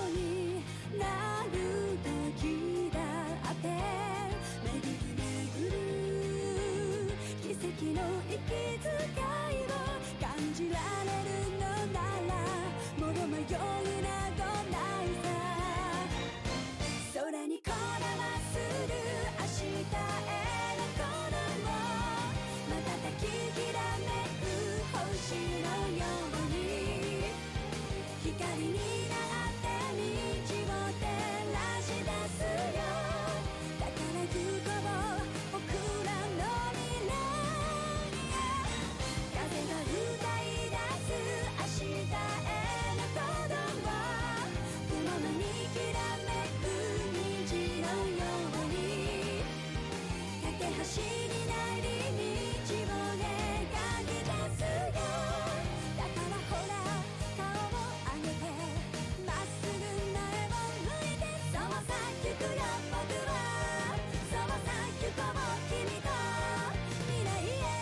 になる時だって巡る奇跡の息遣いを感じられるのならもう迷いなどないさ空にこだまする明日への鼓動瞬ききらめく星のように光になって道を照らし出すよだから行こう僕らの未来風が歌い出す明日への鼓動雲のにきらめく虹のように架け橋になり道を描き出すよだからほら顔を上げてまっすぐ前を向いてそうさ行くよ僕はそうさ行こう君と未来へ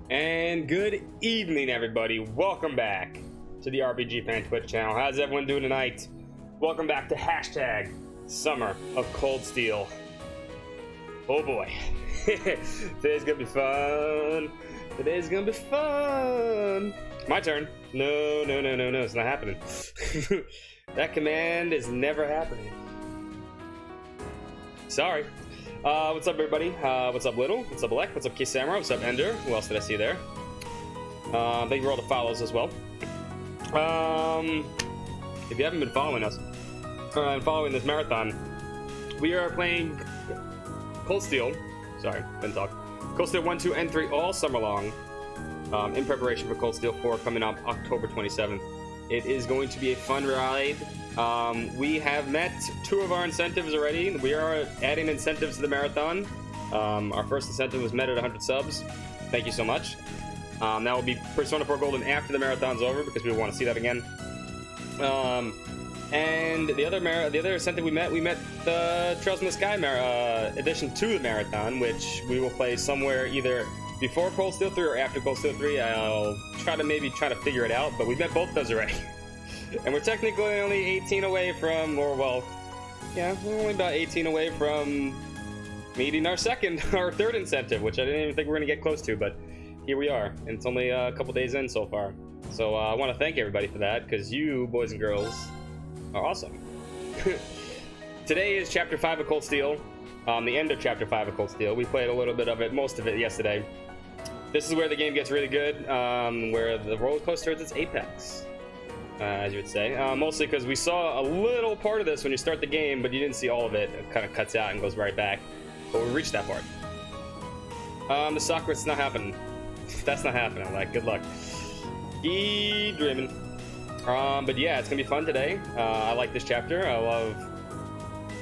And good evening, everybody. Welcome back to the RPG Fan Twitch channel. How's everyone doing tonight? Welcome back to hashtag Summer of Cold Steel. Oh boy. Today's gonna be fun. Today's gonna be fun. My turn. No, it's not happening. That command is never happening. Sorry. What's up, everybody? What's up, Little? What's up, Alec? What's up, Key Samurai? What's up, Ender? Who else did I see there? Thank you for all the follows as well. If you haven't been following us, and following this marathon, we are playing Cold Steel. Sorry, didn't talk. Cold Steel 1, 2, and 3 all summer long, in preparation for Cold Steel 4 coming up October 27th. It is going to be a fun ride. We have met 2 of our incentives already. We are adding incentives to the marathon. Our first incentive was met at 100 subs. Thank you so much. That will be Persona 4 Golden after the marathon's over because we want to see that again. And the other incentive we met the Trails in the Sky addition to the marathon, which we will play somewhere either before Cold Steel 3 or after Cold Steel 3. I'll try to figure it out, but we've met both those already. And we're technically only 18 away from, or well, yeah, we're only about 18 away from meeting our third incentive, which I didn't even think we were going to get close to, but here we are, and it's only a couple days in so far. So I want to thank everybody for that, because you, boys and girls, are awesome. Today is Chapter 5 of Cold Steel, the end of Chapter 5 of Cold Steel. We played a little bit of it, most of it yesterday. This is where the game gets really good, where the roller coaster is its apex. As you would say, mostly because we saw a little part of this when you start the game, but you didn't see all of it. It kind of cuts out and goes right back, but we reached that part. The Sakura's not happening. That's not happening. Like, good luck. Keep dreaming. But yeah, it's gonna be fun today. I like this chapter. I love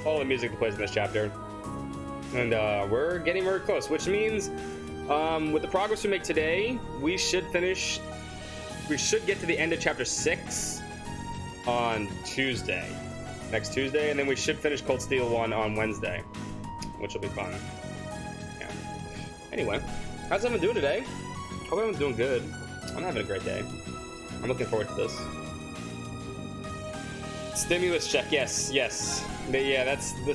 all the music that plays in this chapter, and we're getting very close, which means with the progress we make today, we should get to the end of chapter 6 on Tuesday, next Tuesday, and then we should finish Cold Steel 1 on Wednesday, which will be fun. Yeah. Anyway, how's everyone doing today? Hope everyone's doing good. I'm having a great day. I'm looking forward to this. Stimulus check, yes. But yeah, that's the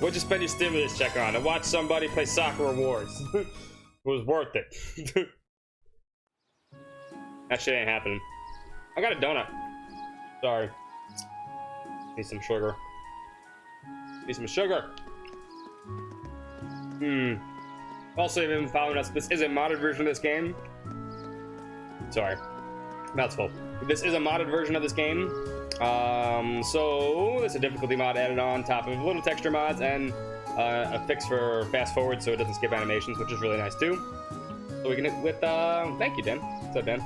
what'd you spend your stimulus check on? To watch somebody play Sakura Wars. It was worth it. That shit ain't happening. I got a donut. Sorry. Need some sugar. Also, if you've been following us, this is a modded version of this game. Sorry. Mouthful. This is a modded version of this game. So there's a difficulty mod added on top of little texture mods and a fix for fast forward so it doesn't skip animations, which is really nice too. So we can hit with thank you, Dan. What's up, Dan?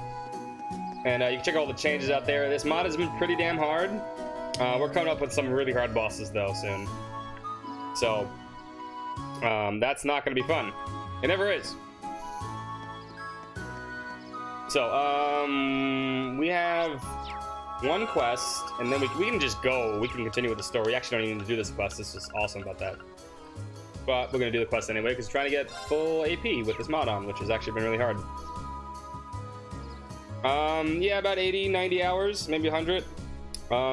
And you can check all the changes out there. This mod has been pretty damn hard. We're coming up with some really hard bosses though soon. So that's not going to be fun. It never is. So we have one quest, and then we can just go. We can continue with the story. We actually don't even need to do this quest. This is awesome about that. But we're going to do the quest anyway, because we're trying to get full AP with this mod on, which has actually been really hard. Yeah, about 80, 90 hours, maybe 100.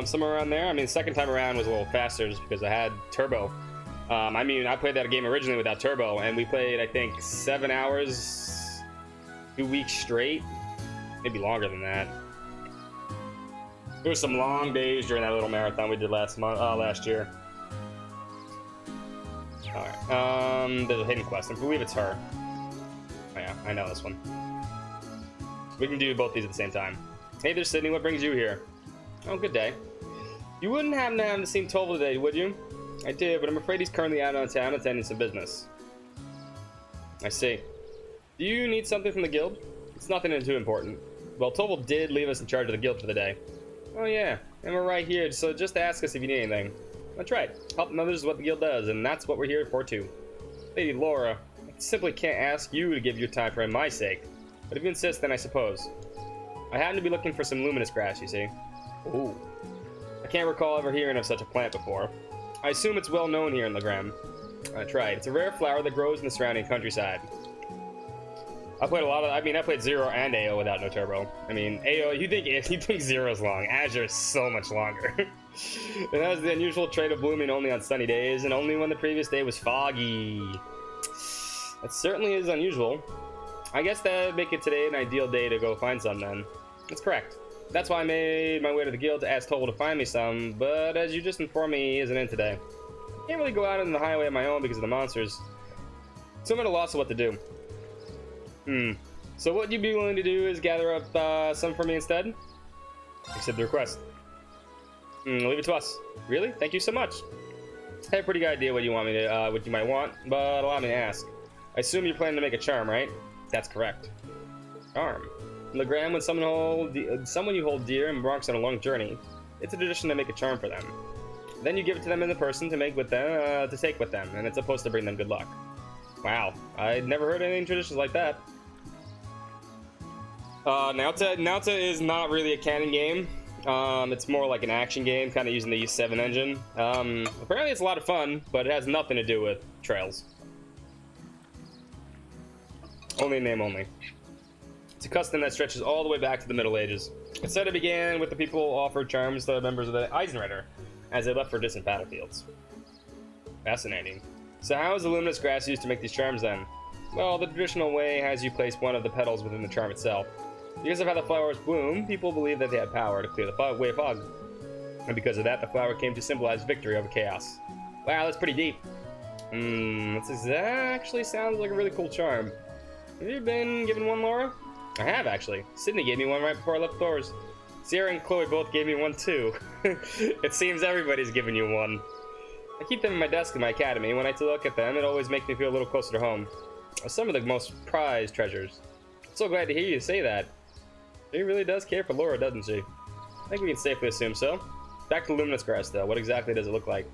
Somewhere around there. I mean, second time around was a little faster just because I had turbo. I mean, I played that game originally without turbo, and we played, I think, 7 hours, 2 weeks straight. Maybe longer than that. There were some long days during that little marathon we did last year. Alright, there's a hidden quest. I believe it's her. Oh yeah, I know this one. We can do both these at the same time. Hey there, Sydney, what brings you here? Oh, good day. You wouldn't happen to have seen Toval today, would you? I did, but I'm afraid he's currently out on town attending some business. I see. Do you need something from the guild? It's nothing too important. Well, Toval did leave us in charge of the guild for the day. Oh yeah, and we're right here, so just ask us if you need anything. That's right, helping others is what the guild does, and that's what we're here for too. Lady Laura, I simply can't ask you to give your time for my sake, but if you insist, then I suppose. I happen to be looking for some luminous grass, you see. Ooh. I can't recall ever hearing of such a plant before. I assume it's well known here in Legram. That's right, it's a rare flower that grows in the surrounding countryside. I played Zero and AO without no turbo. I mean, AO, you think Zero's long. Azure is so much longer. It has the unusual trait of blooming only on sunny days, and only when the previous day was foggy. That certainly is unusual. I guess that'd make it today an ideal day to go find some then. That's correct. That's why I made my way to the guild to ask Toval to find me some, but as you just informed me, he isn't in today. I can't really go out on the highway on my own because of the monsters. So I'm at a loss of what to do. So what you'd be willing to do is gather up some for me instead? Accept the request. Leave it to us. Really? Thank you so much. I have a pretty good idea what you want me to, what you might want, but allow me to ask. I assume you're planning to make a charm, right? That's correct. Charm. In Legram, when someone you hold dear embarks on a long journey, it's a tradition to make a charm for them. Then you give it to them in the person to make with them, to take with them, and it's supposed to bring them good luck. Wow, I'd never heard any traditions like that. Nauta is not really a canon game. It's more like an action game, kind of using the E7 engine. Apparently it's a lot of fun, but it has nothing to do with Trails. Only name only. It's a custom that stretches all the way back to the Middle Ages. It said it began with the people who offered charms to members of the Eisenritter as they left for distant battlefields. Fascinating. So how is the luminous grass used to make these charms then? Well, the traditional way has you place one of the petals within the charm itself. Because of how the flowers bloom, people believe that they had power to clear the way of fog. And because of that, the flower came to symbolize victory over chaos. Wow, that's pretty deep. That actually sounds like a really cool charm. Have you been given one, Laura? I have, actually. Sydney gave me one right before I left doors. Sierra and Chloe both gave me one, too. It seems everybody's given you one. I keep them in my desk in my academy. When I look at them, it always makes me feel a little closer to home. Some of the most prized treasures. I'm so glad to hear you say that. She really does care for Laura, doesn't she? I think we can safely assume so. Back to luminous grass, though. What exactly does it look like?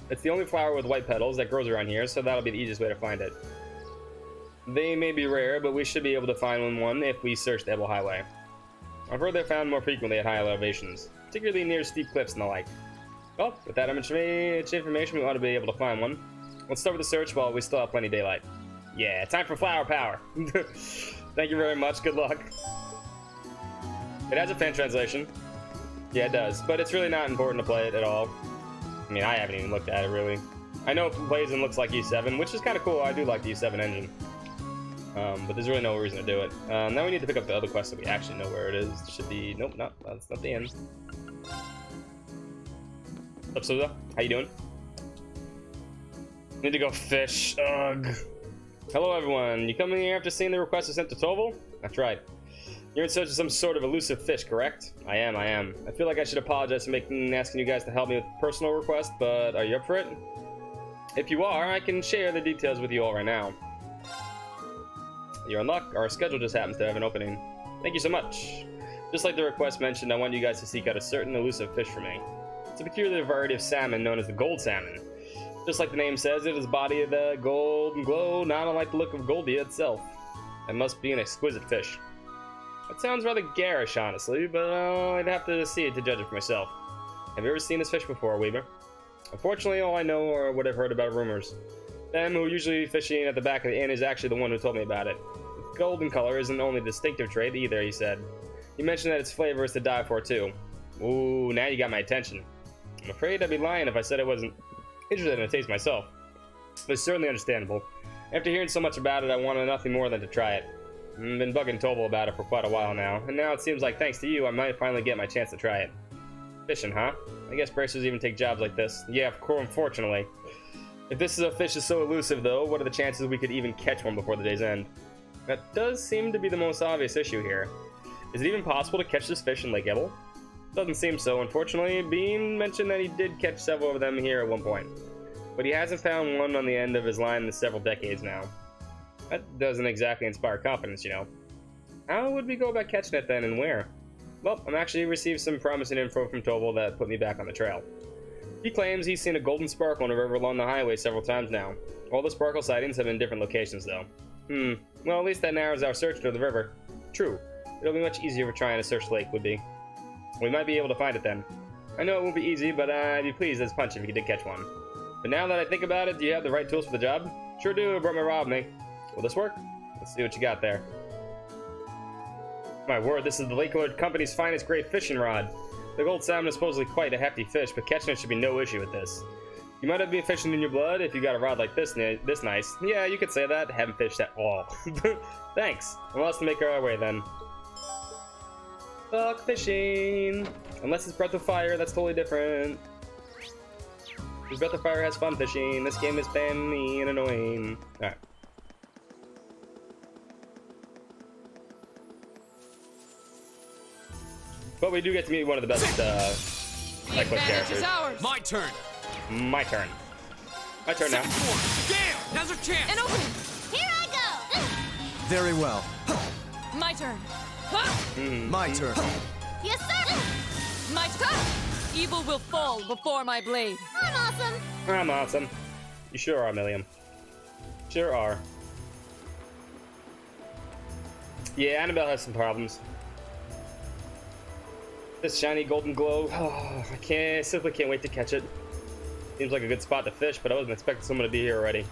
It's the only flower with white petals that grows around here, so that'll be the easiest way to find it. They may be rare, but we should be able to find one if we search the Ebel Highway. I've heard they're found more frequently at high elevations, particularly near steep cliffs and the like. Well, with that much information, we ought to be able to find one. Let's start with the search while we still have plenty of daylight. Yeah, time for flower power. Thank you very much. Good luck. It has a fan translation. Yeah, it does, but it's really not important to play it at all. I mean, I haven't even looked at it, really. I know it plays and looks like E7, which is kind of cool. I do like the E7 engine. But there's really no reason to do it. Now we need to pick up the other quest that we actually know where it is. It should be... Nope, that's not the end. What's up, Souza? How you doing? Need to go fish. Ugh. Hello, everyone. You coming here after seeing the request I sent to Toval? That's right. You're in search of some sort of elusive fish, correct? I am. I feel like I should apologize for asking you guys to help me with a personal request, but are you up for it? If you are, I can share the details with you all right now. You're in luck. Our schedule just happens to have an opening. Thank you so much. Just like the request mentioned, I want you guys to seek out a certain elusive fish for me. It's a peculiar variety of salmon known as the gold salmon. Just like the name says, it is body of the golden glow, not unlike the look of Goldia itself. It must be an exquisite fish. That sounds rather garish, honestly, but I'd have to see it to judge it for myself. Have you ever seen this fish before, Weaver? Unfortunately, all I know are what I've heard about rumors. Them who usually fishing at the back of the inn is actually the one who told me about it. Its golden color isn't only a distinctive trait either, he said. You mentioned that its flavor is to die for, too. Ooh, now you got my attention. I'm afraid I'd be lying if I said I wasn't interested in a taste myself. But it's certainly understandable. After hearing so much about it, I wanted nothing more than to try it. I've been bugging Tobal about it for quite a while now, and now it seems like thanks to you, I might finally get my chance to try it. Fishing, huh? I guess bracers even take jobs like this. Yeah, unfortunately. If this is a fish is so elusive, though, what are the chances we could even catch one before the day's end? That does seem to be the most obvious issue here. Is it even possible to catch this fish in Lake Ebble? Doesn't seem so, unfortunately. Bean mentioned that he did catch several of them here at one point, but he hasn't found one on the end of his line in several decades now. That doesn't exactly inspire confidence, you know. How would we go about catching it then, and where? Well, I'm actually received some promising info from Tobal that put me back on the trail. He claims he's seen a golden sparkle in a river along the highway several times now. All the sparkle sightings have been in different locations, though. Well, at least that narrows our search to the river. True. It'll be much easier for trying to search the lake would be. We might be able to find it then. I know it won't be easy, but I'd be pleased as punch if you did catch one. But now that I think about it, do you have the right tools for the job? Sure do, I brought my rod with me. Will this work? Let's see what you got there. My word, this is the Lakewood Company's finest grade fishing rod. The gold salmon is supposedly quite a hefty fish, but catching it should be no issue with this. You might have been fishing in your blood if you got a rod like this nice. Yeah, you could say that. Haven't fished at all. Thanks. Well, let's make our way then. Fuck fishing. Unless it's Breath of Fire, that's totally different. Because Breath of Fire has fun fishing. This game is spammy and annoying. Alright. But we do get to meet one of the best Lakewood characters. My turn. My turn. My turn now. Damn! Now's our chance. An opening. Here I go! Very well. My turn. My turn. Yes, sir! My turn. Evil will fall before my blade. I'm awesome! I'm awesome. You sure are, Milliam. Sure are. Yeah, Annabelle has some problems. This shiny golden glow. Oh, I simply can't wait to catch it. Seems like a good spot to fish, but I wasn't expecting someone to be here already.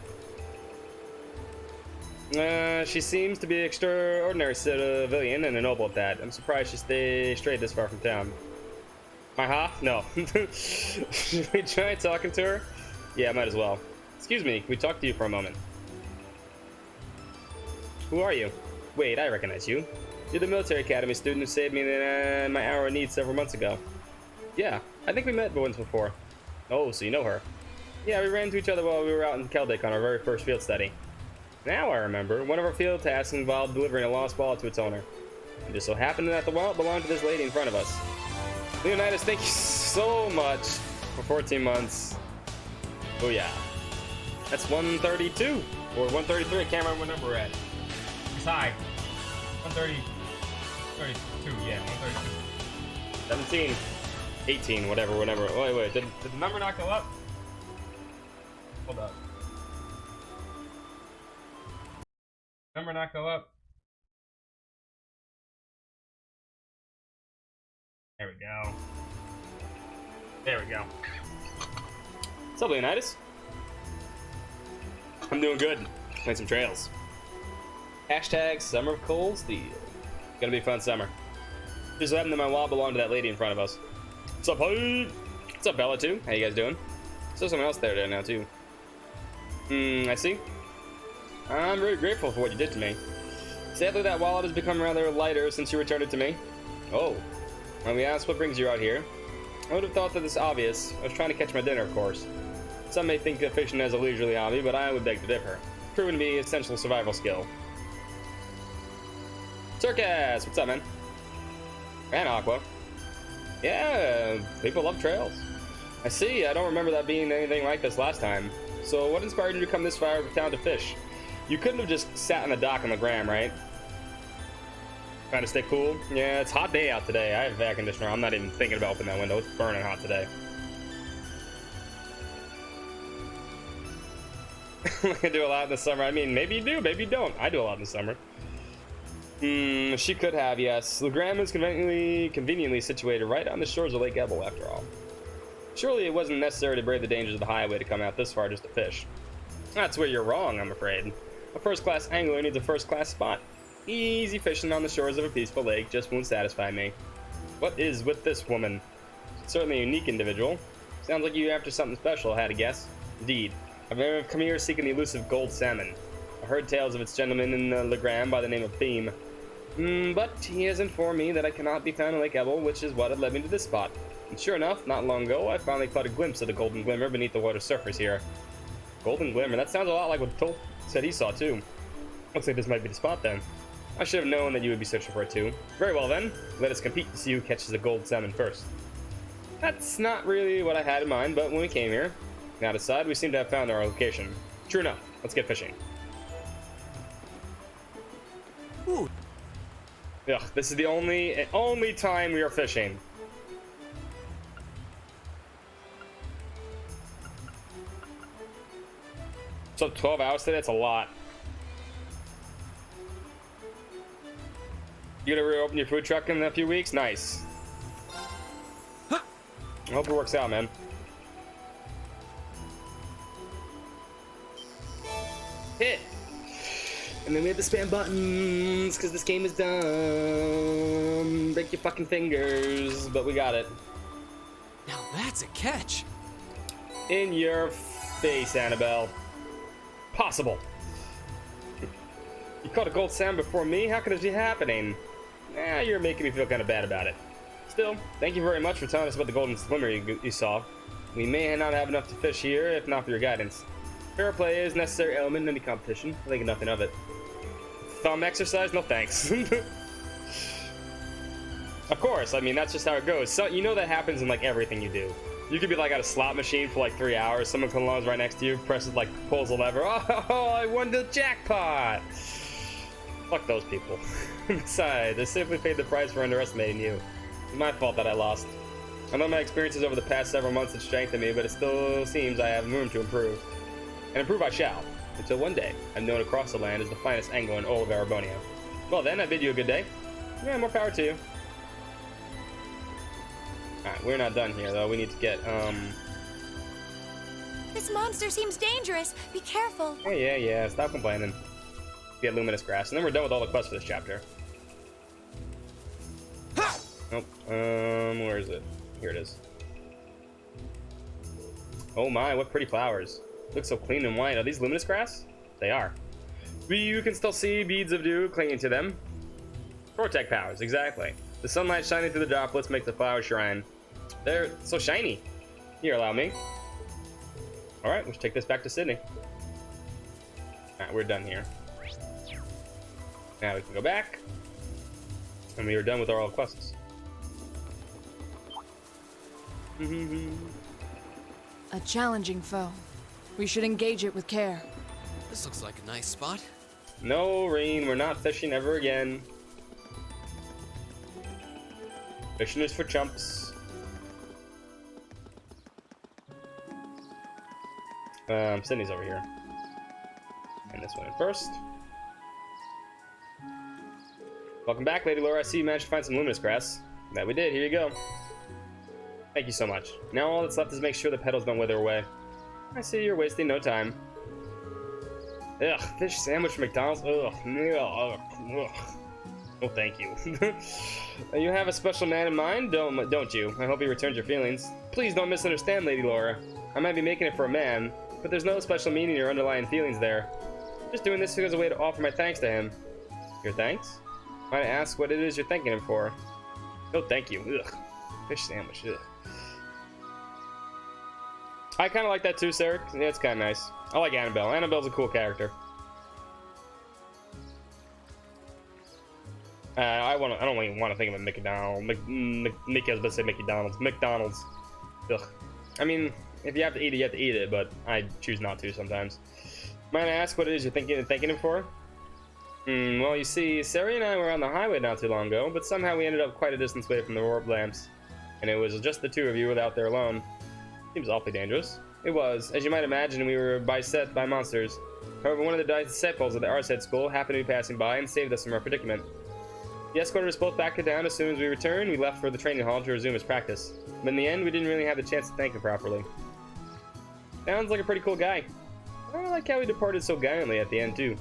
She seems to be an extraordinary civilian and a noble at that. I'm surprised she strayed this far from town. Ha? No. Should we try talking to her? Yeah, might as well. Excuse me, can we talk to you for a moment? Who are you? Wait, I recognize you. You're the military academy student who saved me in my hour of need several months ago. Yeah, I think we met once before. Oh, so you know her. Yeah, we ran into each other while we were out in Keldek on our very first field study. Now I remember, one of our field tasks involved delivering a lost wallet to its owner. It just so happened that the wallet belonged to this lady in front of us. Leonidas, thank you so much for 14 months. Oh yeah. That's 132 or 133, I can't remember what number we're at. It's high. 130. 32, yeah, 132. 17, 18, whatever. Wait, did the number not go up? Hold up. Number not go up? There we go. There we go. What's up, Leonidas? I'm doing good. Playing some trails. Hashtag Summer of Cold Steel. Gonna be a fun summer. Just happened that my wallet belonged to that lady in front of us. What's up, hey? What's up, Bella, too? How you guys doing? There's someone else there now, too. I see. I'm very grateful for what you did to me. Sadly, that wallet has become rather lighter since you returned it to me. Oh. When we asked what brings you out here, I would have thought that it's obvious. I was trying to catch my dinner, of course. Some may think of fishing as a leisurely hobby, but I would beg to differ. Proven to be an essential survival skill. Circus! What's up, man? And Aqua. Yeah, people love trails. I see, I don't remember that being anything like this last time. So what inspired you to come this far out of town to fish? You couldn't have just sat on the dock on the gram, right? Trying to stay cool? Yeah, it's a hot day out today. I have air conditioner. I'm not even thinking about opening that window. It's burning hot today. I do a lot in the summer. I mean, maybe you do, maybe you don't. I do a lot in the summer. She could have, yes. Legram is conveniently situated right on the shores of Lake Ebble, after all. Surely it wasn't necessary to brave the dangers of the highway to come out this far just to fish. That's where you're wrong, I'm afraid. A first-class angler needs a first-class spot. Easy fishing on the shores of a peaceful lake just won't satisfy me. What is with this woman? Certainly a unique individual. Sounds like you're after something special, I had to guess. Indeed. I've come here seeking the elusive gold salmon. I heard tales of its gentleman in Legram by the name of Beam. But he has informed me that I cannot be found in Lake Ebble, which is what had led me to this spot. And sure enough, not long ago, I finally caught a glimpse of the golden glimmer beneath the water's surface here. Golden glimmer? That sounds a lot like what Tol said he saw, too. Looks like this might be the spot, then. I should have known that you would be searching for it, too. Very well, then. Let us compete to see who catches the gold salmon first. That's not really what I had in mind, but when we came here, now decide, we seem to have found our location. True enough. Let's get fishing. Ooh. Ugh, this is the only time we are fishing. So 12 hours today, that's a lot. You gonna reopen your food truck in a few weeks? Nice. I hope it works out, man. Hit! And then we have to spam buttons, because this game is dumb. Break your fucking fingers, but we got it. Now that's a catch. In your face, Annabelle. Possible. You caught a gold salmon before me? How could this be happening? You're making me feel kind of bad about it. Still, thank you very much for telling us about the golden glimmer you saw. We may not have enough to fish here, if not for your guidance. Fair play is a necessary element in any competition. I think nothing of it. Thumb exercise? No thanks. Of course, I mean, that's just how it goes. So, you know that happens in, like, everything you do. You could be, like, at a slot machine for, like, 3 hours. Someone comes along right next to you, presses, like, pulls a lever. Oh, I won the jackpot! Fuck those people. Besides, they simply paid the price for underestimating you. It's my fault that I lost. I know my experiences over the past several months have strengthened me, but it still seems I have room to improve. And improve I shall, until one day I'm known across the land as the finest angler in all of Arabonia. Well then, I bid you a good day. Yeah, more power to you. Alright, we're not done here though. We need to get, This monster seems dangerous. Be careful. Oh yeah, stop complaining. Get luminous grass, and then we're done with all the quests for this chapter. Nope. Where is it? Here it is. Oh my, what pretty flowers. Look so clean and white. Are these luminous grass? They are. You can still see beads of dew clinging to them. Protect powers, exactly. The sunlight shining through the droplets makes the flowers shine. They're so shiny. Here, allow me. Alright, let's take this back to Sydney. Alright, we're done here. Now we can go back. And we are done with our all quests. A challenging foe. We should engage it with care. This looks like a nice spot. No, Reen, we're not fishing ever again. Fishing is for chumps. Sydney's over here. And this one in first. Welcome back, Lady Laura. I see you managed to find some luminous grass. That we did. Here you go. Thank you so much. Now all that's left is make sure the petals don't wither away. I see you're wasting no time. Ugh, fish sandwich from McDonald's. Ugh. Ugh. Oh, thank you. You have a special man in mind, don't you? I hope he returns your feelings. Please don't misunderstand, Lady Laura. I might be making it for a man, but there's no special meaning or underlying feelings there. Just doing this as a way to offer my thanks to him. Your thanks? Might I ask what it is you're thanking him for? No, thank you. Ugh. Fish sandwich. Ugh. I kind of like that too, Sarah. Yeah, it's kind of nice. I like Annabelle. Annabelle's a cool character. I don't even want to think of a McDonald's. Mickey, I was about to say McDonald's. McDonald's. Ugh. I mean, if you have to eat it, you have to eat it, but I choose not to sometimes. Might I ask what it is you're thanking him for? Well, you see, Sari and I were on the highway not too long ago, but somehow we ended up quite a distance away from the orb lamps. And it was just the two of you out there alone. Seems awfully dangerous. It was. As you might imagine, we were beset by monsters. However, one of the disciples of the Arshed school happened to be passing by and saved us from our predicament. He escorted us both back to town. As soon as we returned, we left for the training hall to resume his practice. But in the end, we didn't really have the chance to thank him properly. Sounds like a pretty cool guy. I like how he departed so gallantly at the end, too.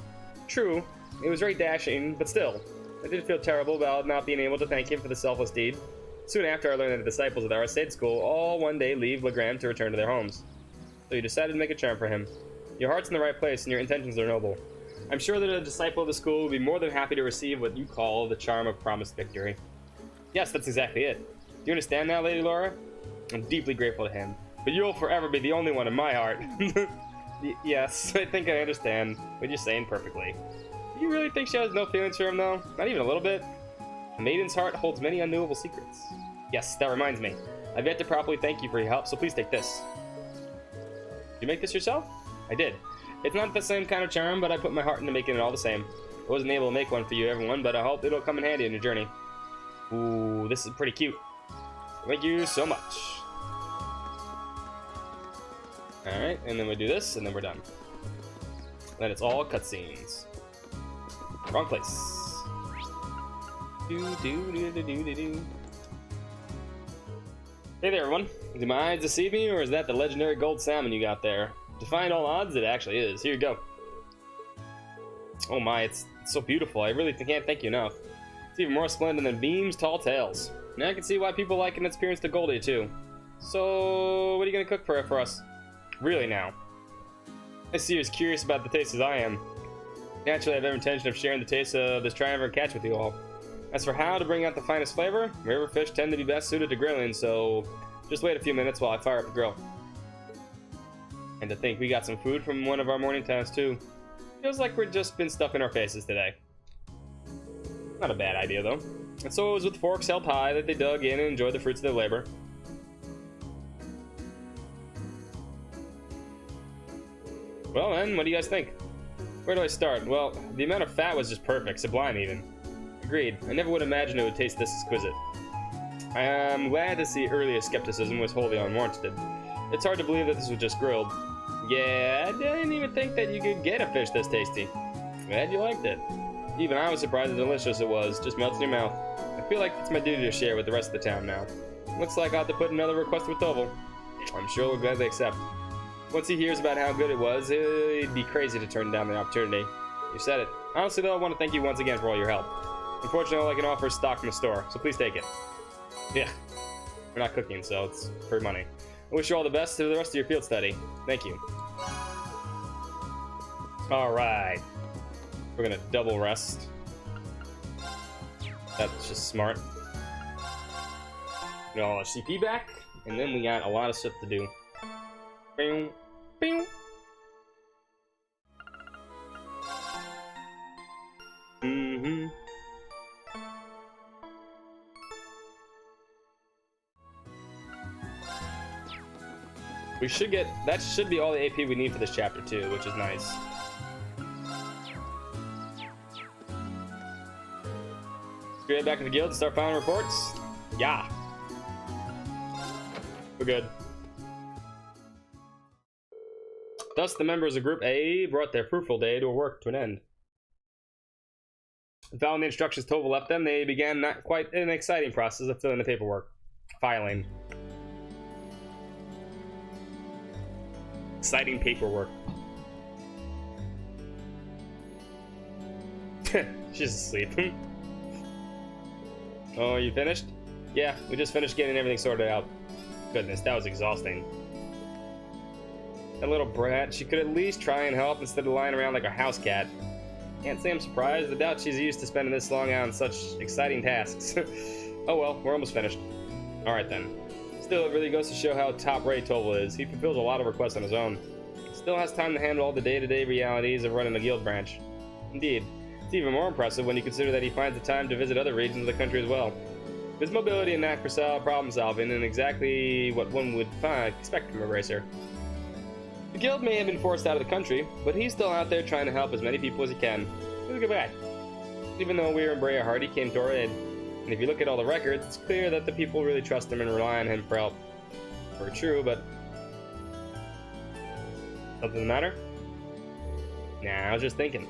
True, it was very dashing, but still, I did feel terrible about not being able to thank him for the selfless deed. Soon after, I learned that the disciples of the Arshed school all one day leave Legram to return to their homes. So you decided to make a charm for him. Your heart's in the right place and your intentions are noble. I'm sure that a disciple of the school will be more than happy to receive what you call the charm of promised victory. Yes, that's exactly it. Do you understand now, Lady Laura? I'm deeply grateful to him, but you'll forever be the only one in my heart. Yes, I think I understand what you're saying perfectly. Do you really think she has no feelings for him, though? Not even a little bit? A maiden's heart holds many unknowable secrets. Yes, that reminds me. I've yet to properly thank you for your help, so please take this. Did you make this yourself? I did. It's not the same kind of charm, but I put my heart into making it all the same. I wasn't able to make one for you, everyone, but I hope it'll come in handy in your journey. Ooh, this is pretty cute. Thank you so much. Alright, and then we do this, and then we're done. Then it's all cutscenes. Wrong place. Hey there, everyone. Do my eyes deceive me, or is that the legendary gold salmon you got there? Defying all odds, it actually is. Here you go. Oh my, it's so beautiful. I really can't thank you enough. It's even more splendid than Beam's tall tales. Now I can see why people liken its appearance to Goldie, too. So, what are you gonna cook for us? Really now? I see you're as curious about the taste as I am. Naturally, I have every intention of sharing the taste of this triumvirate catch with you all. As for how to bring out the finest flavor, river fish tend to be best suited to grilling, so just wait a few minutes while I fire up the grill. And to think we got some food from one of our morning towns too. Feels like we've just been stuffing our faces today. Not a bad idea though. And so it was with forks held high that they dug in and enjoyed the fruits of their labor. Well then, what do you guys think? Where do I start? Well, the amount of fat was just perfect, sublime even. Agreed. I never would imagine it would taste this exquisite. I am glad to see earlier skepticism was wholly unwarranted. It's hard to believe that this was just grilled. Yeah, I didn't even think that you could get a fish this tasty. Glad you liked it. Even I was surprised how delicious it was, just melts in your mouth. I feel like it's my duty to share with the rest of the town now. Looks like I'll have to put another request with Tovel. I'm sure he'll gladly accept. Once he hears about how good it was, he'd be crazy to turn down the opportunity. You said it. Honestly though, I want to thank you once again for all your help. Unfortunately, all I can offer is stock from the store, so please take it. Yeah, we're not cooking, so it's free money. I wish you all the best for the rest of your field study. Thank you. Alright. We're gonna double rest. That's just smart. Get all our CP back, and then we got a lot of stuff to do. Bing, bing. Mm-hmm. We should get, that should be all the AP we need for this chapter too, which is nice. Let's get back to the guild and start filing reports. Yeah. We're good. Thus, the members of Group A brought their fruitful day to work to an end. Following the instructions Tovel left them, they began not quite an exciting process of filling the paperwork. Filing. Exciting paperwork. She's asleep. Oh, you finished? Yeah, we just finished getting everything sorted out. Goodness, that was exhausting. That little brat, she could at least try and help instead of lying around like a house cat. Can't say I'm surprised. I doubt she's used to spending this long on such exciting tasks. Oh well, we're almost finished. Alright then. Still, it really goes to show how top-rate Tovel is. He fulfills a lot of requests on his own. Still has time to handle all the day-to-day realities of running a guild branch. Indeed. It's even more impressive when you consider that he finds the time to visit other regions of the country as well. His mobility and knack for problem-solving is exactly what one would expect from a racer. The guild may have been forced out of the country, but he's still out there trying to help as many people as he can. He's a good guy. Even though Weir and Brea Hardy came to our aid. And if you look at all the records, it's clear that the people really trust him and rely on him for help. Very true, but Something the matter? Nah, I was just thinking.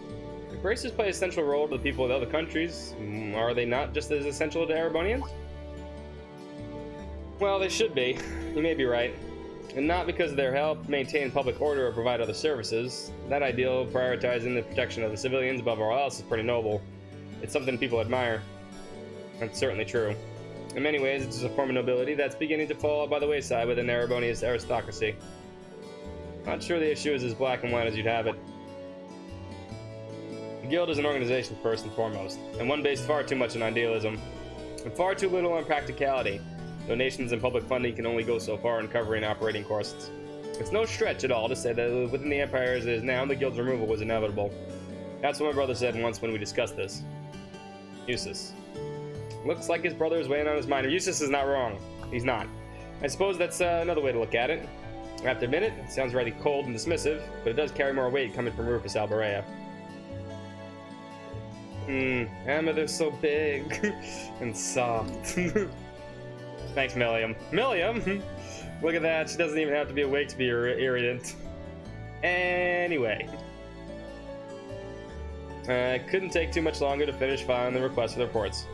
If bracers play a central role to the people of other countries, are they not just as essential to Erebonians? Well, they should be. You may be right. And not because of their help maintain public order or provide other services. That ideal, prioritizing the protection of the civilians above all else, is pretty noble. It's something people admire. That's certainly true. In many ways, it's a form of nobility that's beginning to fall by the wayside within Erebonia's aristocracy. Not sure the issue is as black and white as you'd have it. The Guild is an organization first and foremost, and one based far too much on idealism, and far too little on practicality. Donations and public funding can only go so far in covering operating costs. It's no stretch at all to say that within the Empire as it is now, the Guild's removal was inevitable. That's what my brother said once when we discussed this. Eustace. Looks like his brother is weighing on his mind. Eustace is not wrong. He's not. I suppose that's another way to look at it. I have to admit it, it sounds really cold and dismissive, but it does carry more weight coming from Rufus Alberea. Emma, they're so big and soft. Thanks, Milliam. Milliam? Look at that, she doesn't even have to be awake to be irritant. Anyway. It couldn't take too much longer to finish filing the request for the reports.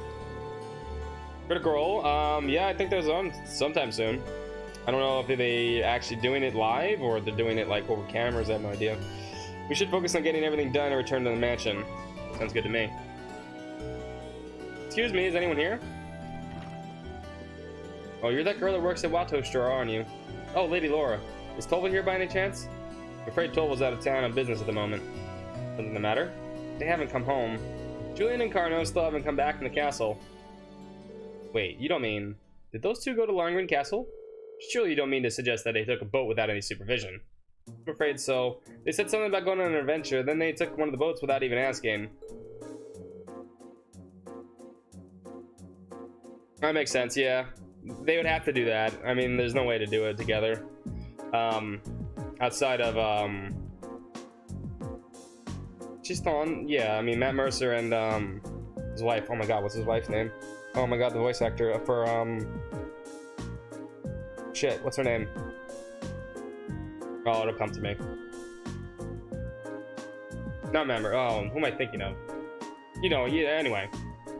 Critical Role, yeah, I think there's on sometime soon. I don't know if they're actually doing it live or they're doing it like over cameras, I have no idea. We should focus on getting everything done and return to the mansion. Sounds good to me. Excuse me, is anyone here? Oh, you're that girl that works at Watto Store, aren't you? Oh, Lady Laura. Is Tolva here by any chance? I'm afraid Tolva's out of town on business at the moment. Something the matter? They haven't come home. Julian and Carno still haven't come back from the castle. Wait, you don't mean... Did those two go to Lohengrin Castle? Surely you don't mean to suggest that they took a boat without any supervision. I'm afraid so. They said something about going on an adventure, then they took one of the boats without even asking. That makes sense, yeah. They would have to do that. I mean, there's no way to do it together. Outside of, Chiston, yeah, I mean, Matt Mercer and, his wife. Oh my god, what's his wife's name? Oh my god, the voice actor for, shit, what's her name? Oh, it'll come to me. Not remember. Oh, who am I thinking of? You know, yeah, anyway.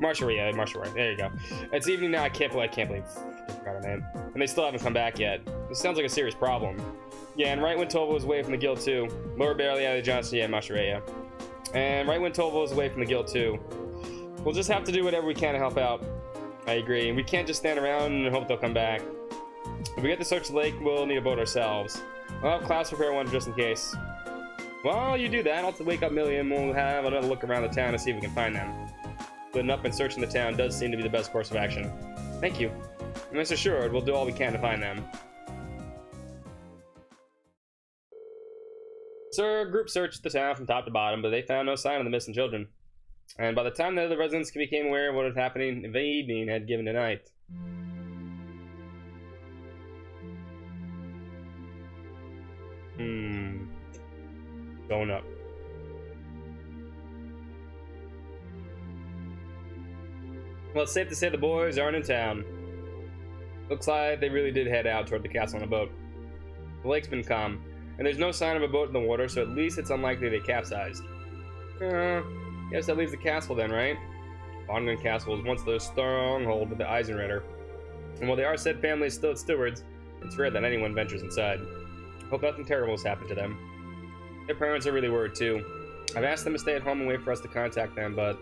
Marsha Ray, there you go. It's evening now, I can't believe I forgot her name. And they still haven't come back yet. This sounds like a serious problem. Yeah, and right when Tolva was away from the guild too. Laura Bailey, Ali Johnson, yeah, Marsha Ray, yeah. And right when Tolva was away from the guild too. We'll just have to do whatever we can to help out. I agree. We can't just stand around and hope they'll come back. If we get to search the lake, we'll need a boat ourselves. I'll have Klaus prepare one just in case. While you do that, I'll wake up Millie and we'll have another look around the town to see if we can find them. Splitting up and searching the town does seem to be the best course of action. Thank you. And rest assured, we'll do all we can to find them. Sir, group searched the town from top to bottom, but they found no sign of the missing children. And by the time the other residents became aware of what was happening, the evening had given to night. Going up. Well, it's safe to say the boys aren't in town. Looks like they really did head out toward the castle on a boat. The lake's been calm, and there's no sign of a boat in the water, so at least it's unlikely they capsized. Guess that leaves the castle then, right? Lohengrin Castle was once the stronghold of the Eisenritter. And while the Arsed family is still its stewards, it's rare that anyone ventures inside. Hope nothing terrible has happened to them. Their parents are really worried too. I've asked them to stay at home and wait for us to contact them, but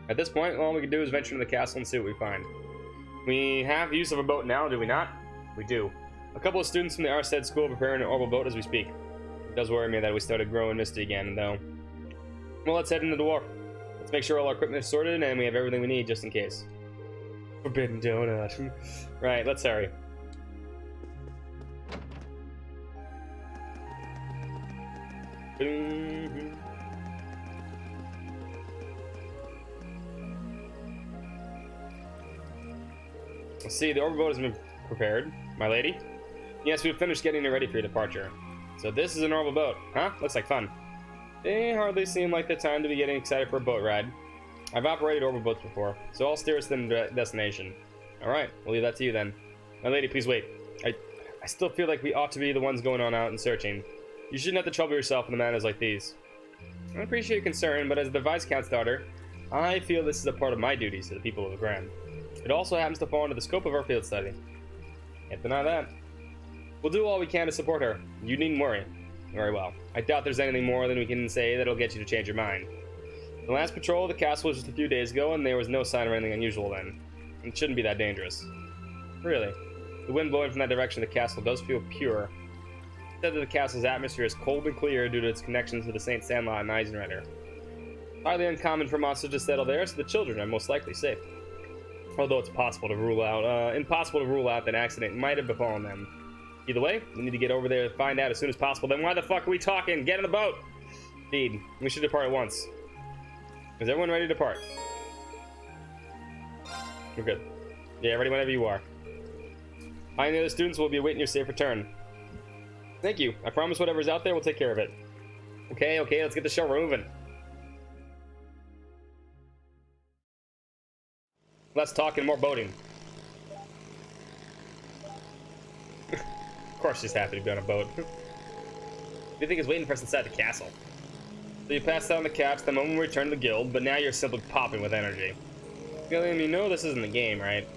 at this point, all we can do is venture into the castle and see what we find. We have use of a boat now, do we not? We do. A couple of students from the Arsed school are preparing an orbital boat as we speak. It does worry me that we started growing misty again, though. Well, let's head into the wharf. Let's make sure all our equipment is sorted and we have everything we need just in case. Forbidden donut. Right, let's hurry. Let's see, the orbital boat has been prepared. My lady? Yes, we've finished getting it ready for your departure. So this is an orbital boat, huh? Looks like fun. They hardly seem like the time to be getting excited for a boat ride. I've operated orbital boats before, so I'll steer us to the destination. Alright, we'll leave that to you then. My lady, please wait. I still feel like we ought to be the ones going on out and searching. You shouldn't have to trouble yourself in the matters like these. I appreciate your concern, but as the Vice Count's daughter, I feel this is a part of my duties to the people of the Grand. It also happens to fall under the scope of our field study. Can't deny that. We'll do all we can to support her. You needn't worry. Very well. I doubt there's anything more than we can say that'll get you to change your mind. The last patrol of the castle was just a few days ago, and there was no sign of anything unusual then. It shouldn't be that dangerous. Really. The wind blowing from that direction of the castle does feel pure. It said that the castle's atmosphere is cold and clear due to its connections with the St. Sandlot and Eisenritter. Highly uncommon for monsters to settle there, so the children are most likely safe. Although it's impossible to rule out that an accident might have befallen them. Either way, we need to get over there and find out as soon as possible. Then why the fuck are we talking? Get in the boat! Indeed, we should depart at once. Is everyone ready to depart? We're good. Yeah, ready whenever you are. I and the other students will be awaiting your safe return. Thank you. I promise whatever's out there, we'll take care of it. Okay, let's get the show moving. Less talking, more boating. Of course she's happy to be on a boat. What do you think is waiting for us inside the castle? So you passed out on the caps the moment we returned to the guild, but now you're simply popping with energy. Gilliam, you know this isn't a game, right?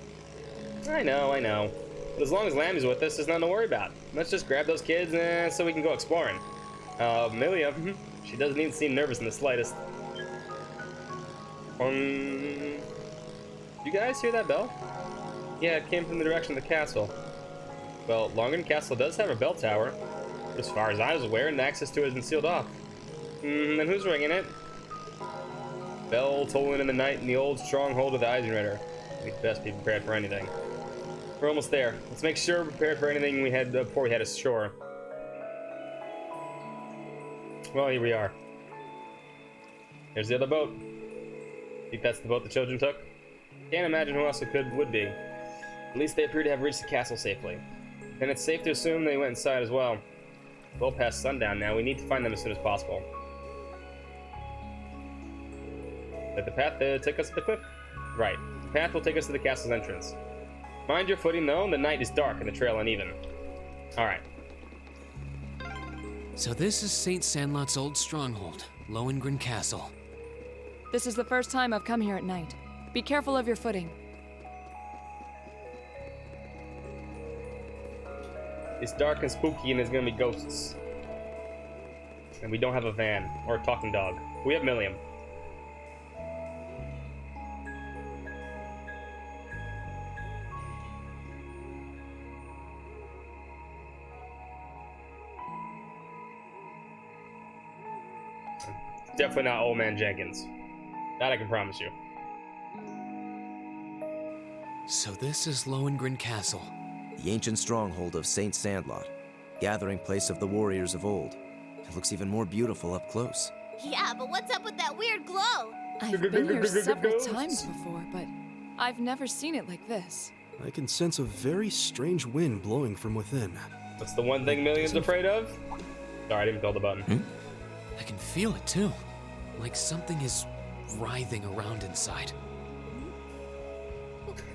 I know. But as long as Lammy's with us, there's nothing to worry about. Let's just grab those kids so we can go exploring. Amelia, she doesn't even seem nervous in the slightest. You guys hear that bell? Yeah, it came from the direction of the castle. Well, Lohengrin Castle does have a bell tower. But as far as I was aware, and access to it has been sealed off. Then who's ringing it? Bell tolling in the night in the old stronghold of the Eisenritter. We'd best be prepared for anything. We're almost there. Let's make sure we're prepared for anything we had before we head ashore. Well, here we are. There's the other boat. Think that's the boat the children took? Can't imagine who else it would be. At least they appear to have reached the castle safely. And it's safe to assume they went inside as well. Well past sundown now, we need to find them as soon as possible. Let the path take us to the cliff? Right. The path will take us to the castle's entrance. Mind your footing though, the night is dark and the trail uneven. Alright. So this is St. Sandlot's old stronghold, Lohengrin Castle. This is the first time I've come here at night. Be careful of your footing. It's dark and spooky and there's gonna be ghosts. And we don't have a van or a talking dog. We have Milliam. Definitely not Old Man Jenkins. That I can promise you. So this is Lohengrin Castle. The ancient stronghold of St. Sandlot, gathering place of the warriors of old. It looks even more beautiful up close. Yeah, but what's up with that weird glow? I've been here several times before, but I've never seen it like this. I can sense a very strange wind blowing from within. That's the one thing Milliam's afraid of? Sorry, I didn't build the button. I can feel it too. Like something is writhing around inside.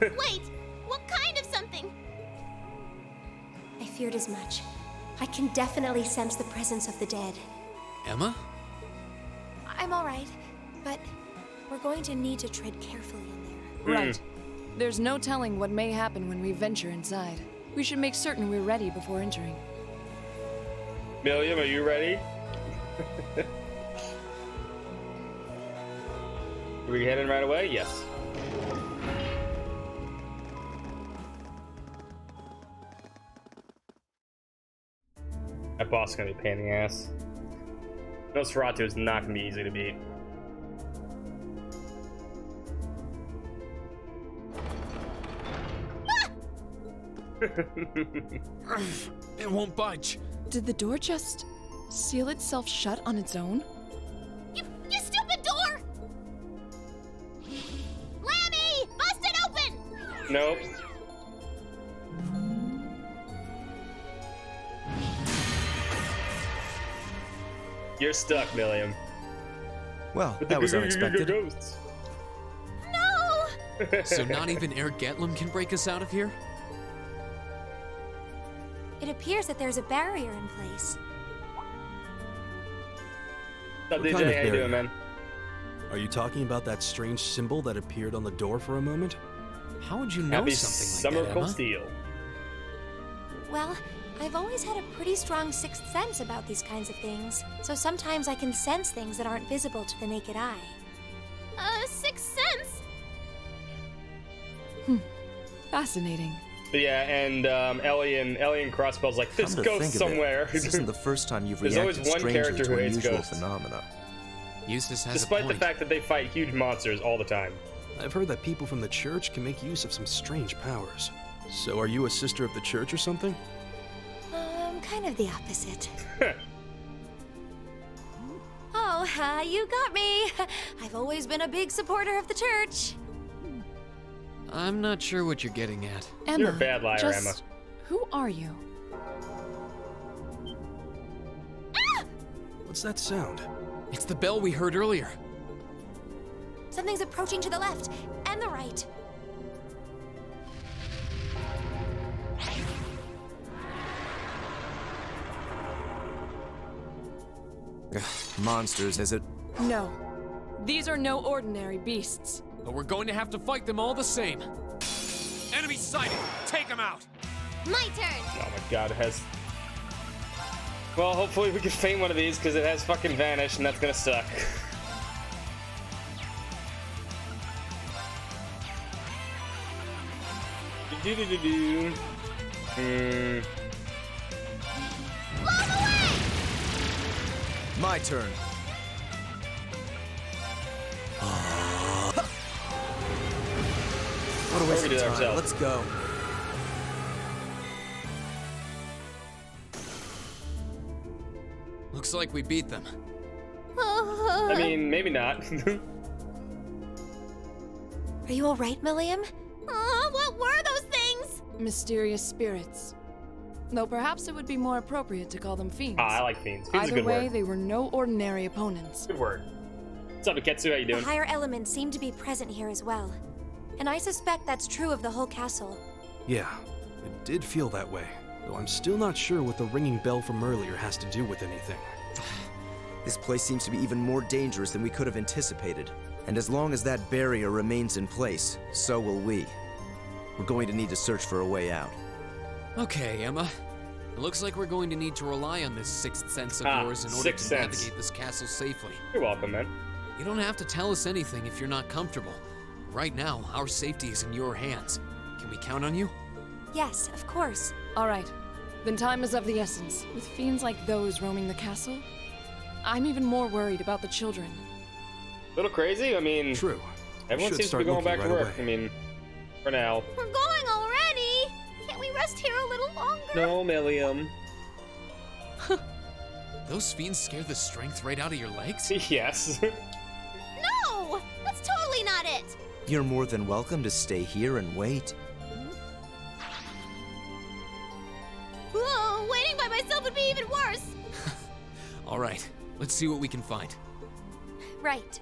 Wait, what kind of something? I feared as much. I can definitely sense the presence of the dead. Emma? I'm alright, but we're going to need to tread carefully in there. Right. There's no telling what may happen when we venture inside. We should make certain we're ready before entering. Milliam, are you ready? Are we heading right away? Yes. That boss is gonna be a pain in the ass. Nosferatu is not gonna be easy to beat. It won't budge. Did the door just seal itself shut on its own? You stupid door! Lammy! Bust it open! Nope. You're stuck, Milliam. Well, that was unexpected. Ghosts. No! So not even Eric Gatlum can break us out of here? It appears that there's a barrier in place. What's up, What DJ? kind of How you barrier? doing, man? Are you talking about that strange symbol that appeared on the door for a moment? How would you know Happy something Summer like that, Cold Emma? Steel. Well, I've always had a pretty strong sixth sense about these kinds of things, so sometimes I can sense things that aren't visible to the naked eye. Sixth sense? Fascinating. But yeah, and Ellie and Crossbell's like, this Come to goes think of somewhere. it, this isn't the first time you've There's always reacted one strangely character to who hates unusual ghosts. phenomena. Eustace has Despite a the point. fact that they fight huge monsters all the time. I've heard that people from the church can make use of some strange powers. So are you a sister of the church or something? Kind of the opposite. Oh, you got me. I've always been a big supporter of the church. I'm not sure what you're getting at. Emma, You're a bad liar, just, Emma. Who are you? What's that sound? It's the bell we heard earlier. Something's approaching to the left and the right. Monsters, is it? No. These are no ordinary beasts. But we're going to have to fight them all the same. Enemy sighted! Take them out! My turn. Oh my god, it has... Well, hopefully we can feint one of these, because it has fucking vanished, and that's gonna suck. Do-do-do-do. My turn. What a waste we do of that time. ourselves. Let's go. Looks like we beat them. I mean, maybe not. Are you all right, Milliam? What were those things? Mysterious spirits. Though perhaps it would be more appropriate to call them fiends. I like fiends. Fiends is a Either good way, word. they were no ordinary opponents. Good word. What's up, Iketsu? How you The doing? higher elements seem to be present here as well. And I suspect that's true of the whole castle. Yeah, it did feel that way. Though I'm still not sure what the ringing bell from earlier has to do with anything. This place seems to be even more dangerous than we could have anticipated. And as long as that barrier remains in place, so will we. We're going to need to search for a way out. Okay, Emma. It looks like we're going to need to rely on this sixth sense of yours in order sixth to sense. navigate this castle safely. You're welcome, man. You don't have to tell us anything if you're not comfortable. Right now, our safety is in your hands. Can we count on you? Yes, of course. All right. Then time is of the essence. With fiends like those roaming the castle, I'm even more worried about the children. A little crazy? I mean, True. everyone Should seems to start be going looking back to right work. away. I mean, for now. We're going already. Can't we rest here a little longer? No, Milliam. Those fiends scare the strength right out of your legs? Yes. No, that's totally not it. You're more than welcome to stay here and wait. Whoa, waiting by myself would be even worse. All right, let's see what we can find. Right.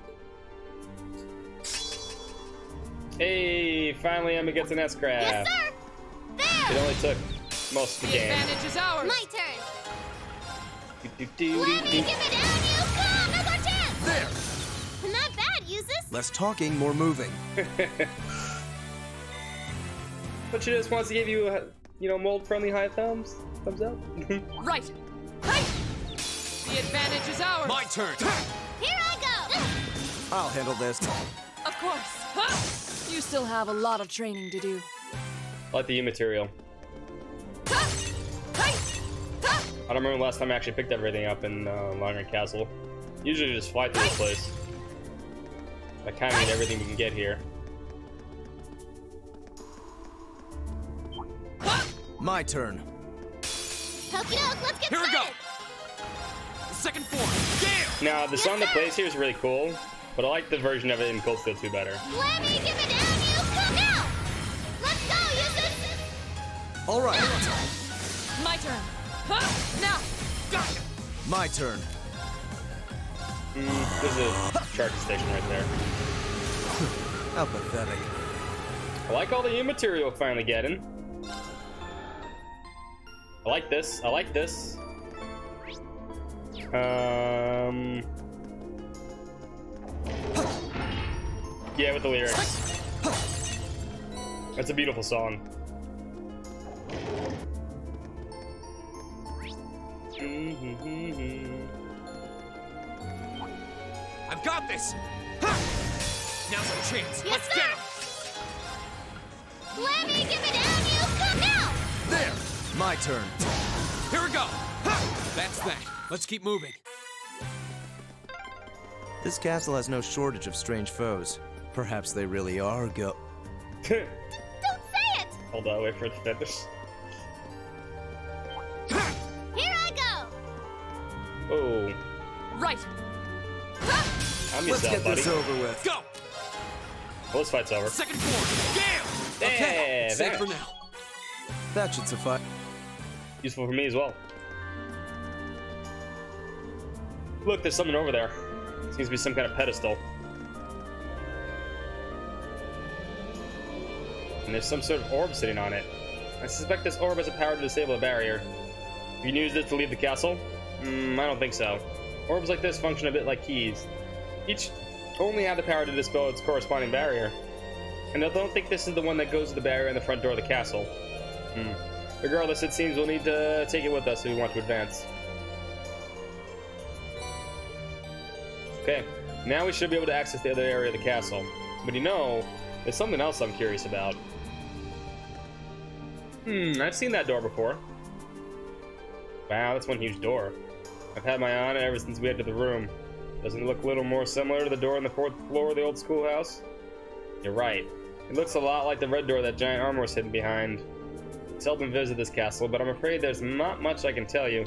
Hey, finally Emma gets an S-Craft. Yes, sir. It There. only took most of the game. is ours. My turn. Let me Do-do-do-do-do. give it down, you come. No more chance. There! Not bad, Usus. Less talking, more moving. But she just wants to give you, mold-friendly high thumbs. Thumbs up. Right. Hey! The advantage is ours. My turn! Here I go. I'll handle this. Of course. Huh! You still have a lot of training to do. I like the U material. Huh! Hey! Huh! I don't remember the last time I actually picked everything up in Longring Castle. Usually just fly through this place. I kind of need everything we can get here. My turn. Okie doke, let's get Here we go. started. Second form! Gale! Now, the song that plays here is really cool, but I like the version of it in Cold Steel 2 better. Let me give it down, you come. Now. Let's go, Usus. All right. My turn. Huh! Now! Gotcha! My turn. There's a charging station right there. How pathetic. I like all the U material we're finally getting. I like this. I like this. Yeah, with the lyrics. That's a beautiful song. I've got this! Ha! Now's our chance. Yes, Let's sir! get him! Let me give it down, you come now! There! My turn. Here we go! Ha! That's that. Let's keep moving. This castle has no shortage of strange foes. Perhaps they really are Don't say it! Hold on, wait for it to finish. Here I go! Oh, Right. I'm Let's yourself, get buddy. this over with. Go! Well, this fight's over. Second floor! Gale! Okay, Safe there. for now. That should suffice. Useful for me as well. Look, there's something over there. Seems to be some kind of pedestal. And there's some sort of orb sitting on it. I suspect this orb has the power to disable a barrier. You can use this to leave the castle? I don't think so. Orbs like this function a bit like keys. Each only have the power to dispel its corresponding barrier. And I don't think this is the one that goes to the barrier in the front door of the castle. Regardless, it seems we'll need to take it with us if we want to advance. Okay, now we should be able to access the other area of the castle. But you know, there's something else I'm curious about. I've seen that door before. Wow, that's one huge door. I've had my eye on it ever since we entered the room. Doesn't it look a little more similar to the door on the 4th floor of the old schoolhouse? You're right. It looks a lot like the red door that giant armor was hidden behind. I seldom visit this castle, but I'm afraid there's not much I can tell you.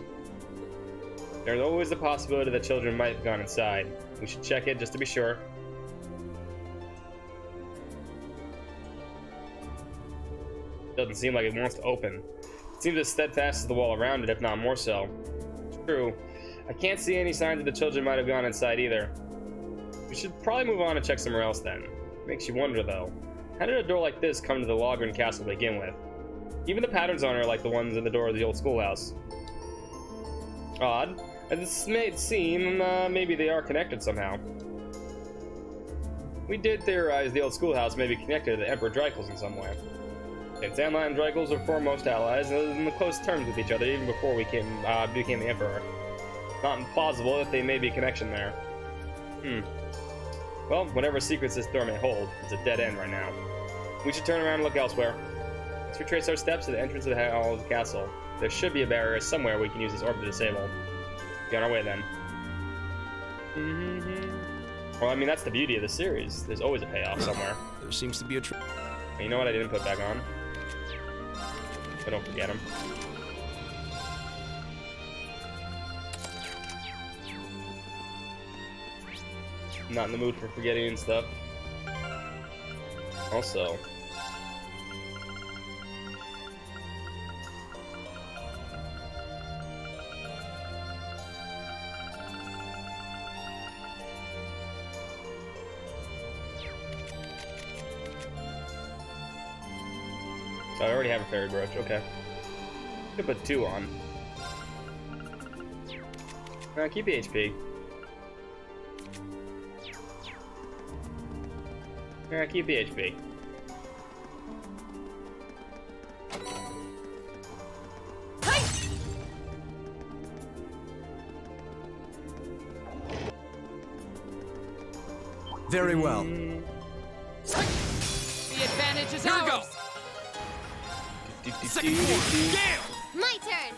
There's always the possibility that children might have gone inside. We should check it just to be sure. Doesn't seem like it wants to open. It seems as steadfast as the wall around it, if not more so. True. I can't see any signs that the children might have gone inside either. We should probably move on and check somewhere else then. Makes you wonder though. How did a door like this come to the Logren Castle to begin with? Even the patterns on it are like the ones in the door of the old schoolhouse. Odd. As this may seem, maybe they are connected somehow. We did theorize the old schoolhouse may be connected to the Emperor Dreichels in some way. And Sandlight and Dreichels were foremost allies and lived in close terms with each other even before we became the Emperor. Not implausible that they may be a connection there. Well, whatever secrets this door may hold, it's a dead end right now. We should turn around and look elsewhere. Let's retrace our steps to the entrance of the hall of the castle. There should be a barrier somewhere we can use this orb to disable. Be on our way then. Well, I mean, that's the beauty of the series. There's always a payoff somewhere. There seems to be a And you know what I didn't put back on? But don't forget him. I'm not in the mood for forgetting and stuff. Also, I already have a fairy brooch, okay. Could put 2 on. Keep the HP. Keep the HP. Very well. The advantage is Here we go! ours. Second floor! Gale! My turn!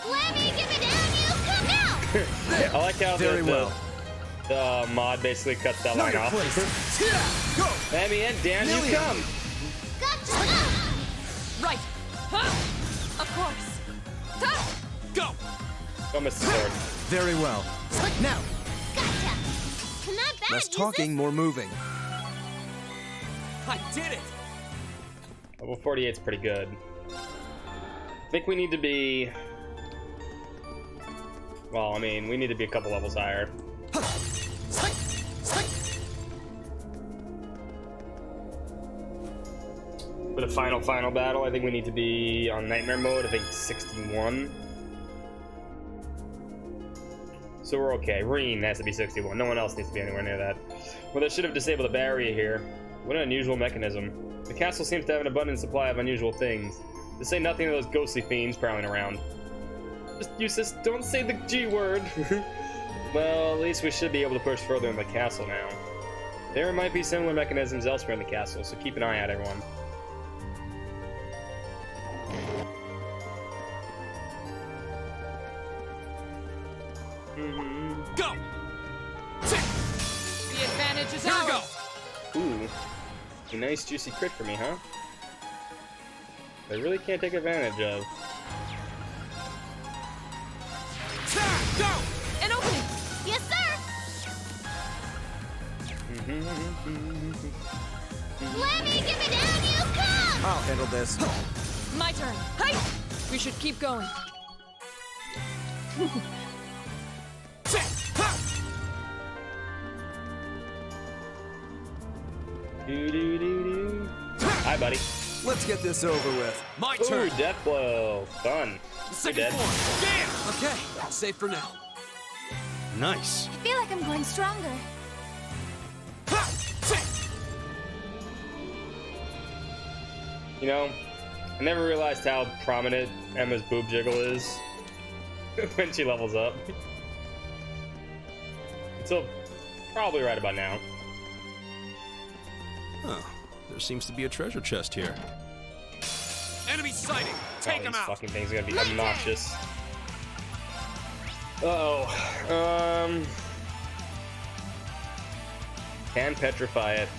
Let me give it down, you come now! I like how Very well. the mod basically cuts that Know line your off. place. Go! Let me in, down you Million. come! Gotcha! Right. Huh? Of course. Huh? Go! Don't miss the sword. Very well. Now, Gotcha! Not bad, less is talking, more moving. I did it! Level 48 is pretty good. I think we need to be... Well, I mean, we need to be a couple levels higher. For the final battle, I think we need to be on Nightmare mode, I think 61. so we're okay. Reen has to be 61. No one else needs to be anywhere near that. Well, they should have disabled the barrier here. What an unusual mechanism. The castle seems to have an abundant supply of unusual things. To say nothing of those ghostly fiends prowling around. Just use this, don't say the G word. Well, at least we should be able to push further in the castle now. There might be similar mechanisms elsewhere in the castle, so keep an eye out, everyone. Go! The advantage is Here we go! ours. Ooh, a nice juicy crit for me, huh? I really can't take advantage of. Go! An opening. Yes, sir! Let me give it down, you come! I'll handle this. My turn. Hey! We should keep going. Doo-doo-doo-doo. Hi, buddy. Let's get this over with. My Ooh, turn! death blow. Fun. Second dead. form! Yeah! Okay, safe for now. Nice. I feel like I'm going stronger. You know, I never realized how prominent Emma's boob jiggle is when she levels up. Until probably right about now. Huh. There seems to be a treasure chest here. Enemy sighting! Take Oh, him these out! fucking things are gonna be obnoxious. Uh-oh. Can petrify it.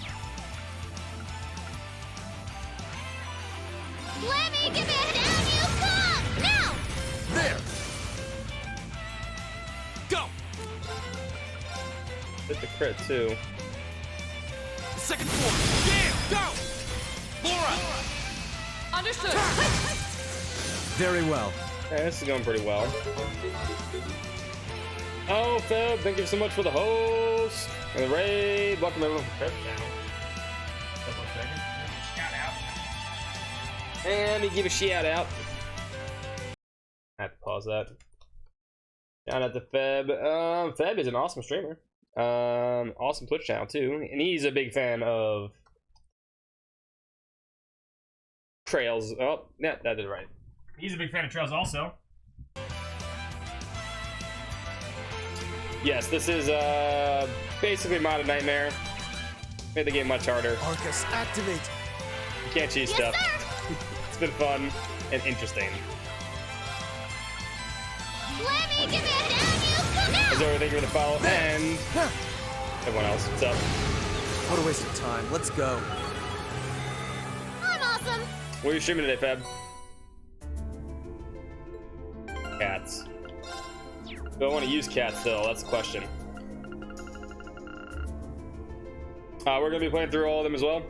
Let me give it down, you come! Now! There! Go! Hit the crit too. Second form! Yeah! Go! Laura! Understood. Very well. Yeah, this is going pretty well. Oh, Feb, thank you so much for the host and the raid. Welcome everyone from Prep Channel. Shout out. And we give a shout out. I have to pause that. Shout out to Feb. Feb is an awesome streamer. Awesome Twitch channel too, and he's a big fan of Trails. Oh, yeah, that is right. He's a big fan of Trails also. Yes, this is basically Modern Nightmare. Made the game much harder. Arcus, activate. You can't cheat Yes, stuff. sir! It's been fun and interesting. Let me give it down, you come! Now! Is everything going to follow? And everyone else, what's up? What a waste of time. Let's go. I'm awesome! What are you streaming today, Fab? Cats. Do I want to use cats though? That's the question. We're gonna be playing through all of them as well.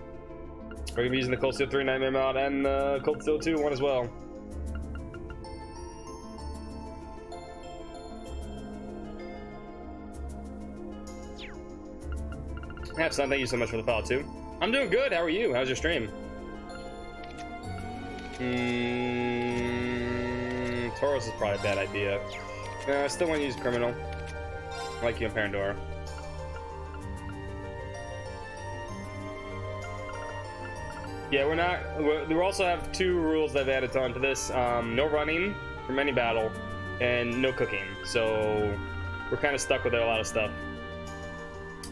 We're gonna be using the Cold Steel 3 Nightmare mod and the Cold Steel 2 one as well. Son, thank you so much for the follow too. I'm doing good. How are you? How's your stream? Tauros is probably a bad idea. I still want to use Criminal. I like you in Pandora. Yeah, we're not. We also have two rules that I've added on to this. No running from any battle, and no cooking. So we're kind of stuck with a lot of stuff.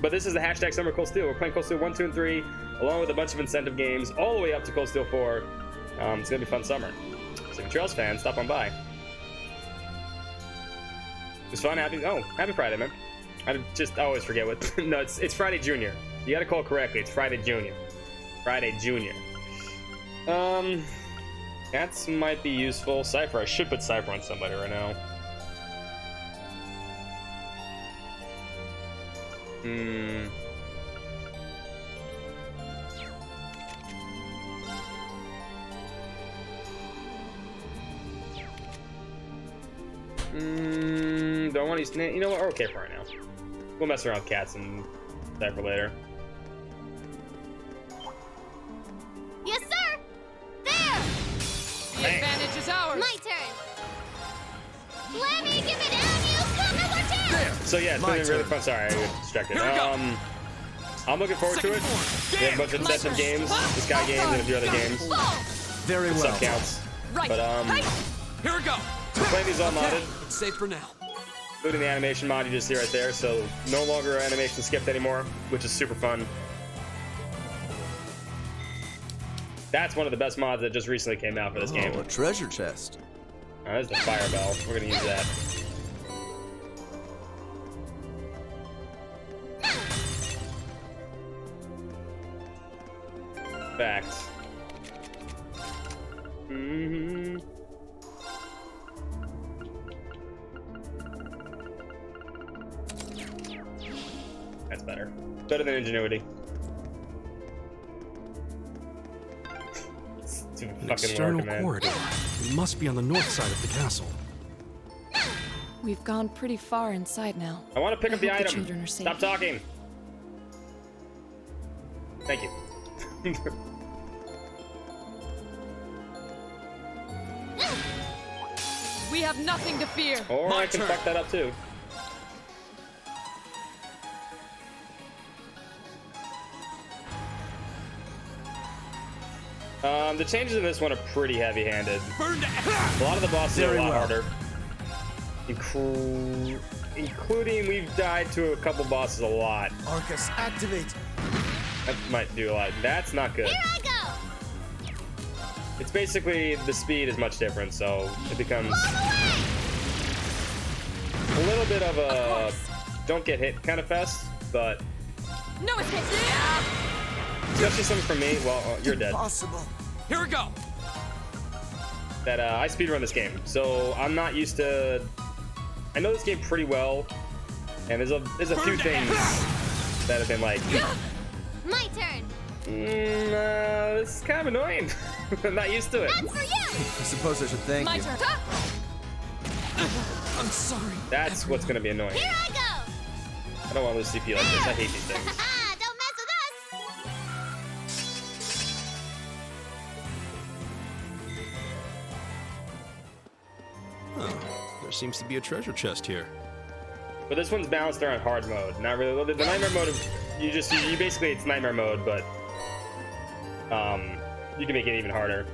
But this is the hashtag Summer Cold Steel. We're playing Cold Steel 1, 2, and 3, along with a bunch of incentive games, all the way up to Cold Steel 4. It's gonna be a fun summer. So if you're a Trails fan, stop on by. It's fun. Happy Friday, man. I always forget what. No, it's Friday Junior. You gotta call it correctly. It's Friday Junior. Friday Junior. Cats might be useful. Cypher. I should put Cypher on somebody right now. Do I want to use... You know what? We're okay for right now. We'll mess around with cats and Cypher later. Yes, sir! There! The advantage is ours. My turn! Let me give it down, you come! Now watch out! So yeah, it's My been really turn. fun. Sorry, I got distracted. Here we go. I'm looking forward to it. We have a bunch of deceptive games, the Sky games, and a few other games. Very well. Stuff counts. Right. But Here we go. we're playing these all modded, It's safe for now. including the animation mod you just see right there. So no longer animation skipped anymore, which is super fun. That's one of the best mods that just recently came out for this game. Oh, a treasure chest. Oh, there's the fire bell. We're gonna use that. Facts. That's better. Better than ingenuity. Stupid An fucking external Lorca, man. corridor. We must be on the north side of the castle. We've gone pretty far inside now. I want to pick up the hope the item. children are safe. Stop talking. Thank you. We have nothing to fear. Or My I can turn. fuck that up too. The changes in this one are pretty heavy-handed. Burn to A lot of the bosses are a Very lot well. harder. Including we've died to a couple bosses a lot. Arcus, activate. That might do a lot. That's not good. Here I go! It's basically the speed is much different, so it becomes a little bit of a don't get hit kind of fest, but No escape. especially something for me. Well, you're dead. Possible. Here we go. That I speedrun this game, so I'm not used to. I know this game pretty well, and there's a few things that have been like, My turn! this is kind of annoying. I'm not used to it. That's for you! I suppose I should thank My you. turn. I'm sorry. That's what's gonna be annoying. Here I go! I don't want to lose CP like this. I hate these things. Ah, don't mess with us! There seems to be a treasure chest here. But this one's balanced around hard mode. Not really. The nightmare mode, you basically it's nightmare mode, but you can make it even harder.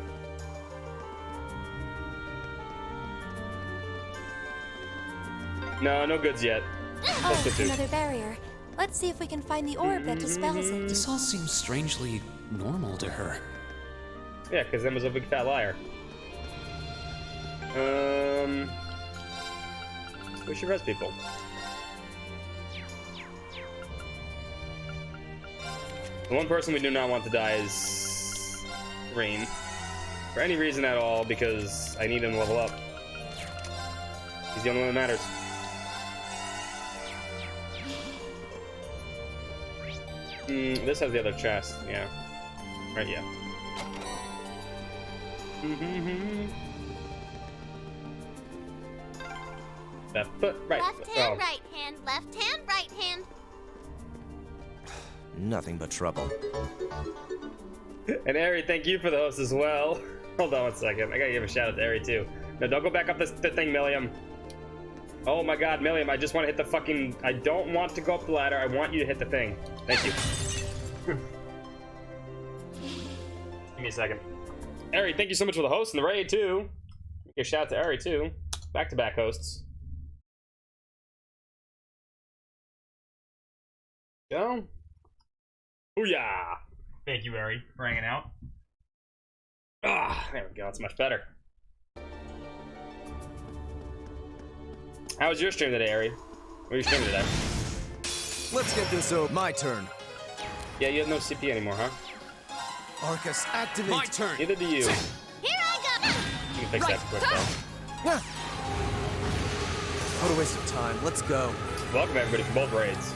No goods yet. Oh, the two. another barrier. Let's see if we can find the orb that dispels it. This all seems strangely normal to her. Yeah, because Emma's a big fat liar. We should rest people. The one person we do not want to die is Rain. For any reason at all, because I need him to level up. He's the only one that matters. This has the other chest, yeah. Right, yeah. Left foot, right Left foot. hand, right hand, left hand, right hand. Nothing but trouble. And Ari, thank you for the host as well. Hold on one second. I gotta give a shout out to Ari too. No, don't go back up the thing, Milliam. Oh my god, Milliam, I just want to hit the fucking... I don't want to go up the ladder. I want you to hit the thing. Thank you. Give me a second. Ari, thank you so much for the host and the raid too. Give a shout out to Ari too. Back-to-back hosts. Go. Booyah! Thank you, Ari, for hanging out. Ah, there we go. It's much better. How was your stream today, Ari? What are you streaming today? Let's get this over. My turn. Yeah, you have no CP anymore, huh? Arcus, activate. My turn. Neither do you. You Here I go! can fix that quick, though. Ah. What a waste of time. Let's go. Welcome, everybody, for both raids.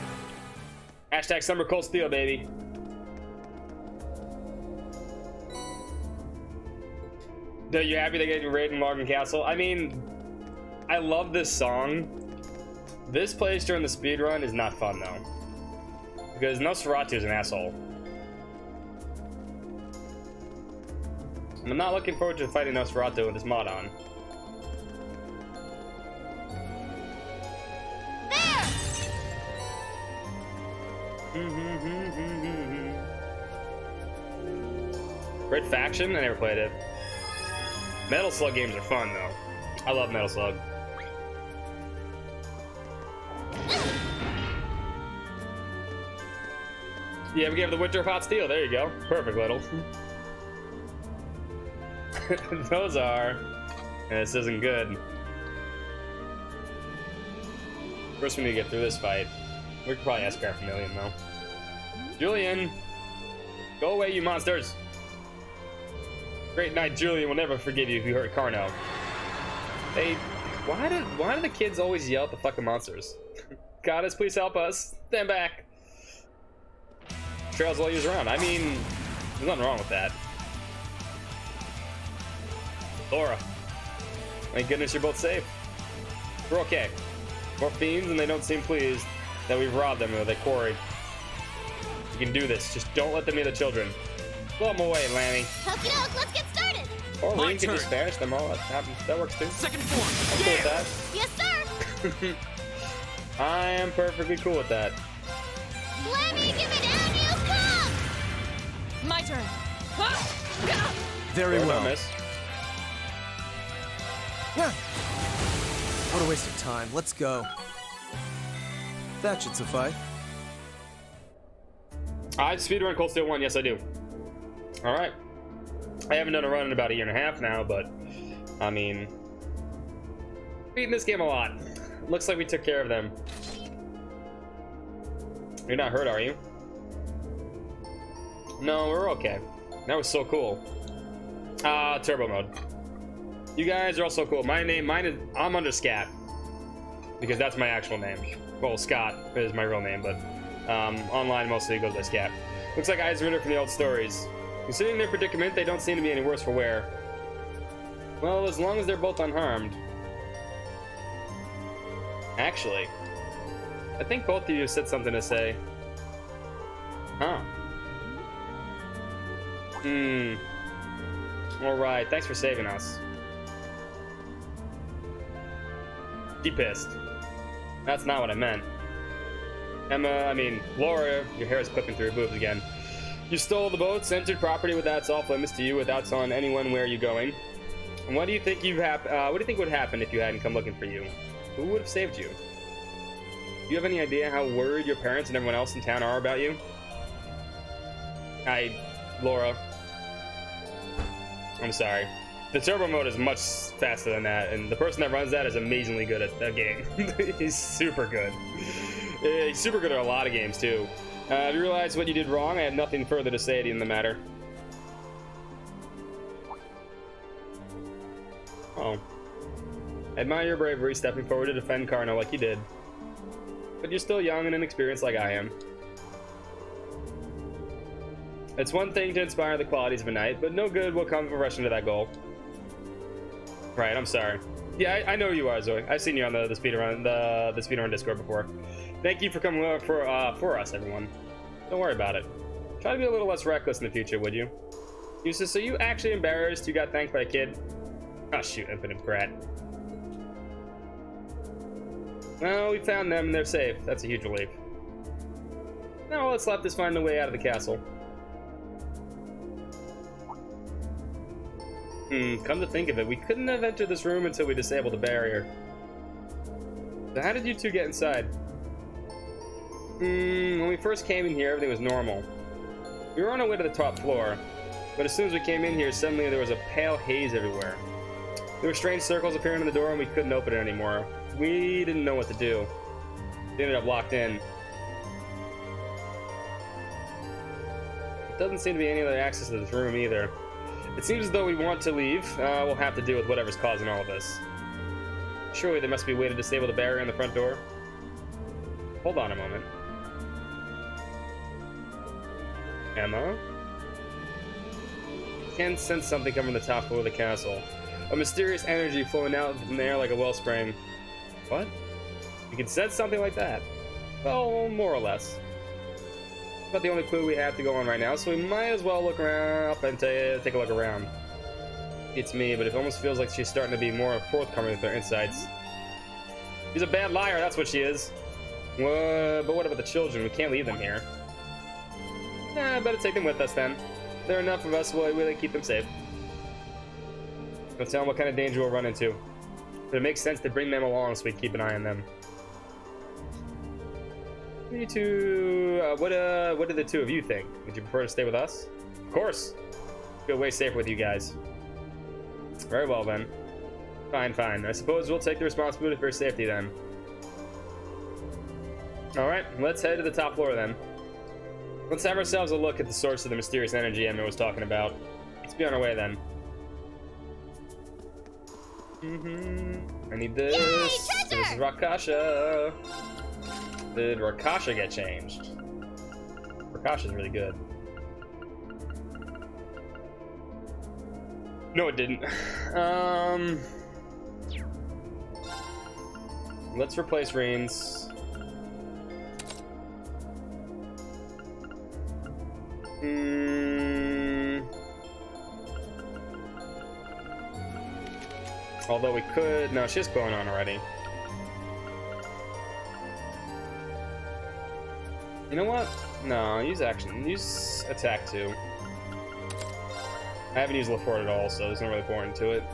Hashtag Summer Cold Steel, baby. Are you happy they get you raid in Largan Castle? I mean, I love this song. This place during the speedrun is not fun, though. Because Nosferatu is an asshole. I'm not looking forward to fighting Nosferatu with this mod on. There! Red Faction? I never played it. Metal Slug games are fun, though. I love Metal Slug. Yeah, we gave the Winter of Hot Steel. There you go. Perfect, Little. Those are. This isn't good. First, we need to get through this fight. We could probably ask half a million, though. Julian! Go away, you monsters! Great night, Julian will never forgive you if you hurt Carno. Hey, why do the kids always yell at the fucking monsters? Goddess, please help us. Stand back. Trails all use around. I mean, there's nothing wrong with that. Laura. Thank goodness you're both safe. We're okay. More fiends and they don't seem pleased that we've robbed them of their quarry. You can do this. Just don't let them near the children. Blow them away, Lanny. Okie doke, let's get started. Or My Reem can turn. just banish them all. That works too. Second form. I'm cool with that. Yes, sir. I am perfectly cool with that. Let me give it down, you come. My turn. Very Or well. don't miss. What a waste of time. Let's go. That should suffice. I speedrun Cold Steel 1. Yes, I do. Alright. I haven't done a run in about 1.5 years now, but I mean, beating this game a lot. Looks like we took care of them. You're not hurt, are you? No, we're okay. That was so cool. Turbo mode. You guys are all so cool. Mine is, I'm under Scat. Because that's my actual name. Well, Scott is my real name, but online mostly it goes by Scat. Looks like Eisenritter from the old stories. Considering their predicament, they don't seem to be any worse for wear. Well, as long as they're both unharmed. Actually, I think both of you said something to say. Huh. Alright, thanks for saving us. Be pissed. That's not what I meant. Laura, your hair is clipping through your boobs again. You stole the boats, entered property without off limits to you, without telling anyone where you're going. And what do you think would happen if you hadn't come looking for you? Who would have saved you? Do you have any idea how worried your parents and everyone else in town are about you? Laura. I'm sorry. The turbo mode is much faster than that, and the person that runs that is amazingly good at that game. He's super good. He's super good at a lot of games, too. Have you realized what you did wrong? I have nothing further to say to you in the matter. Oh. I admire your bravery stepping forward to defend Carno like you did. But you're still young and inexperienced like I am. It's one thing to inspire the qualities of a knight, but no good will come from rushing to that goal. Right, I'm sorry. Yeah, I know you are, Zoe. I've seen you on the speedrun Discord before. Thank you for coming over for us, everyone. Don't worry about it. Try to be a little less reckless in the future, would you? Eustace, are you actually embarrassed you got thanked by a kid? Oh shoot, infinite brat. Well, we found them and they're safe. That's a huge relief. Now let's let this find a way out of the castle. Come to think of it, we couldn't have entered this room until we disabled the barrier. So how did you two get inside? When we first came in here, everything was normal. We were on our way to the top floor, but as soon as we came in here, suddenly there was a pale haze everywhere. There were strange circles appearing in the door and we couldn't open it anymore. We didn't know what to do. We ended up locked in. There doesn't seem to be any other access to this room either. It seems as though we want to leave. We'll have to deal with whatever's causing all of this. Surely there must be a way to disable the barrier in the front door. Hold on a moment. Emma? I can sense something coming from the top floor of the castle. A mysterious energy flowing out from the air like a wellspring. What? You can sense something like that? Well, more or less. About the only clue we have to go on right now, so we might as well look around up and take a look around. It's me, but it almost feels like she's starting to be more forthcoming with her insights. She's a bad liar, that's what she is. But what about the children? We can't leave them here. Better take them with us then. There are enough of us, we'll keep them safe. Let's tell them what kind of danger we'll run into. But it makes sense to bring them along so we keep an eye on them. You two, what do the two of you think? Would you prefer to stay with us? Of course. Feel way safer with you guys. Very well then. Fine. I suppose we'll take the responsibility for your safety then. Alright, let's head to the top floor then. Let's have ourselves a look at the source of the mysterious energy Emma was talking about. Let's be on our way then. I need this. Yay, This treasure! is Rakasha. Did Rakasha get changed? Rakasha's really good. No, it didn't. Let's replace Reigns. Although we could... No, she's going on already. You know what? No, use action. Use attack too. I haven't used LaForte at all, so there's no really point to it.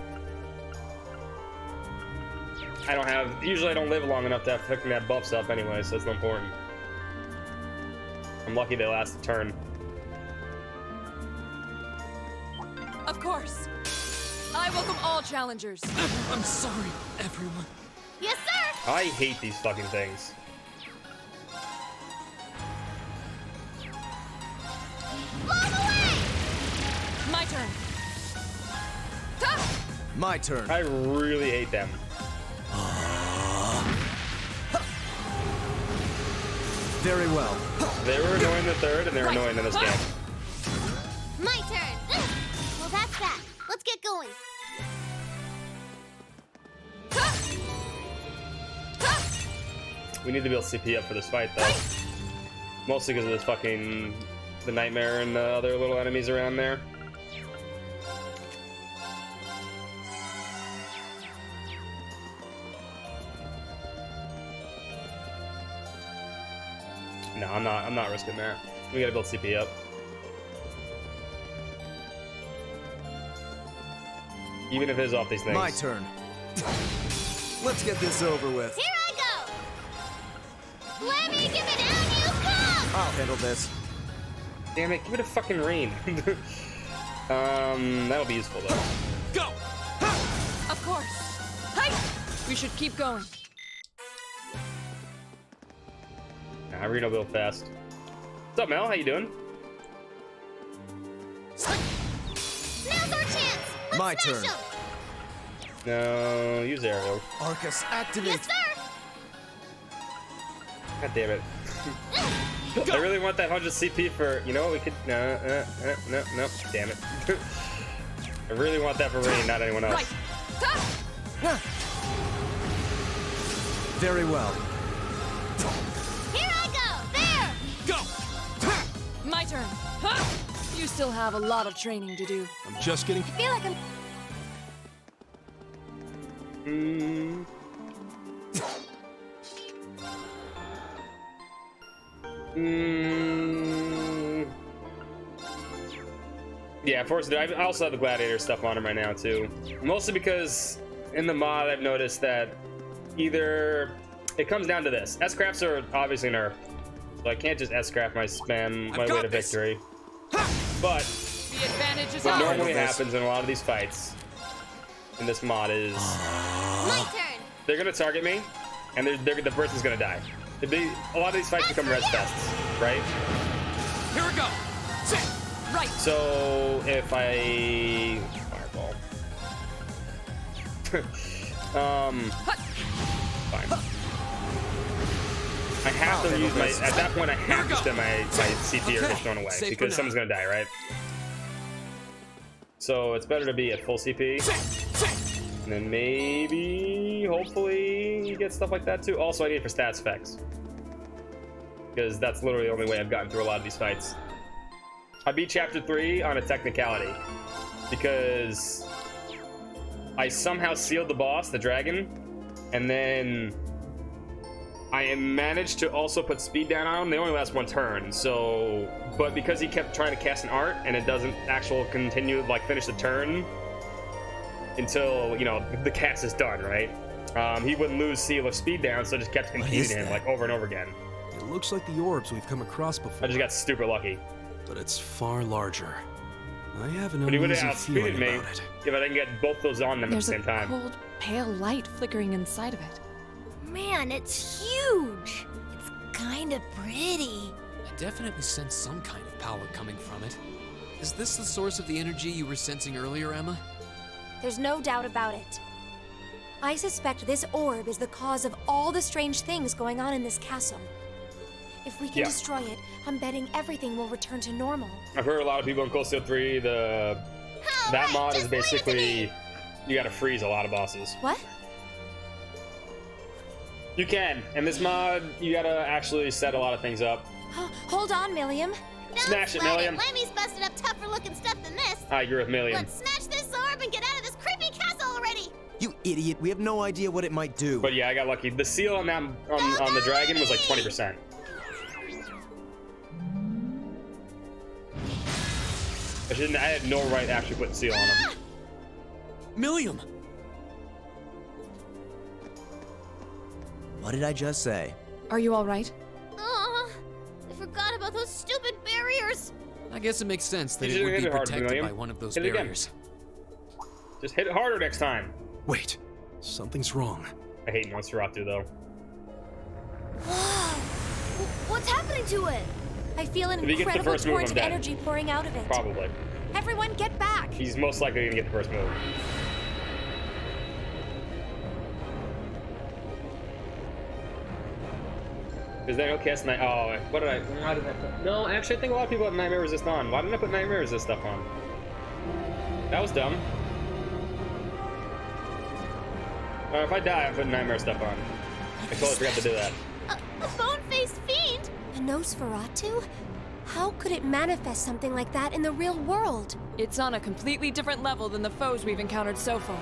I don't have... Usually I don't live long enough to have picking that buffs up anyway, so it's not important. I'm lucky they last a turn. Of course. I welcome all challengers. I'm sorry, everyone. Yes, sir! I hate these fucking things. Blow away! My turn. My turn. I really hate them. Very well. They were annoying the third, and they're annoying in this game. My turn! Well, that's that. Let's get going. We need to build CP up for this fight, though. Mostly because of this fucking... the Nightmare and the other little enemies around there. No, I'm not risking that. We gotta build CP up. Even if it is off these things. My turn. Let's get this over with. Here I go! Let me give it down, you come! I'll handle this. Damn it, give it a fucking rain. That'll be useful though. Go! Of course. Hey! We should keep going. Nah, Reno build fast. What's up, Mel? How you doing? Now's our chance! Let's My smash turn. 'em. No, use aerial. Arcus, activate. Yes, sir! God damn it. I really want that 100 CP for, you know what, we could, no, damn it. I really want that for Rain, not anyone else. Right. Very well. Here I go! There! Go! My turn. You still have a lot of training to do. I'm just getting... I feel like I'm... Yeah, fortunately, I also have the Gladiator stuff on him right now, too. Mostly because in the mod, I've noticed that either... It comes down to this. S-crafts are obviously nerfed. So I can't just S-craft my spam my way to victory. But The advantage is what ours. normally happens in a lot of these fights in this mod is My turn! they're gonna target me, and the person's gonna die. A lot of these fights become res fests, right? Here we go! Sit! Right. So if I fireball, fine. I have to use my. At that point, I have to spend my CP or get thrown away Safe for because now. someone's gonna die, right? So it's better to be at full CP, and then maybe, hopefully, get stuff like that too. Also, I need it for stats effects because that's literally the only way I've gotten through a lot of these fights. I beat Chapter 3 on a technicality because I somehow sealed the boss, the dragon, and then I managed to also put speed down on him. They only last one turn, so... But because he kept trying to cast an art, and it doesn't continue, like, finish the turn until, you know, the cast is done, right? He wouldn't lose seal of speed down, so it just kept confusing him, like, over and over again. It looks like the orbs we've come across before. I just got super lucky. But it's far larger. I have an But he would uneasy have feeling outspeeded me about it. if I didn't get both those on them There's at the same time. a cold, pale light flickering inside of it. Man, it's huge. It's kind of pretty. I definitely sense some kind of power coming from it. Is this the source of the energy you were sensing earlier, Emma? There's no doubt about it. I suspect this orb is the cause of all the strange things going on in this castle. If we can Yeah. destroy it, I'm betting everything will return to normal. I've heard a lot of people in Cold Steel 3, that mod is basically, you gotta freeze a lot of bosses. What? You can. In this mod, you gotta actually set a lot of things up. Hold on, Milliam. Smash it, Milliam. Lemmy's busted up tougher looking stuff than this. I agree with Milliam. Let's smash this orb and get out of this creepy castle already. You idiot, we have no idea what it might do. But yeah, I got lucky. The seal on that on the dragon was like 20%. I had no right to actually put seal on him. Milliam! What did I just say? Are you all right? I forgot about those stupid barriers. I guess it makes sense that You it should would hit be it hard, protected William. by one of those Hit it again. barriers. Just hit it harder next time. Wait, something's wrong. I hate Nosferatu though. What's happening to it? I feel an If he gets the incredible first move, torrent I'm of dead. energy pouring out of it. Probably. Everyone, get back! He's most likely gonna get the first move. Because then he'll cast night. Oh, what did I? Why did I put? No, actually, I think a lot of people have Nightmare Resist on. Why didn't I put Nightmare Resist stuff on? That was dumb. If I die, I'm putting Nightmare stuff on. I totally forgot to do that. A bone-faced fiend? A Nosferatu? How could it manifest something like that in the real world? It's on a completely different level than the foes we've encountered so far.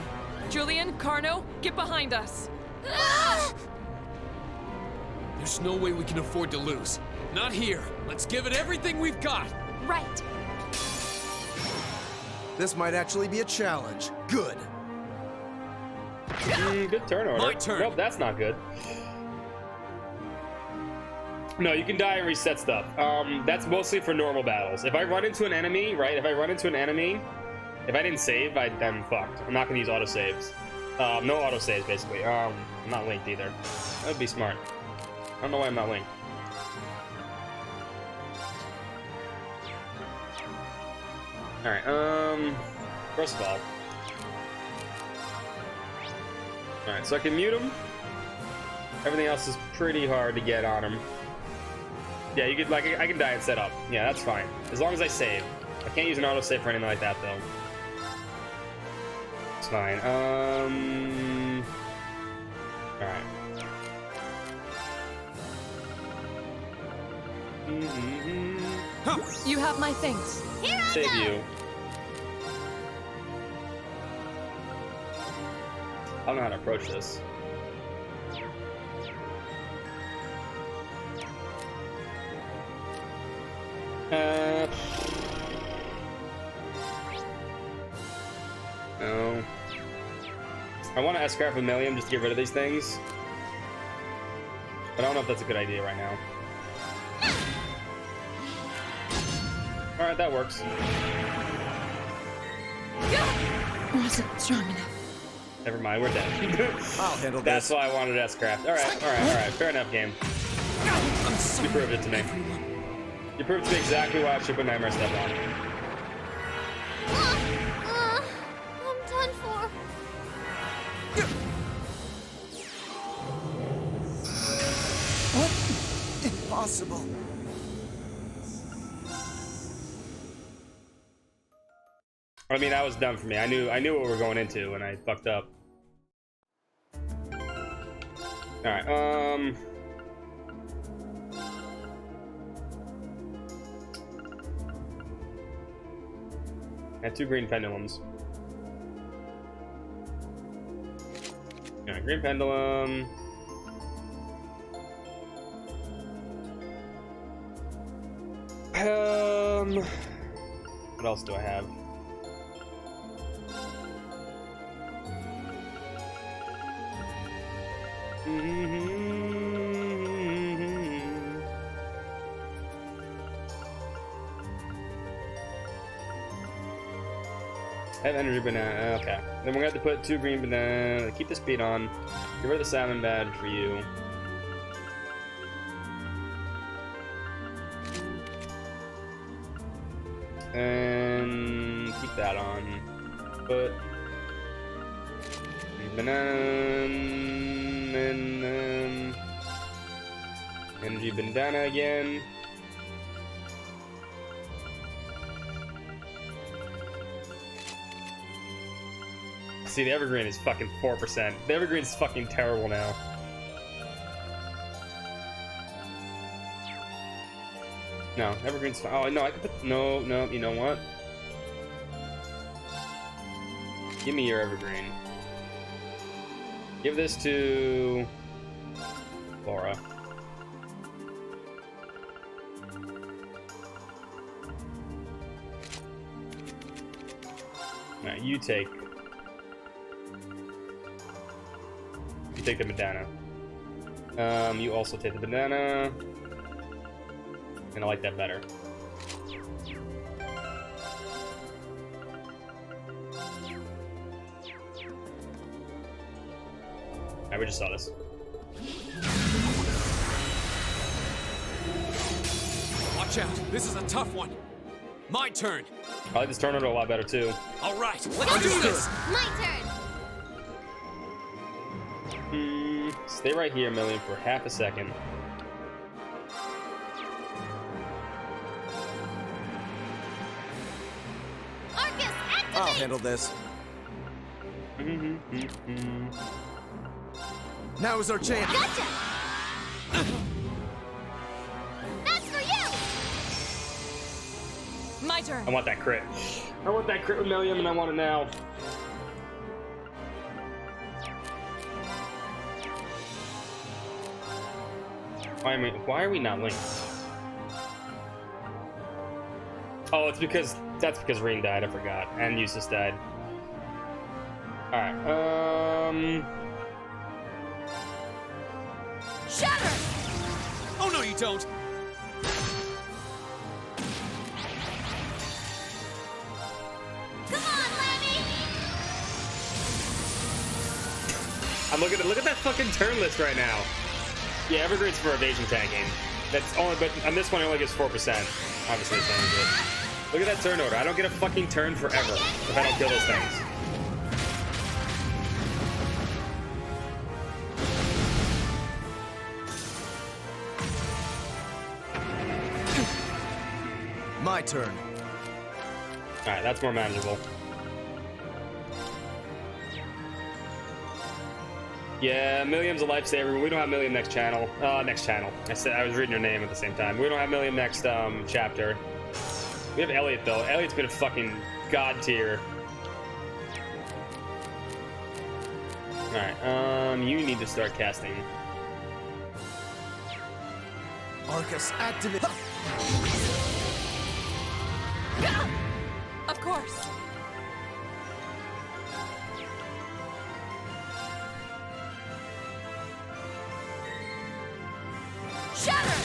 Julian, Carno, get behind us. There's no way we can afford to lose. Not here. Let's give it everything we've got. Right. This might actually be a challenge. Good. Good turn order. My turn. Nope, that's not good. No, you can die and reset stuff. That's mostly for normal battles. If I run into an enemy, right? If I run into an enemy, if I didn't save, I'm fucked. I'm not gonna use autosaves. No autosaves, basically. I'm not linked either. That would be smart. I don't know why I'm not linked. Alright, first of all. Alright, so I can mute him. Everything else is pretty hard to get on him. Yeah, you could, like, I can die and set up. Yeah, that's fine. As long as I save. I can't use an autosave for anything like that, though. It's fine. Alright. You have my things. Save you. I don't know how to approach this. No. I want to S-craft a Milliam just to get rid of these things. But I don't know if that's a good idea right now. Alright, that works. Wasn't strong enough. Never mind, we're dead. I'll handle That's this. why I wanted S-craft. Alright. Fair enough, game. I'm sorry, You proved it to me. everyone. You proved to me exactly why I should put Nightmare Step on. I'm done for. Impossible. I mean, that was done for me. I knew what we were going into, and I fucked up. Alright, I have 2 green pendulums. Alright, green pendulum. What else do I have? I have energy banana. Okay. Then we're gonna have to put 2 green banana. Keep the speed on. Get rid of the salmon badge for you. And keep that on. Put banana and energy bandana again. See, the evergreen is fucking 4%. The evergreen's fucking terrible now. No, evergreen's fine. Oh, no, I could put... No, you know what? Give me your evergreen. Give this to... Laura. Now, you take the banana. You also take the banana. And I like that better. Alright, we just saw this. Watch out. This is a tough one. My turn. I like this tornado a lot better too. All right, let's do this. My turn. Stay right here, Million, for half a second. Arcus, activate. I'll handle this. Now is our chance. Gotcha. That's for you. My turn. I want that crit. I want that crit with Million, and I want it now. Why are we not linked? Oh, it's because that's because Reen died. I forgot, and Eustace died. All right. Shatter. Oh no, you don't. Come on, Lammy. I'm looking at look at that fucking turn list right now. Yeah, Evergreen's for evasion tanking. That's only, but on this one it only gets 4%. Obviously, it's only good. Look at that turn order. I don't get a fucking turn forever if I don't kill those things. My turn. All right, that's more manageable. Yeah, Milliam's a lifesaver. We don't have Milliam next channel. Next channel. I was reading your name at the same time. We don't have Milliam next chapter. We have Elliot though. Elliot's been a fucking god tier. All right. You need to start casting. Arcus, activate. Of course. Shatter.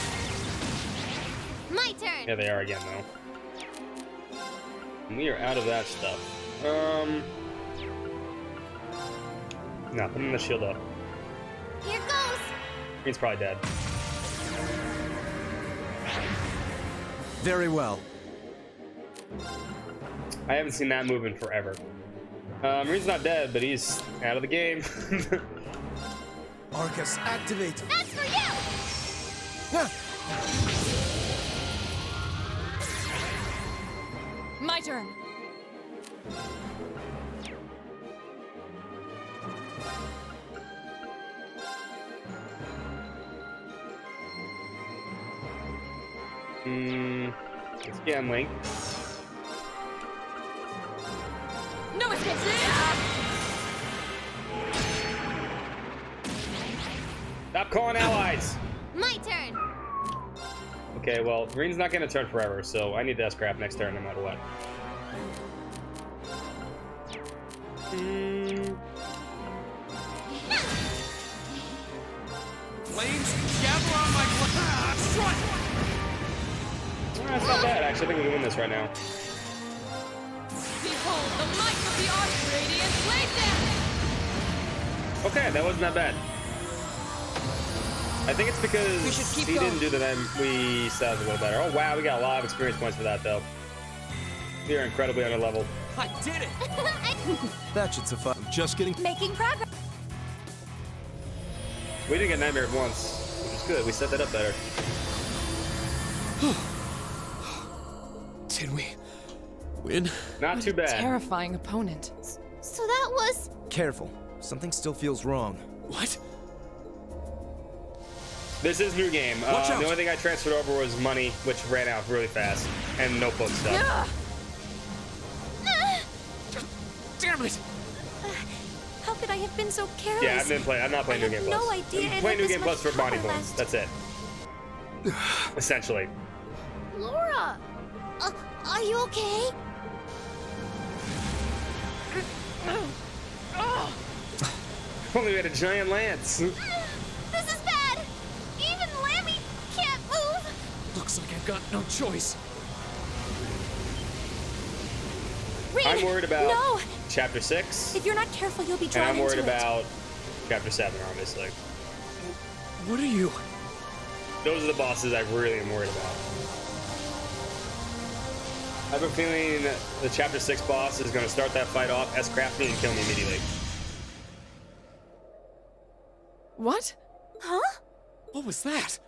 My turn. Yeah, they are again though. And we are out of that stuff. No, put him the shield up. Here goes. He's probably dead. Very well. I haven't seen that move in forever. Marine's not dead, but he's out of the game. Arcus, activate. That's for you. My turn. Let's get on Link. No escape. Stop calling allies. My turn. Okay, well, green's not gonna turn forever, so I need to S-craft next turn no matter what. Flames, gather on my strike! That's not bad, actually. I think we can win this right now. Behold the might of the Archradiant blade dance! Okay, that wasn't that bad. I think it's because We should keep he going. didn't do the then we sounded a little better. Oh wow, we got a lot of experience points for that though. We are incredibly under level. I did it! That should suffice. Just getting. Making progress. We didn't get Nightmare once, which is good. We set that up better. Did we win? Not too bad. Terrifying opponent. So that was... Careful. Something still feels wrong. What? This is new game. Watch out. The only thing I transferred over was money, which ran out really fast, and notebook stuff. Damn it! How could I have been so careless? Yeah, I'm not playing I New Game had Plus. no idea I'm it playing had New this Game Plus much for Bonnie power Bones. last. That's it. Essentially. Laura! Are you okay? If only we had a giant lance. This is bad! Even Lammy can't move! Looks like I've got no choice. Reed, I'm worried about No! Chapter 6, If you're not careful, you'll be and drawn I'm worried into it. about Chapter 7, obviously. What are you? Those are the bosses I really am worried about. I have a feeling the Chapter 6 boss is going to start that fight off, S-craft me, and kill me immediately. What? Huh? What was that?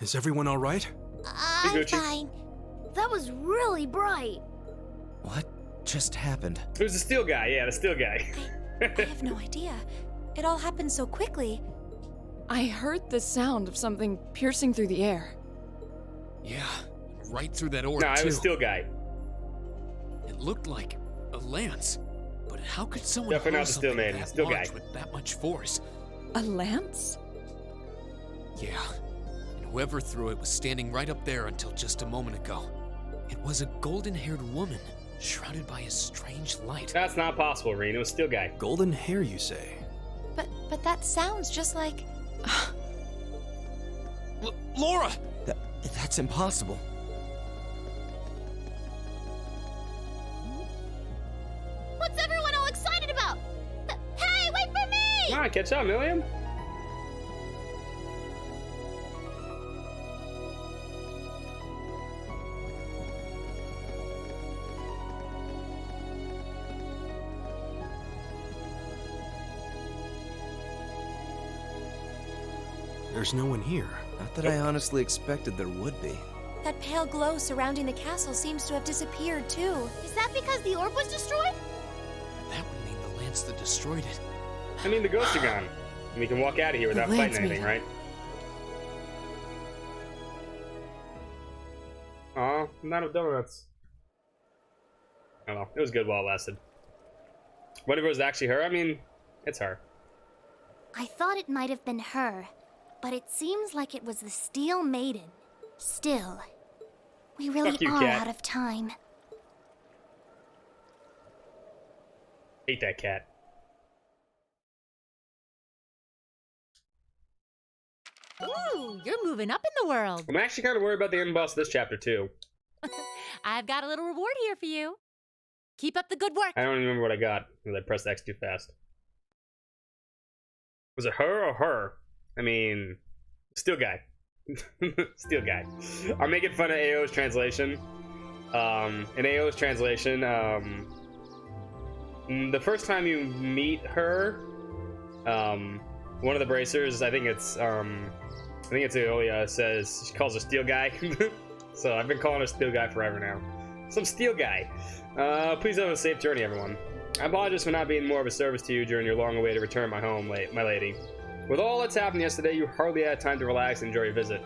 Is everyone all right? I'm Gucci. fine. That was really bright. What just happened? Who's the steel guy? Yeah, the steel guy. I have no idea. It all happened so quickly. I heard the sound of something piercing through the air. Yeah, right through that orb, No, I too. was steel guy. It looked like a lance. But how could someone Definitely hurl not the Steel something Maiden, that Steel large guy. with that much force? A lance? Yeah. And whoever threw it was standing right up there until just a moment ago. It was a golden-haired woman, shrouded by a strange light. That's not possible, Reen. It was steel guy. Golden hair, you say? But that sounds just like... Laura! That's impossible. What's everyone all excited about? Hey, wait for me! Come on, catch up, Milliam. There's no one here. Not that I honestly expected there would be. That pale glow surrounding the castle seems to have disappeared, too. Is that because the orb was destroyed? That would mean the lance that destroyed it. I mean, the ghosts are gone. And we can walk out of here without The fighting lance anything, meter. right? Aw, not of donuts. I don't know. It was good while it lasted. What if it was actually her? I mean, it's her. I thought it might have been her, but it seems like it was the Steel Maiden. Still, we really Fuck you, are cat. out of time. Hate that cat. Ooh, you're moving up in the world. I'm actually kind of worried about the end boss of this chapter, too. I've got a little reward here for you. Keep up the good work. I don't remember what I got because I pressed X too fast. Was it her or her? I mean, steel guy. Steel guy. I'm making fun of AO's translation. In AO's translation, the first time you meet her, one of the bracers, I think it's Aoya, says she calls her steel guy. So I've been calling her steel guy forever now. Some steel guy. Please have a safe journey, everyone. I apologize for not being more of a service to you during your long-awaited return to my home, my lady. With all that's happened yesterday, you hardly had time to relax and enjoy your visit.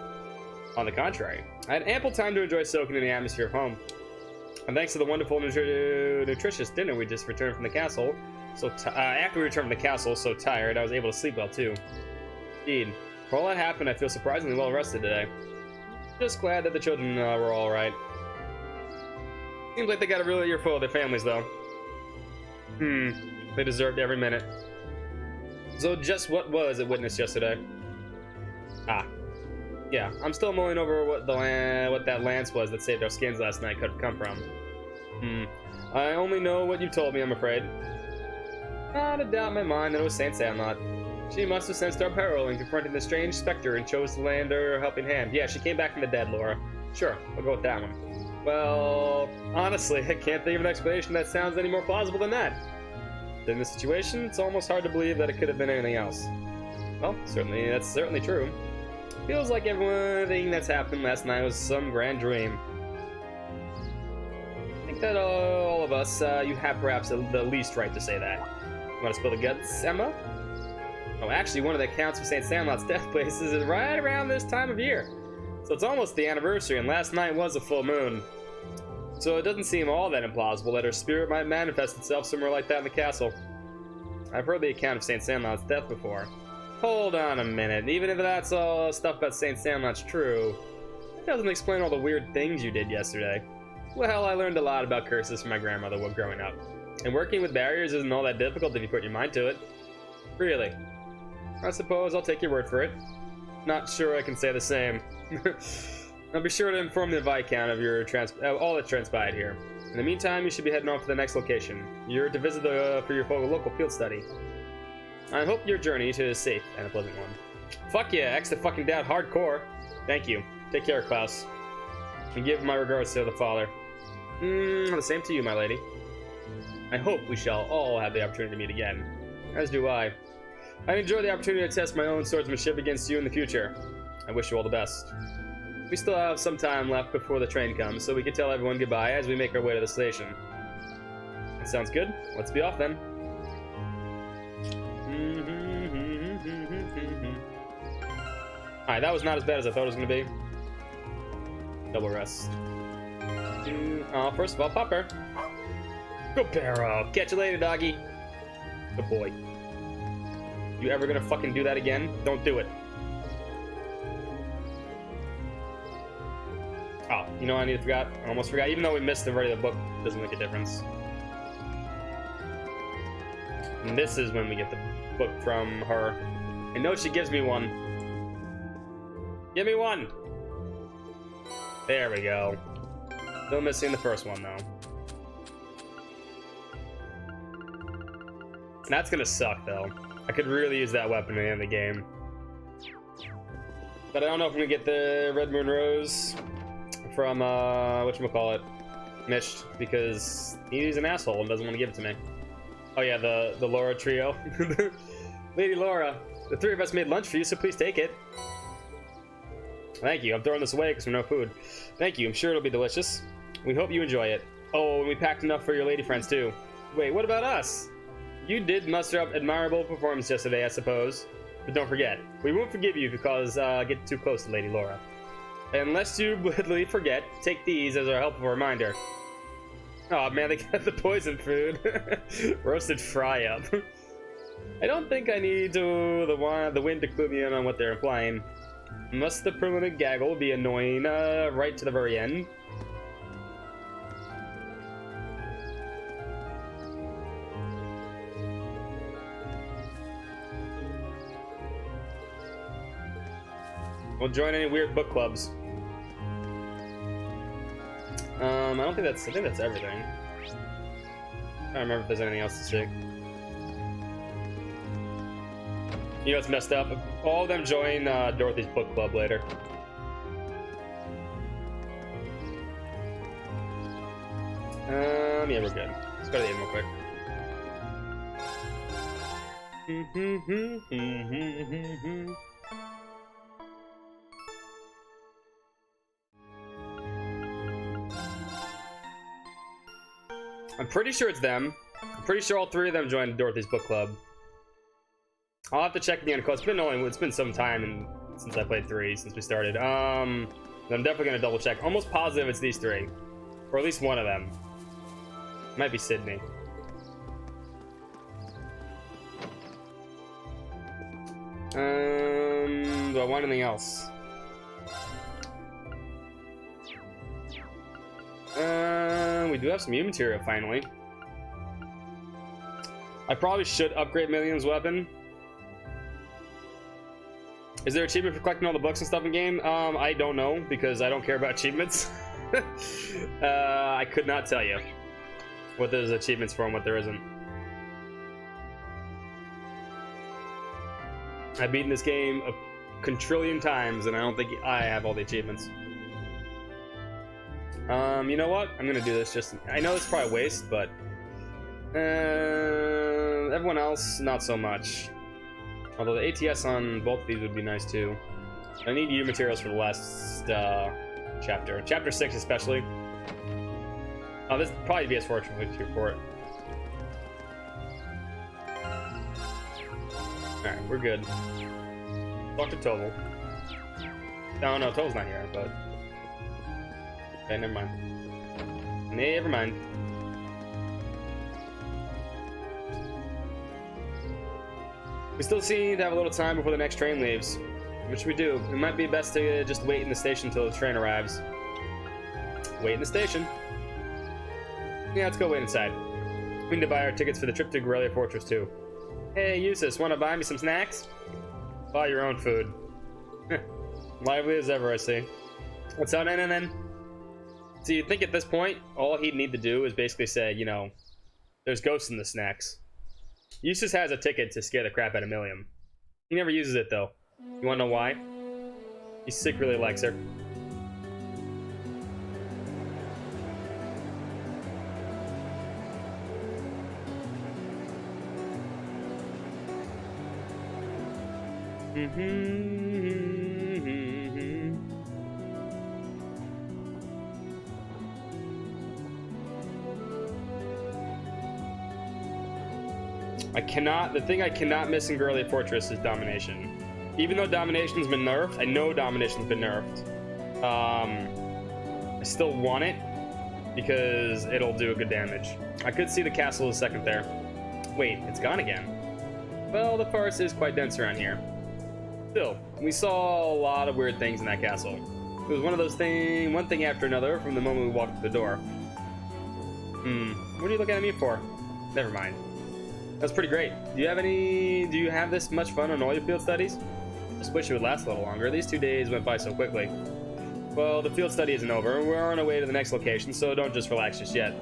On the contrary, I had ample time to enjoy soaking in the atmosphere of home. And thanks to the wonderful, nutritious dinner we just returned from the castle, after we returned from the castle, so tired, I was able to sleep well too. Indeed, for all that happened, I feel surprisingly well rested today. Just glad that the children were all right. Seems like they got a real earful of their families, though. They deserved every minute. So just what was it witnessed yesterday? Yeah, I'm still mulling over what that lance was that saved our skins last night could have come from. I only know what you told me, I'm afraid. Not a doubt in my mind that it was Saint Sandlot. She must have sensed our peril in confronting the strange specter and chose to lend her a helping hand. Yeah, she came back from the dead, Laura. Sure, we'll go with that one. Well, honestly, I can't think of an explanation that sounds any more plausible than that. In this situation, it's almost hard to believe that it could have been anything else. Well, that's certainly true. Feels like everything that's happened last night was some grand dream. I think that all of us, you have perhaps the least right to say that. You want to spill the guts, Emma? Oh, actually, one of the accounts of St. Sandlot's death places is right around this time of year. So it's almost the anniversary, and last night was a full moon. So it doesn't seem all that implausible that her spirit might manifest itself somewhere like that in the castle. I've heard the account of St. Sandlot's death before. Hold on a minute. Even if that's all stuff about St. Sandlot's true, it doesn't explain all the weird things you did yesterday. Well, I learned a lot about curses from my grandmother while growing up. And working with barriers isn't all that difficult if you put your mind to it. Really. I suppose I'll take your word for it. Not sure I can say the same. I'll be sure to inform the Viscount of your all that transpired here. In the meantime, you should be heading off to the next location. You're to visit for your local field study. I hope your journey is safe and a pleasant one. Fuck yeah, X the fucking dad hardcore. Thank you. Take care, Klaus. And give my regards to the father. The same to you, my lady. I hope we shall all have the opportunity to meet again. As do I. I enjoy the opportunity to test my own swordsmanship against you in the future. I wish you all the best. We still have some time left before the train comes, so we can tell everyone goodbye as we make our way to the station. That sounds good. Let's be off then. Alright, that was not as bad as I thought it was going to be. Double rest. First of all, Popper. Good Barrow. Catch you later, doggy. Good boy. You ever gonna fucking do that again? Don't do it. Oh, you know what I forgot? I almost forgot. Even though we missed the book, it doesn't make a difference. And this is when we get the book from her. I know she gives me one. Give me one! There we go. Still missing the first one, though. That's gonna suck, though. I could really use that weapon in the game. But I don't know if I'm gonna get the Red Moon Rose from, whatchamacallit, Mitch, because he's an asshole and doesn't want to give it to me. Oh yeah, the Laura trio. Lady Laura, the three of us made lunch for you, so please take it. Thank you. I'm throwing this away because we have no food. Thank you. I'm sure it'll be delicious. We hope you enjoy it. Oh, and we packed enough for your lady friends, too. Wait, what about us? You did muster up admirable performance yesterday, I suppose. But don't forget, we won't forgive you if you get too close to Lady Laura. Unless you blithely forget, take these as our helpful reminder. Oh man, they got the poison food. Roasted fry up. I don't think I need the wind to clue me in on what they're implying. Must the permanent gaggle be annoying right to the very end? We'll join any weird book clubs. I think that's everything. I don't remember if there's anything else to see. You know what's messed up? All of them join Dorothy's book club later. Yeah, we're good. Let's go to the end real quick. I'm pretty sure it's them. I'm pretty sure all three of them joined Dorothy's book club. I'll have to check again because it's been some time since I played 3 since we started. I'm definitely gonna double check. Almost positive it's these 3, or at least one of them. Might be Sydney. Do I want anything else? We do have some new material finally. I probably should upgrade Millium's weapon. Is there an achievement for collecting all the books and stuff in game? I don't know because I don't care about achievements. I could not tell you what there's achievements for and what there isn't. I've beaten this game a quadrillion times and I don't think I have all the achievements. You know what? I'm gonna do this just... I know it's probably a waste, but... everyone else, not so much. Although the ATS on both of these would be nice too. I need new materials for the last chapter. Chapter 6 especially. Oh, this would probably be as fortunate to report. Alright, we're good. Talk to Tovel. No, Tovel's not here, but... Okay, never mind. Never mind. We still seem to have a little time before the next train leaves. What should we do? It might be best to just wait in the station until the train arrives. Wait in the station. Yeah, let's go wait inside. We need to buy our tickets for the trip to Guerrilla Fortress too. Hey, Eustace, want to buy me some snacks? Buy your own food. Lively as ever, I see. What's up, NNN? So you think at this point, all he'd need to do is basically say, you know, there's ghosts in the snacks. Eustace has a ticket to scare the crap out of Millium. He never uses it, though. You wanna know why? He secretly likes her. The thing I cannot miss in Guerrilla Fortress is Domination. Even though Domination's been nerfed, I know Domination's been nerfed. I still want it because it'll do a good damage. I could see the castle a second there. Wait, it's gone again. Well, the forest is quite dense around here. Still, we saw a lot of weird things in that castle. It was one of those things, one thing after another from the moment we walked through the door. What are you looking at me for? Never mind. That's pretty great. Do you have this much fun on all your field studies? Just wish it would last a little longer. These 2 days went by so quickly. Well, the field study isn't over. We're on our way to the next location, so don't just relax just yet.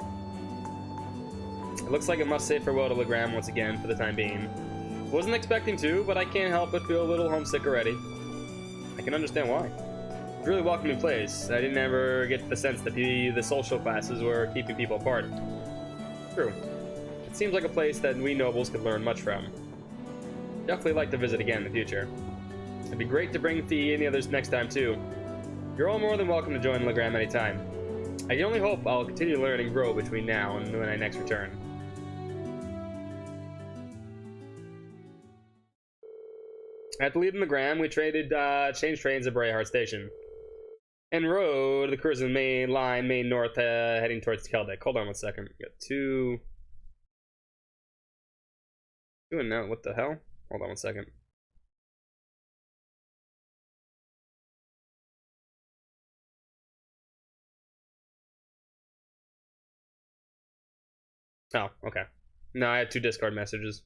It looks like I must say farewell to Legram once again for the time being. Wasn't expecting to, but I can't help but feel a little homesick already. I can understand why. It's a really welcoming place. I didn't ever get the sense that the social classes were keeping people apart. True. It seems like a place that we nobles could learn much from. Definitely like to visit again in the future. It'd be great to bring Fee and the others next time too. You're all more than welcome to join Legram anytime. I can only hope I'll continue to learn and grow between now and when I next return. After leaving Legram, we changed trains at Brayhart Station. En road, the cruising main north, heading towards Keldek. Hold on one second. We got two and now, what the hell? Hold on one second. Oh, okay. No, I had 2 Discord messages.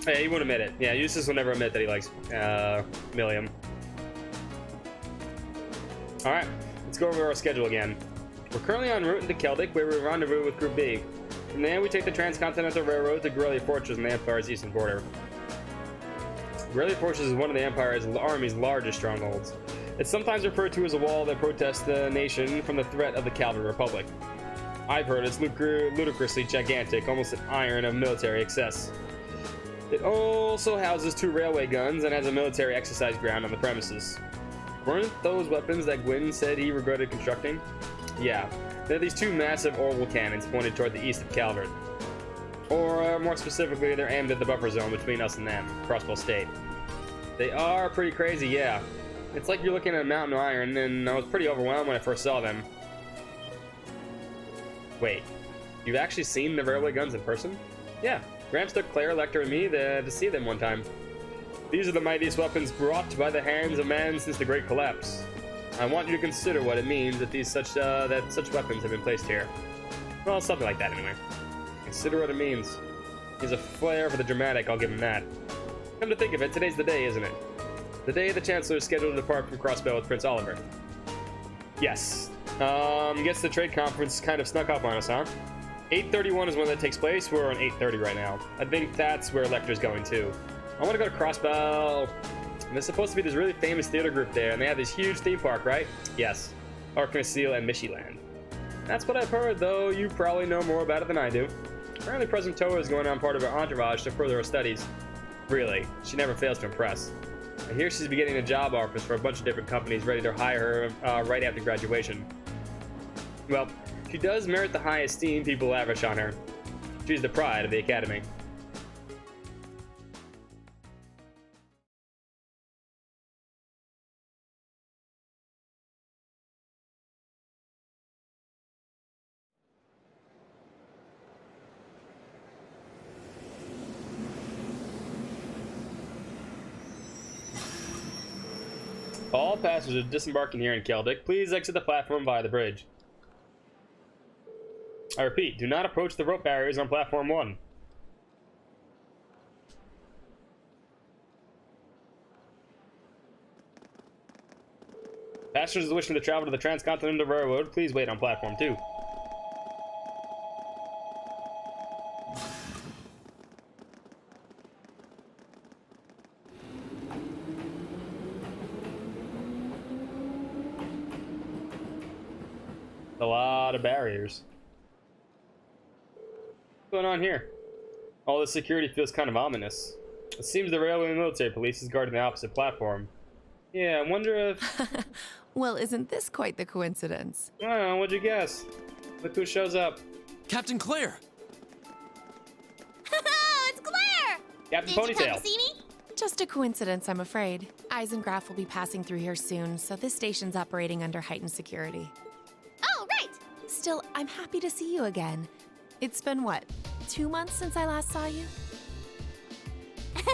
Hey, he won't admit it. Yeah, Eustace will never admit that he likes Millium. Alright, let's go over our schedule again. We're currently en route into Keldic, where we rendezvous with Group B. From there, we take the Transcontinental Railroad to Guerrilla Fortress on the Empire's eastern border. Guerrilla Fortress is one of the Empire's army's largest strongholds. It's sometimes referred to as a wall that protests the nation from the threat of the Calvary Republic. I've heard it's ludicrously gigantic, almost an iron of military excess. It also houses 2 railway guns and has a military exercise ground on the premises. Weren't those weapons that Gwyn said he regretted constructing? Yeah, they're these 2 massive orbital cannons pointed toward the east of Calvert. Or more specifically, they're aimed at the buffer zone between us and them, Crossbow State. They are pretty crazy, yeah. It's like you're looking at a mountain of iron, and I was pretty overwhelmed when I first saw them. Wait, you've actually seen the railway guns in person? Yeah, Gramps took Claire, Lecter, and me to see them one time. These are the mightiest weapons brought by the hands of man since the Great Collapse. I want you to consider what it means that such weapons have been placed here. Well, something like that anyway. Consider what it means. He's a flair for the dramatic, I'll give him that. Come to think of it, today's the day, isn't it? The day the Chancellor is scheduled to depart from Crossbell with Prince Oliver. Yes. Guess the trade conference kind of snuck up on us, huh? 8:31 is when that takes place. We're on 8:30 right now. I think that's where Lecter's going too. I want to go to Crossbell. And there's supposed to be this really famous theater group there, and they have this huge theme park, right? Yes. Arcanacil and Mishyland. That's what I've heard, though you probably know more about it than I do. Apparently President Toa is going on part of her entourage to further her studies. Really, she never fails to impress. I hear she's beginning a job offers for a bunch of different companies ready to hire her right after graduation. Well, she does merit the high esteem people lavish on her. She's the pride of the Academy. All passengers disembarking here in Keldic, please exit the platform via the bridge. I repeat, do not approach the rope barriers on platform 1. Passengers wishing to travel to the Transcontinental Railroad, please wait on platform 2. A lot of barriers. What's going on here? All this security feels kind of ominous. It seems the railway and military police is guarding the opposite platform. Yeah, I wonder if... Well, isn't this quite the coincidence? I don't know, what'd you guess? Look who shows up. Captain Claire! It's Claire! Captain Did you come Ponytail. to see me? Just a coincidence, I'm afraid. Eisengraf will be passing through here soon, so this station's operating under heightened security. Oh, right! Still, I'm happy to see you again. It's been, what, 2 months since I last saw you?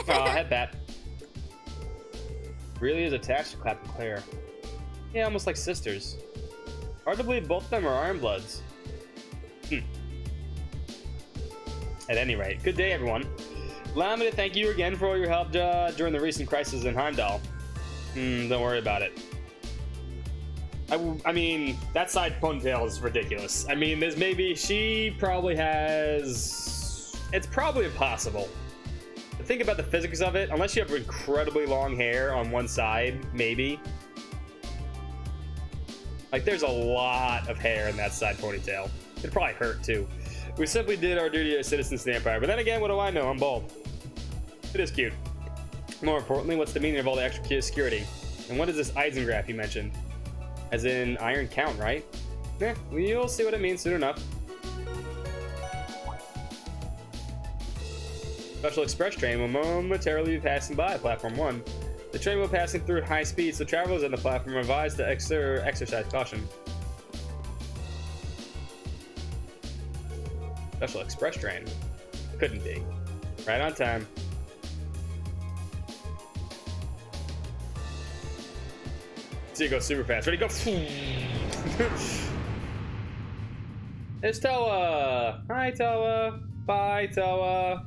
Oh, head bat. Really is attached to Captain Claire. Yeah, almost like sisters. Hard to believe both of them are Ironbloods. At any rate, good day, everyone. Allow me to thank you again for all your help during the recent crisis in Heimdall. Don't worry about it. I mean, that side ponytail is ridiculous. I mean, she probably has... It's probably impossible. But think about the physics of it. Unless you have incredibly long hair on one side, maybe. Like, there's a lot of hair in that side ponytail. It'd probably hurt, too. We simply did our duty as citizens of the Empire. But then again, what do I know? I'm bald. It is cute. More importantly, what's the meaning of all the extra security? And what is this Eisengraf you mentioned? As in Iron Count, right? Eh, you'll see what it means soon enough. Special express train will momentarily be passing by platform 1. The train will be passing through high speed, so travelers on the platform are advised to exercise caution. Special express train? Couldn't be. Right on time. See it go super fast. Ready, go! It's Toa! Hi, Toa! Bye, Toa!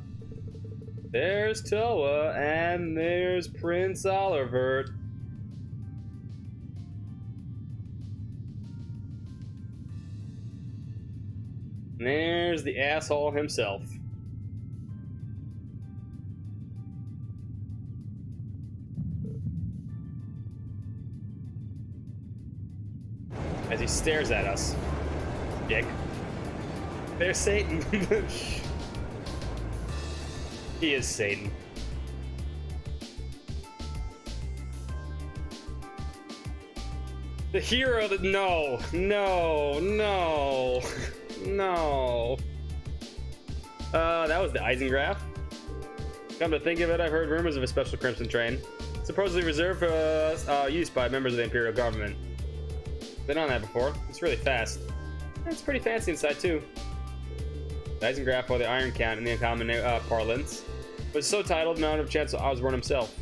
There's Toa, and there's Prince Olivert. And there's the asshole himself. As he stares at us. Dick. There's Satan. He is Satan. The hero that no. That was the Eisengraph. Come to think of it, I've heard rumors of a special Crimson train, supposedly reserved for use by members of the Imperial government. Been on that before. It's really fast. It's pretty fancy inside too. The Eisengraph, or the Iron Count in the common parlance, was so titled Mount of Chancellor Osborne himself.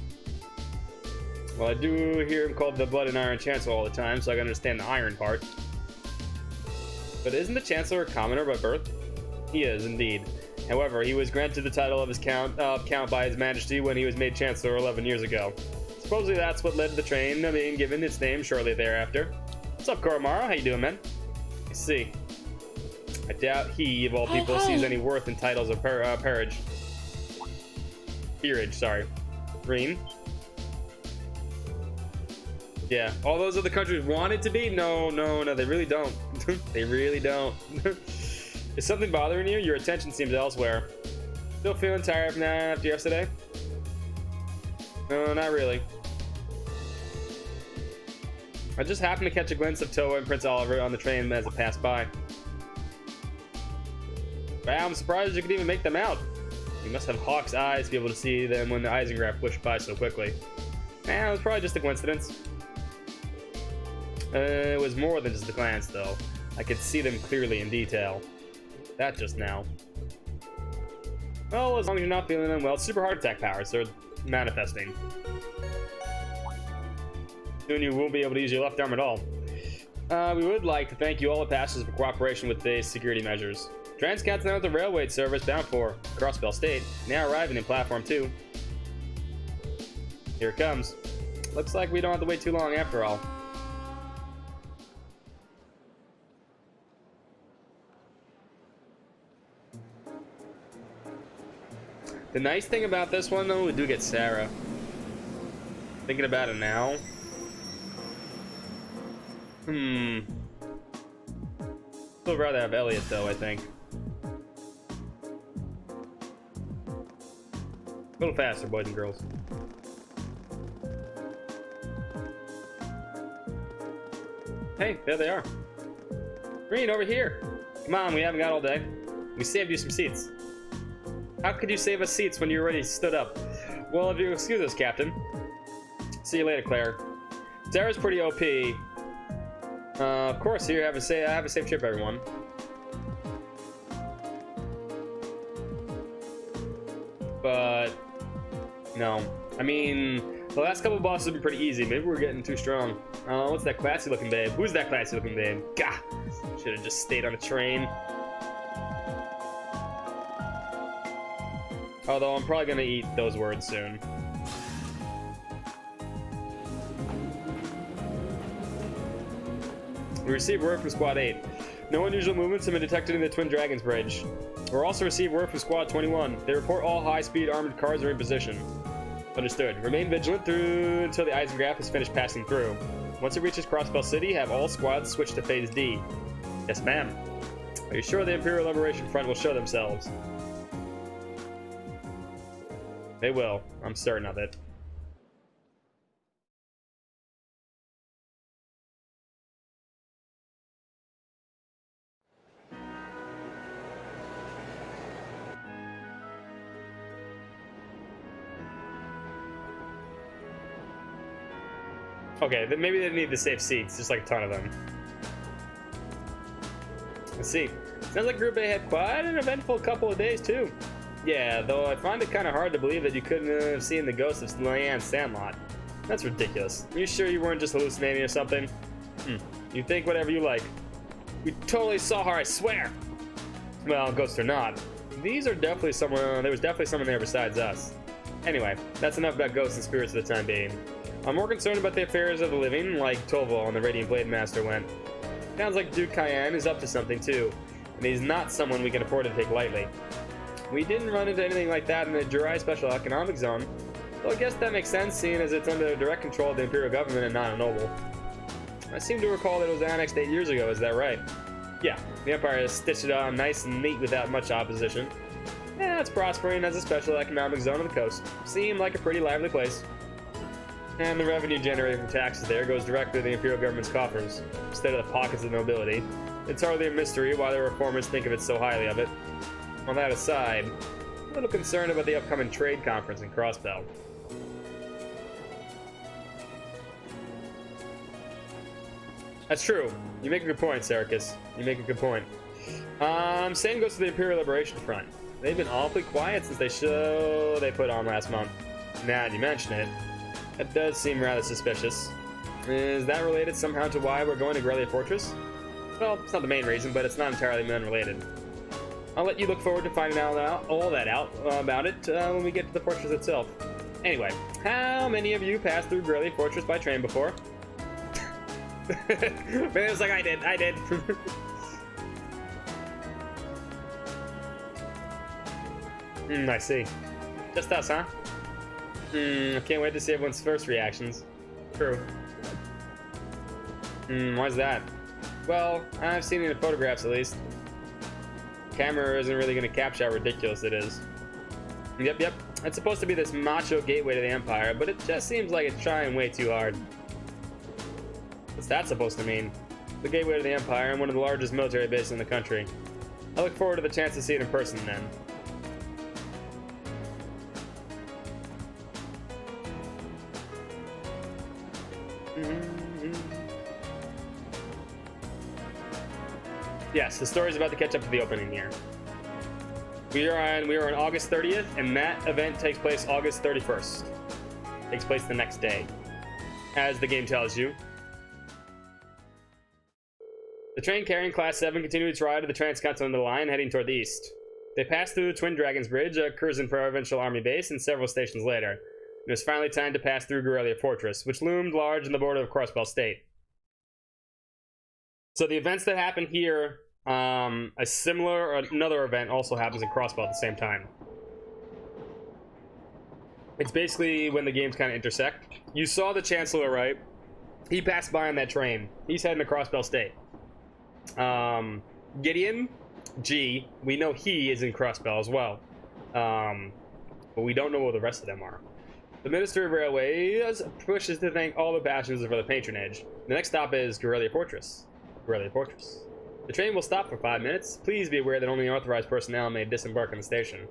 Well, I do hear him called the Blood and Iron Chancellor all the time, so I can understand the iron part. But isn't the Chancellor a commoner by birth? He is, indeed. However, he was granted the title of his count by His Majesty when he was made Chancellor 11 years ago. Supposedly that's what led to the train being given its name shortly thereafter. What's up, Koromaru? How you doing, man? I see. I doubt he, of all people, sees any worth in titles of peerage. Peerage, sorry. Green. Yeah, all those other countries want it to be? No, they really don't. They really don't. Is something bothering you? Your attention seems elsewhere. Still feeling tired after yesterday? No, not really. I just happened to catch a glimpse of Toa and Prince Oliver on the train as it passed by. Wow, I'm surprised you could even make them out. You must have hawk's eyes to be able to see them when the Eisengraph pushed by so quickly. Nah, it was probably just a coincidence. It was more than just a glance, though. I could see them clearly in detail. That just now. Well, as long as you're not feeling unwell, super heart attack powers are manifesting. Soon you won't be able to use your left arm at all. We would like to thank you all the passengers for cooperation with today's security measures. Transcontinental Railway service bound for Crossbell State, now arriving in Platform 2. Here it comes. Looks like we don't have to wait too long after all. The nice thing about this one, though, we do get Sarah. Thinking about it now. Still rather have Elliot, though, I think. A little faster, boys and girls. Hey, there they are. Green, over here. Come on, we haven't got all day. We saved you some seats. How could you save us seats when you already stood up? Well, if you'll excuse us, Captain. See you later, Claire. Sarah's pretty OP. Of course, here, have a safe trip, everyone. But no, I mean, the last couple bosses have been pretty easy. Maybe we're getting too strong. What's that classy looking babe? Who's that classy looking babe? Gah! Should have just stayed on a train. Although I'm probably gonna eat those words soon. We received word from Squad 8. No unusual movements have been detected in the Twin Dragons Bridge. We're also received word from Squad 21. They report all high-speed armored cars are in position. Understood. Remain vigilant until the Eisengraph is finished passing through. Once it reaches Crossbell City, have all squads switch to Phase D. Yes, ma'am. Are you sure the Imperial Liberation Front will show themselves? They will. I'm certain of it. Okay, then maybe they need the safe seats, just like a ton of them. Let's see. Sounds like Group A had quite an eventful couple of days, too. Yeah, though I find it kind of hard to believe that you couldn't have seen the ghost of Leanne's Sandlot. That's ridiculous. Are you sure you weren't just hallucinating or something? You think whatever you like. We totally saw her, I swear! Well, ghosts or not. There was definitely someone there besides us. Anyway, that's enough about ghosts and spirits for the time being. I'm more concerned about the affairs of the living, like Toval and the Radiant Blade Master went. Sounds like Duke Cayenne is up to something, too. and he's not someone we can afford to take lightly. We didn't run into anything like that in the Jurai Special Economic Zone, so I guess that makes sense, seeing as it's under the direct control of the Imperial government and not a noble. I seem to recall that it was annexed 8 years ago, is that right? Yeah, the Empire has stitched it on nice and neat without much opposition. Yeah, it's prospering as a special economic zone on the coast. Seemed like a pretty lively place. And the revenue generated from taxes there goes directly to the Imperial government's coffers, instead of the pockets of the nobility. It's hardly a mystery why the reformers think of it so highly of it. On that aside, I'm a little concerned about the upcoming trade conference in Crossbell. That's true. You make a good point, Serkis. You make a good point. Same goes to the Imperial Liberation Front. They've been awfully quiet since the show they put on last month. Now that you mention it, that does seem rather suspicious. Is that related somehow to why we're going to Grelia Fortress? Well, it's not the main reason, but it's not entirely unrelated. I'll let you look forward to finding out about it when we get to the fortress itself. Anyway, how many of you passed through Grelia Fortress by train before? Man, it was like, I did. I see. Just us, huh? I can't wait to see everyone's first reactions. True. Why's that? Well, I've seen it in photographs at least. Camera isn't really going to capture how ridiculous it is. Yep. It's supposed to be this macho gateway to the Empire, but it just seems like it's trying way too hard. What's that supposed to mean? The gateway to the Empire and one of the largest military bases in the country. I look forward to the chance to see it in person then. Yes, the story's about to catch up to the opening here. We are on August 30th, and that event takes place August 31st. Takes place the next day, as the game tells you. The train carrying Class 7 continued its ride to the Transcontinental Line, heading toward the east. They passed through the Twin Dragons Bridge, a Curzon Provincial Army base, and several stations later. It was finally time to pass through Grelia Fortress, which loomed large on the border of Crossbell State. So the events that happen here, another event also happens in Crossbell at the same time. It's basically when the games kind of intersect. You saw the Chancellor, right? He passed by on that train. He's heading to Crossbell State. Gideon G, we know he is in Crossbell as well. But we don't know where the rest of them are. The Ministry of Railways pushes to thank all the passengers for the patronage. The next stop is Grelia Fortress. The train will stop for 5 minutes. Please be aware that only authorized personnel may disembark on the station.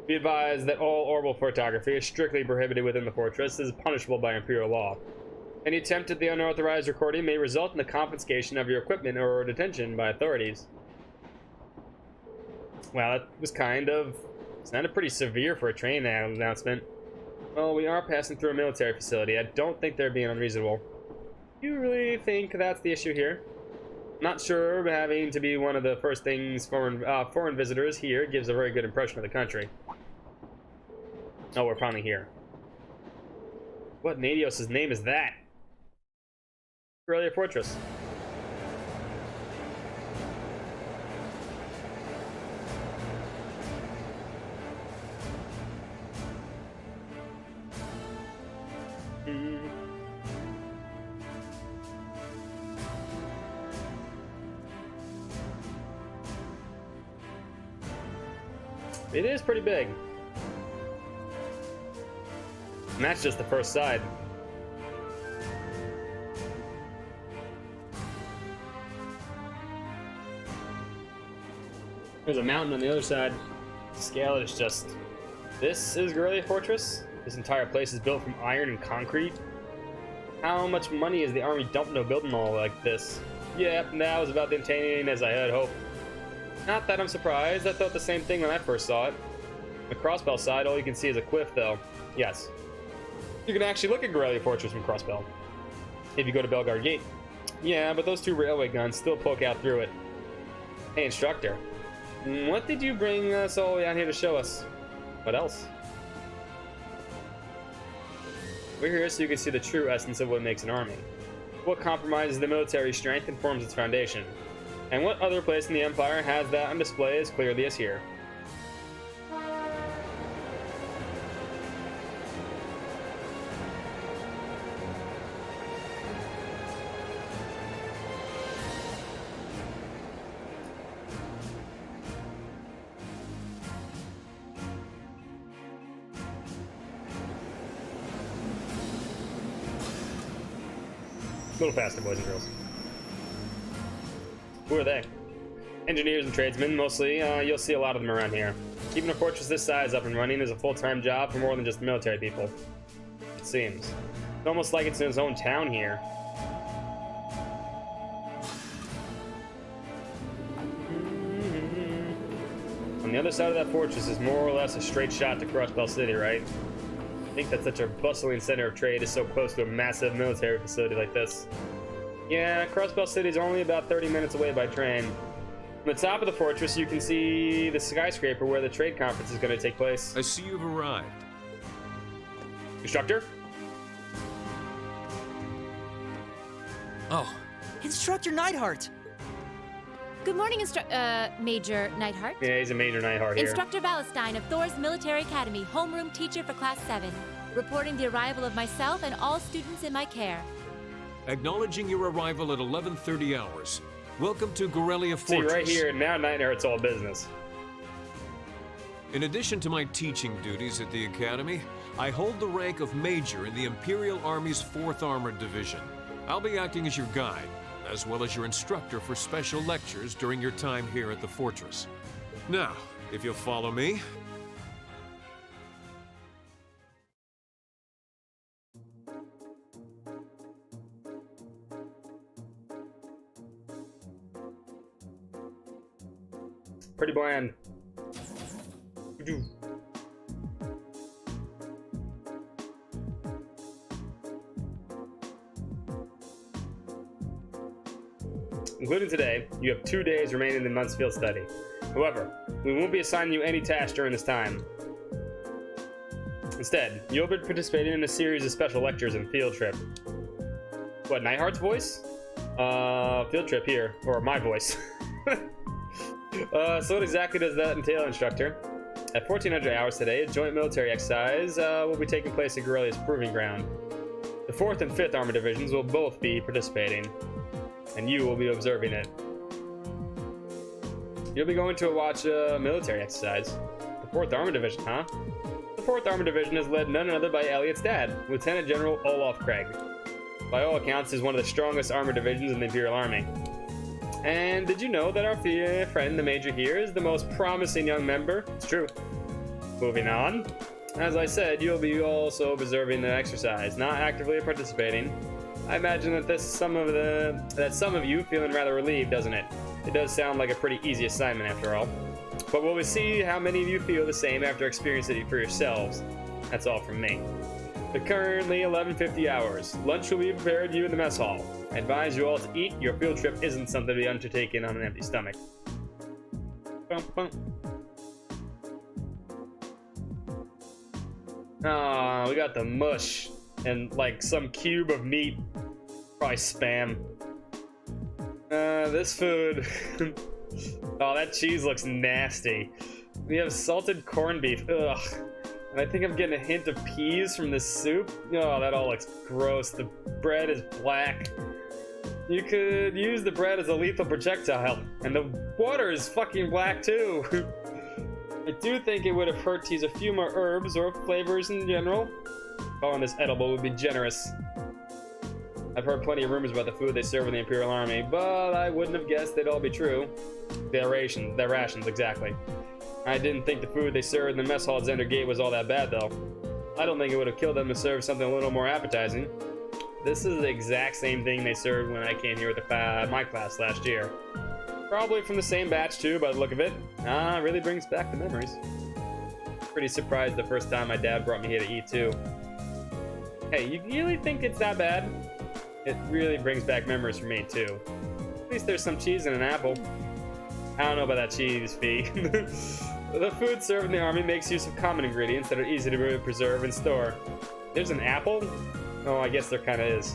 Be advised that all orbital photography is strictly prohibited within the fortress and is punishable by Imperial law. Any attempt at the unauthorized recording may result in the confiscation of your equipment or detention by authorities. Well, that was sounded pretty severe for a train announcement. Well, we are passing through a military facility. I don't think they're being unreasonable. You really think that's the issue here? Not sure, but having to be one of the first things foreign visitors here gives a very good impression of the country. Oh, we're finally here. What in Adios' name is that? Grelia Fortress. It is pretty big. And that's just the first side. There's a mountain on the other side. To scale it is just... This is Grelia Fortress. This entire place is built from iron and concrete. How much money is the army dumping into building all like this? Yep, that was about entertaining as I had hoped. Not that I'm surprised. I thought the same thing when I first saw it. The Crossbell side, all you can see is a cliff, though. Yes. You can actually look at Grelia Fortress from Crossbell. If you go to Belgard Gate. Yeah, but those two railway guns still poke out through it. Hey, instructor. What did you bring us all the way out here to show us? What else? We're here so you can see the true essence of what makes an army. What compromises the military strength and forms its foundation. And what other place in the Empire has that on display as clearly as here? A little faster, boys and girls. Who are they? Engineers and tradesmen, mostly. You'll see a lot of them around here. Keeping a fortress this size up and running is a full-time job for more than just military people. It seems. It's almost like it's in its own town here. On the other side of that fortress is more or less a straight shot to Crossbell City, right? I think that such a bustling center of trade is so close to a massive military facility like this. Yeah, Crossbell City is only about 30 minutes away by train. From the top of the fortress, you can see the skyscraper where the trade conference is going to take place. I see you've arrived. Instructor? Oh, Instructor Neidhart! Good morning, Major Neidhart. Yeah, he's a Major Neidhart here. Instructor Valestein of Thor's Military Academy, homeroom teacher for Class 7. Reporting the arrival of myself and all students in my care. Acknowledging your arrival at 11:30 hours. Welcome to Gorelia Fortress. See, right here, now Neidhart's all business. In addition to my teaching duties at the Academy, I hold the rank of Major in the Imperial Army's 4th Armored Division. I'll be acting as your guide, as well as your instructor for special lectures during your time here at the fortress. Now, if you'll follow me. Pretty bland. Including today, you have 2 days remaining in the month's field study. However, we won't be assigning you any tasks during this time. Instead, you'll be participating in a series of special lectures and field trip. What, Neidhart's voice? Field trip here, or my voice. So what exactly does that entail, instructor? At 1400 hours today, a joint military exercise will be taking place at Gorelia's Proving Ground. The 4th and 5th Armored Divisions will both be participating, and you will be observing it. You'll be going to watch a military exercise. The 4th Armored Division, huh? The 4th Armored Division is led none other by Elliot's dad, Lieutenant General Olaf Craig. By all accounts, is one of the strongest armored divisions in the Imperial Army. And did you know that our friend, the Major here, is the most promising young member? It's true. Moving on. As I said, you'll be also observing the exercise, not actively participating. I imagine that some of you feeling rather relieved, doesn't it? It does sound like a pretty easy assignment after all. But we'll see how many of you feel the same after experiencing it for yourselves. That's all from me. But currently 11:50 hours. Lunch will be prepared you in the mess hall. I advise you all to eat. Your field trip isn't something to be undertaken on an empty stomach. Bum, bum. We got the mush and like some cube of meat. Probably spam. This food. Oh, that cheese looks nasty. We have salted corned beef. Ugh. And I think I'm getting a hint of peas from this soup. Oh, that all looks gross. The bread is black. You could use the bread as a lethal projectile. And the water is fucking black too. I do think it would have hurt to use a few more herbs or flavors in general. Calling this edible would be generous. I've heard plenty of rumors about the food they serve in the Imperial Army, but I wouldn't have guessed they'd all be true. Their rations, exactly. I didn't think the food they served in the mess hall at Zender Gate was all that bad, though. I don't think it would have killed them to serve something a little more appetizing. This is the exact same thing they served when I came here with my class last year. Probably from the same batch, too, by the look of it. It really brings back the memories. Pretty surprised the first time my dad brought me here to eat, too. Hey, you really think it's that bad? It really brings back memories for me, too. At least there's some cheese and an apple. I don't know about that cheese, Fee. The food served in the army makes use of common ingredients that are easy to preserve and store. There's an apple? Oh, I guess there kind of is.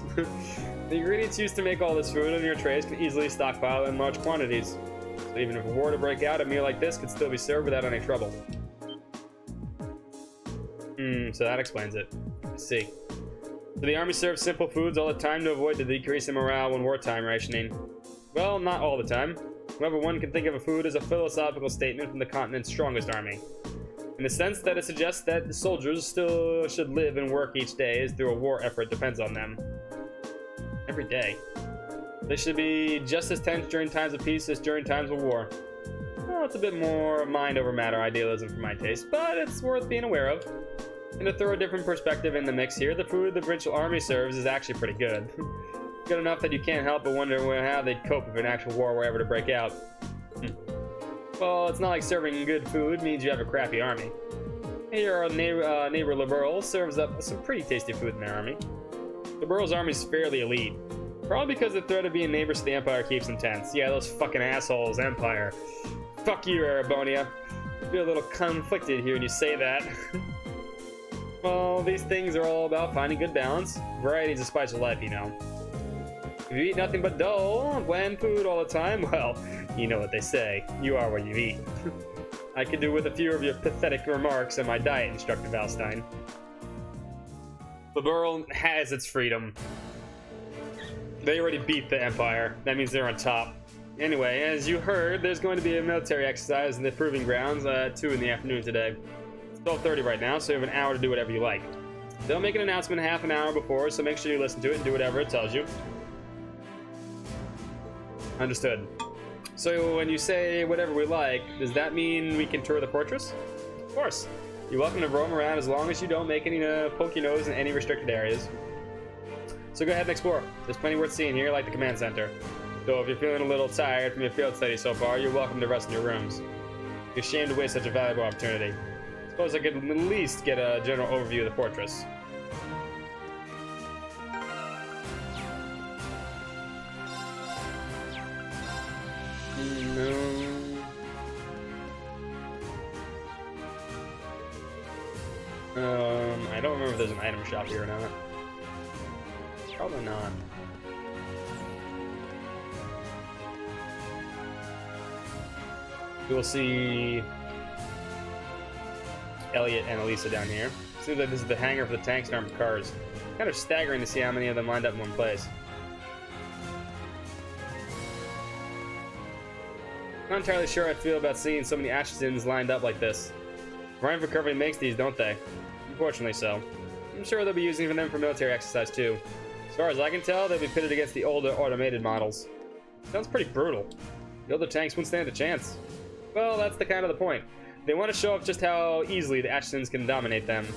The ingredients used to make all this food on your trays can easily stockpile in large quantities. So even if a war to break out, a meal like this could still be served without any trouble. So that explains it. Let's see. So the army serves simple foods all the time to avoid the decrease in morale when wartime rationing. Well, not all the time. However, one can think of a food as a philosophical statement from the continent's strongest army. In the sense that it suggests that the soldiers still should live and work each day as though a war effort depends on them. Every day. They should be just as tense during times of peace as during times of war. Well, it's a bit more mind over matter idealism for my taste, but it's worth being aware of. And to throw a different perspective in the mix here, the food the provincial army serves is actually pretty good. Good enough that you can't help but wonder how they'd cope if an actual war were ever to break out. Well, it's not like serving good food means you have a crappy army. Here, our neighbor Liberal serves up some pretty tasty food in their army. Liberal's army is fairly elite. Probably because the threat of being neighbors to the Empire keeps them tense. Yeah, those fucking assholes, Empire. Fuck you, Erebonia. I feel a little conflicted here when you say that. Well, these things are all about finding good balance. Variety's the spice of life, you know. If you eat nothing but dull, bland food all the time, well, you know what they say. You are what you eat. I could do with a few of your pathetic remarks on my diet, Instructor Valstein. Liberal has its freedom. They already beat the Empire. That means they're on top. Anyway, as you heard, there's going to be a military exercise in the Proving Grounds at 2 in the afternoon today. It's 12:30 right now, so you have an hour to do whatever you like. They'll make an announcement half an hour before, so make sure you listen to it and do whatever it tells you. Understood. So when you say whatever we like, does that mean we can tour the fortress? Of course. You're welcome to roam around as long as you don't make any poke your nose in any restricted areas. So go ahead and explore. There's plenty worth seeing here, like the command center. Though if you're feeling a little tired from your field study so far, you're welcome to rest in your rooms. You're ashamed to waste such a valuable opportunity. Suppose I could at least get a general overview of the fortress. I don't remember if there's an item shop here or not. Probably not. You'll see Elliot and Elisa down here. Seems like this is the hangar for the tanks and armored cars. Kind of staggering to see how many of them lined up in one place. Not entirely sure how I feel about seeing so many Ashitons lined up like this. Ryan Recovery makes these, don't they? Unfortunately so. I'm sure they'll be using them for military exercise too. As far as I can tell, they'll be pitted against the older automated models. Sounds pretty brutal. The older tanks wouldn't stand a chance. Well, that's the kind of the point. They want to show off just how easily the Ashitons can dominate them.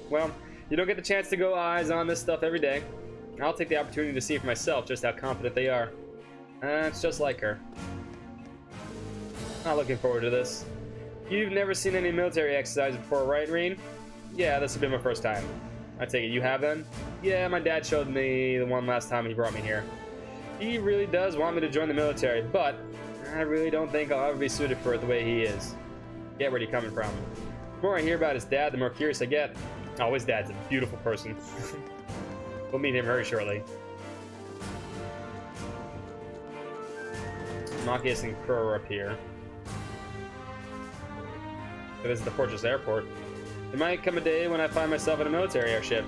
Well, you don't get the chance to go eyes on this stuff every day. I'll take the opportunity to see for myself just how confident they are. It's just like her. Not looking forward to this. You've never seen any military exercise before, right, Reen? Yeah, this will be my first time. I take it you have then? Yeah, my dad showed me the one last time he brought me here. He really does want me to join the military, but I really don't think I'll ever be suited for it the way he is. Get where he's coming from. The more I hear about his dad, the more curious I get. Oh, his dad's a beautiful person. We'll meet him very shortly. Machias and Crow are up here. So this is the Fortress Airport. There might come a day when I find myself in a military airship.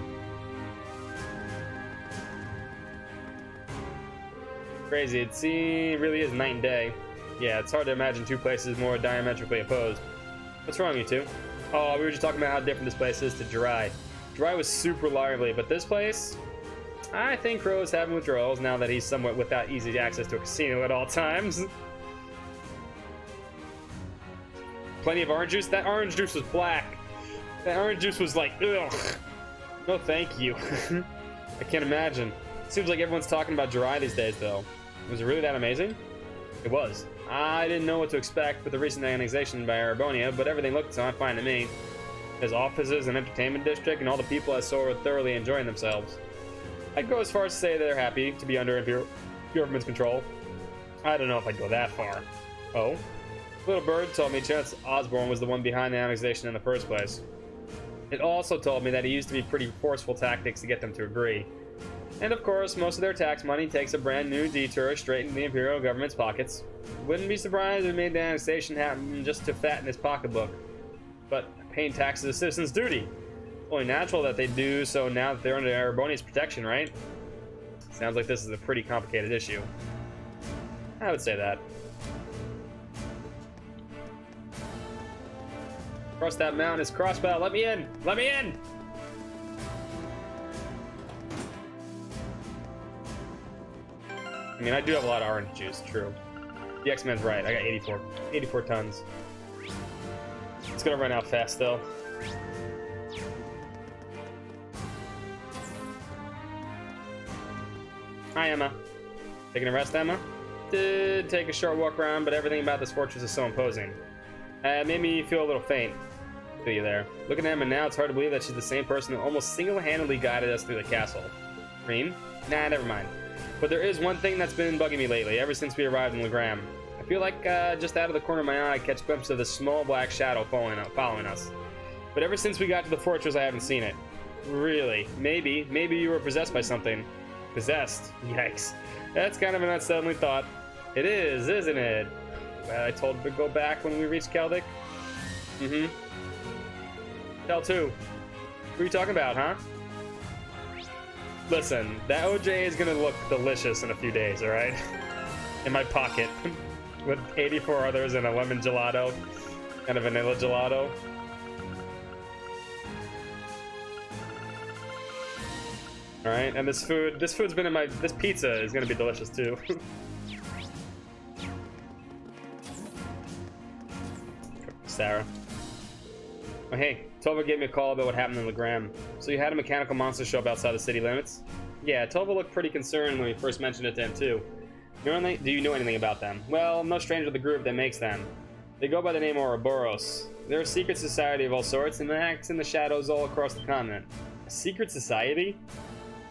Crazy, it really is night and day. Yeah, it's hard to imagine two places more diametrically opposed. What's wrong, you two? Oh, we were just talking about how different this place is to Jirai. Jirai was super lively, but this place, I think Crow's having withdrawals now that he's somewhat without easy access to a casino at all times. Plenty of orange juice? That orange juice was black. That orange juice was like, ugh. No thank you. I can't imagine. Seems like everyone's talking about Jirai these days, though. Was it really that amazing? It was. I didn't know what to expect with the recent annexation by Erebonia, but everything looked fine to me. There's offices and entertainment district, and all the people I saw were thoroughly enjoying themselves. I'd go as far as to say they're happy to be under government's control. I don't know if I'd go that far. Oh? Little Bird told me Chance Osborne was the one behind the annexation in the first place. It also told me that he used to be pretty forceful tactics to get them to agree. And of course, most of their tax money takes a brand new detour straight into the Imperial government's pockets. Wouldn't be surprised if we made the annexation happen just to fatten his pocketbook. But paying taxes is a citizen's duty. It's only natural that they do so now that they're under Erebonia's protection, right? Sounds like this is a pretty complicated issue. I would say that. Across that mountain is Crossbow. Let me in! Let me in! I mean, I do have a lot of orange juice, true. The X-Men's right, I got 84 tons. It's gonna run out fast, though. Hi, Emma. Taking a rest, Emma? Did take a short walk around, but everything about this fortress is so imposing. Made me feel a little faint. Feel you there. Looking at Emma now, it's hard to believe that she's the same person that almost single-handedly guided us through the castle. Reem? Nah, never mind. But there is one thing that's been bugging me lately, ever since we arrived in Legram. I feel like just out of the corner of my eye, I catch glimpses of this small black shadow following us. But ever since we got to the fortress, I haven't seen it. Really? Maybe you were possessed by something. Possessed? Yikes. That's kind of an unsettling thought. It is, isn't it? I told her to go back when we reached Keldic. Mm-hmm. Tell too. What are you talking about, huh? Listen, that OJ is gonna look delicious in a few days, alright? In my pocket. With 84 others and a lemon gelato. And a vanilla gelato. Alright, and this food's been in my, this pizza is gonna be delicious too. Sarah. Oh hey, Tova gave me a call about what happened in Legram. So you had a mechanical monster show up outside the city limits? Yeah, Tova looked pretty concerned when we first mentioned it to him too. Do you know anything about them? Well, I'm no stranger to the group that makes them. They go by the name Ouroboros. They're a secret society of all sorts and acts in the shadows all across the continent. A secret society?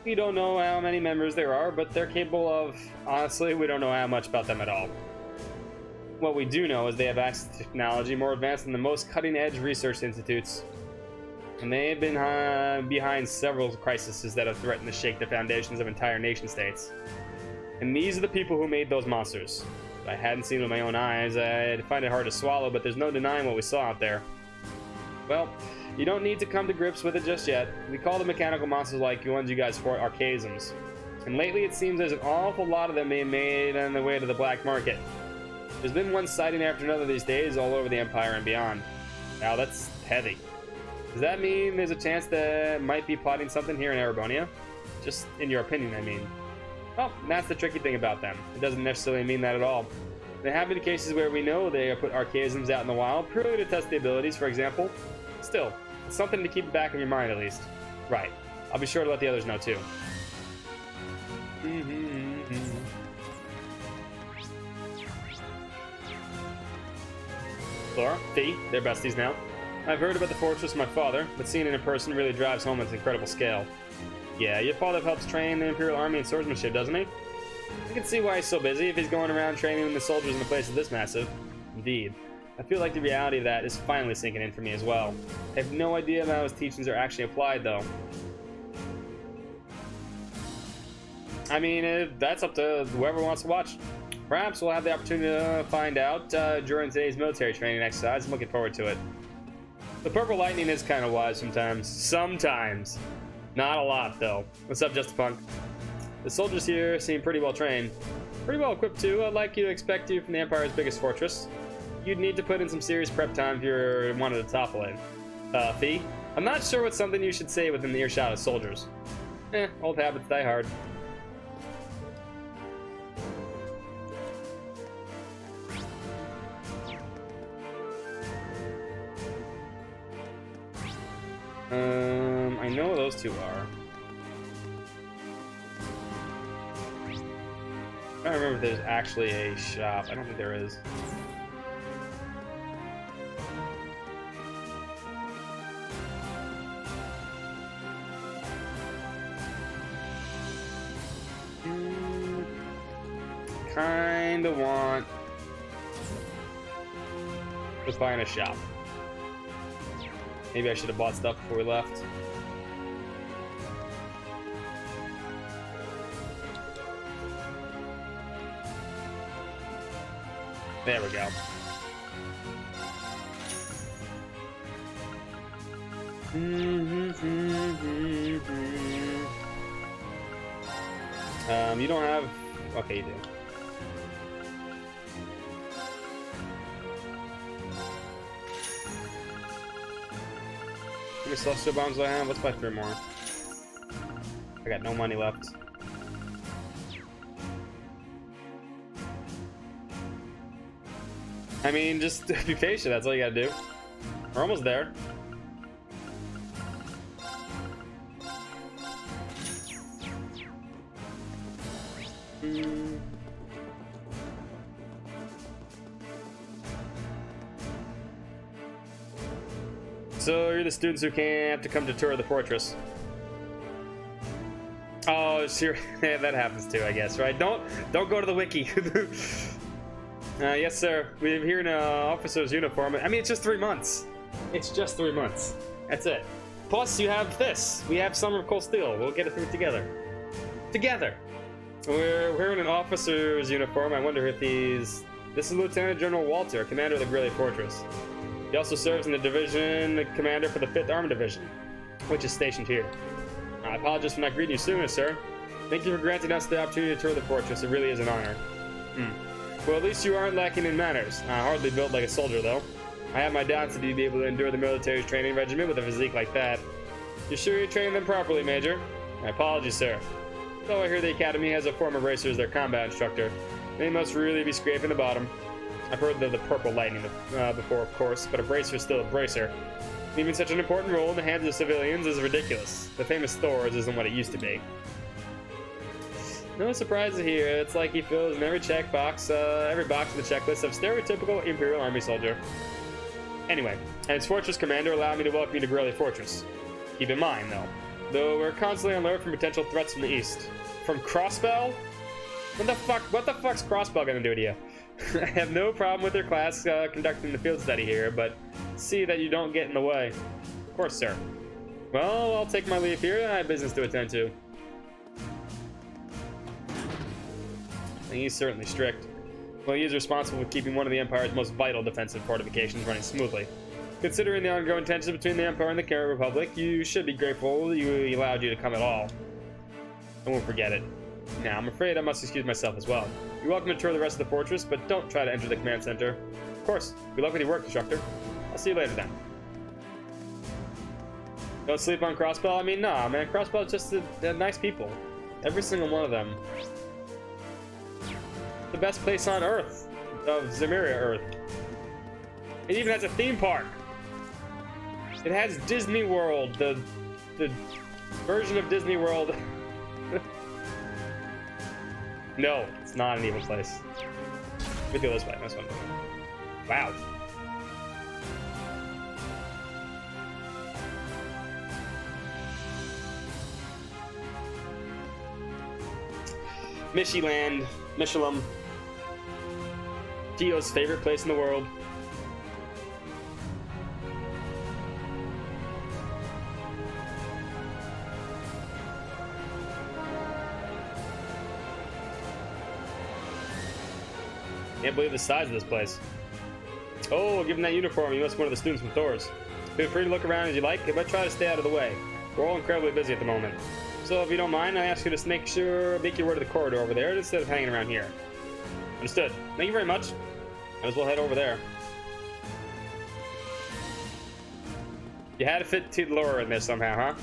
We don't know how many members there are, but they're capable of... Honestly, we don't know how much about them at all. What we do know is they have access to technology more advanced than the most cutting-edge research institutes. And they have been behind several crises that have threatened to shake the foundations of entire nation-states. And these are the people who made those monsters. If I hadn't seen them with my own eyes, I'd find it hard to swallow, but there's no denying what we saw out there. Well, you don't need to come to grips with it just yet. We call the mechanical monsters like the ones you guys for archaisms. And lately it seems there's an awful lot of them being made on the way to the black market. There's been one sighting after another these days all over the Empire and beyond. Now that's heavy. Does that mean there's a chance that might be plotting something here in Erebonia? Just in your opinion, I mean. Well, that's the tricky thing about them. It doesn't necessarily mean that at all. There have been cases where we know they have put archaisms out in the wild, purely to test the abilities, for example. Still, it's something to keep back in your mind at least. Right. I'll be sure to let the others know too. Laura, Fee, they're besties now. I've heard about the fortress from my father, but seeing it in person really drives home its incredible scale. Yeah, your father helps train the Imperial Army in swordsmanship, doesn't he? I can see why he's so busy if he's going around training the soldiers in a place this massive. Indeed. I feel like the reality of that is finally sinking in for me as well. I have no idea how his teachings are actually applied, though. I mean, that's up to whoever wants to watch. Perhaps we'll have the opportunity to find out during today's military training exercise. I'm looking forward to it. The purple lightning is kind of wise sometimes. Sometimes. Not a lot, though. What's up, Justapunk? The soldiers here seem pretty well trained. Pretty well equipped, too. I'd like you to expect you from the Empire's biggest fortress. You'd need to put in some serious prep time if you wanted to topple it. Fee? I'm not sure what's something you should say within the earshot of soldiers. Old habits die hard. I know those two are. I don't remember if there's actually a shop. I don't think there is. Kinda want to find a shop. Maybe I should have bought stuff before we left. There we go. You don't have... Okay, you do. How many celestial bombs do I have? Let's buy 3 more. I got no money left. I mean, just be patient. That's all you gotta do. We're almost there. So you're the students who can't have to come to tour the fortress. Oh, sure. Yeah, that happens too, I guess, right? Don't go to the wiki. Yes, sir. We're here in an officer's uniform. I mean, it's just 3 months. It's just 3 months. That's it. Plus, you have this. We have Summer of Cold Steel. We'll get it through together. Together. We're in an officer's uniform. I wonder if he's... This is Lieutenant General Walter, commander of the Grelly Fortress. He also serves in the division commander for the 5th Armored Division, which is stationed here. I apologize for not greeting you sooner, sir. Thank you for granting us the opportunity to tour the fortress. It really is an honor. Well, at least you aren't lacking in manners. Hardly built like a soldier, though. I have my doubts that you'd be able to endure the military's training regimen with a physique like that. You sure you trained them properly, Major? My apologies, sir. Though I hear the Academy has a former racer as their combat instructor, they must really be scraping the bottom. I've heard of the Purple Lightning before, of course, but a bracer is still a bracer. Leaving such an important role in the hands of civilians is ridiculous. The famous Thor's isn't what it used to be. No surprises here. It's like he fills in every checkbox, every box of the checklist of stereotypical Imperial Army soldier. Anyway, as Fortress Commander, allow me to welcome you to Grelly Fortress. Keep in mind, though we're constantly on alert from potential threats from the east. From Crossbell? What the fuck's Crossbell gonna do to you? I have no problem with your class conducting the field study here, but see that you don't get in the way. Of course, sir. Well, I'll take my leave here. I have business to attend to. And he's certainly strict. Well, he is responsible for keeping one of the Empire's most vital defensive fortifications running smoothly. Considering the ongoing tensions between the Empire and the Carrot Republic, you should be grateful he allowed you to come at all. I won't forget it. Now, I'm afraid I must excuse myself as well. You're welcome to tour the rest of the fortress, but don't try to enter the command center. Of course. Good luck with your work, instructor. I'll see you later then. Don't sleep on Crossbell? I mean, nah, man. Crossbell's just they're nice people. Every single one of them. The best place on Earth. Of Zemuria Earth. It even has a theme park. It has Disney World. The version of Disney World. No, it's not an evil place. Let me go this way. This one. Wow. Mishiland, Michelum. Gio's favorite place in the world. Can't believe the size of this place. Oh, given that uniform, you must be one of the students from Thor's. Feel free to look around as you like, but try to stay out of the way. We're all incredibly busy at the moment. So if you don't mind, I ask you to make your way to the corridor over there instead of hanging around here. Understood. Thank you very much. Might as well head over there. You had to fit T. Laura in there somehow, huh?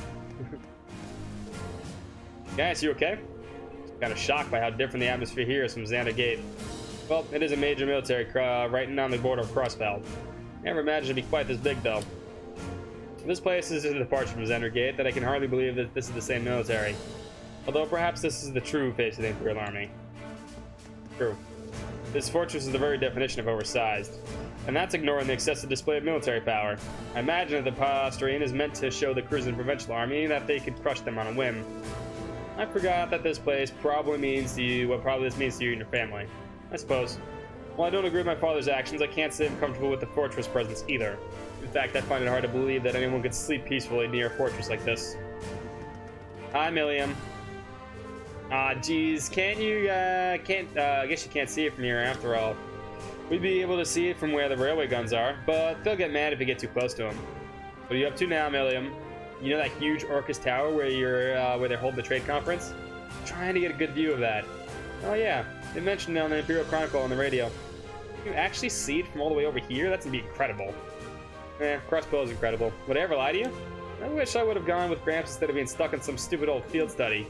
Guys, you okay? Kind of shocked by how different the atmosphere here is from Xander Gate. Well, it is a major military right on the border of Crossbell. Never imagined it'd be quite this big, though. This place is a departure from Xander Gate that I can hardly believe that this is the same military. Although perhaps this is the true face of the Imperial Army. True. This fortress is the very definition of oversized. And that's ignoring the excessive display of military power. I imagine that the posturing is meant to show the cruising provincial army that they could crush them on a whim. I forgot that this place probably means to you what probably this means to you and your family. I suppose. While I don't agree with my father's actions, I can't say I'm comfortable with the fortress presence either. In fact, I find it hard to believe that anyone could sleep peacefully near a fortress like this. Hi, Milliam. Geez, can't you, I guess you can't see it from here after all. We'd be able to see it from where the railway guns are, but they'll get mad if we get too close to them. What are you up to now, Millium? You know that huge Orcus Tower where where they're holding the trade conference? I'm trying to get a good view of that. Oh yeah, they mentioned it on the Imperial Chronicle on the radio. You can actually see it from all the way over here? That's gonna be incredible. Crossbow is incredible. Would I ever lie to you? I wish I would have gone with Gramps instead of being stuck in some stupid old field study.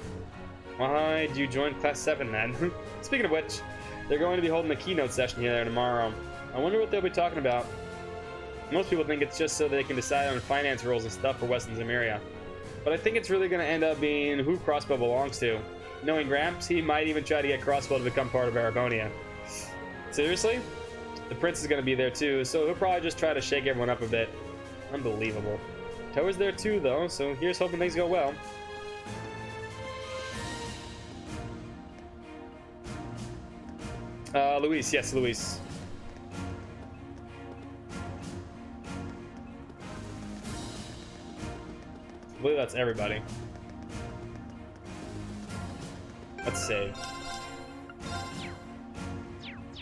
Why'd you join Class 7 then? Speaking of which, they're going to be holding a keynote session here there tomorrow. I wonder what they'll be talking about. Most people think it's just so they can decide on finance rules and stuff for Western Zemuria. But I think it's really going to end up being who Crossbow belongs to. Knowing Gramps, he might even try to get Crossbow to become part of Aragonia. Seriously? The Prince is going to be there too, so he'll probably just try to shake everyone up a bit. Unbelievable. Tower's there too, though, so here's hoping things go well. Luis, yes, Luis. I believe that's everybody. Let's save.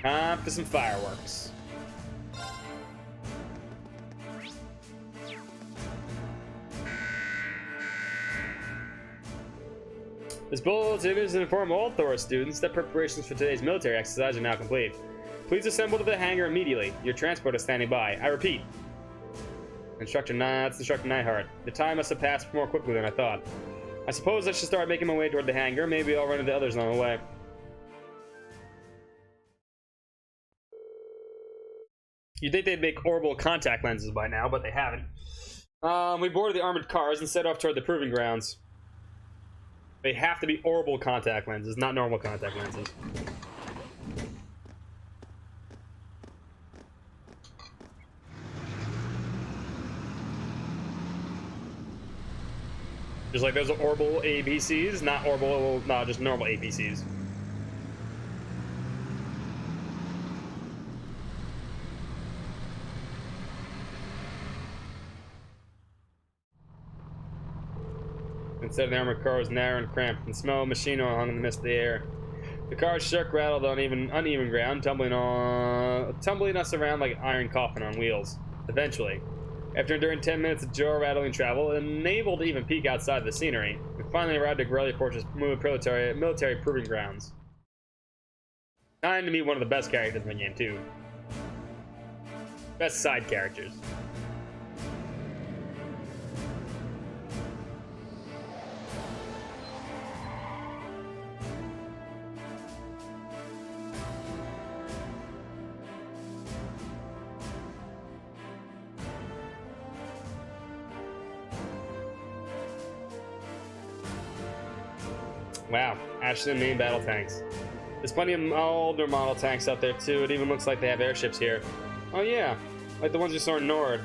Time for some fireworks. This bulletin is to inform all Thor students that preparations for today's military exercise are now complete. Please assemble to the hangar immediately. Your transport is standing by. I repeat. Instructor Neidhart. The time must have passed more quickly than I thought. I suppose I should start making my way toward the hangar. Maybe I'll run into others on the way. You'd think they'd make orbital contact lenses by now, but they haven't. We boarded the armored cars and set off toward the proving grounds. They have to be orbital contact lenses, not normal contact lenses. Just like those are orbital APCs, not orbital, no, just normal APCs. Instead of the armored car was narrow and cramped, and smell of machine oil hung in the mist of the air. The car shook, rattled on uneven ground, tumbling us around like an iron coffin on wheels. Eventually, after enduring 10 minutes of jaw-rattling travel, unable to even peek outside the scenery, we finally arrived at Corellia Fortress military proving grounds. Time to meet one of the best characters in the game, too. Best side characters. Wow, Ashton main battle tanks. There's plenty of older model tanks out there too. It even looks like they have airships here. Oh yeah, like the ones you saw in Nord.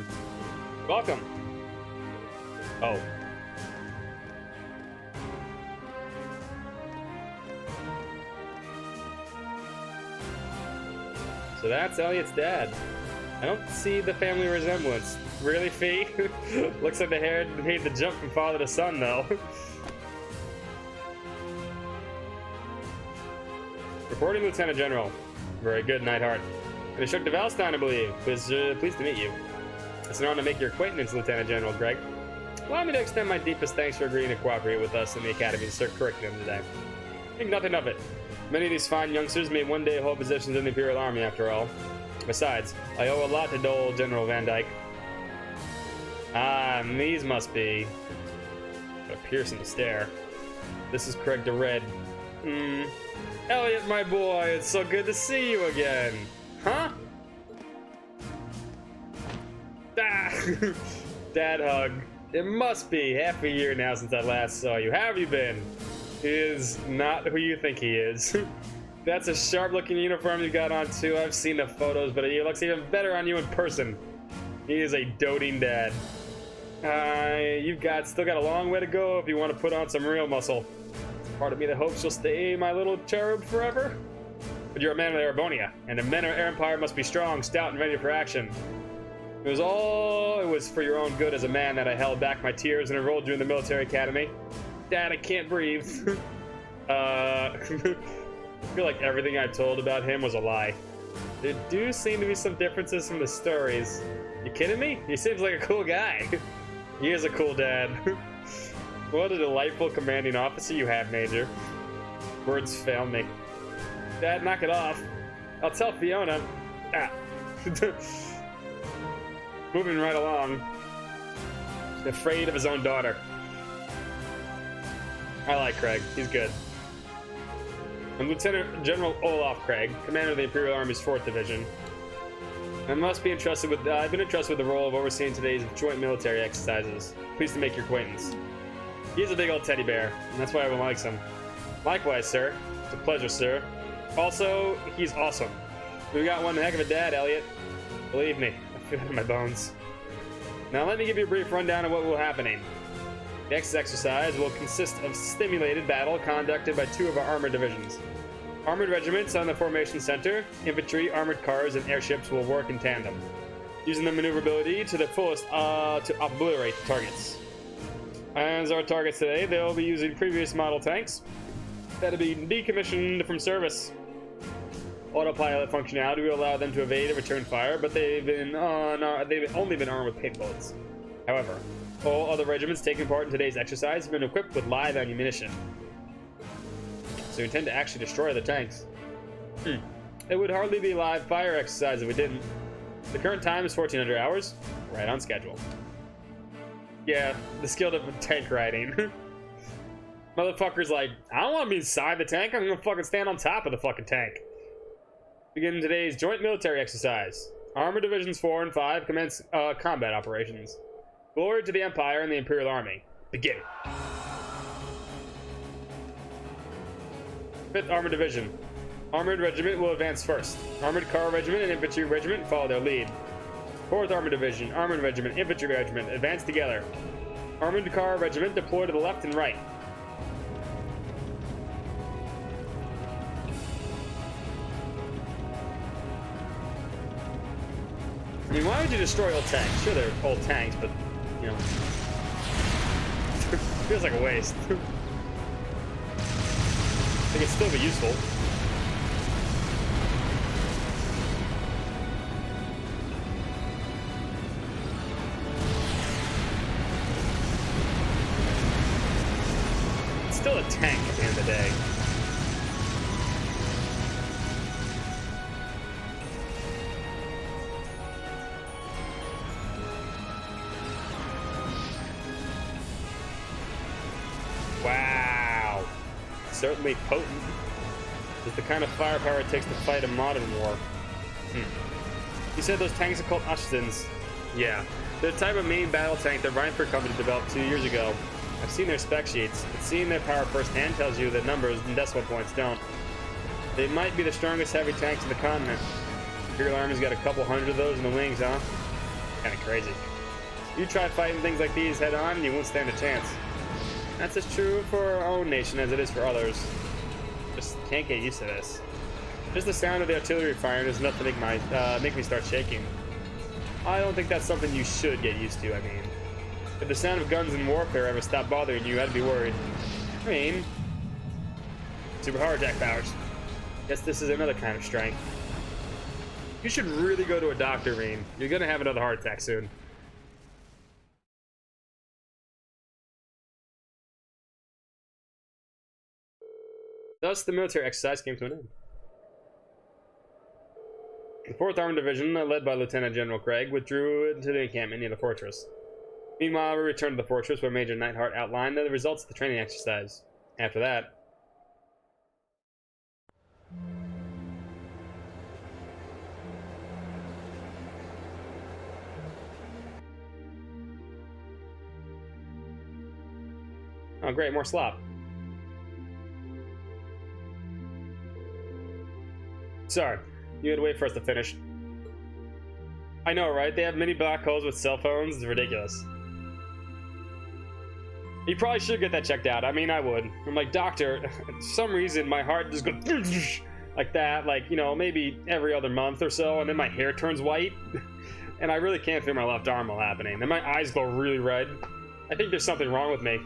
Welcome. Oh. So that's Elliot's dad. I don't see the family resemblance. Really, Fee? Looks like the hair made the jump from father to son though. Reporting, Lieutenant General. Very good, Neidhart. Instructor Valstein, I believe. Pleased to meet you. It's an honor to make your acquaintance, Lieutenant General Greg. Allow me to extend my deepest thanks for agreeing to cooperate with us in the Academy's curriculum today. Think nothing of it. Many of these fine youngsters may one day hold positions in the Imperial Army, after all. Besides, I owe a lot to old General Van Dyke. Ah, and these must be a piercing stare. This is Craig the Red. Elliot, my boy, it's so good to see you again. Huh? Ah, dad hug. It must be half a year now since I last saw you. How have you been? He is not who you think he is. That's a sharp-looking uniform you got on, too. I've seen the photos, but he looks even better on you in person. He is a doting dad. You've still got a long way to go if you want to put on some real muscle. Part of me that hopes you'll stay my little cherub forever. But you're a man of Arabonia, and the men of our empire must be strong, stout, and ready for action. It was for your own good as a man that I held back my tears and enrolled you in the military academy. Dad, I can't breathe. I feel like everything I told about him was a lie. There do seem to be some differences from the stories. You kidding me? He seems like a cool guy. He is a cool dad. What a delightful commanding officer you have, Major. Words fail me. Dad, knock it off. I'll tell Fiona. Ah. Moving right along. Afraid of his own daughter. I like Craig. He's good. I'm Lieutenant General Olaf Craig, commander of the Imperial Army's 4th Division. I must be entrusted with. I've been entrusted with the role of overseeing today's joint military exercises. Pleased to make your acquaintance. He's a big old teddy bear, and that's why everyone likes him. Likewise, sir. It's a pleasure, sir. Also, he's awesome. We got one heck of a dad, Elliot. Believe me, I feel it in my bones. Now let me give you a brief rundown of what will be happening. The next exercise will consist of simulated battle conducted by 2 of our armored divisions. Armored regiments on the formation center, infantry, armored cars, and airships will work in tandem, using their maneuverability to the fullest to obliterate targets. As our targets today, they'll be using previous model tanks that have been decommissioned from service. Autopilot functionality will allow them to evade and return fire, but they've only been armed with paint bullets. However, all other regiments taking part in today's exercise have been equipped with live ammunition. So we intend to actually destroy the tanks. It would hardly be a live fire exercise if we didn't. The current time is 1400 hours, right on schedule. Yeah, the skill of tank riding. Motherfucker's like, I don't want to be inside the tank, I'm gonna fucking stand on top of the fucking tank. Begin today's joint military exercise. Armored Divisions 4 and 5 commence combat operations. Glory to the Empire and the Imperial Army. Begin. 5th Armored Division. Armored Regiment will advance first. Armored Car Regiment and Infantry Regiment follow their lead. 4th Armored Division, Armored Regiment, Infantry Regiment advance together. Armored Car Regiment deploy to the left and right. I mean, why would you destroy old tanks? Sure, they're old tanks, but, you know, feels like a waste. They could still be useful. It's still a tank at the end of the day. Wow. Certainly potent. It's the kind of firepower it takes to fight a modern war. You said those tanks are called Ashtons. Yeah. They're the type of main battle tank that Reinford Company developed 2 years ago. I've seen their spec sheets, but seeing their power firsthand tells you that numbers and decimal points don't. They might be the strongest heavy tanks in the continent. Imperial Army's got a couple hundred of those in the wings, huh? Kinda crazy. You try fighting things like these head on, and you won't stand a chance. That's as true for our own nation as it is for others. Just can't get used to this. Just the sound of the artillery firing is enough to make me start shaking. I don't think that's something you should get used to, I mean. If the sound of guns in warfare ever stopped bothering you, I'd be worried. I mean, super heart attack powers. Guess this is another kind of strength. You should really go to a doctor, Rean. You're gonna have another heart attack soon. Thus, the military exercise came to an end. The 4th Armored Division, led by Lieutenant General Craig, withdrew into the encampment near the fortress. Meanwhile, we returned to the fortress where Major Neidhart outlined the results of the training exercise. After that... Oh great, more slop. Sorry, you had to wait for us to finish. I know, right? They have many black holes with cell phones. It's ridiculous. You probably should get that checked out. I mean, I would. I'm like, doctor, for some reason my heart just goes like that, like, you know, maybe every other month or so, and then my hair turns white. And I really can't feel my left arm while happening. Then my eyes go really red. I think there's something wrong with me.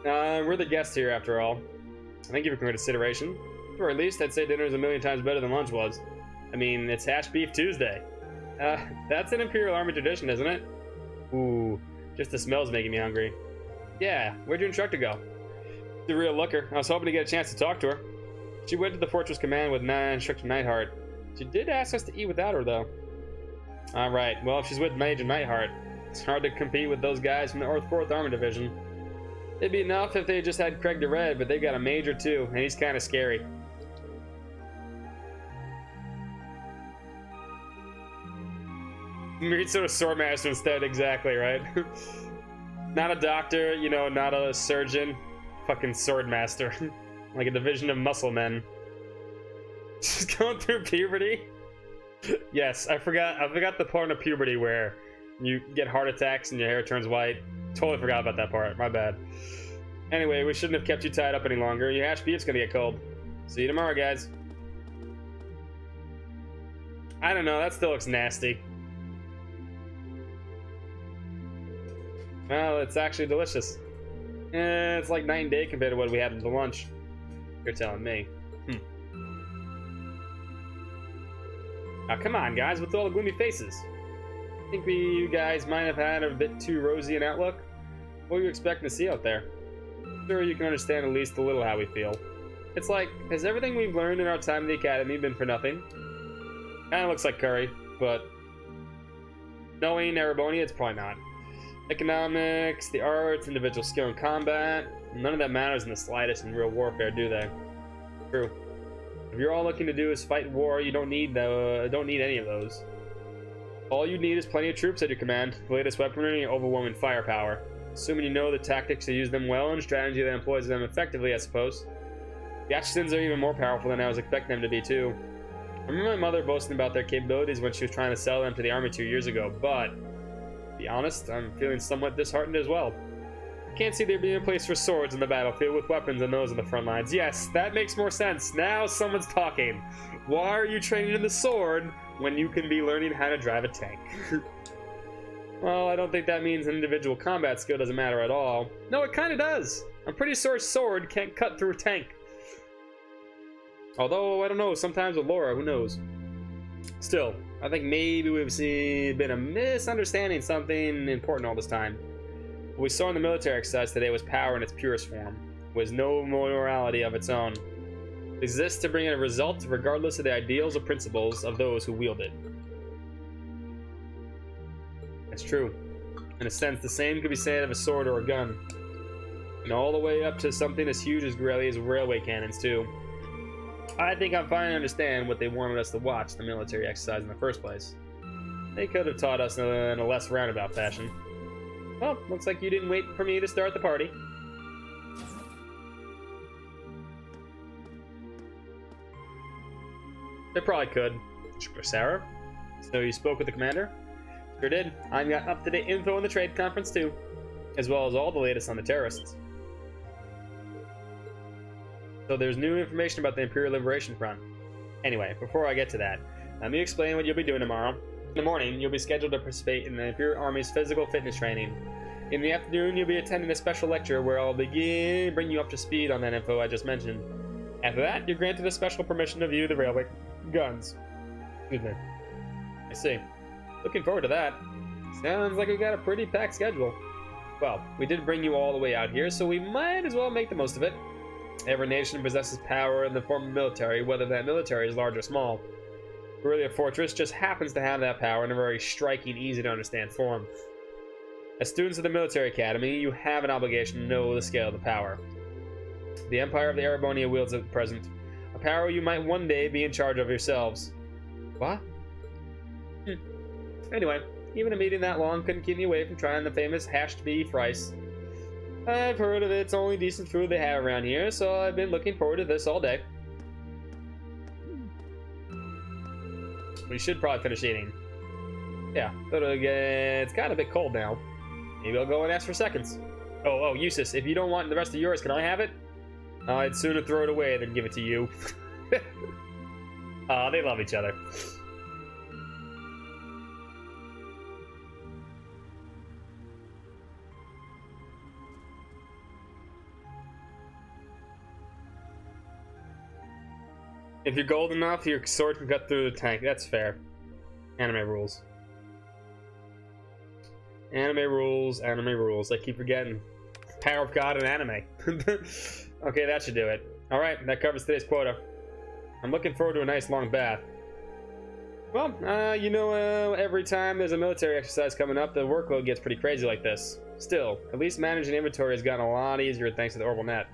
We're the guests here, after all. Thank you for your consideration. Or at least, I'd say dinner is a million times better than lunch was. I mean, it's Hash Beef Tuesday. That's an Imperial Army tradition, isn't it? Ooh, just the smell's making me hungry. Yeah, where'd your instructor go? The real looker. I was hoping to get a chance to talk to her. She went to the Fortress Command with Instructor Nightheart. She did ask us to eat without her, though. Alright, well, if she's with Major Nightheart, it's hard to compete with those guys from the 4th Armor Division. It'd be enough if they just had Craig the Red, but they've got a Major, too, and he's kind of scary. Meet sort of Swordmaster instead, exactly, right? Not a doctor, you know, not a surgeon. Fucking Swordmaster. Like a division of muscle men. Just going through puberty? Yes, I forgot the part of puberty where you get heart attacks and your hair turns white. Totally forgot about that part, my bad. Anyway, we shouldn't have kept you tied up any longer. Your hash beef's gonna get cold. See you tomorrow, guys. I don't know, that still looks nasty. Well, it's actually delicious. It's like night and day compared to what we had for lunch. You're telling me. Now, come on, guys, with all the gloomy faces. I think you guys might have had a bit too rosy an outlook. What were you expecting to see out there? I'm sure you can understand at least a little how we feel. It's like, has everything we've learned in our time in the academy been for nothing? Kinda looks like curry, but knowing Erebonia, it's probably not. Economics, the arts, individual skill in combat, none of that matters in the slightest in real warfare, do they? True. If you're all looking to do is fight war, you don't need any of those. All you need is plenty of troops at your command, the latest weaponry, and overwhelming firepower. Assuming you know the tactics to use them well and strategy that employs them effectively, I suppose. The Atchistons are even more powerful than I was expecting them to be, too. I remember my mother boasting about their capabilities when she was trying to sell them to the army 2 years ago, but to be honest, I'm feeling somewhat disheartened as well. I can't see there being a place for swords in the battlefield with weapons and those on the front lines. Yes, that makes more sense. Now someone's talking. Why are you training in the sword when you can be learning how to drive a tank? Well, I don't think that means an individual combat skill doesn't matter at all. No, it kind of does. I'm pretty sure a sword can't cut through a tank. Although, I don't know, sometimes with Laura, who knows? Still, I think maybe we've been a misunderstanding something important all this time. What we saw in the military exercise today was power in its purest form. It was no morality of its own. It exists to bring in a result regardless of the ideals or principles of those who wield it. That's true. In a sense, the same could be said of a sword or a gun. And all the way up to something as huge as Grelia's railway cannons, too. I think I'm finally understand what they wanted us to watch the military exercise in the first place. They could have taught us in a less roundabout fashion. Well, looks like you didn't wait for me to start the party. They probably could. Sarah? So you spoke with the commander? Sure did. I got up-to-date info on the trade conference too, as well as all the latest on the terrorists. So there's new information about the Imperial Liberation Front. Anyway, before I get to that, let me explain what you'll be doing tomorrow. In the morning, you'll be scheduled to participate in the Imperial Army's physical fitness training. In the afternoon, you'll be attending a special lecture where I'll bring you up to speed on that info I just mentioned. After that, you're granted a special permission to view the railway guns. Excuse me. I see. Looking forward to that. Sounds like we got a pretty packed schedule. Well, we did bring you all the way out here, so we might as well make the most of it. Every nation possesses power in the form of military, whether that military is large or small. Aurelia Fortress just happens to have that power in a very striking, easy-to-understand form. As students of the military academy, you have an obligation to know the scale of the power. The Empire of the Erebonia wields at present, a power you might one day be in charge of yourselves. What? Anyway, even a meeting that long couldn't keep me away from trying the famous hashed beef rice. I've heard of it. It's the only decent food they have around here, so I've been looking forward to this all day. We should probably finish eating. Yeah, but it's got a bit cold now. Maybe I'll go and ask for seconds. Oh, Eustace, if you don't want the rest of yours, can I have it? I'd sooner throw it away than give it to you. Aw, they love each other. If you're gold enough, your sword can cut through the tank. That's fair. Anime rules. Anime rules, anime rules. I keep forgetting. Power of God and anime. Okay, that should do it. Alright, that covers today's quota. I'm looking forward to a nice long bath. Well, every time there's a military exercise coming up, the workload gets pretty crazy like this. Still, at least managing inventory has gotten a lot easier thanks to the Orbital Net.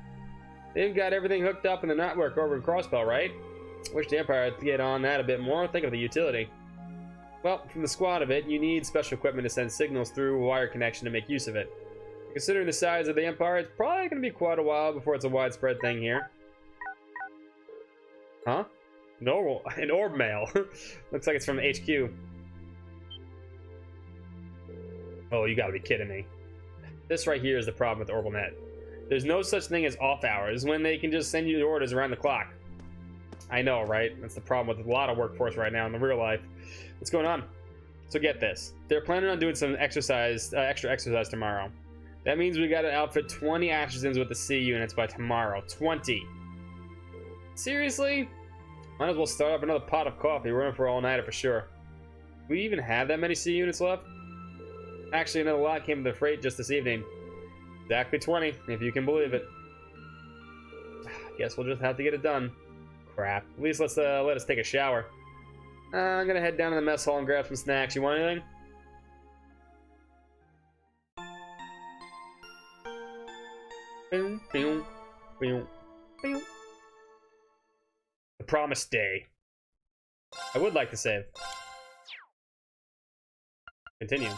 They've got everything hooked up in the network over in Crossbell, right? Wish the Empire would get on that a bit more. Think of the utility. Well, from the squad of it, you need special equipment to send signals through a wire connection to make use of it. Considering the size of the Empire, it's probably going to be quite a while before it's a widespread thing here. Huh? No, an orb mail. Looks like it's from HQ. Oh, you gotta be kidding me. This right here is the problem with the Orbital Net. There's no such thing as off hours when they can just send you the orders around the clock. I know, right? That's the problem with a lot of workforce right now in the real life. What's going on? So get this. They're planning on doing some extra exercise tomorrow. That means we gotta outfit 20 Assassins with the C units by tomorrow. 20. Seriously? Might as well start up another pot of coffee. We're in for all-nighter for sure. Do we even have that many C units left? Actually, another lot came to the freight just this evening. Exactly 20, if you can believe it. Guess we'll just have to get it done. Crap. At least let us take a shower. I'm gonna head down to the mess hall and grab some snacks. You want anything? The promised day. I would like to save. Continue.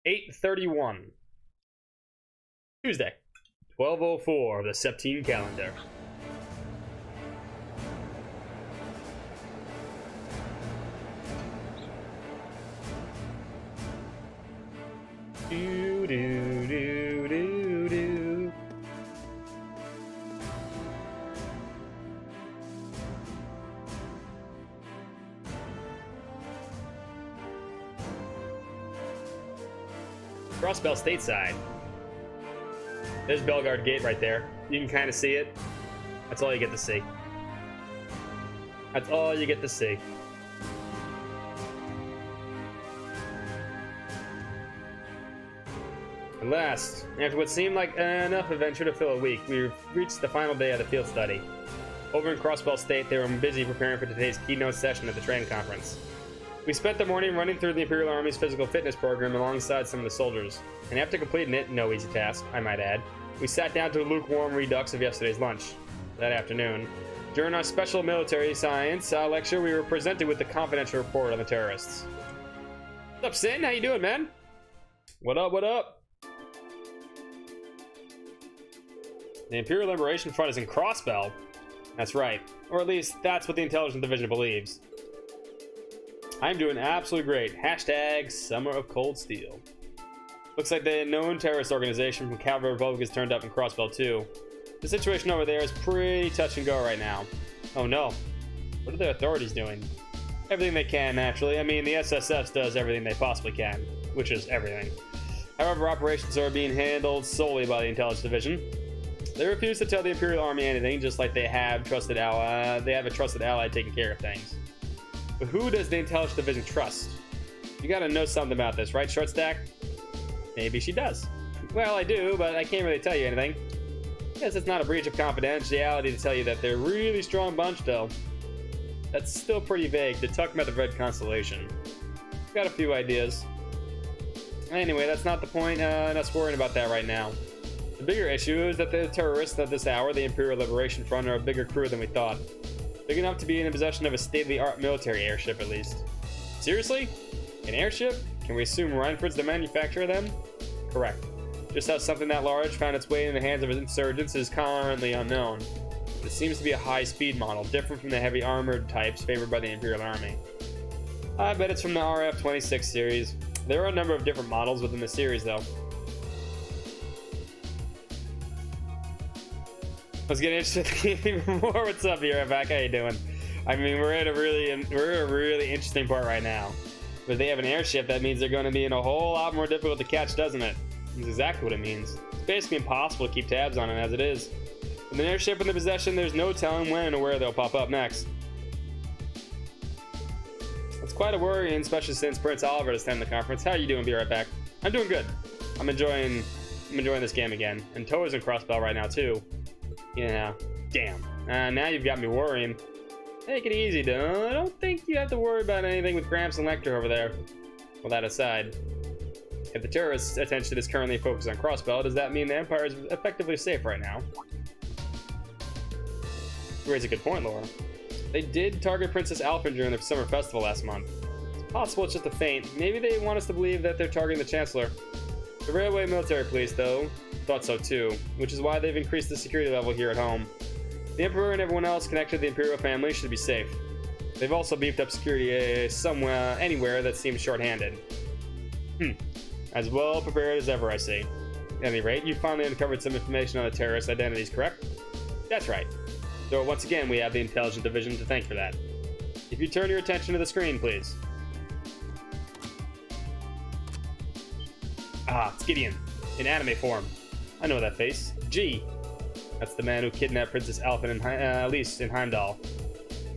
8/31. Tuesday. 12/04 of the Septine calendar. Do do do do do. Crossbell stateside. There's Belgard Gate right there. You can kind of see it. That's all you get to see. That's all you get to see. At last, after what seemed like enough adventure to fill a week, we reached the final day of the field study. Over in Crossbell State, they were busy preparing for today's keynote session at the training conference. We spent the morning running through the Imperial Army's physical fitness program alongside some of the soldiers, and after completing it, no easy task, I might add, we sat down to a lukewarm redux of yesterday's lunch. That afternoon, during our special military science lecture, we were presented with the confidential report on the terrorists. What's up, Sin? How you doing, man? What up, what up? The Imperial Liberation Front is in Crossbell. That's right, or at least that's what the Intelligence Division believes. I'm doing absolutely great. Hashtag Summer of Cold Steel. Looks like the known terrorist organization from Cavalry Republic has turned up in Crossbell too. The situation over there is pretty touch and go right now. Oh no. What are the authorities doing? Everything they can, naturally. I mean, the SSS does everything they possibly can, which is everything. However, operations are being handled solely by the Intelligence Division. They refuse to tell the Imperial Army anything, just like they have a trusted ally taking care of things. But who does the Intelligence Division trust? You gotta know something about this, right, Shortstack? Maybe she does. Well, I do, but I can't really tell you anything. Guess it's not a breach of confidentiality to tell you that they're a really strong bunch, though. That's still pretty vague. They're talking about the Red Constellation. Got a few ideas. Anyway, that's not the point. Us worrying about that right now. The bigger issue is that the terrorists at this hour, the Imperial Liberation Front, are a bigger crew than we thought. Big enough to be in possession of a state-of-the-art military airship, at least. Seriously? An airship? Can we assume Reinford's the manufacturer, then? Correct. Just how something that large found its way in the hands of insurgents is currently unknown. It seems to be a high-speed model, different from the heavy armored types favored by the Imperial Army. I bet it's from the RF-26 series. There are a number of different models within the series, though. Let's get interested even more. What's up, Eurovac? How you doing? I mean, we're at a really interesting part right now. But if they have an airship, that means they're going to be in a whole lot more difficult to catch, doesn't it? That's exactly what it means. It's basically impossible to keep tabs on it as it is. With an airship in the possession, there's no telling when or where they'll pop up next. It's quite a worry, especially since Prince Oliver is attending the conference. How are you doing? Be right back. I'm doing good. I'm enjoying this game again. And Toa's in Crossbell right now too. Yeah. Damn. Now you've got me worrying. Take it easy, though. I don't think you have to worry about anything with Gramps and Lecter over there. Well, that aside, if the terrorists' attention is currently focused on Crossbell, does that mean the Empire is effectively safe right now? You raise a good point, Laura. They did target Princess Alphen during the summer festival last month. It's possible it's just a feint. Maybe they want us to believe that they're targeting the Chancellor. The Railway Military Police, though, thought so too, which is why they've increased the security level here at home. The Emperor and everyone else connected to the Imperial family should be safe. They've also beefed up security somewhere, anywhere that seems short-handed. As well prepared as ever, I see. At any rate, you finally uncovered some information on the terrorist identities, correct? That's right. So once again, we have the Intelligence Division to thank for that. If you turn your attention to the screen, please. Ah, it's Gideon, in anime form. I know that face. G. That's the man who kidnapped Princess Alphen and Elise in Heimdall.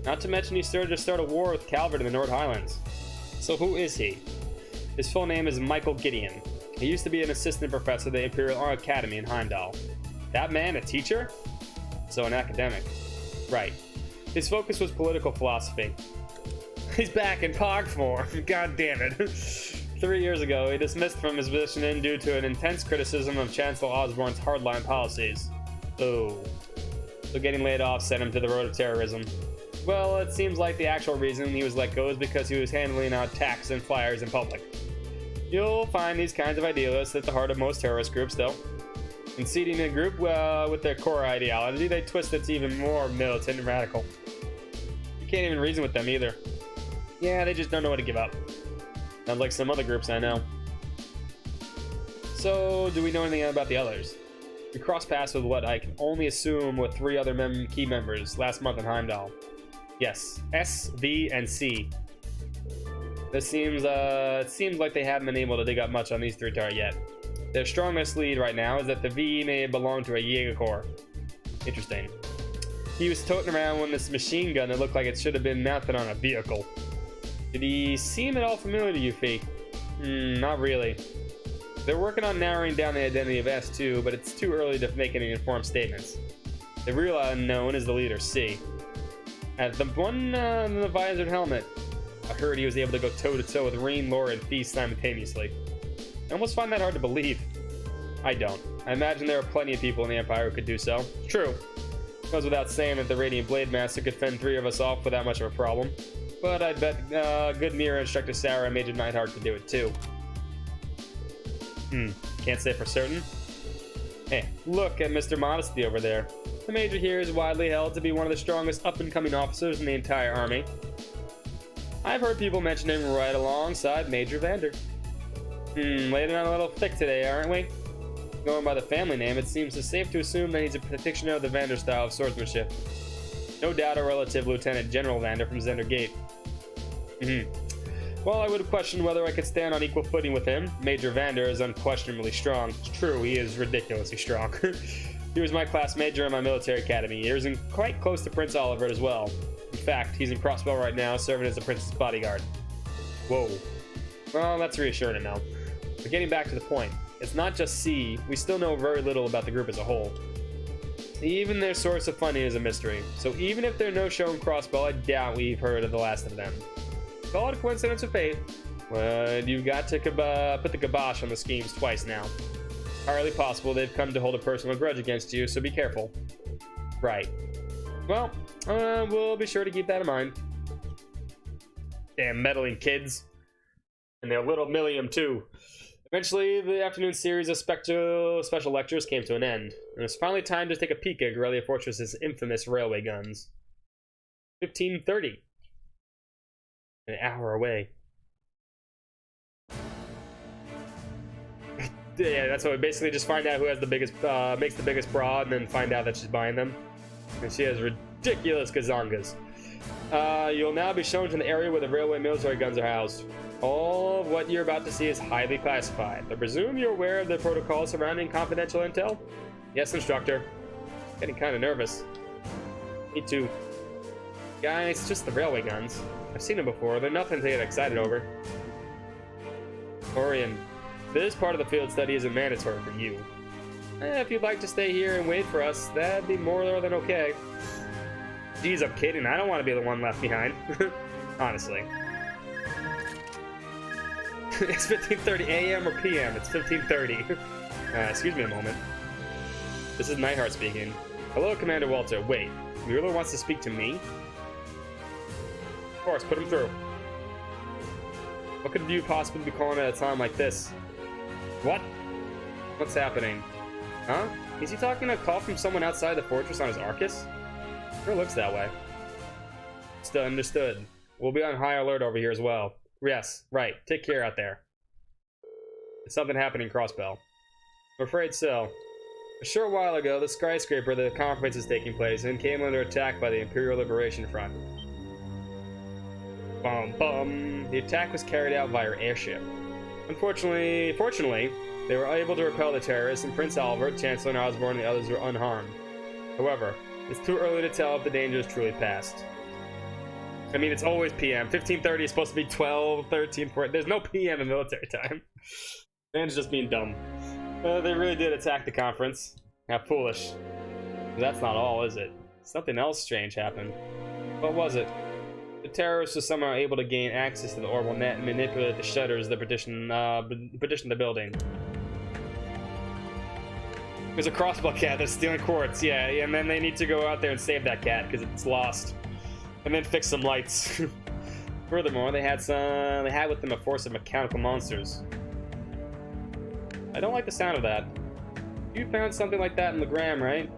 Not to mention he started to start a war with Calvert in the North Highlands. So who is he? His full name is Michael Gideon. He used to be an assistant professor at the Imperial Academy in Heimdall. That man a teacher? So an academic. Right. His focus was political philosophy. He's back in POG form. God damn it. 3 years ago, he dismissed from his position due to an intense criticism of Chancellor Osborne's hardline policies. Oh. So getting laid off sent him to the road of terrorism. Well, it seems like the actual reason he was let go is because he was handing out tax and flyers in public. You'll find these kinds of idealists at the heart of most terrorist groups, though. In seeding a group with their core ideology, they twist it to even more militant and radical. You can't even reason with them either. Yeah, they just don't know how to give up. Not like some other groups I know. So, do we know anything about the others? We crossed paths with what I can only assume were 3 other key members last month in Heimdall. Yes, S, V, and C. It seems like they haven't been able to dig up much on these 3 yet. Their strongest lead right now is that the V may belong to a Jaeger Corps. Interesting. He was toting around with this machine gun that looked like it should have been mounted on a vehicle. Did he seem at all familiar to you, Fee? Not really. They're working on narrowing down the identity of S2, but it's too early to make any informed statements. The real unknown is the leader, C. At the one in the visored helmet, I heard he was able to go toe-to-toe with Rain, Laura, and Fee simultaneously. I almost find that hard to believe. I don't. I imagine there are plenty of people in the Empire who could do so. True. It goes without saying that the Radiant Blade Master could fend 3 of us off without much of a problem. But I'd bet good Mira Instructor Sarah and Major Neidhart could do it too. Can't say for certain. Hey, look at Mr. Modesty over there. The Major here is widely held to be one of the strongest up-and-coming officers in the entire army. I've heard people mention him right alongside Major Vander. Laying on a little thick today, aren't we? Going by the family name, it seems safe to assume that he's a practitioner of the Vander style of swordsmanship. No doubt a relative Lieutenant General Vander from Zender Gate. Well, I would have questioned whether I could stand on equal footing with him. Major Vander is unquestionably strong. It's true, he is ridiculously strong. He was my class major in my military academy years and quite close to Prince Oliver as well. In fact, he's in Crossbell right now, serving as the prince's bodyguard. Whoa. Well, that's reassuring now. But getting back to the point, it's not just C, we still know very little about the group as a whole. Even their source of funding is a mystery, so even if they're no show in Crossbell, I doubt we've heard of the last of them. Call it a coincidence of fate, but you've got to put the kibosh on the schemes twice now. Entirely possible they've come to hold a personal grudge against you, so be careful. Right. Well, we'll be sure to keep that in mind. Damn meddling kids. And their little Millium, too. Eventually, the afternoon series of special lectures came to an end, and it was finally time to take a peek at Corellia Fortress's infamous railway guns. 15:30. An hour away. Yeah, that's what we basically just find out who has the biggest, makes the biggest bra, and then find out that she's buying them. And she has ridiculous gazongas. You'll now be shown to the area where the railway military guns are housed. All of what you're about to see is highly classified. I presume you're aware of the protocol surrounding confidential intel? Yes, instructor. Getting kind of nervous. Me too. Guys, it's just the railway guns. I've seen them before. They're nothing to get excited over. Orion, this part of the field study isn't mandatory for you. If you'd like to stay here and wait for us, that'd be more than okay. Geez, I'm kidding. I don't want to be the one left behind. Honestly. It's 15:30 a.m. or p.m. It's 15:30. Excuse me a moment. This is Neidhart speaking. Hello, Commander Walter. Wait, Mueller wants to speak to me? Of course, put him through. What could you possibly be calling at a time like this? What? What's happening? Huh? Is he talking a call from someone outside the fortress on his Arcus? Sure looks that way. Still understood. We'll be on high alert over here as well. Yes, right. Take care out there. There's something happening, Crossbell. I'm afraid so. A short while ago, the skyscraper the conference is taking place and came under attack by the Imperial Liberation Front. Bum bum. The attack was carried out via airship. Fortunately, they were able to repel the terrorists, and Prince Albert, Chancellor Osborne, and the others were unharmed. However, it's too early to tell if the danger is truly past. I mean, it's always PM. 15:30 is supposed to be 12, 13, 14. There's no PM in military time. Man's just being dumb. They really did attack the conference. How foolish. But that's not all, is it? Something else strange happened. What was it? The terrorists were somehow able to gain access to the orbital net and manipulate the shutters that partition the building. There's a crossbow cat that's stealing quartz, yeah, and then they need to go out there and save that cat because it's lost. And then fix some lights. Furthermore, they had with them a force of mechanical monsters. I don't like the sound of that. You found something like that in Legram, right?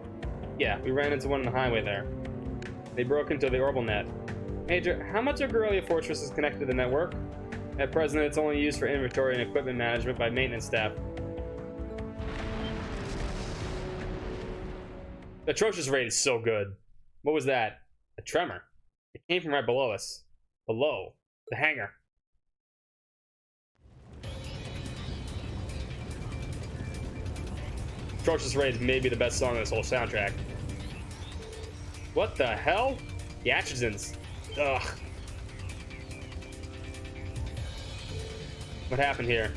Yeah, we ran into one on the highway there. They broke into the orbital net. Major, how much of Guerrilla Fortress is connected to the network? At present, it's only used for inventory and equipment management by maintenance staff. The atrocious raid is so good. What was that? A tremor. It came from right below us. Below. The hangar. Atrocious Raid is maybe the best song in this whole soundtrack. What the hell? The Atchisons. Ugh. What happened here?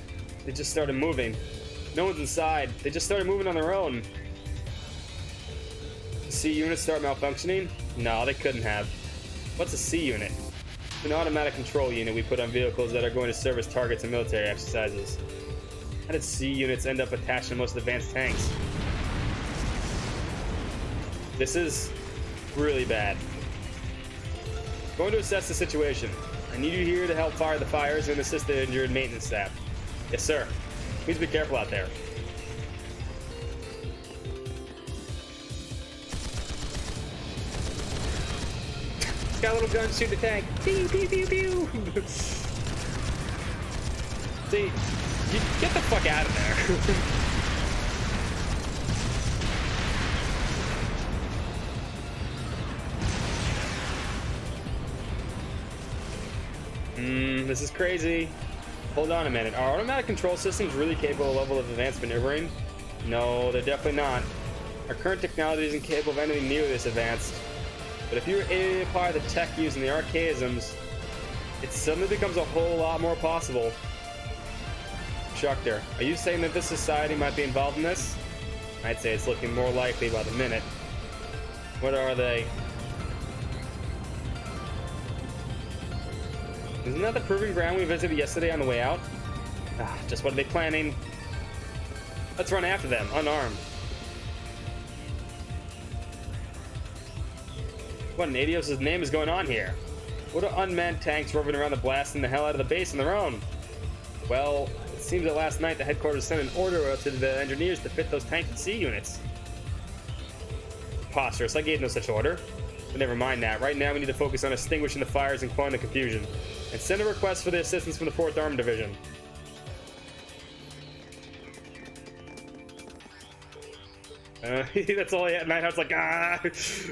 They just started moving. No one's inside. They just started moving on their own. The C units start malfunctioning? No, they couldn't have. What's a C unit? It's an automatic control unit we put on vehicles that are going to serve as targets in military exercises. How did C units end up attached to most advanced tanks? This is really bad. Going to assess the situation. I need you here to help fire the fires and assist the injured maintenance staff. Yes, sir. Please be careful out there. He's got a little gun to shoot the tank. Pew, pew, pew, pew. See, you get the fuck out of there. This is crazy. Hold on a minute. Are automatic control systems really capable of a level of advanced maneuvering? No, they're definitely not. Our current technology isn't capable of anything near this advanced. But if you were able to apply the tech used in the archaisms, it suddenly becomes a whole lot more possible. Instructor, are you saying that this society might be involved in this? I'd say it's looking more likely by the minute. What are they? Isn't that the proving ground we visited yesterday on the way out? Ah, just what are they planning? Let's run after them, unarmed. What in Adios' name is going on here? What are unmanned tanks roving around the blasting the hell out of the base on their own? Well, it seems that last night the headquarters sent an order to the engineers to fit those tanks with C units. Preposterous, I gave no such order. But never mind that. Right now we need to focus on extinguishing the fires and quelling the confusion. And send a request for the assistance from the 4th Armored Division. That's all he had. Neidhart's like,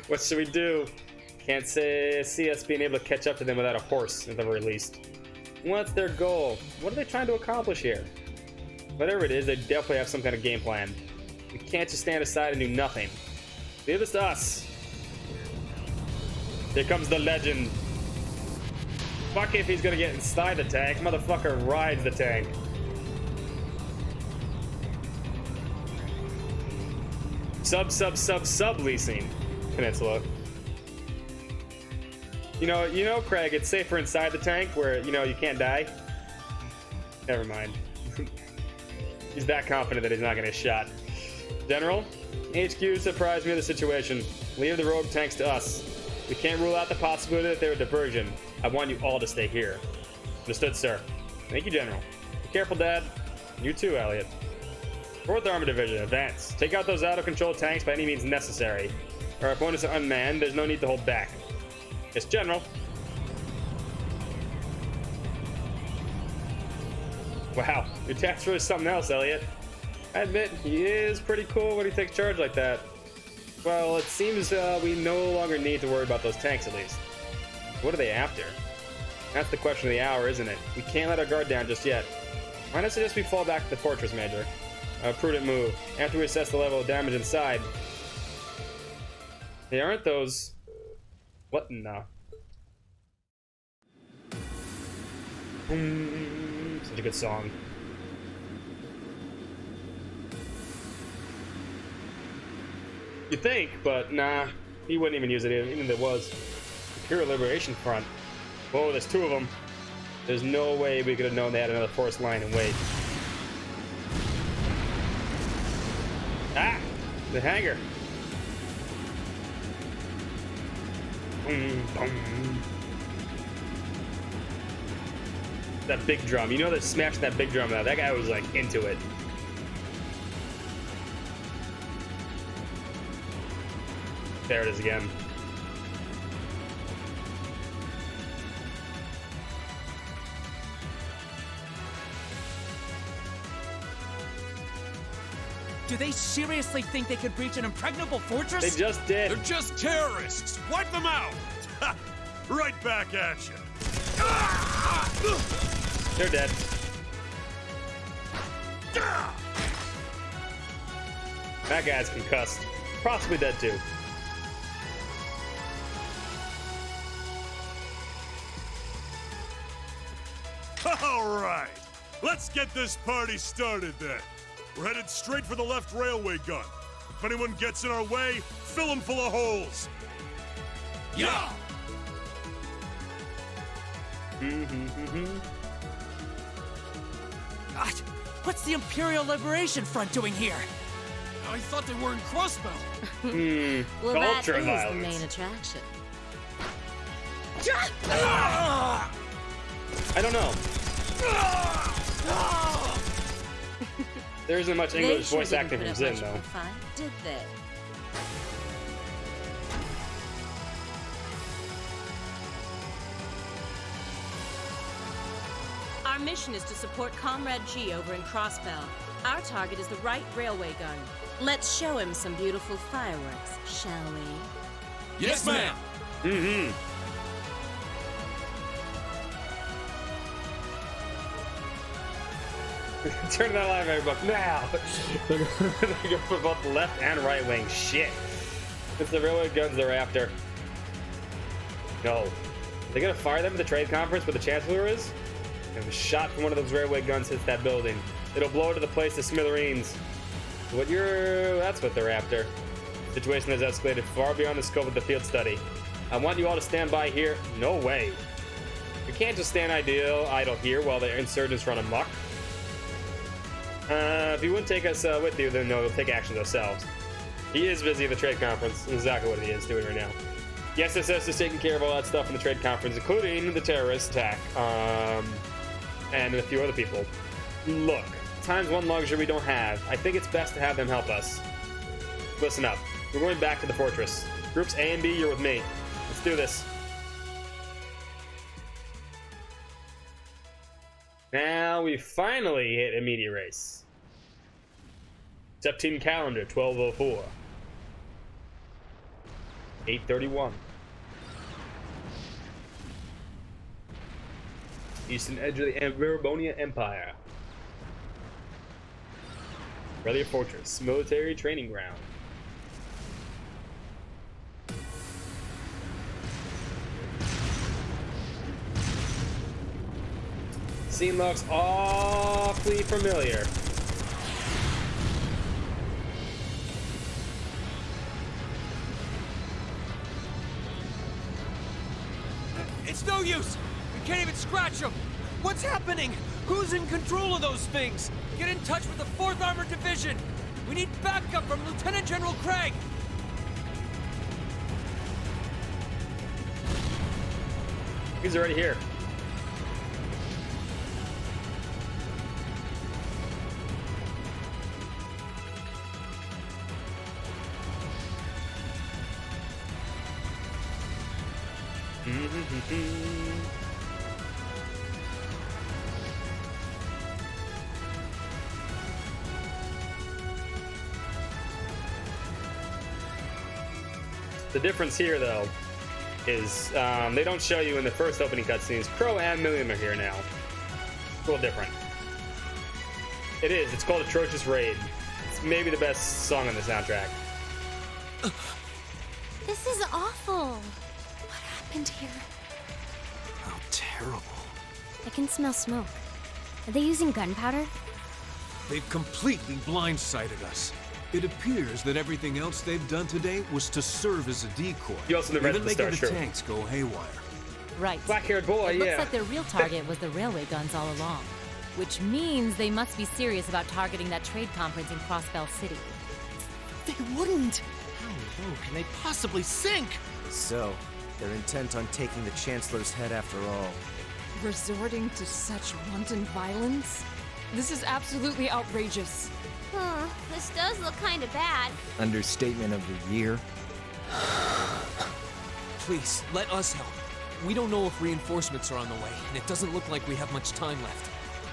what should we do? Can't see us being able to catch up to them without a horse, at the very least. What's their goal? What are they trying to accomplish here? Whatever it is, they definitely have some kind of game plan. We can't just stand aside and do nothing. Leave this to us. Here comes the legend. Fuck if he's gonna get inside the tank. Motherfucker rides the tank. Subleasing Peninsula. You know, Craig, it's safer inside the tank where, you can't die. Never mind. He's that confident that he's not gonna get shot. General, HQ surprised me of the situation. Leave the rogue tanks to us. We can't rule out the possibility that they're a diversion. I want you all to stay here. Understood, sir. Thank you, General. Be careful, Dad. You too, Elliot. 4th Armor Division, advance. Take out those out-of-control tanks by any means necessary. Our opponents are unmanned. There's no need to hold back. Yes, General. Wow, your task force is something else, Elliot. I admit, he is pretty cool when he takes charge like that. Well, it seems we no longer need to worry about those tanks, at least. What are they after? That's the question of the hour, isn't it? We can't let our guard down just yet. Why not suggest we fall back to the fortress, Major? A prudent move. After we assess the level of damage inside. They aren't those... What in the... Such a good song. You think, but nah. He wouldn't even use it, even if it was. Imperial Liberation Front. Whoa, there's 2 of them. There's no way we could have known they had another force line and wait. Ah! The hangar. That big drum. You know they're smashing that big drum now. That guy was like into it. There it is again. Do they seriously think they could breach an impregnable fortress? They just did. They're just terrorists. Wipe them out. Right back at you. They're dead. That guy's concussed. Possibly dead too. All right. Let's get this party started then. We're headed straight for the left railway gun. If anyone gets in our way, fill them full of holes. Yeah! God, what's the Imperial Liberation Front doing here? I thought they were in Crossbow. Well, that Culture is the violence. main attraction. I don't know. There isn't much They English sure voice didn't acting put from up Zin, much of though. a fight, did they? Our mission is to support Comrade G over in Crossbell. Our target is the right railway gun. Let's show him some beautiful fireworks, shall we? Yes, ma'am. Turn that live, everybody. Now! They're gonna put both the left and right wing. Shit. It's the railway guns they're after. No. They're gonna fire them at the trade conference where the Chancellor is? And a shot from one of those railway guns hits that building. It'll blow to the place to smithereens. That's what they're after. The situation has escalated far beyond the scope of the field study. I want you all to stand by here. No way. We can't just stand idle here while the insurgents run amok. If you wouldn't take us with you, then no, we'll take action ourselves. He is busy at the trade conference. That's exactly what he is doing right now. The SSS is taking care of all that stuff in the trade conference, including the terrorist attack, and a few other people. Look, time's one luxury we don't have. I think it's best to have them help us. Listen up. We're going back to the fortress. Groups A and B, you're with me. Let's do this. Now we finally hit immediate race. September calendar 1204. 8:31. Eastern edge of the Verbonia Empire. Relia Fortress, military training ground. cutscene looks awfully familiar. It's no use! We can't even scratch them! What's happening? Who's in control of those things? Get in touch with the 4th Armored Division! We need backup from Lieutenant General Craig! He's already here. The difference here, though, is they don't show you in the first opening cutscenes. Crow and Milliam are here now. It's a little different. It is. It's called Atrocious Raid. It's maybe the best song on the soundtrack. This is awful. What happened here? How terrible. I can smell smoke. Are they using gunpowder? They've completely blindsided us. It appears that everything else they've done today was to serve as a decoy. You also the rest Even of the making Star the Trek. tanks go haywire. Right. Black-haired boy, It yeah. looks like their real target was the railway guns all along. Which means they must be serious about targeting that trade conference in Crossbell City. They wouldn't! How low can they possibly sink? So, they're intent on taking the Chancellor's head after all. Resorting to such wanton violence? This is absolutely outrageous. Huh, this does look kind of bad. Understatement of the year. Please, let us help. We don't know if reinforcements are on the way, and it doesn't look like we have much time left.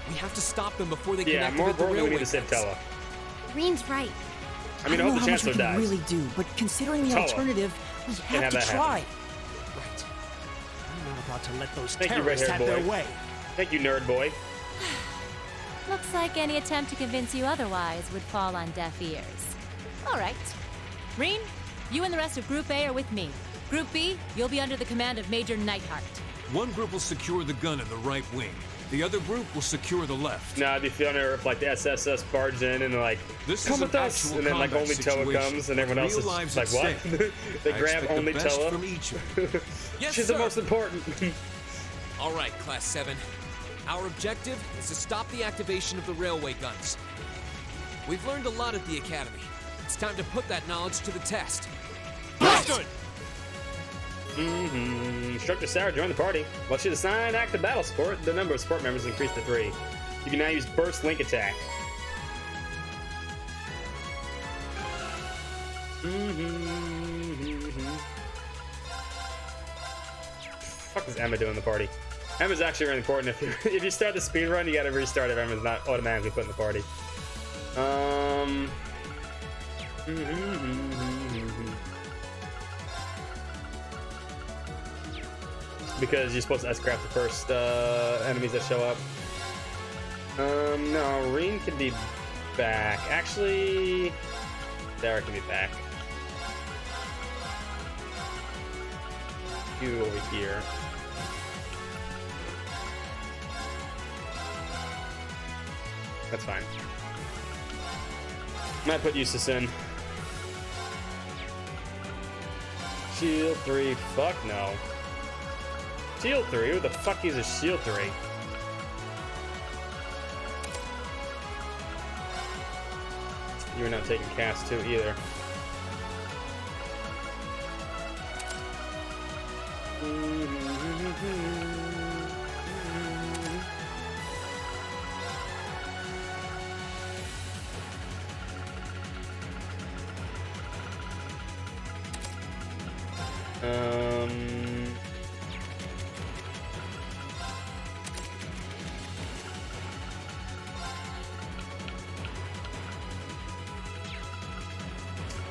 We have to stop them before they can Yeah, more activate the importantly, we railway need to save guns. Tella. Green's right. I mean, I don't hope know the how much we Chancellor can dies. really do, but considering the Tella. alternative, we Can't have have to that try. happen. Right. I'm not about to let those Thank you, terrorists red-haired have boy. their way. Thank you, nerd boy. Looks like any attempt to convince you otherwise would fall on deaf ears. All right. Reen, you and the rest of Group A are with me. Group B, you'll be under the command of Major Neidhart. One group will secure the gun in the right wing. The other group will secure the left. Nah, I'd be feeling if like the SSS barge in and they're like, This come is with an us, actual and then like combat only Toa situation comes and everyone with else real is lives like, at what? stake. They I grab expect only the best Toa. from each of you. Yes, She's sir. the most important. All right, Class 7. Our objective is to stop the activation of the railway guns. We've learned a lot at the Academy. It's time to put that knowledge to the test. Understood! Instructor Sarah joined the party. While she's assigned active battle support, the number of support members increased to 3. You can now use Burst Link Attack. What is Emma doing in the party? Emma's actually really important. If you start the speed run, you gotta restart if Emma's not automatically put in the party. Because you're supposed to S-craft the first enemies that show up. No, Reen can be back. Actually, Sarah can be back. You over here. That's fine. Might put Eustace in. Shield 3, fuck no. Shield 3? Who the fuck uses Shield 3? You're not taking cast 2 either.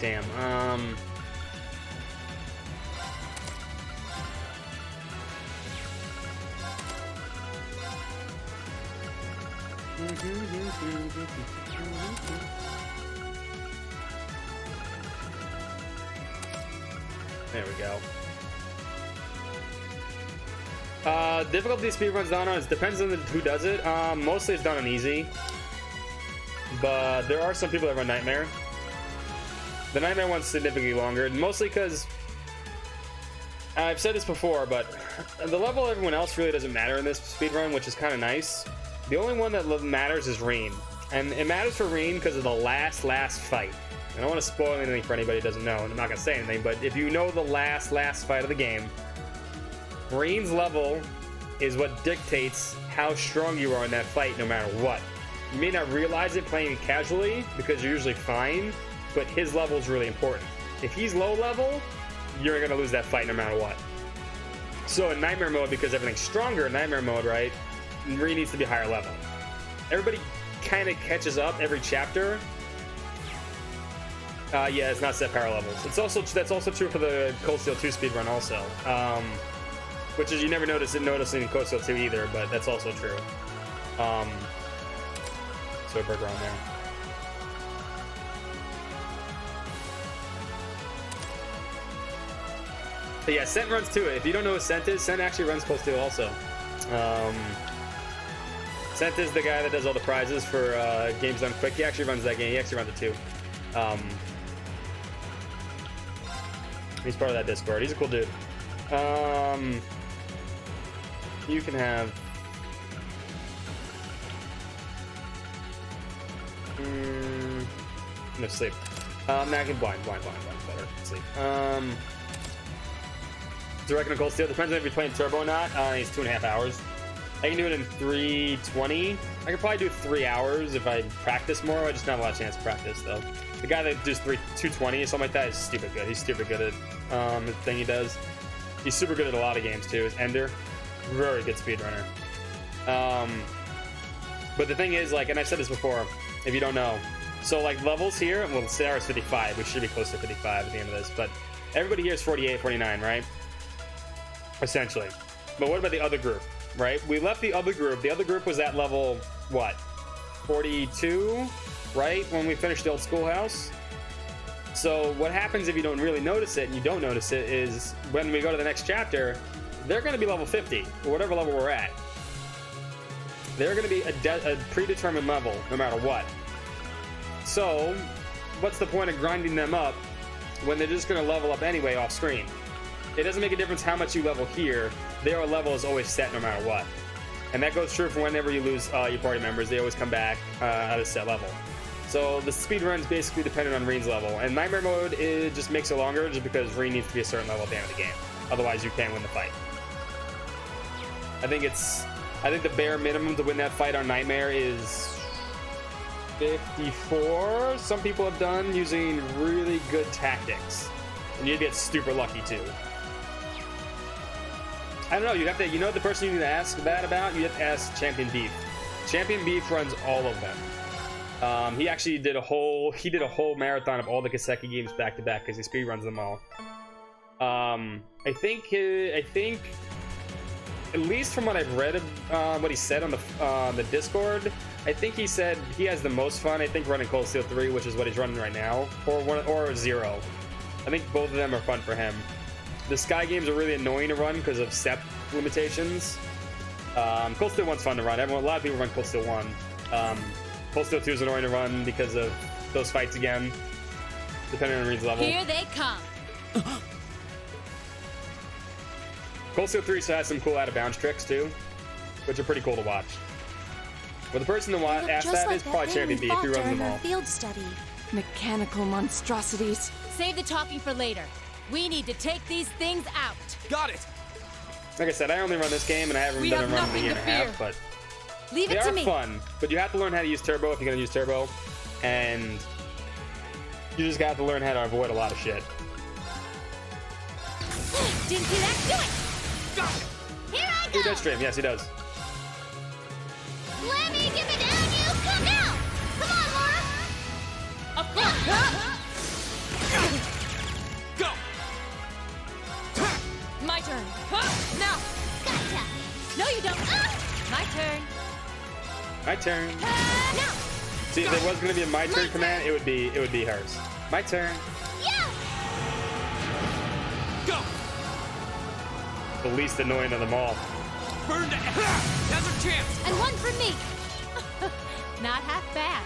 Damn, there we go. Difficulty speedruns done on, it depends on who does it. Mostly it's done on easy. But there are some people that run Nightmare. The Nightmare one's significantly longer, mostly because I've said this before, but the level of everyone else really doesn't matter in this speedrun, which is kind of nice. The only one that matters is Rean. And it matters for Rean because of the last fight. I don't want to spoil anything for anybody who doesn't know, and I'm not going to say anything, but if you know the last fight of the game, Rean's level is what dictates how strong you are in that fight no matter what. You may not realize it playing it casually because you're usually fine, but his level is really important. If he's low level, you're going to lose that fight no matter what. So in Nightmare mode, because everything's stronger in Nightmare mode, right, Rean needs to be higher level. Everybody kind of catches up every chapter. Yeah, it's not set power levels. It's also that's also true for the Cold Steel 2 speedrun also. Which is you never notice in Cold Steel 2 either, but that's also true. So a burger on there. But yeah, Sent runs to it. If you don't know what Sent is, Sent actually runs Cold Steel also. Sent is the guy that does all the prizes for games done quick. He actually runs that game. He actually runs it too. He's part of that Discord. He's a cool dude. You can have... no sleep. Nah, I can blind better. Sleep. Direct on Cold Steel. Depends on if you're playing Turbo or not. It's 2.5 hours. I can do it in 3:20. I could probably do 3 hours if I practice more. I just not have a lot of chance to practice though. The guy that does 2:20 or something like that is stupid good. He's stupid good at the thing he does. He's super good at a lot of games too. Ender, very good speedrunner. But the thing is, like, and I've said this before, if you don't know, so like levels here, well, Sarah's 55. We should be close to 55 at the end of this, but everybody here is 48, 49, right? Essentially. But what about the other group, right? We left the other group. The other group was at level, what, 42, right? When we finished the old schoolhouse. So what happens if you don't really notice it, and you don't notice it, is when we go to the next chapter, they're going to be level 50, or whatever level we're at. They're going to be a predetermined level, no matter what. So, what's the point of grinding them up when they're just going to level up anyway off screen? It doesn't make a difference how much you level here. Their level is always set no matter what. And that goes true for whenever you lose your party members. They always come back at a set level. So the speed run's basically dependent on Rean's level. And Nightmare mode, it just makes it longer just because Rean needs to be a certain level at the end of the game. Otherwise, you can't win the fight. I think the bare minimum to win that fight on Nightmare is 54. Some people have done using really good tactics. And you get super lucky too. I don't know, you have to, you know the person you need to ask that about? You have to ask Champion Beef. Champion Beef runs all of them. He actually did a whole marathon of all the Kiseki games back to back because he speed runs them all. I think at least from what I've read, what he said on the Discord, I think he said he has the most fun. I think running Cold Steel 3, which is what he's running right now, or 0. I think both of them are fun for him. The Sky games are really annoying to run because of SEP limitations. Cold Steel 1's fun to run. A lot of people run Cold Steel 1. Cold Steel 2 is annoying to run because of those fights again, depending on Reed's level. Here they come. Cold Steel 3 has some cool out-of-bounds tricks too, which are pretty cool to watch. But the person to ask that is probably Champion B if he runs them all. Field study. Mechanical monstrosities. Save the talking for later. We need to take these things out. Got it. Like I said, I only run this game and I haven't been running a year and a half, but Leave they it to are me. fun. But you have to learn how to use Turbo if you're gonna use Turbo, and you just got to learn how to avoid a lot of shit. Didn't see that? Do it. Here I go. He does stream, yes, he does. Let me get it down, you come now! Come on, Laura! Of course. Go. My turn. Now. Gotcha! No, you don't. My turn. My turn. No! See, if there was gonna be a my turn command, it would be hers. My turn. Yeah! Go. The least annoying of them all. burned to Now's our chance! And one for me! Not half bad.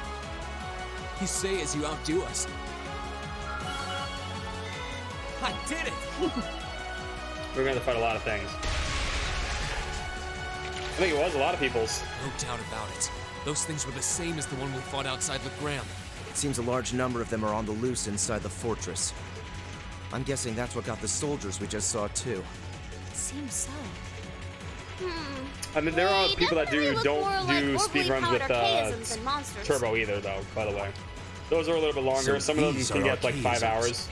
You say as you outdo us. I did it! We're gonna have to fight a lot of things. I think it was a lot of people's. No doubt about it. Those things were the same as the one we fought outside Legram. It seems a large number of them are on the loose inside the fortress. I'm guessing that's what got the soldiers we just saw too. Seems so. I mean, there are They people that definitely look more don't like do overly speedruns with powered archaisms than monsters. turbo either, though. By the way, those are a little bit longer. So Some of them these can are get like 5 archaisms. hours.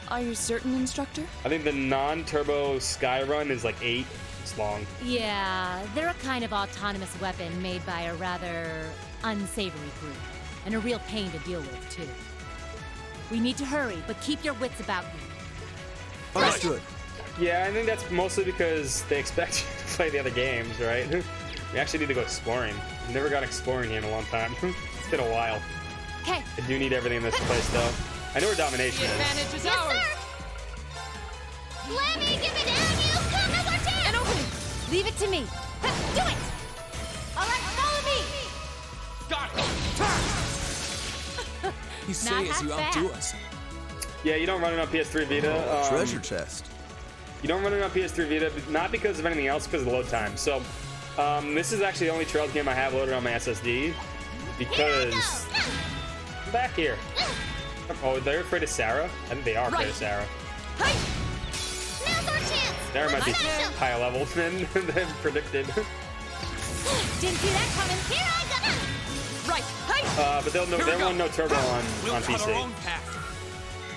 Are you certain, Instructor? I think the non-turbo Sky Run is like 8. It's long. Yeah, they're a kind of autonomous weapon made by a rather unsavory group. And a real pain to deal with, too. We need to hurry, but keep your wits about you. Understood. Yeah, I think that's mostly because they expect you to play the other games, right? We actually need to go exploring. We've never gone exploring here in a long time. It's been a while. Okay. I do need everything in this place, though. I know where domination is. Advantage is Yes, ours. sir! Let me give it down, you come to our chance! An opening! Leave it to me! Do it! Alright, follow me! Got it! You say Not as you half outdo bad. us. Yeah, you don't run it on PS3 Vita. Treasure chest. You don't run it on PS3 Vita, not because of anything else, because of the load time. So, this is actually the only Trails game I have loaded on my SSD, because... I'm back here. Oh, they're afraid of Sarah? I think they are afraid of Sarah. Now's our chance! Sarah might be Smash 'em! higher level than predicted. Didn't see that coming. Here I go! Right. But there won't no turbo on We'll cut our own PC. path.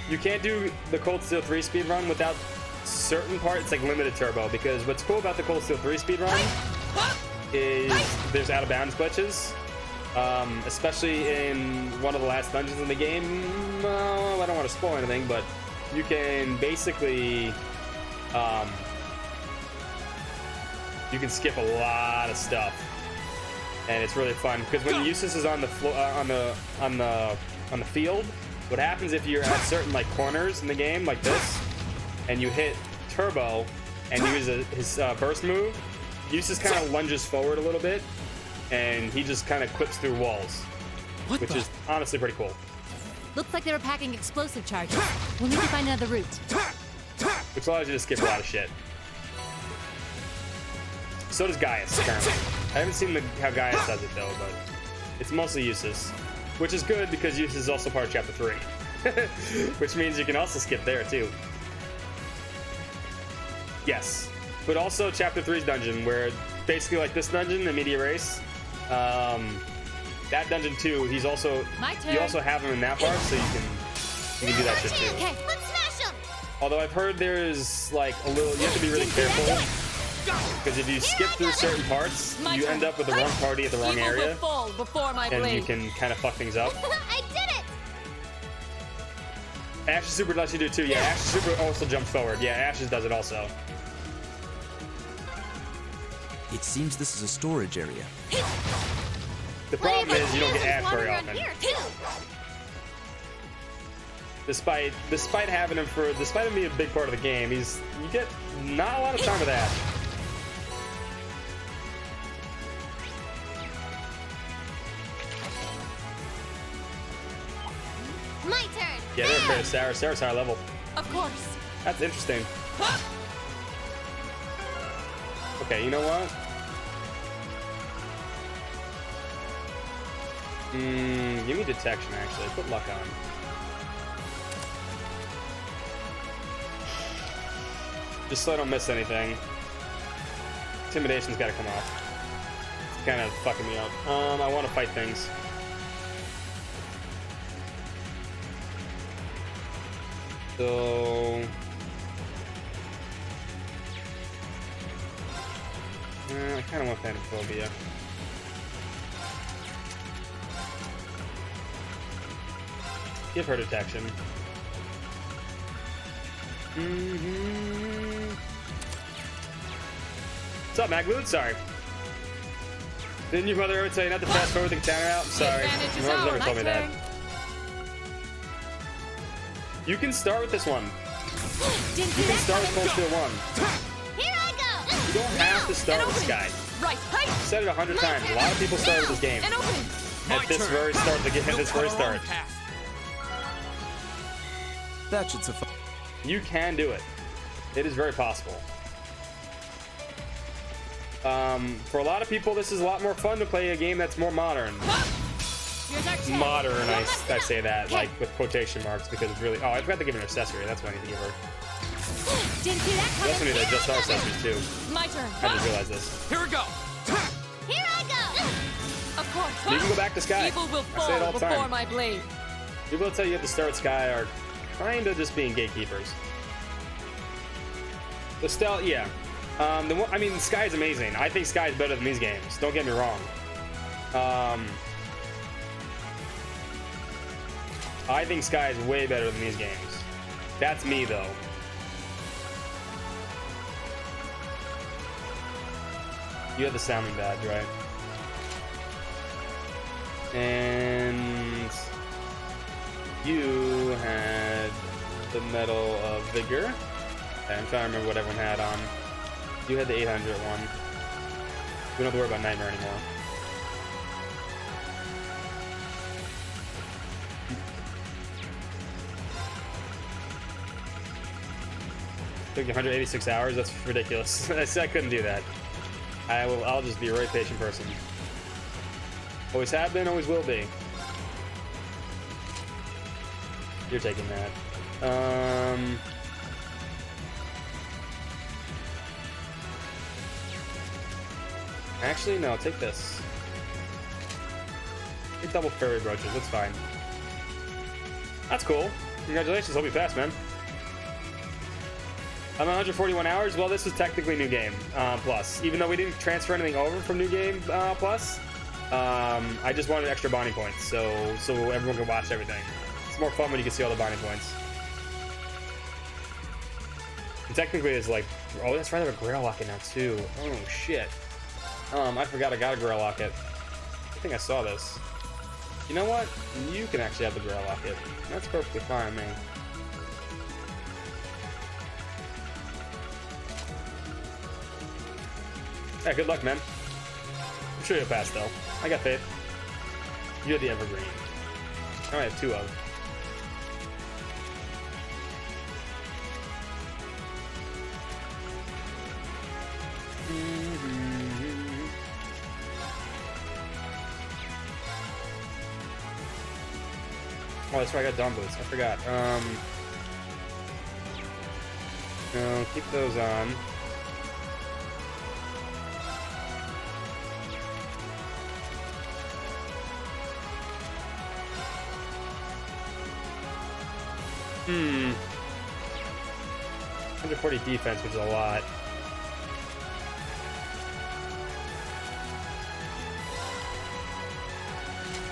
You can't do the Cold Steel 3 speedrun without certain parts, like limited turbo, because what's cool about the Cold Steel 3 speedrun is there's out of bounds glitches. Especially in one of the last dungeons in the game. I don't want to spoil anything, but you can basically you can skip a lot of stuff, and it's really fun because when Eustace is on the on the field, what happens if you're at certain like corners in the game like this, and you hit turbo and use his burst move, Eustace kind of lunges forward a little bit, and he just kind of clips through walls, which is honestly pretty cool. Looks like they were packing explosive charges. We'll need to find another route. Which allows you to skip a lot of shit. So does Gaius, currently. I haven't seen how Gaius does it, though, but it's mostly Eustace. Which is good, because Eustace is also part of Chapter 3. Which means you can also skip there, too. Yes. But also Chapter 3's dungeon, where basically like this dungeon, the Media Race, that dungeon too, he's also, My turn. you also have him in that part, so you can do that shit too. Okay, let's smash them! Although I've heard there's like a little, you have to be really careful, because if you skip through certain parts, you end up with the wrong party at the wrong Evil will area, fall before my and you blade. can kind of fuck things up. I did it! Ash's super lets you do it too. Yeah, Ash's super also jumps forward. Yeah, Ash's does it also. It seems this is a storage area. The problem is you don't get Ash very Water around often. here, too. Despite having him despite him being a big part of the game, you get not a lot of time with Ash. My turn! Yeah, they're afraid of Sarah. Sarah's higher level. Of course. That's interesting. Okay, you know what? Give me detection, actually. Put luck on. Just so I don't miss anything. Intimidation's gotta come off. It's kind of fucking me up. I want to fight things. So... I kind of want Phanophobia. Give her detection. What's up, Magloot? Sorry. Didn't your mother ever tell you not to fast forward the counter out? I'm sorry. advantage is Your mother's never ours. told me My that. You can start with this one. Didn't You see can that start with coming. Cold Steel 1. Here I go! You don't have to start with Sky. Right. Hey. I've said it 100 times. A lot of people start with this game. And open. At this very start, the game, at this very start. That should suffice. You can do it. It is very possible. For a lot of people, this is a lot more fun to play a game that's more modern. Modern, I say that like with quotation marks because it's really. Oh, I forgot to give her an accessory. That's what I need to give her. Didn't see that That's coming. when they just are accessories too. My turn. I just realized this. Here we go. Here I go. Of course. You can go back to Sky. Evil will I say it all fall the before time. my blade. People that tell you have to start Sky are kind of just being gatekeepers. The stealth, yeah. I mean, Sky is amazing. I think Sky is better than these games. Don't get me wrong. I think Sky is way better than these games. That's me, though. You have the sounding badge, right? And you had the Medal of Vigor. Okay, I'm trying to remember what everyone had on. You had the 800 one. We don't have to worry about Nightmare anymore. Took 186 hours. That's ridiculous. I couldn't do that. I'll just be a very patient person. Always have been, always will be. You're taking that. Actually, no, take this. Take double fairy brooches, that's fine. That's cool. Congratulations, hope you passed, man. I'm 141 hours. Well, this is technically New Game Plus. Even though we didn't transfer anything over from New Game Plus, I just wanted extra bonding points, so everyone can watch everything. It's more fun when you can see all the bonding points. And technically, it's like, oh, that's right, I have a Grail Locket now too. Oh shit. I forgot I got a Grail Locket. I think I saw this. You know what? You can actually have the Grail Locket. That's perfectly fine with me. Yeah, good luck, man. I'm sure you'll pass, though. I got faith. You had the Evergreen. I only have 2 of. Oh, that's right, I got Dawn Boots. I forgot. No, keep those on. Hmm. 140 defense, which is a lot.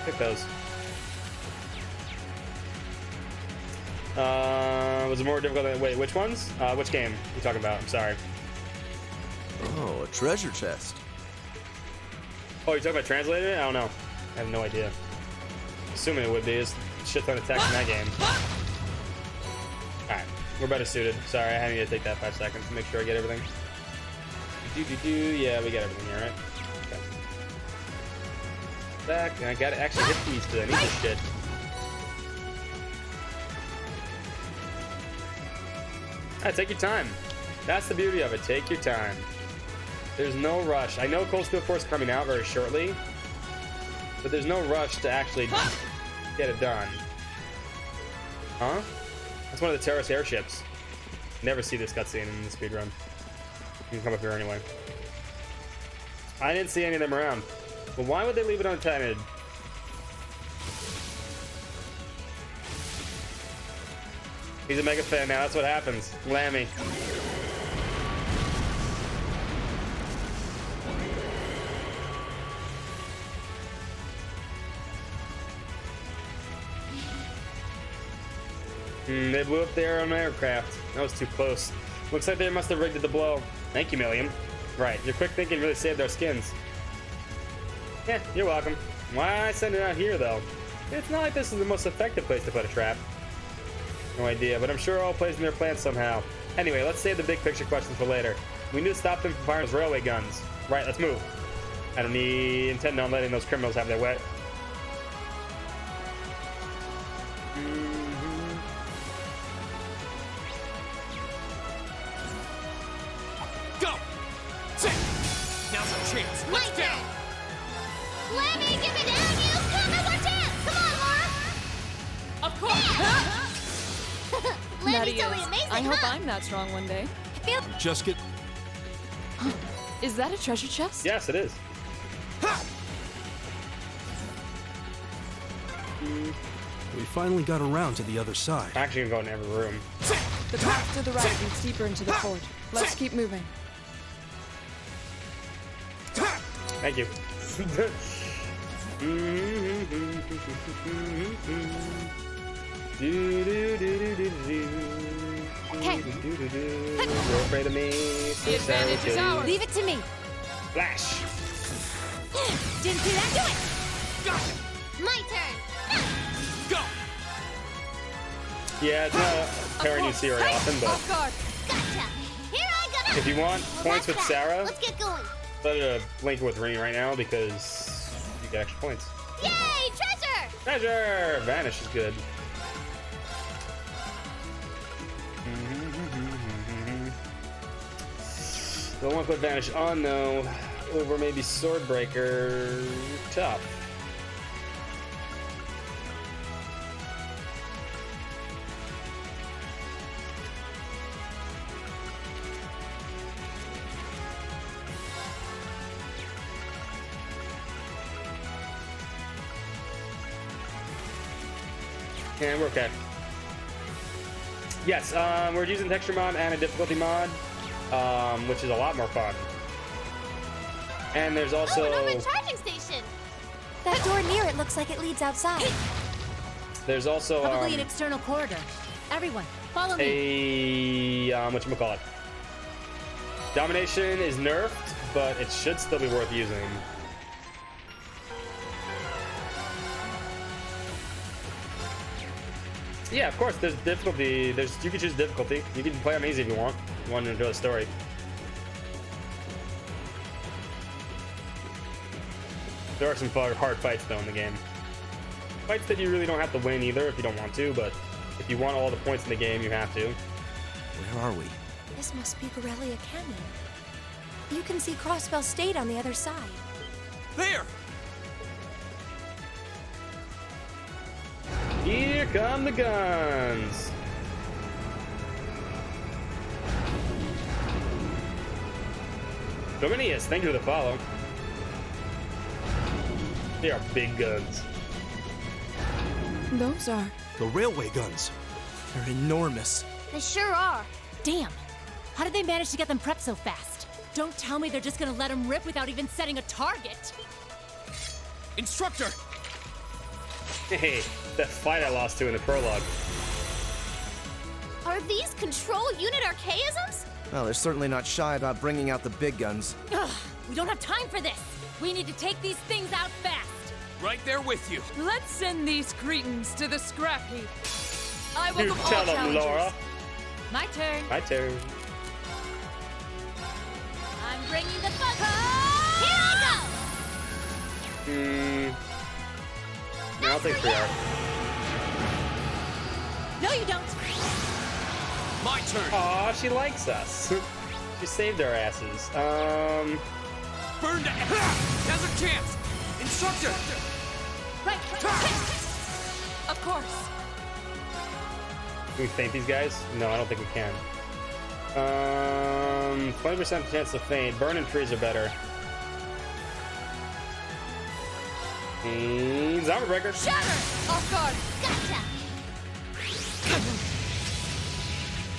Pick those. Was it more difficult than... Wait, which ones? Which game are you talking about? I'm sorry. Oh, a treasure chest. Oh, you're talking about translating it? I don't know. I have no idea. Assuming it would be. There's a shit ton of text in that game. Alright, we're better suited. Sorry, I had to take that 5 seconds to make sure I get everything. Yeah, we got everything here, right? Okay. Back, and I gotta actually hit these because I need this shit. Alright, take your time. That's the beauty of it. Take your time. There's no rush. I know Cold Steel Force is coming out very shortly, but there's no rush to actually get it done. Huh? That's one of the terrorist airships. Never see this cutscene in the speedrun. You can come up here anyway. I didn't see any of them around. But why would they leave it unattended? He's a mega fan now. That's what happens. Lammy. They blew up their own aircraft. That was too close. Looks like they must have rigged it to blow. Thank you, Milliam. Right, your quick thinking really saved our skins. Yeah, you're welcome. Why I send it out here, though? It's not like this is the most effective place to put a trap. No idea, but I'm sure it all plays in their plan somehow. Anyway, let's save the big picture questions for later. We need to stop them from firing those railway guns. Right, let's move. I don't intend on letting those criminals have their way. Go! Sit! Now's our chance. My Let's down! turn. Let me give it down, you come and watch out! Come on, Laura! Of course! Let That me he tell is. you, amazing, I hope huh? I'm that strong one day. I feel Just get. Is that a treasure chest? Yes, it is. We finally got around to the other side. I'm actually gonna go in every room. The path to the right leads deeper into the fort. Let's keep moving. Thank you. Okay. You're afraid of me. The advantage is ours. Leave it to me. Flash. Didn't see that. Do it. my turn. Go! Yeah, it's not a parent you see very often, but Off guard. Gotcha. Here I go. if you want points with That's that. Sarah, Let's get going. let link with Rini right now because you get extra points. Yay, treasure! Treasure! Vanish is good. Don't want to put Vanish on though. Over maybe Swordbreaker. Tough. And we're okay. Yes, we're using texture mod and a difficulty mod, which is a lot more fun. And there's also Another charging station. That door near it looks like it leads outside. there's also Probably an external corridor. Everyone, follow me. a whatchamacallit. Domination is nerfed, but it should still be worth using. Yeah, of course. There's difficulty. You can choose difficulty. You can play on easy if you want. You want to enjoy the story. There are some hard fights though in the game. Fights that you really don't have to win either if you don't want to, but if you want all the points in the game, you have to. Where are we? This must be Corellia Canyon. You can see Crossbell State on the other side. There! Here come the guns. Dominius, thank you for the follow. They are big guns. Those are... The railway guns. They're enormous. They sure are. Damn! How did they manage to get them prepped so fast? Don't tell me they're just gonna let them rip without even setting a target. Instructor! Hey, that fight I lost to in the prologue. Are these control unit archaisms? Well, they're certainly not shy about bringing out the big guns. Ugh, we don't have time for this. We need to take these things out fast. Right there with you. Let's send these cretins to the scrap heap. I You welcome all tell them, challengers. Laura. My turn. My turn. I'm bringing the fun. Here I No, I'll take 3R. No, you don't. My turn. Aw, she likes us. She saved our asses. Burn to Now's a chance. Instructor. Right. Of course. Can we faint these guys? No, I don't think we can. 20% chance to faint. Burn and freeze are better. And Armor Breaker. Shatter! Off guard. Gotcha.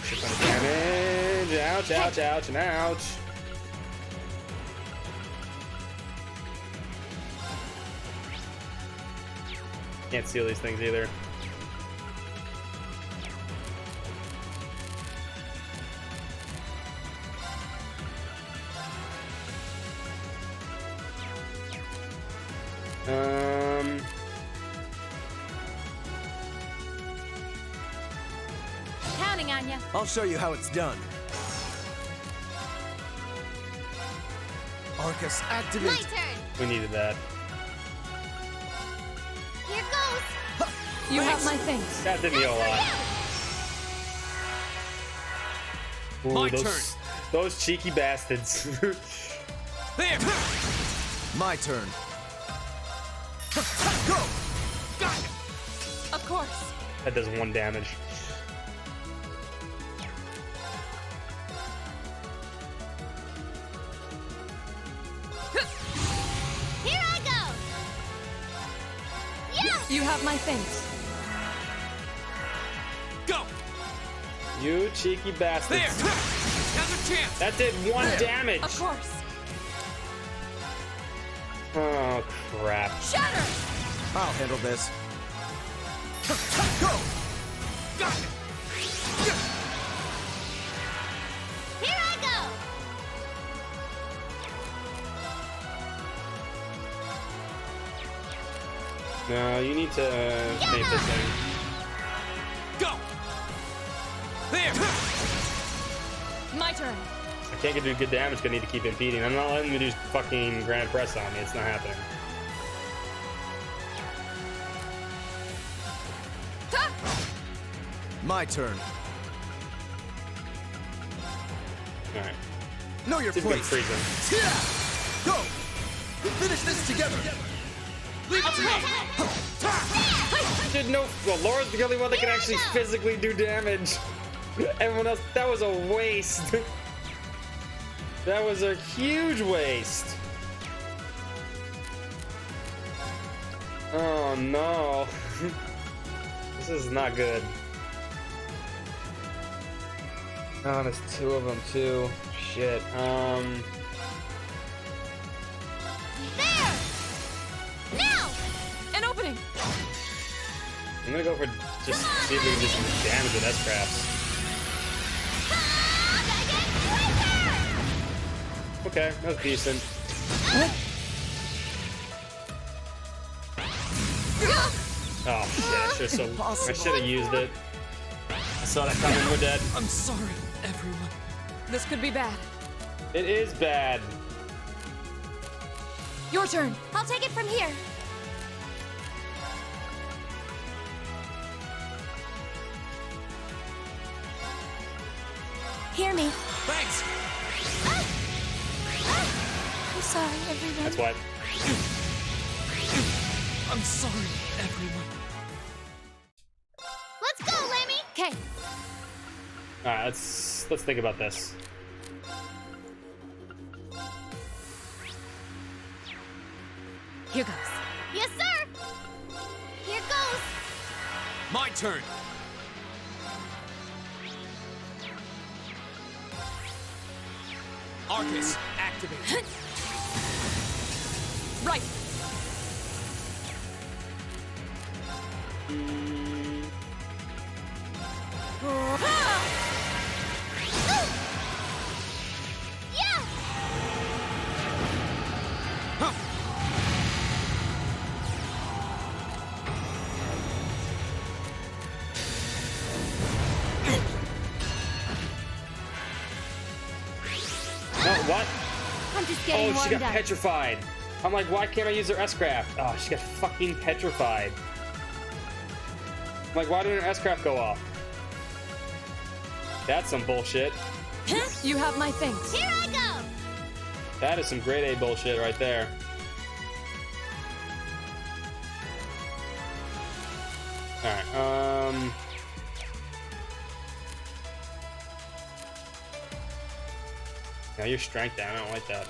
600 damage. Ouch, ouch, ouch, and ouch. Can't steal these things either. Counting on ya. I'll show you how it's done. Arcus, activate! My turn! We needed that. Here goes! You have my thanks. That did me a lot. Ooh, My those, turn. Those cheeky bastards. There! My turn. Go! Of course. That does 1 damage. Here I go! Yes! You have my thanks. Go! You cheeky bastards. There! Now's a chance! That did 1 damage. Of course. Oh, crap. Shatter! I'll handle this. Go! Got it! Here I go! No, you need to make this thing. Go! There! My turn. I can't get do good damage because I need to keep impeding. I'm not letting me do fucking Grand Press on me. It's not happening. My turn. Alright. Know your See if we can place. freeze him. Go! We'll finish this together. Leave it to me! Dude, no. Well, Laura's the only one that can actually physically do damage. Everyone else, that was a waste. That was a huge waste. Oh no. This is not good. Oh, there's 2 of them too. Shit. There! Now! An opening. I'm gonna go for just see if we can do some damage with S-Craps. Okay, that was decent. Oh shit! I should have used it. I saw that coming. We're dead. I'm sorry, everyone. This could be bad. It is bad. Your turn. I'll take it from here. Hear me. Thanks! I'm sorry, everyone. That's why. I'm sorry, everyone. Let's go, Lemmy! Okay. All right, let's think about this. Here goes. Yes, sir! Here goes! My turn! Arcus, activate. Right. Yeah! Oh, what? I'm just getting Oh, she warmed got up. petrified. I'm like, why can't I use her S-Craft? Oh, she got fucking petrified. I'm like, why didn't her S-Craft go off? That's some bullshit. You have my thanks. Here I go! That is some grade A bullshit right there. Alright, now your strength down, I don't like that.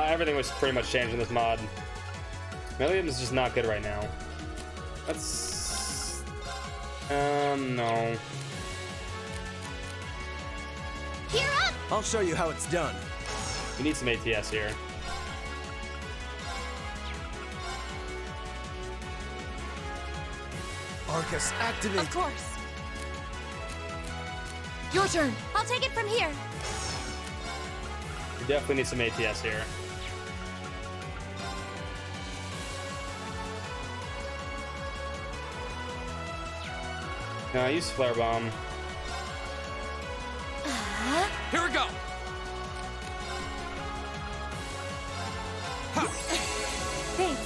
Everything was pretty much changed in this mod. Millium is just not good right now. That's... no. Here up! I'll show you how it's done. We need some ATS here. Arcus, activate. Of course. Your turn. I'll take it from here. We definitely need some ATS here. No, I use Flare Bomb. Thanks.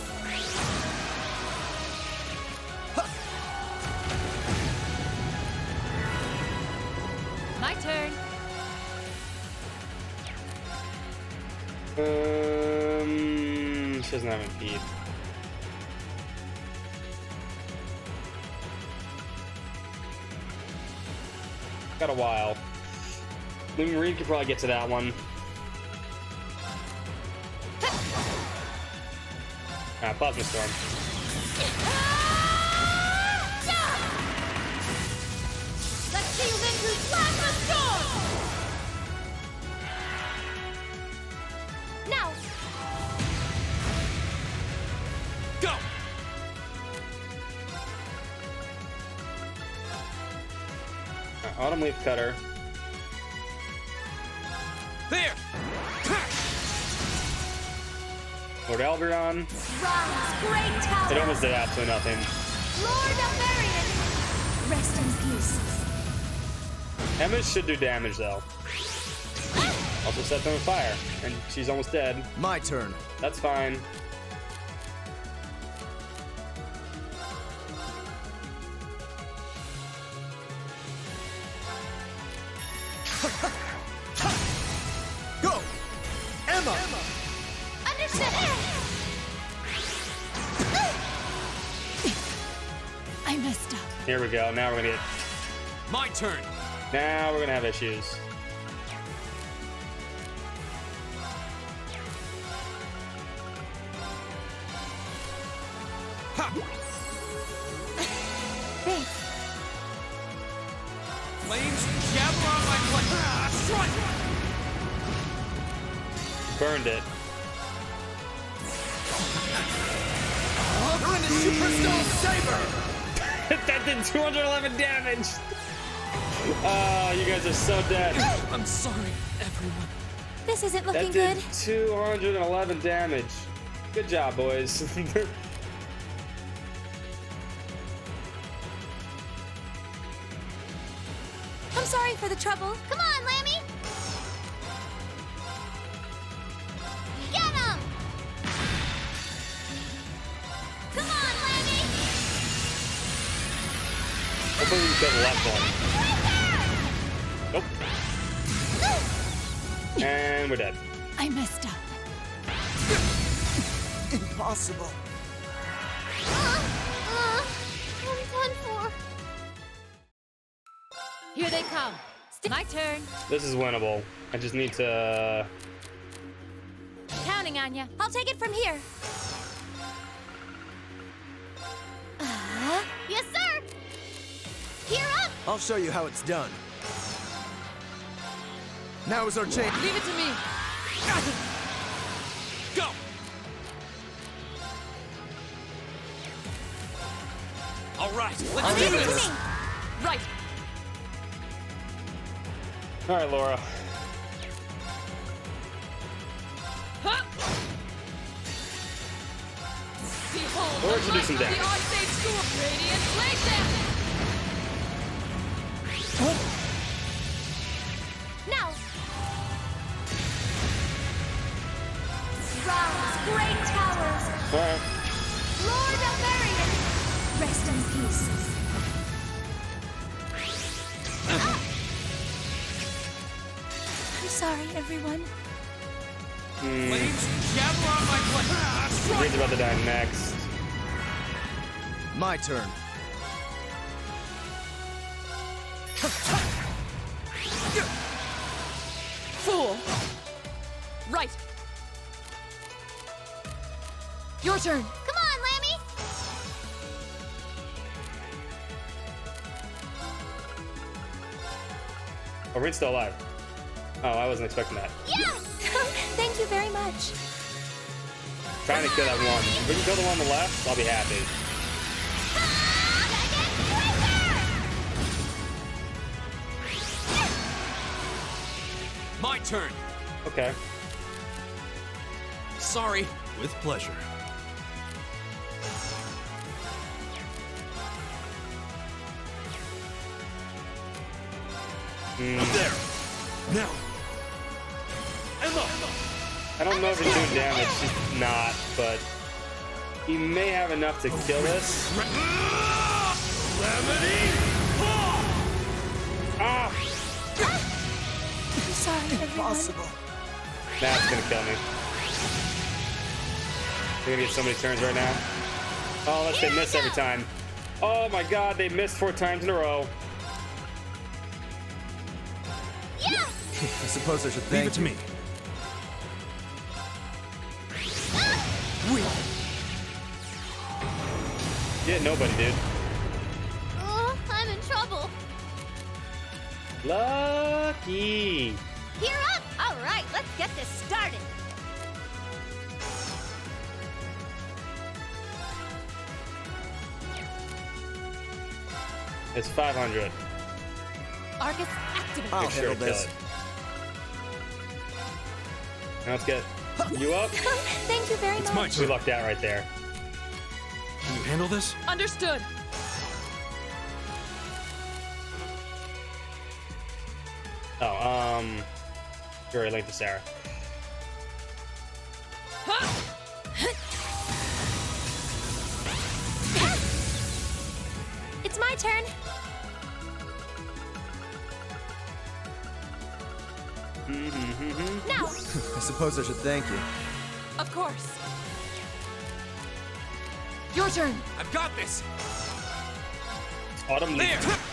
My turn. She doesn't have impede. Got a while. Lumen Marine could probably get to that one. Plasma Storm. Let's see you into Plasma Storm! Now! Go! Autumn Leaf Cutter. There! Lord Alberon. Rise, great tower! It almost did absolutely nothing. Lord Alvarian! Rest in peace. Emma should do damage though. Also set them on fire, and she's almost dead. My turn. That's fine. Go! Emma! Understood! I messed up. Here we go. Now we're gonna get. My turn. Now we're gonna have issues. Thanks. Flames, gather on my blade. Strike! Burned it. You're in the Superstone Saber! That did 211 damage! Oh, you guys are so dead. I'm sorry, everyone. This isn't That looking did good. 211 damage. Good job, boys. I'm sorry for the trouble. Come on, Lammy! Get him! Come on, Lammy! Hopefully we can kill the left one. Nope. And we're dead. I messed up. Impossible. I'm done for. Here they come. My turn. This is winnable. I just need to... Counting on ya. I'll take it from here. Yes, sir! Here up! I'll show you how it's done. Now is our chance. Leave it to me. Go! All right, let's do Leave it to this. me. Right. All right, Laura. Behold Laura the should do light some of the damage. Archsage School. Radiant Blade Damage. Now. Rise, great towers. All right. Lord Alvarian. Rest in peace. I'm sorry, everyone. Flames, gather on my blade. He's about to die next. My turn. Fool. Right. Your turn. Come on, Lammy! Oh, Reed's still alive. Oh, I wasn't expecting that. Yes! Thank you very much. Trying to kill that one. If we can kill the one on the left, I'll be happy. My turn. Okay. Sorry. With pleasure. There. Now. Emma! I don't know if he's doing damage. He's not, but he may have enough to kill this. Ah! I'm sorry, everyone. Impossible. That's gonna kill me. They're gonna get so many turns right now. Oh, unless they miss every time. Oh my god, they missed 4 times in a row. Yeah! I suppose I should Leave thank it to you. me. Yeah, nobody, dude. Oh, I'm in trouble. Lucky. Gear up! All right, let's get this started. It's 500. Arcus, activate. I'll Make sure handle to kill this. it. Now let's get you up. Thank you very It's much. my We turn. lucked out right there. Can you handle this? Understood. Oh, Very late to Sarah. It's my turn. Now. I suppose I should thank you. Of course. Your turn. I've got this. Autumn There. Leaf.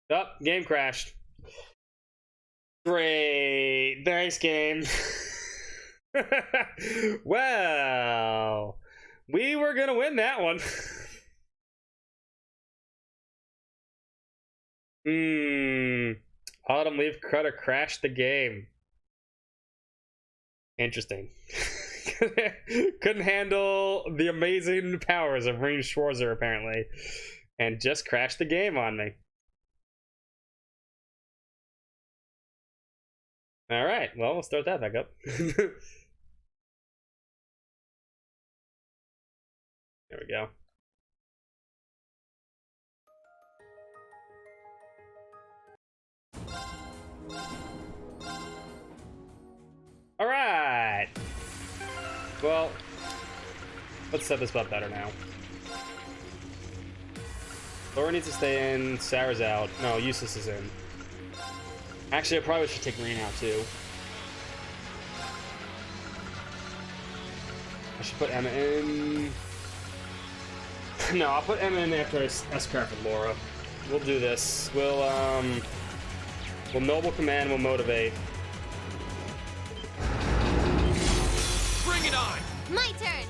Oh, game crashed. Great. Thanks, game. Well, we were gonna win that one. Autumn Leaf Cutter crashed the game. Interesting. Couldn't handle the amazing powers of Reem Schwarzer, apparently, and just crashed the game on me. All right, well, we'll start that back up. There we go. All right. Well, let's set this up better now. Laura needs to stay in. Sarah's out. No, Eustace is in. Actually, I probably should take Green out too. I should put Emma in. No, I'll put Emma in after I S-craft with Laura. We'll do this. We'll Noble Command, we'll Motivate. Bring it on. My turn.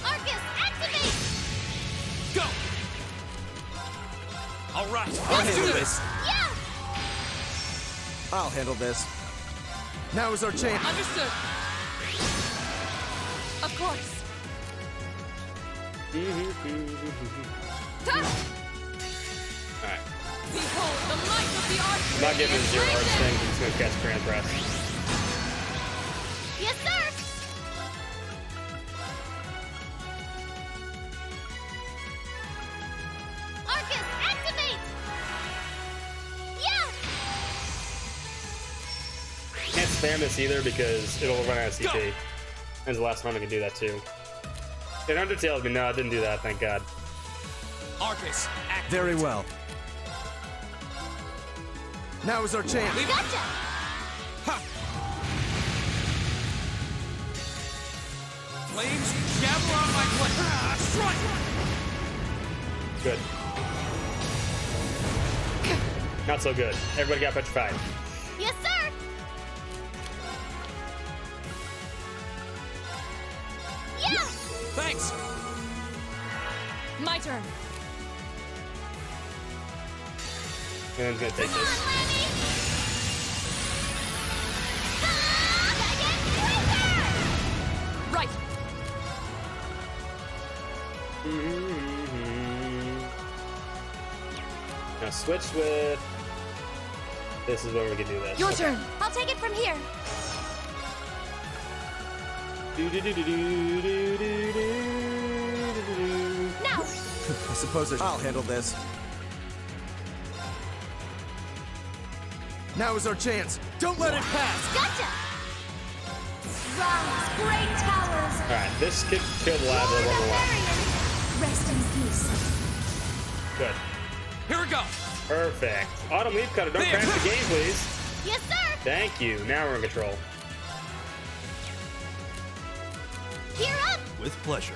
Arcus, activate! Go. All right. I'll Let's do handle this. this. Yeah! I'll handle this. Now is our chance. Understood. Of course. Alright. Behold the might of the arch. I'm not giving him 0 arts thing, he's gonna catch Transpress. Yes, sir! Arcus, activate! Yeah! Can't spam this either because it'll run out of CP. When's the last time I can do that too? It undertails me. No, I didn't do that, thank God. Arcus, activate. Very well. Now is our chance. Gotcha! Flames, gather on my blade. Strike. Good. Not so good. Everybody got petrified. Yes, sir! Yeah! Thanks. My turn. And I'm gonna take this. Right. Now switch with. This is where we can do this. Your turn. I'll take it from here. Now! I suppose I'll handle this. Now is our chance. Don't let it pass. Gotcha! Rise, great towers! Alright, this could kill the lava level 1. Rest in peace. Good. Here we go. Perfect. Autumn Leaf Cutter, don't crash the game, please. Yes, sir! Thank you. Now we're in control. Gear up! With pleasure.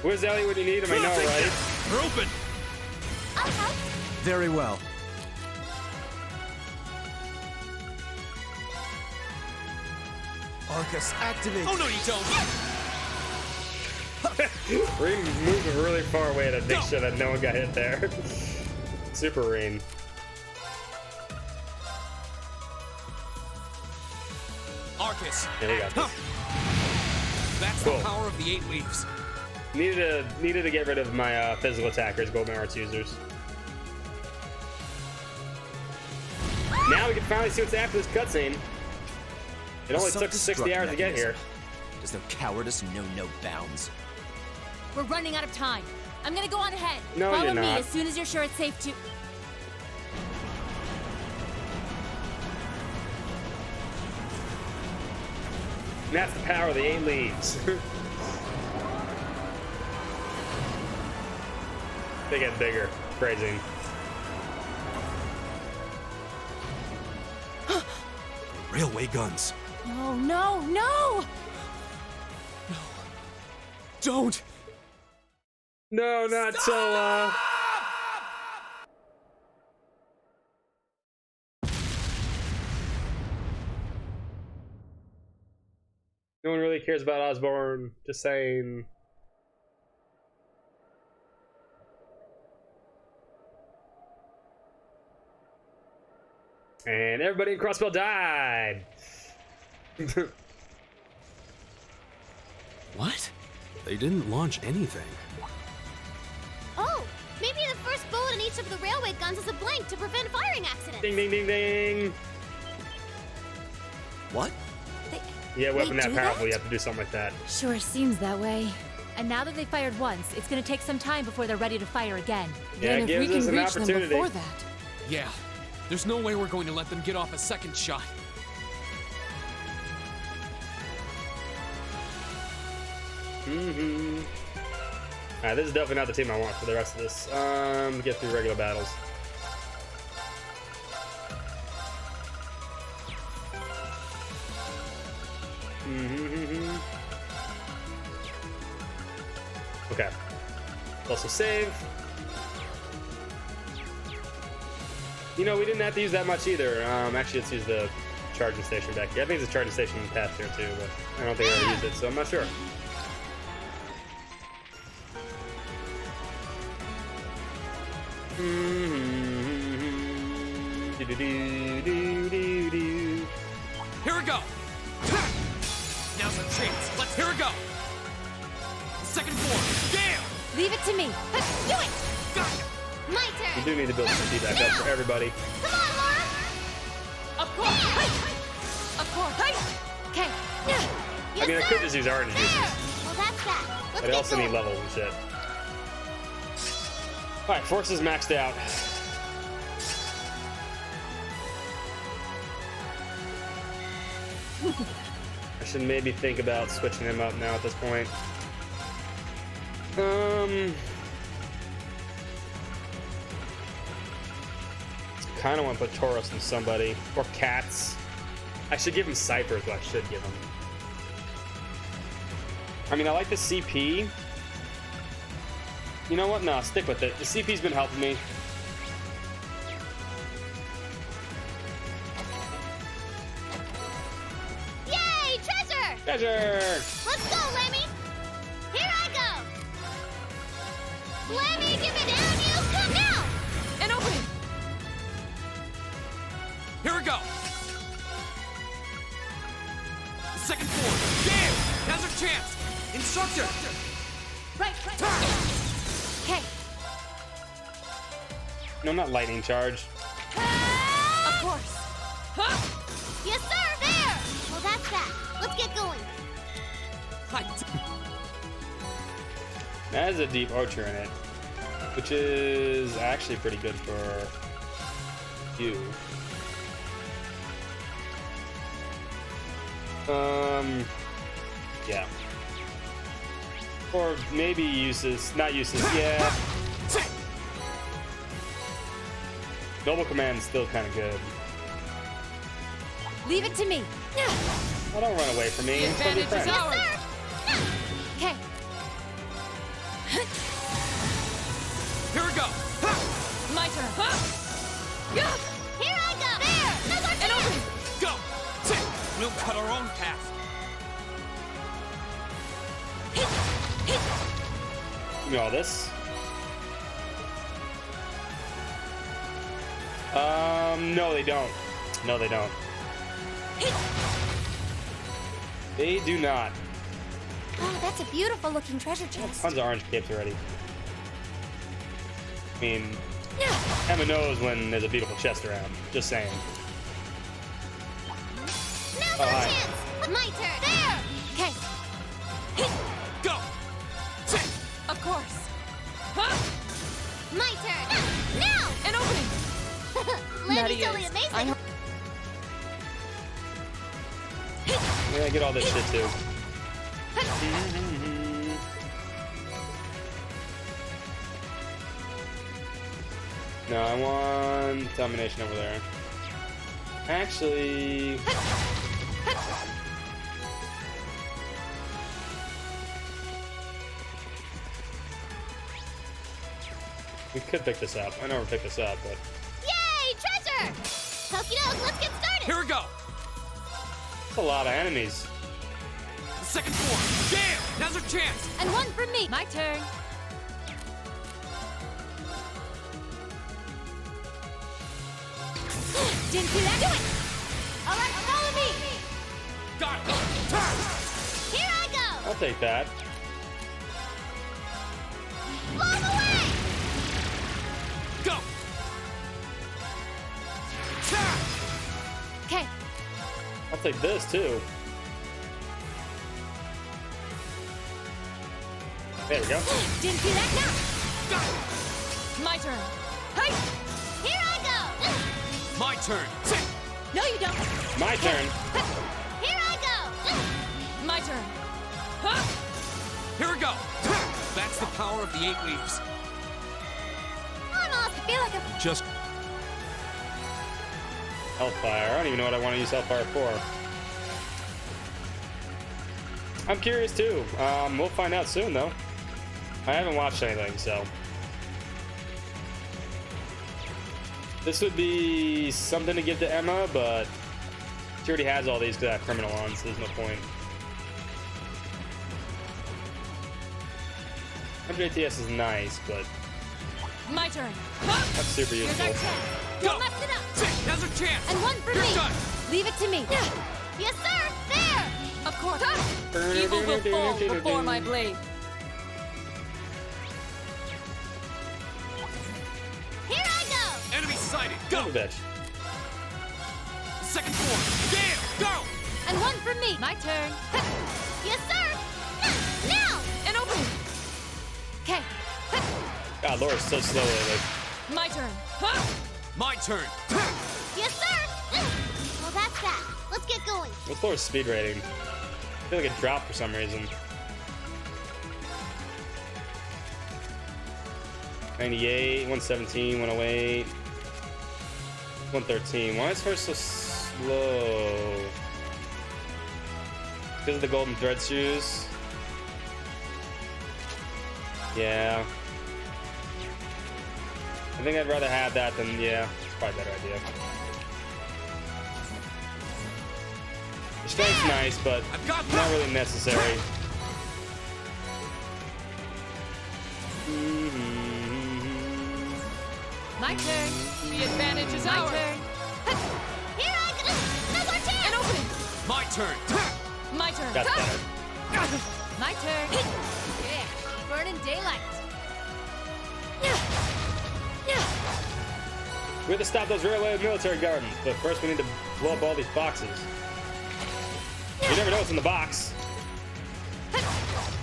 Where's Ellie when you need him? I know, right? We're open. I'll help. Very well. Arcus, activate. Oh no, you don't. Reem moved really far away to make sure that no one got hit there. Super Reem. Arcus. Here we go. That's Cool. the power of the 8 leaves. Needed to get rid of my physical attackers, Golden Arts users. Now we can finally see what's after this cutscene. It only took 60 hours to get here. Does their cowardice know no bounds? We're running out of time. I'm gonna go on ahead. No, Follow you're me not. as soon as you're sure it's safe to. And that's the power of the 8 leaves. They get bigger. Crazy. Railway guns. No, no, no! Don't. No, not so. No one really cares about Osborn. Just saying. And everybody in Crossbell died. What? They didn't launch anything. Oh, maybe the first bullet in each of the railway guns is a blank to prevent firing accidents. Ding, ding, ding, ding. What? Yeah, weapon They that do powerful, that? you have to do something like that. Sure seems that way. And now that they fired once, it's gonna take some time before they're ready to fire again. Yeah, Then it if we gives us can an reach them opportunity. before that. Yeah. There's no way we're going to let them get off a second shot. Alright, this is definitely not the team I want for the rest of this. Get through regular battles. Okay. Also save. You know, we didn't have to use that much either. Actually, let's use the charging station back here. I think there's a charging station in the past here too, but I don't think I ever used it, so I'm not sure. Here we go. Now's our chance. Here we go. Second form. Damn. Leave it to me. Do it! Gotcha. My turn! We do need to build some feedback up for everybody. Come on, Laura! Of course. Of course. Okay. I mean, I could just use orange juices, Well, that's that. Let's but I get also going. need levels and shit. Alright, Force is maxed out. I should maybe think about switching him up now at this point. Kind of want to put Tauros in somebody. Or Cats. I should give him Cypher is what I should give him. I mean, I like the CP. You know what? No, stick with it. The CP's been helping me. Yay! Treasure! Treasure! Let's go, Lemmy! Here I go! Lemmy, give it down, you! Come now! And open it. Here we go. Second form. Damn. Now's our chance. Instructor. Right. Okay. No, not lightning charge. Of course. Yes, sir! There! Well, that's that. Let's get going. That has a deep archer in it, which is actually pretty good for you. Yeah. Or maybe useless, not useless, yeah. Noble Command is still kind of good. Leave it to me. Oh, don't run away from me. The I'm still your advantage is friend. ours. Okay. Here we go. My turn. Here I go. There. No more And open. Go. We'll cut our own path. Give me all this. No, they don't. No, they don't. They do not. Oh, that's a beautiful looking treasure chest. Tons of orange capes already. I mean, Emma knows when there's a beautiful chest around. Just saying. Now's Oh, our hi. chance. My turn. There. Okay. Go. Of course. My turn. Now. An opening. Let That me tell is. you amazing. Yeah, I get all this shit too. No, I want domination over there. Actually, we could pick this up. I never picked this up, but Yay, treasure! Okie doke, let's get started. Here we go. it's a lot of enemies. The second floor. Damn. Now's our chance. And one for me. My turn. Didn't see that. Do it. All right, follow me. Got it. Here I go. I'll take that. Long away. Go. Okay. I'll take this too. There we go. Didn't see that. Now. My turn. Hey. Here I go. My turn. No, you don't. My turn. Here I go. My turn. Here we go. That's the power of the 8 leaves. Almost. I feel like I'm. Just Hellfire. I don't even know what I want to use Hellfire for. I'm curious too. We'll find out soon though. I haven't watched anything, so. This would be something to give to Emma, but she already has all these because I have criminal on, so there's no point. 100 ATS is nice, but My turn. that's super Here's useful. our chance. Go. Don't mess it up. Now's our chance. And one for You're me. done. Leave it to me. Yes, sir. There. Of course. Evil will fall before my blade. Here I go. Enemy sighted. Go. Bitch. Second floor. Damn. Go. And one for me. My turn. Yes, sir. Now. An opening. Okay. God, Laura's so slow lately. My turn. My turn. Yes, sir. Well, that's that. Let's get going. What's Laura's speed rating? I feel like it dropped for some reason. 98, 117, 108, 113. Why is her so slow? Because of the golden thread shoes? Yeah. I think I'd rather have that than, yeah, it's probably a better idea. The strength's nice, but not really necessary. My turn. The advantage is My ours. turn. Here I go. No more chance. An opening. My turn. My turn. That's better. My turn. Yeah. Burning daylight. We have to stop those railway military gardens, but first we need to blow up all these boxes. You never know what's in the box.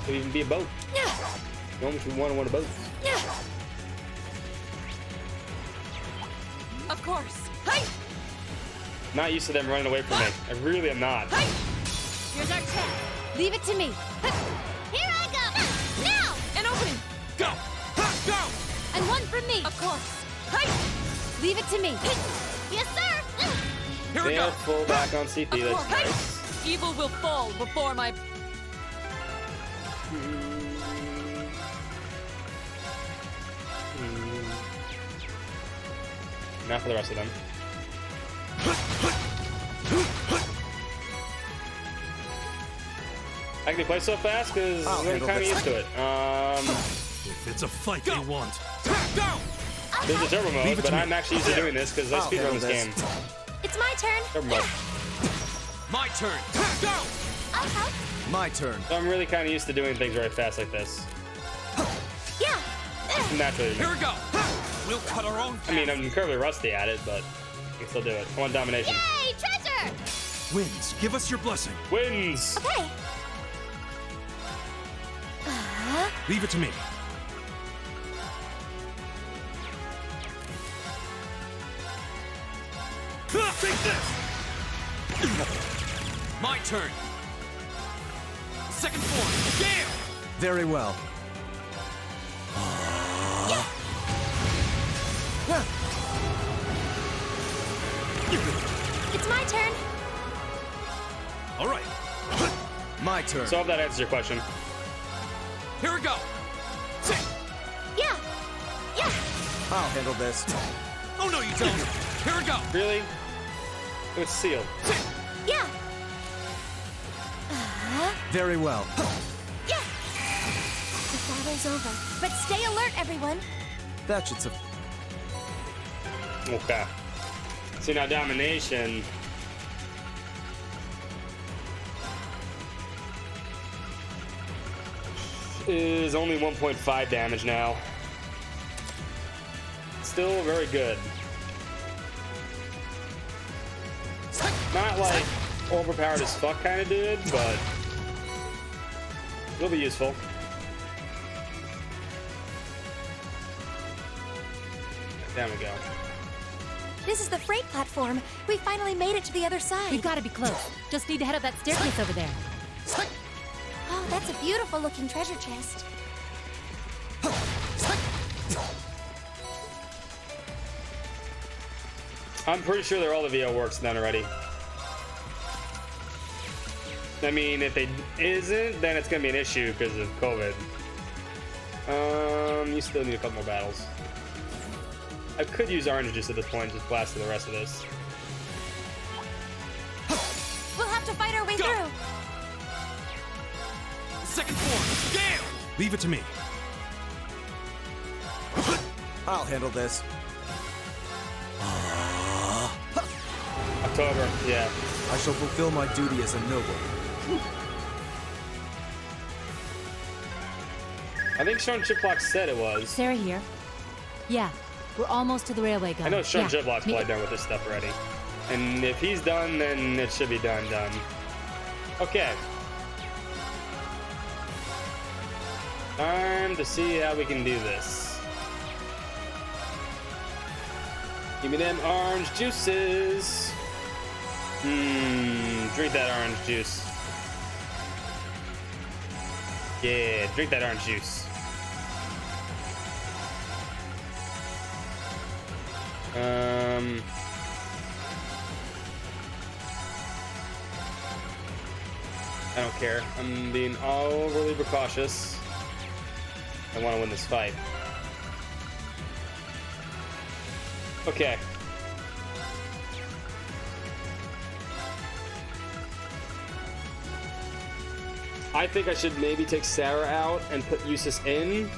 Could even be a boat. Moments we want of both. Of course. Hey! Not used to them running away from me. I really am not. Here's our chance. Leave it to me. Here I go. Now! An opening. Go! Go! And one from me. Of course. Hey! Leave it to me. Yes, sir. Here we They'll go! full back on CP. That's Hey! nice. Evil will fall before my... Not for the rest of them. I can play so fast because I'll I'm handle kind of this. used to it. If it's a fight they want. Go! There's a turbo Leave mode, it but to me. I'm actually used to doing this because I I'll speedrun handle this game. It's my turn. Turbo mode. My turn! Go! I'll help. My turn. So I'm really kind of used to doing things very fast like this. Yeah. Naturally. Here we go! We'll cut our own path. I mean, I'm incredibly rusty at it, but I can still do it. I want domination. Yay, treasure! Winds, give us your blessing. Wins! Okay. Leave it to me. Take this! My turn! Second form, Gale! Very well. It's my turn. All right. My turn. So I hope that answers your question. Here we go! Sit! Yeah. Yeah. I'll handle this. Oh no, you don't! Here we go! Really? It's sealed. Yeah. Very well. Yeah. The battle's over. But stay alert, everyone. That should Okay. See, now domination. Is only 1.5 damage now. Still very good. Not like overpowered as fuck kind of dude, but it'll be useful. There we go. This is the freight platform. We finally made it to the other side. We've got to be close. Just need to head up that staircase over there. Oh, that's a beautiful looking treasure chest. I'm pretty sure they're all the VO works done already. I mean, if it isn't, then it's gonna be an issue because of COVID. You still need a couple more battles. I could use orange juice at this point, just blast through the rest of this. We'll have to fight our way Go. through. Second form, Gale! Leave it to me. I'll handle this. October, yeah. I shall fulfill my duty as a noble. I think Sean Chiplock said it was. Sarah here. Yeah, we're almost to the railway gun. I know Sean Yeah, Chiplock's me- probably done with this stuff already. And if he's done, then it should be done. Okay. Time to see how we can do this. Give me them orange juices. Drink that orange juice. Yeah, drink that orange juice. I don't care. I'm being overly precautious. I want to win this fight. Okay. I think I should maybe take Sarah out and put Eustace in,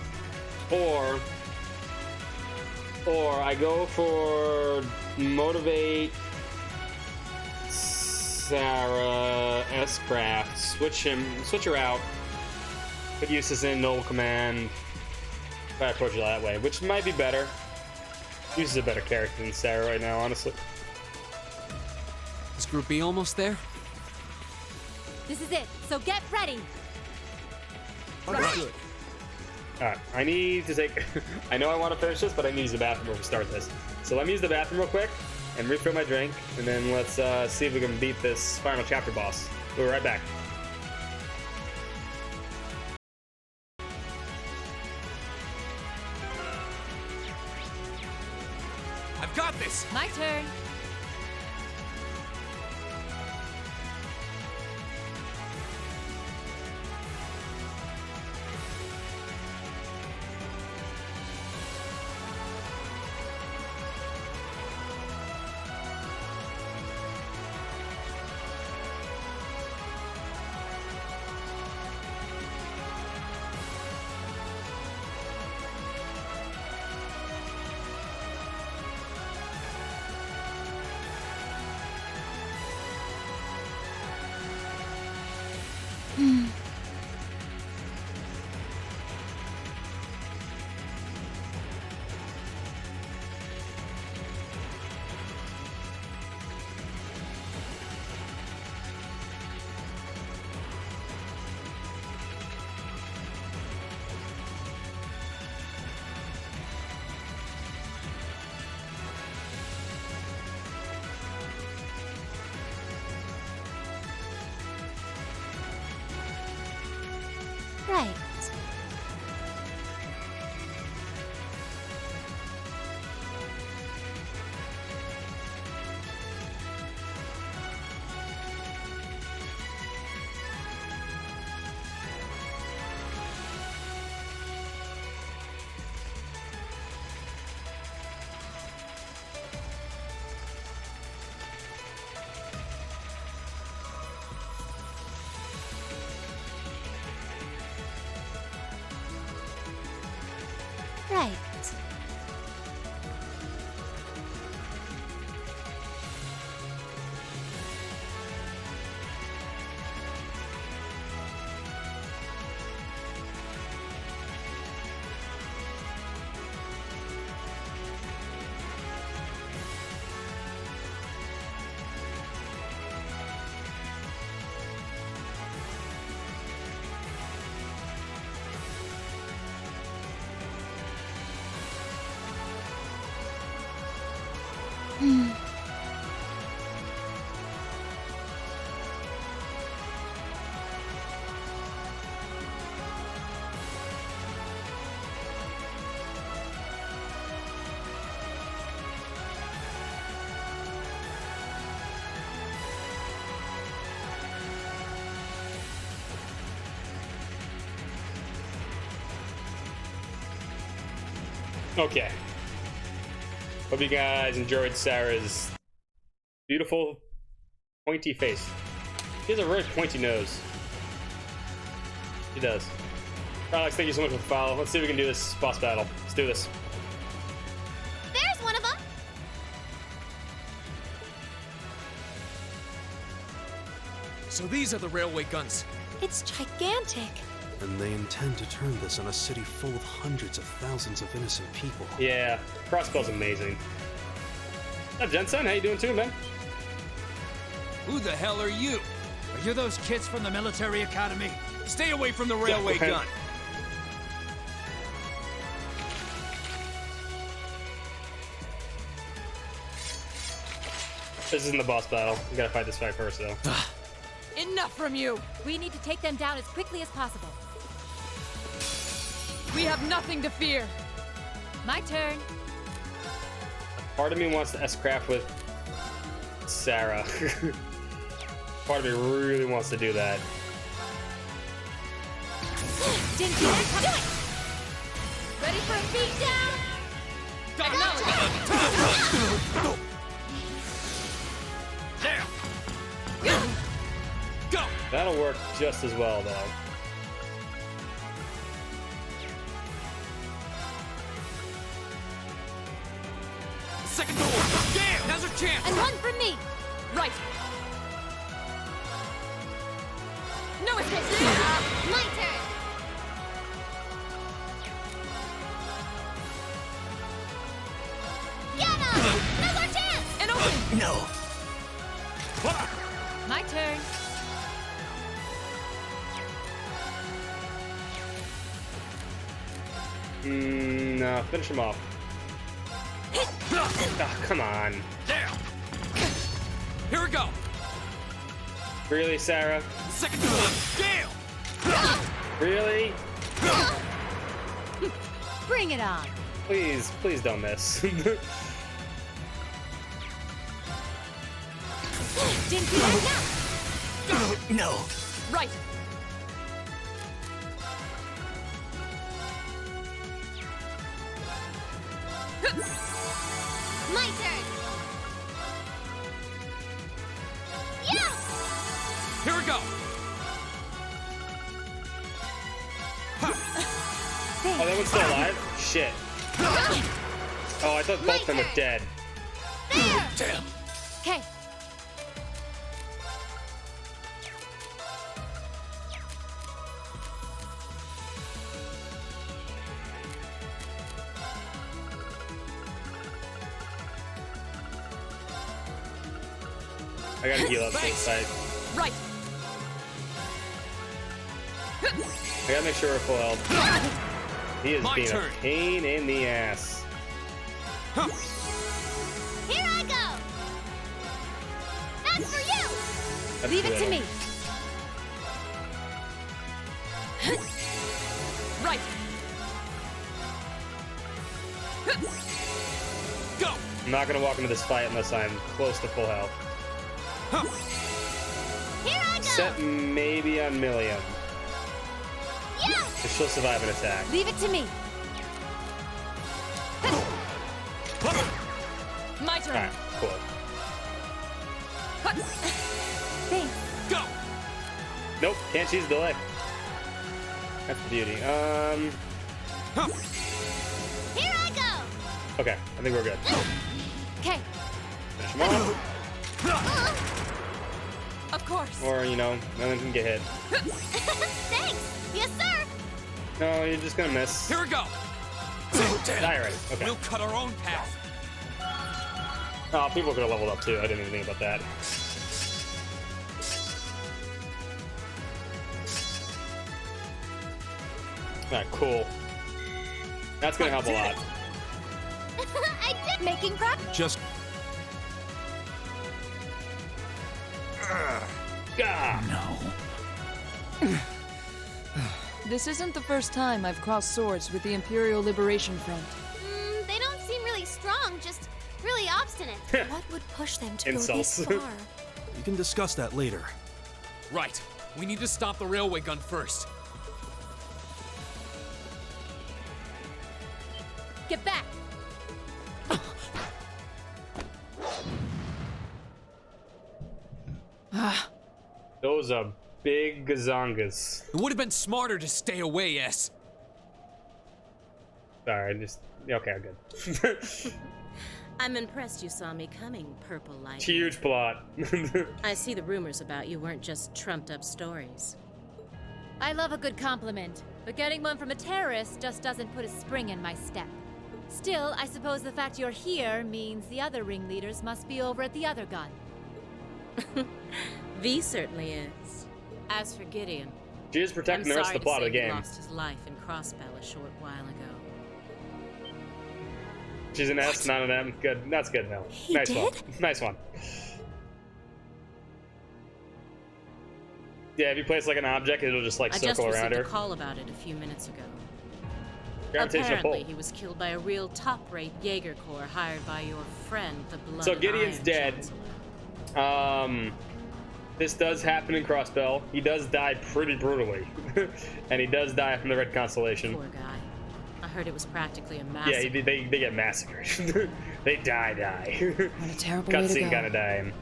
or I go for motivate Sarah S-Craft, switch her out, put Eustace in, Noble Command, if I approach it that way, which might be better. Eustace is a better character than Sarah right now, honestly. Is Group B almost there? This is it, so get ready. Understood. Alright, I need to take... I know I want to finish this, but I need to use the bathroom before we start this. So let me use the bathroom real quick and refill my drink, and then let's see if we can beat this final chapter boss. We'll be right back. I've got this! My turn. Right. Right. Okay. Hope you guys enjoyed Sarah's beautiful pointy face. She has a very pointy nose. She does. Alex, thank you so much for the follow. Let's see if we can do this boss battle. Let's do this. There's one of them. So these are the railway guns. It's gigantic. And they intend to turn this on a city full of hundreds of thousands of innocent people. Yeah, Crossbell's amazing. What's up, Jensen? How you doing too, man? Who the hell are you? Are you those kids from the military academy? Stay away from the railway gun. This isn't the boss battle. We gotta fight this fight first, though. Enough from you! We need to take them down as quickly as possible. We have nothing to fear! My turn. Part of me wants to S-craft with Sarah. Part of me really wants to do that. Didn't see that coming. Do it! Ready for a beat down? There! Go! That'll work just as well, though. Second door! Damn! Now's our chance! And one for me! Right! No escape! My turn! Get him! Now's our chance! And open! No! My turn. No, finish him off. Oh, come on. There. Here we go. Really, Sarah? Second time. Gale. Really? Bring it on. Please, please don't miss. Didn't see that No. Right. My turn. Yes! Here we go. Oh, that one's still alive? Shit. Oh, I thought both of them were dead. Damn. Okay. I gotta heal up this side. Right. I gotta make sure we're full health. He is being a pain in the ass. Here I go. That's for you. That's Leave it to good. me. Right. Go. I'm not gonna walk into this fight unless I'm close to full health. Here I go. Except maybe on Milliam. Yes. Because she'll survive an attack. Leave it to me. My turn. Alright, cool. Thanks. Go. Nope, can't choose delay. That's the beauty. Here I go. Okay, I think we're good. Okay. Finish him off. Of course. Or, you know, no one can get hit. Thanks. Yes, sir. No, you're just gonna miss. Here we go. Die already. Okay. We'll cut our own path. Oh, people could have leveled up too. I didn't even think about that. Alright, cool. That's gonna help a lot. I did making progress. Just Gah! This isn't the first time I've crossed swords with the Imperial Liberation Front. They don't seem really strong, just really obstinate. What would push them to Insults. go this far? we can discuss that later. Right. We need to stop the railway gun first. Get back. Those are big gazongas. It would have been smarter to stay away, S. Sorry, I just... Okay, I'm good. I'm impressed you saw me coming, Purple Light. Huge plot. I see the rumors about you weren't just trumped up stories. I love a good compliment, but getting one from a terrorist just doesn't put a spring in my step. Still, I suppose the fact you're here means the other ringleaders must be over at the other gun. V certainly is. As for Gideon, She is protecting the rest of the plot of the He game. lost his life in Crossbell a short while ago. She's an S, not an M. Good. That's good, Mel. Nice one. Nice one. Yeah, if you place like an object, it'll just like I just circle around received her. a call about it a few minutes ago. Gravitational Apparently, pull. he was killed by a real top-rate Jaeger Corps hired by your friend, the Blood So and Gideon's Iron dead. Chancellor. This does happen in Crossbell. He does die pretty brutally, and he does die from the Red Constellation. Poor guy. I heard it was practically a massacre. Yeah, they get massacred. They die. What a terrible way to Cutscene go. kind of dying.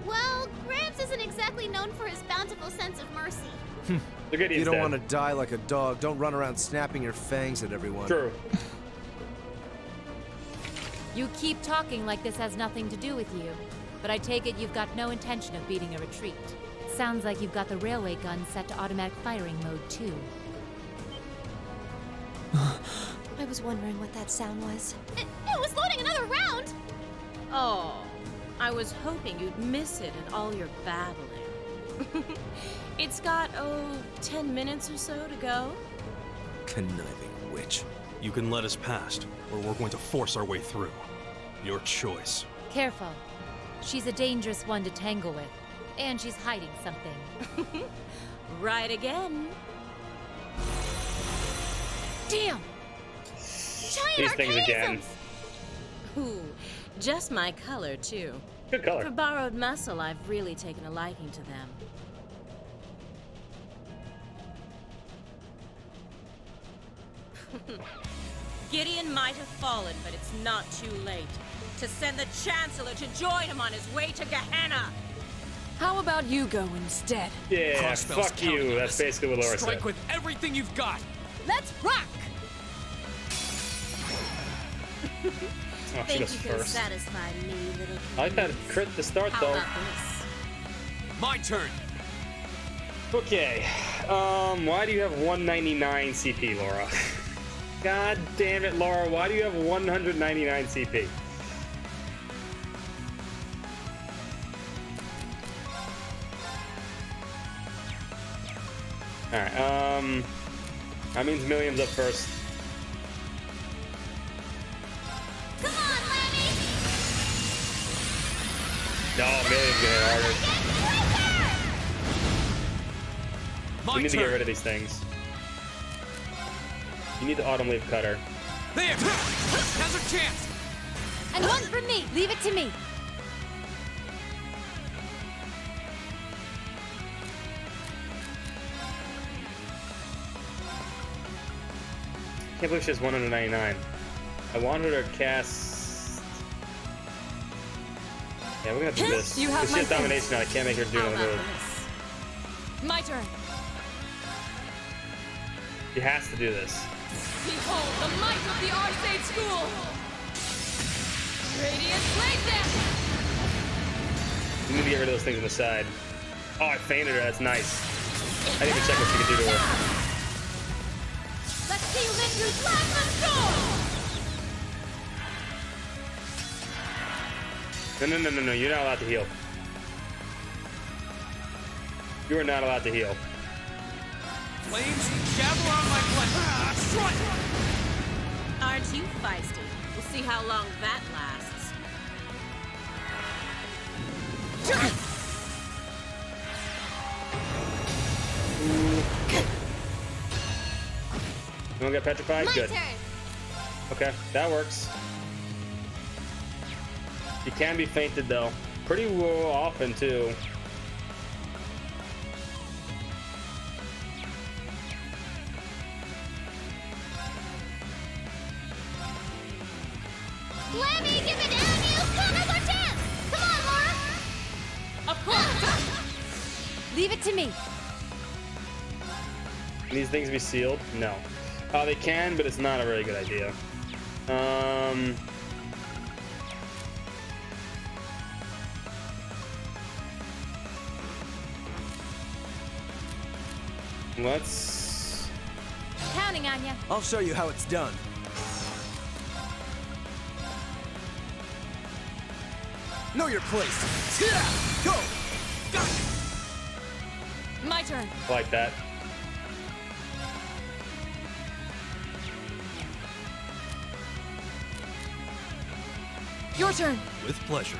Well, Gramps isn't exactly known for his bountiful sense of mercy. The Gideon's You don't dead. want to die like a dog. Don't run around snapping your fangs at everyone. True. You keep talking like this has nothing to do with you, but I take it you've got no intention of beating a retreat. Sounds like you've got the railway gun set to automatic firing mode, too. I was wondering what that sound was. It was loading another round! Oh, I was hoping you'd miss it in all your babbling. It's got, 10 minutes or so to go. Conniving witch. You can let us past, or we're going to force our way through. Your choice. Careful. She's a dangerous one to tangle with. And she's hiding something. Right again. Damn! These things again. Ooh, just my color, too. Good color. For borrowed muscle, I've really taken a liking to them. Gideon might have fallen, but it's not too late to send the Chancellor to join him on his way to Gehenna. How about you go instead? Yeah, Crossbell's fuck you. counting on That's us. basically what Laura Strike said. with everything you've got. Let's rock! Oh, she Think you goes can first. satisfy me, little I like that crit to start, How though. about this? My turn. Okay. Why do you have 199 CP, Laura? God damn it, Laura. Why do you have 199 CP? Alright, that means Millions up first. Come on, Lemmy! No, Millions get harder. My We need to turn. get rid of these things. You need the Autumn Leaf Cutter. There. Now's our chance. And one from me! Leave it to me! Can't believe she has 199. I wanted her to cast. Yeah, we're gonna do this. You have If she my has domination now, I can't make her do How another about move. this? My turn. She has to do this. Behold the might of the Arcade School! Radiant Blade Dance! We need to get rid of those things on the side. Oh, I fainted her. That's nice. I didn't even check what she could do to her. Let's see you live through Plasma Storm! No. You're not allowed to heal. You are not allowed to heal. Flames, gather on my blade. Strike! Aren't you feisty? We'll see how long that lasts. You don't get petrified? My Good. turn! Okay, that works. You can be fainted though. Pretty often too. Lemmy, give it down, you! Come, now's our chance! Come on, Laura! Of course! Leave it to me! Can these things be sealed? No. They can, but it's not a really good idea. Let's... Counting on ya. I'll show you how it's done. Know your place. Go! My turn. I like that. Your turn. With pleasure.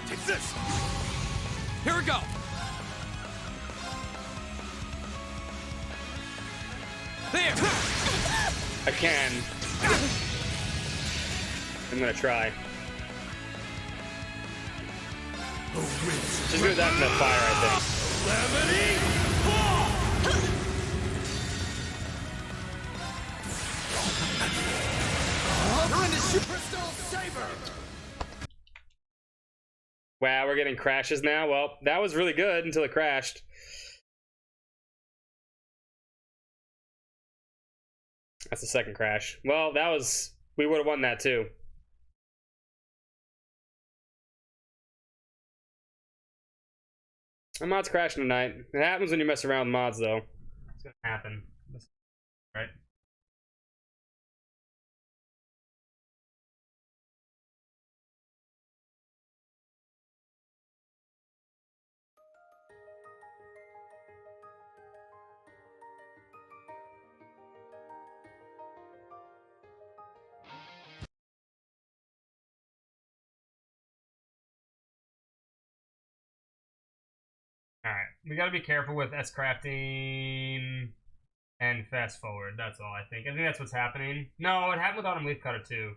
Take this. Here we go. There. I can. I'm gonna try. Just do that in the fire, I think. You're in the Crystal Saber! Wow, we're getting crashes now. Well, that was really good until it crashed. That's the second crash. Well, that was... We would have won that too. My mod's crashing tonight. It happens when you mess around with mods, though. It's gonna happen. Right? Alright, we gotta be careful with S-crafting and fast forward, that's all I think. I think that's what's happening. No, it happened with Autumn Leafcutter too.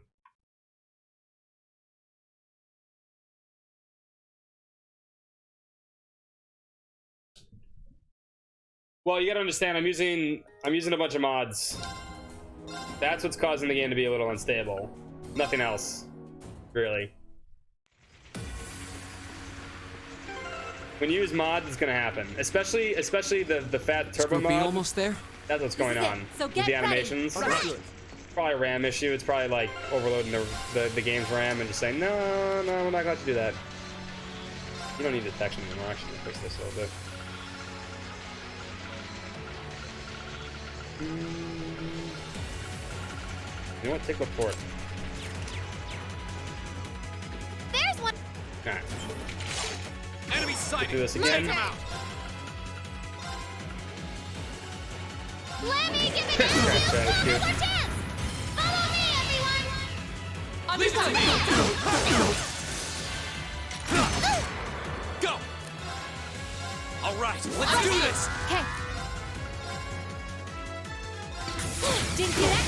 Well, you gotta understand, I'm using a bunch of mods. That's what's causing the game to be a little unstable. Nothing else, really. When you use mods, it's gonna happen. Especially the fat turbo Group B mod. almost there? That's what's going on. So with get the ready. animations. Right. It's probably a RAM issue. It's probably like overloading the game's RAM and just saying, no, we're not going to do that. You don't need detection anymore. Actually, fix this a little bit. You know what? Take the port. There's one. Alright. Enemy sighted. Do this again. Let me give it Scratch that, it's good. one more chance. Follow me, everyone. Leave it to me. Go. All right, let's do this. Okay. Didn't see that.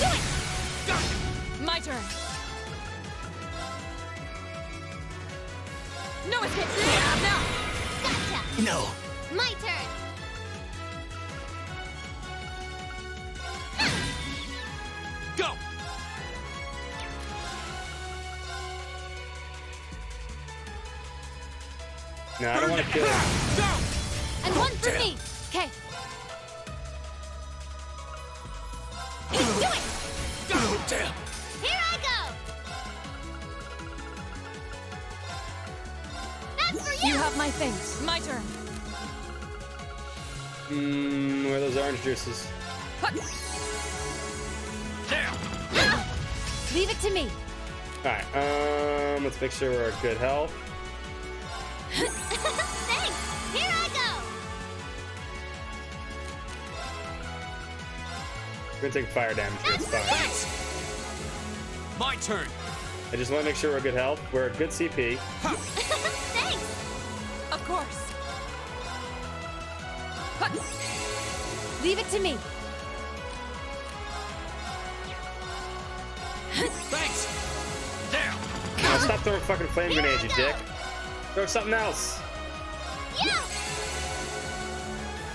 Do it. My turn. No escape. Now. Gotcha. No. My turn. Go. No, I don't want to kill him. Go. And one for me. Okay. Do it. Go. Damn. Here I go. That's for you. You have my things. My turn. Where are those orange juices? Damn. Leave it to me. Alright, let's make sure we're at good health. Thanks. Here I go. We're gonna take fire damage here, it's fine. Thanks. My turn. I just want to make sure we're at good health. We're at good CP. Thanks. Of course. Leave it to me. Thanks. Damn. Now stop throwing fucking flame grenades, you dick. Throw something else. Yeah.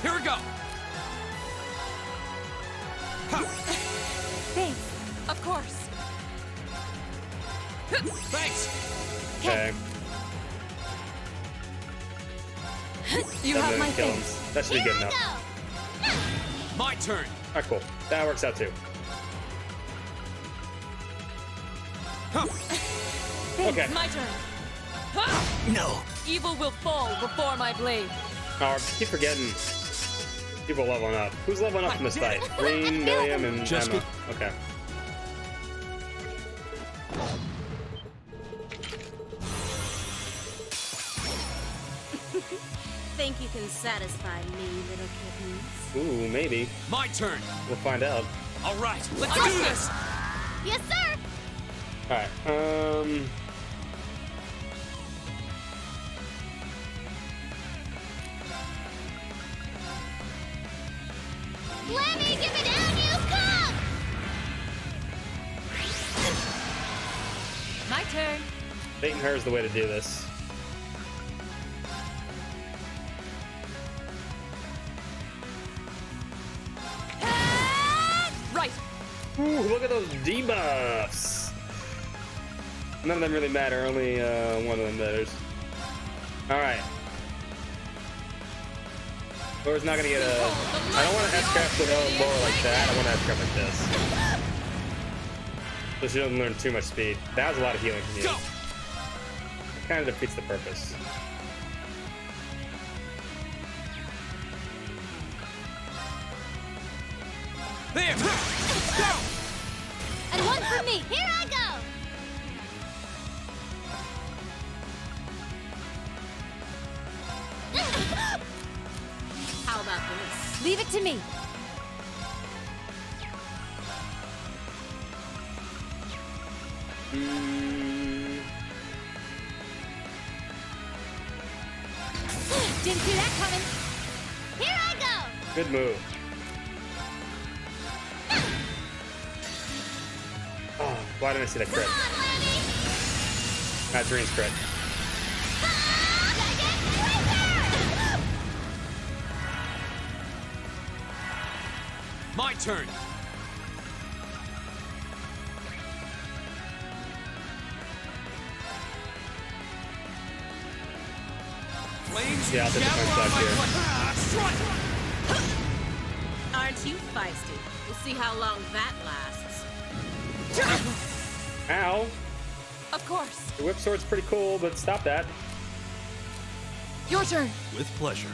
Here we go. Thanks. Of course. Thanks. Okay. You That have my didn't kill him. things. That should be good enough. My turn. Alright, cool. That works out too. Okay. My turn. No. Evil will fall before my blade. Oh, I keep forgetting. People leveling up. Who's leveling up in this fight? Green, Miriam, and Jessica. Emma. Okay. Think you can satisfy me, little kittens? Ooh, maybe. My turn. We'll find out. All right, let's do this. Yes, sir. Alright, Let me give it down, you come. My turn. Fate and her is the way to do this. Right. Ooh, look at those debuffs. None of them really matter. Only one of them matters. All right. Laura's not gonna get a. I don't want to S-craft with Laura like that. I want to S-craft like this, so she doesn't learn too much speed. That was a lot of healing from you. It kind of defeats the purpose. There. Go. And one for me. Here I go. How about this? Leave it to me. Didn't see that coming. Here I go! Good move. Oh, why didn't I see that crit? Not Dream's crit. My turn. Flames. Yeah, I'll take the gather punch on back my here. Aren't you feisty? We'll see how long that lasts. Ow. Of course. The whip sword's pretty cool, but stop that. Your turn. With pleasure.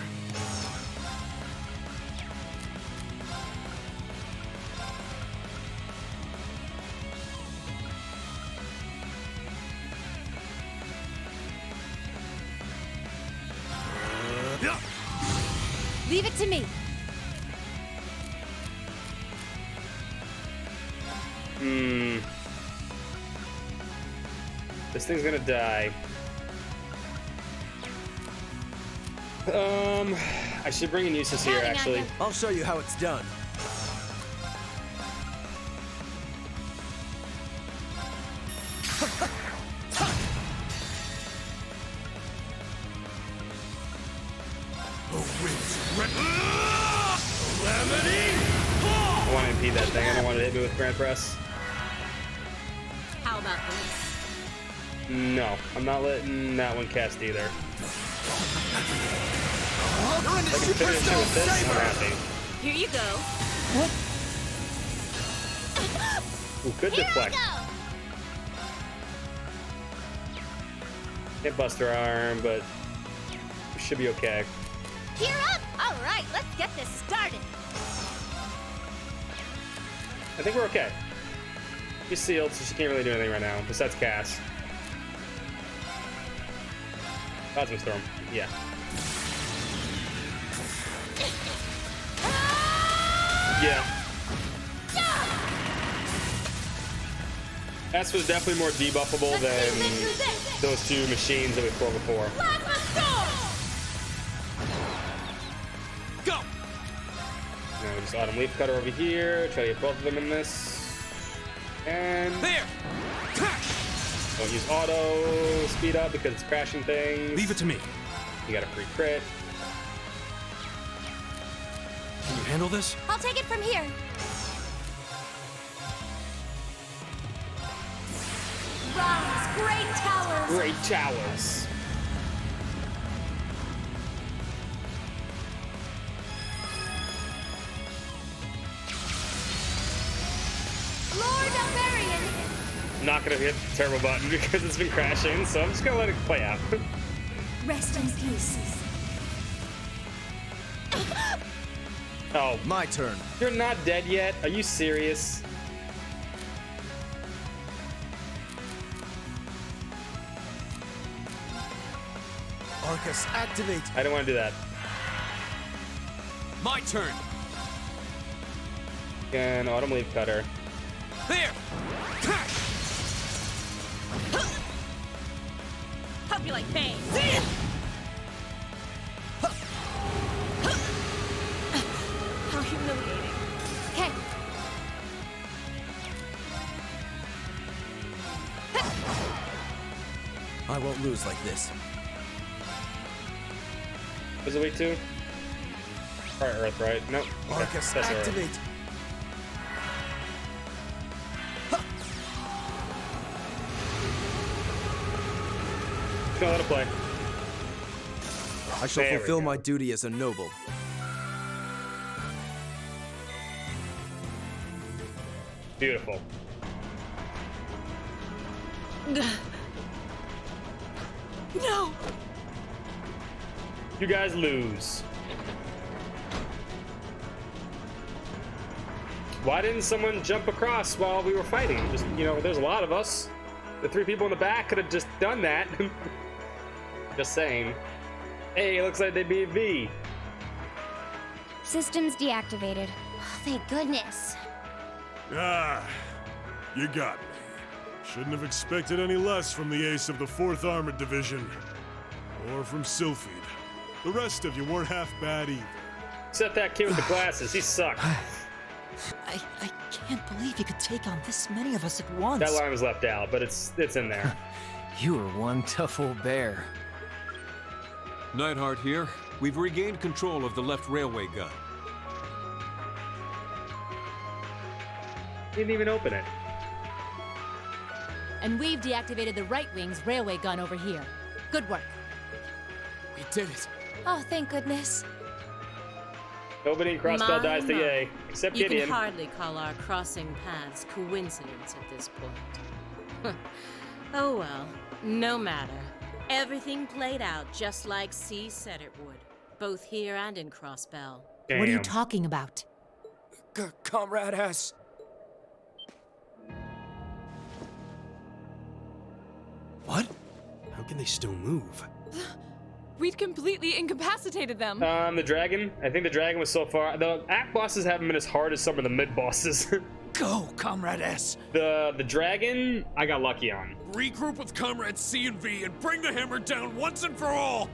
Leave it to me. This thing's gonna die. I should bring in Eustace here, actually. I'll show you how it's done. I want to impede that thing. I don't want it to hit me with Grand Press. How about this? No, I'm not letting that one cast either. If I can finish it with this, I'm happy. Here you go. Ooh, good deflect. Hit Buster Arm, but we should be okay. Gear up! All right, let's get this started. I think we're okay. She's sealed, so she can't really do anything right now, besides cast. Plasma Storm, yeah. Yeah. S was definitely more debuffable than those two machines that we fought before. Go! Now we just Autumn Leaf Cutter over here. Try to get both of them in this. And there! Don't use auto speed up because it's crashing things. Leave it to me. You got a free crit. Can you handle this? I'll take it from here. Rise, great towers! Great towers. Lord Albarian! I'm not gonna hit the turbo button because it's been crashing, so I'm just gonna let it play out. Rest in peace. Oh, my turn. You're not dead yet? Are you serious? Arcus, activate. I don't want to do that. My turn. And Autumn Leaf Cutter. There! Hope you like pain. How humiliating. Okay. I won't lose like this. Was it week 2? Probably Earth, right? Nope. Okay. Arcus, That's Earth. activate. Gonna let it play. I shall There we fulfill go. my duty as a noble. Beautiful. No! You guys lose. Why didn't someone jump across while we were fighting? Just, you know, there's a lot of us. The 3 people in the back could have just done that. Just saying. Hey, it looks like they beat V. Systems deactivated. Oh, thank goodness. Ah, you got me. Shouldn't have expected any less from the ace of the 4th Armored Division. Or from Sylphid. The rest of you weren't half bad either. Except that kid with the glasses. He sucked. I can't believe you could take on this many of us at once. That line was left out, but it's in there. You were one tough old bear. Neidhart here. We've regained control of the left railway gun. Didn't even open it. And we've deactivated the right wing's railway gun over here. Good work. We did it. Oh, thank goodness. Nobody in Crossbell My, dies my. today, except You Gideon. can hardly call our crossing paths coincidence at this point. Oh well, no matter. Everything played out just like C said it would, both here and in Crossbell. What are you talking about? Comrade S. What? How can they still move? We'd completely incapacitated them. The dragon. I think the dragon was so far. The act bosses haven't been as hard as some of the mid bosses. Go, Comrade S. The dragon, I got lucky on. Regroup with Comrades C and V and bring the hammer down once and for all!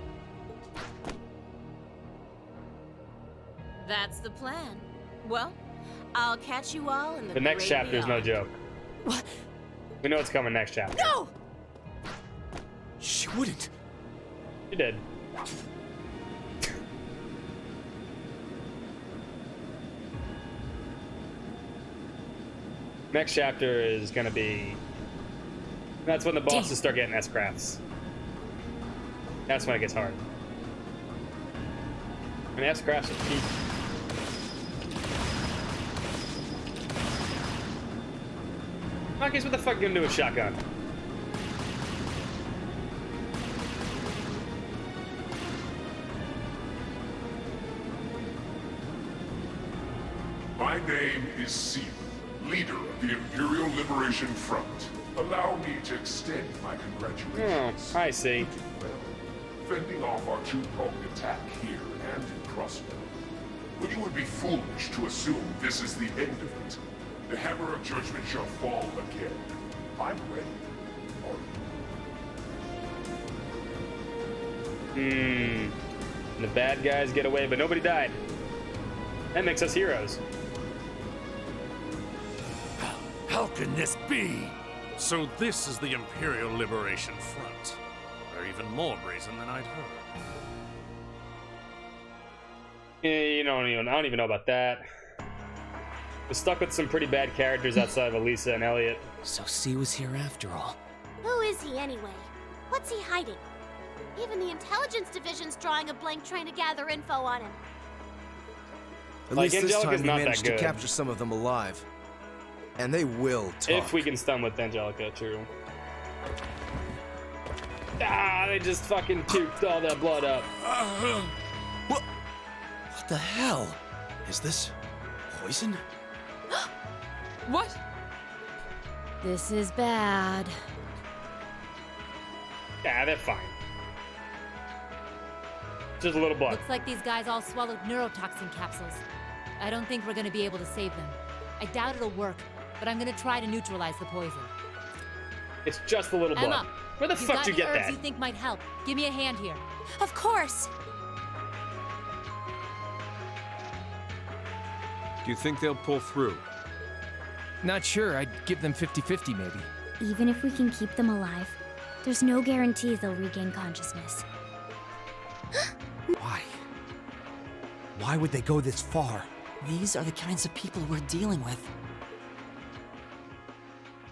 That's the plan. Well, I'll catch you all in The next great chapter is no beyond. joke. What? We know it's coming next chapter. No! She wouldn't. You did. Next chapter is gonna be. That's when the bosses start getting S-crafts. That's when it gets hard. And S-crafts are cheap. Marcus, what the fuck you gonna do with shotgun? My name is Seaman, leader of the Imperial Liberation Front. Allow me to extend my congratulations. Oh, I see. Well, fending off our two-pronged attack here and in Crossbell. But you would be foolish to assume this is the end of it. The Hammer of Judgment shall fall again. I'm ready. Are you? The bad guys get away, but nobody died. That makes us heroes. How can this be? So this is the Imperial Liberation Front. They're even more brazen than I'd heard. Yeah, I don't even know about that. We're stuck with some pretty bad characters outside of Elisa and Elliot. So C was here after all. Who is he anyway? What's he hiding? Even the intelligence division's drawing a blank trying to gather info on him. At Like, least this Angelica's time we not that managed to good. capture some of them alive. And they will talk. If we can stun with Angelica, true. Ah, they just fucking puked all that blood up. What the hell? Is this poison? What? This is bad. Yeah, they're fine. Just a little blood. Looks like these guys all swallowed neurotoxin capsules. I don't think we're gonna be able to save them. I doubt it'll work, but I'm gonna try to neutralize the poison. It's just a little blood. Emma, Where the if you've fuck got did you any get herbs that? you think might help? Give me a hand here. Of course. Do you think they'll pull through? Not sure. I'd give them 50-50 maybe. Even if we can keep them alive, there's no guarantee they'll regain consciousness. Why? Why would they go this far? These are the kinds of people we're dealing with.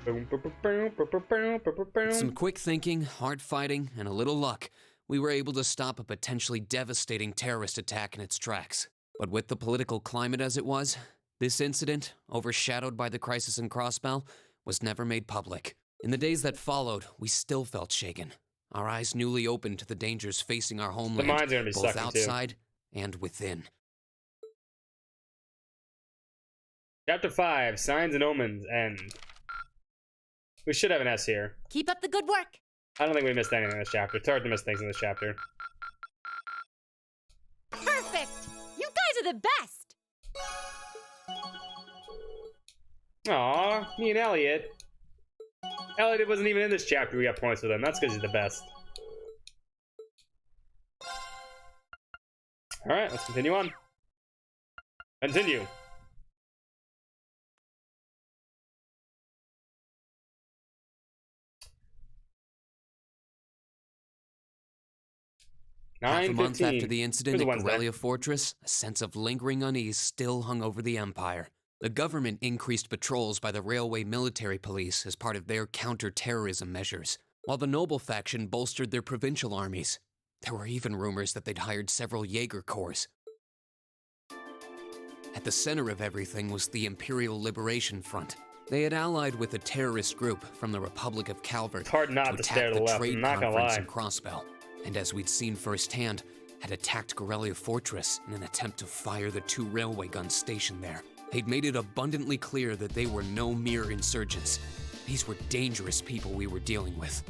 With some quick thinking, hard fighting, and a little luck, we were able to stop a potentially devastating terrorist attack in its tracks. But with the political climate as it was, this incident, overshadowed by the crisis in Crossbell, was never made public. In the days that followed, we still felt shaken, our eyes newly opened to the dangers facing our homeland, mines are gonna be both sucking, too. outside and within. Chapter 5, Signs and Omens End. We should have an S here. Keep up the good work. I don't think we missed anything in this chapter. It's hard to miss things in this chapter. Perfect. You guys are the best. Aw, me and Elliot. Elliot wasn't even in this chapter. We got points with him. That's because he's the best. All right, let's continue on. Continue. Half a month 9:15. after the incident Here's at a Wednesday. Corellia Fortress, a sense of lingering unease still hung over the Empire. The government increased patrols by the railway military police as part of their counter-terrorism measures, while the noble faction bolstered their provincial armies. There were even rumors that they'd hired several Jaeger Corps. At the center of everything was the Imperial Liberation Front. They had allied with a terrorist group from the Republic of Calvert It's hard not to stare attack to the the left, trade I'm not gonna conference lie. in Crossbell, and as we'd seen firsthand, had attacked Corellia Fortress in an attempt to fire the 2 railway guns stationed there. They'd made it abundantly clear that they were no mere insurgents. These were dangerous people we were dealing with.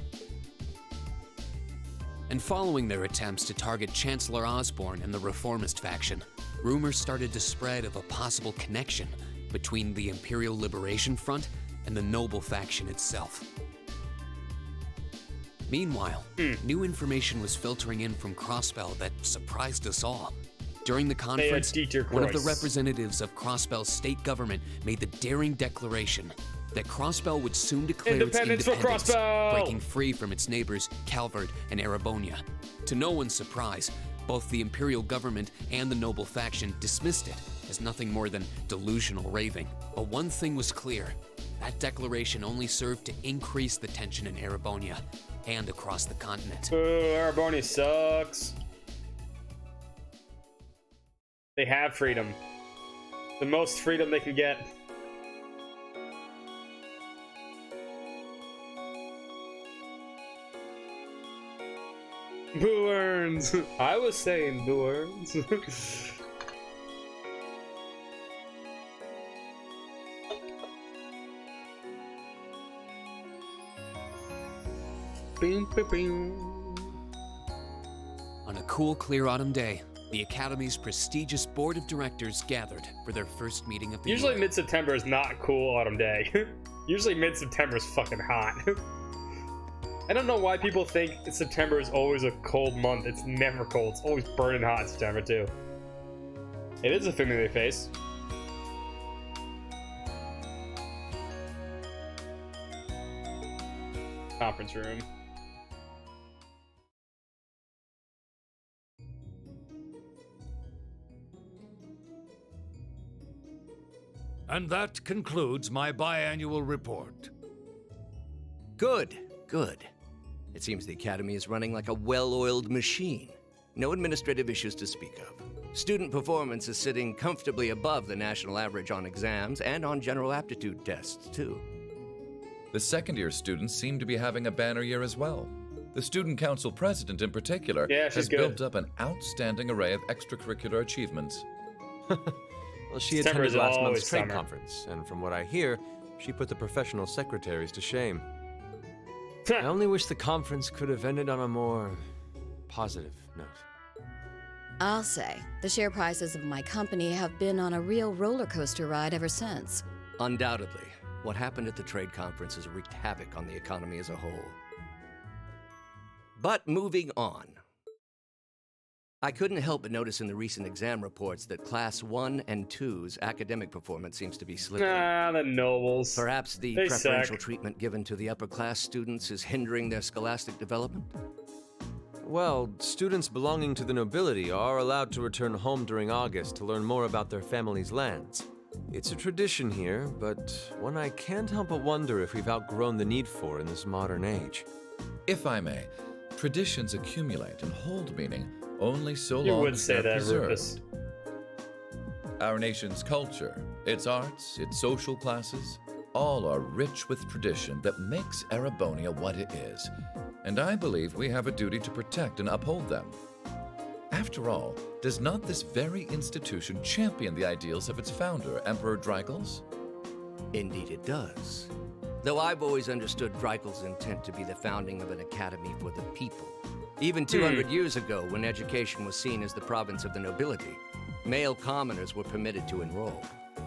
And following their attempts to target Chancellor Osborne and the Reformist faction, rumors started to spread of a possible connection between the Imperial Liberation Front and the noble faction itself. Meanwhile, new information was filtering in from Crossbell that surprised us all. During the conference, Dieter one of the Kreuz. representatives of Crossbell's state government made the daring declaration that Crossbell would soon declare Independence its for independence, Crossbell! breaking free from its neighbors Calvert and Erebonia. To no one's surprise, both the Imperial government and the noble faction dismissed it as nothing more than delusional raving. But one thing was clear: that declaration only served to increase the tension in Erebonia and across the continent. Erebonia sucks. They have freedom. The most freedom they can get. Boo earns. I was saying boo earns. On a cool, clear autumn day, the Academy's prestigious board of directors gathered for their first meeting of the Usually year. mid-September is not cool autumn day. Usually mid-September is fucking hot. I don't know why people think September is always a cold month. It's never cold. It's always burning hot in September too. It is a familiar face. Conference room. And that concludes my biannual report. Good, good. It seems the Academy is running like a well-oiled machine. No administrative issues to speak of. Student performance is sitting comfortably above the national average on exams and on general aptitude tests, too. The second-year students seem to be having a banner year as well. The Student Council president, in particular, has built up an outstanding array of extracurricular achievements. Well, she September attended is last always month's trade summer. conference, and from what I hear, she put the professional secretaries to shame. I only wish the conference could have ended on a more positive note. I'll say, the share prices of my company have been on a real roller coaster ride ever since. Undoubtedly, what happened at the trade conference has wreaked havoc on the economy as a whole. But moving on. I couldn't help but notice in the recent exam reports that Class 1 and 2's academic performance seems to be slipping. Ah, the nobles. Perhaps the They preferential suck. treatment given to the upper class students is hindering their scholastic development? Well, students belonging to the nobility are allowed to return home during August to learn more about their family's lands. It's a tradition here, but one I can't help but wonder if we've outgrown the need for in this modern age. If I may, traditions accumulate and hold meaning only so You long would as say they're that, preserved. Rufus. Our nation's culture, its arts, its social classes, all are rich with tradition that makes Erebonia what it is, and I believe we have a duty to protect and uphold them. After all, does not this very institution champion the ideals of its founder, Emperor Dreigels? Indeed it does. Though I've always understood Dreigels' intent to be the founding of an academy for the people. Even 200 years ago, when education was seen as the province of the nobility, male commoners were permitted to enroll.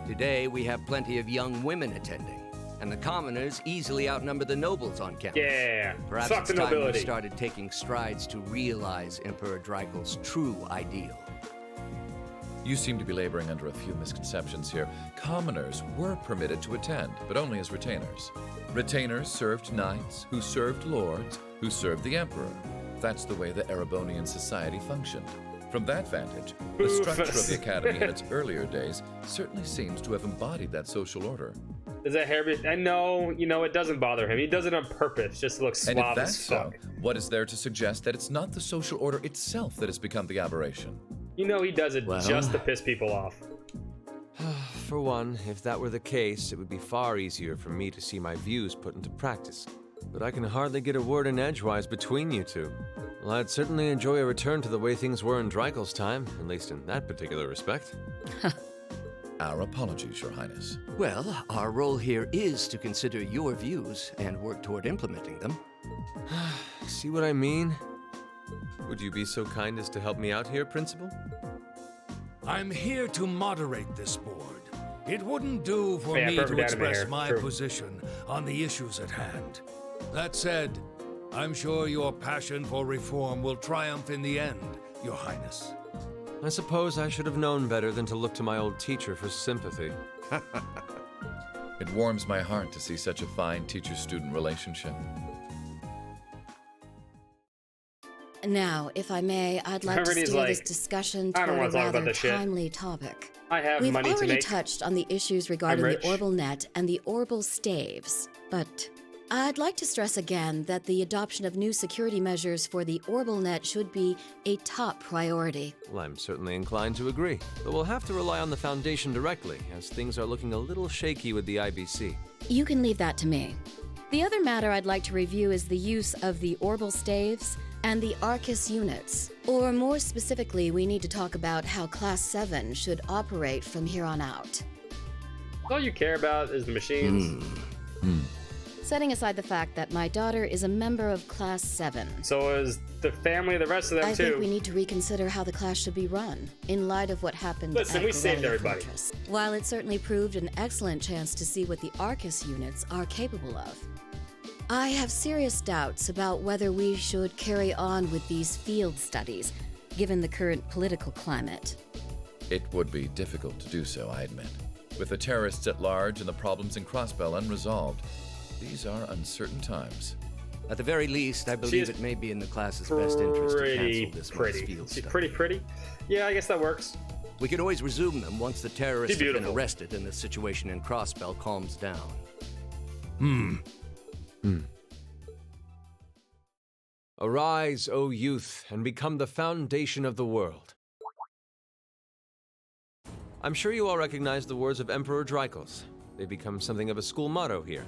Today, we have plenty of young women attending, and the commoners easily outnumber the nobles on campus. Yeah, Perhaps fuck it's the time we nobility. started taking strides to realize Emperor Dreigels' true ideal. You seem to be laboring under a few misconceptions here. Commoners were permitted to attend, but only as retainers. Retainers served knights, who served lords, who served the emperor. That's the way the Erebonian society functioned. From that vantage, the structure of the academy in its earlier days certainly seems to have embodied that social order. Is that hair? I know, it doesn't bother him. He does it on purpose, just to look suave And if as that's fuck. so, what is there to suggest that it's not the social order itself that has become the aberration? He does it just to piss people off. For one, if that were the case, it would be far easier for me to see my views put into practice. But I can hardly get a word in edgewise between you two. Well, I'd certainly enjoy a return to the way things were in Dreikel's time, at least in that particular respect. Our apologies, Your Highness. Well, our role here is to consider your views and work toward implementing them. See what I mean? Would you be so kind as to help me out here, Principal? I'm here to moderate this board. It wouldn't do for me to express my position on the issues at hand. That said, I'm sure your passion for reform will triumph in the end, Your Highness. I suppose I should have known better than to look to my old teacher for sympathy. It warms my heart to see such a fine teacher-student relationship. Now, if I may, I'd like to steer this discussion toward a rather timely topic. I have We've money to already make. touched on the issues regarding the Orbal Net and the Orbal Staves, but I'd like to stress again that the adoption of new security measures for the Orbal Net should be a top priority. Well, I'm certainly inclined to agree, but we'll have to rely on the Foundation directly, as things are looking a little shaky with the IBC. You can leave that to me. The other matter I'd like to review is the use of the Orbal Staves and the Arcus units. Or more specifically, we need to talk about how Class 7 should operate from here on out. All you care about is the machines. Setting aside the fact that my daughter is a member of Class 7. So is the family of the rest of them, I too. think we need to reconsider how the class should be run, in light of what happened Listen, at we saved Corellia everybody. Fortress. While it certainly proved an excellent chance to see what the Arcus units are capable of, I have serious doubts about whether we should carry on with these field studies, given the current political climate. It would be difficult to do so, I admit. With the terrorists at large and the problems in Crossbell unresolved, these are uncertain times. At the very least, I believe it may be in the class's best interest to cancel this month's field study. Pretty? Yeah, I guess that works. We could always resume them once the terrorists have been arrested and the situation in Crossbell calms down. Arise, O youth, and become the foundation of the world. I'm sure you all recognize the words of Emperor Dreikels. They've become something of a school motto here.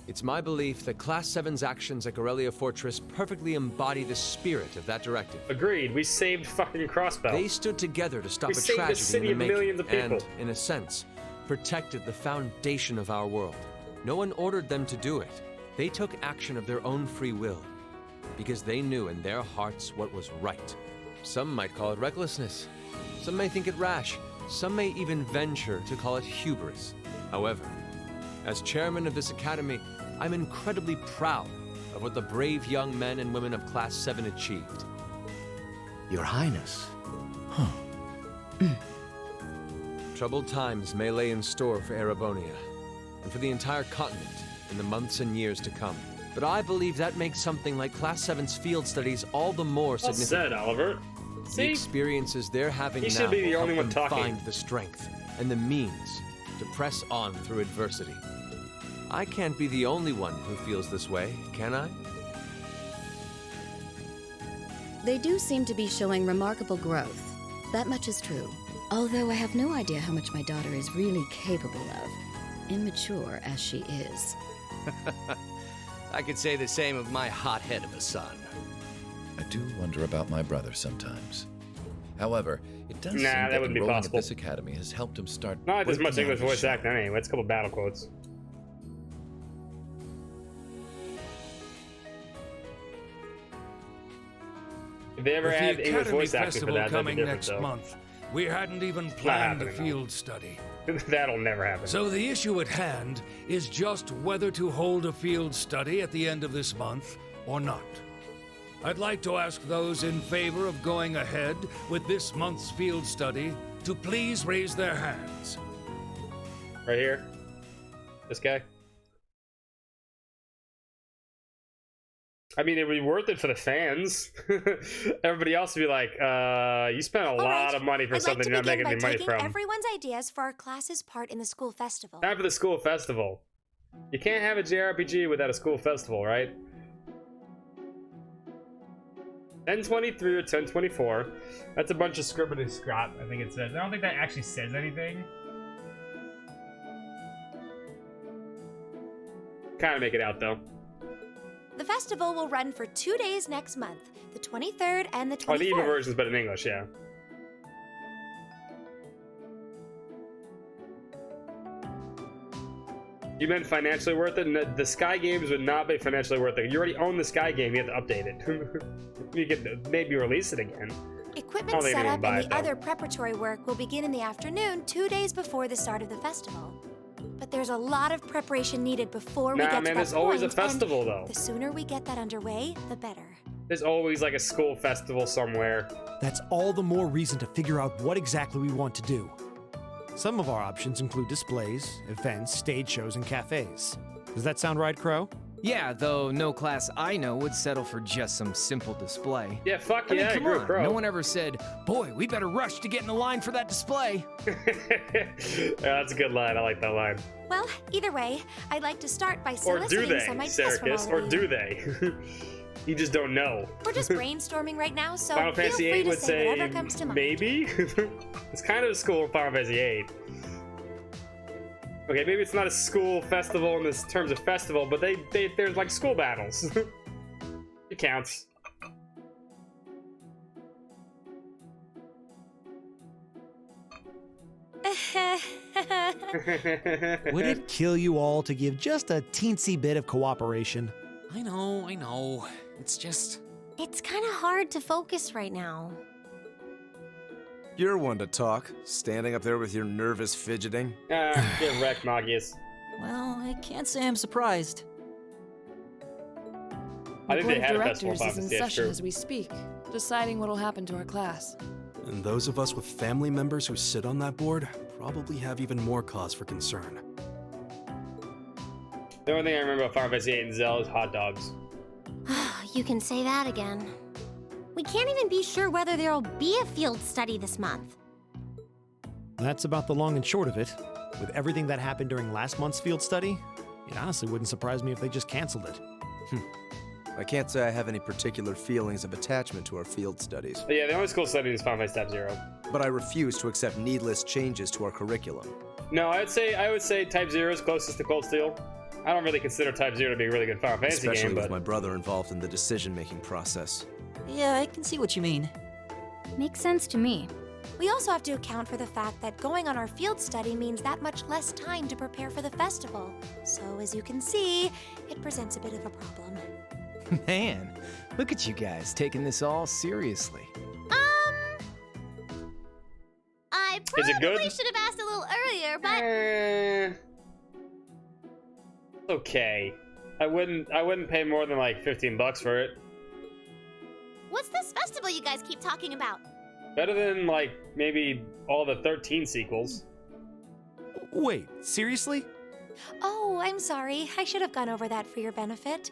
It's my belief that Class 7's actions at Corellia Fortress perfectly embody the spirit of that directive. Agreed. We saved fucking Crossbell. They stood together to stop We a saved a tragedy city in of the making, millions of people. and, in a sense, protected the foundation of our world. No one ordered them to do it. They took action of their own free will, because they knew in their hearts what was right. Some might call it recklessness. Some may think it rash. Some may even venture to call it hubris. However, as chairman of this academy, I'm incredibly proud of what the brave young men and women of Class 7 achieved. Your Highness. Troubled times may lay in store for Erebonia, and for the entire continent in the months and years to come. But I believe that makes something like Class 7's field studies all the more Well significant. said, Oliver. The See? experiences they're having He now should be the will only help one them talking. find the strength and the means to press on through adversity. I can't be the only one who feels this way, can I? They do seem to be showing remarkable growth. That much is true. Although I have no idea how much my daughter is really capable of, immature as she is. I could say the same of my hothead of a son. I do wonder about my brother sometimes. However, it does Nah, seem that that wouldn't be enrolling possible. at this academy has helped him start Not as much breaking out English of his voice acting anyway. It's a couple battle quotes. If they ever With had the English Academy voice acting for Festival that, that'd be coming different, next though. month, we hadn't even planned a happening, no. field study. That'll never happen. So the issue at hand is just whether to hold a field study at the end of this month or not. I'd like to ask those in favor of going ahead with this month's field study to please raise their hands. Right here. This guy. I mean, it would be worth it for the fans. Everybody else would be like, you spent a lot of money for something you're not making any money from. Everyone's ideas for our class's part in the school festival. Time for the school festival. You can't have a JRPG without a school festival, right? 1023 or 1024. That's a bunch of scribbling scrap, I think it says. I don't think that actually says anything. Kind of make it out, though. The festival will run for 2 days next month, the 23rd and the 24th. Oh, the EVA version's better in English, yeah. You meant financially worth it? The Sky games would not be financially worth it. You already own the Sky game, you have to update it. You could maybe release it again. Equipment setup and the other preparatory work will begin in the afternoon, 2 days before the start of the festival. But there's a lot of preparation needed before we get to that point. There's always a festival, though. The sooner we get that underway, the better. There's always like a school festival somewhere. That's all the more reason to figure out what exactly we want to do. Some of our options include displays, events, stage shows, and cafes. Does that sound right, Crow? Yeah, though no class I know would settle for just some simple display. Yeah, fuck I yeah, mean, come on. Crow. No one ever said, boy, we better rush to get in the line for that display. Yeah, that's a good line. I like that line. Well, either way, I'd like to start by Or soliciting do they, some ideas from all Sarkis? of Or you. do they? You just don't know. We're just brainstorming right now, so Final feel Fantasy free VIII to would say say whatever comes to mind. maybe. It's kind of a school Final Fantasy VIII. Okay, maybe it's not a school festival in this terms of festival, but there's like school battles. It counts. Would it kill you all to give just a teensy bit of cooperation? I know. It's just... It's kind of hard to focus right now. You're one to talk, standing up there with your nervous fidgeting. Get wrecked, Magius. Well, I can't say I'm surprised. I think they had a Directors festival is in Fantasy, session true. as we speak, deciding what'll happen to our class. And those of us with family members who sit on that board probably have even more cause for concern. The only thing I remember about Final Fantasy VIII and Zell is hot dogs. You can say that again. We can't even be sure whether there'll be a field study this month. That's about the long and short of it. With everything that happened during last month's field study, it honestly wouldn't surprise me if they just canceled it. I can't say I have any particular feelings of attachment to our field studies. But yeah, the only school study is Final Fantasy Type 0. But I refuse to accept needless changes to our curriculum. No, I would say Type 0 is closest to Cold Steel. I don't really consider Type 0 to be a really good Final Fantasy Especially game, with but my brother involved in the decision-making process. Yeah, I can see what you mean. Makes sense to me. We also have to account for the fact that going on our field study means that much less time to prepare for the festival. So, as you can see, it presents a bit of a problem. Man, look at you guys taking this all seriously. I Is it good? probably should have asked a little earlier, but okay. I wouldn't pay more than like $15 for it. what's this festival you guys keep talking about? Better than like maybe all the 13 sequels. Wait, seriously? Oh, I'm sorry. I should have gone over that for your benefit.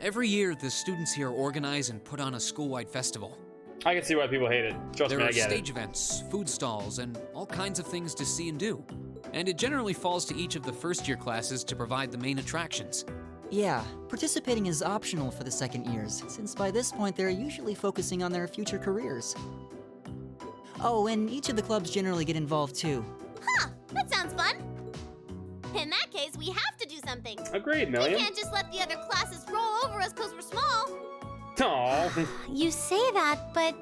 Every year, the students here organize and put on a school-wide festival. I can see why people hate it. Trust There me, I are get stage it. events, food stalls, and all kinds of things to see and do. And it generally falls to each of the first-year classes to provide the main attractions. Yeah, participating is optional for the second years, since by this point they're usually focusing on their future careers. Oh, and each of the clubs generally get involved too. Huh, that sounds fun. In that case, we have to do something. Agreed, We Million. can't just let the other classes roll over us because we're small. Aww. You say that, but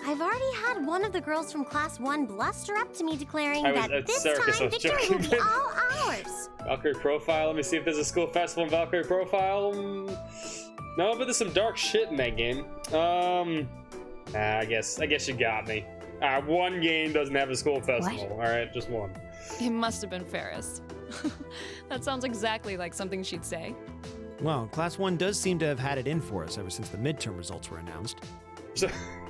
I've already had one of the girls from Class 1 bluster up to me declaring that this Circus, I time was victory will be joking. all ours. Valkyrie Profile. Let me see if there's a school festival in Valkyrie Profile. No, but there's some dark shit in that game. I guess you got me. One game doesn't have a school festival. All right, just one. It must have been Ferris. That sounds exactly like something she'd say. Well, Class 1 does seem to have had it in for us ever since the midterm results were announced.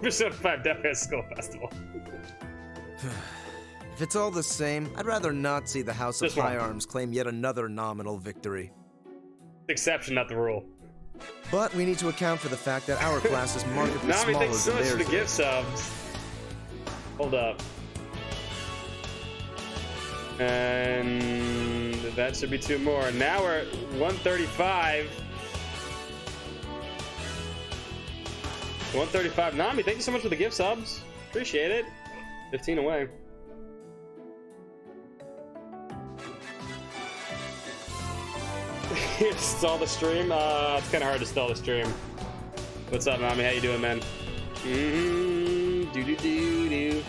Persona 5 definitely has a school festival. If it's all the same, I'd rather not see the House of This one. High Arms claim yet another nominal victory. Exception, not the rule. But we need to account for the fact that our class is markedly Nami, smaller thanks so than much for theirs. the gift subs. Hold up. And that should be 2 more. Now we're at 135. 135. Nami, thank you so much for the gift subs. Appreciate it. 15 away. Stall the stream? It's kind of hard to stall the stream. What's up, Nami? How you doing, man? Do-do-do-do.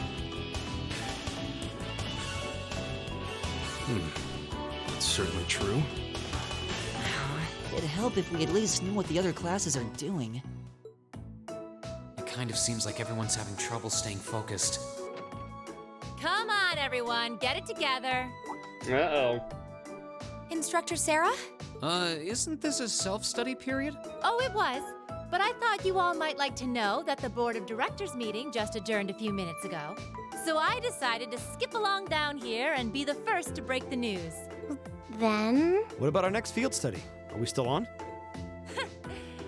That's certainly true. It'd help if we at least knew what the other classes are doing. It kind of seems like everyone's having trouble staying focused. Come on, everyone, get it together. Uh-oh. Instructor Sarah? Isn't this a self-study period? Oh, it was. But I thought you all might like to know that the Board of Directors meeting just adjourned a few minutes ago. So I decided to skip along down here and be the first to break the news. Then? What about our next field study? Are we still on?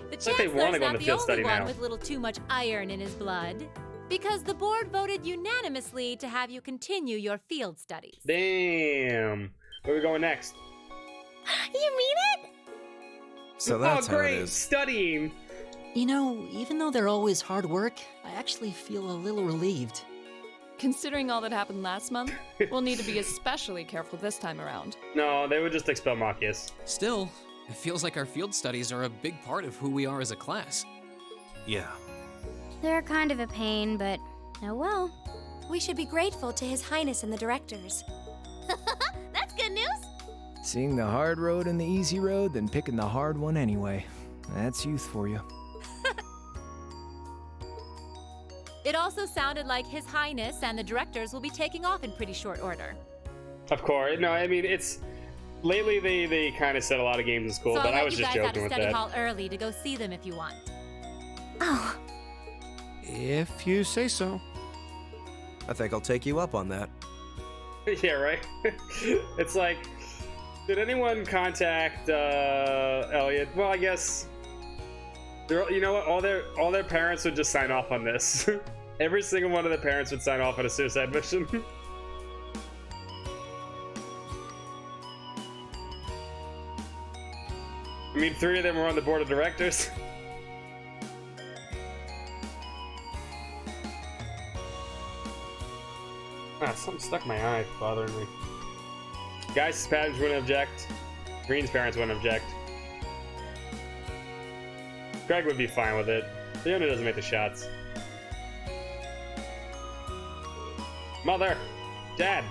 The like they wanna Chancellor's go on not the the field only study one now. with little too much iron in his blood. Because the board voted unanimously to have you continue your field studies. Damn. Where are we going next? You mean it? So that's oh, how it great. is. Studying. You know, even though they're always hard work, I actually feel a little relieved. Considering all that happened last month, we'll need to be especially careful this time around. No, they would just expel Machias. Still, it feels like our field studies are a big part of who we are as a class. Yeah. They're kind of a pain, but oh well. We should be grateful to His Highness and the directors. That's good news. Seeing the hard road and the easy road, then picking the hard one anyway. That's youth for you. It also sounded like His Highness and the directors will be taking off in pretty short order. Of course. No, I mean, it's... Lately, they kind of set a lot of games in school, So but I'll I let was you just guys out joking of with study that. hall early to go see them if you want. Oh, If you say so. I think I'll take you up on that. Yeah, right? It's like, did anyone contact Elliot? Well, I guess... You know what? All their parents would just sign off on this. Every single one of the parents would sign off on a suicide mission. I mean, 3 of them were on the board of directors. Something stuck in my eye, bothering me. Guys' parents wouldn't object. Green's parents wouldn't object. Greg would be fine with it. Leona doesn't make the shots. Mother! Dad!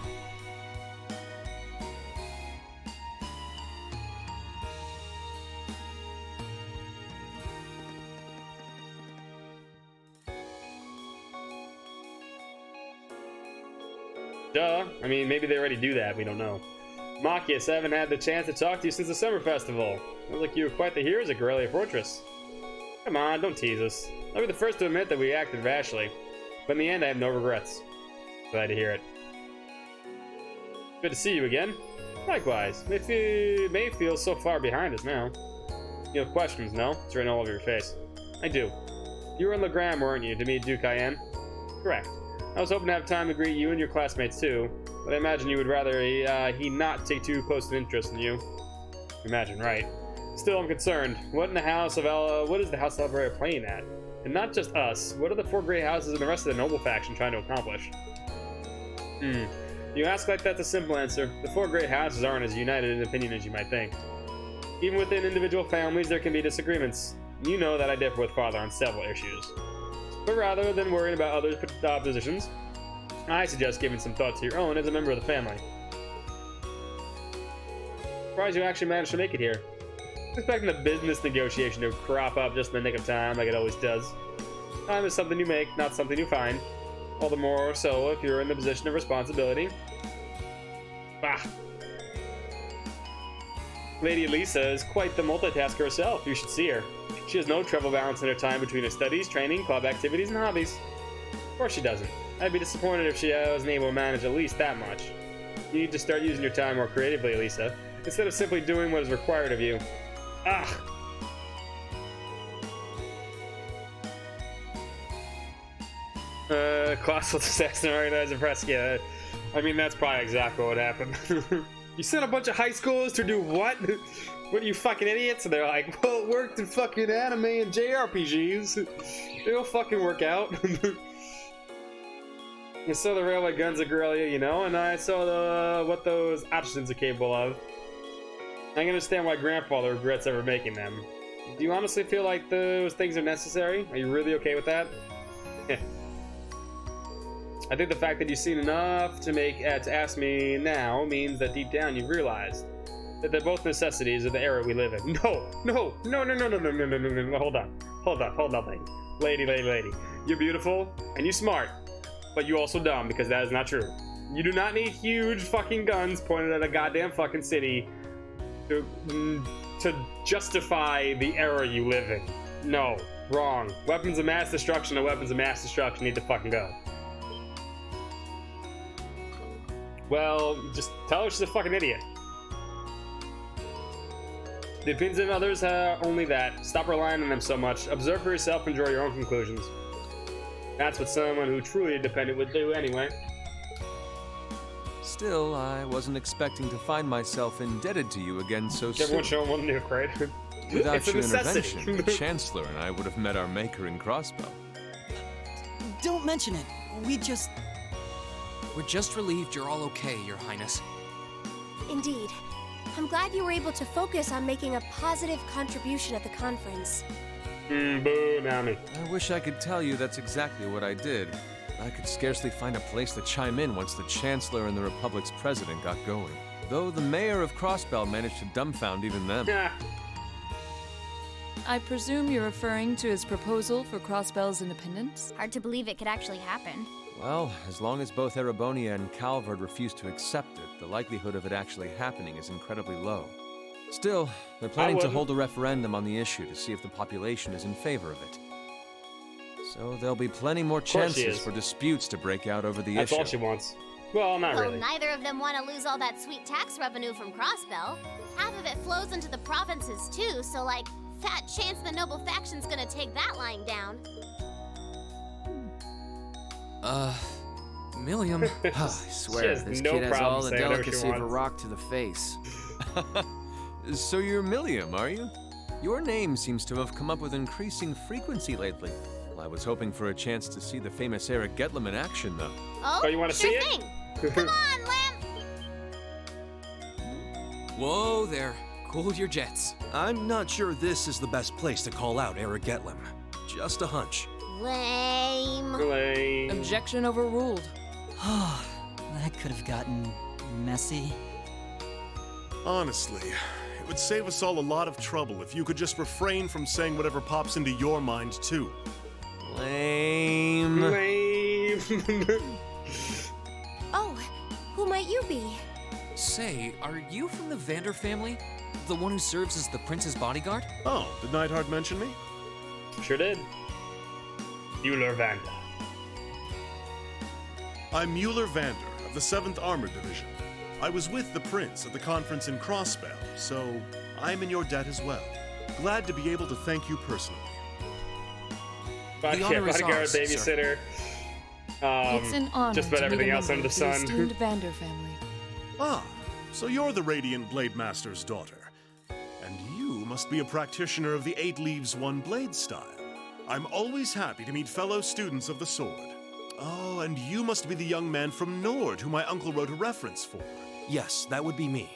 Duh. I mean, maybe they already do that. We don't know. Machias, I haven't had the chance to talk to you since the summer festival. Sounds like you were quite the heroes at Corellia Fortress. Come on, don't tease us. I'll be the first to admit that we acted rashly. But in the end, I have no regrets. Glad to hear it. Good to see you again. Likewise. May feel so far behind us now. You have questions, no? It's written all over your face. I do. You were in Legram, weren't you, to meet Duke Cayenne? Correct. I was hoping to have time to greet you and your classmates too, but I imagine you would rather he not take too close an interest in you. Imagine, right? Still, I'm concerned. What is the House of Alvaria playing at? And not just us. What are the 4 great houses and the rest of the noble faction trying to accomplish? You ask like that's a simple answer. The 4 great houses aren't as united in opinion as you might think. Even within individual families, there can be disagreements. You know that I differ with Father on several issues. But rather than worrying about others' positions, I suggest giving some thought to your own as a member of the family. Surprised you actually managed to make it here. Expecting the business negotiation to crop up just in the nick of time like it always does. Time is something you make, not something you find. All the more so if you're in the position of responsibility. Bah! Lady Elisa is quite the multitasker herself. You should see her. She has no trouble balancing her time between her studies, training, club activities, and hobbies. Of course she doesn't. I'd be disappointed if she wasn't able to manage at least that much. You need to start using your time more creatively, Elisa, instead of simply doing what is required of you. Ah! Colossal assassin organizer Prescia. I mean, that's probably exactly what happened. You sent a bunch of high schoolers to do what? What are you fucking idiots? And they're like, well, it worked in fucking anime and JRPGs. It'll fucking work out. I saw the railway guns of Guerrilla, you know, and I saw what those options are capable of. I can understand why Grandfather regrets ever making them. Do you honestly feel like those things are necessary? Are you really okay with that? I think the fact that you've seen enough to ask me now means that deep down you've realized that they're both necessities of the era we live in. No, hold on, lady. You're beautiful and you're smart, but you're also dumb because that is not true. You do not need huge fucking guns pointed at a goddamn fucking city to justify the era you live in. No, wrong. Weapons of mass destruction and weapons of mass destruction need to fucking go. Well, just tell her she's a fucking idiot. The opinions of others are only that. Stop relying on them so much. Observe for yourself and draw your own conclusions. That's what someone who truly independent would do anyway. Still, I wasn't expecting to find myself indebted to you again so soon. Everyone show one nuke, right? Without your intervention, the Chancellor and I would have met our maker in Crossbell. Don't mention it. We're just relieved you're all okay, Your Highness. Indeed. I'm glad you were able to focus on making a positive contribution at the conference. Boo, Nami. I wish I could tell you that's exactly what I did. I could scarcely find a place to chime in once the Chancellor and the Republic's president got going. Though the mayor of Crossbell managed to dumbfound even them. I presume you're referring to his proposal for Crossbell's independence? Hard to believe it could actually happen. Well, as long as both Erebonia and Calvard refuse to accept it, the likelihood of it actually happening is incredibly low. Still, they're planning to hold a referendum on the issue to see if the population is in favor of it. So there'll be plenty more chances for disputes to break out over the issue. That's all she wants. Well, not really. Neither of them want to lose all that sweet tax revenue from Crossbell. Half of it flows into the provinces too, so like, fat chance the noble faction's gonna take that lying down. Milliam. I swear, this kid has all the delicacy of a rock to the face. So you're Milliam, are you? Your name seems to have come up with increasing frequency lately. Well, I was hoping for a chance to see the famous Eric Getlem in action, though. Oh, you want to see it? Come on, Lamp! Whoa there. Cool your jets. I'm not sure this is the best place to call out Eric Getlem. Just a hunch. Lame. Objection overruled. That could have gotten messy. Honestly, it would save us all a lot of trouble if you could just refrain from saying whatever pops into your mind, too. Lame. Oh, who might you be? Say, are you from the Vander family? The one who serves as the prince's bodyguard? Oh, did Neidhart mention me? Sure did. Mueller Vander. I'm Mueller Vander of the 7th Armored Division. I was with the Prince at the conference in Crossbell, so I'm in your debt as well. Glad to be able to thank you personally. Bodyguard, babysitter. It's an honor just about everything else under the sun. Esteemed Vander family. Ah, so you're the Radiant Blade Master's daughter. And you must be a practitioner of the 8 Leaves 1 Blade style. I'm always happy to meet fellow students of the sword. Oh, and you must be the young man from Nord who my uncle wrote a reference for. Yes, that would be me.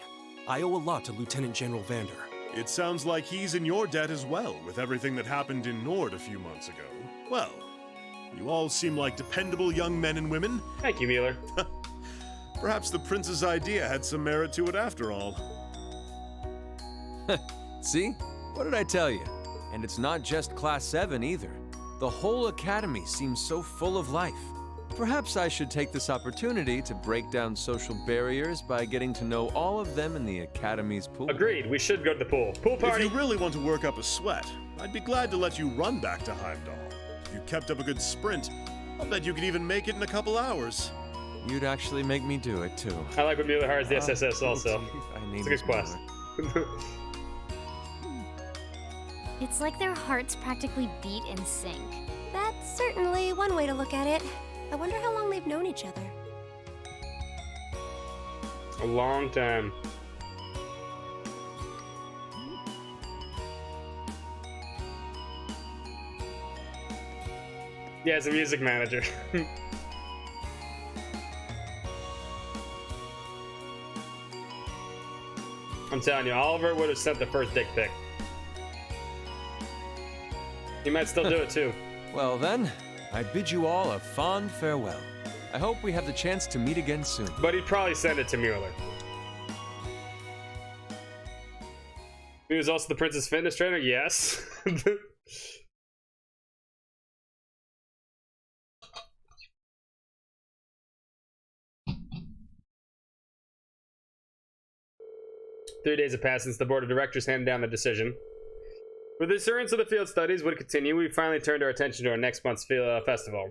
I owe a lot to Lieutenant General Vander. It sounds like he's in your debt as well, with everything that happened in Nord a few months ago. Well, you all seem like dependable young men and women. Thank you, Mueller. Perhaps the Prince's idea had some merit to it after all. See? What did I tell you? And it's not just Class 7 either. The whole Academy seems so full of life. Perhaps I should take this opportunity to break down social barriers by getting to know all of them in the Academy's pool. Agreed, we should go to the pool. Pool party! If you really want to work up a sweat, I'd be glad to let you run back to Heimdall. If you kept up a good sprint, I'll bet you could even make it in a couple hours. You'd actually make me do it, too. I like when Mueller hires the SSS also. It's a good quest. It's like their hearts practically beat in sync. That's certainly one way to look at it. I wonder how long they've known each other. A long time. Yeah, as a music manager. I'm telling you, Oliver would have sent the first dick pic. He might still do it too. Well then, I bid you all a fond farewell. I hope we have the chance to meet again soon. But he'd probably send it to Mueller. He was also the Prince's fitness trainer? Yes. Three days have passed since the board of directors handed down the decision. With the assurance of the field studies would continue, we finally turned our attention to our next month's festival.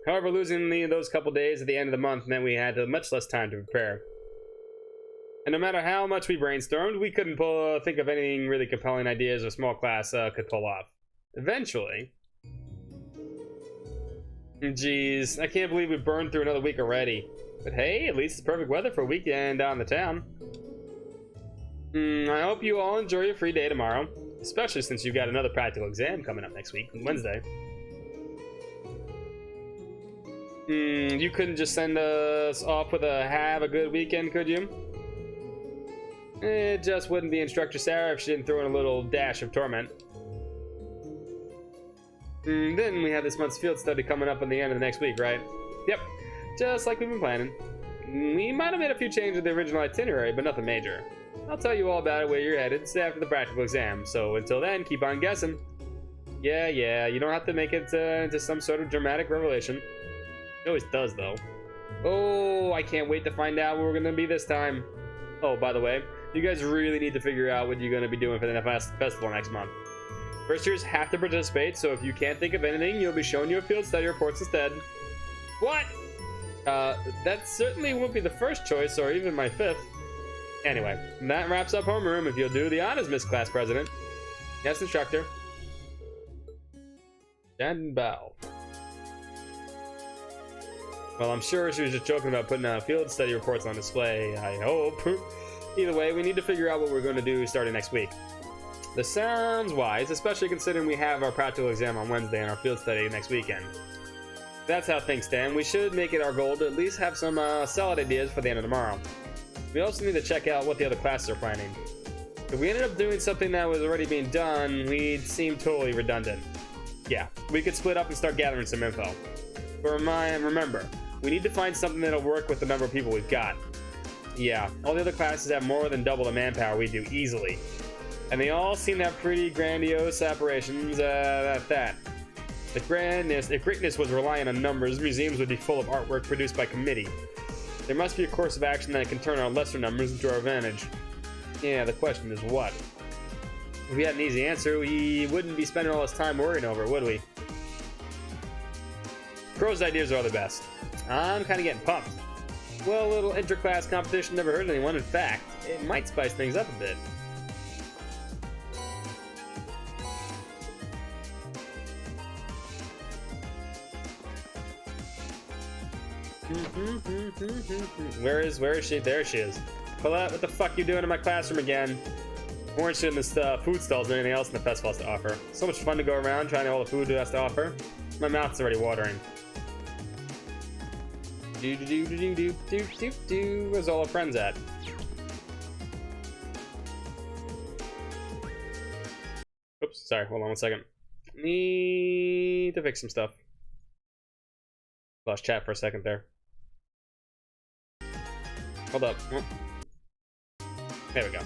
However, losing those couple days at the end of the month meant we had much less time to prepare. And no matter how much we brainstormed, we couldn't think of anything really compelling ideas a small class could pull off. Eventually... Jeez, I can't believe we burned through another week already. But hey, at least it's perfect weather for a weekend out in the town. I hope you all enjoy your free day tomorrow. Especially since you've got another practical exam coming up next week, Wednesday. You couldn't just send us off with a have a good weekend, could you? It just wouldn't be Instructor Sarah if she didn't throw in a little dash of torment. Then we have this month's field study coming up at the end of the next week, right? Yep, just like we've been planning. We might have made a few changes to the original itinerary, but nothing major. I'll tell you all about it where you're headed after the practical exam, so until then, keep on guessing. Yeah, you don't have to make it into some sort of dramatic revelation. It always does, though. Oh, I can't wait to find out where we're going to be this time. Oh, by the way, you guys really need to figure out what you're going to be doing for the festival next month. First years have to participate, so if you can't think of anything, you'll be showing your field study reports instead. What? That certainly won't be the first choice, or even my fifth. Anyway, that wraps up homeroom. If you'll do the honors, Miss Class President. Yes, Instructor. Stand bow. Well, I'm sure she was just joking about putting field study reports on display, I hope. Either way, we need to figure out what we're going to do starting next week. This sounds wise, especially considering we have our practical exam on Wednesday and our field study next weekend. If that's how things stand, we should make it our goal to at least have some solid ideas for the end of tomorrow. We also need to check out what the other classes are planning. If we ended up doing something that was already being done, we'd seem totally redundant. Yeah, we could split up and start gathering some info. But remember, we need to find something that'll work with the number of people we've got. Yeah, all the other classes have more than double the manpower we do easily. And they all seem to have pretty grandiose aspirations at that. If greatness was relying on numbers, museums would be full of artwork produced by committee. There must be a course of action that can turn our lesser numbers into our advantage. Yeah, the question is what? If we had an easy answer, we wouldn't be spending all this time worrying over it, would we? Crow's ideas are the best. I'm kind of getting pumped. Well, a little inter-class competition never hurt anyone. In fact, it might spice things up a bit. Where is she? There she is. Colette, what the fuck you doing in my classroom again? More interested in this food stalls than anything else in the festival has to offer. So much fun to go around trying all the food it has to offer. My mouth's already watering. Where's all our friends at? Oops, sorry, hold on 1 second. Need to fix some stuff. Lost chat for a second there. Hold up. Oh. There we go.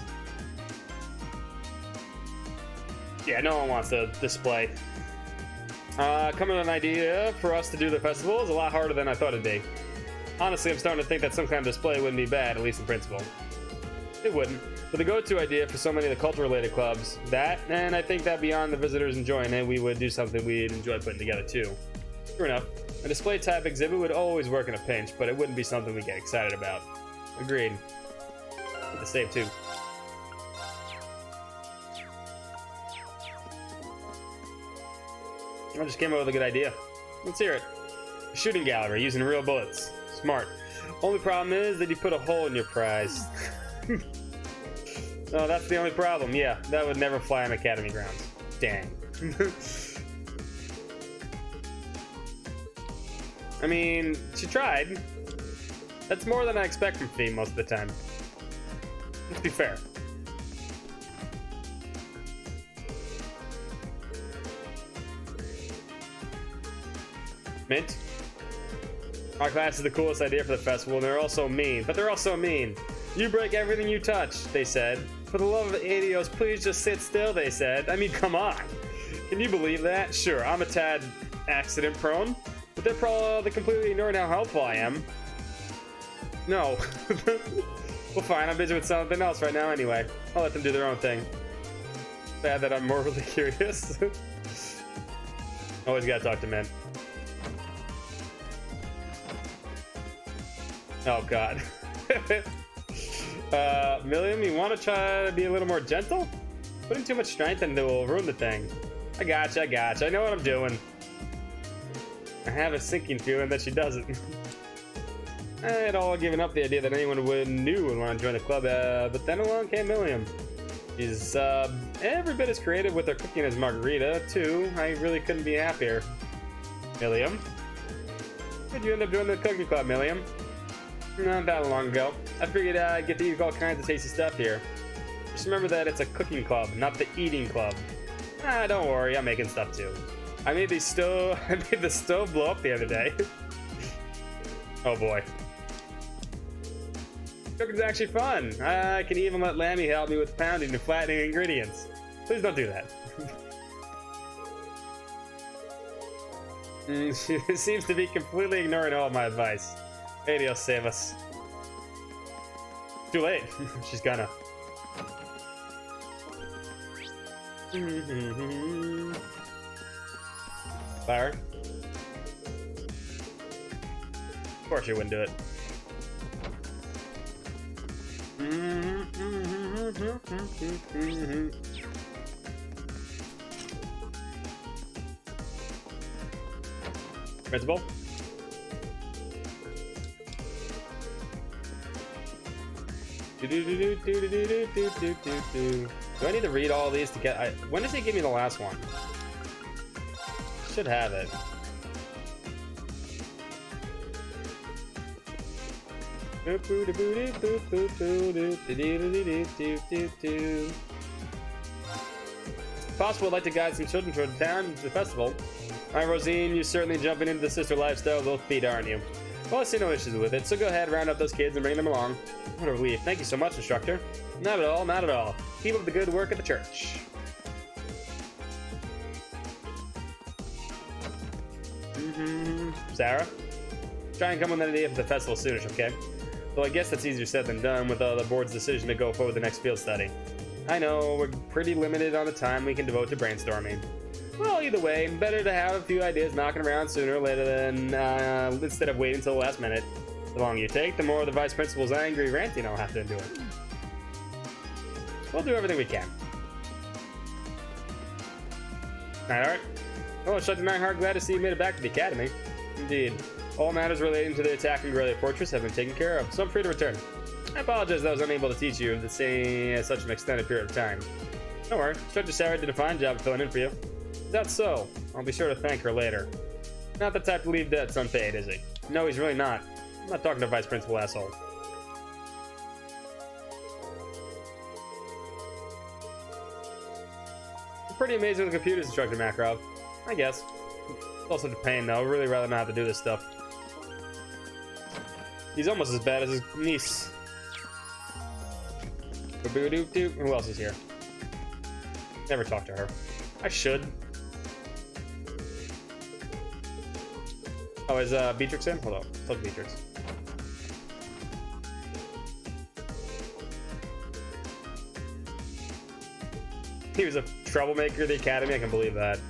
Yeah, no one wants to display. Coming with an idea for us to do the festival is a lot harder than I thought it'd be. Honestly, I'm starting to think that some kind of display wouldn't be bad, at least in principle. It wouldn't. But the go-to idea for so many of the culture-related clubs, and I think that beyond the visitors enjoying it, we would do something we'd enjoy putting together too. True enough. A display type exhibit would always work in a pinch, but it wouldn't be something we get excited about. Agreed. Get the save too. I just came up with a good idea. Let's hear it. A shooting gallery using real bullets. Smart. Only problem is that you put a hole in your prize. Oh, that's the only problem. Yeah, that would never fly on Academy grounds. Dang. I mean, she tried. That's more than I expect from Fee most of the time. Let's be fair. Mint? Our class is the coolest idea for the festival, and they're all so mean. But they're all so mean. You break everything you touch, they said. For the love of Adios, please just sit still, they said. I mean, come on. Can you believe that? Sure, I'm a tad accident-prone, but they're probably completely ignoring how helpful I am. No. Well, fine, I'm busy with something else right now anyway. I'll let them do their own thing. Bad that I'm morbidly curious. Always gotta talk to men. Oh, God. Milliam, you want to try to be a little more gentle? Putting too much strength into it will ruin the thing. I gotcha. I know what I'm doing. I have a sinking feeling that she doesn't. I had all given up the idea that anyone would want to join the club, but then along came Milliam. She's every bit as creative with her cooking as Margarita, too. I really couldn't be happier. Milliam? How'd you end up joining the cooking club, Milliam? Not that long ago. I figured I'd get to eat all kinds of tasty stuff here. Just remember that it's a cooking club, not the eating club. Ah, don't worry, I'm making stuff too. I made the stove blow up the other day. Oh boy. Cooking's actually fun. I can even let Lammy help me with pounding and flattening ingredients. Please don't do that. She seems to be completely ignoring all of my advice. Adios, save us. Too late. She's gonna. Fire. Of course you wouldn't do it. Principal? Do I need to read all these to get... when does he give me the last one? Should have it. Possible I'd like to guide some children toward town to the festival. Alright, Rosine, you're certainly jumping into the sister lifestyle with both feet, aren't you? Well, I see no issues with it, so go ahead, round up those kids and bring them along. What a relief. Thank you so much, instructor. Not at all, not at all. Keep up the good work at the church. Sarah? Try and come with an idea for the festival soonish, okay? Well, I guess that's easier said than done with the board's decision to go forward with the next field study. I know, we're pretty limited on the time we can devote to brainstorming. Well, either way, better to have a few ideas knocking around sooner or later than instead of waiting until the last minute. The longer you take, the more the vice principal's angry ranting I'll have to endure. We'll do everything we can. Nightheart? Oh, Instructor Nightheart, glad to see you made it back to the academy. Indeed. All matters relating to the attack in Grellia Fortress have been taken care of, so I'm free to return. I apologize that I was unable to teach you such an extended period of time. Don't worry, Instructor Sarah did a fine job filling in for you. That's so. I'll be sure to thank her later. Not the type to leave debts unpaid, is he? No, he's really not. I'm not talking to Vice Principal, asshole. It's pretty amazing with computers, Instructor Makarov. I guess. It's also a pain, though. I'd really rather not have to do this stuff. He's almost as bad as his niece. Who else is here? Never talked to her. I should. Oh, is Beatrix in? Hold on. Plug Beatrix. He was a troublemaker at the academy. I can believe that.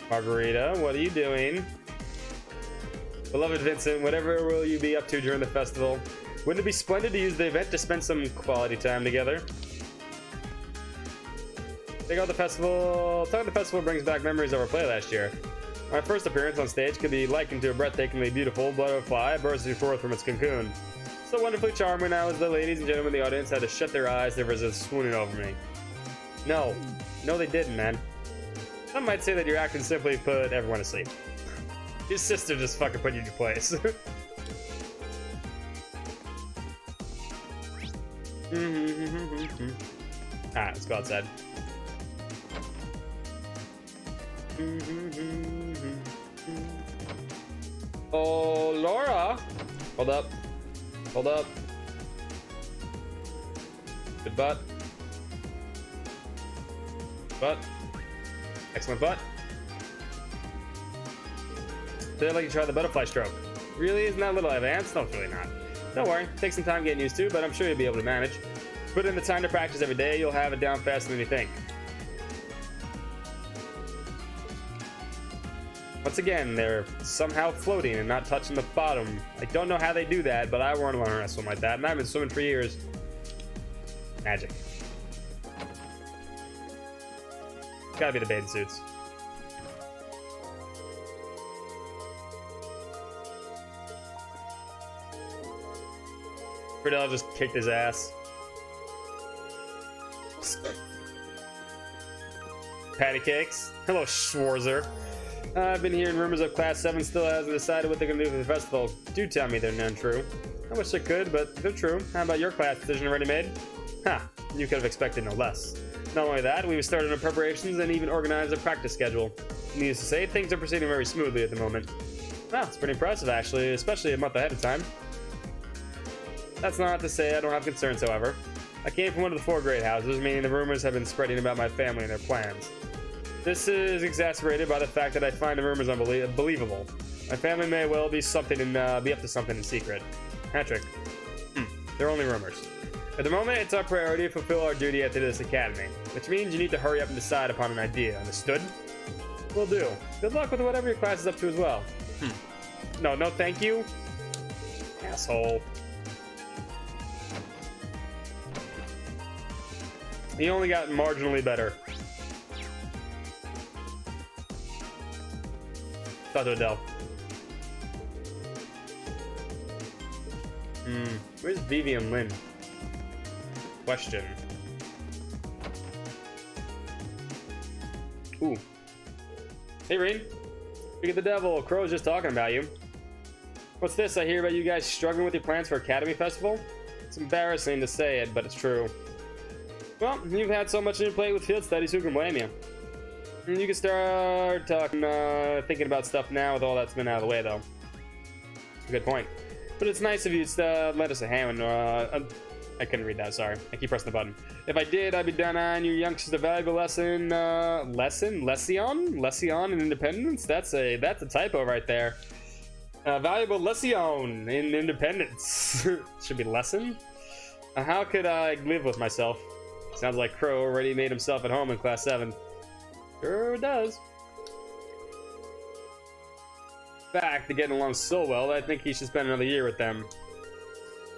Margarita, what are you doing? Beloved Vincent, whatever will you be up to during the festival? Wouldn't it be splendid to use the event to spend some quality time together? Talking about the festival brings back memories of our play last year. My first appearance on stage could be likened to a breathtakingly beautiful butterfly bursting forth from its cocoon. So wonderfully charming now as the ladies and gentlemen in the audience had to shut their eyes, they were just swooning over me. No, they didn't, man. Some might say that your acting simply put everyone to sleep. Your sister just fucking put you in your place. Alright, let's go outside. Oh, Laura! Hold up. Hold up. Good butt. Butt. Excellent butt. Today I'd like to try the butterfly stroke. Really? Isn't that a little advanced? No, it's really not. Don't worry. Take some time getting used to, but I'm sure you'll be able to manage. Put in the time to practice every day, you'll have it down faster than you think. Once again, they're somehow floating and not touching the bottom. I don't know how they do that, but I want to learn how to swim like that, and I've been swimming for years. Magic. Gotta be the bathing suits. Friedel just kicked his ass. Patty cakes. Hello, Schwarzer. I've been hearing rumors of Class 7 still hasn't decided what they're gonna do for the festival. Do tell me they're none true. I wish I could, but they're true. How about your class decision already made? Ha! You could have expected no less. Not only that, we've started on preparations and even organized a practice schedule. Needless to say, things are proceeding very smoothly at the moment. Wow, it's pretty impressive actually, especially a month ahead of time. That's not to say I don't have concerns, however. I came from one of the 4 great houses, meaning the rumors have been spreading about my family and their plans. This is exacerbated by the fact that I find the rumors unbelievable. My family may well be be up to something in secret. Patrick, they're only rumors. At the moment, it's our priority to fulfill our duty at this academy, which means you need to hurry up and decide upon an idea. Understood? Will do. Good luck with whatever your class is up to as well. No, thank you. Asshole. He only got marginally better. Talk to Adele. Where's Vivian Lynn? Question. Ooh. Hey, Rain. Speak of the devil, Crow's just talking about you. What's this? I hear about you guys struggling with your plans for Academy Festival? It's embarrassing to say it, but it's true. Well, you've had so much on your plate with field studies, who can blame you? You can start thinking about stuff now with all that's been out of the way, though. Good point. But it's nice of you to let us a hand. I couldn't read that, sorry. I keep pressing the button. If I did, I'd be done on you youngsters a valuable lesson. Lesson in independence? That's a typo right there. Valuable lesson in independence. Should be lesson. How could I live with myself? Sounds like Crow already made himself at home in Class 7. Sure does. In fact, they're getting along so well that I think he should spend another year with them.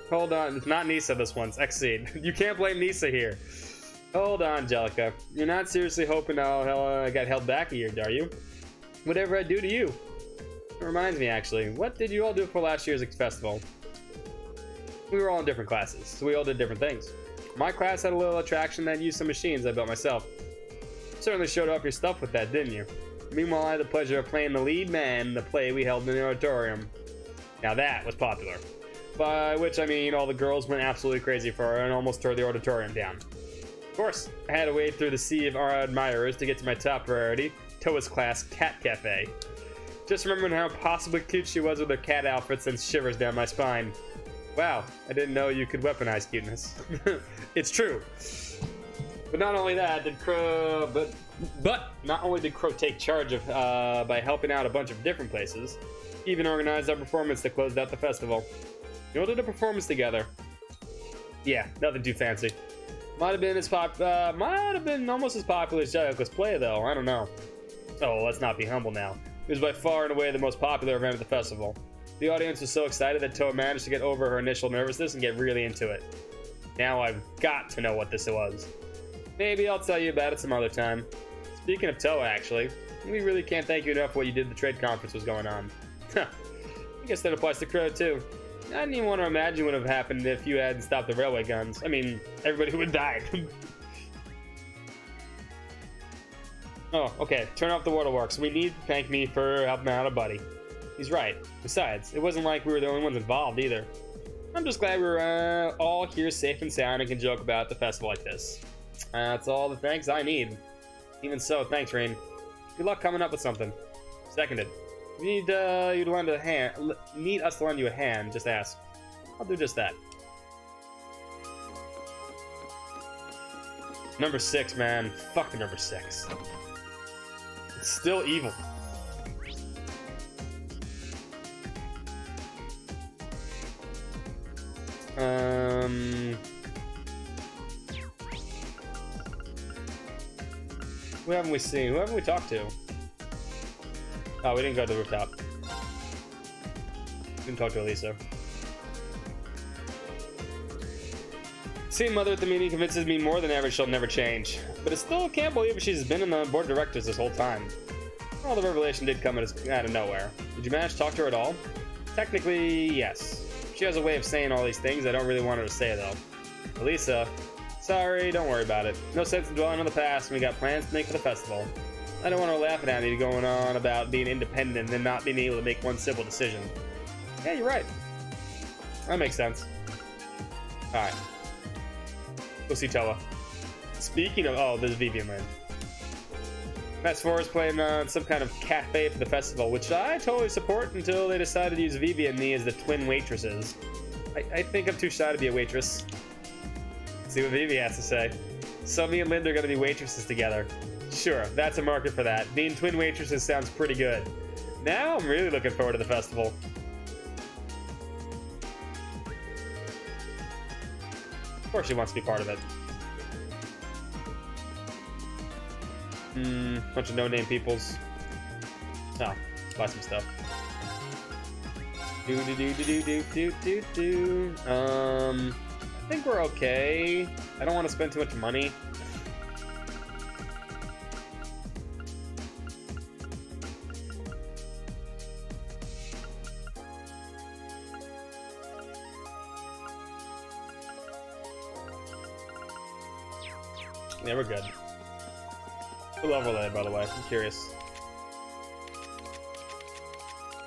Hold on, it's not Nisa this one, it's Exceed. You can't blame Nisa here. Hold on, Angelica. You're not seriously hoping I got held back a year, are you? Whatever I do to you. It reminds me, actually, what did you all do for last year's festival? We were all in different classes, so we all did different things. My class had a little attraction that used some machines I built myself. Certainly showed off your stuff with that, didn't you? Meanwhile, I had the pleasure of playing the lead man in the play we held in the auditorium. Now that was popular. By which I mean all the girls went absolutely crazy for her and almost tore the auditorium down. Of course, I had to wade through the sea of our admirers to get to my top priority, Toa's class Cat Cafe. Just remembering how possibly cute she was with her cat outfit sends shivers down my spine. Wow, I didn't know you could weaponize cuteness. It's true. But not only that, not only did Crow take charge of by helping out a bunch of different places, he even organized our performance that closed out the festival. We all did a performance together. Yeah, nothing too fancy. Might have been almost as popular as Jayaka's play though. I don't know. Oh, let's not be humble now. It was by far and away the most popular event at the festival. The audience was so excited that Toa managed to get over her initial nervousness and get really into it. Now I've got to know what this was. Maybe I'll tell you about it some other time. Speaking of Toa, actually, we really can't thank you enough for what you did at the trade conference was going on. I guess that applies to Crow, too. I didn't even want to imagine what would have happened if you hadn't stopped the railway guns. I mean, everybody would have died. Oh, okay. Turn off the waterworks. We need to thank me for helping out a buddy. He's right. Besides, it wasn't like we were the only ones involved either. I'm just glad we're all here safe and sound and can joke about the festival like this. That's all the thanks I need. Even so, thanks, Rain. Good luck coming up with something. Seconded. If you need you to lend a hand, need us to lend you a hand, just ask. I'll do just that. Number 6, man. Fuck the number 6. It's still evil. Who haven't we seen? Who haven't we talked to? Oh, we didn't go to the rooftop. Didn't talk to Elisa. Seeing Mother at the meeting convinces me more than ever she'll never change. But I still can't believe she's been in the board of directors this whole time. Well, the revelation did come out of nowhere. Did you manage to talk to her at all? Technically, yes. She has a way of saying all these things I don't really want her to say, though. Elisa, sorry, don't worry about it. No sense in dwelling on the past when we got plans to make for the festival. I don't want her laughing at me going on about being independent and not being able to make one simple decision. Yeah, you're right. That makes sense. Alright. Go see Toa. Speaking of... Oh, there's Vivian Land. Matt's Forest playing some kind of cafe for the festival, which I totally support until they decided to use Vivi and me as the twin waitresses. I think I'm too shy to be a waitress. Let's see what Vivi has to say. So me and Linda are going to be waitresses together. Sure, that's a market for that. Being twin waitresses sounds pretty good. Now I'm really looking forward to the festival. Of course she wants to be part of it. Bunch of no-name peoples. Oh, buy some stuff. I think we're okay. I don't want to spend too much money. Yeah, we're good. What level are they, by the way? I'm curious.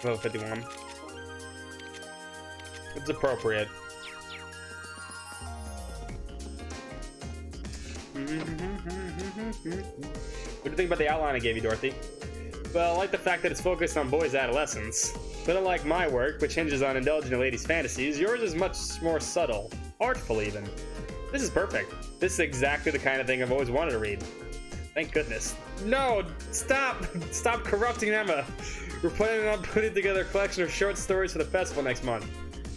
Level 51. It's appropriate. What do you think about the outline I gave you, Dorothy? Well, I like the fact that it's focused on boys' adolescence. But unlike my work, which hinges on indulging a lady's fantasies, yours is much more subtle. Artful, even. This is perfect. This is exactly the kind of thing I've always wanted to read. Thank goodness. No! Stop! Stop corrupting Emma! We're planning on putting together a collection of short stories for the festival next month.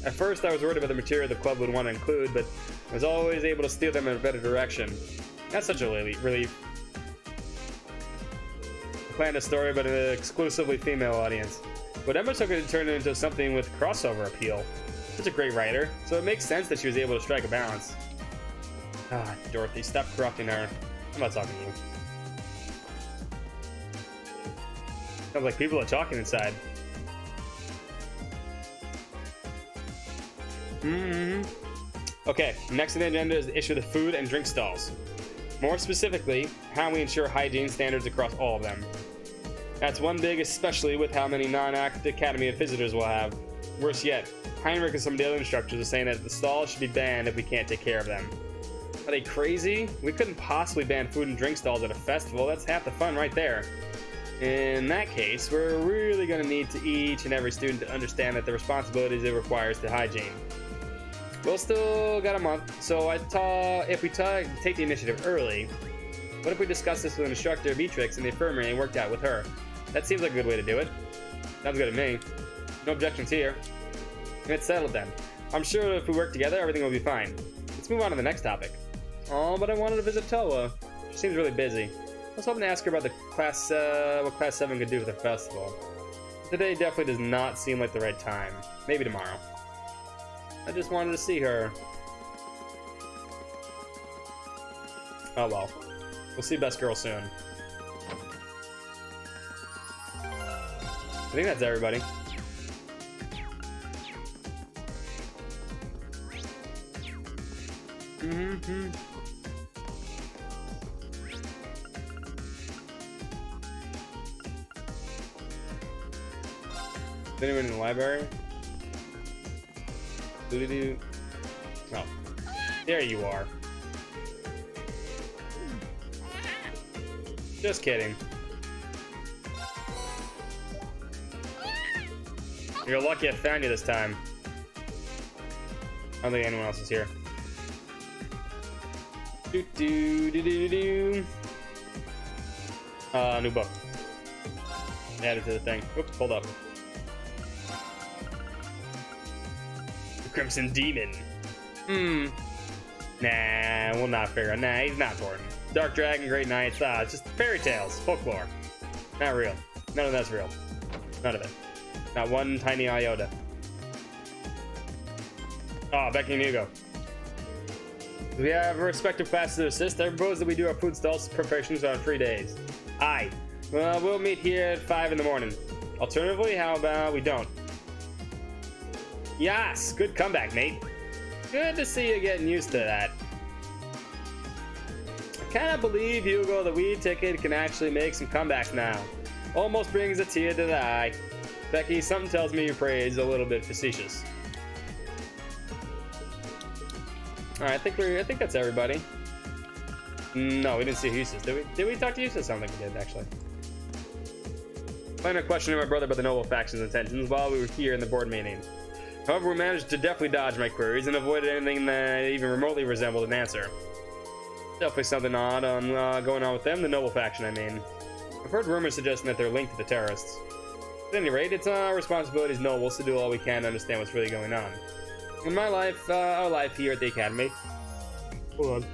At first, I was worried about the material the club would want to include, but I was always able to steer them in a better direction. That's such a relief. I planned a story about an exclusively female audience, but Emma took it and turned it into something with crossover appeal. She's a great writer, so it makes sense that she was able to strike a balance. Ah, Dorothy, stop corrupting her. I'm not talking to you. Sounds like people are talking inside. Okay, next on the agenda is the issue of the food and drink stalls. More specifically, how we ensure hygiene standards across all of them. That's one big, especially with how many non-active Academy of visitors we'll have. Worse yet, Heinrich and some of the other instructors are saying that the stalls should be banned if we can't take care of them. Are they crazy? We couldn't possibly ban food and drink stalls at a festival. That's half the fun right there. In that case, we're really going to need to each and every student to understand that the responsibilities it requires to hygiene. We'll still got a month, so I thought if we take the initiative early, what if we discuss this with an instructor, Beatrix, in the infirmary and worked out with her? That seems like a good way to do it. Sounds good to me. No objections here. It's settled then. I'm sure if we work together, everything will be fine. Let's move on to the next topic. Oh, but I wanted to visit Toa. She seems really busy. I was hoping to ask her about the Class 7 could do for the festival. Today definitely does not seem like the right time. Maybe tomorrow. I just wanted to see her. Oh well. We'll see Best Girl soon. I think that's everybody. Mm-hmm. Is anyone in the library? Doo-doo-doo. Oh. There you are. Just kidding. You're lucky I found you this time. I don't think anyone else is here. New book. Add it to the thing. Oops, hold up. The Crimson Demon. Nah, we'll not figure out. Nah, he's not important. Dark Dragon, Great Knights. It's just fairy tales, folklore. Not real. None of that's real. None of it. Not one tiny iota. Oh, Becky and Hugo. We have respective classes to assist. I propose that we do our food stalls preparations on 3 days. Aye. Well, we'll meet here at 5 in the morning. Alternatively, how about we don't? Yes! Good comeback, mate. Good to see you getting used to that. I cannot believe, Hugo, the weed ticket can actually make some comebacks now. Almost brings a tear to the eye. Becky, something tells me your praise is a little bit facetious. Alright, I think that's everybody. No, we didn't see Eustace, did we? Did we talk to Eustace? I don't think we did, actually. Planning a question to my brother about the noble faction's intentions while we were here in the board meeting. However, we managed to definitely dodge my queries and avoided anything that even remotely resembled an answer. Definitely something odd going on with them, the noble faction, I mean. I've heard rumors suggesting that they're linked to the terrorists. At any rate, it's our responsibility as nobles to do all we can to understand what's really going on. In my life, our life here at the Academy. Hold on.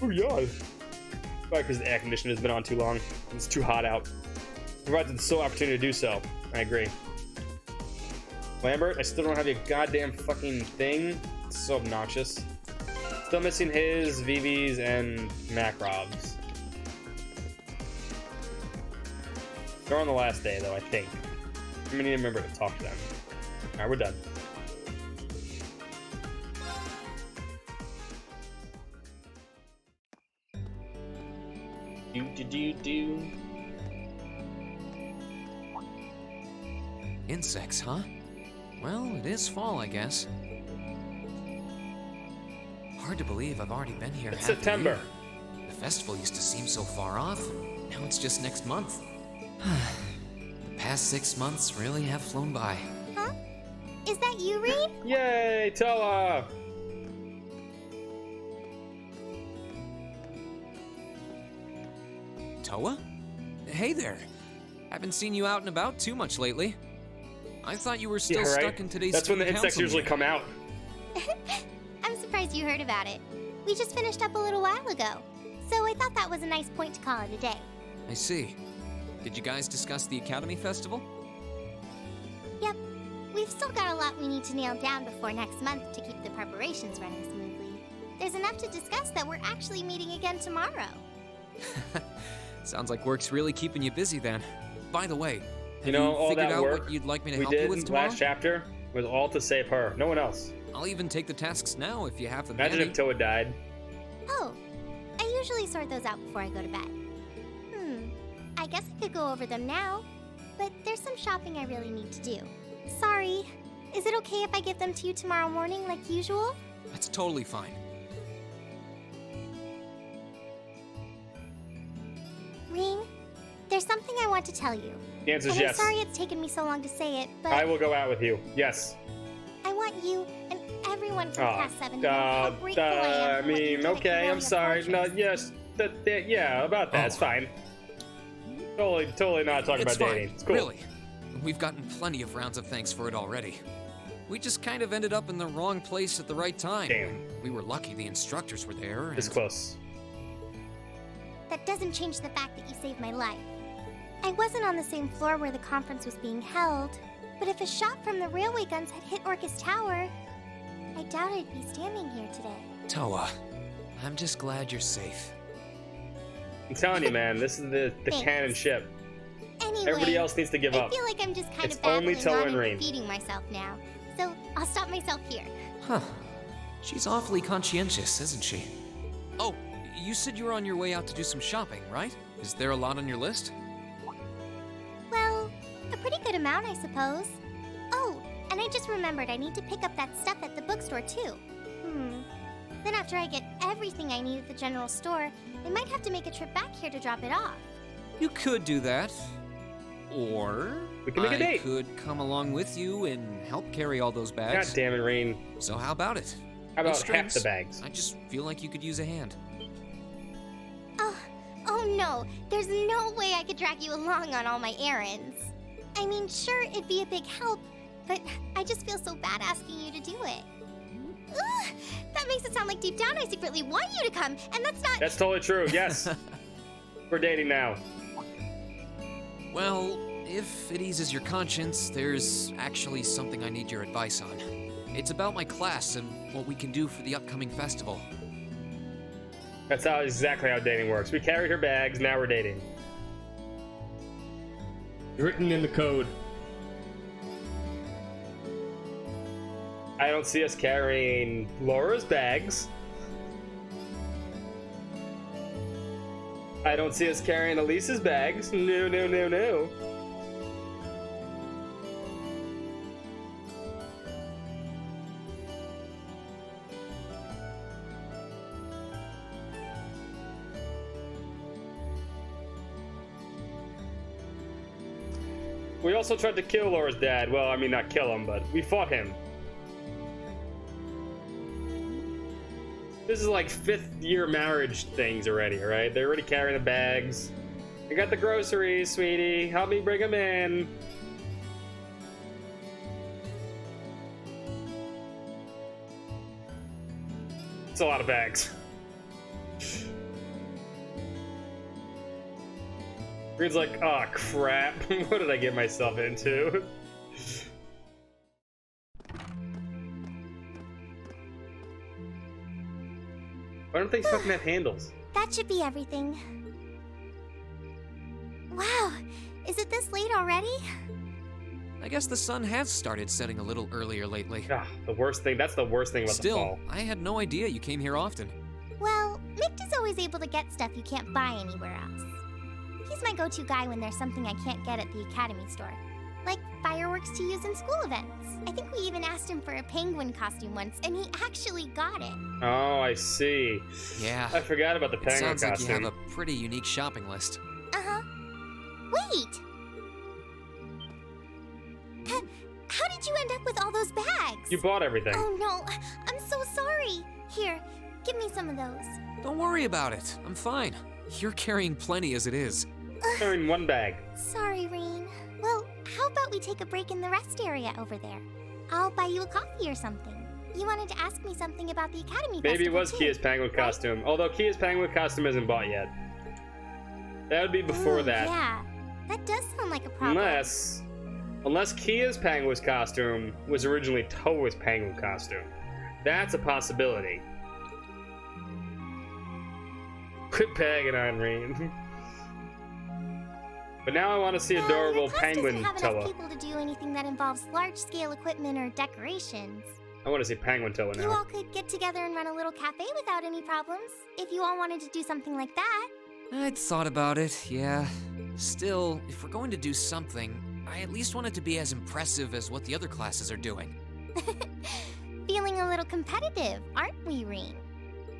Oh, yeah. Probably because the air conditioner has been on too long. It's too hot out. Provides the sole opportunity to do so. I agree. Lambert, I still don't have your goddamn fucking thing. It's so obnoxious. Still missing his, Vivi's, and Makrov's. They're on the last day, though, I think. I'm gonna need to remember to talk to them. Alright, we're done. Do. Insects, huh? Well, it is fall, I guess. Hard to believe I've already been here. It's September. The festival used to seem so far off. Now it's just next month. The past 6 months really have flown by. Huh? Is that you, Reed? Yay, Toa! Toa? Hey there. Haven't seen you out and about too much lately. I thought you were still stuck in today's That's when the insects usually come out. I'm surprised you heard about it. We just finished up a little while ago, so I thought that was a nice point to call it a day. I see. Did you guys discuss the Academy Festival? Yep. We've still got a lot we need to nail down before next month to keep the preparations running smoothly. There's enough to discuss that we're actually meeting again tomorrow. Sounds like work's really keeping you busy then. By the way, you know, all figured that out work what you'd like me to we help you did with tomorrow? last chapter was all to save her. No one else. I'll even take the tasks now if you have them Imagine handy. if Toa died. Oh, I usually sort those out before I go to bed. I guess I could go over them now, but there's some shopping I really need to do. Sorry. Is it okay if I give them to you tomorrow morning like usual? That's totally fine. Rean, there's something I want to tell you. The answer is and yes. I'm sorry it's taken me so long to say it, but I will go out with you. Yes. I want you and everyone from Class 7 to know how grateful I am for what you did at okay, I'm Colonia sorry. Fortress. No, yes. Yeah, about that. It's fine. Totally not talking It's about fine, dating. It's cool. really. We've gotten plenty of rounds of thanks for it already. We just kind of ended up in the wrong place at the right time. Damn. We were lucky the instructors were there. It's close. That doesn't change the fact that you saved my life. I wasn't on the same floor where the conference was being held, but if a shot from the railway guns had hit Orcus Tower, I doubt I'd be standing here today. Toa, I'm just glad you're safe. I'm telling you, man, this is the canon ship. Anyway, everybody else needs to give up. I feel like I'm just kind It's of babbling only Toa on and and Rean. repeating myself now, so I'll stop myself here. Huh. She's awfully conscientious, isn't she? Oh, you said you were on your way out to do some shopping, right? Is there a lot on your list? Well, a pretty good amount, I suppose. Oh, and I just remembered I need to pick up that stuff at the bookstore, too. Then after I get everything I need at the general store, I might have to make a trip back here to drop it off. You could do that. Or we can make a date. I could come along with you and help carry all those bags. God damn it, Rean. So how about it? How No about half strings. the bags? I just feel like you could use a hand. Oh no, there's no way I could drag you along on all my errands. I mean, sure, it'd be a big help, but I just feel so bad asking you to do it. Ugh, that makes it sound like deep down I secretly want you to come, and that's not— That's totally true, yes. We're dating now. Well, if it eases your conscience, there's actually something I need your advice on. It's about my class and what we can do for the upcoming festival. That's exactly how dating works. We carried her bags, now we're dating. Written in the code. I don't see us carrying Laura's bags. I don't see us carrying Elise's bags. No, no, no, no. We also tried to kill Laura's dad. Well, I mean, not kill him, but we fought him. This is like 5th year marriage things already, right? They're already carrying the bags. I got the groceries, sweetie. Help me bring them in. It's a lot of bags. Green's like, oh crap, what did I get myself into? Why don't they fucking have handles? That should be everything. Wow, is it this late already? I guess the sun has started setting a little earlier lately. The worst thing, that's the worst thing about the fall. Still, I had no idea you came here often. Well, Mick is always able to get stuff you can't buy anywhere else. He's my go-to guy when there's something I can't get at the Academy store. Like fireworks to use in school events. I think we even asked him for a penguin costume once, and he actually got it. Oh, I see. Yeah. I forgot about the penguin Sounds like costume. you have a pretty unique shopping list. Uh-huh. Wait! How did you end up with all those bags? You bought everything. Oh no, I'm so sorry. Here, give me some of those. Don't worry about it. I'm fine. You're carrying plenty as it is. Carrying one bag. Sorry, Rean. Well, how about we take a break in the rest area over there? I'll buy you a coffee or something. You wanted to ask me something about the Academy Maybe it Festival was too, Kia's penguin costume. Although Kia's penguin costume isn't bought yet. That would be before that. Yeah, that does sound like a problem. Unless Kia's penguin costume was originally Toa's penguin costume. That's a possibility. Quit bagging on Rean. But now I want to see adorable your class penguin doesn't have enough Toa. people to do anything that involves large-scale equipment or decorations. I want to see penguin Toa You now. all could get together and run a little cafe without any problems, if you all wanted to do something like that. I'd thought about it, yeah. Still, if we're going to do something, I at least want it to be as impressive as what the other classes are doing. Feeling a little competitive, aren't we, Rean?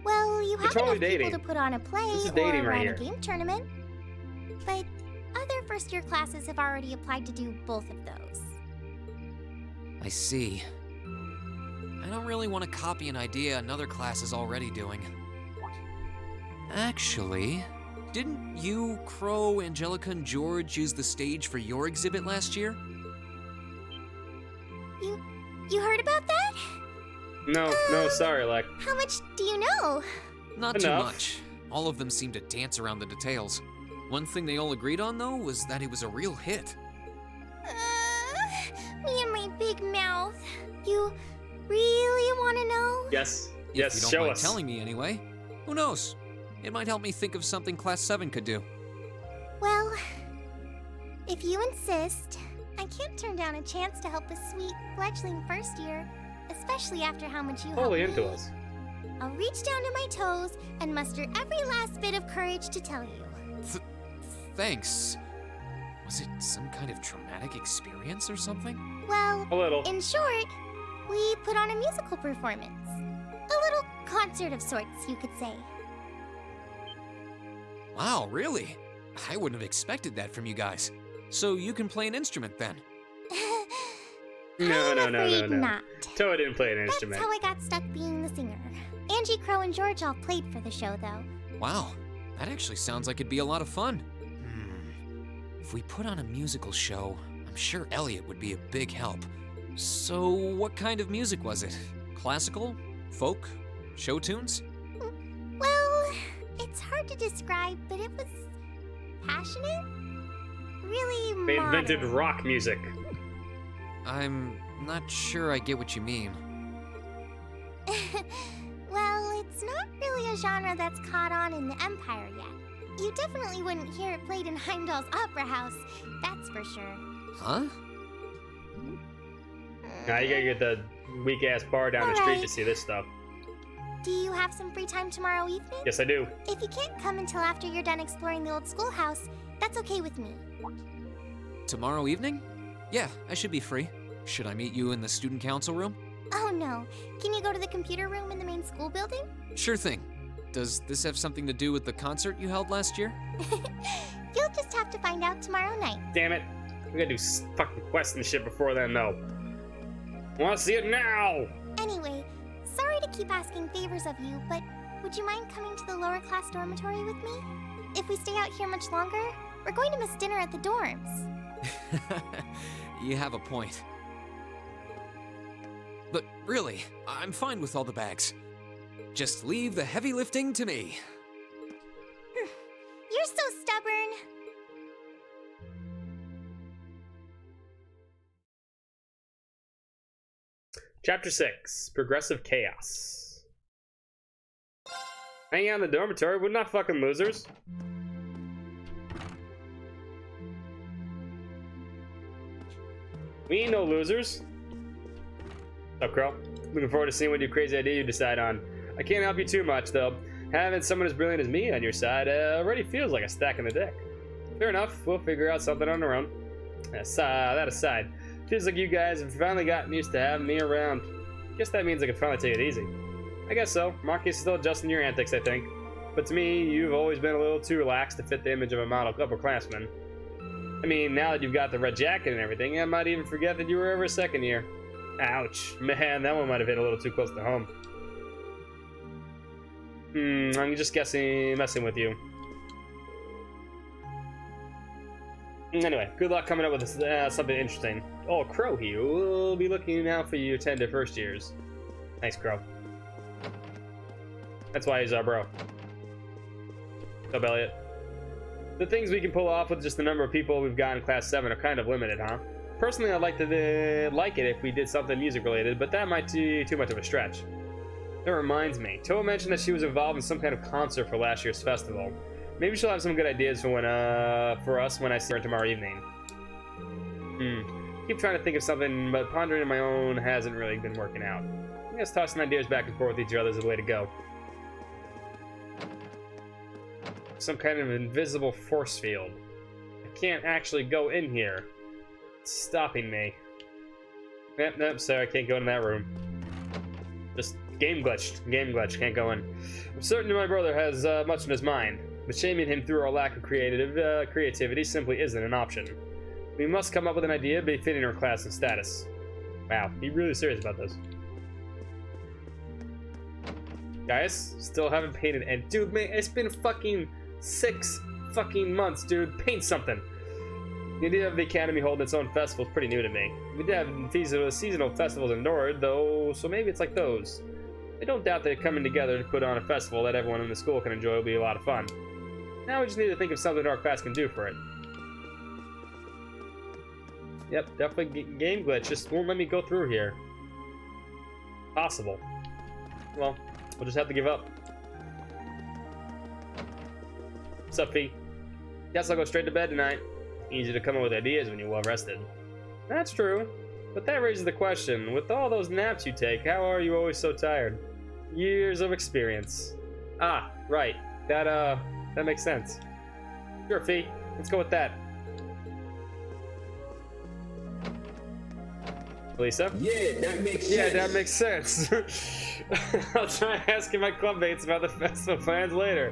Well, you have totally enough dating. people to put on a play This is or dating right run here. a game tournament. But other first-year classes have already applied to do both of those. I see. I don't really want to copy an idea another class is already doing. Actually, didn't you, Crow, Angelica, and George use the stage for your exhibit last year? You heard about that? No, sorry, Alec. How much do you know? Not Enough. too much. All of them seem to dance around the details. One thing they all agreed on, though, was that it was a real hit. Me and my big mouth. You really want to know? Yes. If Yes, you don't show mind us. telling me anyway. Who knows? It might help me think of something Class 7 could do. Well, if you insist, I can't turn down a chance to help a sweet fledgling first year, especially after how much you helped Totally me. into us. I'll reach down to my toes and muster every last bit of courage to tell you. Thanks. Was it some kind of traumatic experience or something? Well, A little. in short, we put on a musical performance. A little concert of sorts, you could say. Wow, really? I wouldn't have expected that from you guys. So you can play an instrument then? No. afraid not. Toa didn't play an That's instrument. how I got stuck being the singer. Angie, Crow, and George all played for the show, though. Wow, that actually sounds like it'd be a lot of fun. If we put on a musical show, I'm sure Elliot would be a big help. So what kind of music was it? Classical? Folk? Show tunes? Well, it's hard to describe, but it was passionate. Really They modern. invented rock music. I'm not sure I get what you mean. Well, it's not really a genre that's caught on in the Empire yet. You definitely wouldn't hear it played in Heimdall's Opera House, that's for sure. Huh? Now you gotta get the weak ass bar down the street to Alright. see this stuff. Do you have some free time tomorrow evening? Yes, I do. If you can't come until after you're done exploring the old schoolhouse, that's okay with me. Tomorrow evening? Yeah, I should be free. Should I meet you in the student council room? Oh no, can you go to the computer room in the main school building? Sure thing. Does this have something to do with the concert you held last year? You'll just have to find out tomorrow night. Damn it. We gotta do fucking quests and shit before then, though. I wanna see it now! Anyway, sorry to keep asking favors of you, but would you mind coming to the lower class dormitory with me? If we stay out here much longer, we're going to miss dinner at the dorms. You have a point. But really, I'm fine with all the bags. Just leave the heavy lifting to me. You're so stubborn. Chapter 6, Progressive Chaos. Hanging out in the dormitory, we're not fucking losers. We ain't no losers. What's up, Crow? Looking forward to seeing what new crazy idea you decide on. I can't help you too much, though. Having someone as brilliant as me on your side already feels like a stack in the deck. Fair enough, we'll figure out something on our own. That aside, feels like you guys have finally gotten used to having me around. Guess that means I can finally take it easy. I guess so. Marcus is still adjusting your antics, I think. But to me, you've always been a little too relaxed to fit the image of a model upperclassman. I mean, now that you've got the red jacket and everything, I might even forget that you were ever a second year. Ouch. Man, that one might have hit a little too close to home. I'm just messing with you. Anyway, good luck coming up with something interesting. Oh, Crow here. We'll be looking out for you attended first years. Thanks, Crow. That's why he's our bro. What's up, Elliot? The things we can pull off with just the number of people we've got in Class 7 are kind of limited, huh? Personally, I'd like to like it if we did something music-related, but that might be too much of a stretch. That reminds me, Toa mentioned that she was involved in some kind of concert for last year's festival. Maybe she'll have some good ideas for us when I see her tomorrow evening. Keep trying to think of something, but pondering on my own hasn't really been working out. I guess tossing ideas back and forth with each other is the way to go. Some kind of invisible force field. I can't actually go in here. It's stopping me. Nope, sorry, I can't go in that room. Just game glitched, can't go in. I'm certain my brother has much in his mind, but shaming him through our lack of creativity simply isn't an option. We must come up with an idea befitting our class and status. Wow, be really serious about this. Guys, still haven't painted, and dude, man, it's been fucking 6 fucking months, dude. Paint something. The idea of the Academy holding its own festival is pretty new to me. We did have seasonal festivals in Nord, though, so maybe it's like those. I don't doubt that coming together to put on a festival that everyone in the school can enjoy will be a lot of fun. Now we just need to think of something our class can do for it. Yep, definitely game glitch. Just won't let me go through here. Possible. Well, we'll just have to give up. What's up, Fee? Guess I'll go straight to bed tonight. Easy to come up with ideas when you're well rested. That's true. But that raises the question, with all those naps you take, how are you always so tired? Years of experience. Ah, right. That makes sense. Sure, Fee. Let's go with that. Lisa? Yeah, that makes sense. Yeah, that makes sense. I'll try asking my clubmates about the festival plans later.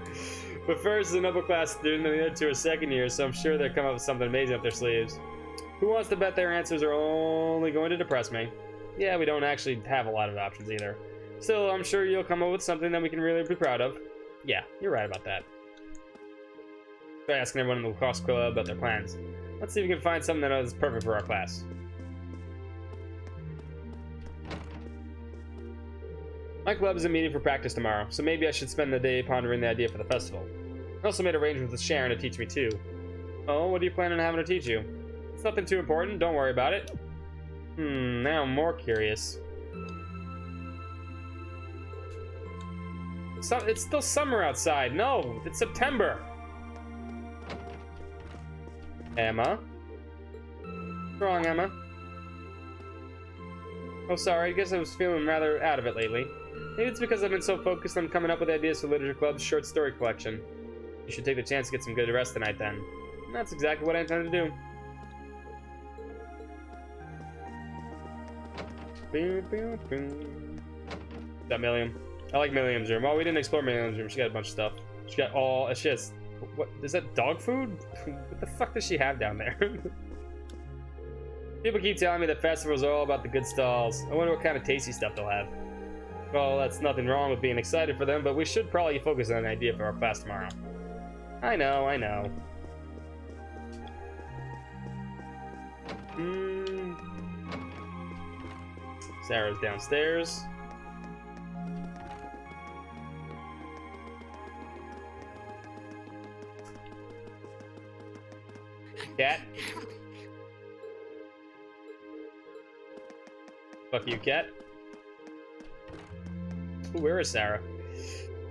But first, as a noble class student, and the other two are second years, so I'm sure they'll come up with something amazing up their sleeves. Who wants to bet their answers are only going to depress me? Yeah, we don't actually have a lot of options either. Still, I'm sure you'll come up with something that we can really be proud of. Yeah, you're right about that. Try asking everyone in the lacrosse club about their plans. Let's see if we can find something that is perfect for our class. My club is a meeting for practice tomorrow, so maybe I should spend the day pondering the idea for the festival. I also made arrangements with Sharon to teach me too. Oh, what do you plan on having her teach you? It's nothing too important, don't worry about it. Now I'm more curious. It's still summer outside. No, it's September. Emma? What's wrong, Emma? Oh, sorry, I guess I was feeling rather out of it lately. Maybe it's because I've been so focused on coming up with ideas for Literature Club's short story collection. You should take the chance to get some good rest tonight, then. And that's exactly what I intend to do. Is that Milliam? I like Milliam's room. Oh, we didn't explore Milliam's room. She got a bunch of stuff. She got all... She has... What? Is that dog food? What the fuck does she have down there? People keep telling me that festivals are all about the good stalls. I wonder what kind of tasty stuff they'll have. Well, that's nothing wrong with being excited for them, but we should probably focus on an idea for our class tomorrow. I know, I know. Sarah's downstairs. Cat? Fuck you, Cat. Where is Sarah?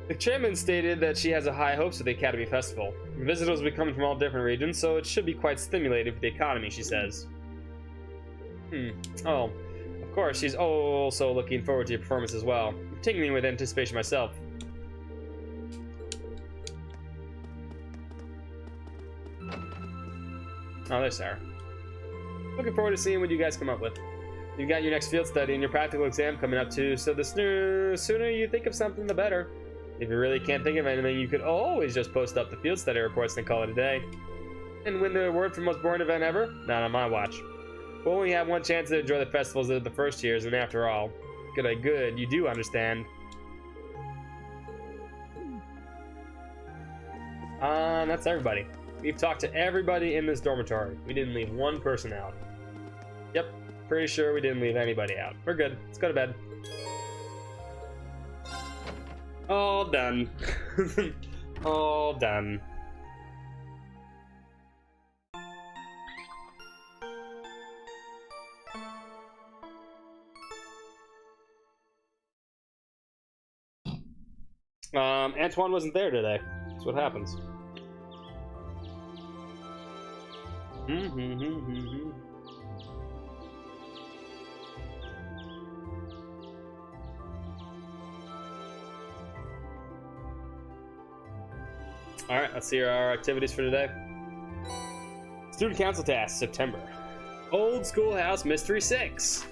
The chairman stated that she has high hopes for the Academy Festival. Visitors will be coming from all different regions, so it should be quite stimulating for the economy, she says. Oh, of course, she's also looking forward to your performance as well. I'm tingling with anticipation myself. Oh, there's Sarah. Looking forward to seeing what you guys come up with. You've got your next field study and your practical exam coming up too, so the sooner you think of something, the better. If you really can't think of anything, you could always just post up the field study reports and call it a day. And win the award for most boring event ever? Not on my watch. We'll only have one chance to enjoy the festivals of the first years, and after all, good, you do understand. That's everybody. We've talked to everybody in this dormitory. We didn't leave one person out. Yep. Pretty sure we didn't leave anybody out. We're good. Let's go to bed. All done. All done. Antoine wasn't there today. That's what happens. Alright, let's see our activities for today. Student Council Task, September. Old Schoolhouse Mystery 6.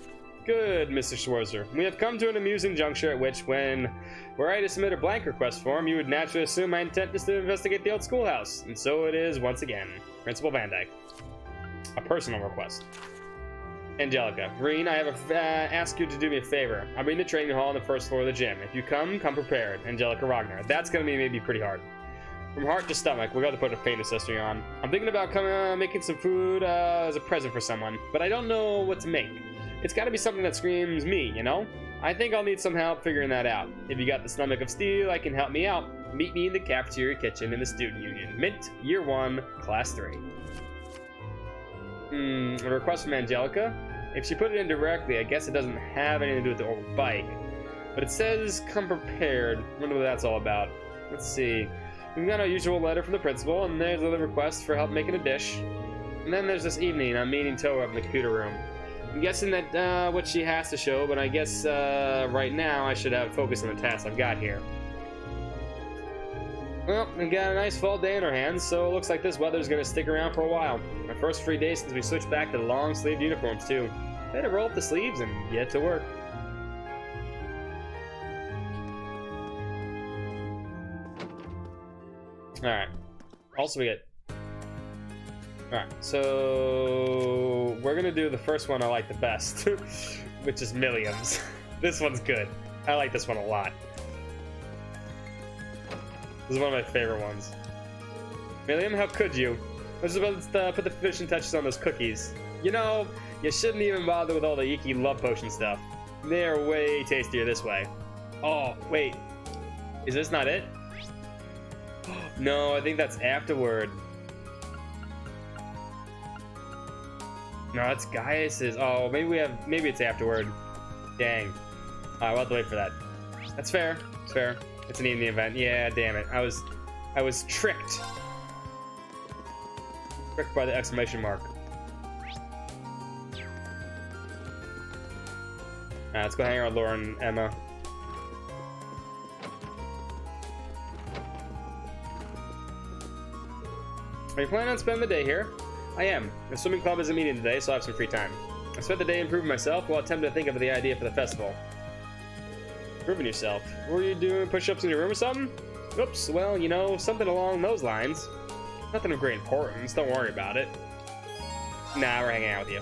Good, Mr. Schwarzer. We have come to an amusing juncture at which, were I to submit a blank request form, you would naturally assume my intent is to investigate the old schoolhouse. And so it is once again. Principal Van Dyke. A personal request. Angelica. Reen, I have asked you to do me a favor. I'll be in the training hall on the first floor of the gym. If you come prepared. Angelica Ragnar. That's gonna be maybe pretty hard. From heart to stomach, we got to put a pain accessory on. I'm thinking about making some food as a present for someone, but I don't know what to make. It's got to be something that screams me, you know? I think I'll need some help figuring that out. If you got the stomach of steel, I can help me out. Meet me in the cafeteria kitchen in the student union. Mint, year 1, class 3. A request from Angelica? If she put it in directly, I guess it doesn't have anything to do with the old bike. But it says, come prepared. Wonder what that's all about. Let's see. We've got our usual letter from the principal, and there's another request for help making a dish. And then there's this evening, I'm meeting Toa up in the computer room. I'm guessing that what she has to show, but I guess right now I should have focus on the tasks I've got here. Well, we got a nice fall day in our hands, so it looks like this weather's gonna stick around for a while. My first free day since we switched back to the long-sleeved uniforms too. Better roll up the sleeves and get to work. Alright. Also we get... Alright, so... we're gonna do the first one I like the best, which is Milliams. This one's good. I like this one a lot. This is one of my favorite ones. Milliam, how could you? I was about to put the finishing touches on those cookies. You know, you shouldn't even bother with all the Iki love potion stuff. They're way tastier this way. Oh, wait. Is this not it? No, I think that's afterward. No, that's Gaius's. Oh, maybe it's afterward. Dang. We'll have to wait for that. That's fair. It's fair. It's an evening event. Yeah, damn it. I was tricked. Tricked by the exclamation mark. Alright, let's go hang out with Laura and Emma. Are you planning on spending the day here? I am. The swimming club isn't meeting today, so I have some free time. I spent the day improving myself while attempting to think of the idea for the festival. Improving yourself? Were you doing push-ups in your room or something? Oops, well, you know, something along those lines. Nothing of great importance, don't worry about it. Nah, we're hanging out with you.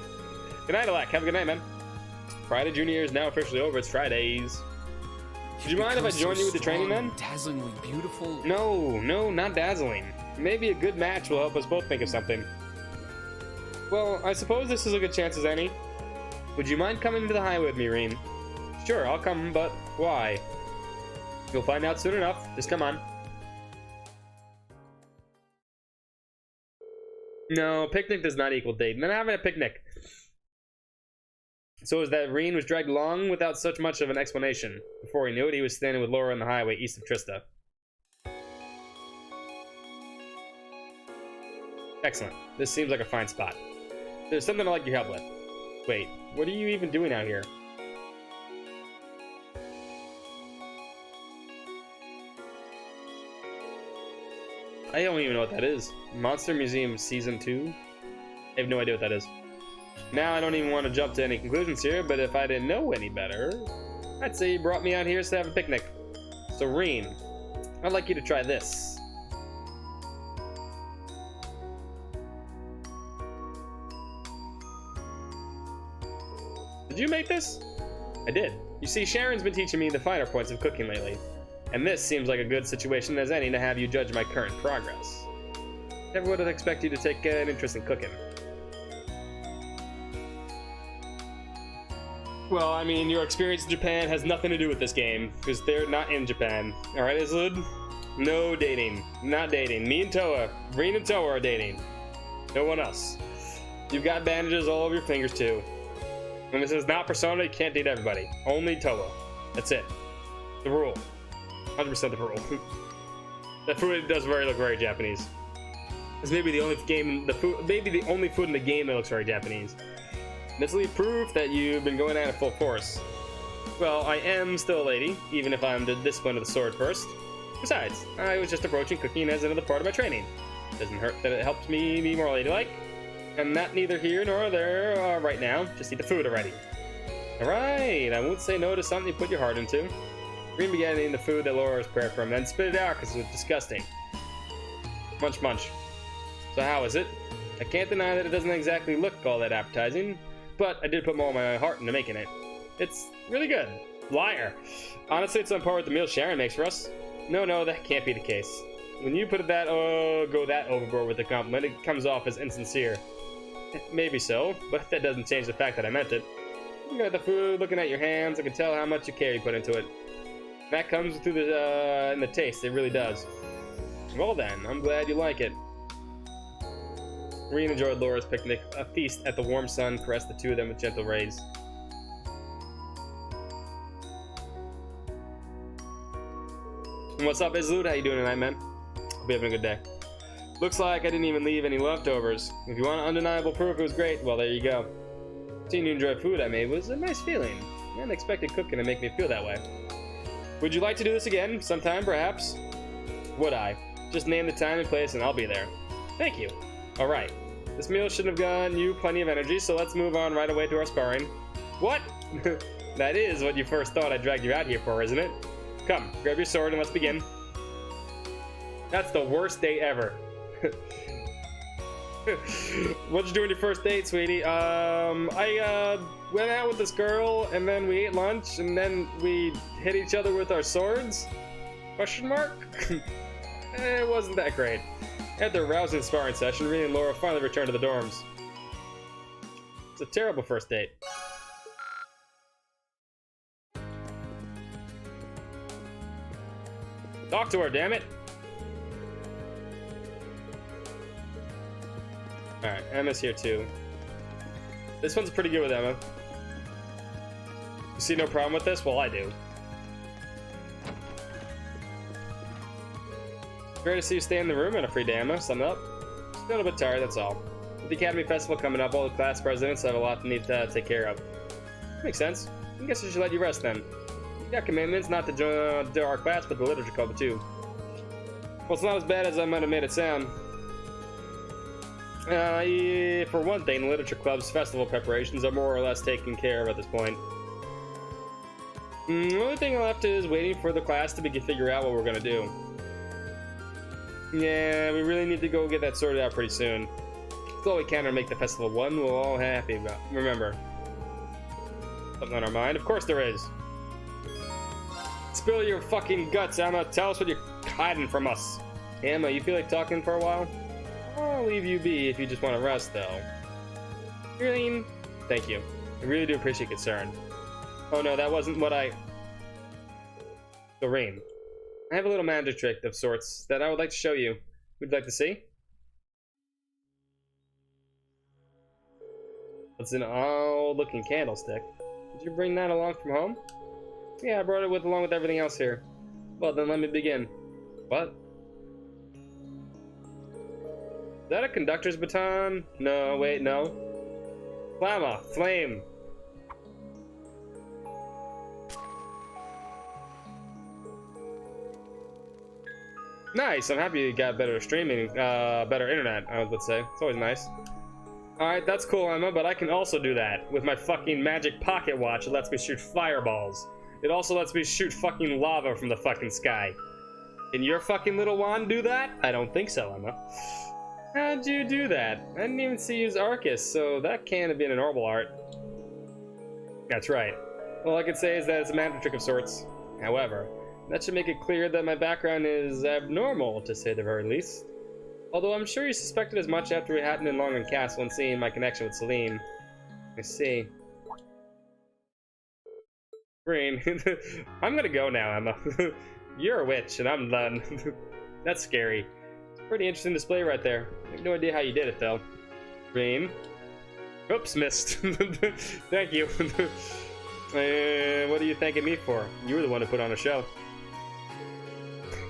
Good night, Alec. Have a good night, man. Friday Junior year is now officially over. It's Fridays. Would you mind if I join you with the training then? Dazzlingly beautiful. No, not dazzling. Maybe a good match will help us both think of something. Well, I suppose this is a good chance as any. Would you mind coming to the highway with me, Reem? Sure, I'll come, but why? You'll find out soon enough. Just come on. No, picnic does not equal date. Then having a picnic. So is that Reen was dragged along without such much of an explanation. Before he knew it, he was standing with Laura on the highway east of Trista. Excellent. This seems like a fine spot. There's something I'd like your help with. Wait, what are you even doing out here? I don't even know what that is. Monster Museum Season 2? I have no idea what that is. Now I don't even want to jump to any conclusions here, but if I didn't know any better, I'd say you brought me out here to have a picnic. So Reem, I'd like you to try this. Did you make this? I did. You see, Sharon's been teaching me the finer points of cooking lately, and this seems like a good situation as any to have you judge my current progress. Never would have expected you to take an interest in cooking. Well, I mean, your experience in Japan has nothing to do with this game, because they're not in Japan. Alright, Islud? No dating. Not dating. Me and Toa, Reen and Toa are dating. No one else. You've got bandages all over your fingers, too. And this is not Persona, you can't date everybody. Only Toa. That's it. The rule. 100% the rule. That food does look very Japanese. It's maybe the only the only food in the game that looks very Japanese. This will be proof that you've been going at it full force. Well, I am still a lady, even if I'm the discipline of the sword first. Besides, I was just approaching cooking as another part of my training. Doesn't hurt that it helps me be more ladylike. And that neither here nor there right now. Just eat the food already. Alright, I won't say no to something you put your heart into. Green began eating the food that Laura was prepared for him, then spit it out because it was disgusting. Munch, munch. So how is it? I can't deny that it doesn't exactly look all that appetizing, but I did put more of my heart into making it. It's really good. Liar. Honestly, it's on par with the meal Sharon makes for us. No, that can't be the case. When you put that, go that overboard with the compliment, it comes off as insincere. Maybe so, but that doesn't change the fact that I meant it. Looking at the food, looking at your hands, I can tell how much care you put into it. That comes through the in the taste. It really does. Well then, I'm glad you like it. Rean enjoyed Laura's picnic. A feast at the warm sun caressed the two of them with gentle rays. And what's up, Izlut? How you doing tonight, man? Hope you're having a good day. Looks like I didn't even leave any leftovers. If you want undeniable proof it was great, well, there you go. Seeing you enjoy food I made was a nice feeling. I hadn't expected cooking to make me feel that way. Would you like to do this again, sometime, perhaps? Would I? Just name the time and place and I'll be there. Thank you. Alright. This meal should have gotten you plenty of energy, so let's move on right away to our sparring. What? That is what you first thought I dragged you out here for, isn't it? Come, grab your sword and let's begin. That's the worst date ever. What'd you do on your first date, sweetie? I went out with this girl, and then we ate lunch, and then we hit each other with our swords? Question mark? It wasn't that great. After a rousing sparring session, Rean and Laura finally returned to the dorms. It's a terrible first date. Talk to her, damn it! Alright, Emma's here too. This one's pretty good with Emma. You see no problem with this? Well, I do. Great to see you stay in the room and a free day, Emma. Sum it up. Just a little bit tired, that's all. With the Academy Festival coming up, all the class presidents have a lot to need to take care of. Makes sense. I guess I should let you rest then. You got commitments not to join our class, but the literature club too. Well, it's not as bad as I might have made it sound. Yeah, for one thing, the literature club's festival preparations are more or less taken care of at this point. The only thing left is waiting for the class to figure out what we're gonna do. Yeah, we really need to go get that sorted out pretty soon. It's all we can to make the festival one we're all happy about. Remember, something on our mind? Of course there is. Spill your fucking guts, Emma. Tell us what you're hiding from us. Emma, you feel like talking for a while? I'll leave you be if you just want to rest, though. Really? Thank you. I really do appreciate concern. Oh no, that wasn't what I... Doreen. I have a little magic trick of sorts that I would like to show you. Would you like to see? It's an old-looking candlestick. Did you bring that along from home? Yeah, I brought it along with everything else here. Well, then let me begin. What? Is that a conductor's baton? No, wait, no. Flamma, flame. Nice, I'm happy you got better streaming, better internet, I would say. It's always nice. Alright, that's cool, Emma, but I can also do that with my fucking magic pocket watch. It lets me shoot fireballs. It also lets me shoot fucking lava from the fucking sky. Can your fucking little wand do that? I don't think so, Emma. How'd you do that? I didn't even see you use Arcus, so that can't have been an orbital art. That's right. All I can say is that it's a magic trick of sorts. However, that should make it clear that my background is abnormal, to say the very least. Although I'm sure you suspected as much after we happened in Longren Castle and seeing my connection with Celine. I see. Green. I'm gonna go now, Emma. You're a witch, and I'm done. That's scary. Pretty interesting display right there. I have no idea how you did it, though. Green. Oops, missed. Thank you. What are you thanking me for? You were the one who put on a show.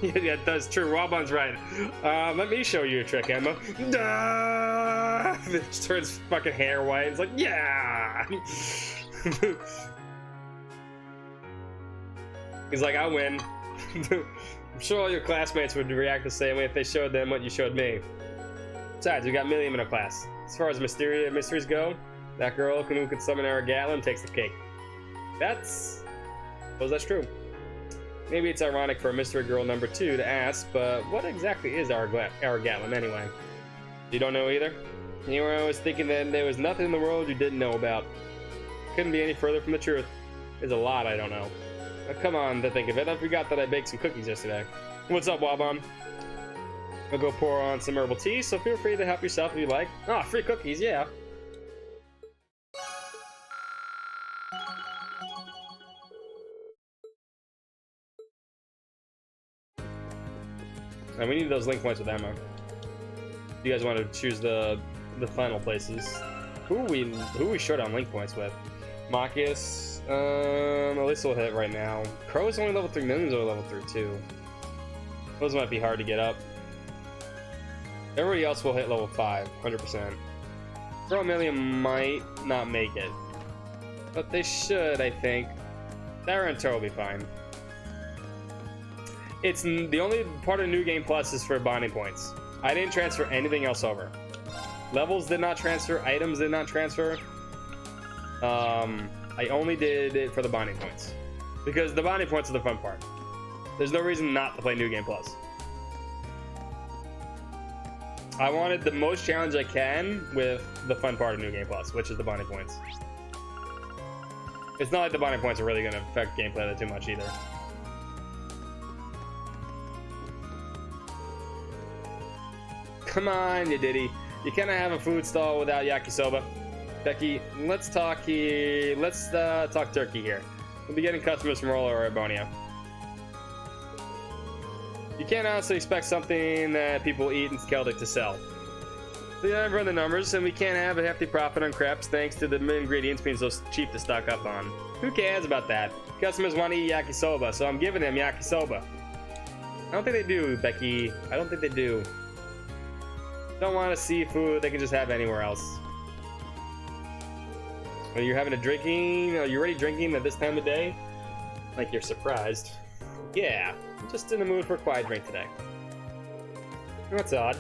Yeah, that's true. Wabon's right. Let me show you a trick, Emma. It turns fucking hair white. It's like, yeah! He's like, I win. I'm sure all your classmates would react the same way if they showed them what you showed me. Besides, we got Milliam in our class. As far as mysteries go, that girl who could summon Era Gatlin takes the cake. I suppose that's true. Maybe it's ironic for a mystery girl number 2 to ask, but what exactly is Era Gatlin anyway? You don't know either? You were always thinking that there was nothing in the world you didn't know about. Couldn't be any further from the truth. There's a lot I don't know. Come on, to think of it, I forgot that I baked some cookies yesterday. What's up, Wabon? I'll go pour on some herbal tea, so feel free to help yourself if you like. Ah, free cookies, yeah. And we need those link points with Emma. You guys want to choose the final places. Who are we short on link points with? Marcus, at least we'll hit right now. Crow's only level 3, Millions are level 3 too. Those might be hard to get up. Everybody else will hit level 5, 100%. Crow Million might not make it. But they should, I think. Sarah and Toe will be fine. It's the only part of New Game Plus is for bonding points. I didn't transfer anything else over. Levels did not transfer, items did not transfer. I only did it for the bonding points. Because the bonding points are the fun part. There's no reason not to play New Game Plus. I wanted the most challenge I can with the fun part of New Game Plus, which is the bonding points. It's not like the bonding points are really going to affect gameplay that too much either. Come on, you Diddy. You cannot have a food stall without yakisoba. Becky, let's talk here. Let's talk turkey here. We'll be getting customers from all over Erebonia. You can't honestly expect something that people eat in Celtic to sell. We haven't run the numbers, and we can't have a hefty profit on crepes thanks to the ingredients being so cheap to stock up on. Who cares about that? Customers want to eat yakisoba, so I'm giving them yakisoba. I don't think they do, Becky. I don't think they do. Don't want to see food they can just have anywhere else. Are you having a drinking? Are you already drinking at this time of day? Like you're surprised. Yeah, I'm just in the mood for a quiet drink today. That's odd.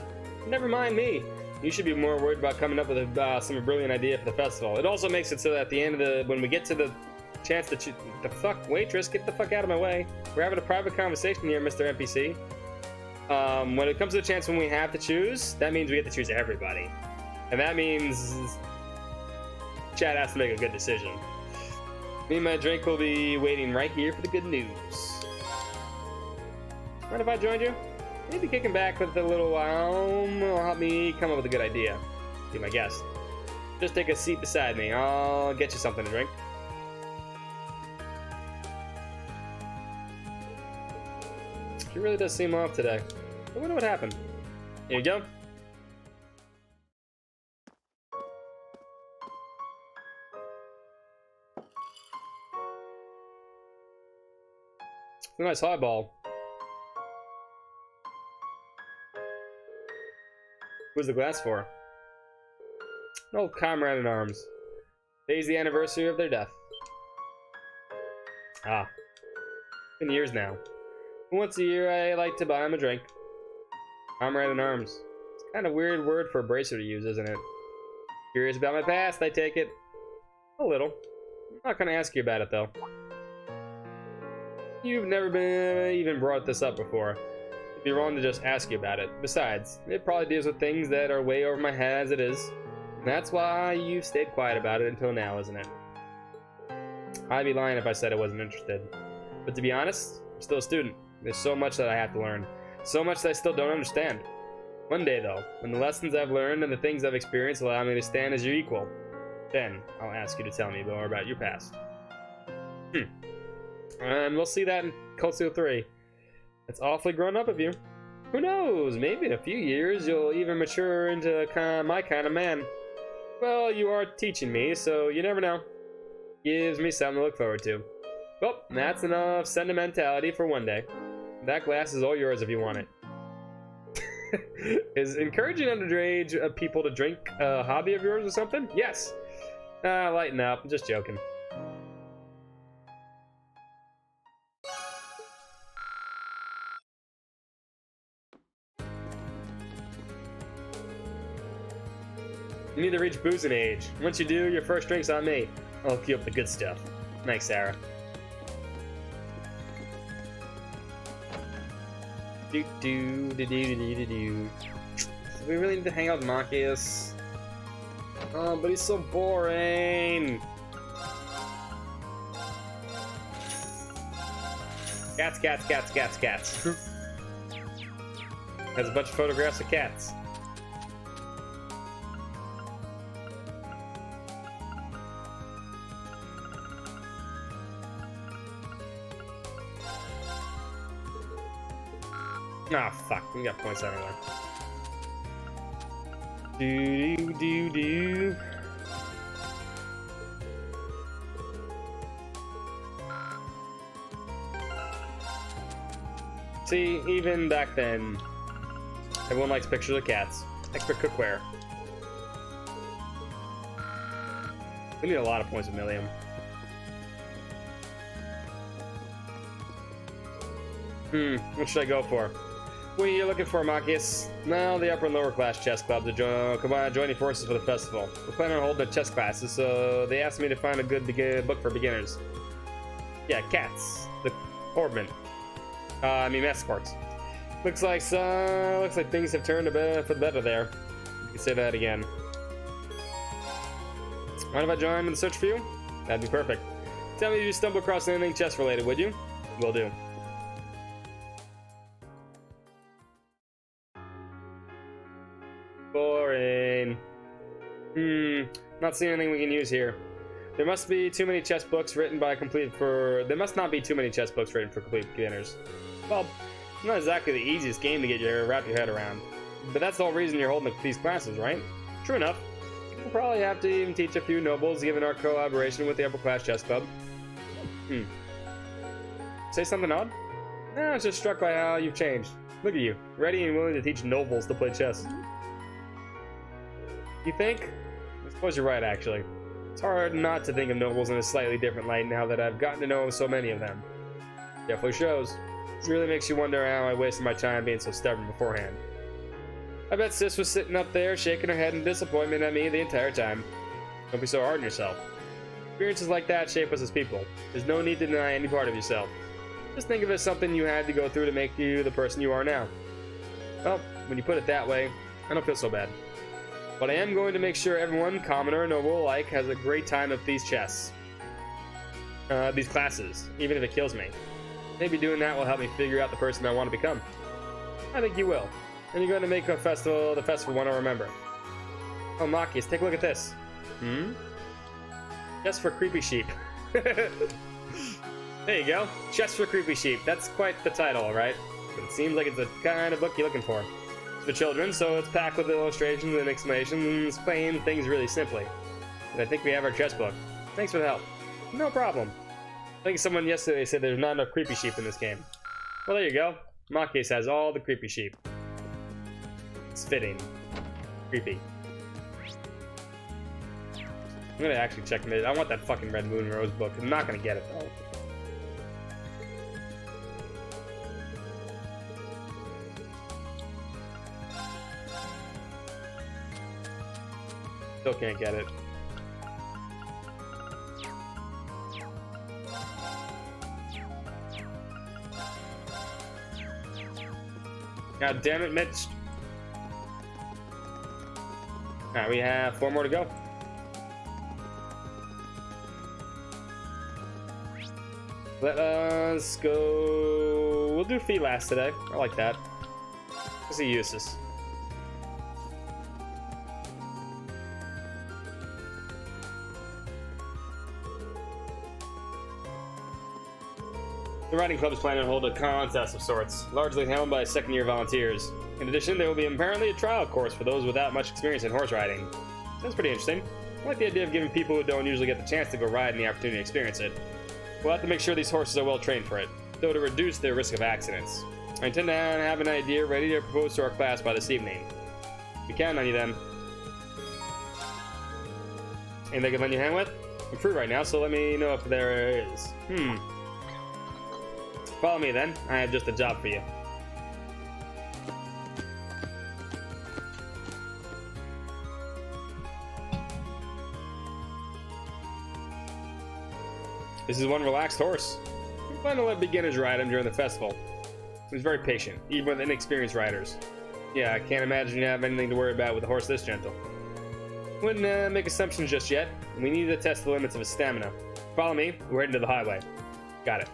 Never mind me. You should be more worried about coming up with some brilliant idea for the festival. It also makes it so that at the end of the, when we get to the chance to choose, the fuck, waitress, get the fuck out of my way. We're having a private conversation here, Mr. NPC. When it comes to the chance when we have to choose, that means we get to choose everybody. And that means Chad has to make a good decision. Me and my drink will be waiting right here for the good news. Mind if I joined you? Maybe kicking back with a little will help me come up with a good idea. Be my guest. Just take a seat beside me. I'll get you something to drink. She really does seem off today. I wonder what happened. Here you go. A nice highball. Who's the glass for? An old comrade in arms. Today's the anniversary of their death. Ah. Been years now. Once a year, I like to buy him a drink. Comrade in arms. It's kind of weird word for a bracer to use, isn't it? Curious about my past, I take it. A little. I'm not gonna ask you about it, though. You've never been even brought this up before. It'd be wrong to just ask you about it. Besides, it probably deals with things that are way over my head as it is. And that's why you've stayed quiet about it until now, isn't it? I'd be lying if I said I wasn't interested. But to be honest, I'm still a student. There's so much that I have to learn. So much that I still don't understand. One day, though, when the lessons I've learned and the things I've experienced allow me to stand as your equal, then I'll ask you to tell me more about your past. And we'll see that in Cold Steel 3. That's awfully grown up of you. Who knows? Maybe in a few years you'll even mature into my kind of man. Well, you are teaching me, so you never know. Gives me something to look forward to. Well, that's enough sentimentality for one day. That glass is all yours if you want it. Is encouraging underage people to drink a hobby of yours or something? Yes. Lighten up. I'm just joking. You need to reach boozing age. Once you do, your first drink's on me. I'll hook you up the good stuff. Thanks, Sarah. Do. We really need to hang out with Marcus. Oh, but he's so boring. Cats. Has a bunch of photographs of cats. Ah, fuck. We got points anyway. Do. See, even back then, everyone likes pictures of cats. Expert cookware. We need a lot of points of Millium. What should I go for? What are you looking for, Machias? No, the upper and lower class chess club to joining forces for the festival. We're planning on holding chess classes, so they asked me to find a good book for beginners. Yeah, cats. The Orbman. Mascots. Looks like things have turned for the better there. You can say that again. Mind if I join in the search for you? That'd be perfect. Tell me if you stumble across anything chess related, would you? Will do. Boring. Not seeing anything we can use here. There must not be too many chess books written for complete beginners. Well, it's not exactly the easiest game to wrap your head around. But that's the whole reason you're holding these classes, right? True enough. We'll probably have to even teach a few nobles given our collaboration with the Upper Class Chess Club. Say something odd? No, I was just struck by how you've changed. Look at you, ready and willing to teach nobles to play chess. You think? I suppose you're right, actually. It's hard not to think of nobles in a slightly different light now that I've gotten to know so many of them. Definitely shows. It really makes you wonder how I wasted my time being so stubborn beforehand. I bet Sis was sitting up there shaking her head in disappointment at me the entire time. Don't be so hard on yourself. Experiences like that shape us as people. There's no need to deny any part of yourself. Just think of it as something you had to go through to make you the person you are now. Well, when you put it that way, I don't feel so bad. But I am going to make sure everyone, commoner and noble alike, has a great time at these these classes, even if it kills me. Maybe doing that will help me figure out the person I want to become. I think you will. And you're going to make the festival one to remember. Oh, Machias, take a look at this. Chess for Creepy Sheep. There you go. Chess for Creepy Sheep. That's quite the title, right? But it seems like it's the kind of book you're looking for. It's for children, so it's packed with illustrations and explanations, explain things really simply. And I think we have our chess book. Thanks for the help. No problem. I think someone yesterday said there's not enough creepy sheep in this game. Well, there you go. Machias has all the creepy sheep. It's fitting. Creepy. I'm gonna actually check it. I want that fucking Red Moon Rose book. I'm not gonna get it though. Still can't get it. God damn it, Mitch. Alright, we have 4 more to go. Let us go... We'll do Fee last today. I like that. Let's see Eustace. The riding club is planning to hold a contest of sorts, largely held by second-year volunteers. In addition, there will be apparently a trial course for those without much experience in horse riding. Sounds pretty interesting. I like the idea of giving people who don't usually get the chance to go ride and the opportunity to experience it. We'll have to make sure these horses are well trained for it, though to reduce their risk of accidents. I intend to have an idea ready to propose to our class by this evening. We count on you then. Anything I can lend you a hand with? I'm free right now, so let me know if there is. Follow me then. I have just a job for you. This is one relaxed horse. We plan to let beginners ride him during the festival. He's very patient, even with inexperienced riders. Yeah, I can't imagine you have anything to worry about with a horse this gentle. Wouldn't make assumptions just yet. We need to test the limits of his stamina. Follow me. We're heading to the highway. Got it.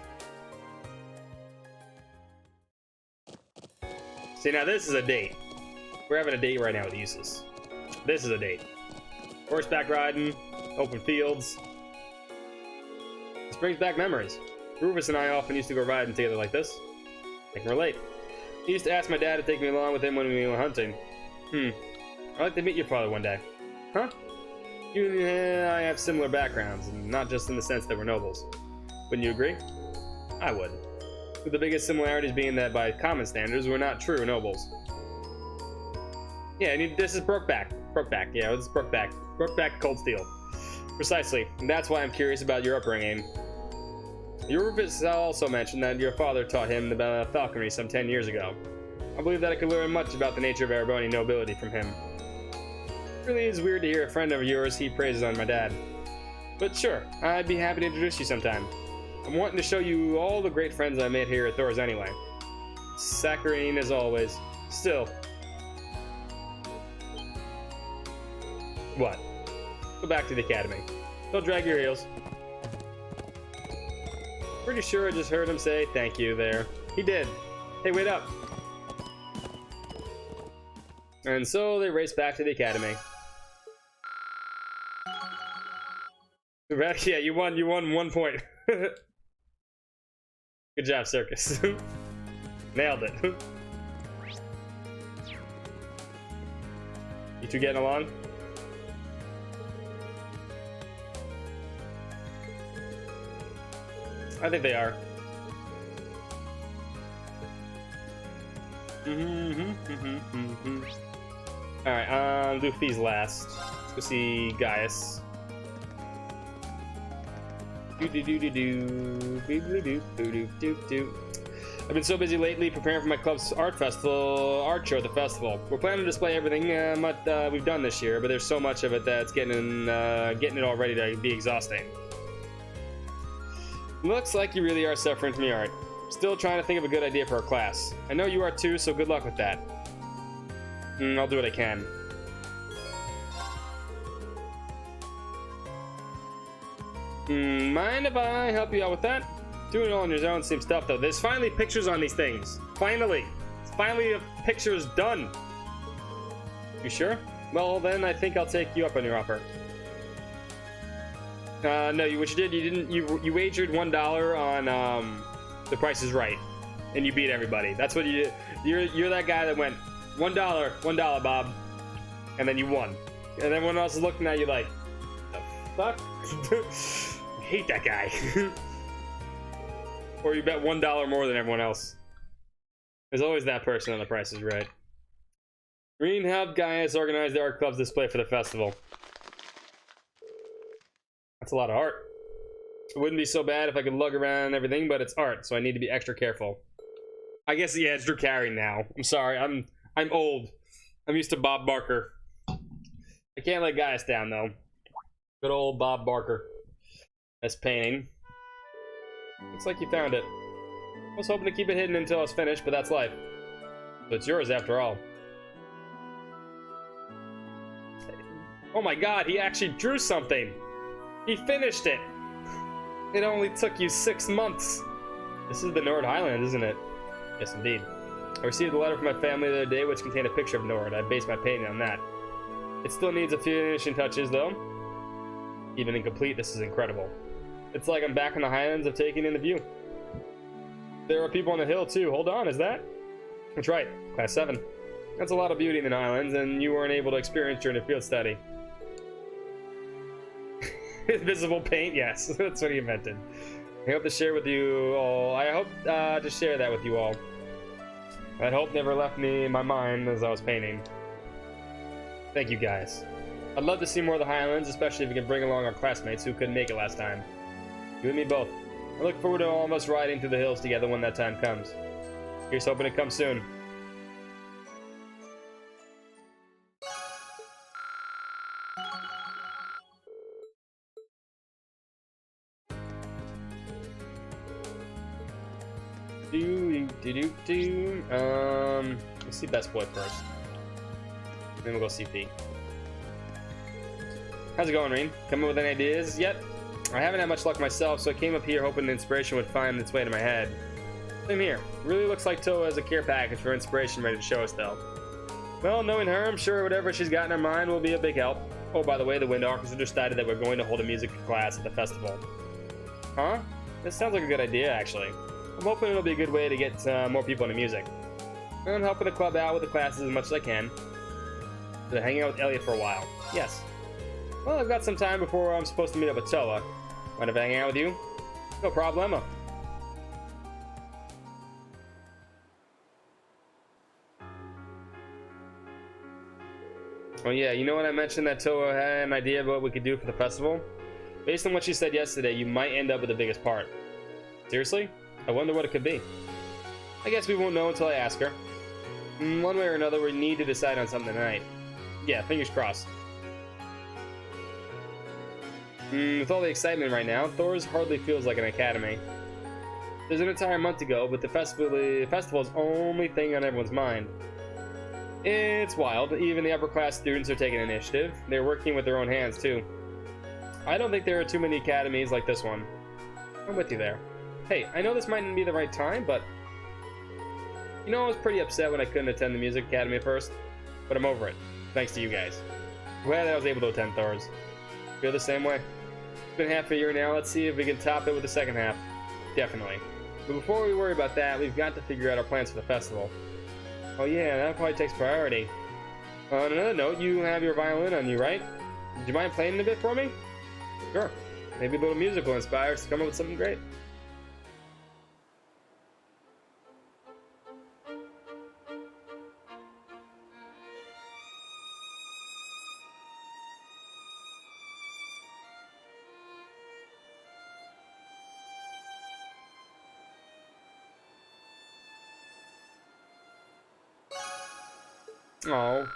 See, now this is a date. We're having a date right now with Eustace. This is a date. Horseback riding, open fields. This brings back memories. Rufus and I often used to go riding together like this. I can relate. He used to ask my dad to take me along with him when we went hunting. I'd like to meet your father one day. Huh? You and I have similar backgrounds, and not just in the sense that we're nobles. Wouldn't you agree? I would. With the biggest similarities being that by common standards, we're not true nobles. Yeah, this is Brokeback. Brokeback, yeah, this is Brokeback. Brokeback Cold Steel. Precisely, and that's why I'm curious about your upbringing. Euripus also mentioned that your father taught him about falconry some 10 years ago. I believe that I could learn much about the nature of Erebonian nobility from him. It really is weird to hear a friend of yours heap praises on my dad. But sure, I'd be happy to introduce you sometime. I'm wanting to show you all the great friends I made here at Thor's anyway. Saccharine as always. Still. What? Go back to the academy. Don't drag your heels. Pretty sure I just heard him say thank you there. He did. Hey, wait up. And so they race back to the academy. Yeah, you won 1 point. Good job, Circus. Nailed it. You two getting along? I think they are. Alright, Luffy's last. Let's go see Gaius. I've been so busy lately preparing for my club's art show at the festival. We're planning to display everything we've done this year, but there's so much of it that's getting it all ready to be exhausting. Looks like you really are suffering from your art. Still trying to think of a good idea for our class. I know you are too, so good luck with that. I'll do what I can. Mind if I help you out with that? Doing it all on your own seems tough, though. There's finally pictures on these things. Finally. Finally a picture's done. You sure? Well, then I think I'll take you up on your offer. No, what you did, you wagered $1 on The Price is Right, and you beat everybody. That's what you did. You're that guy that went $1, Bob, and then you won. And everyone else is looking at you like, the fuck? I hate that guy. Or you bet $1 more than everyone else. There's always that person on The Price is Right. Green helped Gaius organize the art club's display for the festival. That's a lot of art. It wouldn't be so bad if I could lug around and everything, but it's art, so I need to be extra careful. I guess, yeah, it's Drew Carey now. I'm sorry, I'm old. I'm used to Bob Barker. I can't let Gaius down, though. Good old Bob Barker. That's painting. Looks like you found it. I was hoping to keep it hidden until it's finished, but that's life. So it's yours after all. Oh my god, he actually drew something! He finished it! It only took you 6 months. This is the Nord Highlands, isn't it? Yes, indeed. I received a letter from my family the other day which contained a picture of Nord. I based my painting on that. It still needs a few finishing touches, though. Even incomplete, this is incredible. It's like I'm back in the Highlands of taking in the view. There are people on the hill, too. Hold on, is that? That's right, Class 7. That's a lot of beauty in the Highlands, and you weren't able to experience during the field study. Invisible paint, yes, that's what he invented. I hope to share with you all. I hope to share that with you all. That hope never left me in my mind as I was painting. Thank you, guys. I'd love to see more of the Highlands, especially if we can bring along our classmates who couldn't make it last time. You and me both. I look forward to all of us riding through the hills together when that time comes. Here's hoping it comes soon. Let's see Best Boy first. Then we'll go CP. How's it going, Reen? Coming with any ideas yet? I haven't had much luck myself, so I came up here hoping the inspiration would find its way to my head. Same here. Really looks like Toa has a care package for inspiration ready to show us, though. Well, knowing her, I'm sure whatever she's got in her mind will be a big help. Oh, by the way, the Wind Orchestra decided that we're going to hold a music class at the festival. Huh? This sounds like a good idea, actually. I'm hoping it'll be a good way to get more people into music. I'm helping the club out with the classes as much as I can. So hanging out with Elliot for a while. Yes. Well, I've got some time before I'm supposed to meet up with Toa. Mind if I hang out with you? No problemo. Oh yeah, you know when I mentioned that Toa had an idea of what we could do for the festival? Based on what she said yesterday, you might end up with the biggest part. Seriously? I wonder what it could be. I guess we won't know until I ask her. One way or another, we need to decide on something tonight. Yeah, fingers crossed. With all the excitement right now, Thor's hardly feels like an academy. There's an entire month to go, but the festival's only thing on everyone's mind. It's wild. Even the upper class students are taking initiative. They're working with their own hands, too. I don't think there are too many academies like this one. I'm with you there. Hey, I know this mightn't be the right time, but... You know, I was pretty upset when I couldn't attend the music academy at first, but I'm over it, thanks to you guys. Glad I was able to attend Thor's. Feel the same way? It's been half a year now, let's see if we can top it with the second half. Definitely. But before we worry about that, we've got to figure out our plans for the festival. Oh yeah, that probably takes priority. On another note, you have your violin on you, right? Would you mind playing a bit for me? Sure. Maybe a little musical inspires to come up with something great. Oh,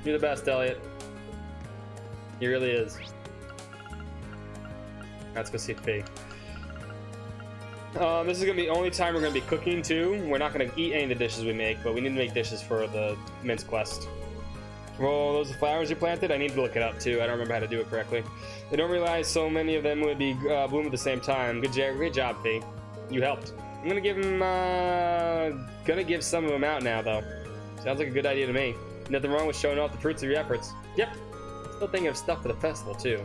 you're the best, Elliot. He really is. Let's go see Fee. This is gonna be the only time we're gonna be cooking too. We're not gonna eat any of the dishes we make, but we need to make dishes for the Mince quest. Well, those flowers you planted, I need to look it up too. I don't remember how to do it correctly. I don't realize so many of them would be bloom at the same time. Great job, Fee. You helped. I'm gonna give him, gonna give some of them out now, though. Sounds like a good idea to me. Nothing wrong with showing off the fruits of your efforts. Yep. Still thinking of stuff for the festival, too.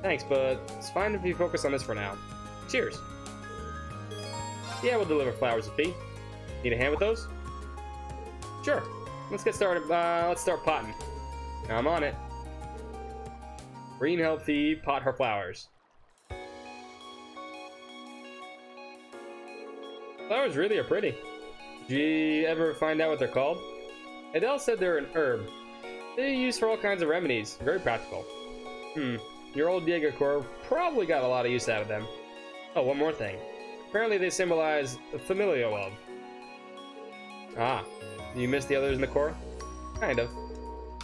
Thanks, but it's fine if you focus on this for now. Cheers. Yeah, we'll deliver flowers to Fee. Need a hand with those? Sure. Let's get started. Let's start potting. I'm on it. Green help Fee pot her flowers. Flowers really are pretty. Did you ever find out what they're called? Adele said they're an herb. They're used for all kinds of remedies. Very practical. Your old Jaeger probably got a lot of use out of them. Oh, one more thing. Apparently they symbolize familial love. Ah, you missed the others in the Corps? Kind of.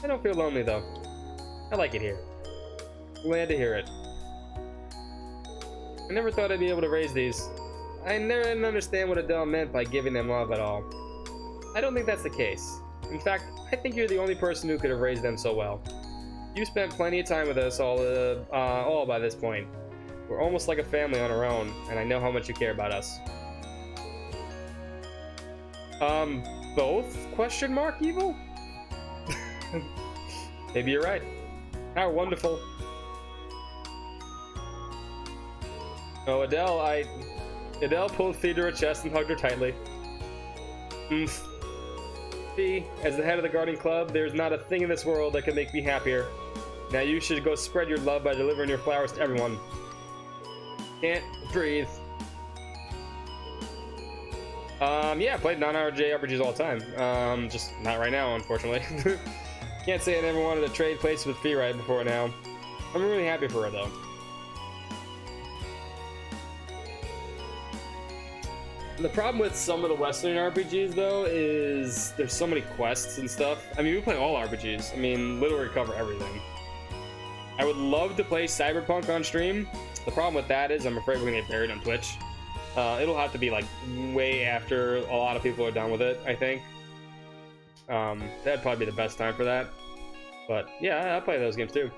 I don't feel lonely though. I like it here. Glad to hear it. I never thought I'd be able to raise these. I never didn't understand what Adele meant by giving them love at all. I don't think that's the case. In fact, I think you're the only person who could have raised them so well. You spent plenty of time with us all by this point. We're almost like a family on our own, and I know how much you care about us. Both? Question mark, Evil? Maybe you're right. How wonderful. Oh, Adele pulled Fee to her chest and hugged her tightly. Fee, as the head of the Guardian Club, there's not a thing in this world that can make me happier. Now you should go spread your love by delivering your flowers to everyone. Can't breathe. Yeah, I played non-hour JRPGs all the time. Just not right now, unfortunately. Can't say I never wanted to trade places with Fee right before now. I'm really happy for her, though. The problem with some of the Western RPGs, though, is there's so many quests and stuff. I mean, we play all RPGs. I mean, literally cover everything. I would love to play Cyberpunk on stream. The problem with that is I'm afraid we're gonna get buried on Twitch. It'll have to be like way after a lot of people are done with it, I think. That'd probably be the best time for that. But yeah, I play those games too.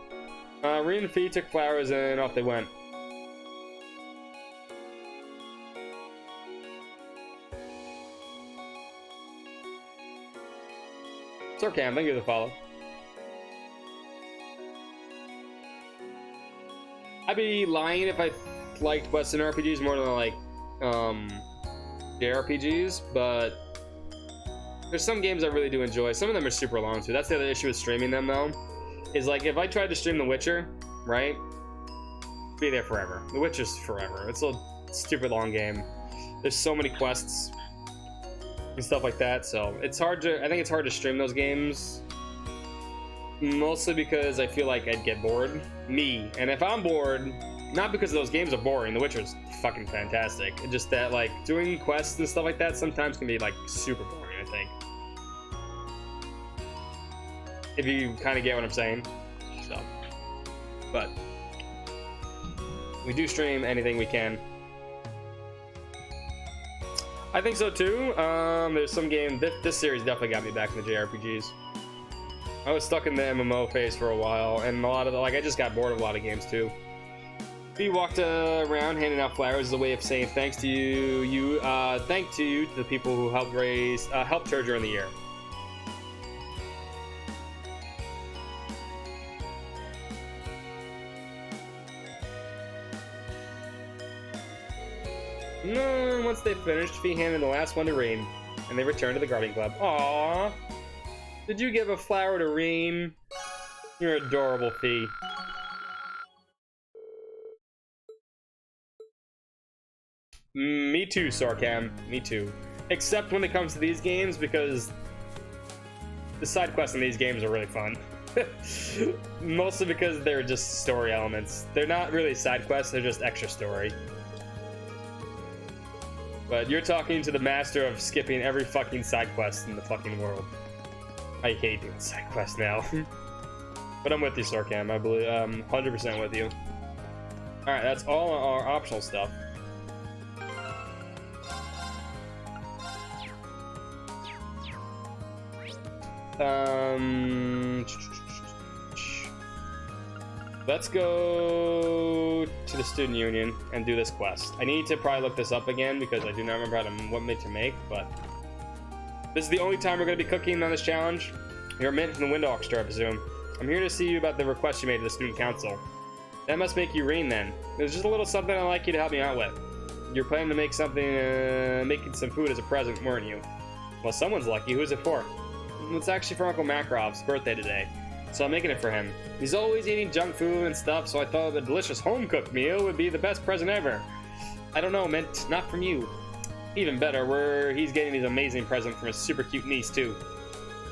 Reen and Fee took flowers and off they went. Sorcam, thank you for the follow. I'd be lying if I liked Western RPGs more than I like JRPGs, but there's some games I really do enjoy. Some of them are super long too. That's the other issue with streaming them though, is like if I tried to stream The Witcher, right? Be there forever. The Witcher's forever. It's a stupid long game. There's so many quests and stuff like that, so it's hard to, I think it's hard to stream those games, mostly because I feel like I'd get bored. Me. And if I'm bored, not because those games are boring, The Witcher's fucking fantastic. It's just that like doing quests and stuff like that sometimes can be like super boring, I think. If you kind of get what I'm saying. So, but we do stream anything we can. I think so too. There's some game, this series definitely got me back in the JRPGs. I was stuck in the MMO phase for a while, and a lot of the, like, I just got bored of a lot of games too. We walked around handing out flowers as a way of saying thanks to you. Thank you to the people who helped helped her during the year. No, once they finished, Fee handed the last one to Rean, and they returned to the Guardian Club. Aww. Did you give a flower to Rean? You're adorable, Fee. Me too, Sorcam. Me too. Except when it comes to these games, because the side quests in these games are really fun. Mostly because they're just story elements. They're not really side quests, they're just extra story. But you're talking to the master of skipping every fucking side quest in the fucking world. I hate doing side quests now. But I'm with you, Sorcam. I believe 100% with you. Alright, that's all our optional stuff. Let's go to the student union and do this quest. I need to probably look this up again because I do not remember what to make, but this is the only time we're going to be cooking on this challenge. You're mint from the Wind Orchestra, I presume. I'm here to see you about the request you made to the student council. That must make you Rean then. There's just a little something I'd like you to help me out with. You're planning to make something, making some food as a present, weren't you? Well, someone's lucky. Who's it for? It's actually for Uncle Makarov's birthday today, so I'm making it for him. He's always eating junk food and stuff, so I thought a delicious home-cooked meal would be the best present ever. I don't know, Mint, not from you. Even better, he's getting these amazing presents from his super cute niece, too.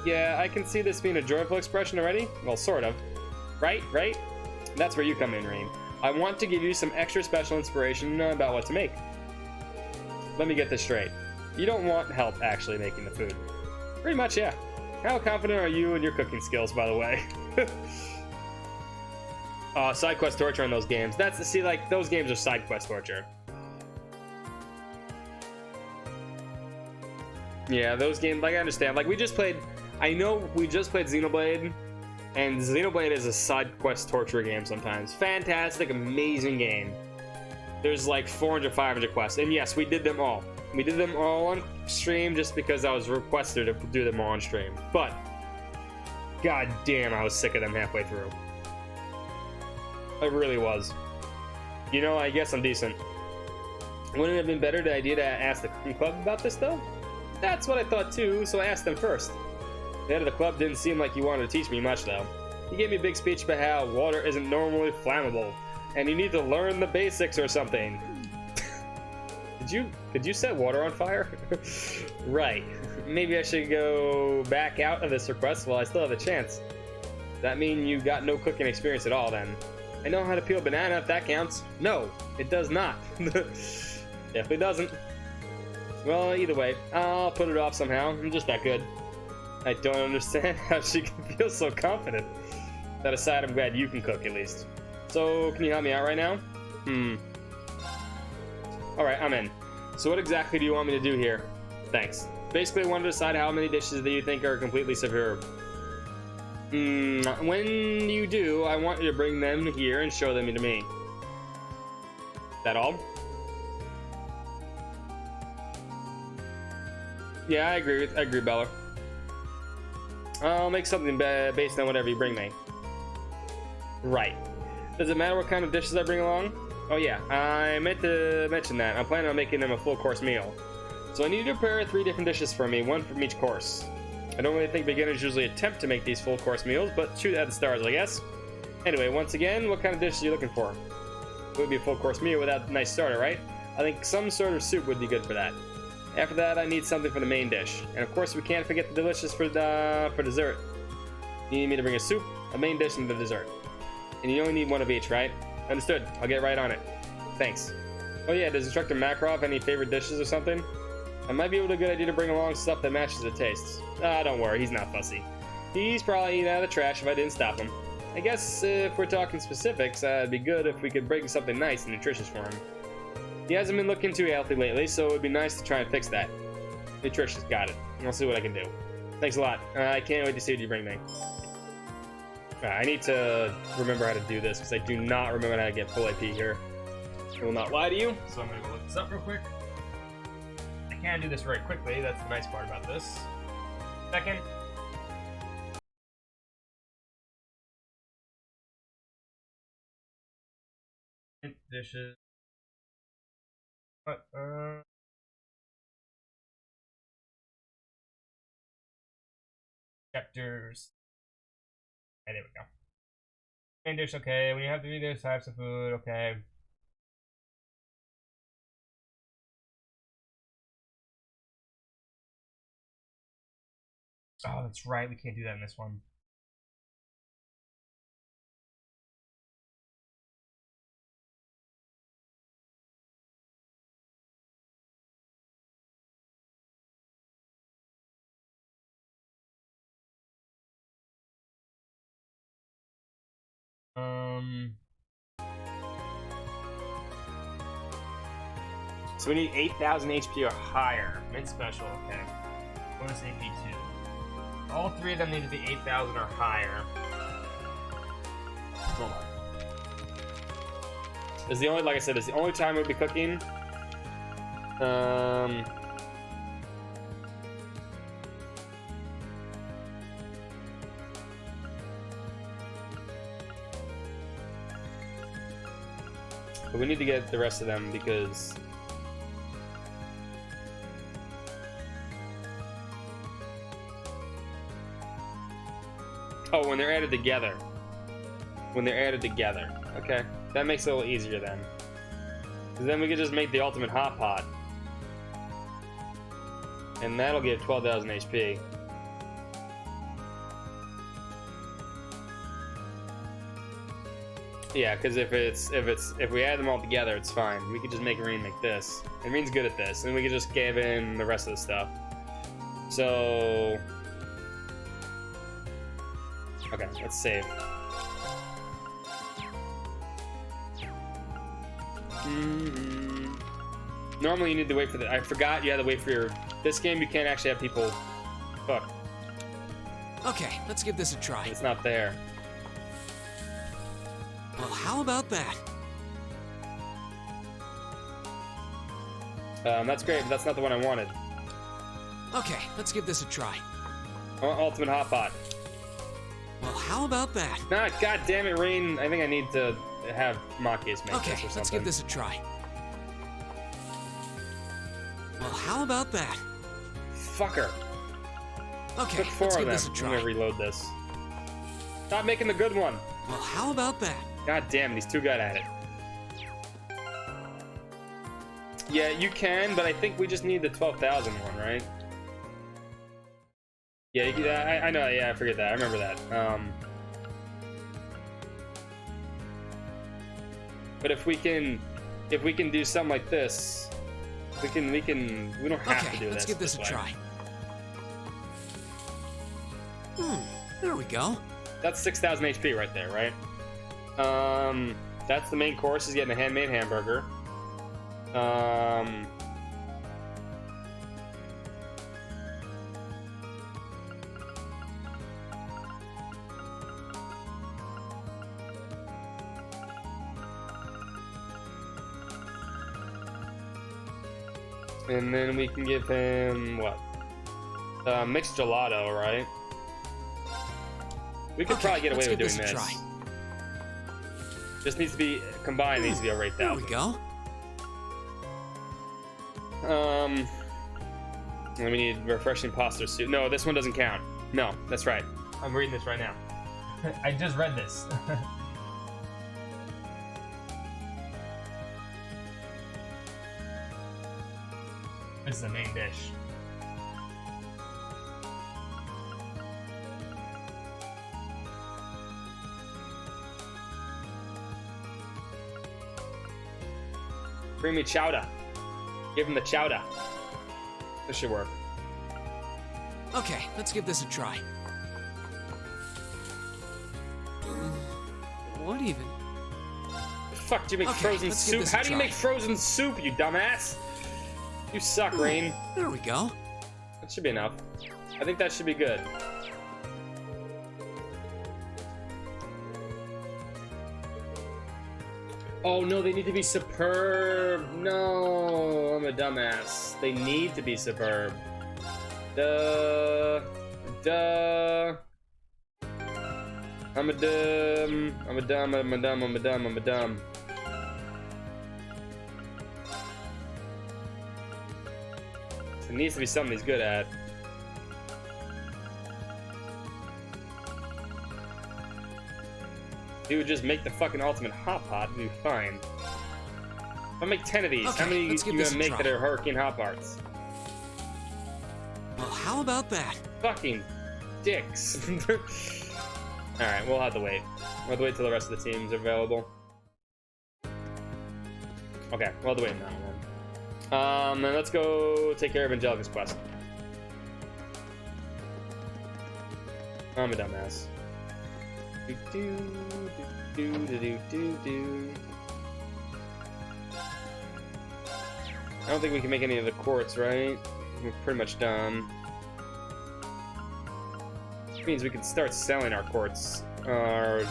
Yeah, I can see this being a joyful expression already. Well, sort of. Right? That's where you come in, Rean. I want to give you some extra special inspiration about what to make. Let me get this straight. You don't want help actually making the food. Pretty much, yeah. How confident are you in your cooking skills, by the way? Side quest torture in those games. See, like, those games are side quest torture. Yeah, those games, like, I understand. Like, I know we just played Xenoblade, and Xenoblade is a side quest torture game sometimes. Fantastic, amazing game. There's like 400, 500 quests, and yes, we did them all. We did them all on stream just because I was requested to do them all on stream. But, god damn, I was sick of them halfway through. I really was. You know, I guess I'm decent. Wouldn't it have been better the idea to ask the cooking club about this, though? That's what I thought too, so I asked them first. The head of the club didn't seem like he wanted to teach me much, though. He gave me a big speech about how water isn't normally flammable, and you need to learn the basics or something. Did you set water on fire? Right. Maybe I should go back out of this request while I still have a chance. Does that mean you got no cooking experience at all, then? I know how to peel a banana, if that counts. No, it does not. Definitely doesn't. Well, either way, I'll put it off somehow. I'm just that good. I don't understand how she can feel so confident. That aside, I'm glad you can cook, at least. So, can you help me out right now? Alright, I'm in. So what exactly do you want me to do here? Thanks. Basically, I want to decide how many dishes that you think are completely superb. When you do, I want you to bring them here and show them to me. That all? Yeah, I agree, Bella. I'll make something based on whatever you bring me. Right. Does it matter what kind of dishes I bring along? Oh yeah, I meant to mention that. I'm planning on making them a full course meal. So I need you to prepare 3 different dishes for me, 1 from each course. I don't really think beginners usually attempt to make these full course meals, but shoot at the stars, I guess. Anyway, once again, what kind of dishes are you looking for? It would be a full course meal without a nice starter, right? I think some sort of soup would be good for that. After that, I need something for the main dish. And of course, we can't forget the delicious for dessert. You need me to bring a soup, a main dish, and the dessert. And you only need 1 of each, right? Understood. I'll get right on it. Thanks. Oh yeah, does Instructor Makarov any favorite dishes or something? I might be able to a good idea to bring along stuff that matches the tastes. Ah, don't worry, he's not fussy. He's probably eating out of the trash if I didn't stop him. I guess if we're talking specifics, it'd be good if we could bring something nice and nutritious for him. He hasn't been looking too healthy lately, so it'd be nice to try and fix that. Nutritious, got it. I'll see what I can do. Thanks a lot. I can't wait to see what you bring me. I need to remember how to do this, because I do not remember how to get full AP here. I will not lie to you, so I'm going to go look this up real quick. I can do this very quickly, that's the nice part about this. Second. Dishes. Chapters. Okay, there we go. Main dish, okay. When you have to eat those types of food, okay. Oh, that's right. We can't do that in this one. So we need 8,000 HP or higher. Mid special, okay. Bonus AP 2. All 3 of them need to be 8,000 or higher. Hold on. This is the only, like I said, this is the only time we'll be cooking. But we need to get the rest of them because oh, when they're added together. When they're added together. Okay. That makes it a little easier then. Because then we could just make the ultimate hot pot. And that'll give 12,000 HP. Yeah, because if we add them all together, it's fine. We could just make Rean make this. And Rean's good at this. And we could just give in the rest of the stuff. So okay, let's save. Normally you need to wait for the... I forgot you had to wait for your... This game you can't actually have people cook. Okay, let's give this a try. It's not there. Well, how about that? That's great, but that's not the one I wanted. Okay, let's give this a try. I want Ultimate Hot Pot. Well, how about that? Nah, god damn it, Rean. I think I need to have Machias make this or something. Okay, let's give this a try. Well, how about that? Fucker. Okay, Took 4 let's of give them. this a try. I'm gonna reload this. Stop making the good one. Well, how about that? God damn, these 2 got at it. Yeah, you can, but I think we just need the 12,000 one, right? Yeah, I know. Yeah, I forget that. I remember that. But if we can do something like this, we don't have to do this. Let's give this a try. There we go. That's 6,000 HP right there, right? That's the main course. Is getting a handmade hamburger. And then we can give him what? Mixed gelato, right? We could probably get away with doing this. Just needs to be combined. Needs to be over 8,000. There we go. And we need refreshing imposter suit. No, this one doesn't count. No, that's right. I'm reading this right now. I just read this. This is the main dish. Bring me chowder. Give him the chowder. This should work. Okay, let's give this a try. What even? The fuck do you make frozen soup? How do you make frozen soup, you dumbass? You suck, Rain. There we go. That should be enough. I think that should be good. Oh no, they need to be superb. No, I'm a dumbass. They need to be superb. Duh. I'm a dumb. It needs to be something he's good at. He would just make the fucking ultimate hot pot and be fine. I'll make 10 of these. Okay, how many are you gonna make try. that are hurricane hot pots? Well, how about that? Fucking dicks. Alright, we'll have to wait. We'll have to wait till the rest of the teams are available. Okay, we'll have to wait on that one. Then let's go take care of Angelica's quest. I'm a dumbass. Do. I don't think we can make any of the quartz, right? We're pretty much done. Which means we can start selling our quartz. I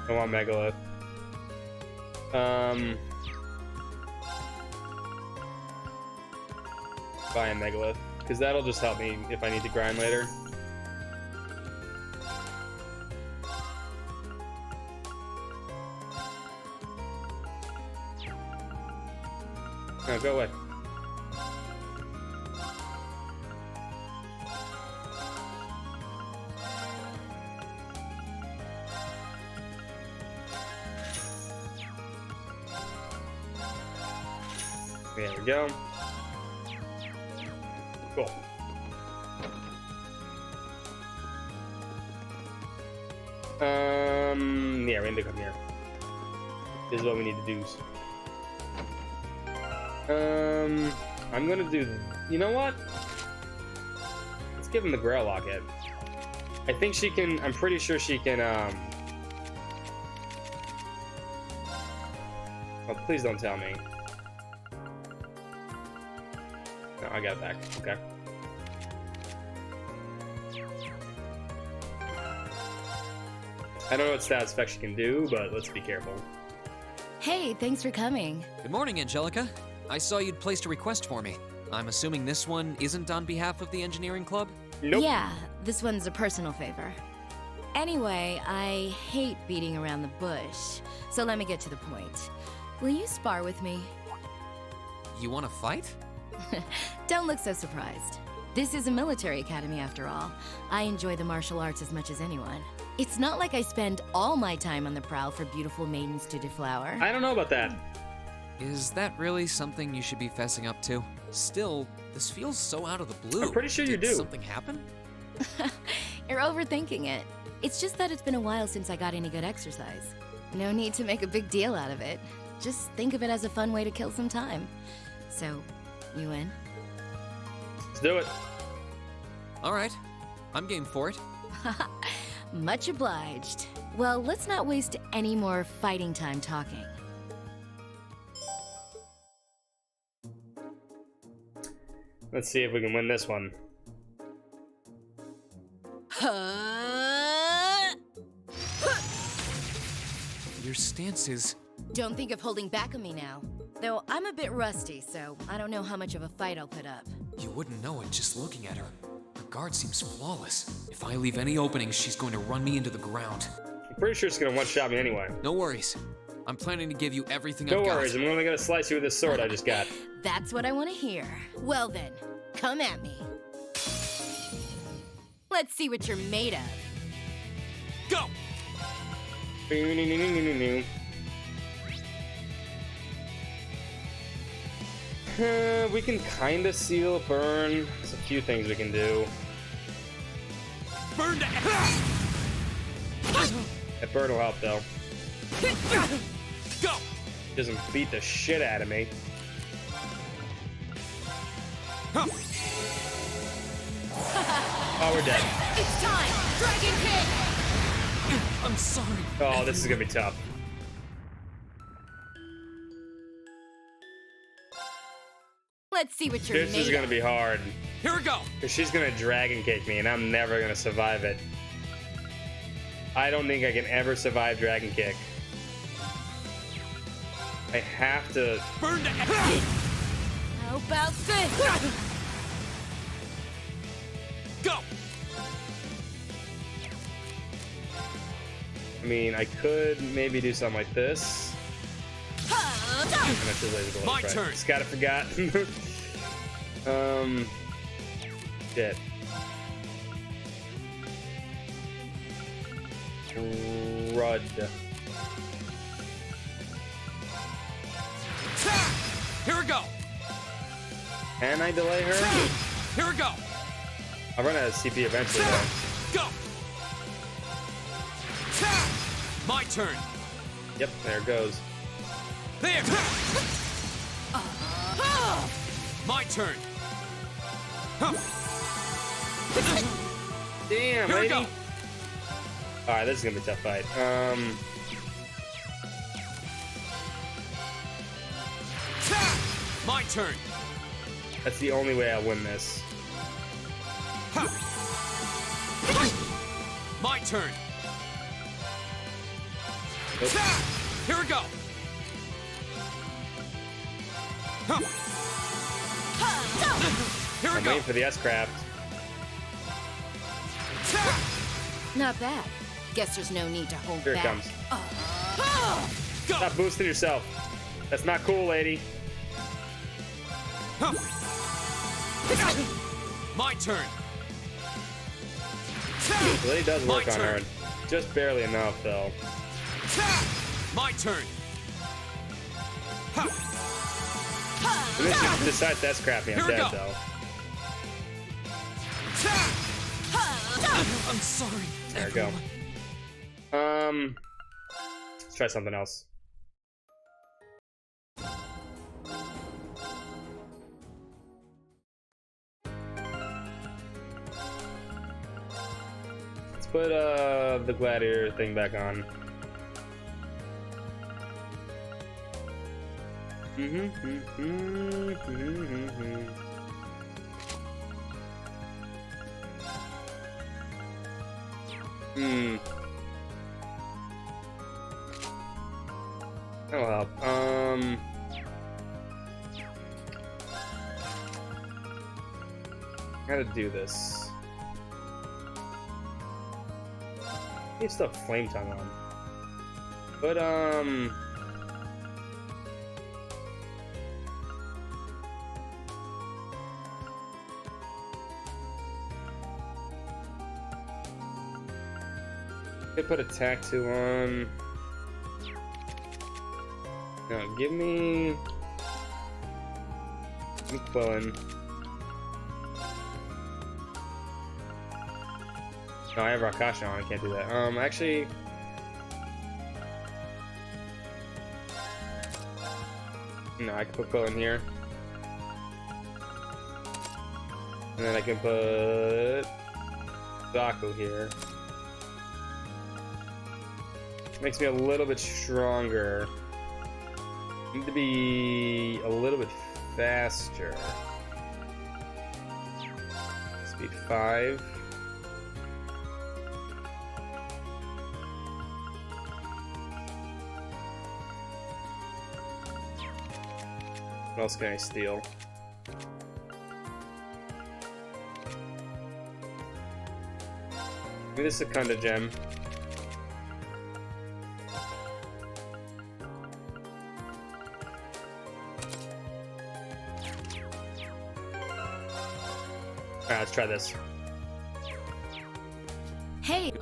want megalith. Buy a megalith, because that'll just help me if I need to grind later. No, go away. There we go. Cool. Yeah, we need to come here. This is what we need to do. I'm gonna do. You know what? Let's give him the Grail Locket. I think she can. I'm pretty sure she can. Oh, please don't tell me. No, I got it back. Okay. I don't know what status effect she can do, but let's be careful. Hey, thanks for coming. Good morning, Angelica. I saw you'd placed a request for me. I'm assuming this one isn't on behalf of the engineering club? Nope. Yeah, this one's a personal favor. Anyway, I hate beating around the bush, so let me get to the point. Will you spar with me? You want to fight? Don't look so surprised. This is a military academy after all. I enjoy the martial arts as much as anyone. It's not like I spend all my time on the prowl for beautiful maidens to deflower. I don't know about that. Is that really something you should be fessing up to? Still, this feels so out of the blue. I'm pretty sure you do. Did something happen? You're overthinking it. It's just that it's been a while since I got any good exercise. No need to make a big deal out of it. Just think of it as a fun way to kill some time. So, you in? Let's do it. All right. I'm game for it. Much obliged. Well, let's not waste any more fighting time talking. Let's see if we can win this one. Your stance is... Don't think of holding back on me now. Though I'm a bit rusty, so I don't know how much of a fight I'll put up. You wouldn't know it just looking at her. Her guard seems flawless. If I leave any openings, she's going to run me into the ground. I'm pretty sure she's gonna one-shot me anyway. No worries. I'm planning to give you everything No I've got. worries, I'm only gonna slice you with this sword I just got. That's what I want to hear. Well then, come at me. Let's see what you're made of. Go! We can kind of seal burn. There's a few things we can do. Burn that! That burn will help though. Go! Doesn't beat the shit out of me. Oh, we're dead. It's time! Dragon Kick! I'm sorry. Oh, this is gonna be tough. Let's see what you're This made is gonna of. be hard. Here we go! Because she's gonna dragon kick me and I'm never gonna survive it. I don't think I can ever survive dragon kick. I have to... Burn that! How about this? Go! I mean, I could maybe do something like this. My turn. Just gotta forgot. Shit. Rud. Here we go! Can I delay her? Here we go! I'll run out of CP eventually though. Go! My turn! Yep, there it goes. There! My turn! Damn, Here we lady. go! Alright, this is gonna be a tough fight. My turn! That's the only way I'll win this. My turn! Nope. Here we go! Here we I'm go! waiting for the S-Craft. Not bad. Guess there's no need to hold Here it back. comes. Stop boosting yourself. That's not cool, lady. My turn! The lady does work My on turn. her. Just barely enough, though. My turn! And then she decides to S-Craft me. I'm Here we dead, go. though. I'm sorry. There we go. Let's try something else. Let's put the gladiator thing back on. That'll help. Gotta do this. You still have flame tongue on. But could put attack 2 on. No, give me Quillen. No, I have Rakasha on. I can't do that. Actually, no, I can put Quillen here, and then I can put Zaku here. Makes me a little bit stronger. Need to be a little bit faster. Speed 5. What else can I steal? Give me the Secunda gem. Alright, let's try this. Hey!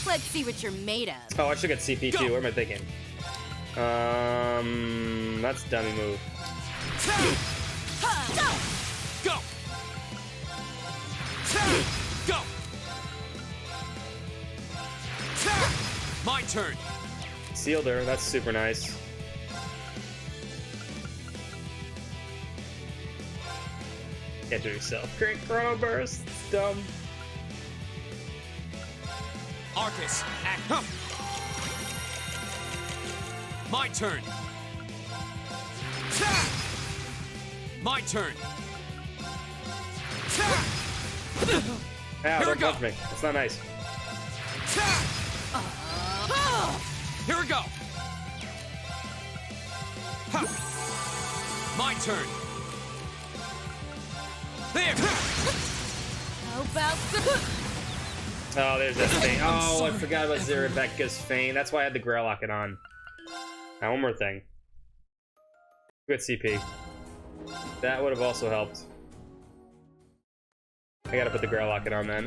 Let's see what you're made of. Oh, I should get CP too. What am I thinking? That's a dummy move. Go! Go! My turn. Sealed her. That's super nice. Can't do yourself. Great Chrono Burst. It's dumb. Arcus, act. My turn. My turn. Ow, don't touch me. That's not nice. Here we go. My turn. There. How about Oh, there's that Feint. Oh, I forgot about Rebecca's Feint. That's why I had the Grail Locket on. Now, one more thing. Good CP. That would have also helped. I gotta put the Grail Locket on then.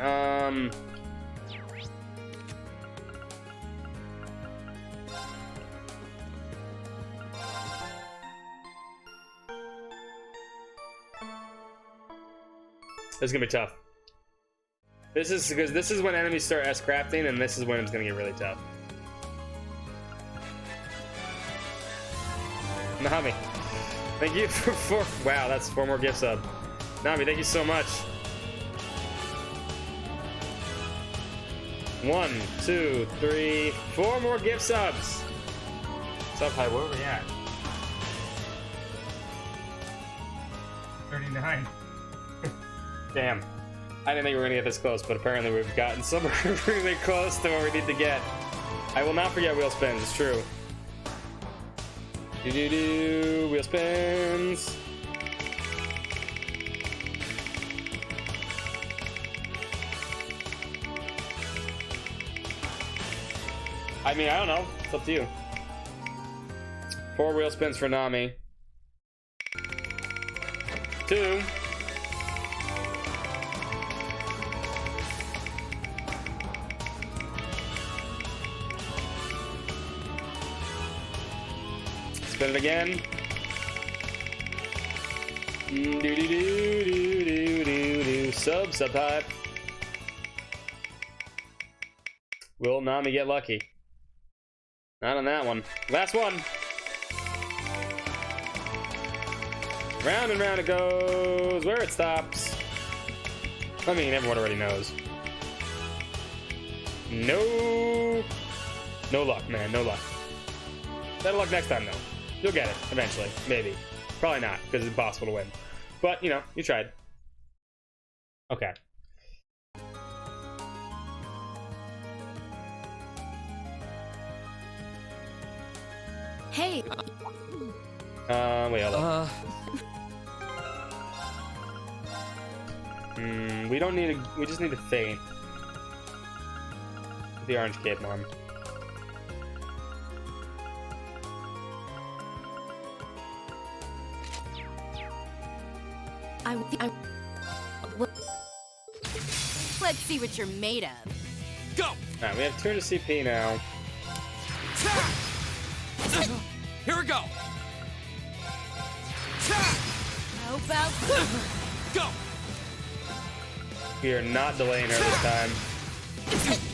This is gonna be tough. This is because this is when enemies start S-crafting, and this is when it's gonna get really tough. Nami, thank you for 4. Wow, that's 4 more gift sub. Nami, thank you so much. 1, 2, 3, 4 more gift subs. What's up, high? Where are we at? 39. Damn. I didn't think we were gonna get this close, but apparently we've gotten somewhere really close to where we need to get. I will not forget wheel spins, it's true. Wheel spins. I mean, I don't know. It's up to you. 4 wheel spins for Nami. 2. Spin it again. Sub pipe. Will Nami get lucky? Not on that one. Last one. Round and round it goes. Where it stops. I mean, everyone already knows. No luck, man. No luck. Better luck next time, though. You'll get it, eventually. Maybe. Probably not, because it's impossible to win. But, you know, you tried. Okay. Hey. Wait, hold on. We don't need a... We just need a Feint. The orange cape one. Let's see what you're made of. Go! Alright, we have 200 CP now. Here we go. How about go? We are not delaying her this time.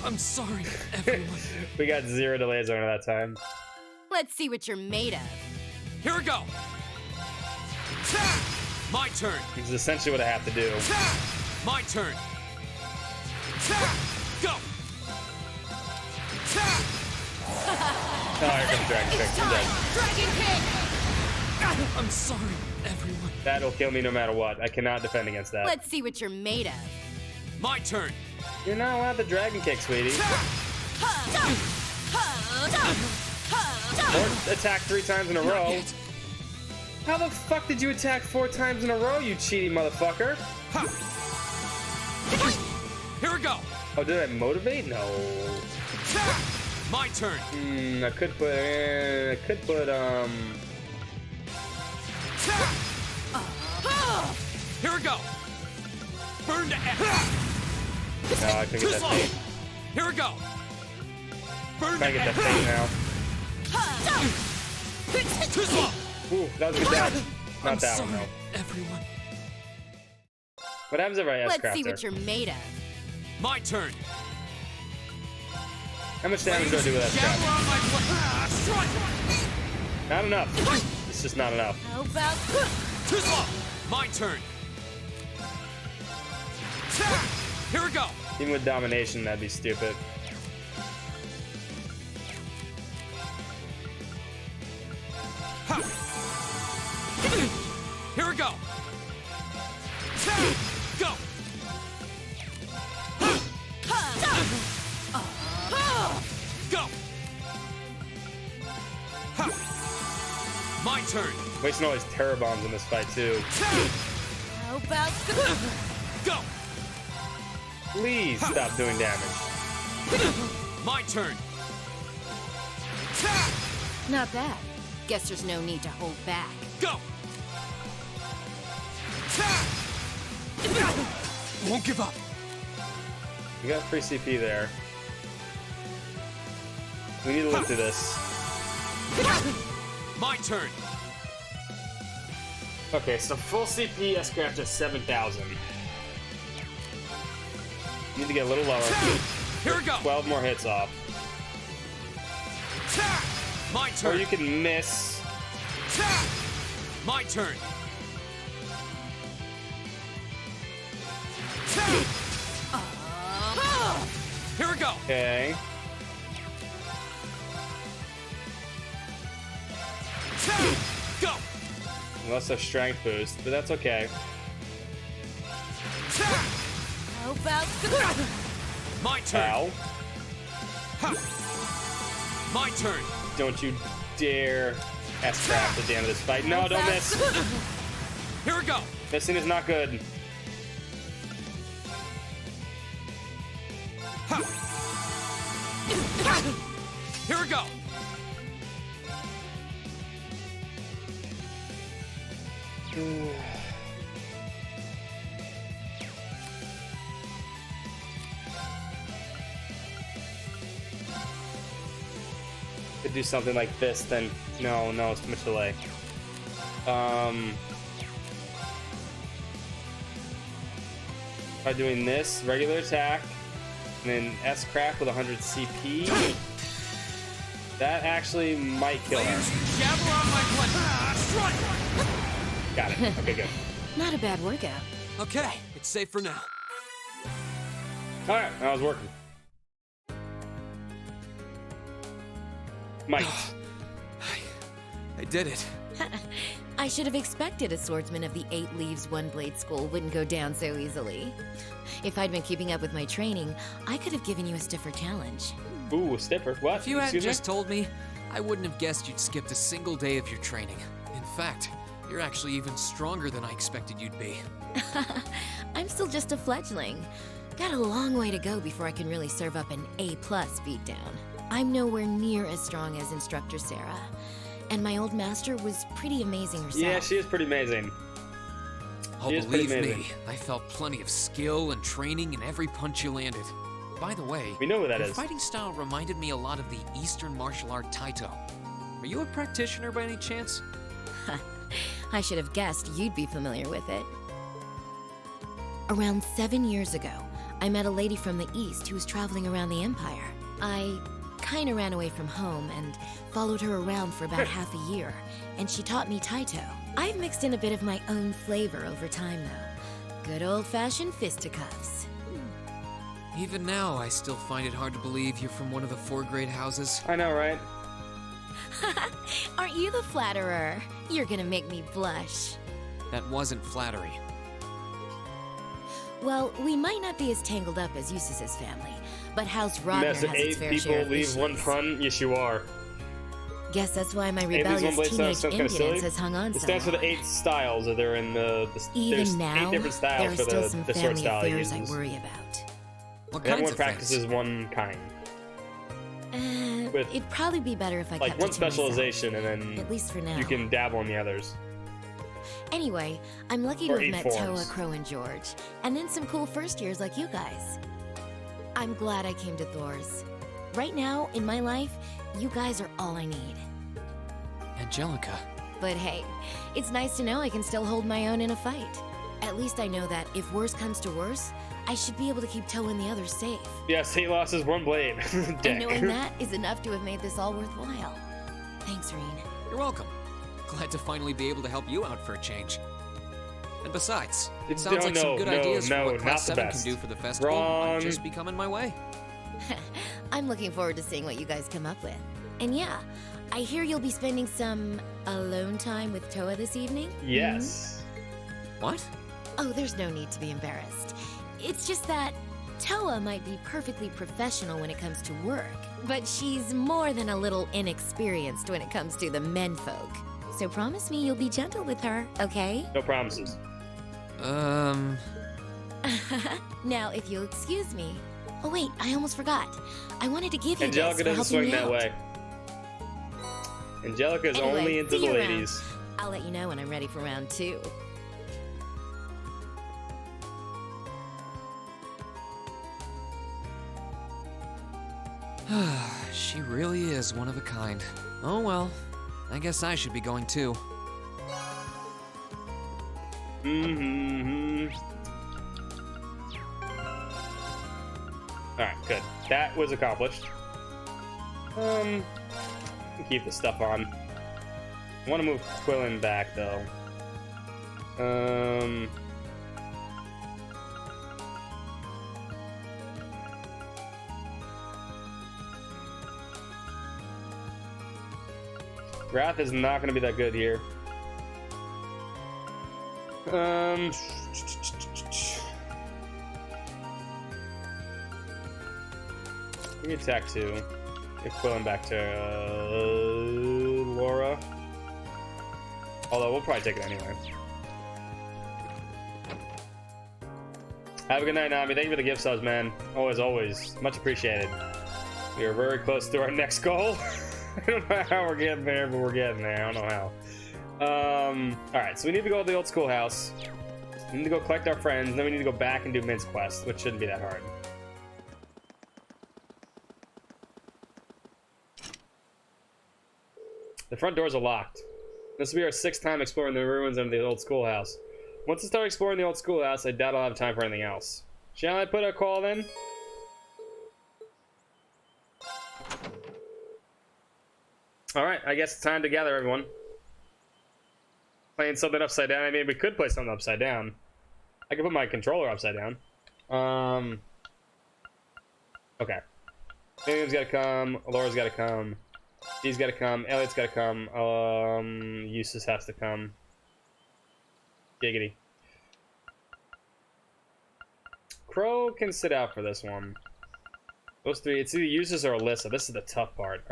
I'm sorry, everyone. We got 0 delays on her that time. Let's see what you're made of. Here we go. My turn. This is essentially what I have to do. My turn. Go. Oh, here comes Dragon Kick. I'm dead. Dragon Kick. I'm sorry, everyone. That'll kill me no matter what. I cannot defend against that. Let's see what you're made of. My turn. You're not allowed to Dragon Kick, sweetie. Or attack 3 times in a row. How the fuck did you attack 4 times in a row, you cheating motherfucker? we go. Oh, did I motivate? No. My turn. I could put. Here we go. Burn to F. No, I can get that thing. Here we go. Burn Try to get that thing now. Ooh, that was a good dodge. Not that one, though. Everyone. What happens if I S-crafter? Let's see what you're made of. My turn. How much damage do I do with that strap? Not enough. It's just not enough. How about Too slow. My turn. Here we go. Even with domination, that'd be stupid. Here we go. Go. Go. My turn. Wasting all these terror bombs in this fight too. How about Go. Please stop doing damage. My turn. Not bad. Guess there's no need to hold back. Go. Won't give up. We got free CP there. We need to look through this. My turn. Okay, so full CP S-Craft is 7,000. Need to get a little lower. Here we go. 12 more hits off. My turn. Or you can miss. My turn. Here we go. Okay. Go. Unless a strength boost, but that's okay. How about My turn. Ow. My turn. Don't you dare S-Craft at the end of this fight. No, don't miss. Here we go. Missing is not good. Here we go. Could do something like this, then no, it's too much delay. By doing this, regular attack, and then S-Craft with 100 CP. That actually might kill her. Got it. Okay, good. Not a bad workout. Okay, it's safe for now. Alright, that was working. Might. I did it. I should have expected a swordsman of the 8 Leaves One Blade School wouldn't go down so easily. If I'd been keeping up with my training, I could have given you a stiffer challenge. Ooh, stiffer? What? If you hadn't just told me, I wouldn't have guessed you'd skipped a single day of your training. In fact, you're actually even stronger than I expected you'd be. I'm still just a fledgling. Got a long way to go before I can really serve up an A+ beatdown. I'm nowhere near as strong as Instructor Sarah. And my old master was pretty amazing herself. Yeah, she is pretty amazing. Oh, believe me, I felt plenty of skill and training in every punch you landed. By the way, we know who that your is. Fighting style reminded me a lot of the Eastern martial art Taito. Are you a practitioner by any chance? I should have guessed you'd be familiar with it. Around 7 years ago, I met a lady from the East who was traveling around the Empire. I kinda ran away from home and followed her around for about half a year, and she taught me Taito. I've mixed in a bit of my own flavor over time, though. Good old-fashioned fisticuffs. Even now, I still find it hard to believe you're from one of the 4 great houses. I know, right? Aren't you the flatterer? You're gonna make me blush. That wasn't flattery. Well, we might not be as tangled up as Eustace's family, but House Ragnar has its fair share of issues. Leave one pun? Yes, you are. Guess that's why my rebellious teenage impudence has hung on so long. It stands for the 8 styles that are in the Even there's now, 8 different styles there are for still some the sword family style affairs I uses. worry about. What kinds Everyone of practices things? one kind. With, it'd probably be better if I like kept one it to myself. specialization, and then At least for now. you can dabble in the others. Anyway, I'm lucky to Or have 8 met forms. Toa, Crow, and George, and then some cool first years like you guys. I'm glad I came to Thor's. Right now, in my life, you guys are all I need. Angelica. But hey, it's nice to know I can still hold my own in a fight. At least I know that if worse comes to worse, I should be able to keep Toa and the others safe. Yes, he lost his one blade. And knowing that is enough to have made this all worthwhile. Thanks, Reen. You're welcome. Glad to finally be able to help you out for a change. And besides, it sounds like some good ideas for what Class 7 can do for the festival might just be coming my way. I'm looking forward to seeing what you guys come up with. And yeah, I hear you'll be spending some alone time with Toa this evening? Yes. What? Oh, there's no need to be embarrassed. It's just that Toa might be perfectly professional when it comes to work, but she's more than a little inexperienced when it comes to the menfolk. So promise me you'll be gentle with her, okay? No promises. Now, if you'll excuse me. Oh wait, I almost forgot. I wanted to give you Angelica this for doesn't helping swing me that out. way. Angelica is Anyway, only into see the you around. ladies. I'll let you know when I'm ready for round 2. She really is one of a kind. Oh well, I guess I should be going too. Alright, good. That was accomplished. Keep the stuff on. I want to move Quillen back though. Wrath is not going to be that good here. Give me attack 2. Get Quillen back to Laura. Although we'll probably take it anyway. Have a good night, Nami. Thank you for the gift subs, man. Always, always. Much appreciated. We are very close to our next goal. I don't know how we're getting there, but we're getting there. I don't know how. Alright, so we need to go to the old schoolhouse. We need to go collect our friends, and then we need to go back and do Mint's quest, which shouldn't be that hard. The front doors are locked. This will be our 6th time exploring the ruins of the old schoolhouse. Once I start exploring the old schoolhouse, I doubt I'll have time for anything else. Shall I put a call in? Alright, I guess it's time to gather everyone. Playing something upside down. I mean, we could play something upside down. I could put my controller upside down. Okay. William's gotta come. Laura's gotta come. He's gotta come. Elliot's gotta come. Eustace has to come. Giggity. Crow can sit out for this one. Those 3, it's either Eustace or Alyssa. This is the tough part.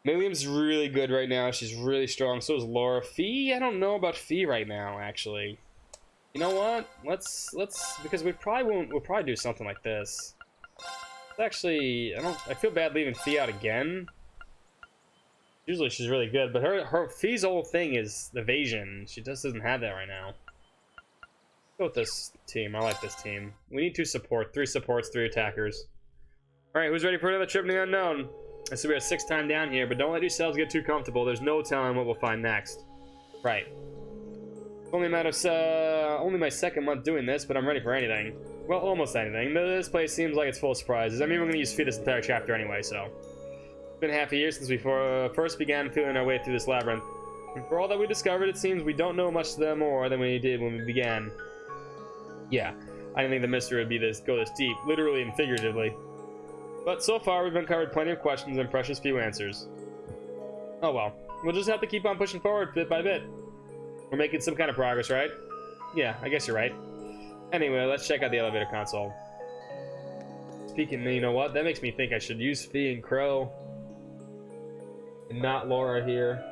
Milliam's really good right now. She's really strong. So is Laura. Fee, I don't know about Fee right now, actually. You know what? Let's because we'll probably do something like this. Actually, I feel bad leaving Fee out again. Usually she's really good, but her Fee's whole thing is evasion. She just doesn't have that right now. Let's go with this team. I like this team. We need 2 support, 3 supports, 3 attackers. Alright, who's ready for another trip in the unknown? This will be our 6th time down here, but don't let yourselves get too comfortable. There's no telling what we'll find next. Right. Only a matter of only my 2nd month doing this, but I'm ready for anything. Well, almost anything. This place seems like it's full of surprises. I mean, we're going to use Fee this entire chapter anyway, so. It's been half a year since we first began feeling our way through this labyrinth. And for all that we discovered, it seems we don't know much more than we did when we began. Yeah, I didn't think the mystery would go this deep, literally and figuratively. But so far, we've uncovered plenty of questions and precious few answers. Oh well, we'll just have to keep on pushing forward bit by bit. We're making some kind of progress, right? Yeah, I guess you're right. Anyway, let's check out the elevator console. Speaking, you know what? That makes me think I should use Fee and Crow. And not Laura here.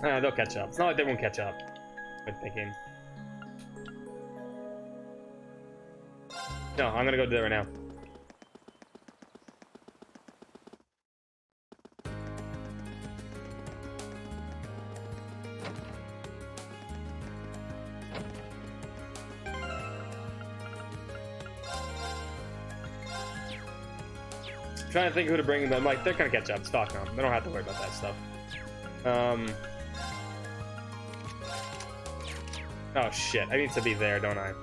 They'll catch up. It's not like they won't catch up. I'm thinking. No, I'm gonna go do that right now. I'm trying to think who to bring, but I'm like, they're gonna catch up. Stock them. They don't have to worry about that stuff. Oh shit, I need to be there, don't I?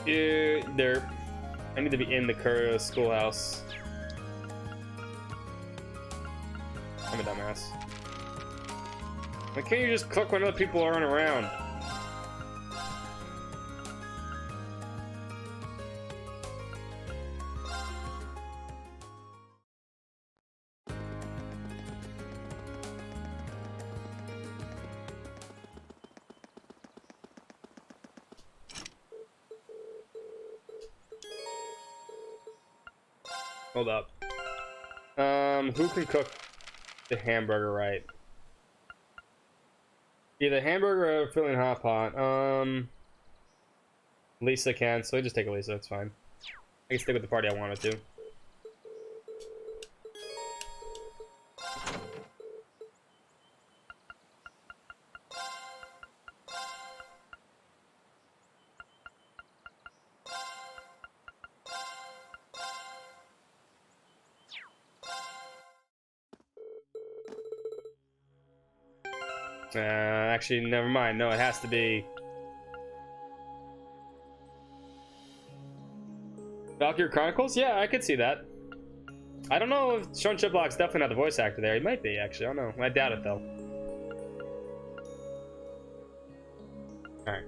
There. I need to be in the schoolhouse. I'm a dumbass. Why can't you just cook when other people aren't around? Hold up. Who can cook the hamburger right? Either hamburger or filling hot pot. Lisa can, so I just take a Lisa, it's fine. I can stick with the party I wanted to. Actually, never mind. No, it has to be Valkyrie Chronicles? Yeah, I could see that. I don't know if Sean Chiplock's definitely not the voice actor there. He might be, actually. I don't know. I doubt it, though. Alright.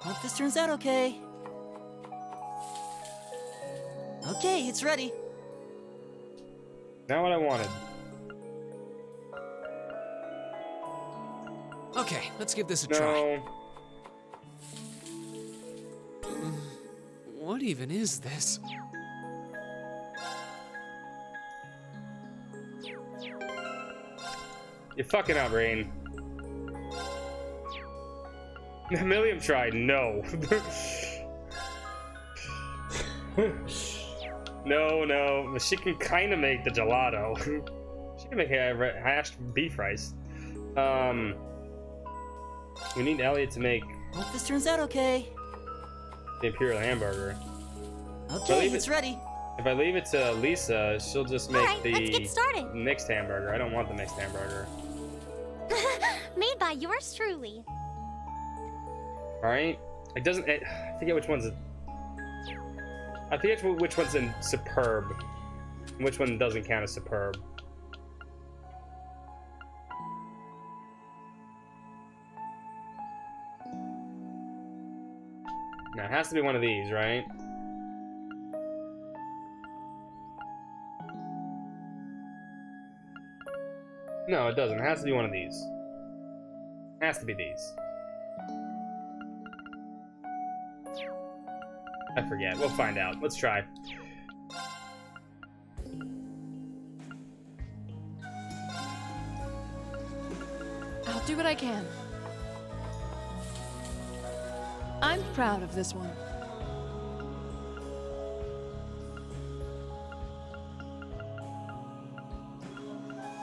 Hope this turns out okay. Okay, it's ready. Not what I wanted. Okay, let's give this a try. What even is this? You're fucking up, Rain. Milliam tried, no. No. She can kind of make the gelato. She can make hashed beef rice. We need Elliot to make. Hope this turns out okay. The Imperial hamburger. Okay, it's ready. If I leave it to Lisa, she'll just make let's get started. mixed hamburger. I don't want the mixed hamburger. Made by yours truly. Alright? It doesn't. I forget which one's. I forget which one's in superb. And which one doesn't count as superb. Now, it has to be one of these, right? No, it doesn't. It has to be one of these. It has to be these. I forget. We'll find out. Let's try. I'll do what I can. I'm proud of this one.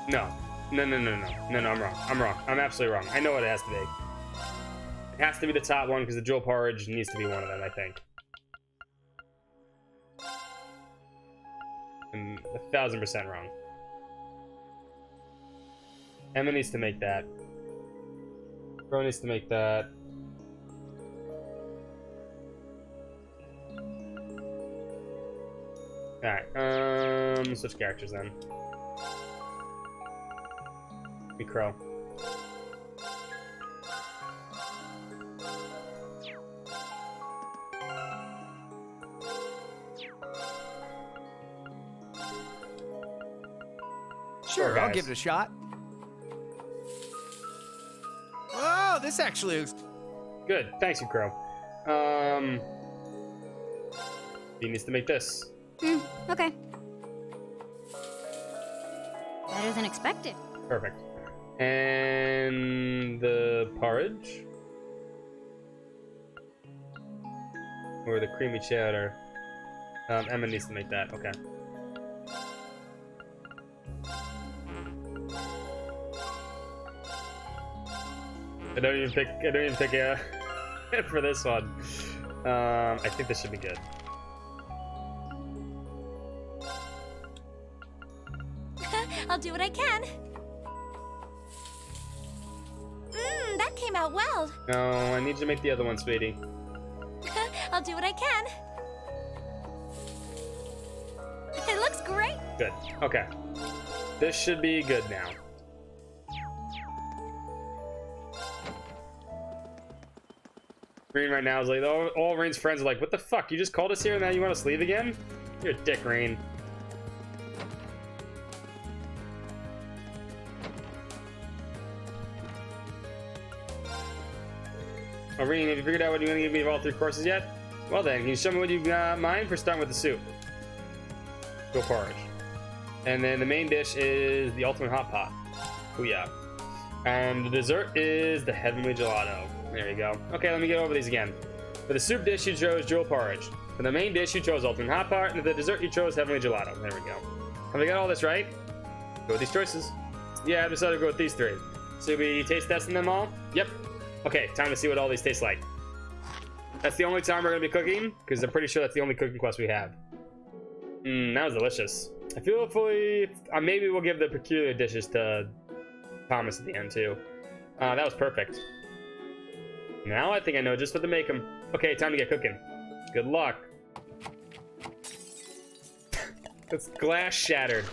No, I'm wrong. I'm absolutely wrong. I know what it has to be. It has to be the top one because the jewel porridge needs to be one of them, I think. I'm 1000% wrong. Emma needs to make that. Bro needs to make that. Alright, switch characters then. Be Crow. Sure, I'll give it a shot. Oh, this actually looks good. Thanks, you Crow. He needs to make this. Okay. Better than expected. Perfect. And the porridge? Or the creamy cheddar? Emma needs to make that. Okay. I don't even pick for this one. I think this should be good. I'll do what I can. That came out well. No, I need you to make the other one, sweetie. I'll do what I can. It looks great. Good. Okay. This should be good now. Green right now is like, all Rain's friends are like, what the fuck? You just called us here and now you want us to leave again? You're a dick, Rain. Oh, Rain, have you figured out what you want to give me of all 3 courses yet? Well then, can you show me what you got mine for starting with the soup? Go porridge. And then the main dish is the ultimate hot pot. Oh yeah. And the dessert is the heavenly gelato. There you go. Okay, let me go over these again. For the soup dish, you chose jewel porridge. For the main dish, you chose ultimate hot pot. And for the dessert, you chose heavenly gelato. There we go. Have I got all this right? Go with these choices. Yeah, I decided to go with these 3. So we taste testing them all? Yep. Okay, time to see what all these taste like. That's the only time we're going to be cooking, because I'm pretty sure that's the only cooking quest we have. That was delicious. I feel fully... maybe we'll give the peculiar dishes to Thomas at the end, too. That was perfect. Now I think I know just what to make them. Okay, time to get cooking. Good luck. This glass shattered.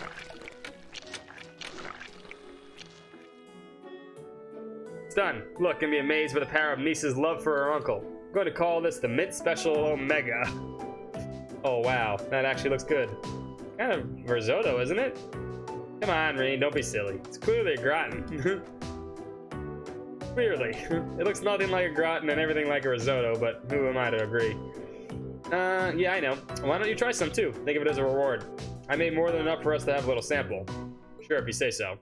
It's done. Look, and be amazed by the power of Nisa's love for her uncle. I'm going to call this the Mint Special Omega. Oh wow, that actually looks good. Kind of risotto, isn't it? Come on, Rain, don't be silly. It's clearly a gratin. Clearly. It looks nothing like a gratin and everything like a risotto, but who am I to agree? Yeah, I know. Why don't you try some too? Think of it as a reward. I made more than enough for us to have a little sample. Sure, if you say so.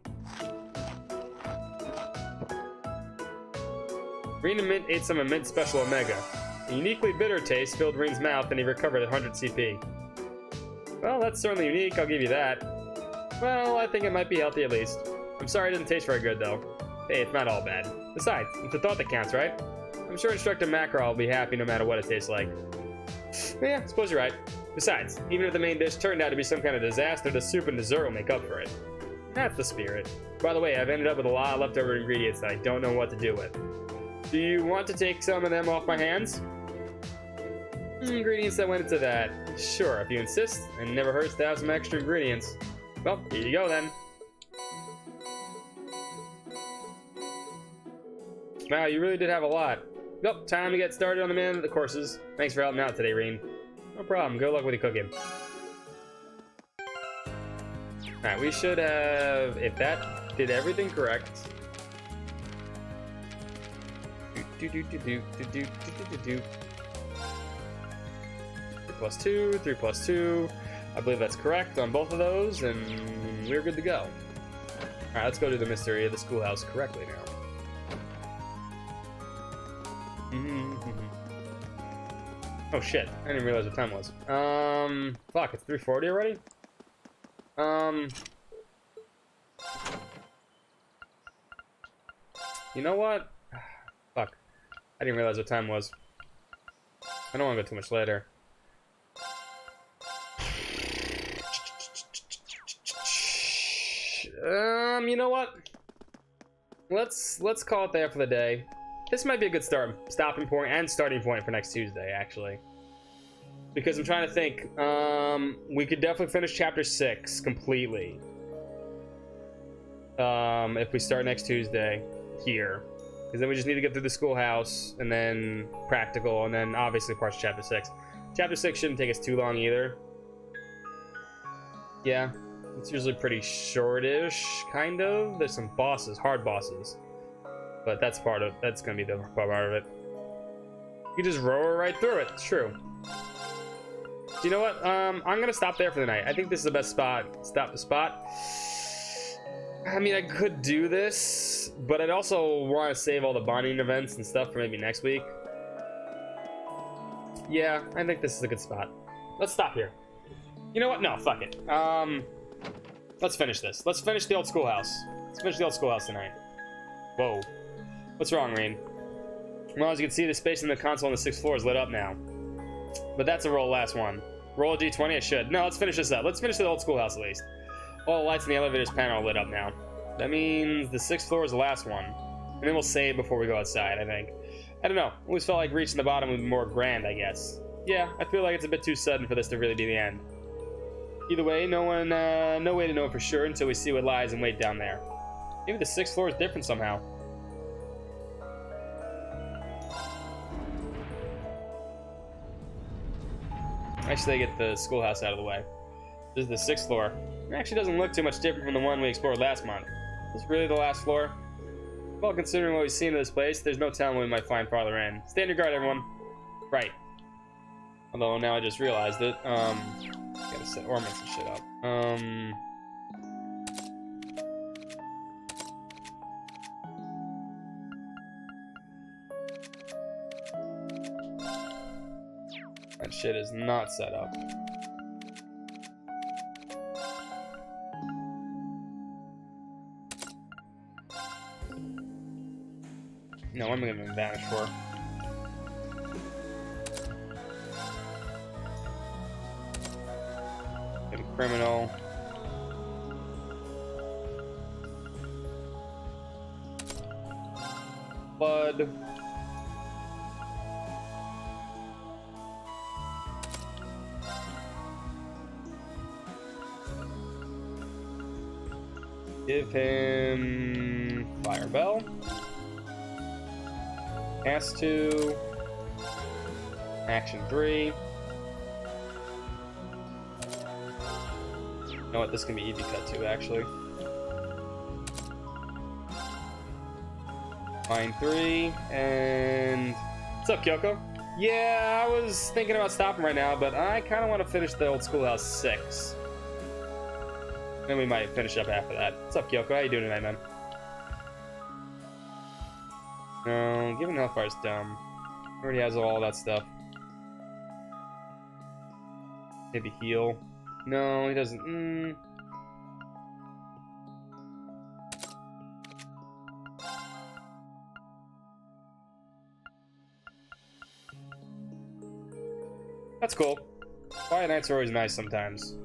Rain and Mint ate some of Mint Special Omega. A uniquely bitter taste filled Rain's mouth and he recovered 100 CP. Well, that's certainly unique, I'll give you that. Well, I think it might be healthy at least. I'm sorry it didn't taste very good though. Hey, it's not all bad. Besides, it's the thought that counts, right? I'm sure Instructor Mackerel will be happy no matter what it tastes like. Yeah, I suppose you're right. Besides, even if the main dish turned out to be some kind of disaster, the soup and dessert will make up for it. That's the spirit. By the way, I've ended up with a lot of leftover ingredients that I don't know what to do with. Do you want to take some of them off my hands? Ingredients that went into that. Sure, if you insist, and never hurts to have some extra ingredients. Well, here you go then. Wow, you really did have a lot. Well, time to get started on the man of the courses. Thanks for helping out today, Rain. No problem. Good luck with your cooking. Alright, we should have... If that did everything correct... 3 plus 2, 3 plus 2. I believe that's correct on both of those, and we're good to go. Alright, let's go do the mystery of the schoolhouse correctly now. Oh shit, I didn't realize what time it was. Fuck, it's 3:40 already? You know what? Fuck, I didn't realize what time it was. I don't want to go too much later. You know what? Let's call it there for the day. This might be a good stopping point and starting point for next Tuesday, actually. Because I'm trying to think. We could definitely finish Chapter 6 completely. If we start next Tuesday here. Because then we just need to get through the schoolhouse, and then practical, and then obviously parts of Chapter 6. Chapter 6 shouldn't take us too long either. Yeah. It's usually pretty shortish, kind of. There's some bosses, hard bosses, but that's gonna be the part of it. You just roar right through it. It's true. So you know what? I'm gonna stop there for the night. I think this is the best spot. Stop the spot. I mean, I could do this, but I'd also want to save all the bonding events and stuff for maybe next week. Yeah, I think this is a good spot. Let's stop here. You know what? No, fuck it. Let's finish this. Let's finish the old schoolhouse. Let's finish the old schoolhouse tonight. Whoa. What's wrong, Rain? Well, as you can see, the space in the console on the 6th floor is lit up now. But that's a roll last one. Roll a d20? I should. No, let's finish this up. Let's finish the old schoolhouse at least. All the lights in the elevator's panel are lit up now. That means the 6th floor is the last one. And then we'll save before we go outside, I think. I don't know. Always felt like reaching the bottom would be more grand, I guess. Yeah, I feel like it's a bit too sudden for this to really be the end. Either way, no way to know for sure until we see what lies in wait down there. Maybe the 6th floor is different somehow. Actually, they get the schoolhouse out of the way. This is the 6th floor. It actually doesn't look too much different from the one we explored last month. Is this really the last floor? Well, considering what we've seen of this place, there's no telling what we might find farther in. Stand your guard, everyone. Right. Although, now I just realized it. Gotta set ornaments and shit up. That shit is not set up. No, I'm gonna vanish for. Get a criminal. Blood. Give him Fire Bell. Has to. Action 3. You know what? This can be easy cut too, actually. Line 3 and. What's up, Kyoko? Yeah, I was thinking about stopping right now, but I kind of want to finish the old schoolhouse 6. Then we might finish up after that. What's up, Kyoko? How you doing tonight, man? No, giving health bar is dumb. Already has all that stuff. Maybe heal. No, he doesn't. That's cool. Quiet nights are always nice sometimes.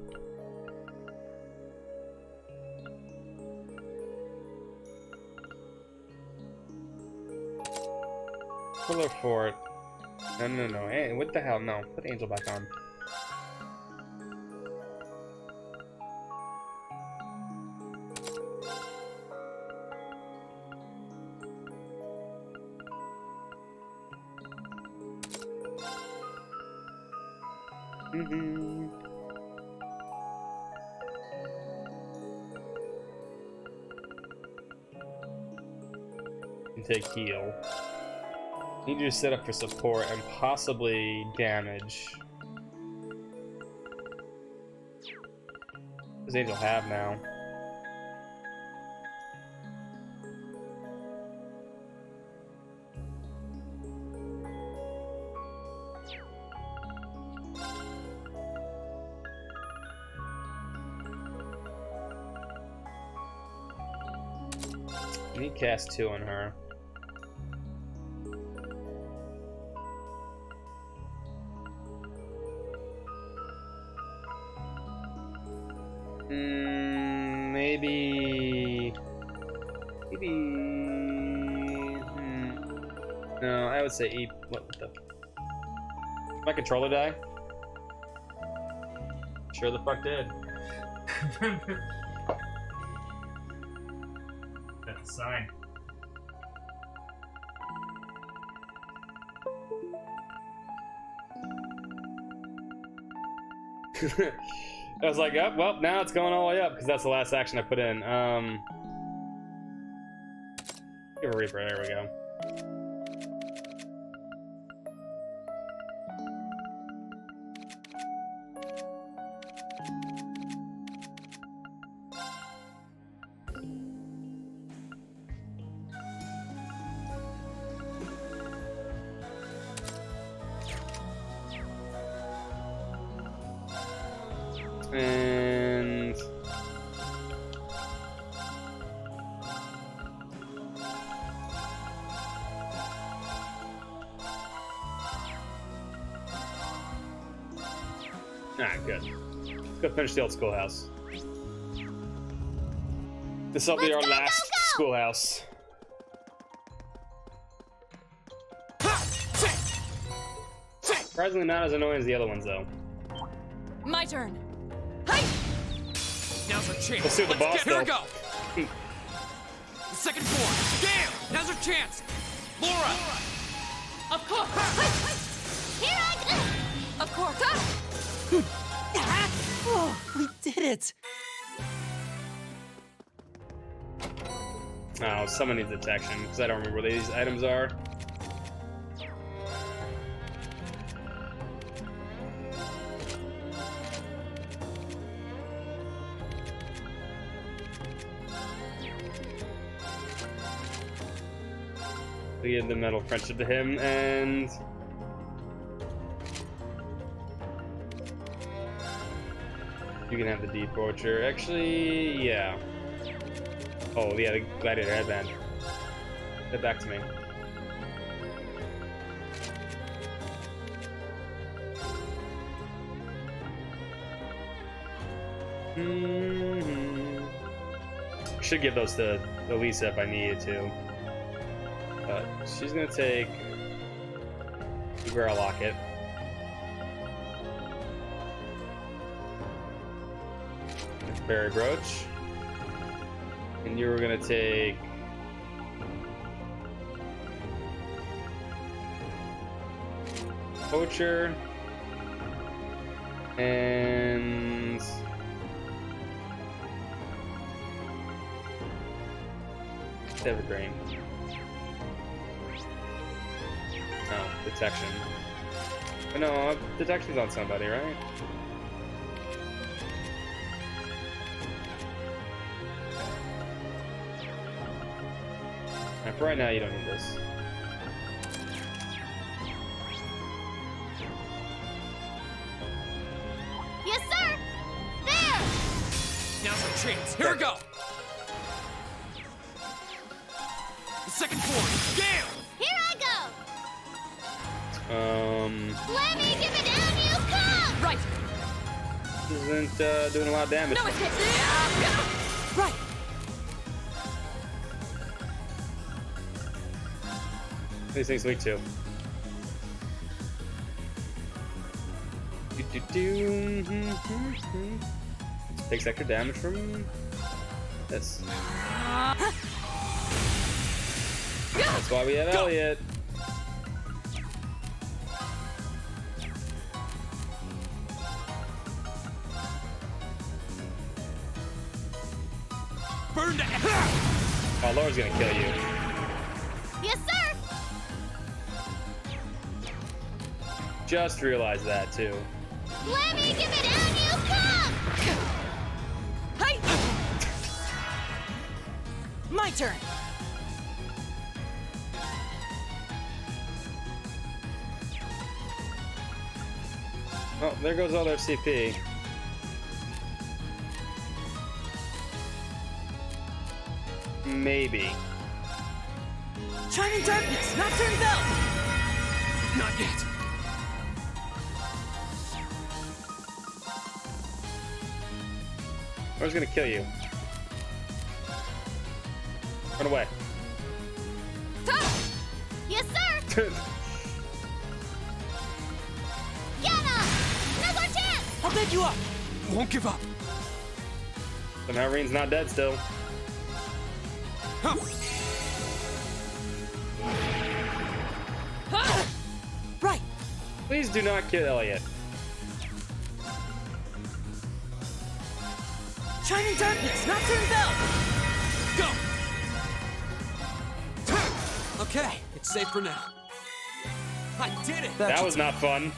Pillar Fort. No. Hey, what the hell? No. Put Angel back on. And take heal. Need you to set up for support and possibly damage. What does Angel have now? I need cast 2 on her. Maybe. No, I would say E. What the? Did my controller die? Sure the fuck did. That's a sign. I was like, oh, well, now it's going all the way up because that's the last action I put in. Give a Reaper. There we go. And good. Let's go finish the old schoolhouse. This will be our last schoolhouse. Surprisingly not as annoying as the other ones, though. My turn. Now's our chance. Let's see what the boss Here we does. go. The second floor. Damn! Now's our chance. Laura. Of course. Here I go. Of course. Oh, we did it! Oh, someone needs detection because I don't remember where these items are. We give the metal friendship to him, and you can have the deep torture. Actually, yeah. Oh, yeah, the gladiator headband. Get back to me. Should give those to Elisa if I needed to. But she's gonna take the Guerra Locket. It's Berry Brooch. And you were gonna take Poacher and Evergreen. Oh, detection. But no, detection's on somebody, right? And for right now, you don't need this. Yes, sir! There! Now's our chance. Here we go. The second floor. Damn! Here I go! Let me give it down, you come! Right! Isn't doing a lot of damage. No escape! Right! These things weak too. Takes extra damage from this. That's why we have Elliot. Burn to Oh, Laura's gonna kill you. Yes, sir! Just realized that too. Let me give it down, you come! Hey! My turn. Oh, there goes all their CP. Maybe. Shining darkness, Nocturne Bell. Not yet. Laura's gonna kill you. Run away. Yes, sir! Get him! Now's our chance! I'll pick you up. Won't give up. Somehow Reen's not dead still. Huh. Right. Please do not kill Elliot. Shining Darkness, Nocturne Bell! Go! Okay, it's safe for now. I did it! That was not fun.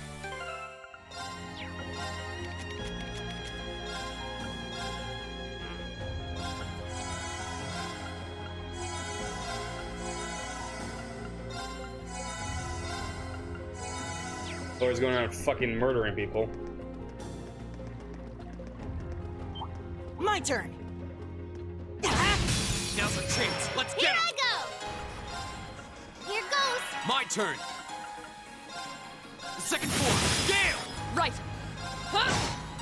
Laura's going around fucking murdering people. My turn! Now's our chance. Let's get him! Here I go! Here goes! My turn! The second form! Gale! Right! Huh?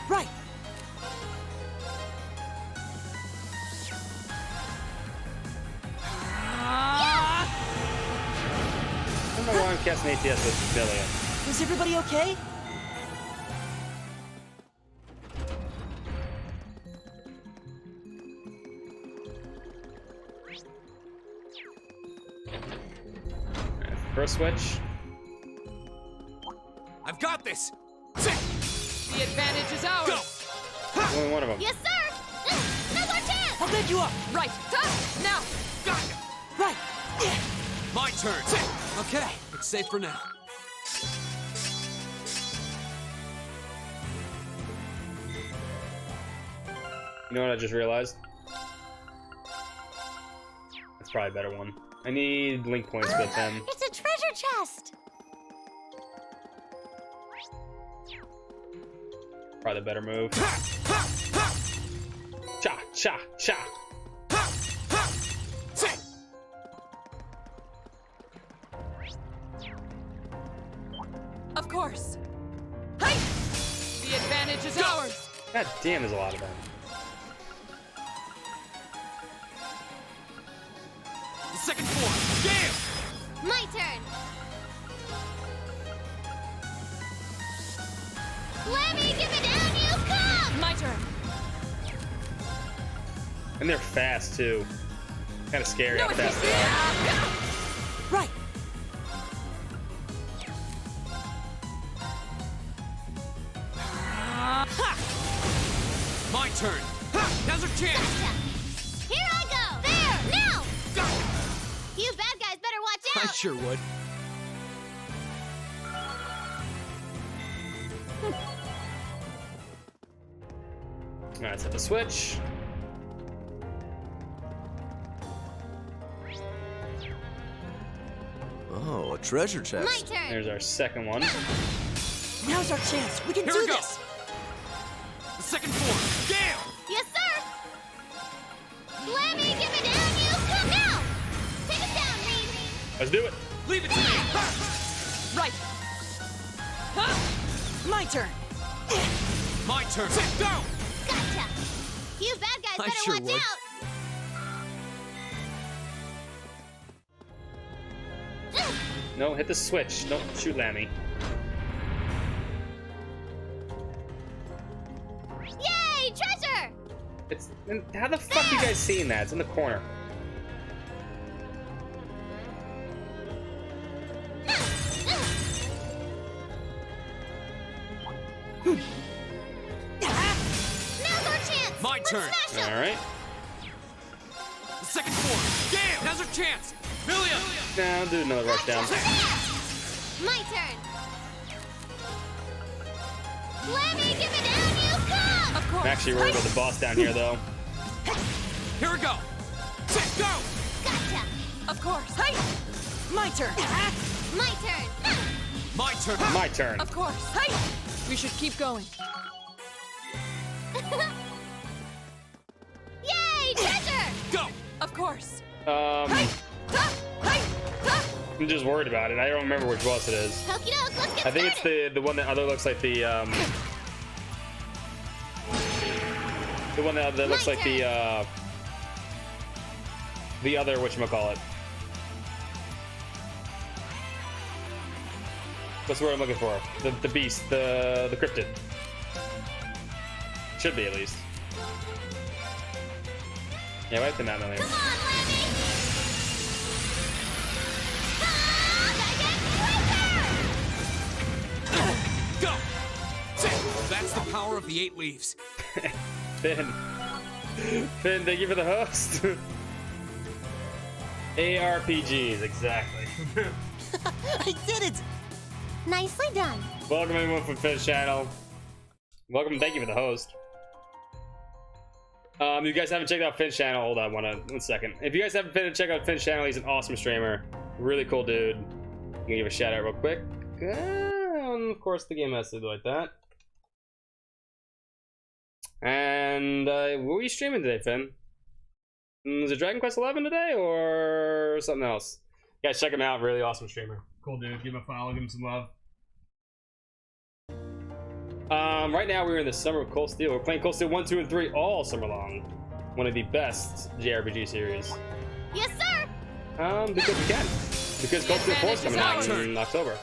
Right! I don't know why I'm casting ATS with Billy. Is everybody okay? First switch. I've got this! The advantage is ours! Go! Only one of them. Yes, sir! Now's our chance! I'll bend you up! Right! Now! Got ya! Right! My turn! Okay, it's safe for now. You know what I just realized? That's probably a better one. I need link points with them. It's a treasure chest! Probably the better move. Cha, cha, cha. Of course! Hey! The advantage is ours! God damn, there's a lot of them. The second form! Gale! My turn! Let me give it down, you come! My turn! And they're fast too. Kind of scary how fast they are. Right! My turn! Now's our chance! Gotcha. Here I go! There! Now! Go! You bad guys better watch out! I sure would. Alright, set the switch. Oh, a treasure chest. My turn! There's our second one. Now's our chance! We can Here do we go. this! The second form! Gale! Yes, sir! Let me give it down, you come! Now! Take it down, Reed! Let's do it. Leave it to me! Right! My turn! My turn! Go! Gotcha! You bad guys I better sure watch would. out! No, hit the switch. No, shoot Lammy. Yay! Treasure! It's how the fuck you guys seeing that? It's in the corner. Now's our chance! My Let's turn. smash 'em. All right. The second form! Gale! Now's our chance! Million! Now do another rush down. My turn! Let me give it down, you come! Of course! I'm actually worried about the boss down here, though. Here we go! Go! Gotcha! Of course! Hey! My turn! My turn! My turn! My turn. Of course! Hey! We should keep going. Yay! Treasure! Go! Of course! I'm just worried about it. I don't remember which boss it is. Okie doke, let's get I think started. it's the one that other looks like the one that looks like the other whatchamacallit. What's the word I'm looking for? The beast, the cryptid. Should be at least. Yeah, wipe them out earlier. Come on, Lammy! Go! That's the power of the 8 leaves. Then Finn, thank you for the host. ARPGs, exactly. I did it! Nicely done. Welcome everyone from Finn's channel. Welcome, thank you for the host. You guys haven't checked out Finn's channel, hold on one second. If you guys haven't been to check out Finn's channel, he's an awesome streamer. Really cool dude. I'm gonna give a shout out real quick. Of course the game has to do like that. And what were you streaming today, Finn? Is it Dragon Quest 11 today or something else? You guys check him out, really awesome streamer. Cool dude, give him a follow, give him some love. Right now we're in the summer of Cold Steel. We're playing Cold Steel 1, 2, and 3 all summer long. One of the best JRPG series. Yes, sir! Because we can. Because Cold Steel 4 is coming out in October.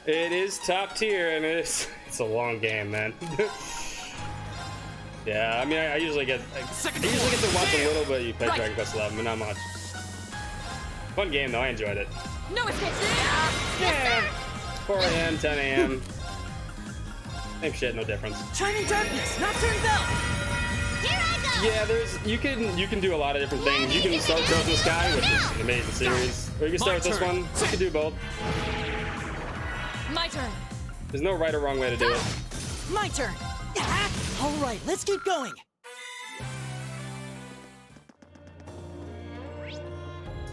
It is top tier, and it's a long game, man. Yeah, I mean, I usually get to watch a little bit. You play Dragon Quest 11, but not much. Fun game though, I enjoyed it. No escape! Yeah. 4 a.m., 10 a.m. Same shit, no difference. Shining Darkness, Nocturne Bell! Here I go! Yeah, you can do a lot of different things. You can start Trails in the Sky, which is an amazing series. Or you can start with this one. You can do both. My turn. There's no right or wrong way to do it. My turn! All right, let's keep going.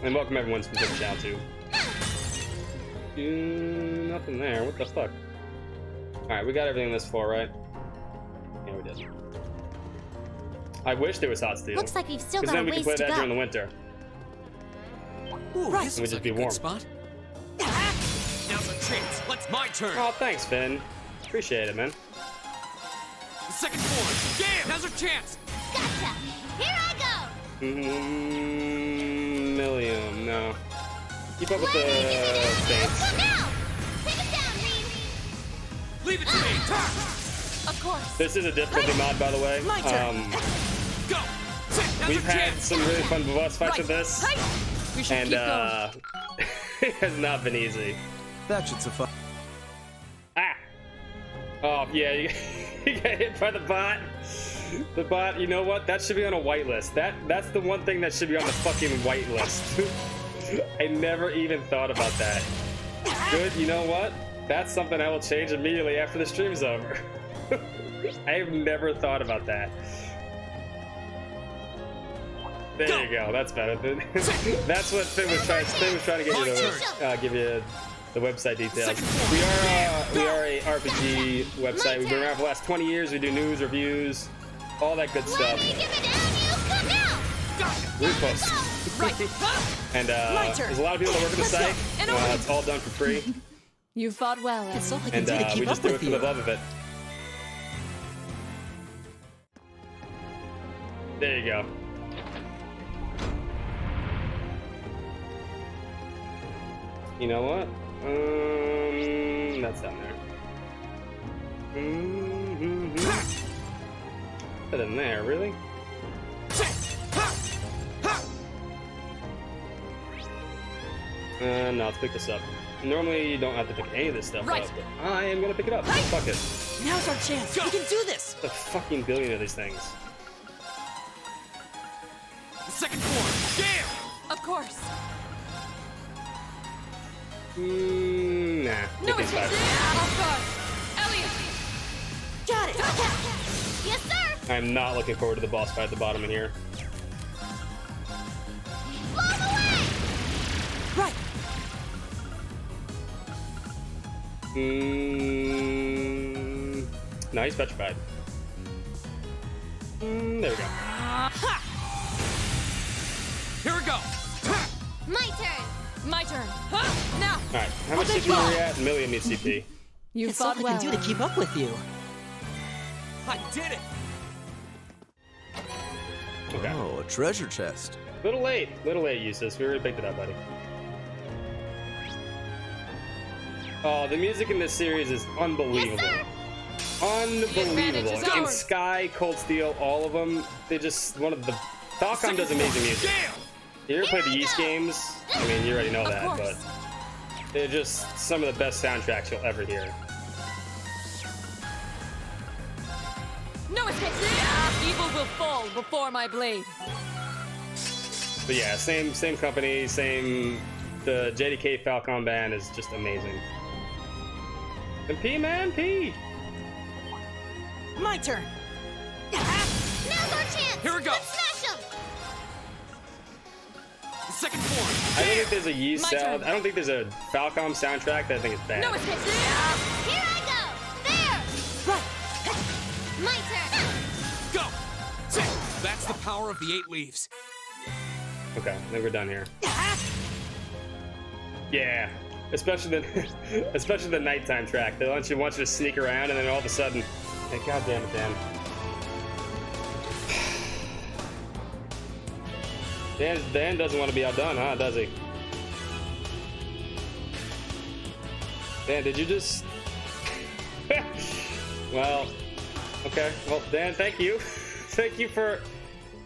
And welcome everyone to the channel too. Nothing there. What the fuck? Alright, we got everything on this floor, right? Yeah, we did. I wish there was Hot Steel. Looks like we've still got then a we ways can play to that go. during the winter. Ooh, right. this It would just be like a warm. good spot. Now's our chance. Let's my turn. Oh, thanks, Finn. Appreciate it, man. The second floor. Damn! Now's our chance. Gotcha! Here I go! Million, no. Keep up with the things. Go now! Take it down, Reed! Leave it to me. Turn. Of course. This is a difficulty mod, by the way. My turn. Go. Now's We've our had chance. some really fun boss fights with this, We should and keep going. it has not been easy. That should suffice. Ah! Oh, yeah, you get hit by the bot. The bot, you know what? That should be on a whitelist. That's the one thing that should be on the fucking whitelist. I never even thought about that. Good, you know what? That's something I will change immediately after the stream's over. I've never thought about that. There you go. That's better. That's what Finn was trying. Finn was trying to get you to give you the website details. We are a RPG website. We've been around for the last 20 years. We do news, reviews, all that good stuff. Repost. And there's a lot of people that work at the site. It's all done for free. You fought well, That's all I can And do to keep we just up do it with for you. the love of it. There you go. You know what? That's down there. Better than there, really? No, let's pick this up. Normally, you don't have to pick any of this stuff up, but I am gonna pick it up. Fuck it. Now's our chance. We can do this. There's a fucking billion of these things. The second floor. Damn! Of course. Nah. No, it's off guard. Elliot. Got it. Yes, sir! I'm not looking forward to the boss fight at the bottom in here. Blow them away! Right. No, he's petrified. There we go. Here we go. My turn! My turn. Now. Alright, how much CP are we at? Million needs CP. You That's all fought I well. can do to keep up with you. I did it. Okay. Oh, a treasure chest. Little late, Eustace. We already picked it up, buddy. Oh, the music in this series is unbelievable. Yes, Unbelievable. is In ours. Sky, Cold Steel, all of them, they're just one of the... Falcom does amazing music. Damn! You ever played the Yeast games? I mean, you already know that, course. but they're just some of the best soundtracks you'll ever hear. No escape. Evil will fall before my blade. But yeah, same company, same. The JDK Falcon band is just amazing. And P, man, P. My turn. Now's our chance. Here we go. Let's smash him. Second form. I don't think there's a Yeast sound. I don't think there's a Falcom soundtrack that I think is bad. No escape. Here I go. There. Right. My turn. Go. That's the power of the 8 leaves. Okay, I think we're done here. Yeah, especially the nighttime track. They want you to sneak around, and then all of a sudden, hey, God damn it, Dan. Dan doesn't want to be outdone, huh? Does he? Dan, did you just? Well, okay. Well, Dan, thank you. Thank you for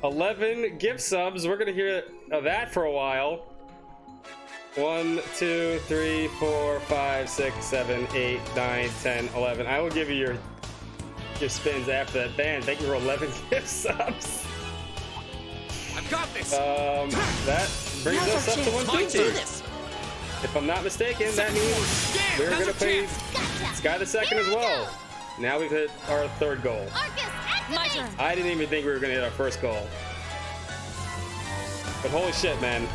11 gift subs. We're gonna hear that for a while. 1, 2, 3, 4, 5, 6, 7, 8, 9, 10, 11. I will give you your spins after that. Dan, thank you for 11 gift subs. I've got this. That brings us up to 150. If I'm not mistaken, that means we're gonna play Sky the Second as well. Now we've hit our third goal. My turn. I didn't even think we were gonna hit our first goal. But holy shit, man.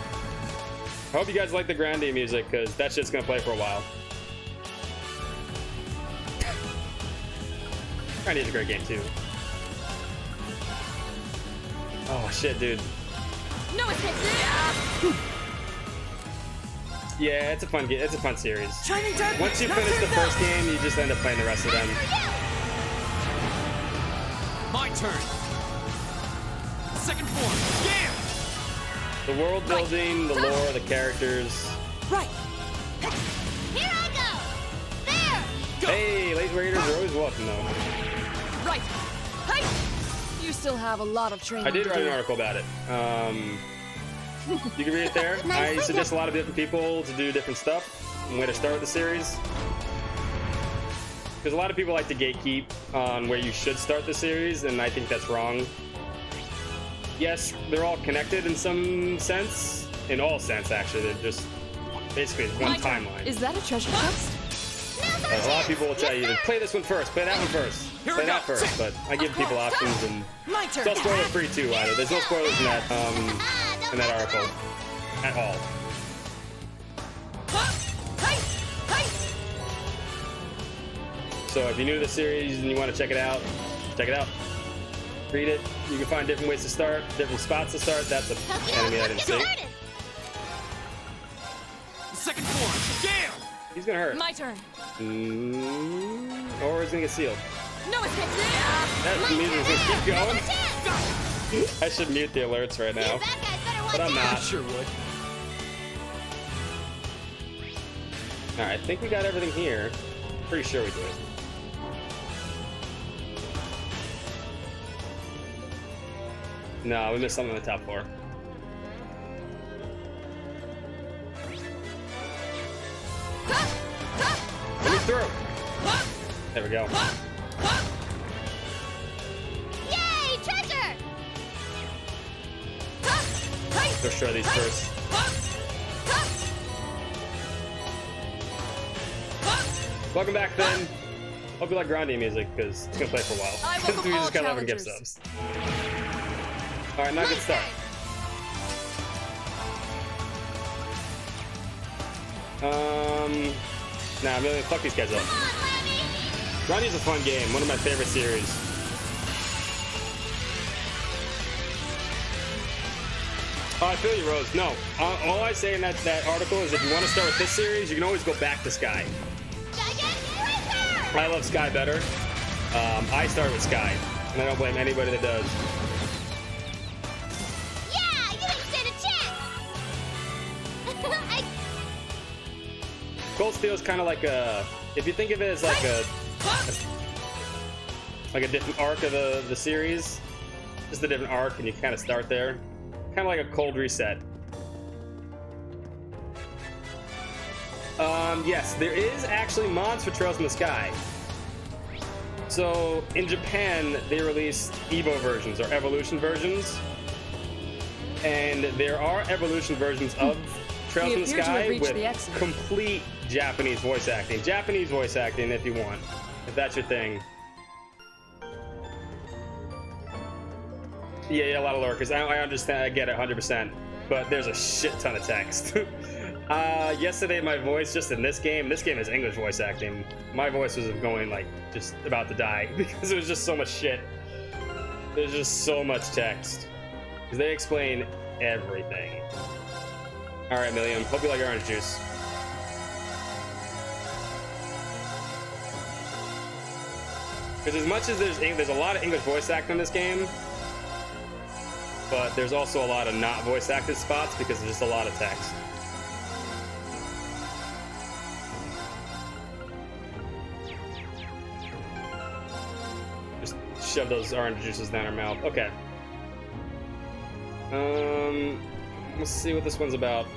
I hope you guys like the Grande music, because that shit's gonna play for a while. Grande is a great game too. Oh shit, dude. No escape. Yeah, it's a fun game. It's a fun series. Shining Dark. Once you finish the first game, you just end up playing the rest of them. My turn. Second form. Yeah. The world building, the lore, the characters. Right. Here I go. There. Go. Hey, late raiders are always welcome though. Right. Hey. You still have a lot of training. I did to write do. an article about it. You can read it there. I suggest a lot of different people to do different stuff and where to start the series. Because a lot of people like to gatekeep on where you should start the series, and I think that's wrong. Yes, they're all connected in some sense. In all sense, actually. They're just basically one timeline. Is that a treasure chest? A lot of people will tell you to play this one first, play that one first, play that first, but I give people options, and it's all spoiler free too. Either there's no spoilers in that article at all. So if you're new to the series and you want to check it out, read it. You can find different ways to start, different spots to start. That's an enemy I didn't see. Second form. Yeah. He's gonna hurt. My turn. Or he's gonna get sealed. No escape. That music is gonna keep going. I should mute the alerts right now, but I'm not. Sure would. All right, I think we got everything here. Pretty sure we did. No, we missed something on the top floor. Let me through. There we go. Yay, treasure! Destroy these first. Welcome back, Finn. Hope you like Grande music, because it's gonna play for a while. We just got 11 gift subs. All right, not a good start. Nah, I'm gonna fuck these guys up. Grande's a fun game, one of my favorite series. Oh, I feel you, Rose. No, all I say in that article is if you want to start with this series, you can always go back to Sky. I love Sky better. I start with Sky, and I don't blame anybody that does. Yeah, you didn't stand a chance. Cold Steel is kind of like a, if you think of it as like a different arc of the series, just a different arc, and you kind of start there, kind of like a cold reset. Yes, there is actually mods for Trails in the Sky. So in Japan, they release Evo versions or evolution versions, and there are evolution versions of Trails in the Sky with complete Japanese voice acting. Japanese voice acting, if you want, if that's your thing. Yeah, a lot of lurkers. I understand. I get it 100%, but there's a shit ton of text. Yesterday, my voice just in this game is English voice acting. My voice was going like just about to die because it was just so much shit. There's just so much text because they explain everything. All right, Milliam. Hope you like orange juice. Because as much as there's a lot of English voice acting in this game, but there's also a lot of not voice acted spots because there's just a lot of text. Just shove those orange juices down our mouth. Okay. Let's see what this one's about.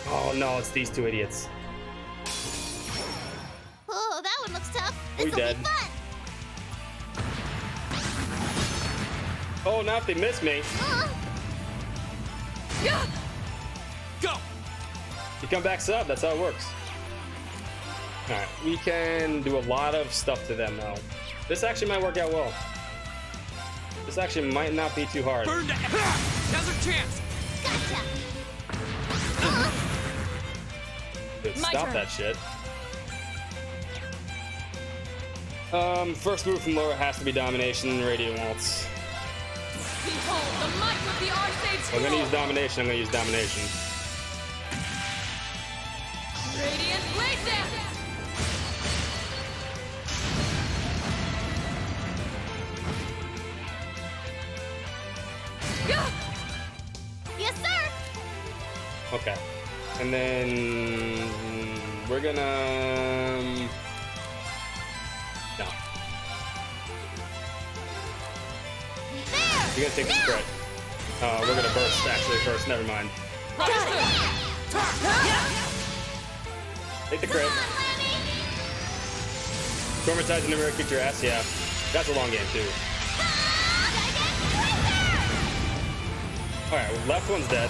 Oh no, it's these two idiots. Oh, that one looks tough. We dead. Oh, now if they miss me. Go! You come back sub, that's how it works. Alright, we can do a lot of stuff to them now. This actually might work out well. This actually might not be too hard. Burn to now's our chance! Gotcha! Dude, stop that shit. First move from Laura has to be domination, Radiant Waltz. Behold the might of the Arcade I'm gonna use domination, I'm gonna use domination. Radiant Blade Dance! Yes, sir! Okay. And then we're gonna no. You're gonna take this crit. We're gonna burst actually first, never mind. Take the crit. Traumatize the numeric, kick your ass, yeah. That's a long game too. Alright, well, left one's dead.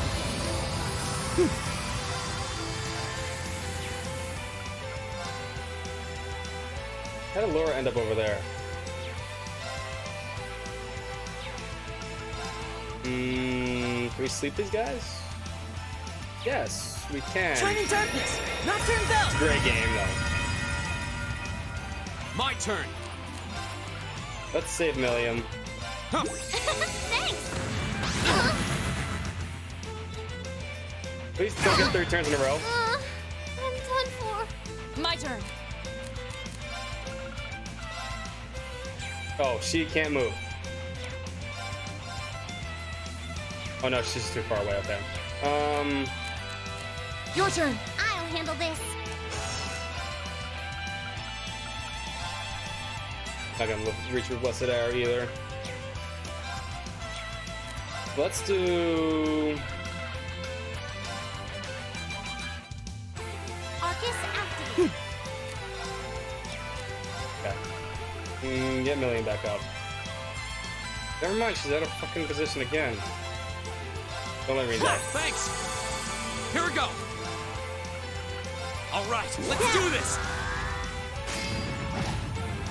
How did Laura end up over there? Can we sleep these guys? Yes, we can. Shining Darkness! Nocturne Bell! It's a great game, though. My turn! Let's save Milliam. Thanks! Please don't get 3 turns in a row. I'm done for. My turn. Oh, she can't move. Oh no, she's too far away, okay. Your turn. I'll handle this. Not gonna reach with Blessed Hour either. Let's do... Arcus activate. Okay. Get Milliam back up. Never mind, she's out of fucking position again. Don't let me die. Thanks! Here we go! Alright, let's do this!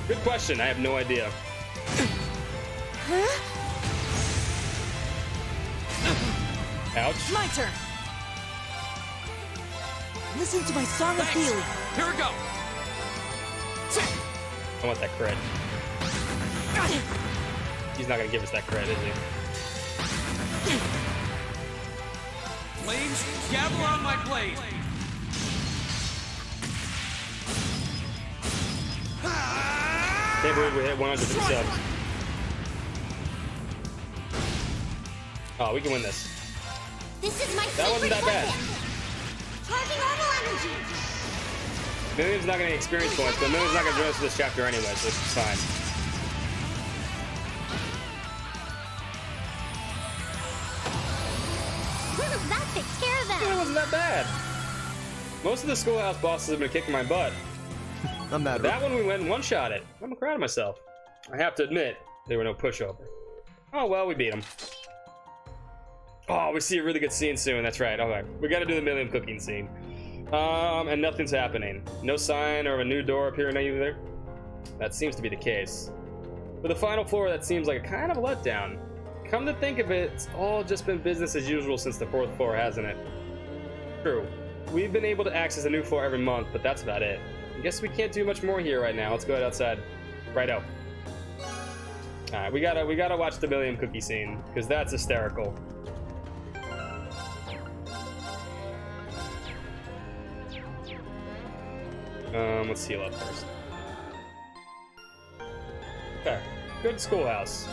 Good question, I have no idea. Ouch. My turn! Listen to my song of healing. Here we go! I want that crit. He's not gonna give us that crit, is he? Flames, gather on my blade! Can't believe we hit 150 subs. Oh, we can win this. This is my That wasn't that bad. Charging orbital energy. Milliam's not gonna get experience points, but Milliam's not gonna join us for this chapter anyway, so it's fine. That takes care of that. wasn't that bad. Most of the schoolhouse bosses have been kicking my butt. I'm mad. That one we went and one-shot it. I'm proud of myself. I have to admit, they were no pushover. Oh well, we beat them. Oh, we see a really good scene soon. That's right. Okay, we got to do the Millium cooking scene. And nothing's happening. No sign of a new door appearing either. That seems to be the case. For the final floor, that seems like a kind of a letdown. Come to think of it, it's all just been business as usual since the 4th floor, hasn't it? True. We've been able to access a new floor every month, but that's about it. I guess we can't do much more here right now. Let's go outside. Righto. Alright, we gotta watch the Millium cookie scene, because that's hysterical. Let's heal up first. Okay, good schoolhouse.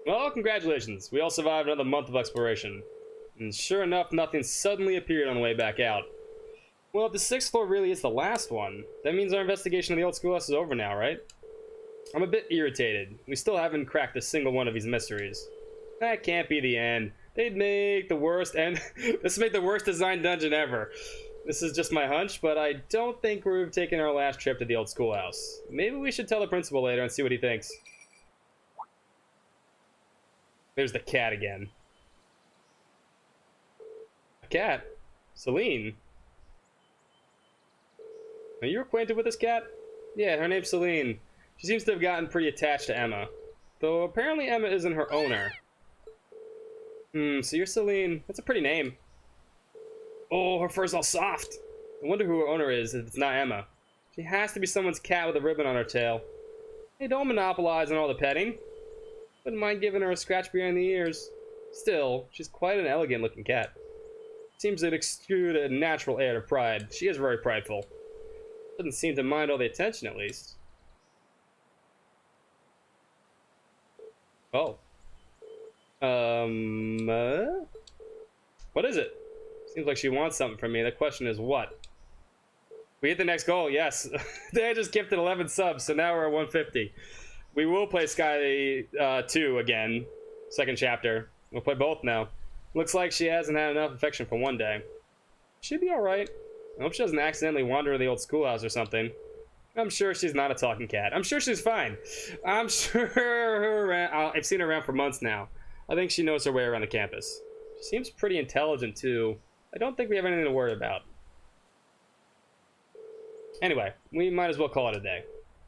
Well, congratulations. We all survived another month of exploration. And sure enough, nothing suddenly appeared on the way back out. Well, if the 6th floor really is the last one, that means our investigation of the old schoolhouse is over now, right? I'm a bit irritated. We still haven't cracked a single one of these mysteries. That can't be the end. They'd make the worst this would make the worst designed dungeon ever. This is just my hunch, but I don't think we've taken our last trip to the old schoolhouse. Maybe we should tell the principal later and see what he thinks. There's the cat again. A cat? Celine? Are you acquainted with this cat? Yeah, her name's Celine. She seems to have gotten pretty attached to Emma. Though apparently Emma isn't her owner. So you're Celine. That's a pretty name. Oh, her fur's all soft. I wonder who her owner is if it's not Emma. She has to be someone's cat with a ribbon on her tail. Hey, don't monopolize on all the petting. Wouldn't mind giving her a scratch behind the ears. Still, she's quite an elegant-looking cat. Seems to exude a natural air of pride. She is very prideful. Doesn't seem to mind all the attention, at least. Oh. What is it? Seems like she wants something from me. The question is what? We hit the next goal, yes. They just gifted 11 subs, so now we're at 150. We will play Sky 2 again, 2nd chapter. We'll play both now. Looks like she hasn't had enough affection for one day. She'll be alright. I hope she doesn't accidentally wander to the old schoolhouse or something. I'm sure she's not a talking cat. I'm sure she's fine. I'm sure I've seen her around for months now. I think she knows her way around the campus. She seems pretty intelligent too. I don't think we have anything to worry about. Anyway, we might as well call it a day.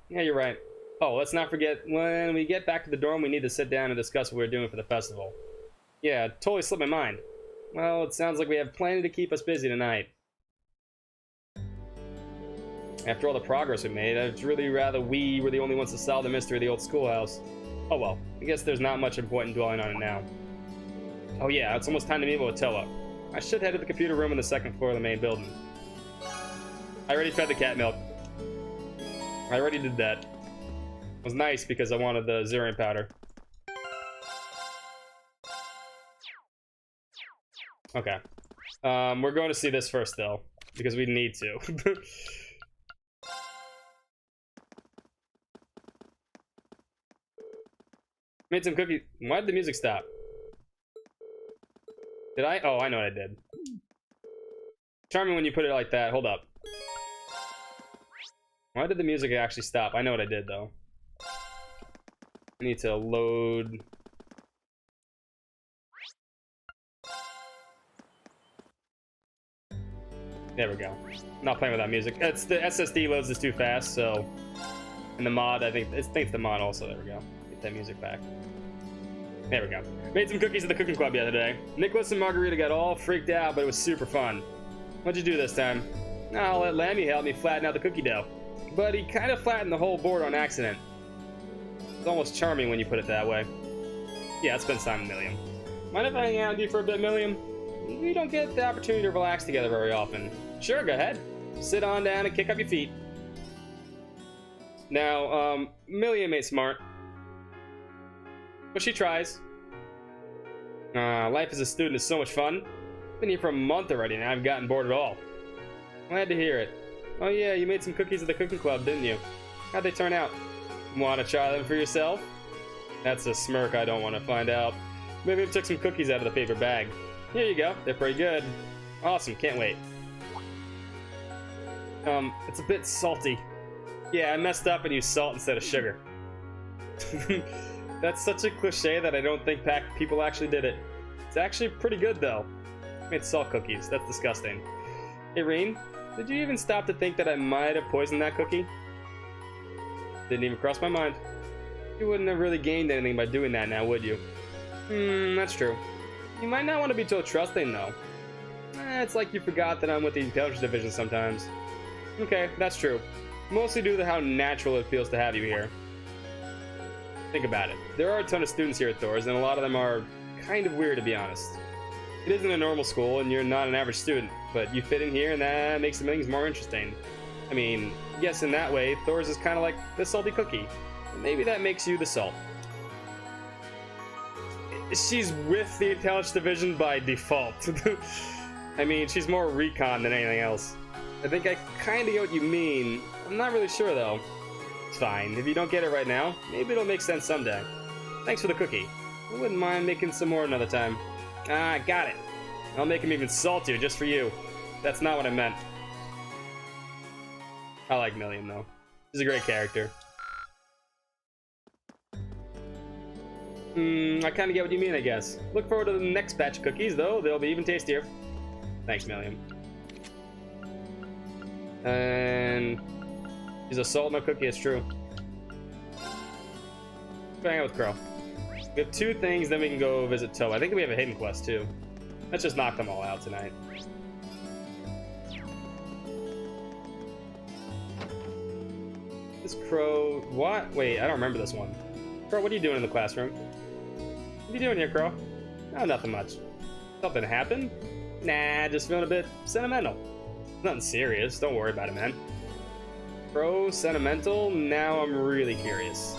Yeah, you're right. Oh, let's not forget, when we get back to the dorm, we need to sit down and discuss what we're doing for the festival. Yeah, totally slipped my mind. Well, it sounds like we have plenty to keep us busy tonight. After all the progress we made, I'd really rather we were the only ones to solve the mystery of the old schoolhouse. Oh well, I guess there's not much important dwelling on it now. Oh yeah, it's almost time to meet with Attila. I should head to the computer room on the 2nd floor of the main building. I already fed the cat milk. I already did that. It was nice because I wanted the Zirian powder. Okay. We're going to see this first though, because we need to. Made some cookies. Why did the music stop? Did I? Oh, I know what I did. Charming when you put it like that. Hold up. Why did the music actually stop? I know what I did though. I need to load. There we go. I'm not playing with that music. It's the SSD loads this too fast, so. And the mod, I think it's the mod also. There we go. Get that music back. There we go. Made some cookies at the cooking club the other day. Nicholas and Margarita got all freaked out, but it was super fun. What'd you do this time? I'll let Lammy help me flatten out the cookie dough. But he kind of flattened the whole board on accident. It's almost charming when you put it that way. Yeah, it's been time, Millium. Mind if I hang out with you for a bit, Millium? We don't get the opportunity to relax together very often. Sure, go ahead. Sit on down and kick up your feet. Now, Milliam ain't smart, but she tries. Life as a student is so much fun. Been here for a month already and I haven't gotten bored at all. Glad to hear it. Oh yeah, you made some cookies at the cooking club, didn't you? How'd they turn out? Want to try them for yourself? That's a smirk I don't want to find out. Maybe I took some cookies out of the paper bag. Here you go, they're pretty good. Awesome, can't wait. It's a bit salty. Yeah, I messed up and used salt instead of sugar. That's such a cliche that I don't think people actually did it. It's actually pretty good though. I made salt cookies, that's disgusting. Hey Rean, did you even stop to think that I might have poisoned that cookie? Didn't even cross my mind. You wouldn't have really gained anything by doing that now, would you? That's true. You might not want to be so trusting though. It's like you forgot that I'm with the Intelligence Division sometimes. Okay, that's true. Mostly due to how natural it feels to have you here. Think about it. There are a ton of students here at Thor's, and a lot of them are kind of weird, to be honest. It isn't a normal school, and you're not an average student, but you fit in here, and that makes things more interesting. I mean, yes, in that way, Thor's is kind of like the salty cookie. Maybe that makes you the salt. She's with the Intelligence Division by default. I mean, she's more recon than anything else. I think I kind of get what you mean. I'm not really sure, though. It's fine. If you don't get it right now, maybe it'll make sense someday. Thanks for the cookie. I wouldn't mind making some more another time. Ah, got it. I'll make them even saltier just for you. That's not what I meant. I like Milliam, though. She's a great character. I kind of get what you mean, I guess. Look forward to the next batch of cookies, though. They'll be even tastier. Thanks, Milliam. And she's a salt no cookie, it's true. Go hang out with Crow. We have 2 things, then we can go visit Toe. I think we have a hidden quest, too. Let's just knock them all out tonight. This Crow... What? Wait, I don't remember this one. Crow, what are you doing in the classroom? What are you doing here, Crow? Oh, nothing much. Something happened? Nah, just feeling a bit sentimental. Nothing serious, don't worry about it, man. Crow, sentimental? Now I'm really curious.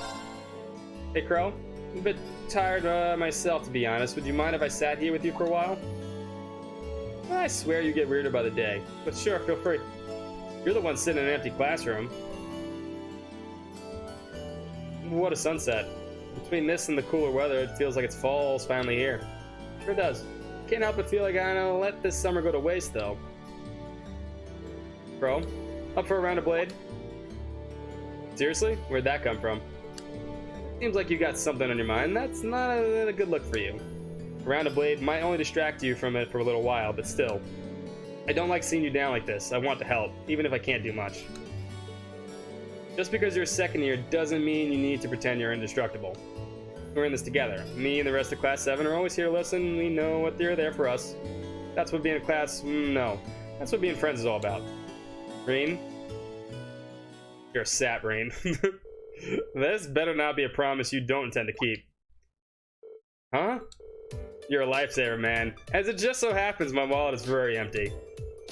Hey, Crow, I'm a bit tired myself, to be honest. Would you mind if I sat here with you for a while? I swear you get weirder by the day, but sure, feel free. You're the one sitting in an empty classroom. What a sunset. Between this and the cooler weather, it feels like it's fall's finally here. Sure does. Can't help but feel like I'm gonna let this summer go to waste, though. Bro, up for a round of Blade? Seriously? Where'd that come from? Seems like you got something on your mind. That's not a good look for you. A round of Blade might only distract you from it for a little while, but still. I don't like seeing you down like this. I want to help, even if I can't do much. Just because you're a second year doesn't mean you need to pretend you're indestructible. We're in this together. Me and the rest of Class 7 are always here to listen. We know what they're there for us. That's what being a class... no. That's what being friends is all about. Rean? You're a sap, Rean. This better not be a promise you don't intend to keep. Huh? You're a lifesaver, man. As it just so happens, my wallet is very empty.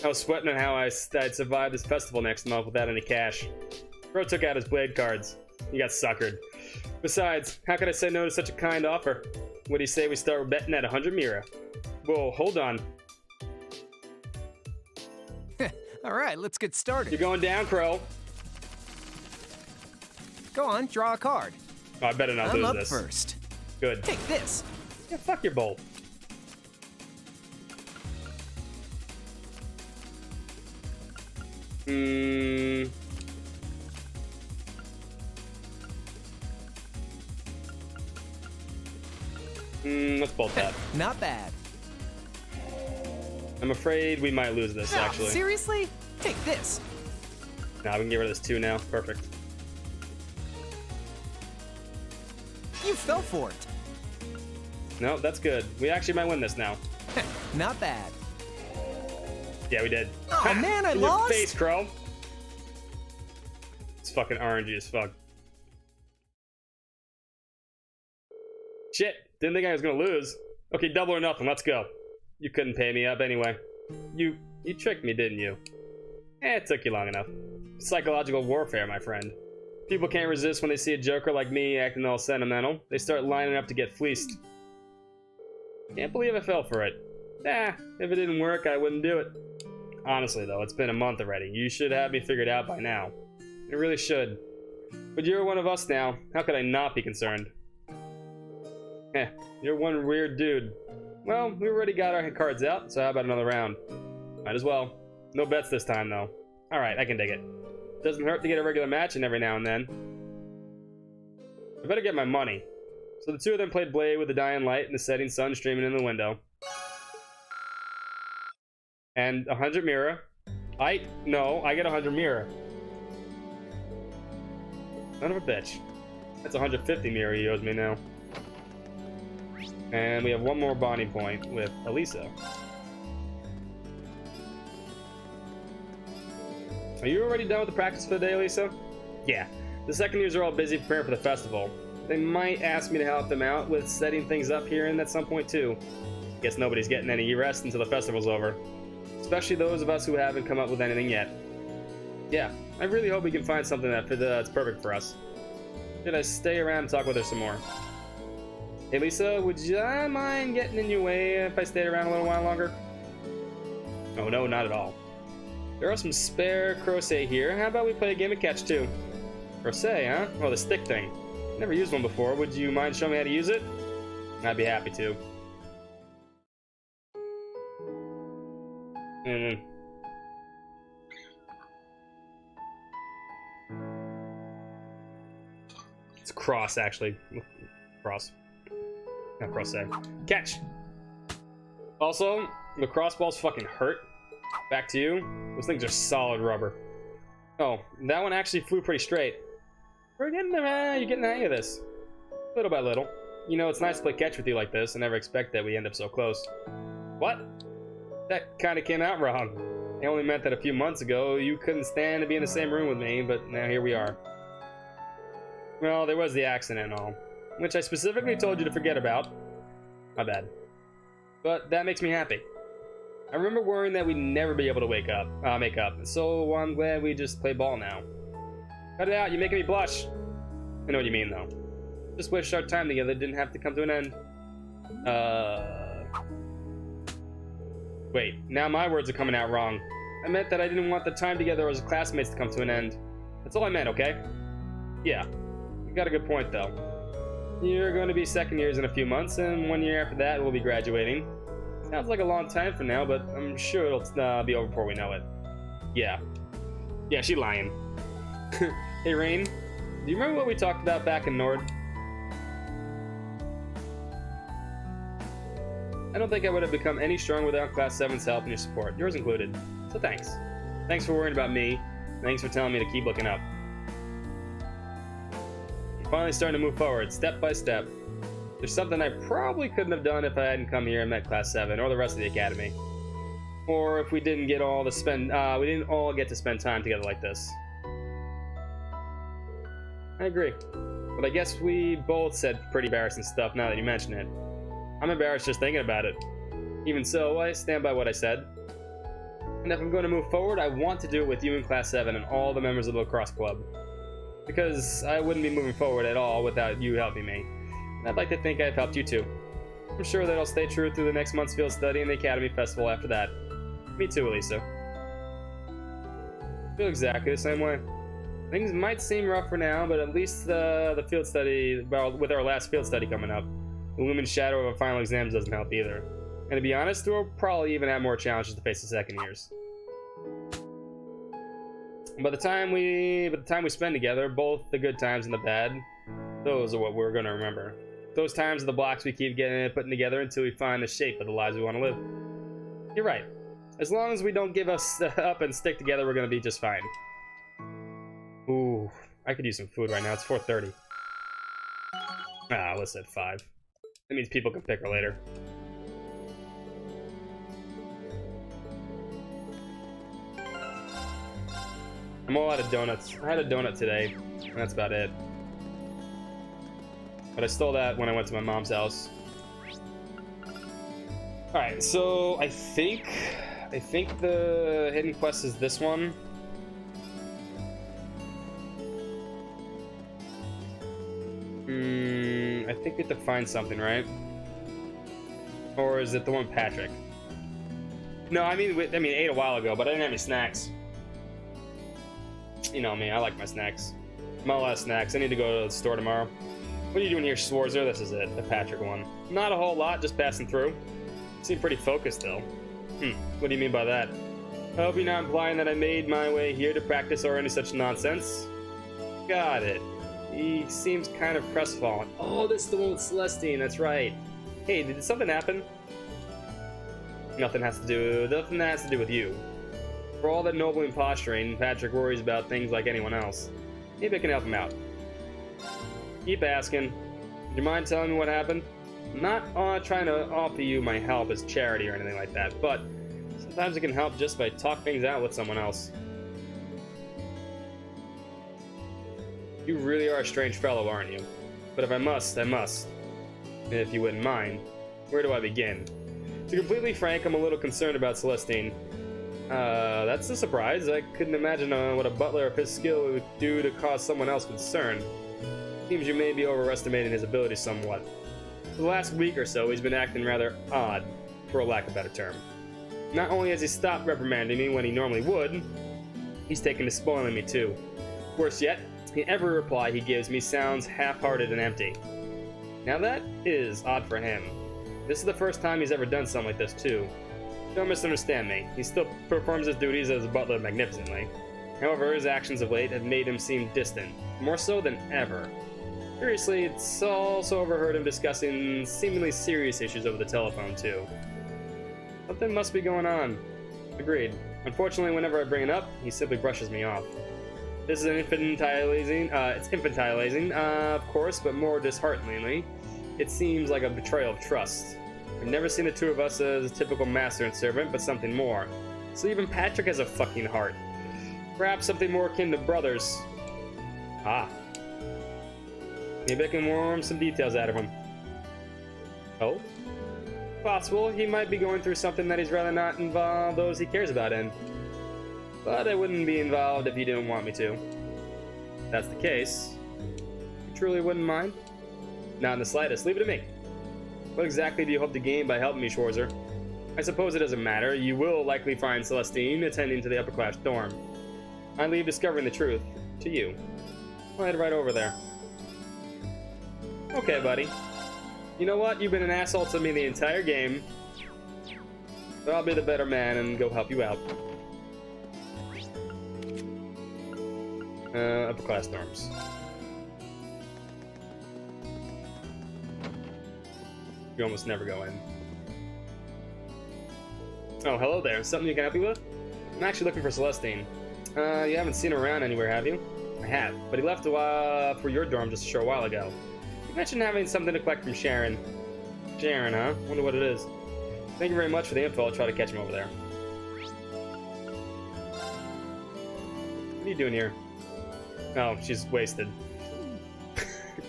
I was sweating on how I'd survive this festival next month without any cash. Bro took out his Blade cards. He got suckered. Besides, how could I say no to such a kind offer? What do you say we start betting at 100 Mira? Whoa, hold on. All right, let's get started. You're going down, Crow. Go on, draw a card. Oh, I better not lose this. I'm up first. Good. Take this. Yeah, fuck your bolt. Let's bolt that. Not bad. I'm afraid we might lose this, actually. Seriously? Take this. Nah, we can get rid of this too now. Perfect. You fell for it. No, that's good. We actually might win this now. Not bad. Yeah, we did. Oh man, I in lost. Your face, Crow. It's fucking orangey as fuck. Shit, didn't think I was gonna lose. Okay, double or nothing, let's go. You couldn't pay me up anyway. You tricked me, didn't you? It took you long enough. Psychological warfare, my friend. People can't resist when they see a joker like me acting all sentimental. They start lining up to get fleeced. Can't believe I fell for it. If it didn't work, I wouldn't do it. Honestly, though, it's been a month already. You should have me figured out by now. You really should. But you're one of us now. How could I not be concerned? You're one weird dude. Well, we already got our cards out, so how about another round? Might as well. No bets this time, though. Alright, I can dig it. Doesn't hurt to get a regular match in every now and then. I better get my money. So the two of them played Blade with the dying light and the setting sun streaming in the window. And 100 mirror. No, I get 100 mirror. Son of a bitch. That's 150 mirror he owes me now. And we have one more bonding point with Elisa. Are you already done with the practice for the day, Elisa? Yeah. The second years are all busy preparing for the festival. They might ask me to help them out with setting things up here and at some point too. Guess nobody's getting any rest until the festival's over. Especially those of us who haven't come up with anything yet. Yeah, I really hope we can find something that's perfect for us. Should I stay around and talk with her some more? Hey Lisa, would you mind getting in your way if I stayed around a little while longer? Oh no, not at all. There are some spare crochet here. How about we play a game of catch too? Crochet, huh? Oh, the stick thing. Never used one before. Would you mind showing me how to use it? I'd be happy to. It's cross, actually. Cross. Not crochet. Catch! Also, the crossballs fucking hurt. Back to you. Those things are solid rubber. Oh, that one actually flew pretty straight. You're getting the hang of this. Little by little. You know, it's nice to play catch with you like this. I never expect that we end up so close. What? That kind of came out wrong. It only meant that a few months ago, you couldn't stand to be in the same room with me, but now here we are. Well, there was the accident and all, which I specifically told you to forget about. My bad. But that makes me happy. I remember worrying that we'd never be able to make up, so I'm glad we just play ball now. Cut it out, you're making me blush. I know what you mean, though. Just wish our time together didn't have to come to an end. Wait, now my words are coming out wrong. I meant that I didn't want the time together as classmates to come to an end. That's all I meant, okay? Yeah, you got a good point, though. You're going to be second years in a few months, and 1 year after that, we'll be graduating. Sounds like a long time from now, but I'm sure it'll be over before we know it. Yeah. Yeah, she lying. Hey, Rain, do you remember what we talked about back in Nord? I don't think I would have become any stronger without Class 7's help and your support, yours included. So thanks. Thanks for worrying about me. Thanks for telling me to keep looking up. You're finally starting to move forward, step by step. There's something I probably couldn't have done if I hadn't come here and met Class 7 or the rest of the academy. Or if we didn't get all to spend, we didn't all get to spend time together like this. I agree. But I guess we both said pretty embarrassing stuff now that you mention it. I'm embarrassed just thinking about it. Even so, I stand by what I said. And if I'm going to move forward, I want to do it with you in Class 7 and all the members of the lacrosse club. Because I wouldn't be moving forward at all without you helping me. And I'd like to think I've helped you too. I'm sure that I'll stay true through the next month's field study and the Academy Festival after that. Me too, Elisa. I feel exactly the same way. Things might seem rough for now, but at least the field study, with our last field study coming up, the looming shadow of our final exams doesn't help either. And to be honest, we'll probably even have more challenges to face the second years. By the time we spend together, both the good times and the bad, those are what we're going to remember. Those times are the blocks we keep putting together until we find the shape of the lives we want to live. You're right. As long as we don't give us up and stick together, we're going to be just fine. Ooh, I could use some food right now. It's 4:30. Let's set 5. That means people can pick her later. I'm all out of donuts. I had a donut today, and that's about it. But I stole that when I went to my mom's house. Alright, so I think the hidden quest is this one. I think we have to find something, right? Or is it the one with Patrick? No, I mean, ate a while ago, but I didn't have any snacks. You know me, I like my snacks. I'm all out of snacks. I need to go to the store tomorrow. What are you doing here, Schwarzer? This is it, the Patrick one. Not a whole lot, just passing through. Seem pretty focused, though. What do you mean by that? I hope you're not implying that I made my way here to practice or any such nonsense. Got it. He seems kind of crestfallen. Oh, this is the one with Celestine, that's right. Hey, did something happen? Nothing that has to do with you. For all that noble posturing, Patrick worries about things like anyone else. Maybe I can help him out. Keep asking. Would you mind telling me what happened? I'm not trying to offer you my help as charity or anything like that, but sometimes it can help just by talk things out with someone else. You really are a strange fellow, aren't you? But if I must, I must. If you wouldn't mind, where do I begin? To be completely frank, I'm a little concerned about Celestine. That's a surprise. I couldn't imagine what a butler of his skill would do to cause someone else concern. Seems you may be overestimating his abilities somewhat. For the last week or so, he's been acting rather odd, for a lack of a better term. Not only has he stopped reprimanding me when he normally would, he's taken to spoiling me too. Worse yet, every reply he gives me sounds half-hearted and empty. Now that is odd for him. This is the first time he's ever done something like this too. Don't misunderstand me. He still performs his duties as a butler magnificently. However, his actions of late have made him seem distant, more so than ever. Curiously, it's also overheard him discussing seemingly serious issues over the telephone too. Something must be going on. Agreed. Unfortunately, whenever I bring it up, he simply brushes me off. This is infantilizing, of course, but more dishearteningly, it seems like a betrayal of trust. I've never seen the two of us as a typical master and servant, but something more. So even Patrick has a fucking heart. Perhaps something more akin to brothers. Ah. Maybe I can worm some details out of him. Oh? Possible. He might be going through something that he's rather not involve those he cares about in. But I wouldn't be involved if you didn't want me to. If that's the case, you truly wouldn't mind? Not in the slightest. Leave it to me. What exactly do you hope to gain by helping me, Schwarzer? I suppose it doesn't matter. You will likely find Celestine attending to the upper-class dorm. I leave discovering the truth to you. I'll head right over there. Okay, buddy. You know what? You've been an asshole to me the entire game. But I'll be the better man and go help you out. Upper-class dorms. You almost never go in. Oh, hello there. Something you can help me with? I'm actually looking for Celestine. You haven't seen him around anywhere, have you? I have, but he left for your dorm just a short while ago. You mentioned having something to collect from Sharon. Sharon, huh? Wonder what it is. Thank you very much for the info. I'll try to catch him over there. What are you doing here? Oh, she's wasted.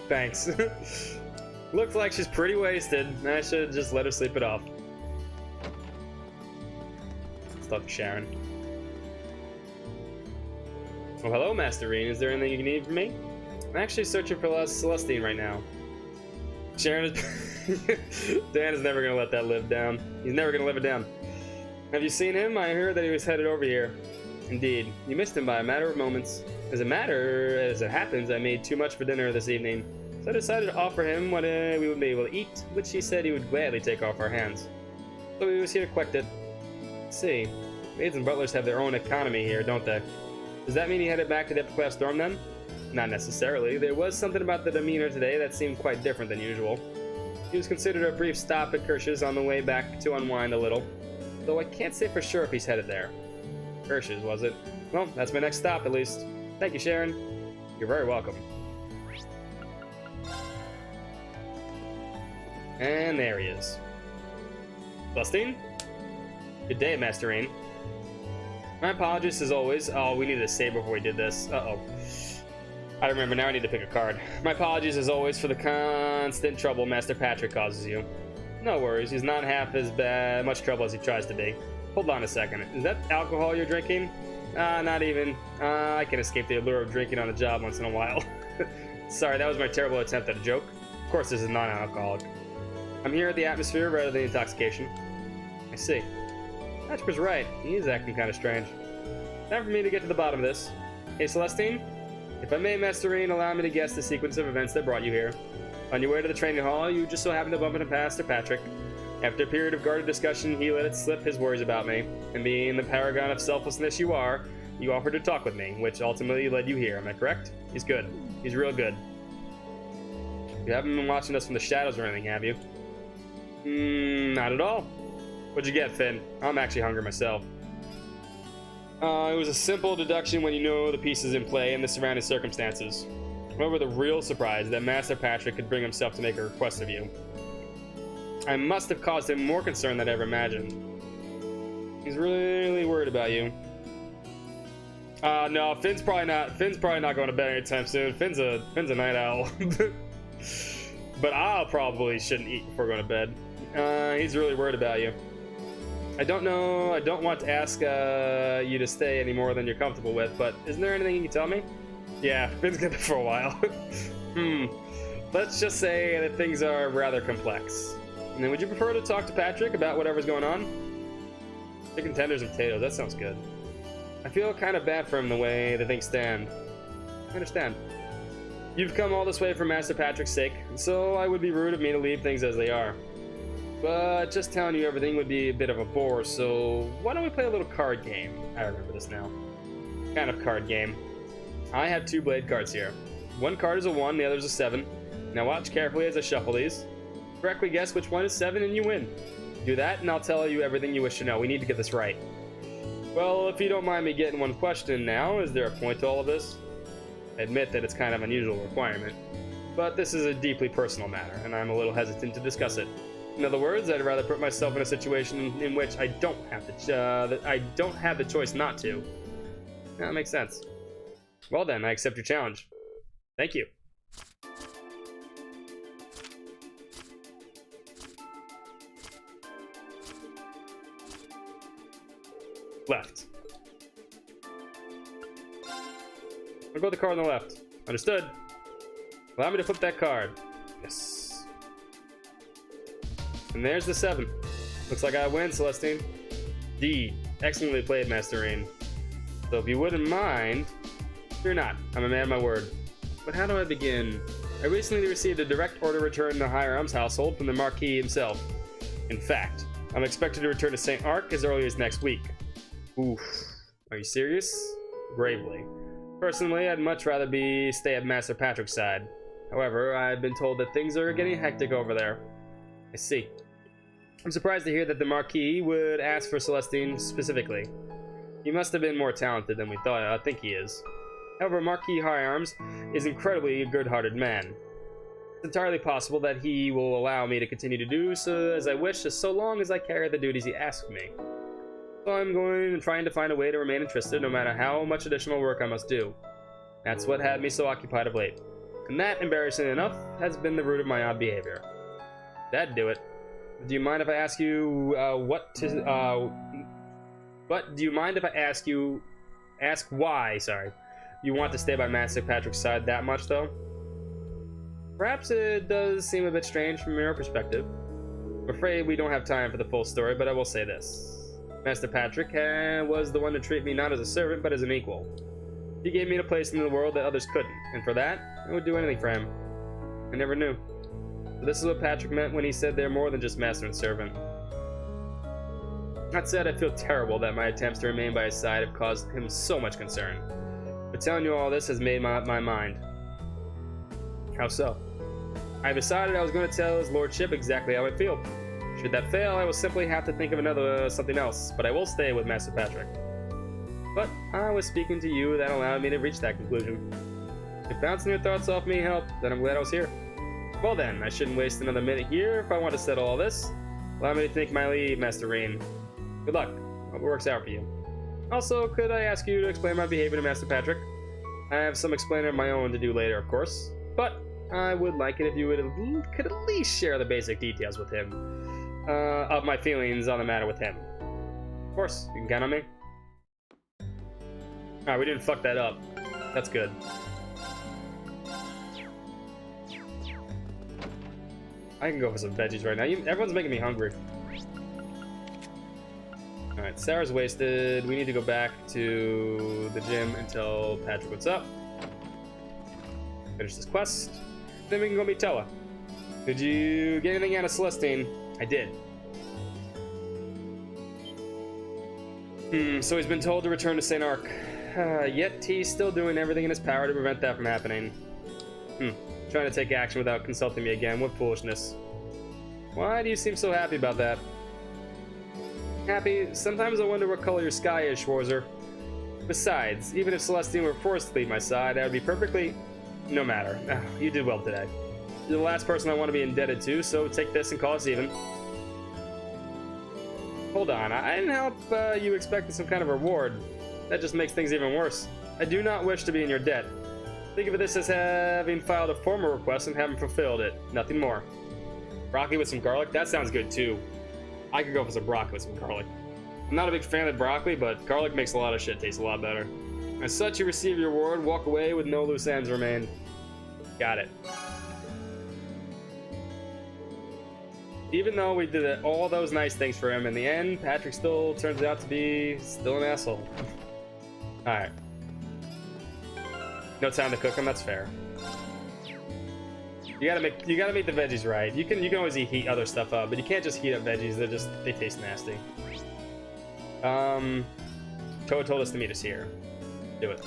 Thanks. Looks like she's pretty wasted. I should just let her sleep it off. Let's talk to Sharon. Oh, hello, Master Rean. Is there anything you need from me? I'm actually searching for Celestine right now. Sharon is... Dan is never going to let that live down. He's never going to live it down. Have you seen him? I heard that he was headed over here. Indeed. You missed him by a matter of moments. As it happens, I made too much for dinner this evening. So I decided to offer him what we would be able to eat, which he said he would gladly take off our hands. So he was here to collect it. Let's see. Maids and butlers have their own economy here, don't they? Does that mean he headed back to the upper-class dorm then? Not necessarily. There was something about the demeanor today that seemed quite different than usual. He was considered a brief stop at Kirsch's on the way back to unwind a little, though I can't say for sure if he's headed there. Kirsch's, was it? Well, that's my next stop, at least. Thank you, Sharon. You're very welcome. And there he is. Celestine? Good day, Master Rean. My apologies as always. Oh, we needed to save before we did this. Uh-oh. I remember now. I need to pick a card. My apologies as always for the constant trouble Master Patrick causes you. No worries. He's not half as much trouble as he tries to be. Hold on a second. Is that alcohol you're drinking? Not even. I can escape the allure of drinking on the job once in a while. Sorry, that was my terrible attempt at a joke. Of course, this is non-alcoholic. I'm here at the atmosphere rather than the intoxication. I see. Ashper's right. He is acting kind of strange. Time for me to get to the bottom of this. Hey, Celestine? If I may, Master Rean, allow me to guess the sequence of events that brought you here. On your way to the training hall, you just so happened to bump into Pastor Patrick. After a period of guarded discussion, he let it slip his worries about me. And being the paragon of selflessness you are, you offered to talk with me, which ultimately led you here. Am I correct? He's good. He's real good. You haven't been watching us from the shadows or anything, have you? Not at all. What'd you get, Finn? I'm actually hungry myself. It was a simple deduction when you know the pieces in play and the surrounding circumstances. However, the real surprise that Master Patrick could bring himself to make a request of you. I must have caused him more concern than I ever imagined. He's really worried about you. No, Finn's probably not going to bed anytime soon. Finn's a night owl. But I probably shouldn't eat before going to bed. He's really worried about you. I don't want to ask you to stay any more than you're comfortable with, but isn't there anything you can tell me? Yeah, Finn's good for a while. Let's just say that things are rather complex. And then would you prefer to talk to Patrick about whatever's going on? Chicken tenders and potatoes, that sounds good. I feel kind of bad for him the way the things stand. I understand. You've come all this way for Master Patrick's sake, so I would be rude of me to leave things as they are. But just telling you everything would be a bit of a bore, so why don't we play a little card game? I remember this now. Kind of card game. I have 2 blade cards here. One card is a 1, the other is a 7. Now watch carefully as I shuffle these. Correctly guess which one is 7 and you win. Do that and I'll tell you everything you wish to know. We need to get this right. Well, if you don't mind me getting one question now, is there a point to all of this? I admit that it's kind of an unusual requirement, but this is a deeply personal matter, and I'm a little hesitant to discuss it. In other words, I'd rather put myself in a situation in which I don't have the choice not to. That makes sense. Well then, I accept your challenge. Thank you. Left. I'll go with the card on the left. Understood. Allow me to flip that card. Yes. And there's the 7. Looks like I win, Celestine. D. Excellently played, Master Rean. So if you wouldn't mind... Fear not. I'm a man of my word. But how do I begin? I recently received a direct order to return to Hiram's household from the Marquis himself. In fact, I'm expected to return to St. Ark as early as next week. Oof. Are you serious? Bravely. Personally, I'd much rather stay at Master Patrick's side. However, I've been told that things are getting hectic over there. I see. I'm surprised to hear that the Marquis would ask for Celestine specifically. He must have been more talented than we thought. I think he is. However, Marquis Higharms is incredibly a good-hearted man. It's entirely possible that he will allow me to continue to do so as I wish, so long as I carry the duties he asks of me. So I'm going and trying to find a way to remain interested no matter how much additional work I must do. That's what had me so occupied of late. And that, embarrassingly enough, has been the root of my odd behavior. That'd do it. Do you mind if I ask you, do you mind if I ask why, you want to stay by Master Patrick's side that much, though? Perhaps it does seem a bit strange from your perspective. I'm afraid we don't have time for the full story, but I will say this. Master Patrick was the one to treat me not as a servant, but as an equal. He gave me a place in the world that others couldn't, and for that, I would do anything for him. I never knew. So this is what Patrick meant when he said they're more than just master and servant. That said, I feel terrible that my attempts to remain by his side have caused him so much concern. But telling you all this has made up my mind. How so? I decided I was going to tell his lordship exactly how I feel. Should that fail, I will simply have to think of something else, but I will stay with Master Patrick. But I was speaking to you that allowed me to reach that conclusion. If bouncing your thoughts off me helped, then I'm glad I was here. Well then, I shouldn't waste another minute here if I want to settle all this. Allow me to take my leave, Master Rean. Good luck. Hope it works out for you. Also, could I ask you to explain my behavior to Master Patrick? I have some explaining of my own to do later, of course, but I would like it if you could at least share the basic details with him, of my feelings on the matter with him. Of course, you can count on me. Alright, we didn't fuck that up. That's good. I can go for some veggies right now. Everyone's making me hungry. Alright, Sarah's wasted. We need to go back to the gym until Patrick wakes up. Finish this quest. Then we can go meet Tella. Did you get anything out of Celestine? I did. So he's been told to return to St. Arc. Yet he's still doing everything in his power to prevent that from happening. Trying to take action without consulting me again. What foolishness. Why do you seem so happy about that? Happy? Sometimes I wonder what color your sky is, Schwarzer. Besides, even if Celestine were forced to leave my side, I would be perfectly... No matter. You did well today. You're the last person I want to be indebted to, so take this and call us even. Hold on, I didn't help you expecting some kind of reward. That just makes things even worse. I do not wish to be in your debt. Think of this as having filed a formal request and haven't fulfilled it. Nothing more. Broccoli with some garlic? That sounds good too. I could go for some broccoli with some garlic. I'm not a big fan of broccoli, but garlic makes a lot of shit taste a lot better. As such, you receive your reward, walk away with no loose ends remain. Got it. Even though we did all those nice things for him, in the end, Patrick still turns out to be still an asshole. Alright. No time to cook them, that's fair. You gotta make the veggies right. You can always heat other stuff up, but you can't just heat up veggies. They taste nasty. Toa told us to meet us here. Do it.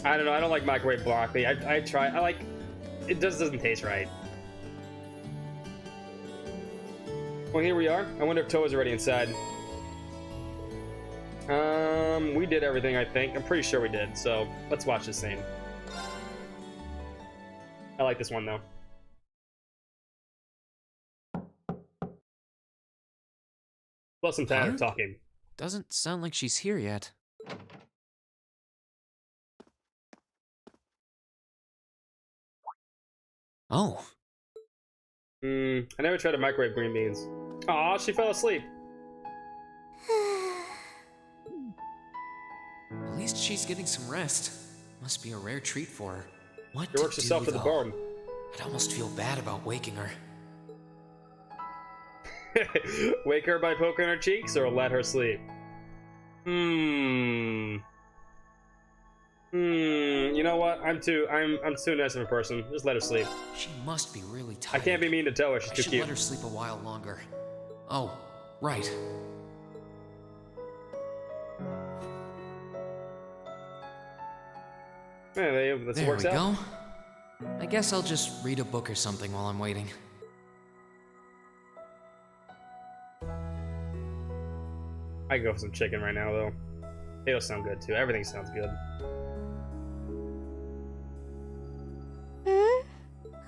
I don't know, I don't like microwave broccoli. I like it just doesn't taste right. Well, here we are. I wonder if Toa's already inside. We did everything, I think. I'm pretty sure we did, so let's watch this scene. I like this one, though. Plus, I'm tired of talking. Doesn't sound like she's here yet. Oh. I never tried to microwave green beans. Aw, she fell asleep. At least she's getting some rest. Must be a rare treat for her. What She works herself to the bone. I'd almost feel bad about waking her. Wake her by poking her cheeks or let her sleep? You know what? I'm too nice of a person. Just let her sleep. She must be really tired. I can't be mean to tell her. She's too should cute. let her sleep a while longer. Oh, right. Yeah, this there works we out. go. I guess I'll just read a book or something while I'm waiting. I can go for some chicken right now, though. Potatoes sound good too. Everything sounds good.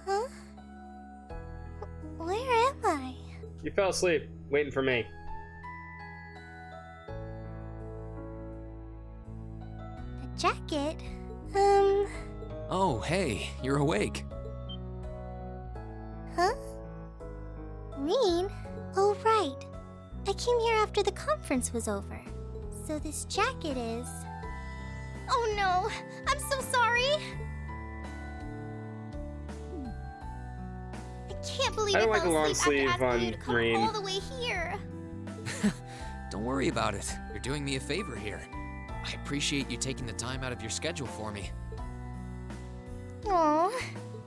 Huh? Where am I? You fell asleep, waiting for me. A jacket? Oh, hey, you're awake. Huh? Rean? Oh, right. I came here after the conference was over. So this jacket is... Oh no! I'm so sorry! I can't believe I don't like fell the long asleep sleeve after asking you on to come Rean. all the way here. Don't worry about it. You're doing me a favor here. I appreciate you taking the time out of your schedule for me. Aw,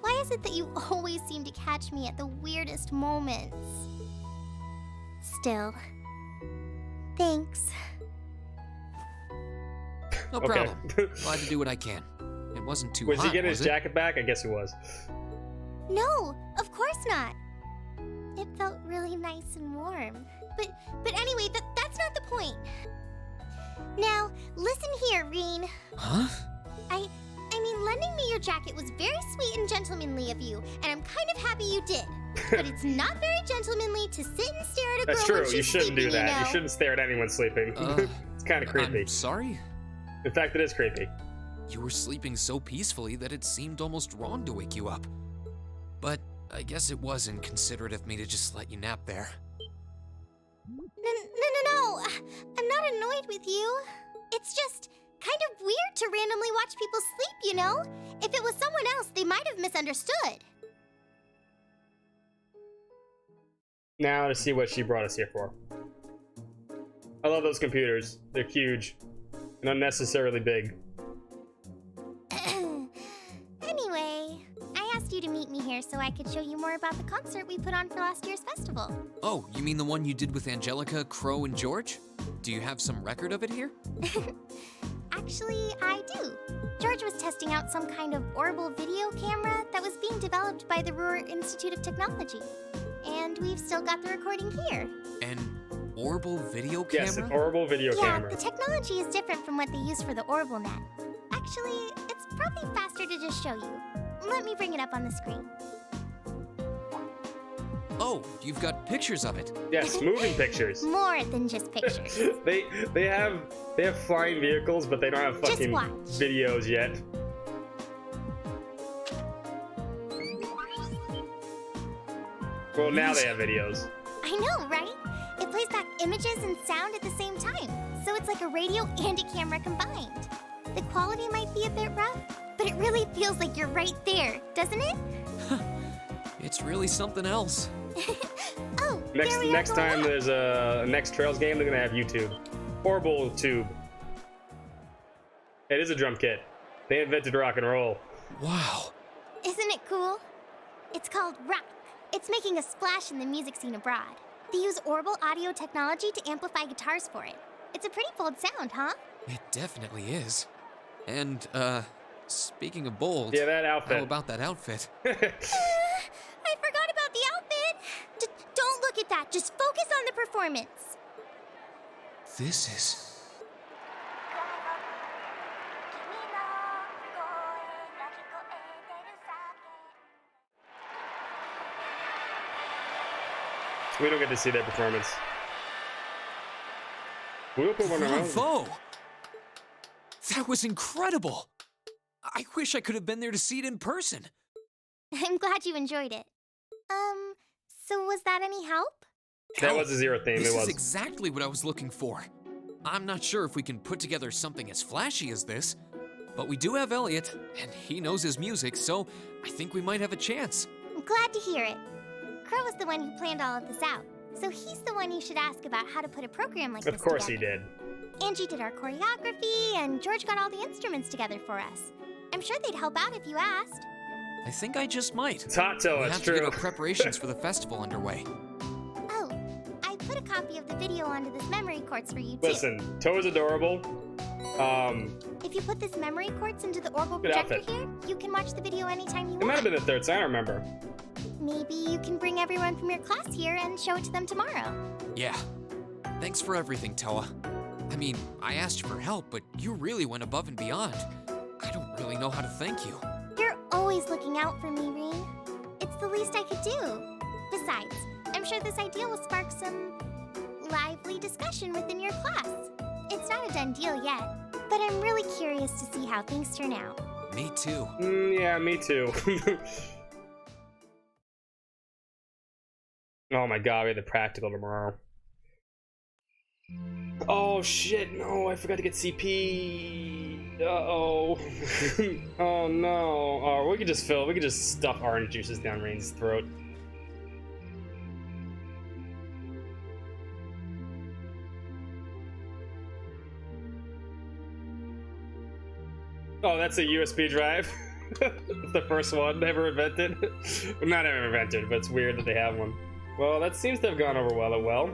why is it that you always seem to catch me at the weirdest moments? Still, thanks. No problem. Glad to do what I can. It wasn't too Was hot, he getting his was it? jacket back? I guess he was. No, of course not. It felt really nice and warm. But anyway, that's not the point. Now, listen here, Rean. Huh? I mean, lending me your jacket was very sweet and gentlemanly of you, and I'm kind of happy you did. But it's not very gentlemanly to sit and stare at a girl That's true. when she's You shouldn't sleeping, do that. You know? You shouldn't stare at anyone sleeping. It's kind of creepy. I'm sorry? In fact, it is creepy. You were sleeping so peacefully that it seemed almost wrong to wake you up. But I guess it was inconsiderate of me to just let you nap there. No. I'm not annoyed with you. It's just kind of weird to randomly watch people sleep, you know? If it was someone else, they might have misunderstood. Now to see what she brought us here for. I love those computers. They're huge and unnecessarily big. Anyway, I asked you to meet me here so I could show you more about the concert we put on for last year's festival. Oh, you mean the one you did with Angelica, Crow, and George? Do you have some record of it here? Actually, I do. George was testing out some kind of orbital video camera that was being developed by the Ruhr Institute of Technology. And we've still got the recording here. An orbital video camera? Yes, an orbital video camera. Yeah, the technology is different from what they use for the orbital net. Actually, it's probably faster to just show you. Let me bring it up on the screen. Oh, you've got pictures of it. Yes, moving pictures. More than just pictures. They have flying vehicles, but they don't have fucking videos yet. Well, now they have videos. I know, right? It plays back images and sound at the same time, so it's like a radio and a camera combined. The quality might be a bit rough, but it really feels like you're right there, doesn't it? It's really something else. Oh, next time there's a next Trails game, they're gonna have YouTube. Orbital Tube. It is a drum kit. They invented rock and roll. Wow. Isn't it cool? It's called Rock. It's making a splash in the music scene abroad. They use orbital audio technology to amplify guitars for it. It's a pretty bold sound, huh? It definitely is. And, speaking of bold... Yeah, that outfit. How about that outfit? I forgot about the outfit! Don't look at that, just focus on the performance. This is... We don't get to see their performance. We'll put one around. Bravo! That was incredible! I wish I could have been there to see it in person. I'm glad you enjoyed it. So was that any help? That was a Zero theme, This it was. is exactly what I was looking for. I'm not sure if we can put together something as flashy as this, but we do have Elliot, and he knows his music, so I think we might have a chance. I'm glad to hear it. Crow was the one who planned all of this out, so he's the one you should ask about how to put a program like this together. Of course he did. Angie did our choreography, and George got all the instruments together for us. I'm sure they'd help out if you asked. I think I just might. Tato, we it's have true. to get our preparations for the festival underway. Oh, I put a copy of the video onto this memory quartz for you too. Listen, Toa's adorable. If you put this memory quartz into the orbital Good projector outfit. here, you can watch the video anytime you It might want. have been the third sign, I don't remember. Maybe you can bring everyone from your class here and show it to them tomorrow. Yeah. Thanks for everything, Toa. I mean, I asked you for help, but you really went above and beyond. I don't really know how to thank you. You're always looking out for me, Reen. It's the least I could do. Besides, I'm sure this idea will spark some lively discussion within your class. It's not a done deal yet, but I'm really curious to see how things turn out. Me too. Yeah, me too. Oh my god, we have the practical tomorrow. Oh shit, no, I forgot to get CP. Uh-oh. Oh no. Oh, we could just stuff orange juices down Rain's throat. Oh, that's a USB drive. It's the first one ever invented. Well, not ever invented, but it's weird that they have one. Well, that seems to have gone over well.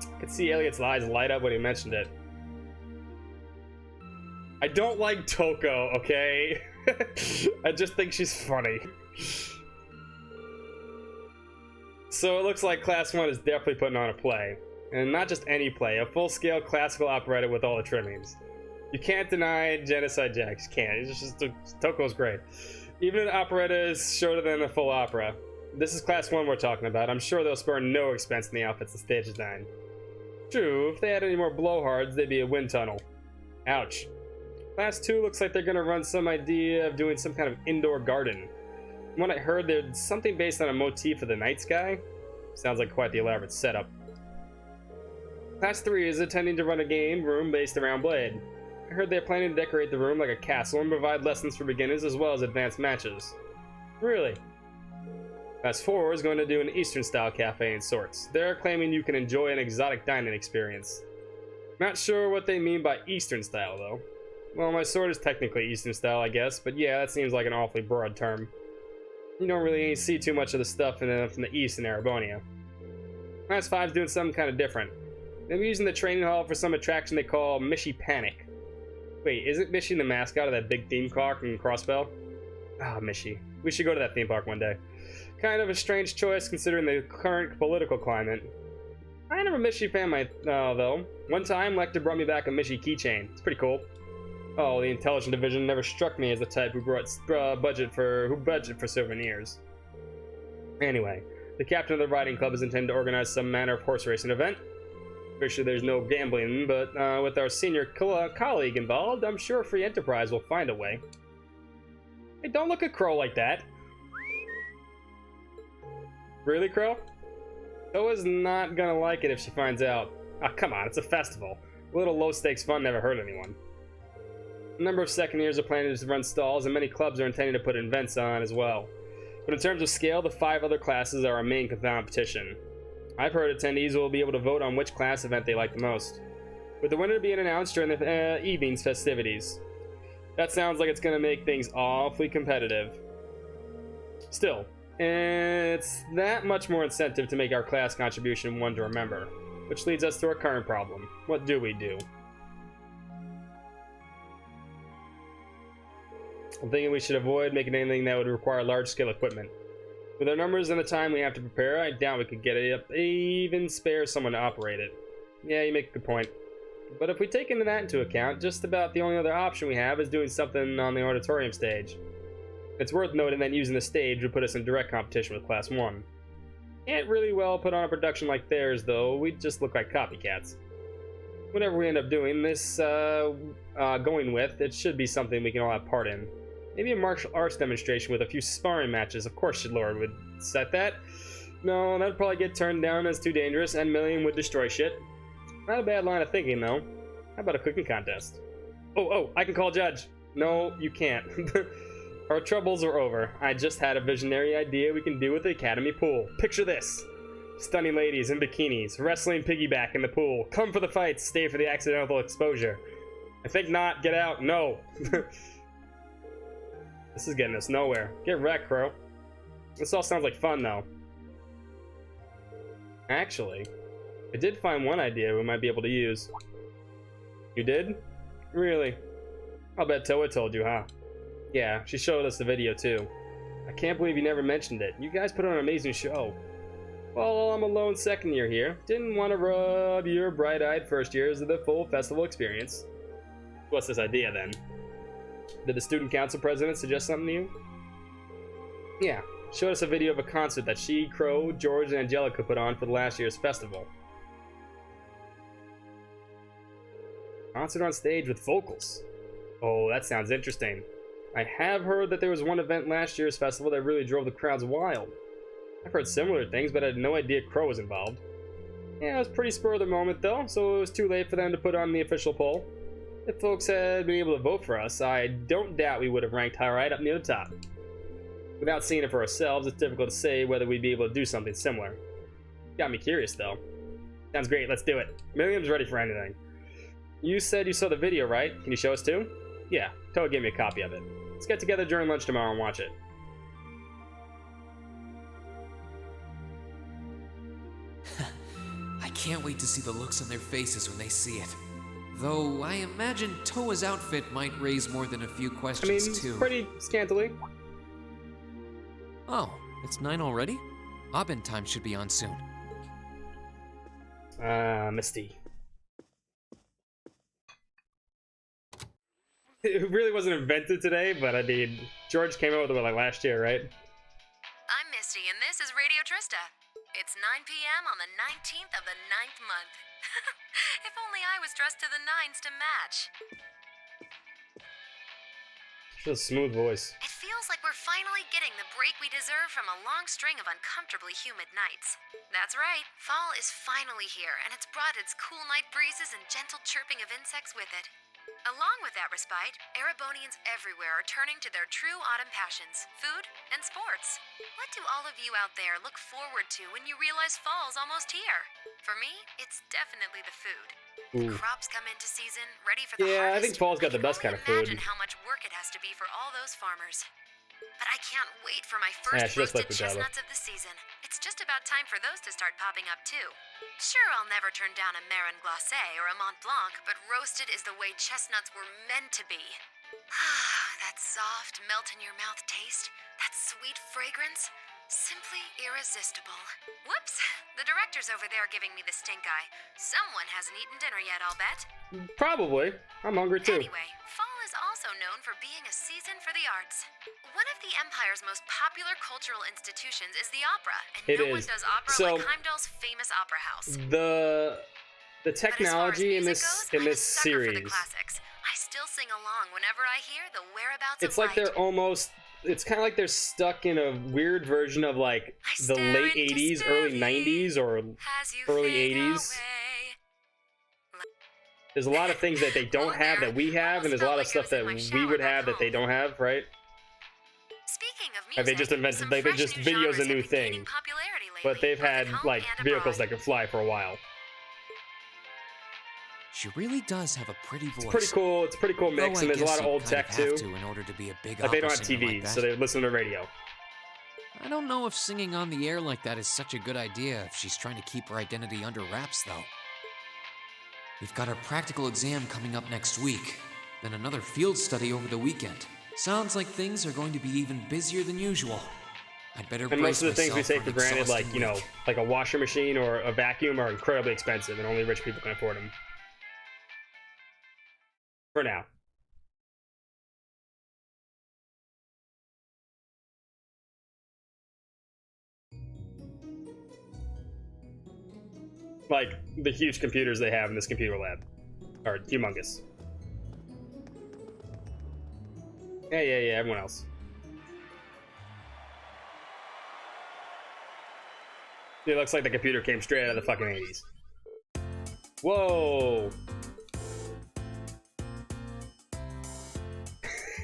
I could see Elliot's eyes light up when he mentioned it. I don't like Toko, okay? I just think she's funny. So it looks like Class 1 is definitely putting on a play. And not just any play, a full-scale classical operetta with all the trimmings. You can't deny Genocide Jax, can't. It's just Toko's great. Even an operetta is shorter than a full opera. This is Class 1 we're talking about. I'm sure they'll spare no expense in the outfits and stage design. True, if they had any more blowhards, they'd be a wind tunnel. Ouch. Class 2 looks like they're gonna run some idea of doing some kind of indoor garden. From what I heard, there's something based on a motif of the night sky. Sounds like quite the elaborate setup. Class 3 is intending to run a game room based around Blade. I heard they're planning to decorate the room like a castle and provide lessons for beginners as well as advanced matches. Really? Class 4 is going to do an Eastern-style cafe and sorts. They're claiming you can enjoy an exotic dining experience. Not sure what they mean by Eastern-style, though. Well, my sword is technically Eastern-style, I guess, but yeah, that seems like an awfully broad term. You don't really see too much of the stuff from the East in Erebonia. Class 5's doing something kind of different. They're using the training hall for some attraction they call Mishy Panic. Wait, isn't Mishy the mascot of that big theme park in Crossbell? Ah, Mishy. We should go to that theme park one day. Kind of a strange choice considering the current political climate. I am a Mishy fan though. One time, Lecter brought me back a Mishy keychain. It's pretty cool. Oh, the Intelligent Division never struck me as the type who budget for souvenirs. Anyway, the captain of the riding club is intended to organize some manner of horse racing event. Pretty sure there's no gambling, but with our senior colleague involved, I'm sure Free Enterprise will find a way. Hey, don't look at Crow like that. Really, Crow? Toa's not gonna like it if she finds out. Ah, come on, it's a festival. A little low-stakes fun never hurt anyone. A number of second years are planning to run stalls, and many clubs are intending to put events on as well. But in terms of scale, the 5 other classes are our main competition. I've heard attendees will be able to vote on which class event they like the most, with the winner being announced during the evening's festivities. That sounds like it's going to make things awfully competitive. Still, it's that much more incentive to make our class contribution one to remember, which leads us to our current problem. What do we do? I'm thinking we should avoid making anything that would require large-scale equipment. With our numbers and the time we have to prepare, I doubt we could get it up, even spare someone to operate it. Yeah, you make a good point. But if we take into account, just about the only other option we have is doing something on the auditorium stage. It's worth noting that using the stage would put us in direct competition with Class 1. Can't really well put on a production like theirs, though. We'd just look like copycats. Whatever we end up doing this, going with, it should be something we can all have part in. Maybe a martial arts demonstration with a few sparring matches. Of course, Lord would set that. No, that'd probably get turned down as too dangerous, and Million would destroy shit. Not a bad line of thinking, though. How about a cooking contest? Oh, I can call judge. No, you can't. Our troubles are over. I just had a visionary idea we can do with the Academy pool. Picture this. Stunning ladies in bikinis, wrestling piggyback in the pool. Come for the fights, stay for the accidental exposure. I think not. Get out. No. This is getting us nowhere. Get wrecked, Crow. This all sounds like fun, though. Actually, I did find one idea we might be able to use. You did? Really? I'll bet Toa told you, huh? Yeah, she showed us the video, too. I can't believe you never mentioned it. You guys put on an amazing show. Well, I'm a lone second year here. Didn't want to rub your bright-eyed first years of the full festival experience. What's this idea, then? Did the student council president suggest something to you? Yeah, showed us a video of a concert that she, Crow, George, and Angelica put on for the last year's festival. Concert on stage with vocals. Oh, that sounds interesting. I have heard that there was one event last year's festival that really drove the crowds wild. I've heard similar things, but I had no idea Crow was involved. Yeah, it was pretty spur of the moment, though, so it was too late for them to put on the official poll. If folks had been able to vote for us, I don't doubt we would have ranked right up near the top. Without seeing it for ourselves, it's difficult to say whether we'd be able to do something similar. Got me curious, though. Sounds great, let's do it. Milliam's ready for anything. You said you saw the video, right? Can you show us too? Yeah, Toa gave me a copy of it. Let's get together during lunch tomorrow and watch it. I can't wait to see the looks on their faces when they see it. Though I imagine Toa's outfit might raise more than a few questions, too. Pretty scantily. Oh, it's 9 already? Abend time should be on soon. Misty. It really wasn't invented today, but I mean, George came out with it like last year, right? I'm Misty, and this is Radio Trista. It's 9 p.m. on the 19th of the 9th month. If only I was dressed to the nines to match. She has a smooth voice. It feels like we're finally getting the break we deserve from a long string of uncomfortably humid nights. That's right, fall is finally here, and it's brought its cool night breezes and gentle chirping of insects with it. Along with that respite, Erebonians everywhere are turning to their true autumn passions, food and sports. What do all of you out there look forward to when you realize fall's almost here? For me, it's definitely the food. The crops come into season, ready for the harvest. Yeah, I think fall's got the best kind of food. Imagine how much work it has to be for all those farmers. But I can't wait for my first roasted chestnuts of the season. It's just about time for those to start popping up too. Sure, I'll never turn down a Marin Glacé or a Mont Blanc, but roasted is the way chestnuts were meant to be. That soft, melt-in-your-mouth taste, that sweet fragrance, simply irresistible. Whoops! The director's over there giving me the stink eye. Someone hasn't eaten dinner yet, I'll bet. Probably. I'm hungry too. Anyway, fall is also known for being a season for the arts. One of the Empire's most popular cultural institutions is the opera, and no one does opera like Heimdall's famous opera house. The technology in this series, I still sing along whenever I hear the whereabouts it's of like they're almost, it's kind of like they're stuck in a weird version of like the late 80s, early 90s, or early 80s. There's a lot of things that they don't have that we have, and there's a lot of stuff that we would have that they don't have, right? Like they just invented, like they just video's a new thing, but they've had like vehicles that can fly for a while. She really does have a pretty voice. It's a pretty cool mix, and there's a lot of old tech too. In order to be a big like they don't have opera singer TVs, like so they listen to radio. I don't know if singing on the air like that is such a good idea if she's trying to keep her identity under wraps, though. We've got our practical exam coming up next week, then another field study over the weekend. Sounds like things are going to be even busier than usual. I'd better brace And most of the things we myself take for for an granted, like, exhausting you know, week. like a washer machine or a vacuum, are incredibly expensive, and only rich people can afford them. For now. Like, the huge computers they have in this computer lab are humongous. Yeah, everyone else. It looks like the computer came straight out of the fucking 80s. Whoa!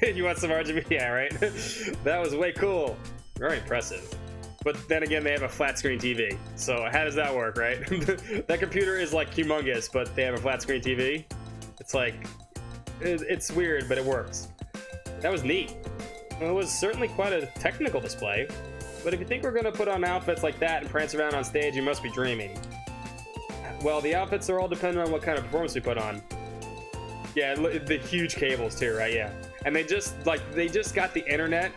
You want some RGB? Yeah, right? That was way cool. Very impressive. But then again, they have a flat screen TV. So how does that work, right? That computer is like humongous, but they have a flat screen TV. It's like, it's weird, but it works. That was neat. Well, it was certainly quite a technical display. But if you think we're gonna put on outfits like that and prance around on stage, you must be dreaming. Well, the outfits are all dependent on what kind of performance we put on. Yeah, the huge cables too, right? Yeah. And they just got the internet,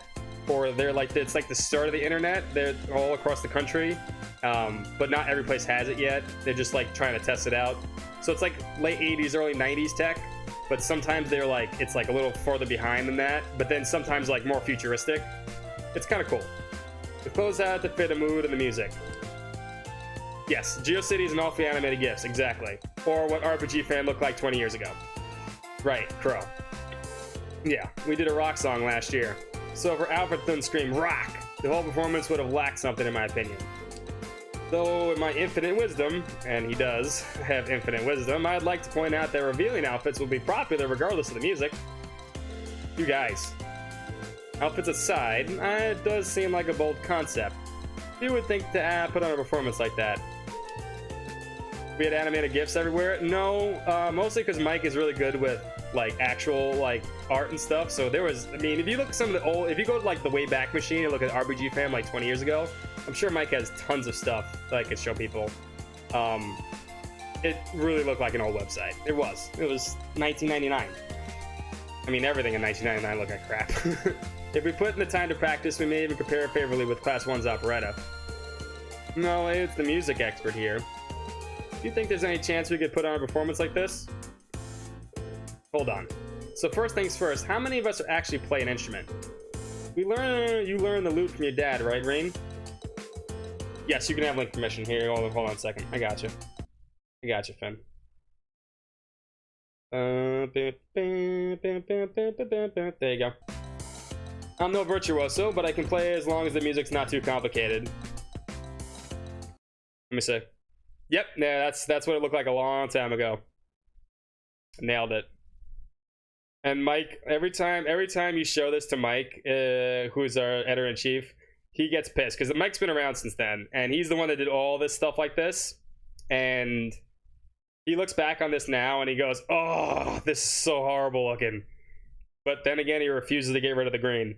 or they're like, it's like the start of the internet. They're all across the country, but not every place has it yet. They're just like trying to test it out. So it's like late 80s, early 90s tech, but sometimes they're like, it's like a little farther behind than that, but then sometimes like more futuristic. It's kind of cool. The clothes had to fit the mood and the music. Yes, GeoCities and all free animated gifts, exactly. Or what RPG fan looked like 20 years ago. Right, Crow. Yeah, we did a rock song last year. So if our outfit didn't scream rock, the whole performance would have lacked something in my opinion. Though in my infinite wisdom, and he does have infinite wisdom, I'd like to point out that revealing outfits will be popular regardless of the music. You guys. Outfits aside, it does seem like a bold concept. Who would think to put on a performance like that? We had animated GIFs everywhere? No, mostly because Mike is really good with like actual like art and stuff. So there was, I mean, if you look at some of the old, if you go to like the Wayback Machine and look at RPG Fam like 20 years ago, I'm sure Mike has tons of stuff that I could show people. It really looked like an old website. It was 1999. I mean, everything in 1999 looked like crap. If we put in the time to practice, we may even compare favorably with Class 1's operetta. No, it's the music expert here. Do you think there's any chance we could put on a performance like this? Hold on. So first things first, how many of us actually play an instrument? You learn the lute from your dad, right, Rain? Yes, you can have link permission. Here, hold on a second. I got you. Finn. There you go. I'm no virtuoso, but I can play as long as the music's not too complicated. Let me see. Yep, yeah, that's what it looked like a long time ago. Nailed it. And Mike, every time you show this to Mike, who's our editor-in-chief, he gets pissed because Mike's been around since then, and he's the one that did all this stuff like this. And he looks back on this now and he goes, "Oh, this is so horrible looking." But then again, he refuses to get rid of the green.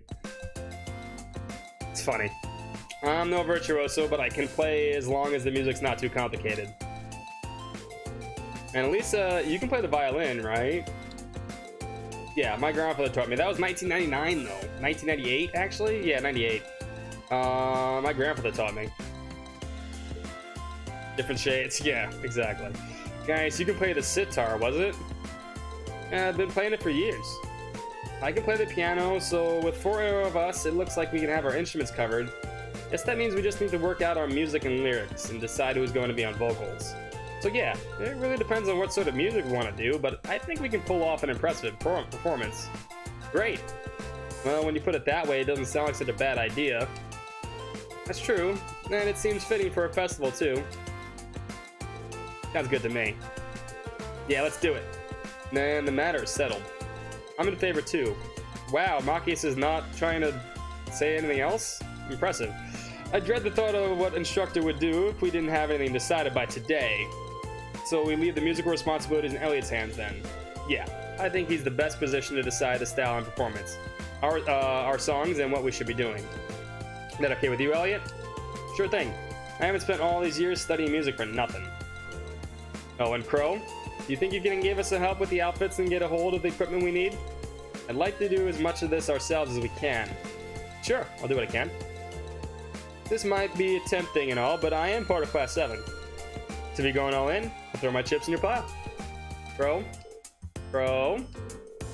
It's funny. I'm no virtuoso, but I can play as long as the music's not too complicated. And Lisa, you can play the violin, right? Yeah, my grandfather taught me. That was 1999, though. 1998, actually? Yeah, 98. My grandfather taught me. Different shades. Yeah, exactly. Guys, you can play the sitar, was it? Yeah, I've been playing it for years. I can play the piano, so with 4 of us, it looks like we can have our instruments covered. Guess that means we just need to work out our music and lyrics and decide who's going to be on vocals. So yeah, it really depends on what sort of music we want to do, but I think we can pull off an impressive performance. Great. Well, when you put it that way, it doesn't sound like such a bad idea. That's true, and it seems fitting for a festival too. Sounds good to me. Yeah, let's do it. And the matter is settled. I'm in favor too. Wow, Machias is not trying to say anything else? Impressive. I dread the thought of what instructor would do if we didn't have anything decided by today. So we leave the musical responsibilities in Elliot's hands then. Yeah, I think he's the best position to decide the style and performance. Our songs and what we should be doing. Is that okay with you, Elliot? Sure thing. I haven't spent all these years studying music for nothing. Oh, and Crow? Do you think you can give us some help with the outfits and get a hold of the equipment we need? I'd like to do as much of this ourselves as we can. Sure, I'll do what I can. This might be tempting and all, but I am part of Class 7. To be going all in, I'll throw my chips in your pile. Crow?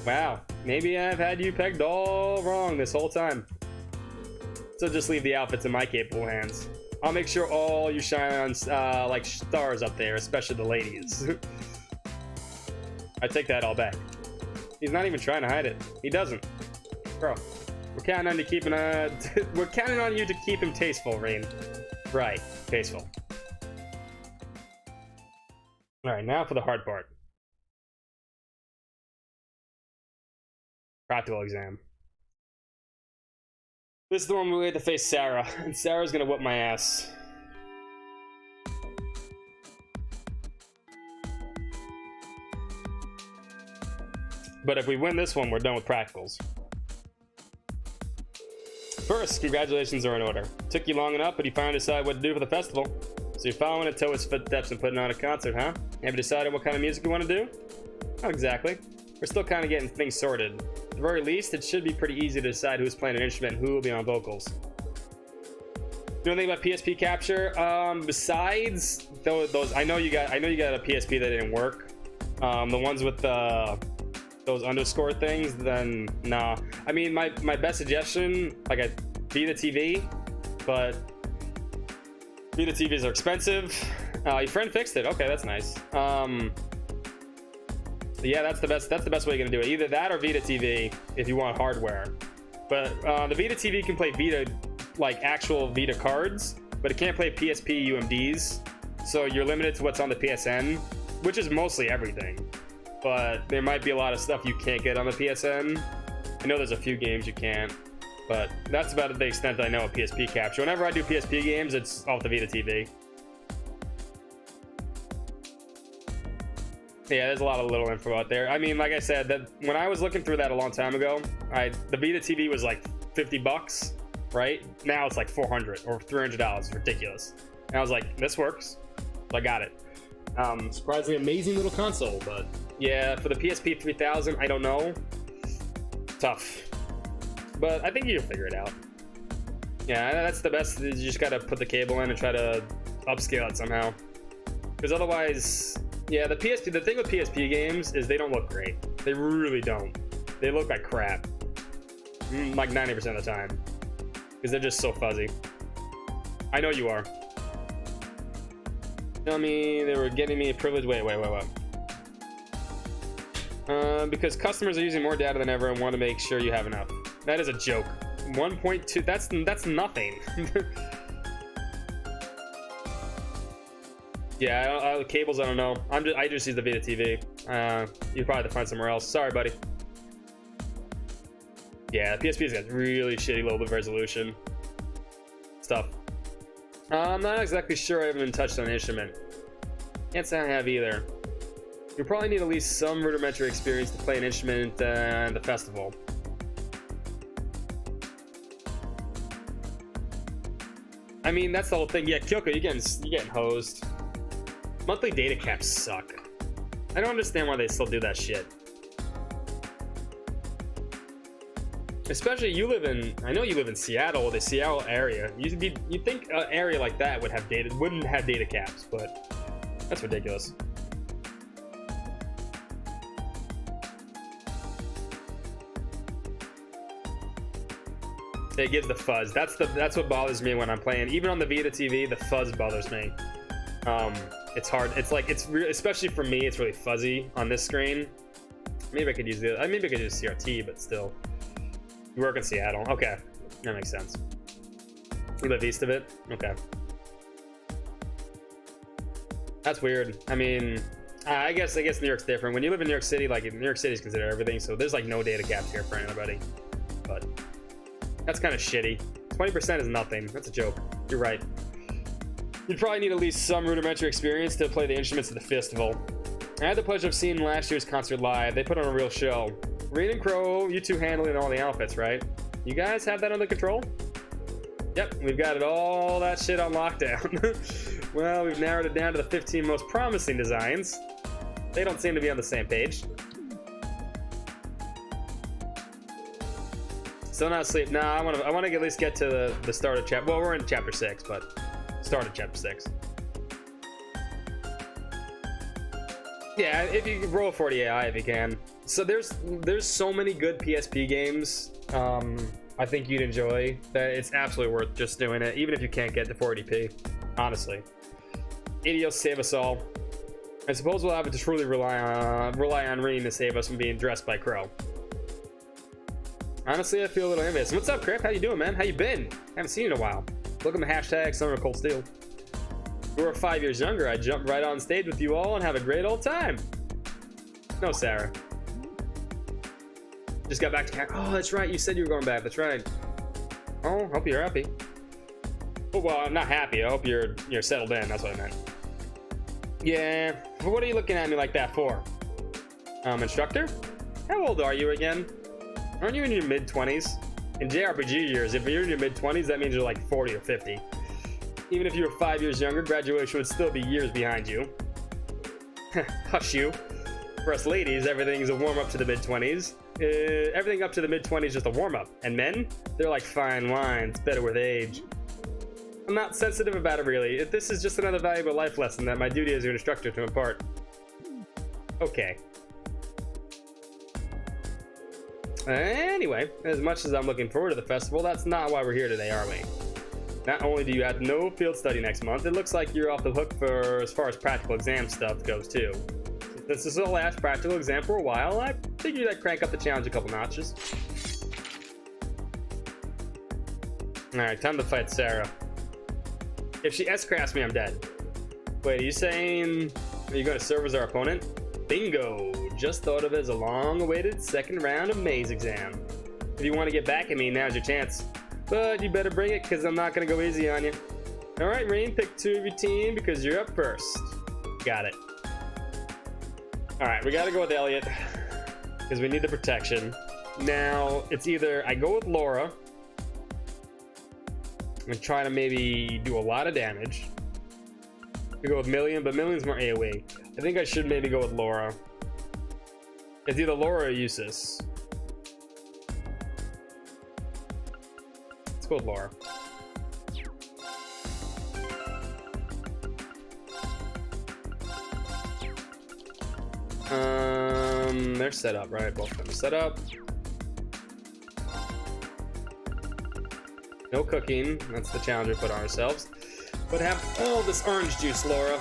Wow, maybe I've had you pegged all wrong this whole time. So just leave the outfits in my capable hands. I'll make sure all you shine on like stars up there, especially the ladies. I take that all back. He's not even trying to hide it. He doesn't. Bro, we're counting on you to keep him tasteful, Rain. Right, tasteful. All right, now for the hard part. Practical exam. This is the one where we have to face Sarah, and Sarah's gonna whip my ass. But if we win this one, we're done with practicals. First, congratulations are in order. Took you long enough, but you finally decided what to do for the festival. So you're following in Toa's footsteps and putting on a concert, huh? Have you decided what kind of music you want to do? Not exactly. We're still kind of getting things sorted. At the very least, it should be pretty easy to decide who's playing an instrument and who will be on vocals. You know anything about PSP capture? Besides those, I know you got a PSP that didn't work. The ones with those underscore things, then nah. I mean, my best suggestion, like a Vita TV, but Vita TVs are expensive. Your friend fixed it. Okay, that's nice. Yeah, that's the best way you're gonna do it. Either that or Vita TV if you want hardware. But the Vita TV can play Vita, like actual Vita cards, but it can't play PSP UMDs. So you're limited to what's on the PSN, which is mostly everything. But there might be a lot of stuff you can't get on the PSN. I know there's a few games you can't, but that's about the extent I know of PSP capture. Whenever I do PSP games, it's off the Vita TV. Yeah, there's a lot of little info out there. I mean, like I said, that when I was looking through that a long time ago, the Vita TV was like $50, right? Now it's like $400 or $300. It's ridiculous. And I was like, this works. So I got it. Surprisingly amazing little console, but yeah, for the PSP 3000, I don't know. Tough. But I think you can figure it out. Yeah, that's the best. You just gotta put the cable in and try to upscale it somehow. Because otherwise, yeah, the thing with PSP games is they don't look great. They really don't. They look like crap. Like 90% of the time. Because they're just so fuzzy. I know you are. Tell me they were getting me a privilege. Wait. Because customers are using more data than ever and want to make sure you have enough. That is a joke. 1.2. That's nothing. Yeah, cables. I don't know. I just use the Vita TV. You probably have to find somewhere else. Sorry, buddy. Yeah, the PSP's got really shitty low resolution stuff. I'm not exactly sure I haven't been touched on an instrument. Can't say I have either. You probably need at least some rudimentary experience to play an instrument at the festival. I mean, that's the whole thing. Yeah, Kyoko, you're getting hosed. Monthly data caps suck. I don't understand why they still do that shit. Especially I know you live in Seattle, the Seattle area. You'd think an area like that wouldn't have data caps, but that's ridiculous. It gives the fuzz. That's what bothers me when I'm playing. Even on the Vita TV, the fuzz bothers me. It's hard. Especially for me, it's really fuzzy on this screen. Maybe I could use CRT, but still. You work in Seattle. Okay, that makes sense. You live east of it? Okay. That's weird. I mean, I guess New York's different. When you live in New York City, like New York City's considered everything, so there's like no data caps here for anybody. But that's kind of shitty. 20% is nothing. That's a joke. You're right. You'd probably need at least some rudimentary experience to play the instruments at the festival. I had the pleasure of seeing last year's concert live. They put on a real show. Reed and Crow, you two handling all the outfits, right? You guys have that under control? Yep, we've got all that shit on lockdown. Well, we've narrowed it down to the 15 most promising designs. They don't seem to be on the same page. Still not asleep. Nah, I want to at least get to the start of chapter. Well, we're in chapter 6, but start of chapter 6. Yeah, if you roll a 40 AI if you can. So there's so many good PSP games I think you'd enjoy that it's absolutely worth just doing it, even if you can't get to 480p. Honestly, Idios save us all. I suppose we'll have to truly rely on Reen to save us from being dressed by Crow. Honestly, I feel a little envious. What's up, Crip? How you doing, man? How you been? Haven't seen you in a while. Look at the hashtag Summer Cold Steel. If we were 5 years younger, I'd jump right on stage with you all and have a great old time. No, Sarah. Just got back to Oh, that's right. You said you were going back. That's right. Oh, hope you're happy. Oh, well, I'm not happy. I hope you're settled in. That's what I meant. Yeah. But what are you looking at me like that for? Instructor? How old are you again? Aren't you in your mid-20s? In JRPG years, if you're in your mid-20s, that means you're like 40 or 50. Even if you were 5 years younger, graduation would still be years behind you. Hush you. For us ladies, everything's a warm-up to the mid-20s. Everything up to the mid-20s is just a warm-up. And men? They're like fine wine. It's better with age. I'm not sensitive about it, really. This is just another valuable life lesson that my duty as your instructor to impart. Okay. Anyway, as much as I'm looking forward to the festival, that's not why we're here today, are we? Not only do you have no field study next month, it looks like you're off the hook for as far as practical exam stuff goes, too. Since this is the last practical exam for a while, I figured I'd crank up the challenge a couple notches. Alright, time to fight Sarah. If she S-crafts me, I'm dead. Wait, are you saying you're going to serve as our opponent? Bingo! Just thought of it as a long-awaited second round of maze exam. If you want to get back at me, now's your chance. But you better bring it, because I'm not going to go easy on you. Alright, Rain, pick 2 of your team, because you're up first. Got it. Alright, we got to go with Elliot, because we need the protection. Now, it's either I go with Laura, and try to maybe do a lot of damage. We go with Million, but Million's more AoE. I think I should maybe go with Laura. It's either Laura or Eustace. Let's go with Laura. They're set up, right? Both of them are set up. No cooking. That's the challenge we put on ourselves. But have all this orange juice, Laura.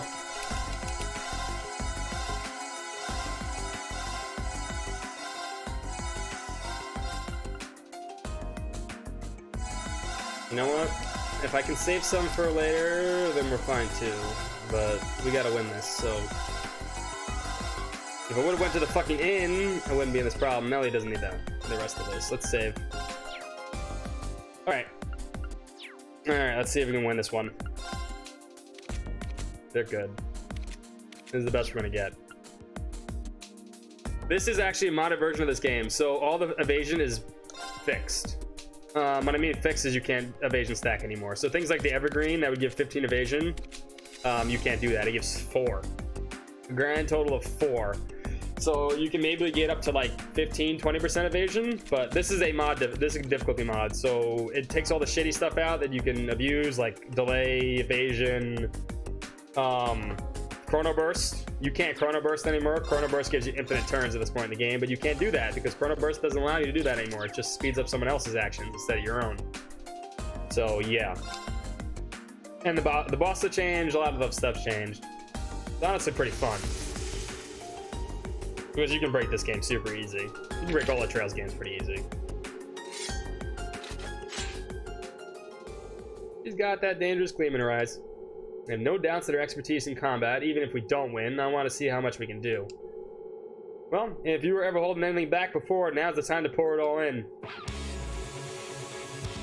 You know what? If I can save some for later, then we're fine too. But we gotta win this, so... If I would have went to the fucking inn, I wouldn't be in this problem. Melly doesn't need that. The rest of this. Let's save. Alright. Alright, let's see if we can win this one. They're good. This is the best we're gonna get. This is actually a modded version of this game, so all the evasion is fixed. What I mean fixed is you can't evasion stack anymore. So things like the Evergreen that would give 15 evasion, you can't do that. It gives 4. A grand total of 4. So you can maybe get up to like 15-20% evasion, but this is a mod. This is a difficulty mod, so it takes all the shitty stuff out that you can abuse, like delay, evasion, chrono burst. You can't chrono burst anymore. Chrono burst gives you infinite turns at this point in the game, but you can't do that because chrono burst doesn't allow you to do that anymore. It just speeds up someone else's actions instead of your own. So yeah. And the boss have changed. A lot of other stuff's changed. It's honestly pretty fun. Because you can break this game super easy. You can break all the Trails games pretty easy. She's got that dangerous gleam in her eyes. I have no doubts that her expertise in combat, even if we don't win, I want to see how much we can do. Well, if you were ever holding anything back before, now's the time to pour it all in.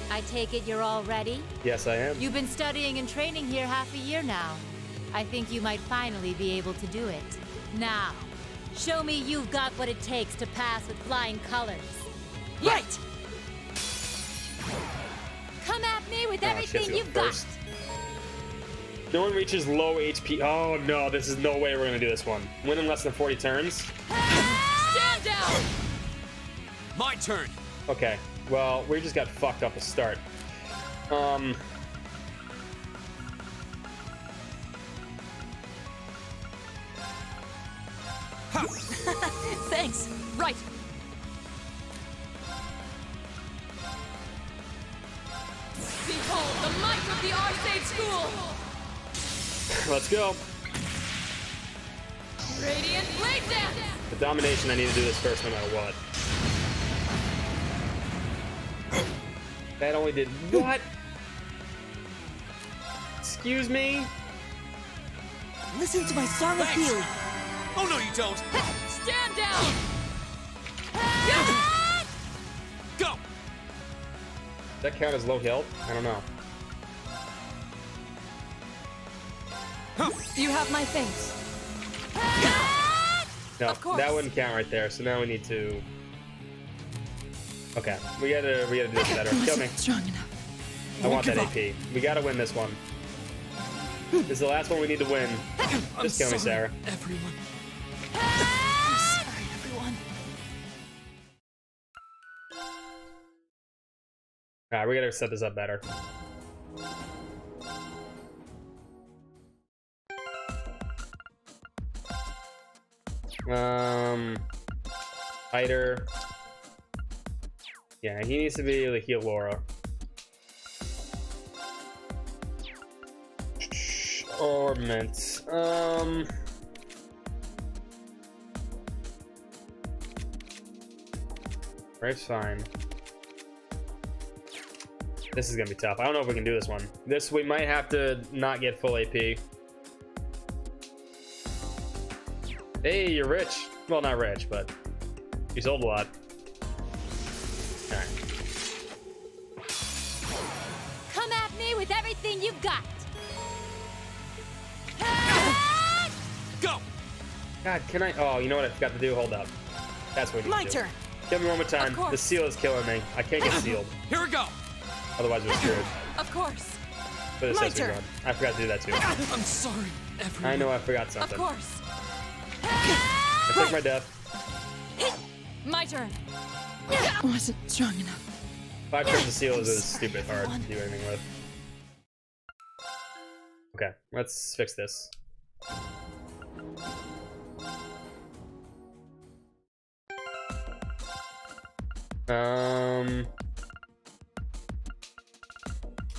I take it you're all ready? Yes, I am. You've been studying and training here half a year now. I think you might finally be able to do it. Now, show me you've got what it takes to pass with flying colors. Right! Come at me with everything you've got! No one reaches low HP. Oh no, this is no way we're gonna do this one. Win in less than 40 turns. Stand down! My turn! Okay, well, we just got fucked up to start. Thanks. Right. Behold the might of the Arcade School! Let's go. Radiant Blade Dance! The domination, I need to do this first no matter what. That only did what? Excuse me? Listen to my song of healing. Oh no, you don't. Stand down! Go! Does that count as low health? I don't know. You have my thanks. No, that wouldn't count right there. So now we need to. Okay, we gotta do this better. Kill me. Strong enough. I want that AP. We gotta win this one. This is the last one we need to win. Just kill me, Sarah. Everyone. I'm sorry, everyone. Alright, we gotta set this up better. Fighter. Yeah, he needs to be able to heal Laura. Ornaments. Right, fine. This is gonna be tough. I don't know if we can do this one. This, we might have to not get full AP. Hey, you're rich. Well, not rich, but you sold a lot. Alright. Come at me with everything you've got. Go! God, can I? Oh, you know what I forgot to do? Hold up. That's what we need to do. My turn. Kill me one more time. The seal is killing me. I can't get sealed. Here we go. Otherwise, we're screwed. Of course. But My turn. I forgot to do that too. I'm sorry, everyone. I know I forgot something. Of course. I took my death. My turn. Wasn't strong enough. 5 turns of seal is stupid hard to do anything with. Okay, let's fix this.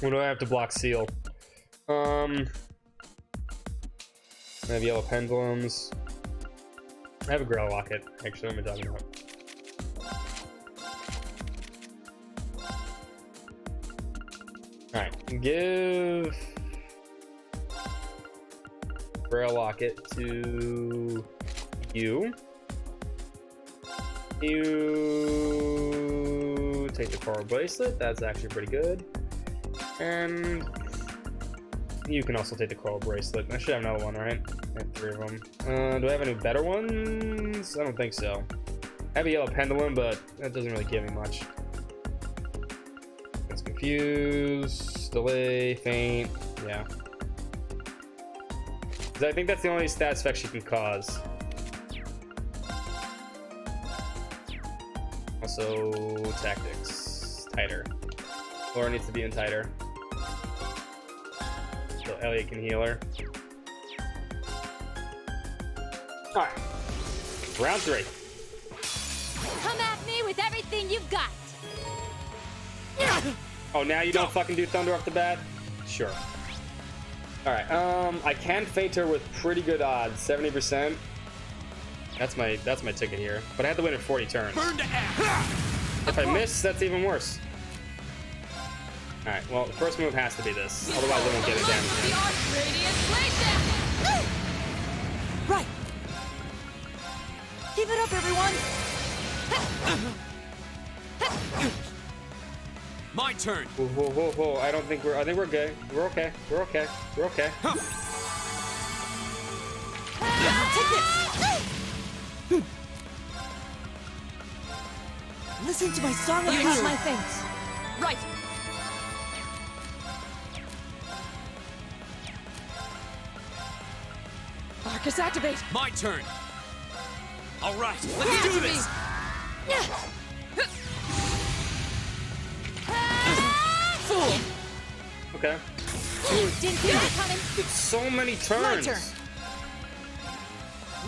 What do I have to block seal? I have yellow pendulums. I have a Grail Locket, actually, what am I talking about? Alright, give Grail Locket to you. You take the coral bracelet. That's actually pretty good. And you can also take the coral bracelet. I should have another one, right? I have 3 of them. Do I have any better ones? I don't think so. I have a yellow pendulum, but that doesn't really give me much. It's confused, delay, faint. Yeah. I think that's the only stats effect she can cause. Also, tactics. Tighter. Laura needs to be in tighter. So Elliot can heal her. Alright. Round 3. Come at me with everything you've got. Oh, now you don't fucking do thunder off the bat? Sure. Alright, I can feint her with pretty good odds. 70%. That's my ticket here. But I have to win in 40 turns. If I miss, that's even worse. Alright, well, the first move has to be this. Otherwise, I won't get it damage. Right. Keep it up, everyone. My turn. Whoa, whoa, whoa, whoa. I think we're good. We're okay. We're okay. We're okay. Take this. Listen to my song of You have my things. Right. Arcus, activate. My turn. All right, let's do this. Fool. Okay. Didn't see that coming. It's so many turns. My turn.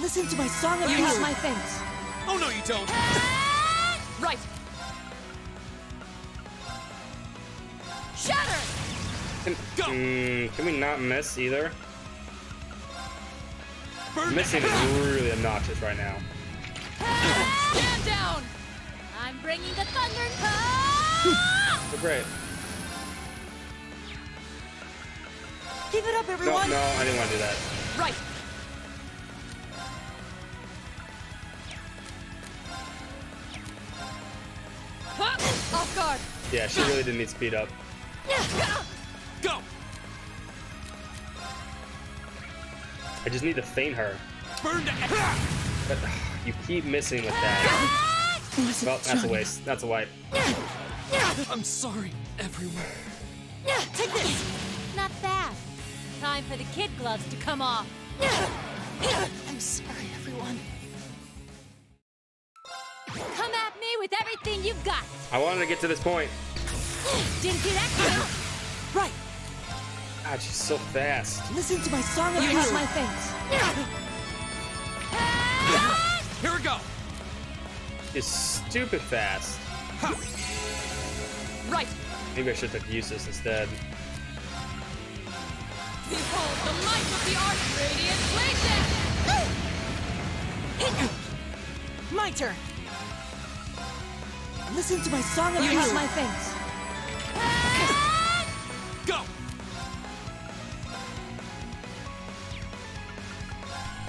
Listen to my song of You have my things. Oh no, you don't. Right. Shatter. Can we not miss either? Missing is really obnoxious right now. Stand down. I'm bringing the thunder. We're great. Keep it up, everyone. No, I didn't want to do that. Right. Off guard. Yeah, she really didn't need speed up. Go. I just need to feint her. Burn to But you keep missing with that. Well, that's a waste. That's a wipe. I'm sorry, everyone. Take this. Not bad. Time for the kid gloves to come off. I'm sorry, everyone. Come at me with everything you've got. I wanted to get to this point. Didn't see that coming. Right. God, she's so fast. Listen to my song of You have my things. Here we go. She's stupid fast. Right. Maybe I should have took Eustace instead. Behold the light of the Archradiant Blade. My turn. Listen to my song of You have my things. Go.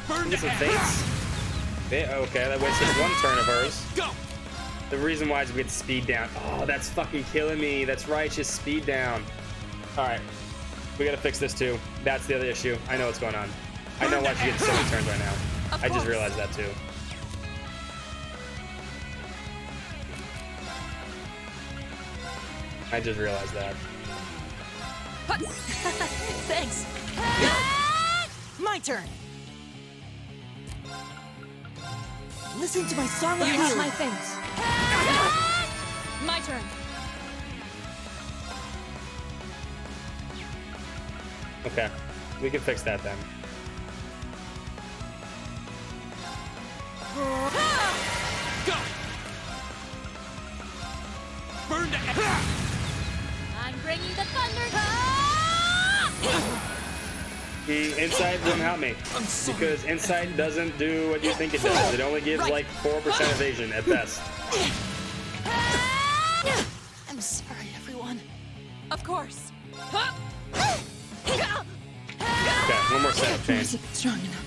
Burn Get some feints. Okay, that wasted 1 turn of hers. Go. The reason why is we get speed down. Oh, that's fucking killing me. That's right, just speed down. All right, we gotta fix this too. That's the other issue. I know what's going on. I know why she gets so many turns right now. I just realized that too. I just realized that. Thanks. My turn. Listen to my song of You have my things. My turn. Okay, we can fix that then. Go. Burn to I'm bringing the thunder. Insight wouldn't help me because insight doesn't do what you think it does. It only gives like 4% evasion at best. I'm sorry, everyone. Of course. Okay, one more setup change. Strong enough.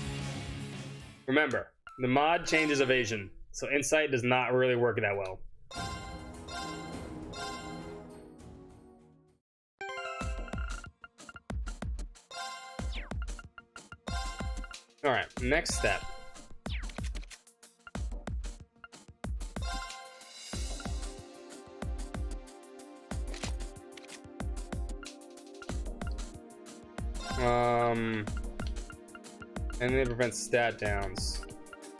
Remember, the mod changes evasion. So insight does not really work that well. Alright, next step. And then it prevents stat downs.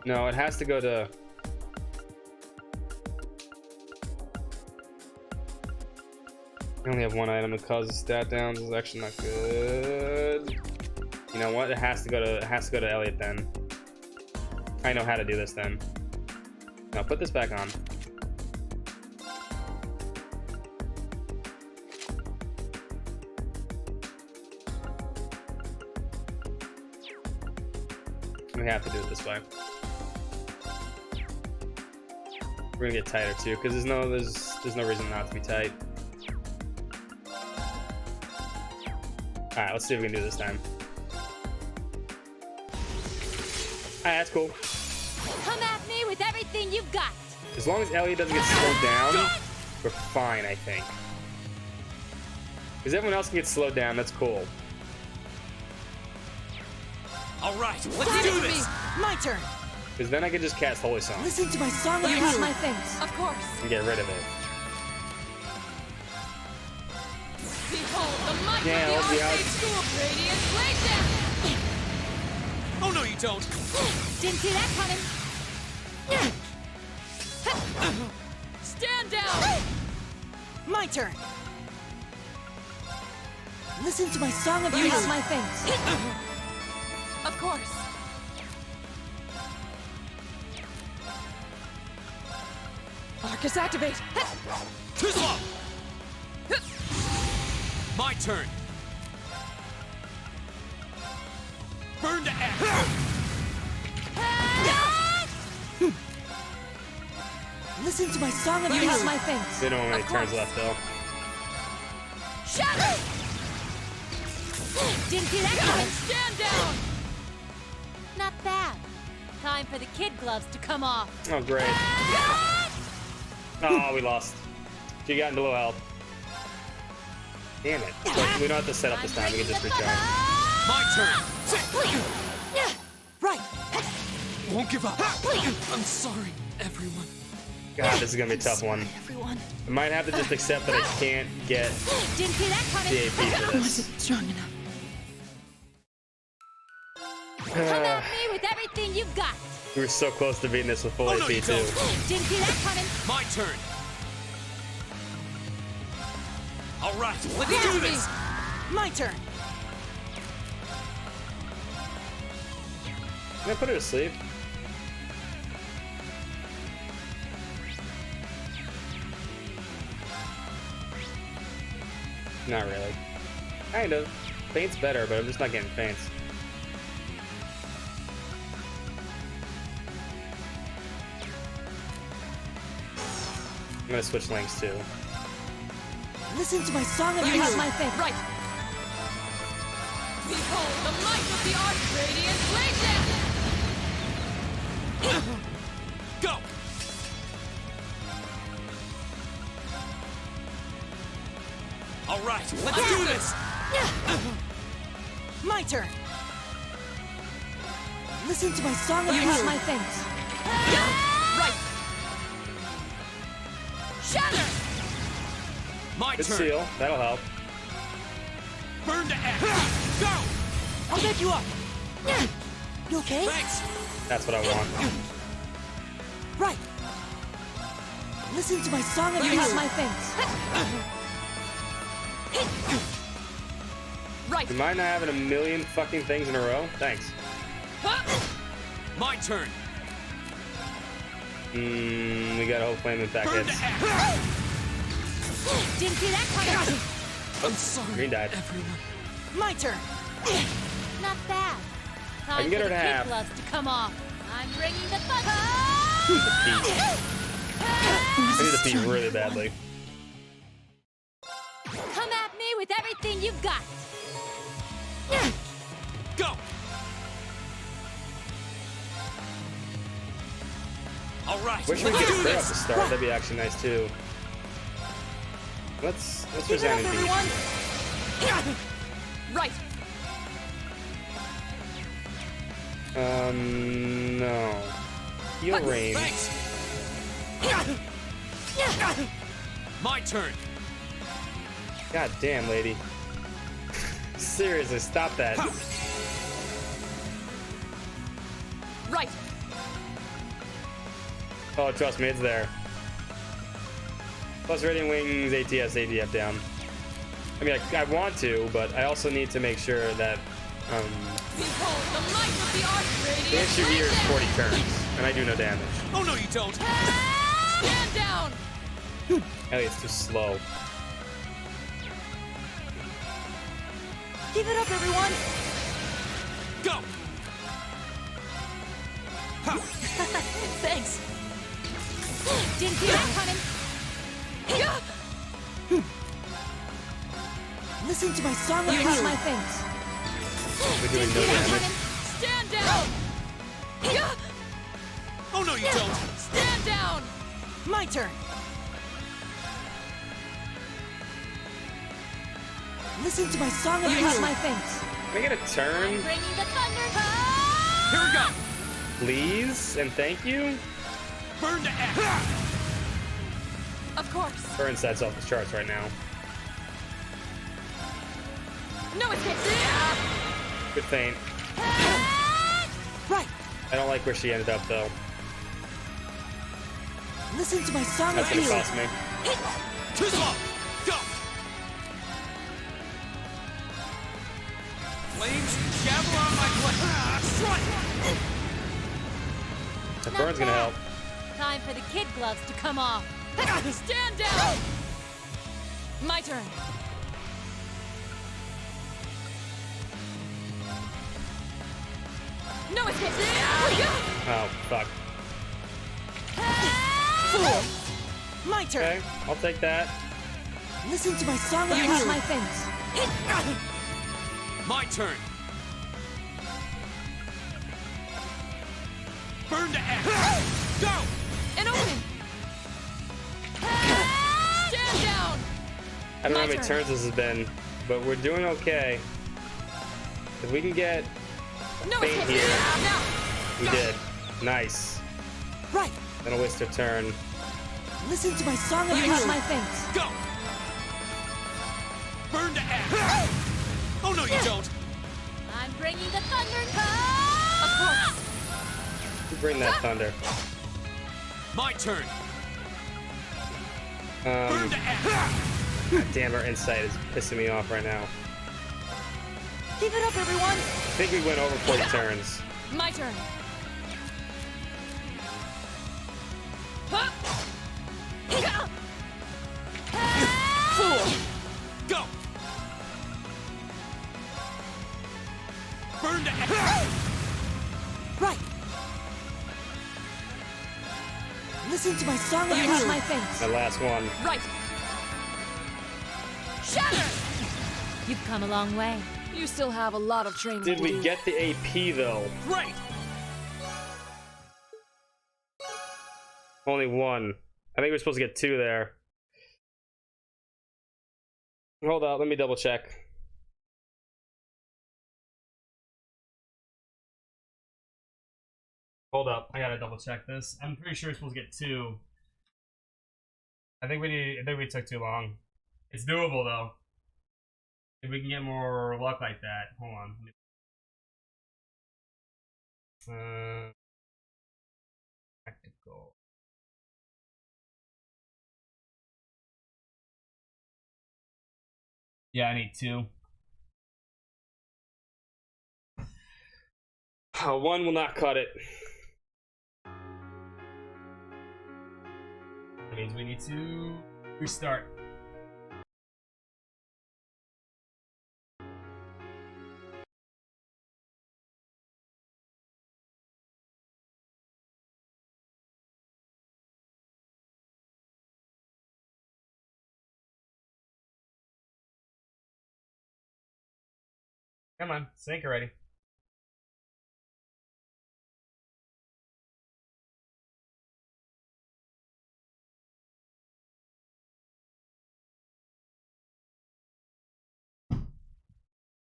No, it has to go to... I only have one item that causes stat downs. Is actually not good. You know what? It has to go to Elliot then. I know how to do this then. Now put this back on. We have to do it this way. We're gonna get tighter too, because there's no reason not to be tight. Alright, let's see if we can do this time. Alright, that's cool. Come at me with everything you've got. As long as Elliot doesn't get slowed down, we're fine, I think. Because everyone else can get slowed down, that's cool. Alright, let's do this! My turn! Because then I can just cast Holy Song. Listen to my song of You healing. have my things. Of course. And get rid of it. Behold the might Yeah, of the yeah. Arcade School Radiant Blade Dance! Oh no, you don't! Didn't see that coming. Stand down! My turn! Listen to my song of You healing. have my things. Of course. Arcus activate! Too slow! My turn! Burn to ash! Listen to my song of You healing. have my things. They don't have any Of turns course. left though. Shatter! Didn't see that coming. Stand down! Not bad. Time for the kid gloves to come off. Oh, great. Oh, we lost. She got into low health. Damn it. Look, we don't have to set up this time. We can just recharge. My turn! Right! Won't give up! I'm sorry, everyone. God, this is gonna be a tough one. Everyone. I might have to just accept that I can't get Didn't see that coming. the AP for this. Wasn't strong enough. Come at me with everything you've got. We were so close to beating this with full Oh, no, AP you too. don't. Didn't see that coming. My turn! Alright, let's do this! My turn! Can I put her to sleep? Not really. Kind of. Faint's better, but I'm just not getting faints. I'm gonna switch links too. Listen to my song of You healing. have my things. Right. Behold the might of the Arch Radiant Blade Dance! Go! Alright, let's do this! My turn! Listen to my song of You healing. have my things. Right. Shatter! My Good turn! seal. That'll help. Burn to ash! Go! I'll get you up! You okay? Thanks! That's what I want. Right! Listen to my song of You healing. have my things. Right. Am I not having a million fucking things in a row? Thanks. My turn! We got a whole flame impact Burn to hits. ash! Didn't see that coming. I'm sorry, Green died. everyone. My turn! Not bad. Time I can get for her the to kid half. gloves to come off. I'm bringing the thunder. I need to pee really badly. Come at me with everything you've got. Go! All right. Wish we could get Spray off the start. That'd be actually nice too. Let's resign and beat. Right. No. Heal range. My turn. God damn, lady. Seriously, stop that. Right. Oh, trust me, it's there. Plus Radiant Wings, ATS, ADF down. I mean, I want to, but I also need to make sure that, the issue here is 40 turns, and I do no damage. Oh, no, you don't. Stand down. Elliot's too slow. Keep it up, everyone. Go. Thanks. Didn't see that coming. Listen to my song. You have my things. We're doing no damage. Stand down. Oh, no, you don't. Stand down. My turn. Listen to my song. You have my things. Can I get a turn? Bringing the thunder. Here we go. Please and thank you. Burn to X. Of course. Burn sets off the charts right now. No escape. Good feint. Right. I don't like where she ended up though. Listen to my song. That's gonna cost me. Too slow. Go. Flames, gather on my blade. Strike. The burn's gonna help. Time for the kid gloves to come off. Stand down. My turn. No escape. Oh, fuck. Fool. My turn. Okay, I'll take that. Listen to my song. You have my things. My turn. Burn to X. Go. An open. Stand down. I don't know how many turns this has been, but we're doing okay. If we can get No feint escape. here, Now. we did. Nice. Right. Then a waste her turn. Listen to my song. You have my things. Go. Burn to X. Oh, no, you don't. I'm bringing the thunder. Of course. You bring that thunder. My turn. God Burn to X. damn, her insight is pissing me off right now. Keep it up, everyone. I think we went over 40 turns. My turn. Fool. Go. Burn to X. Right. Listen to my song. You have my things. That last one. Right. Shatter. You've come a long way. You still have a lot of training. Did to we do. get the AP though? Right. Only one. I think we're supposed to get 2 there. Hold up, let me double check. Hold up, I gotta double check this. I'm pretty sure we're supposed to get 2. I think we took too long. It's doable though. If we can get more luck like that. Hold on. Tactical. Yeah, I need 2. 1 will not cut it. That means we need to restart. Come on, sync already.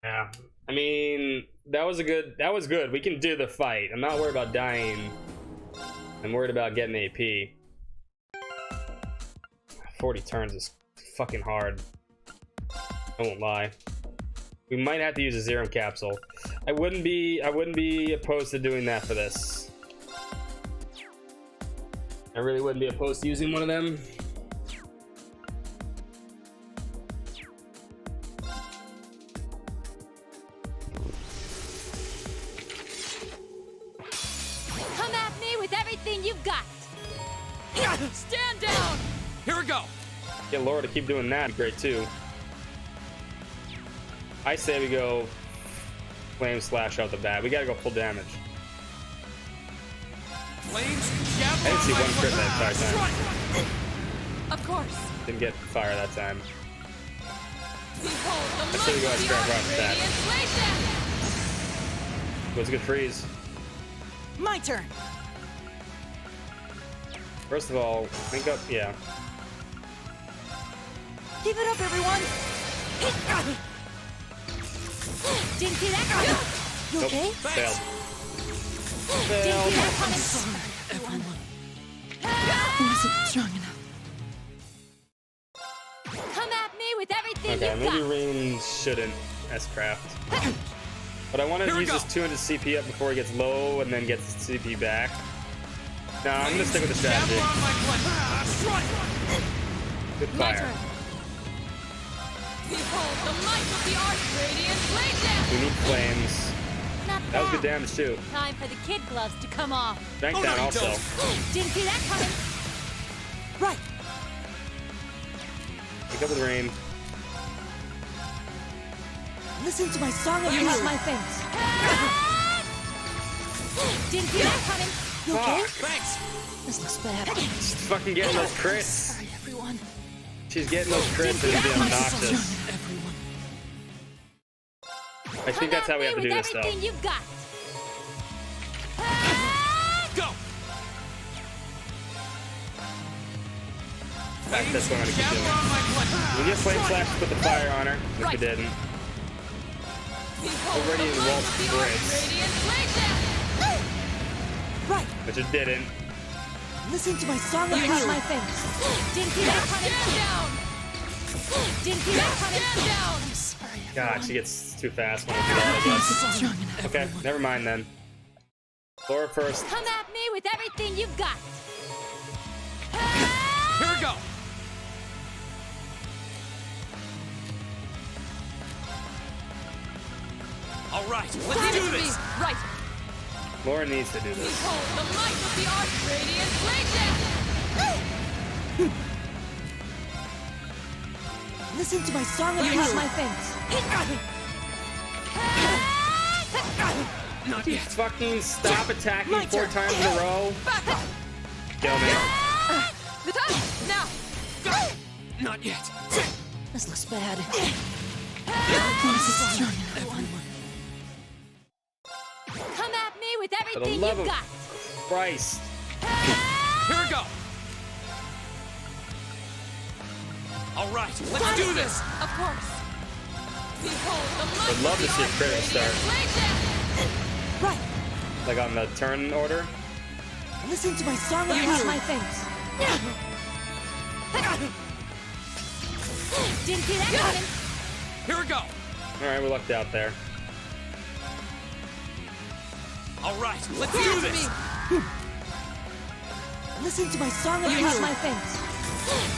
Yeah. I mean, that was good. We can do the fight. I'm not worried about dying. I'm worried about getting AP. 40 turns is fucking hard. I won't lie. We might have to use a Zerum capsule. I wouldn't be opposed to doing that for this. I really wouldn't be opposed to using one of them. Come at me with everything you've got. Stand down. Here we go. Get Laura to keep doing that. Great too. I say we go Flame Slash out the bat. We gotta go full damage. Flames, I didn't see one crit that entire time. Of course. Didn't get fire that time. Behold the I say we go ahead and grab might that. of the Was a good freeze. My turn. First of all, think up. Yeah. Keep it up, everyone. Didn't see that coming. You Nope. okay? Failed. Didn't see that coming. Everyone. Wasn't strong enough. Come at me with everything Okay, you've maybe got. Rain shouldn't S-craft. But I want to Here we use go. this 200 CP up before he gets low and then gets his CP back. No, I'm gonna stick with the strategy. Good My fire. turn. Behold the might of the Archradiant Blade We need flames. Not That was good bad. damage too. Time for the kid gloves to come off. Strength down also. Didn't see that coming. Right. Pick up with Rain. Listen to my song of You you. have my things. Didn't see that coming. You okay? Thanks. This looks bad. She's fucking getting those crits. Sorry, everyone. She's getting those crits and it's being obnoxious. Everyone. I think that's how we have to do this though. Everything you've got. Go. Fact, that's what I'm gonna keep doing. We get flame slash to put the fire on her, which we didn't. Already in Walt's crits, Right. which it didn't. Listen to my song of You you. have my things. Didn't see that coming. Stand down. Didn't see that coming. Stand down. I'm sorry. God, she gets too fast when I do that, I guess. Strong enough. Okay, never mind then. Laura first. Come at me with everything you've got. Here we go. All right, let's do this. Right. Laura needs to do this. Behold the might of the Archradiant Blade. Listen to my song of You you. have my things. Not yet. Fucking stop attacking My 4 turn. times in a row. Kill me. The time. Now. Not yet. This looks bad. This is strong enough. Everyone. Come at me with For the everything love you've of got. Christ. Here we go. All right, let's do this. Of course. Behold the might Would love to see a crit start. Right. Like on the turn order. Listen to my song of You you. have my things. Didn't see that coming. Here we go. Alright, we lucked out there. All right, let's do this. Listen to my song of You you. have my things.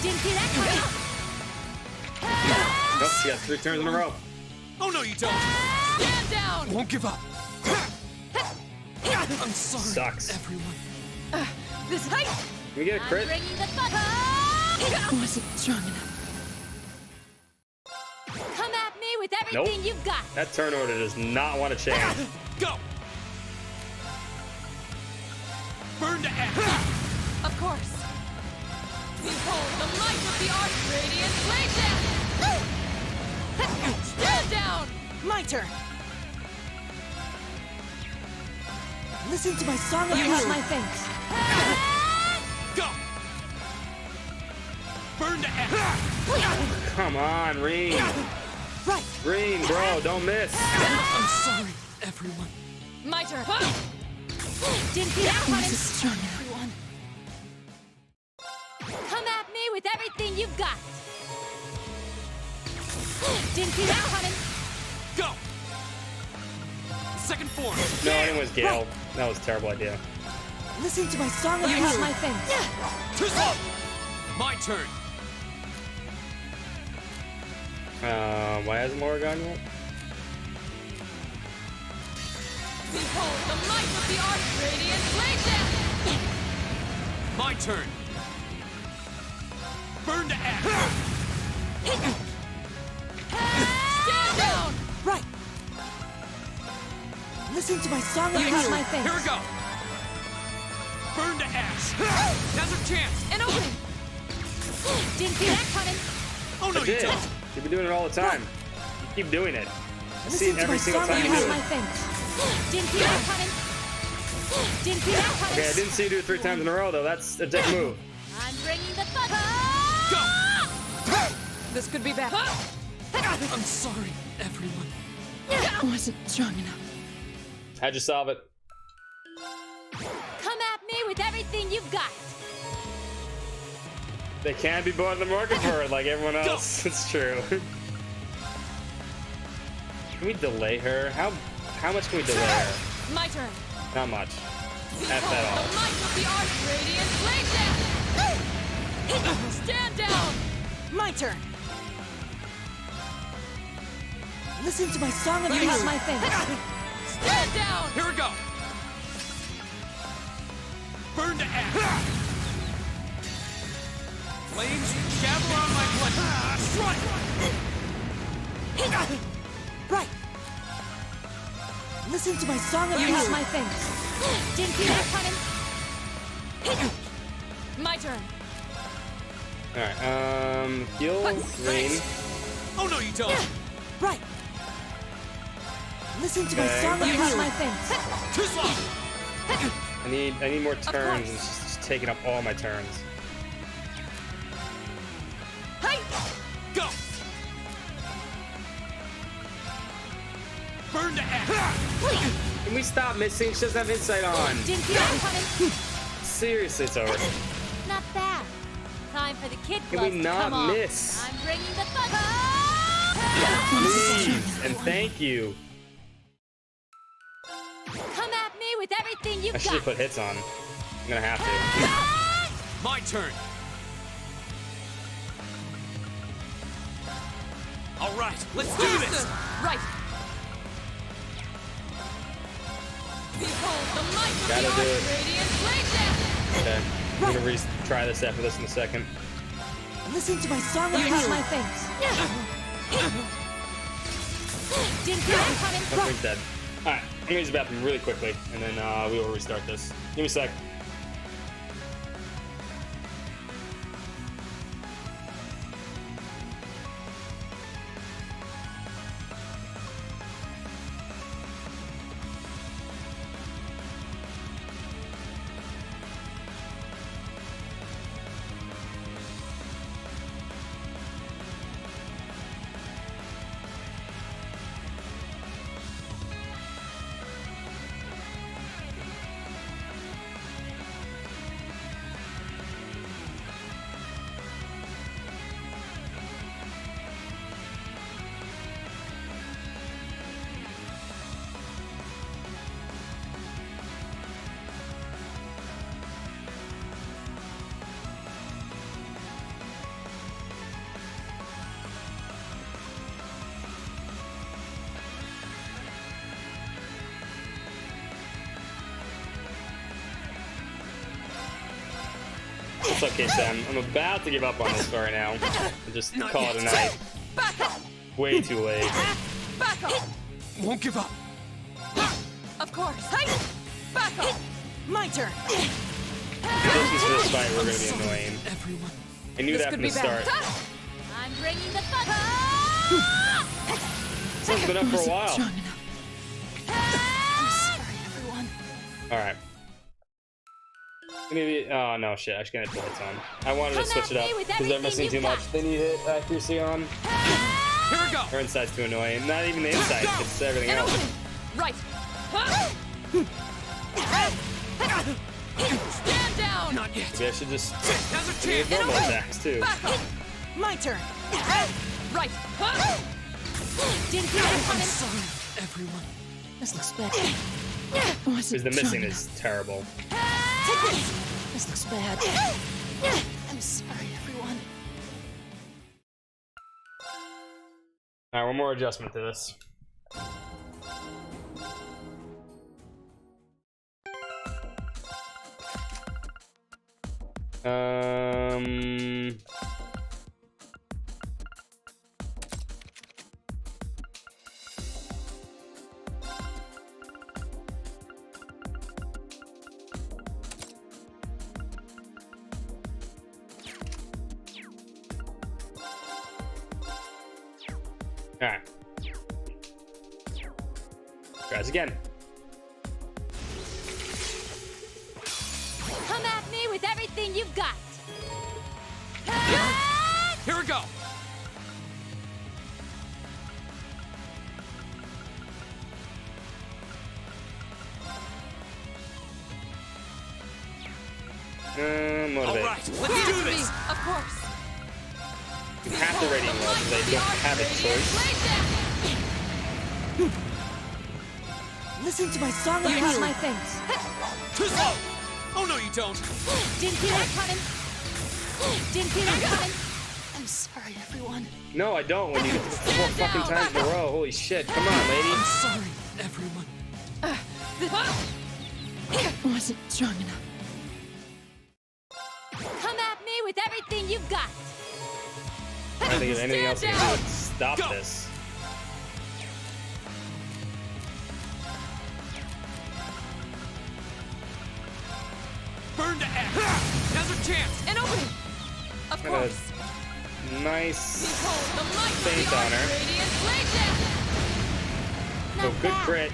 Didn't see that coming. Nope, she got 3 turns in a row. Oh no, you don't. Stand down. Won't give up. I'm sorry, Sucks. everyone. This height. Can we get a I'm crit? bringing the thunder. Wasn't strong enough. Come at me with everything you've got. That turn order does not want to change. Go. Burn to ash. Of course. Behold the might of the Archradiant Blade. Stand down. My turn. Listen to my song of You you. have my things. Go. Burn to ash. Come on, Reem. Right. Green, bro, don't miss. I'm sorry, everyone. My turn. Didn't see that coming. Strong, everyone. Come at me with everything you've got. Didn't see that coming. Go. Second form. No, I think it was Gale. That was a terrible idea. Listen to my song of You have my thing. Too slow. My turn. Why hasn't Laura gone yet? Behold the might of the Arch-Radiant Blade Dance! My turn. Burn to ash. Stand down! Right. Listen to my song of You have my thing. Here we go. Burn to ash. Now's our chance. An opening! Didn't see that coming. Oh no, I you did. don't. You've been doing it all the time. You keep doing it. I see it every single time You you do have it. my thing. Didn't see that coming. Didn't see that coming. Okay, I didn't see you do it 3 times in a row though. That's a dick move. I'm bringing the fun. Go. This could be bad. I'm sorry, everyone. I wasn't strong enough. How'd you solve it? Come at me with everything you've got. They can't be bought in the market for it like everyone else. It's true. Can we delay her? How much can we delay her? My turn. Not much. At all. The might of the Arch-Radiant Blade Dance! Stand down! My turn. Listen to my song of You have my thing. Stand down! Here we go. Burn to ash. Flames gather on my blade. Strike. Right. Listen to my song of You have my thing. Didn't see that coming. My turn. Alright, heal, green. Oh no, you don't. Right. Listen to my song of You have my thing. Too slow. I need more turns. It's just taking up all my turns. Hey! Go. Burn to ash. Can we stop missing? She doesn't have insight on. Didn't see that coming. Seriously, it's over. Not bad. Time for the kid Can gloves we to come not off. miss? I'm bringing the fun. Please, and thank you. Come at me with everything you've I should got. have put hits on. I'm gonna have to. My turn. All right, let's do this. Right. Behold the might of Gotta the do it. Arch-Radiant Blade Dance! Okay, I'm gonna retry this after this in a second. Listen to my song of You have my things. Didn't see that coming. Nothing's dead. Alright, I'm gonna use the bathroom really quickly, and then we will restart this. Give me a sec. It's okay, Sam. I'm about to give up on this story now. And just call it a night. Way too late. Back up! Won't give up. Of course. Hey! Back up! My turn. The distance for this fight, we're gonna be annoying. Everyone. I knew that from the start. I'm bringing the fun. This has been up for a while. I'm sorry, everyone. Alright. Maybe. Oh no, shit. I just gotta put hits on. I wanted to switch it up because they're missing too much. They need hit accuracy on. Here we go. Her inside's too annoying. Not even the inside. It's everything else. Right. Stand down. Not yet. Maybe I should just Now's a use chance. normal attacks too. My turn. Right. Didn't see that coming. Sorry, everyone. This looks bad. Because the missing is terrible. Take this. This looks bad. I'm sorry, everyone. Alright, one more adjustment to this. Alright. Guys, again. Come at me with everything you've got. Here we go. Motivate. All right, let's do this. Of course. You have the Radiant Wall, so they don't have a choice. Listen to my song of You have healing. my things. Too slow. Oh no, you don't. Didn't see that coming. Didn't see that coming. I'm sorry, everyone. No, I don't. When you get to 4 fucking times in a row. Holy shit. Come on, lady. I'm sorry, everyone. I wasn't strong enough. Come at me with everything you've got. I don't think there's anything else you can do to stop this. Burn to ash. Now's our chance. An opening. Of Got course. a nice Behold the might of feint the on her. Radiant Blade Dance. So good crit.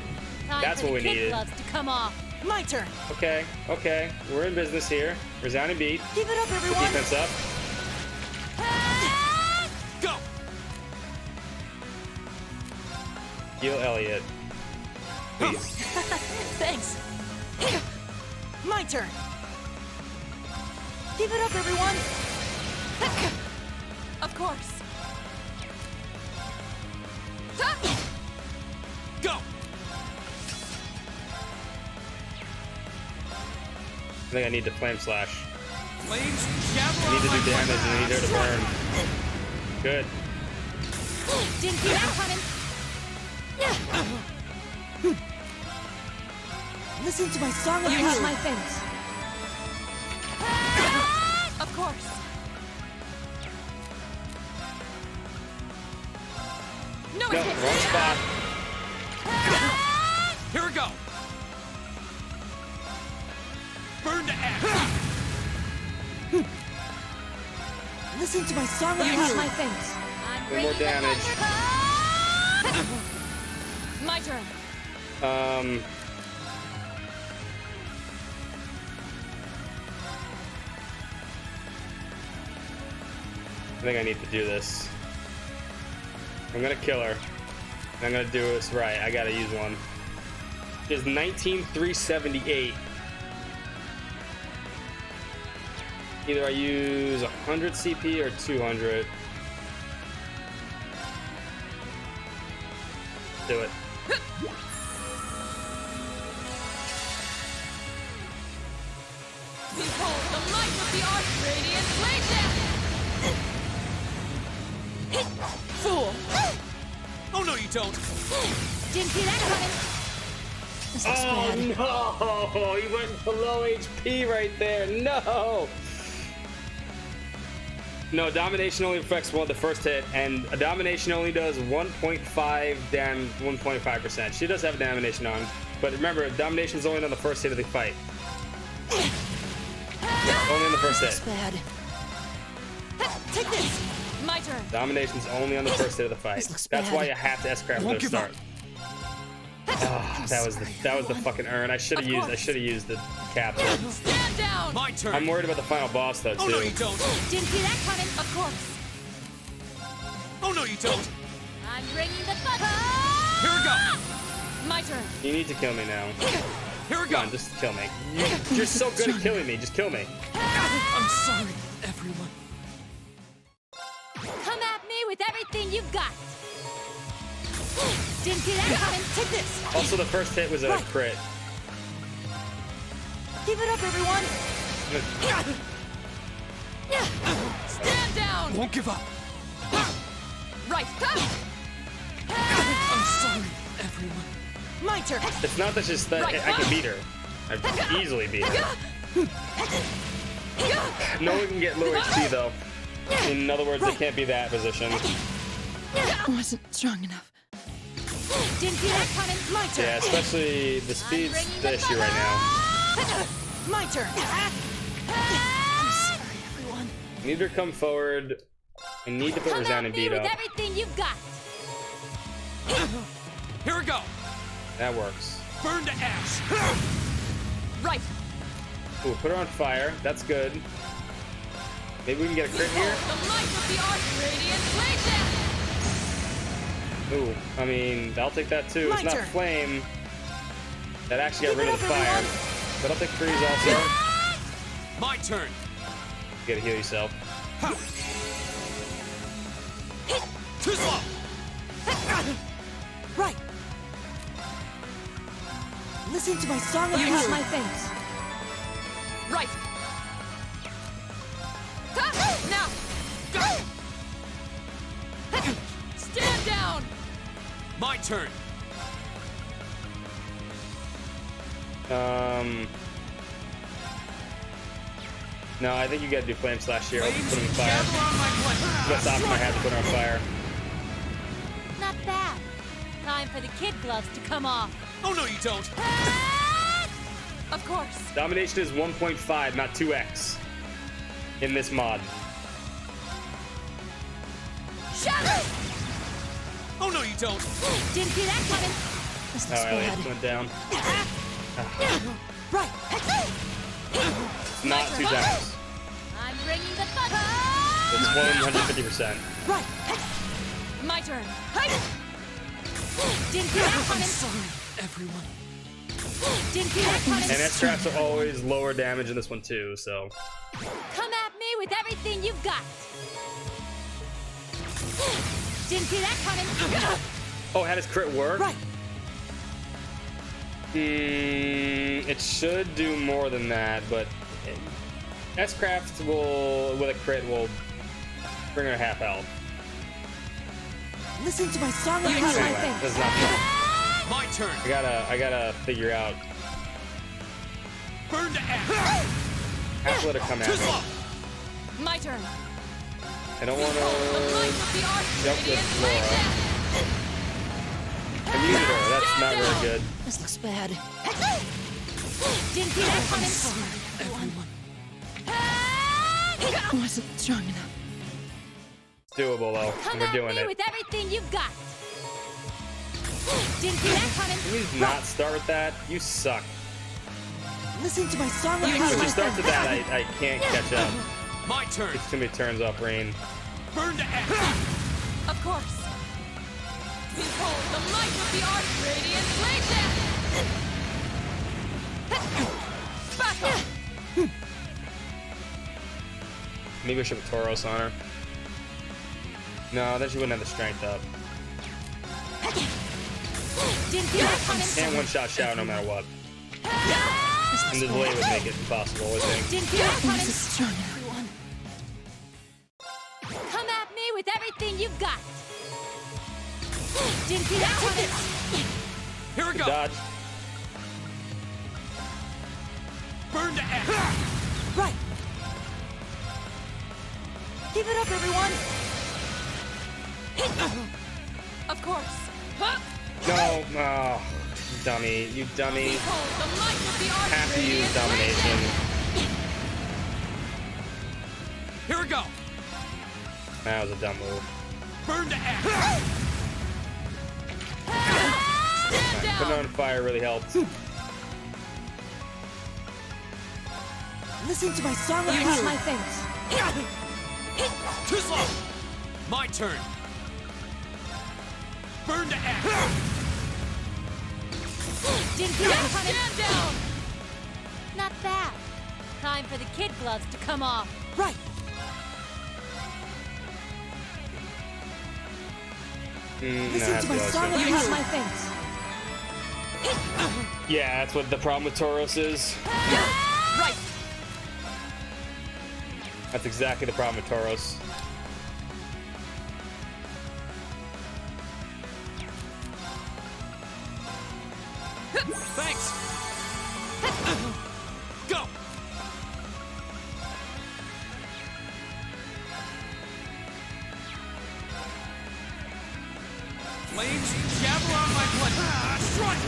Time That's for what we the kid needed. gloves to come off. My turn. Okay, okay. We're in business here. Resounding beat. Give it up, Good everyone. defense up. Go. Heal Elliot. Please. Thanks. My turn. Give it up, everyone. Of course. Go. I think I need to flame slash. Flames, I gather need to on do my damage and I need her to burn. Good. Didn't see that coming. Listen to my song of You have healing. my things. Of course. No, No, wrong spot. Here we go. Burn to ash. Listen to my song of You have healing. my things. One more damage. My turn. I think I need to do this. I'm gonna kill her. I'm gonna do this right. I gotta use one. It's 19,378. Either I use 100 CP or 200. Do it. Behold the might of the Arch Radiant Blade Dance. Fool. Oh no, you don't. Didn't see that coming. This looks Oh bad. no! He went below HP right there. No! No, domination only affects the first hit, and a domination only does 1.5 damage, 1.5%. She does have domination on, but remember, domination is only on the first hit of the fight. Only on the first This hit. looks bad. Take this. My turn. Domination's only on the first hit of the fight. This looks That's bad. why you have to S-craft Won't at the give up. start. Oh, that was the fucking urn. I should have used the capsule. Stand down. My turn. I'm worried about the final boss though too. Oh no, you don't. Didn't see that coming. Of course. Oh no, you don't. I'm bringing the thunder. Here we go. My turn. You need to kill me now. Here we Come go. on, just kill me. You're so good at killing me. Just kill me. I'm sorry, everyone. Come at me with everything you've got. Didn't see that coming. Take this. Also, the first hit was a crit. Keep it up, everyone. Stand down. Won't give up. Right. I'm sorry, everyone. My turn. It's not that just that I can beat her. I can easily beat her. No one can get low HP though. In other words, it can't be that position. I wasn't strong enough. Didn't see that coming. My turn. Yeah, especially the speed's the issue right now. My turn. I'm sorry, everyone. I need her to come forward. I need to put her down and beat up. With everything you've got. Here we go. That works. Burn to ash. Right. Ooh, put her on fire. That's good. Maybe we can get a crit here. The light of the Archradiant blade down. Ooh, I mean, I'll take that too. It's not flame. That actually got rid of the fire. But I'll take freeze also. My turn. You gotta heal yourself. Too slow. Right. Listen to my song of You have my face. Right. Now. Stand down. My turn. No, I think you gotta do flame slash here. I'll just put him on fire. That's off my head to put her on fire. Not bad. Time for the kid gloves to come off. Oh no, you don't. Of course. Domination is 1.5, not 2x. In this mod. Shadow. Oh no, you don't. Didn't see that coming. Oh, Elliot went down. Right. Not 2 times. I'm bringing the thunder. It's 150%. Right. My turn. Didn't see that coming. I'm sorry, everyone. Didn't see that coming. And S-traps are always lower damage in this one too, so. Come at me with everything you've got. Didn't see that coming. Oh, how does crit work? Right. It should do more than that, but S-Craft will, with a crit, will bring her half health. Listen to my song of Anyway, that's not fun. My turn. I gotta figure out. Burn to ash. Have to let her come at me. My turn. I don't want to jump with Laura. I muted her. That's not very good. This looks bad. Didn't see that coming. I wasn't strong enough. It's doable though, and we're doing it. With everything you've got. Didn't see that coming. Can you not start with that? You suck. Listen to my song. When you start to that, I can't catch up. My turn. It's too many turns off Rain. Burn to ash. Of course. Behold the light of the Archradiant blade down. Back up. Maybe I should put Tauros on her. No, then she wouldn't have the strength up. And one-shot Shadow no matter what. And the delay would make it impossible, I think. Come at me with everything you've got. Didn't see that coming. Here we go. Dodge. Burn to ash. Right. Keep it up, everyone. Of course. No, oh, dummy, you dummy. Have to use domination. Here we go. That was a dumb move. Burn to ash. Putting her on fire really helped. Listen to my song of Use my face. Too slow. My turn. Burn to ash! Didn't see that coming. Stand down! Not bad. Time for the kid gloves to come off. Right. Listen to my song. You have my thanks. Yeah, that's what the problem with Tauros is. Right. That's exactly the problem with Tauros. Thanks! Go! Flames, jabber on my blood! Strike!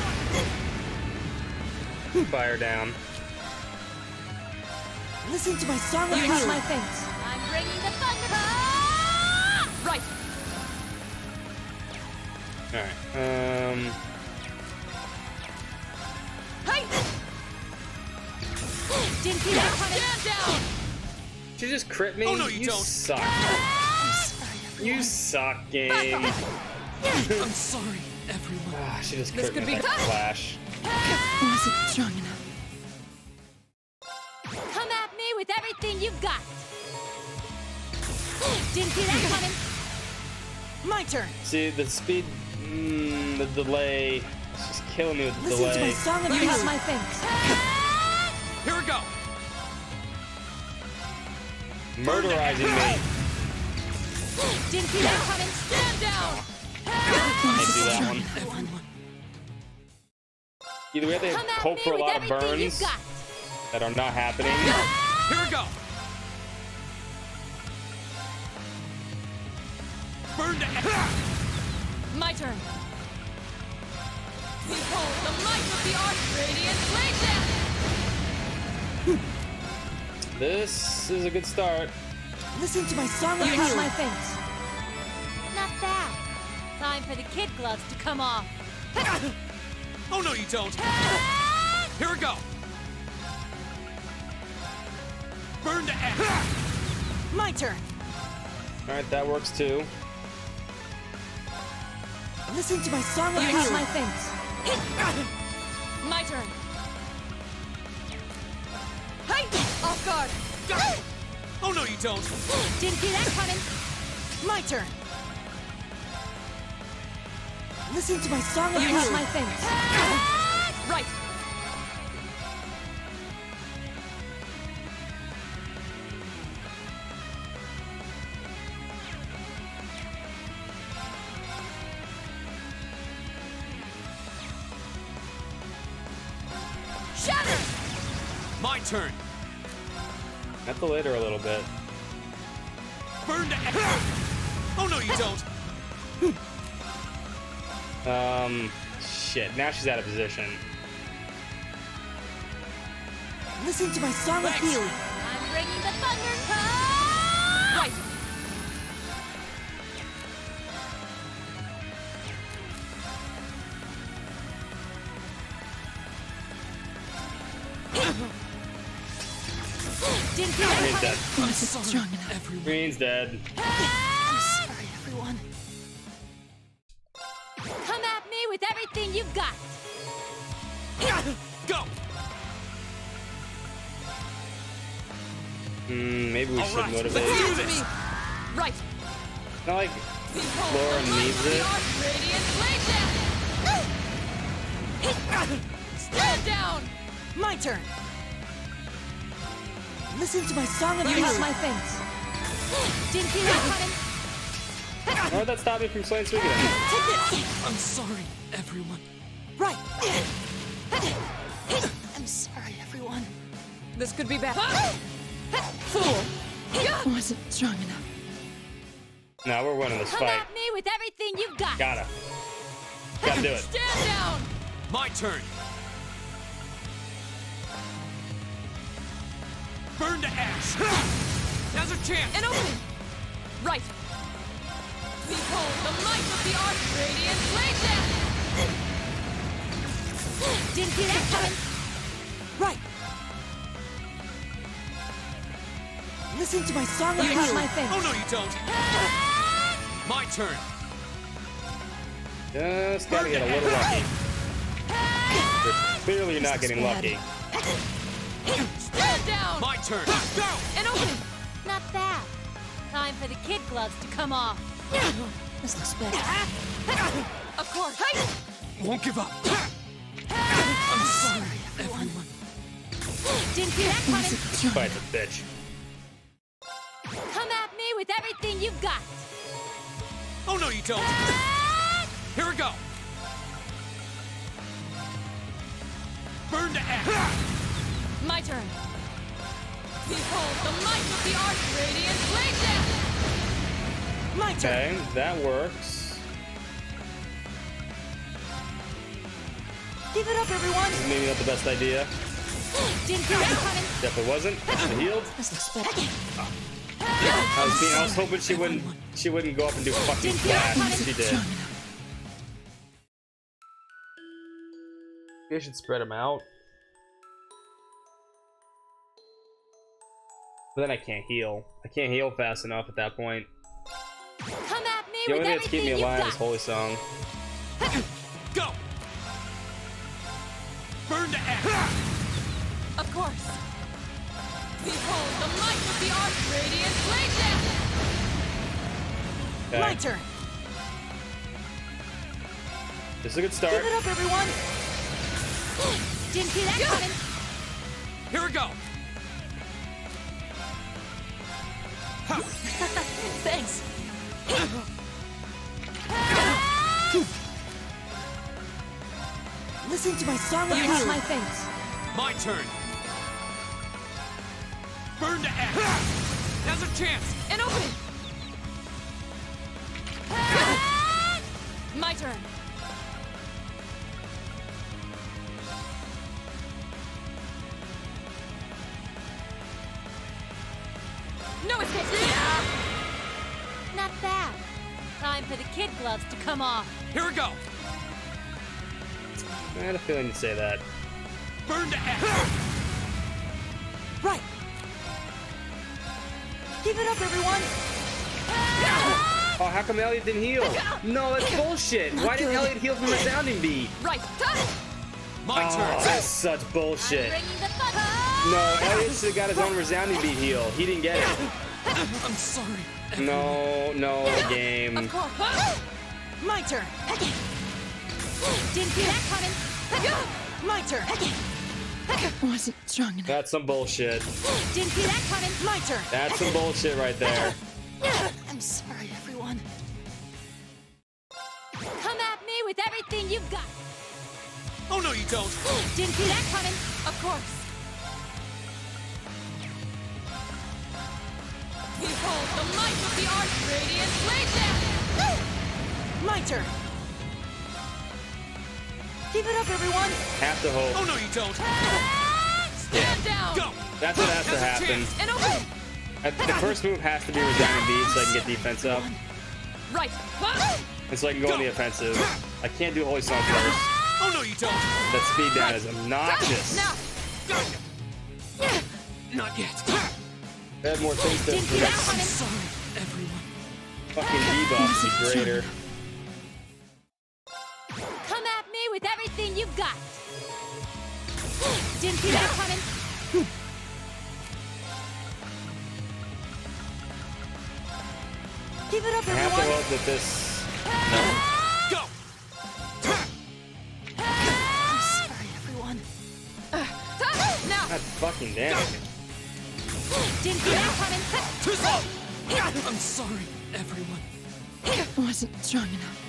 Fire down. Listen to my song You of have healing. my thanks. I'm bringing the thunder. Right. Alright, Hey! Didn't see that coming. Stand down! Did you just crit me? Oh, no, you don't. Suck. You suck, game. I'm sorry, everyone. Ah, she just This crit could me be with that flash. Wasn't strong enough. Come at me with everything you've got. Didn't see that coming. My turn. See, the speed, the delay, it's just killing me with the Listen to my delay. song of You have healing. my thanks. Here we go! Murderizing me. Didn't see that coming. Stand down! Can't do that one. Either we have to Come at hope me for a with lot of everything you've burns got. that are not happening. Here we go! Burn to ash! My turn. Behold the might of the Archradiant Blade Dance! This is a good start. Listen to my song of You have healing. my thanks. Not bad. Time for the kid gloves to come off. Oh, no, you don't! Here we go! Burn to ash! My turn. Alright, that works too. Listen to my song of You healing. have my thanks. My turn. Hey! Off guard. Oh, no, you don't! Didn't see that coming. My turn. Listen to my song of You healing. have my thanks. Right. Shatter! My turn! That delayed her a little bit. Burn to ash! Oh, no, you don't! Shit, now she's out of position. Listen to my song of healing. I'm bringing the thunder. Right. Didn't see that Green's dead. Wasn't strong enough. Green's dead. I'm sorry, everyone. Come at me with everything you've got. Go! Maybe we should motivate. Let's do this! Right. Not like Laura needs it. Stand down. My turn. Listen to my song of You healing. have my thanks. Didn't see that coming. Why would that stop me from slaying Suikoden? Take this. I'm sorry, everyone. Right. I'm sorry, everyone. This could be bad. Fool! Wasn't strong enough. No, we're winning this Come fight. at me with everything you've got. Gotta do it. Stand down. My turn! Burn to ash! Now's our chance! An opening. Right. Behold the might of the Archradiant Blade Dance! Didn't see that coming. Right. Listen to my song of You healing. have my thanks. Oh, no, you don't! My turn! Just gotta get a little lucky. You're clearly not getting lucky. Stand down! My turn! Go! And open! Not bad. Time for the kid gloves to come off. This looks better. Of course. Won't give up. I'm sorry, everyone. Didn't see that coming. Fight the bitch. Come at me with everything you've got. Oh no, you don't. Here we go. Burn to ash. My turn. Behold the might of the Arch-Radiant Blade Dance. My turn. Okay, that works. Give it up, everyone. Maybe not the best idea. Didn't see that coming. Definitely wasn't. She healed. This looks better. I was hoping she wouldn't go up and do fucking flash. She did. Maybe I should spread them out. But then I can't heal. I can't heal fast enough at that point. Come at me The with only thing that's keeping me everything alive you've is got. Holy Song. Go! Burn to ash! Of course. Behold the might of the Arch-Radiant Blade Dance. Okay. My turn. This is a good start. Give it up, everyone. Didn't see that coming. Here we go. Thanks. Listen to my song of You healing. have my thanks. My turn. Burn to ash. Now's a chance. And open. My turn. No escape. Not bad. Time for the kid gloves to come off. Here we go. I had a feeling you'd say that. Burn to ash. Right. Give it up, everyone. Oh, how come Elliot didn't heal? No, that's bullshit. Why didn't Elliot heal from Resounding Beat? Right. My turn. Oh, that's such bullshit. No, Elliot should have got his own Resounding Beat heal. He didn't get it. I'm sorry. No, game. Of course. My turn. Didn't see that coming. My turn. Wasn't strong enough. That's some bullshit. Didn't see that coming. My turn. That's some bullshit right there. I'm sorry, everyone. Come at me with everything you've got. Oh no, you don't. Didn't see that coming. Of course. Behold the might of the Arch-Radiant Blade Dance. My turn. Give it up, everyone. Have to hope. Oh no, you don't. Stand down. Go. That's what has to happen. And open. The first move has to be Resounding Beat so I can get defense up. Right. And so I can go on the offensive. I can't do Holy Song first. Oh no, you don't. That speed down is obnoxious. Now. Not yet. They had more things to Didn't see that protect. coming. Sorry, everyone. Fucking debuffs be greater. Come at me with everything you've got. Didn't see that coming. Give it up, I have to everyone. hope that this. Go. I'm sorry, everyone. Now. God fucking damn it. Didn't see that coming. Too slow. I'm sorry, everyone. Wasn't strong enough.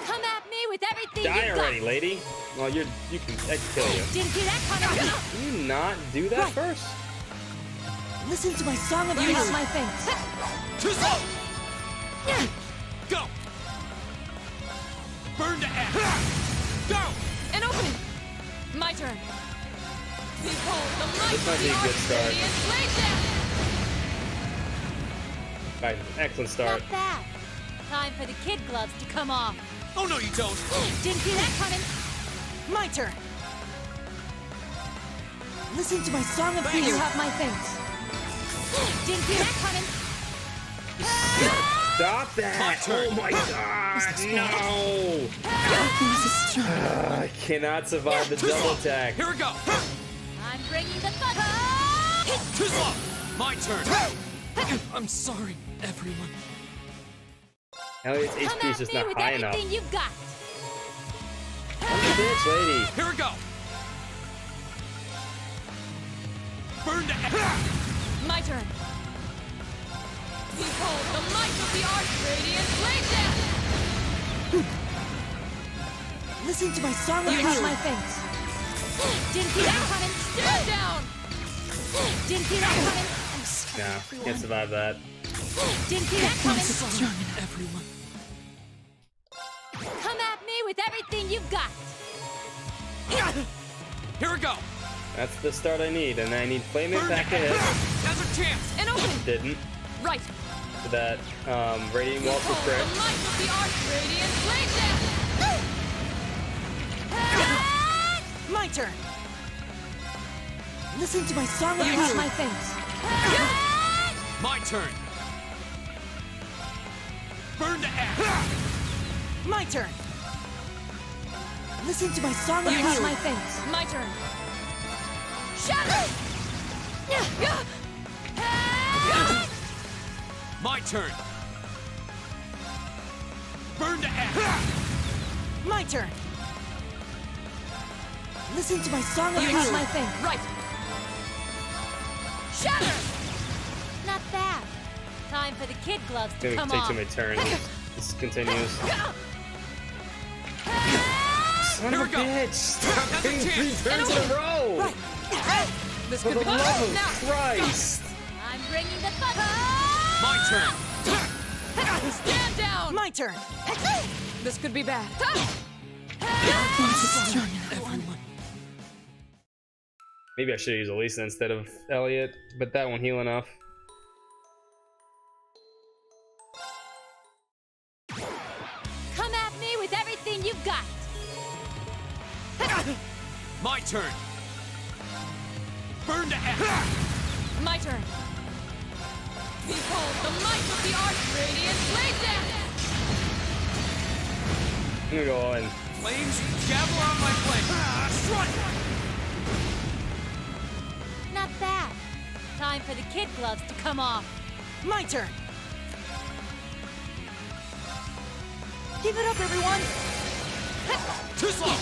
Come at me with everything Die you've already, got. lady. Well, I can kill you. Didn't see that coming. Can you not do that first? Listen to my song of You healing. have my thanks. Too slow. Go. Burn to ash. Go. And open. My turn. Behold the might This might of be the a good start. Arch-Radiant Blade Dance. Right, excellent start. Not bad. Time for the kid gloves to come off. Oh no, you don't. Didn't see that coming. My turn. Listen to my song of You healing. have my thanks. Didn't see that coming. Stop that! Oh my god, no! I cannot survive the double attack. Here we go! I'm bringing the thunder! Too slow! My turn! I'm sorry, everyone. Elliot's HP is just not high enough. You've got. Bitch, lady. Here we go! Burn to My turn. Behold the might of the Archradiant Blade Death! Listen to my song of Here's my face. Didn't see that coming. Stand down. Didn't see that coming. No, can't survive that. Didn't see that coming. Everyone. Come at me with everything you've got. Here we go! That's the start I need, and I need Flame Impact to hit. Now's our chance! And open. Didn't. Right. For that, Radiant Wall for crit. The might of the Archradiant Blade Death! My turn. Listen to my song of Here's my face. My turn! Burn to ash! My turn. Listen to my song of Here's my face. My turn. Shatter! My turn! Burn to ash! My turn. Listen to my song of Here's my thing. Right. Shatter! Not bad. Time for the kid gloves It's to gonna come take off. too many turns. This continues. Son of a bitch! Stop getting 3 turns in a row! Right. This For could the be love of now. Christ! I'm bringing the thunder. My turn! Stand down. My turn. This could be bad. Maybe I should use Elisa instead of Elliot, but that won't heal enough. Come at me with everything you've got. My turn! Burn to ash! My turn. Behold the might of the Archradiant Blade Death! I'm gonna go all in. Flames, gavel on my flame! Strike! Not bad. Time for the kid gloves to come off. My turn. Keep it up, everyone. Too slow!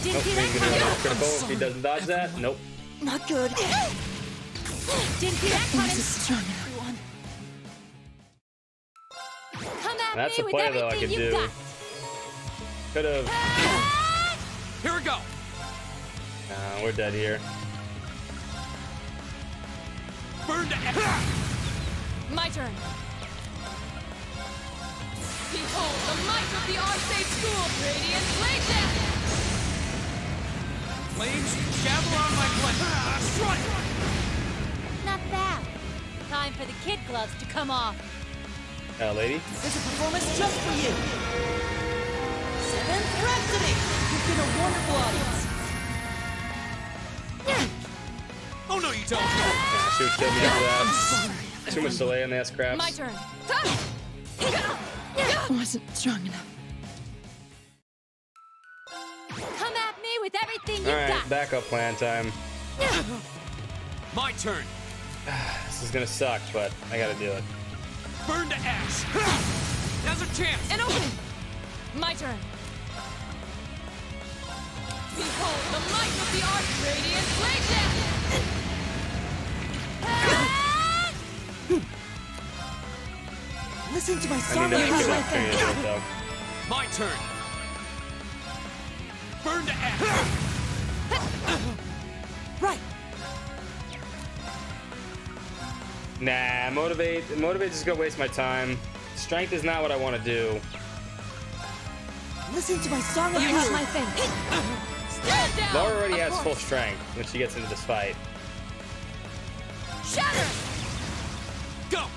Nope, he's gonna run out critical if he doesn't dodge that. Nope. Not good. Didn't see that coming. Everyone. Come at That's me a with play though I everything could you've do. got. Could've. Here we go! Nah, we're dead here. Burn to ash! My turn. Behold the might of the Arcade School Radiant Blade Death! Flames, gavel on my flame! Strike! Not bad. Time for the kid gloves to come off. Lady. There's a performance just for you. 7th Rhapsody. You've been a wonderful audience. Oh no, you don't! Yeah, she would kill me after that. Too much delay on the ass crabs. My turn. I wasn't strong enough. Come at me with everything you've Alright, got. backup plan time. My turn! This is gonna suck, but I gotta do it. Burn to ash! Now's a chance! And open. My turn. Behold the might of the Archradiant Blade Death! Listen to my I song. need to make a good opportunity to do it, though. My turn! Burn to ash! Right. Nah, motivate is gonna waste my time. Strength is not what I want to do. Listen to my song. Here's my thing. Stand down. Laura already Of has course. full strength when she gets into this fight. Shatter. Go!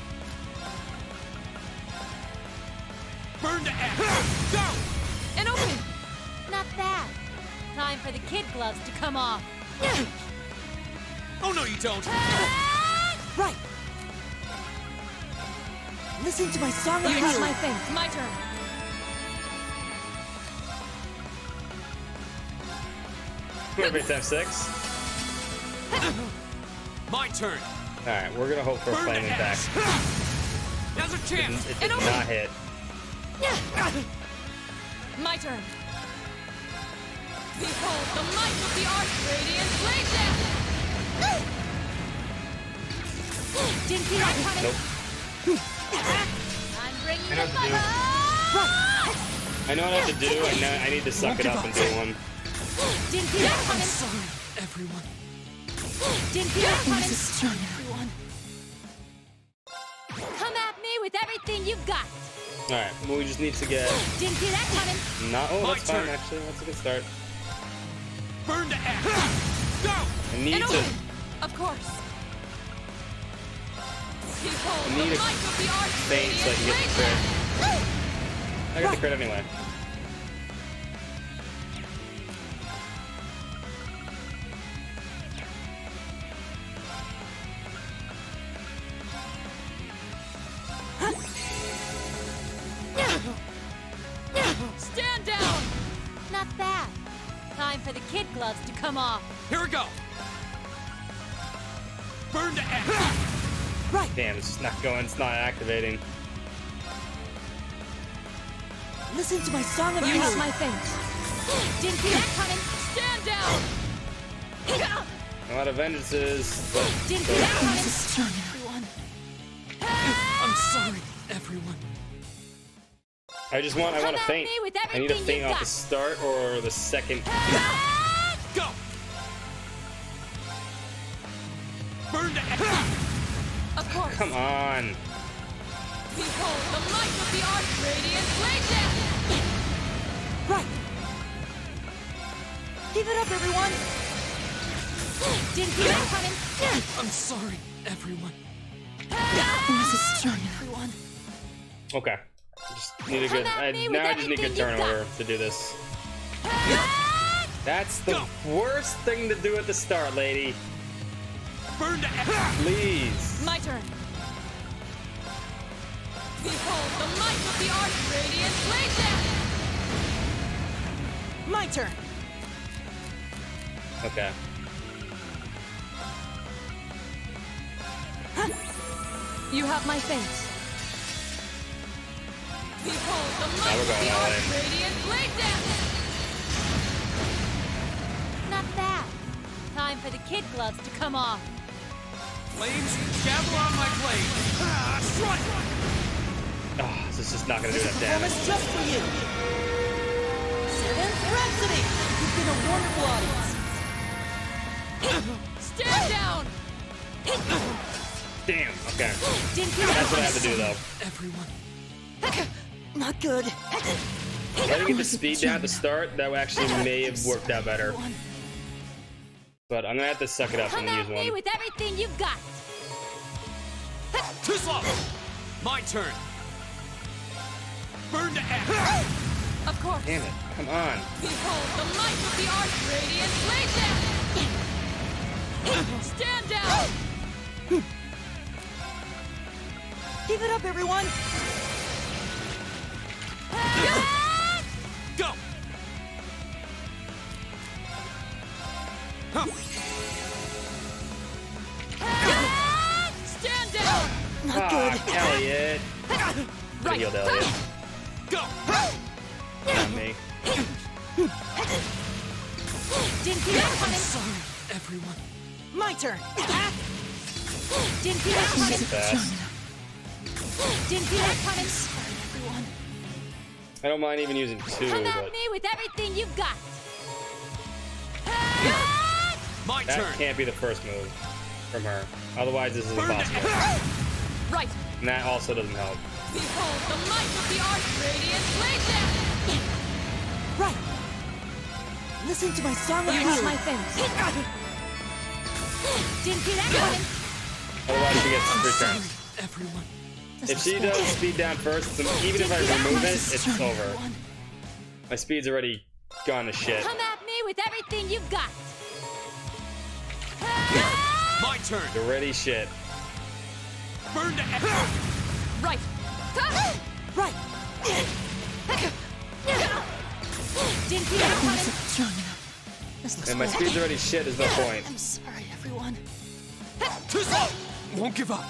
Burn to ash! Go! And open. Not bad. Time for the kid gloves to come off. Oh no, you don't! Right. Listen to my song of You healing. have my thing. My turn. Every time 6. My turn. Alright, we're gonna hope for a flaming back. Now's a chance. It did not hit. My turn. Behold the might of the Archradiant Blade Dance! Didn't see that coming. Nope. I'm bringing I know the what to do. I know what I have to do. I need to suck it up and do one. Didn't see that coming. Sorry, everyone. Didn't see that coming. Everyone. Come at me with everything you've got. Alright, well, we just need to get... Didn't see that coming. Not, oh, My that's fine, turn. actually. That's a good start. Burn to ash. Go! I need to... Of course. Behold I need the a might of the feint so I can get the crit. I got the crit anyway. Stand down! Not bad. Time for the kid gloves to come off. Here we go. Burn to ash. Right. Damn, it's just not going. It's not activating. Listen to my song of You healing. have my thing. Didn't see that coming. Stand down! A lot of vengeances, but... Didn't see that coming. Everyone. I'm sorry, everyone. I want Come to at feint. me with I need to everything feint you've off the got. start or the second. Go. Burn to ash. Of course. Come on. Behold the might of the Archradiant Blade Dance! Right. Give it up, everyone. Didn't see that coming. I'm sorry, everyone. Everyone. Okay. Just need a good... Come at me with now I just need good everything you've turnover to do this. That's the worst thing to do at the start, lady. Burn to ash. Please. My turn. Behold the might of the Archradiant Blade Dance! My turn. Okay. You have my thanks. Behold the Now might we're of the going all in. Archradiant Blade Dance! Not bad. Time for the kid gloves to come off. Flames, gather on my blade. Strike. Oh, this is just not going to do enough damage. Performance just for you. 7th Rhapsody. You've been a wonderful audience. Stand down! Damn, okay. Didn't see that That's what I have to coming. do, though. Everyone. Not good. If I can get the speed down at the start, that actually may have worked out better. But I'm going to have to suck it up Come and use at me one. with everything you've got. Too slow. My turn. Burn to ash. Of course. Damn it, come on. Behold the might of the Archradiant Blade Dance! Stand down! Give it up, everyone. Go. Stand down! Not good. Elliot. Right. Healed Elliot. Go. Not me. Didn't see that coming. Sorry, everyone. My turn. Didn't see that coming. Fast. Didn't see that coming. I don't mind even using 2, Come but at me with everything you've got. My that turn. can't be the first move from her. Otherwise, this is Burn to impossible. ash. Right. And that also doesn't help. Behold the might of the Archradiant Blade Dance! Right. Listen to my song of You have healing. my thanks. Didn't see that coming. Otherwise, she gets 3 turns. Everyone. If she does speed down first, then even if I remove it, it's over. My speed's already gone to shit. Come at me with everything you've got. My turn. It's already shit. Burn to ash. Right. Right. Didn't see that coming. Strong enough. And my speed's already shit, there's no point. I'm sorry, everyone. Too slow! Won't give up.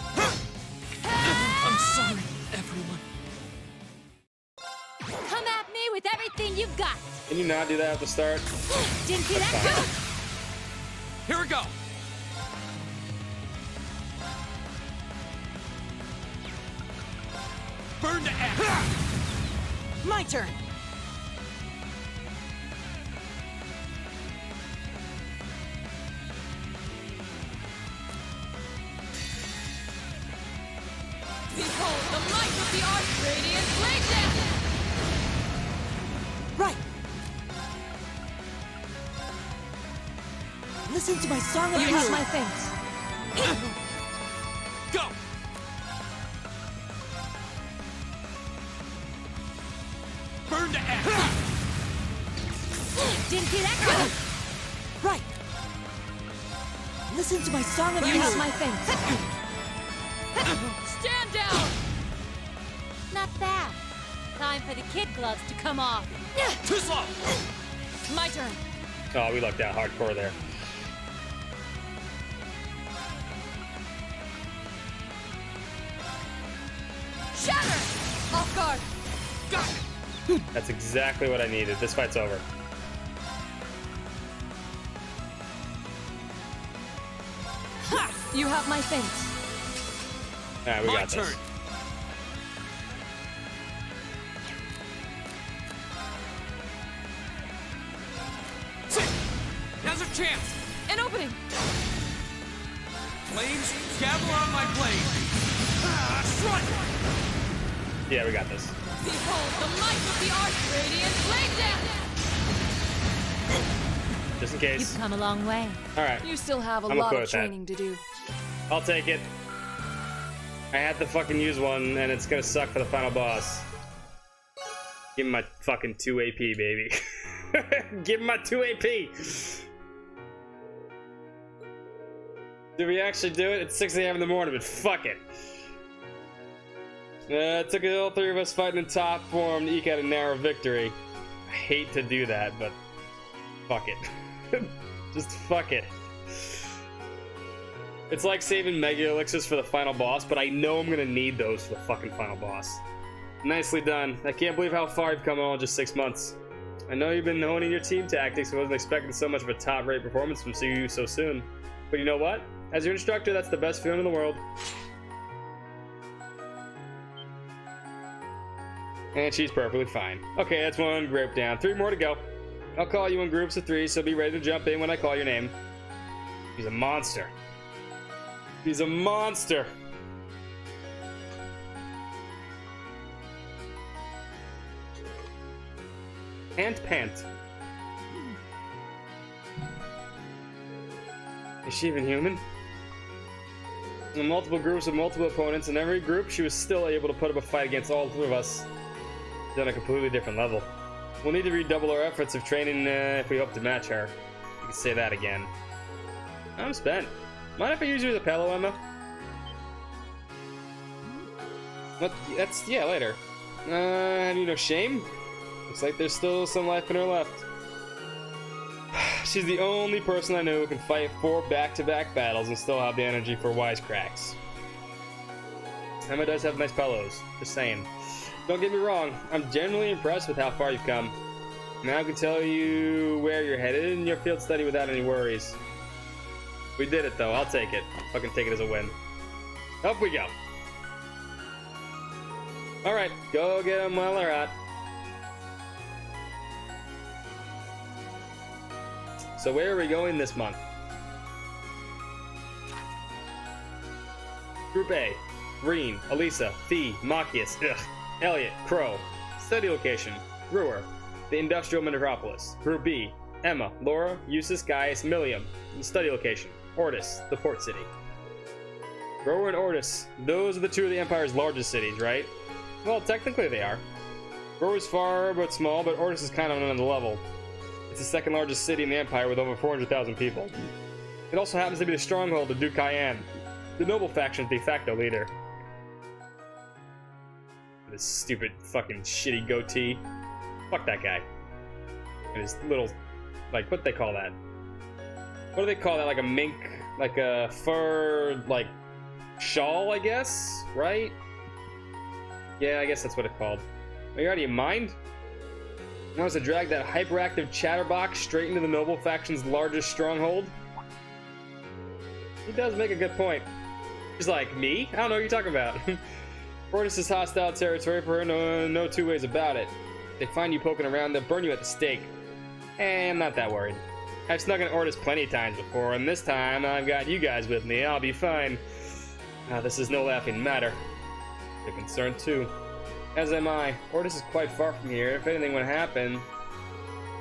I'm sorry, everyone. Come at me with everything you've got. Can you not do that at the start? Didn't see that. Here we go. Burn to ash. My turn. Behold the might of the Arch-Radiant Blade Dance! Right. Listen to my song of You healing. have my thanks. Go. Burn to ash. Didn't see that coming. Right. Listen to my song of You healing. have my thanks. Stand down! Not bad. Time for the kid gloves to come off. Too slow. My turn. Oh, we lucked out hardcore there. Shatter! Off guard. Got it. That's exactly what I needed. This fight's over. Ha! You have my thanks. Alright, we My got turn. this. Now's our chance. An opening. Flames, gather on my blade. Strike. Yeah, we got this. Behold the might of the Arch-Radiant Blade Dance! Just in case. You've come a long way. Alright. You still have a I'm lot okay of with that. training to do. I'll take it. I had to fucking use one, and it's gonna suck for the final boss. Give me my fucking 2 AP, baby. Give me my 2 AP! Did we actually do it? It's 6 a.m. in the morning, but fuck it. It took all 3 of us fighting in top form to eke out a narrow victory. I hate to do that, but fuck it. Just fuck it. It's like saving Mega Elixirs for the final boss, but I know I'm gonna need those for the fucking final boss. Nicely done. I can't believe how far you've come in all just 6 months. I know you've been honing your team tactics, and wasn't expecting so much of a top-rate performance from you so soon. But you know what? As your instructor, that's the best feeling in the world. And she's perfectly fine. Okay, that's 1 group down. 3 more to go. I'll call you in groups of 3, so be ready to jump in when I call your name. He's a monster. He's a monster. Pant. Is she even human? In multiple groups with multiple opponents, in every group she was still able to put up a fight against all 3 of us. She's on a completely different level. We'll need to redouble our efforts of training if we hope to match her. You can say that again. I'm spent. Mind if I use you as a pillow, Emma? What? That's, yeah, later. Have you no shame? Looks like there's still some life in her left. She's the only person I know who can fight 4 back-to-back battles and still have the energy for wisecracks. Emma does have nice pillows, just saying. Don't get me wrong, I'm genuinely impressed with how far you've come. Now I can tell you where you're headed in your field study without any worries. We did it though, I'll take it. Fucking take it as a win. Up we go. Alright, go get them while they're hot. So where are we going this month? Group A. Reen, Elisa, Fee, Machias, Elliot, Crow. Study location. Brewer, the Industrial Metropolis. Group B. Emma, Laura, Eustace, Gaius, Millium. Study location. Ortis, the port city. Brewer and Ortis, those are the 2 of the Empire's largest cities, right? Well, technically they are. Brewer's far but small, but Ortis is kind of on another level. It's the 2nd largest city in the Empire with over 400,000 people. It also happens to be the stronghold of Duke Cayenne, the noble faction's de facto leader. This stupid fucking shitty goatee. Fuck that guy. And his little, like, what do they call that? What do they call that? Like a mink, like a fur, like, shawl, I guess? Right? Yeah, I guess that's what it's called. Are you out of your mind? Wants to drag that hyperactive chatterbox straight into the noble faction's largest stronghold? He does make a good point. He's like, me? I don't know what you're talking about. Ordis is hostile territory for her, no two ways about it. If they find you poking around, they'll burn you at the stake. And I'm not that worried. I've snuck in Ordis plenty of times before, and this time I've got you guys with me. I'll be fine. This is no laughing matter. You're concerned too. As am I. Ordis is quite far from here. If anything would happen,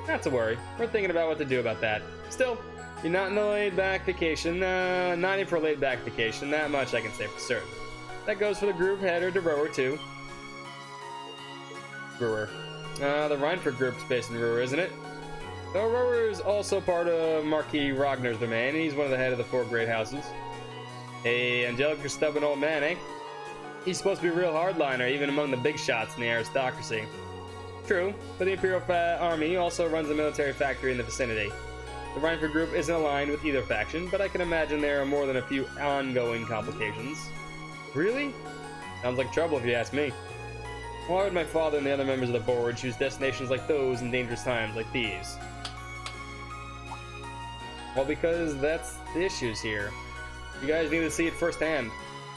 not to worry. We're thinking about what to do about that. Still, you're not in the laid-back vacation. Not in for a laid-back vacation. That much I can say for certain. That goes for the group header to Rower too. Brewer. The Reinford group's based in Brewer, isn't it? Though Rower is also part of Marquis Ragnar's domain. He's one of the head of the 4 great houses. A angelic stubborn old man, eh? He's supposed to be a real hardliner, even among the big shots in the aristocracy. True, but the Imperial Army also runs a military factory in the vicinity. The Reinford group isn't aligned with either faction, but I can imagine there are more than a few ongoing complications. Really? Sounds like trouble if you ask me. Why would my father and the other members of the board choose destinations like those in dangerous times like these? Well, because that's the issues here. You guys need to see it firsthand.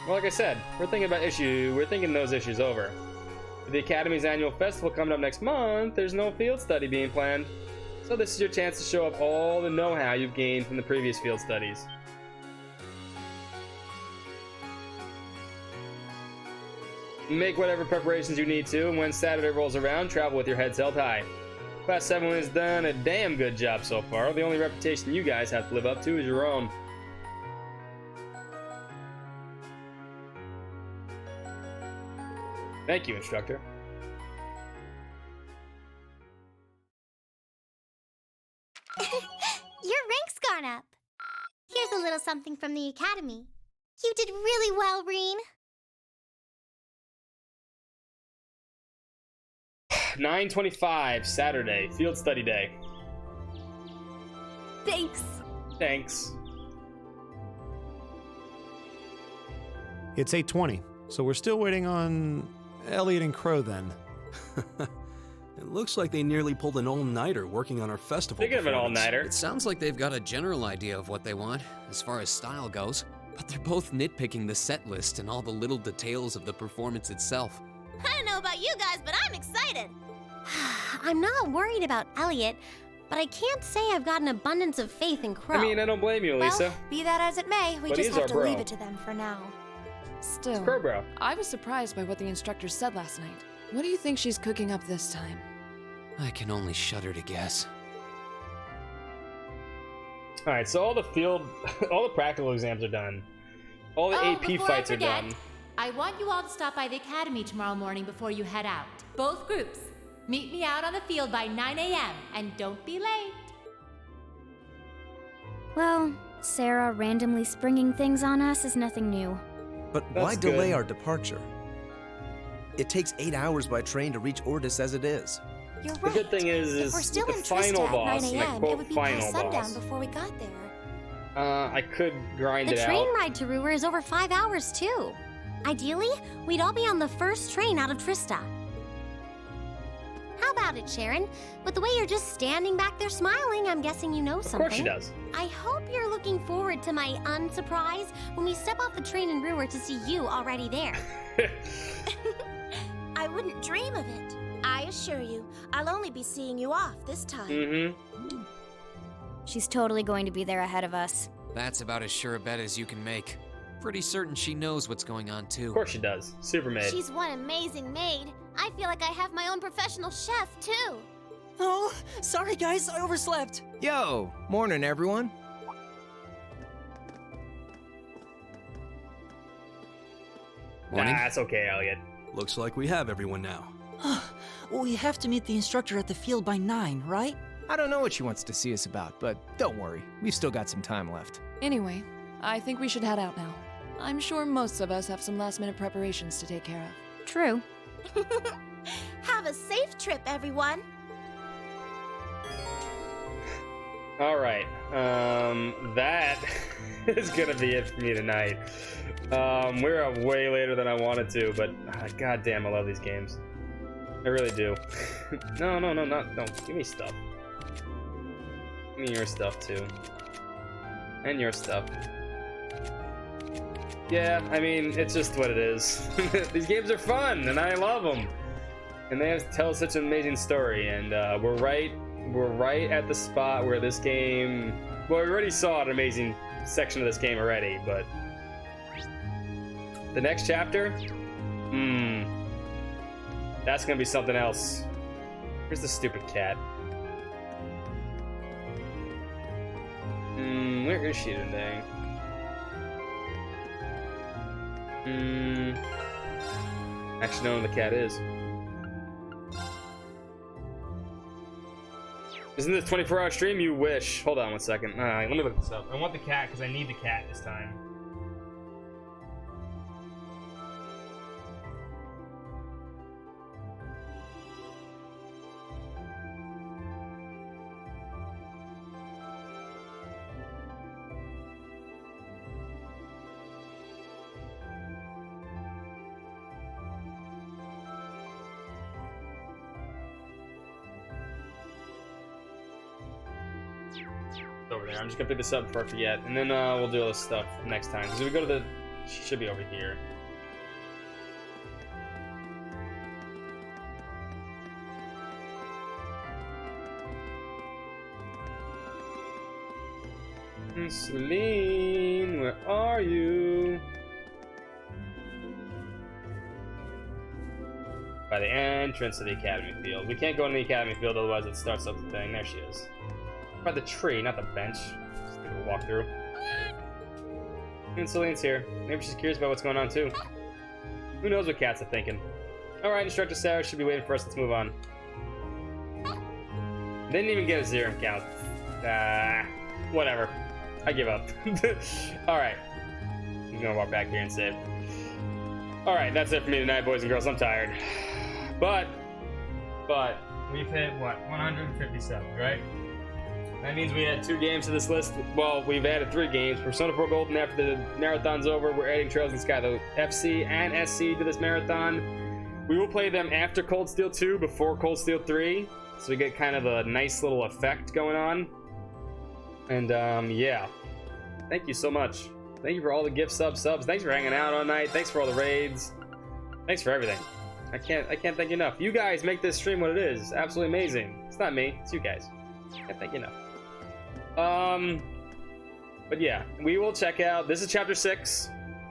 Well, like I said, we're thinking those issues over. With the Academy's annual festival coming up next month, there's no field study being planned. So this is your chance to show up all the know-how you've gained from the previous field studies. Make whatever preparations you need to, and when Saturday rolls around, travel with your heads held high. Class 7 has done a damn good job so far. The only reputation you guys have to live up to is your own. Thank you, instructor. Your rank's gone up. Here's a little something from the Academy. You did really well, Reen. 9:25, Saturday, field study day. Thanks. Thanks. It's 8:20, so we're still waiting on Elliot and Crow then. It looks like they nearly pulled an all-nighter working on our festival. Speaking of an all-nighter, it sounds like they've got a general idea of what they want, as far as style goes. But they're both nitpicking the set list and all the little details of the performance itself. I don't know about you guys, but I'm excited. I'm not worried about Elliot, but I can't say I've got an abundance of faith in Crow. I mean, I don't blame you, Lisa. Well, be that as it may, we just have to leave it to them for now. Still, it's Crow Bro. I was surprised by what the instructor said last night. What do you think she's cooking up this time? I can only shudder to guess. Alright, so all the practical exams are done. All the AP fights are done. I want you all to stop by the Academy tomorrow morning before you head out. Both groups. Meet me out on the field by 9 a.m. and don't be late. Well, Sarah randomly springing things on us is nothing new. But why delay our departure? It takes 8 hours by train to reach Ordis as it is. You're right. The good thing is if we're still the in final Trista boss, at 9 and I a.m., it quote would be final past sundown boss. before we got there. I could grind The it train out. ride to Ruhr is over 5 hours, too. Ideally, we'd all be on the first train out of Trista. How about it, Sharon? With the way you're just standing back there smiling, I'm guessing you know something. Of course she does. I hope you're looking forward to my unsurprise when we step off the train in Ruhr to see you already there. I wouldn't dream of it. I assure you, I'll only be seeing you off this time. She's totally going to be there ahead of us. That's about as sure a bet as you can make. Pretty certain she knows what's going on, too. Of course she does. Super maid. She's one amazing maid. I feel like I have my own professional chef, too. Oh, sorry guys, I overslept. Yo, morning everyone. Morning. Nah, it's okay, Elliot. Looks like we have everyone now. We have to meet the instructor at the field by 9, right? I don't know what she wants to see us about, but don't worry. We've still got some time left. Anyway, I think we should head out now. I'm sure most of us have some last-minute preparations to take care of. True. Have a safe trip, everyone. All right, that is gonna be it for me tonight. We're up way later than I wanted to, but goddamn, I love these games. I really do. No, give me stuff. Give me your stuff too, and your stuff. Yeah, I mean, it's just what it is. These games are fun, and I love them, and they tell such an amazing story. And we're right at the spot where this game. Well, we already saw an amazing section of this game already, but the next chapter, that's gonna be something else. Where's the stupid cat? Where is she today? Actually, know where the cat is. Isn't this 24-hour stream? You wish. Hold on 1 second. Let me look this up. I want the cat because I need the cat this time. Over there. I'm just gonna pick this up before I forget, and then we'll do all this stuff next time. Because if we go to the, she should be over here. Celine, where are you? By the entrance of the academy field. We can't go in the academy field, otherwise it starts up the thing. There she is. By the tree, not the bench. Just gonna walk through. And Celine's here. Maybe she's curious about what's going on too. Who knows what cats are thinking? Alright, Instructor Sarah should be waiting for us. Let's move on. Didn't even get a zero count. Whatever. I give up. Alright. I'm gonna walk back here and save. Alright, that's it for me tonight, boys and girls. I'm tired. But we've hit what? 157, right? That means we had 2 games to this list. Well, we've added 3 games. Persona 4 Golden, after the marathon's over, we're adding Trails in the Sky, the FC and SC to this marathon. We will play them after Cold Steel 2, before Cold Steel 3. So we get kind of a nice little effect going on. And yeah. Thank you so much. Thank you for all the gift subs. Thanks for hanging out all night. Thanks for all the raids. Thanks for everything. I can't thank you enough. You guys make this stream what it is. Absolutely amazing. It's not me, it's you guys. I can't thank you enough. But yeah, we will check out. This is chapter 6.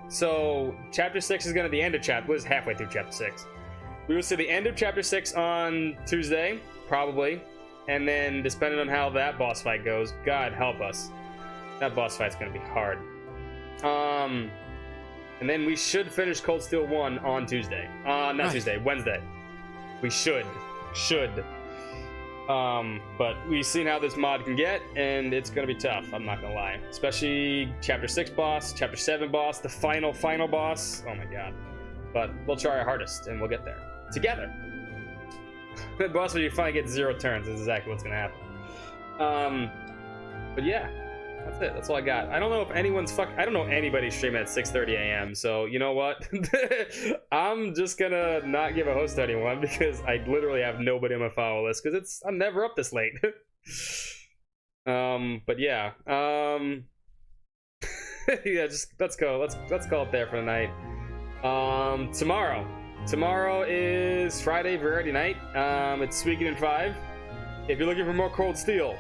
So chapter 6 is gonna be the end of chapter. We're halfway through chapter 6. We will see the end of chapter 6 on Tuesday, probably. And then depending on how that boss fight goes, God help us. That boss fight's gonna be hard. And then we should finish Cold Steel 1 on Tuesday. Not Tuesday, Wednesday. We should. But we've seen how this mod can get, and it's gonna be tough, I'm not gonna lie. Especially Chapter 6 boss, Chapter 7 boss, the final boss. Oh my god. But we'll try our hardest, and we'll get there. Together! The boss where you finally get 0 turns is exactly what's gonna happen. But yeah, that's it. That's all I got. I don't know if anyone's I don't know anybody streaming at 6:30 a.m. So you know what? I'm just gonna not give a host to anyone because I literally have nobody on my follow list because I'm never up this late. But yeah. Yeah, just let's go. Let's call it there for the night. Tomorrow is Friday Variety Night. It's Suikoden in 5. If you're looking for more Cold Steel,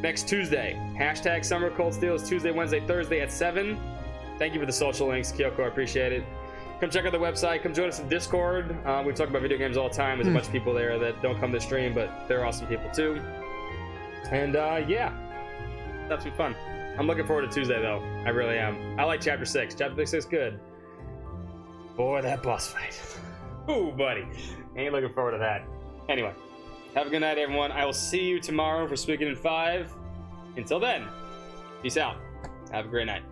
next Tuesday, hashtag Summer Cold Steel is Tuesday, Wednesday, Thursday at 7. Thank you for the social links, Kyoko. I appreciate it. Come check out the website. Come join us in Discord. We talk about video games all the time. There's a bunch of people there that don't come to stream, but they're awesome people too. And yeah, that's been fun. I'm looking forward to Tuesday though. I really am. I like Chapter 6. Chapter 6 is good. Boy, that boss fight. Ooh, buddy. Ain't looking forward to that. Anyway, have a good night, everyone. I will see you tomorrow for Suikoden in 5. Until then, peace out. Have a great night.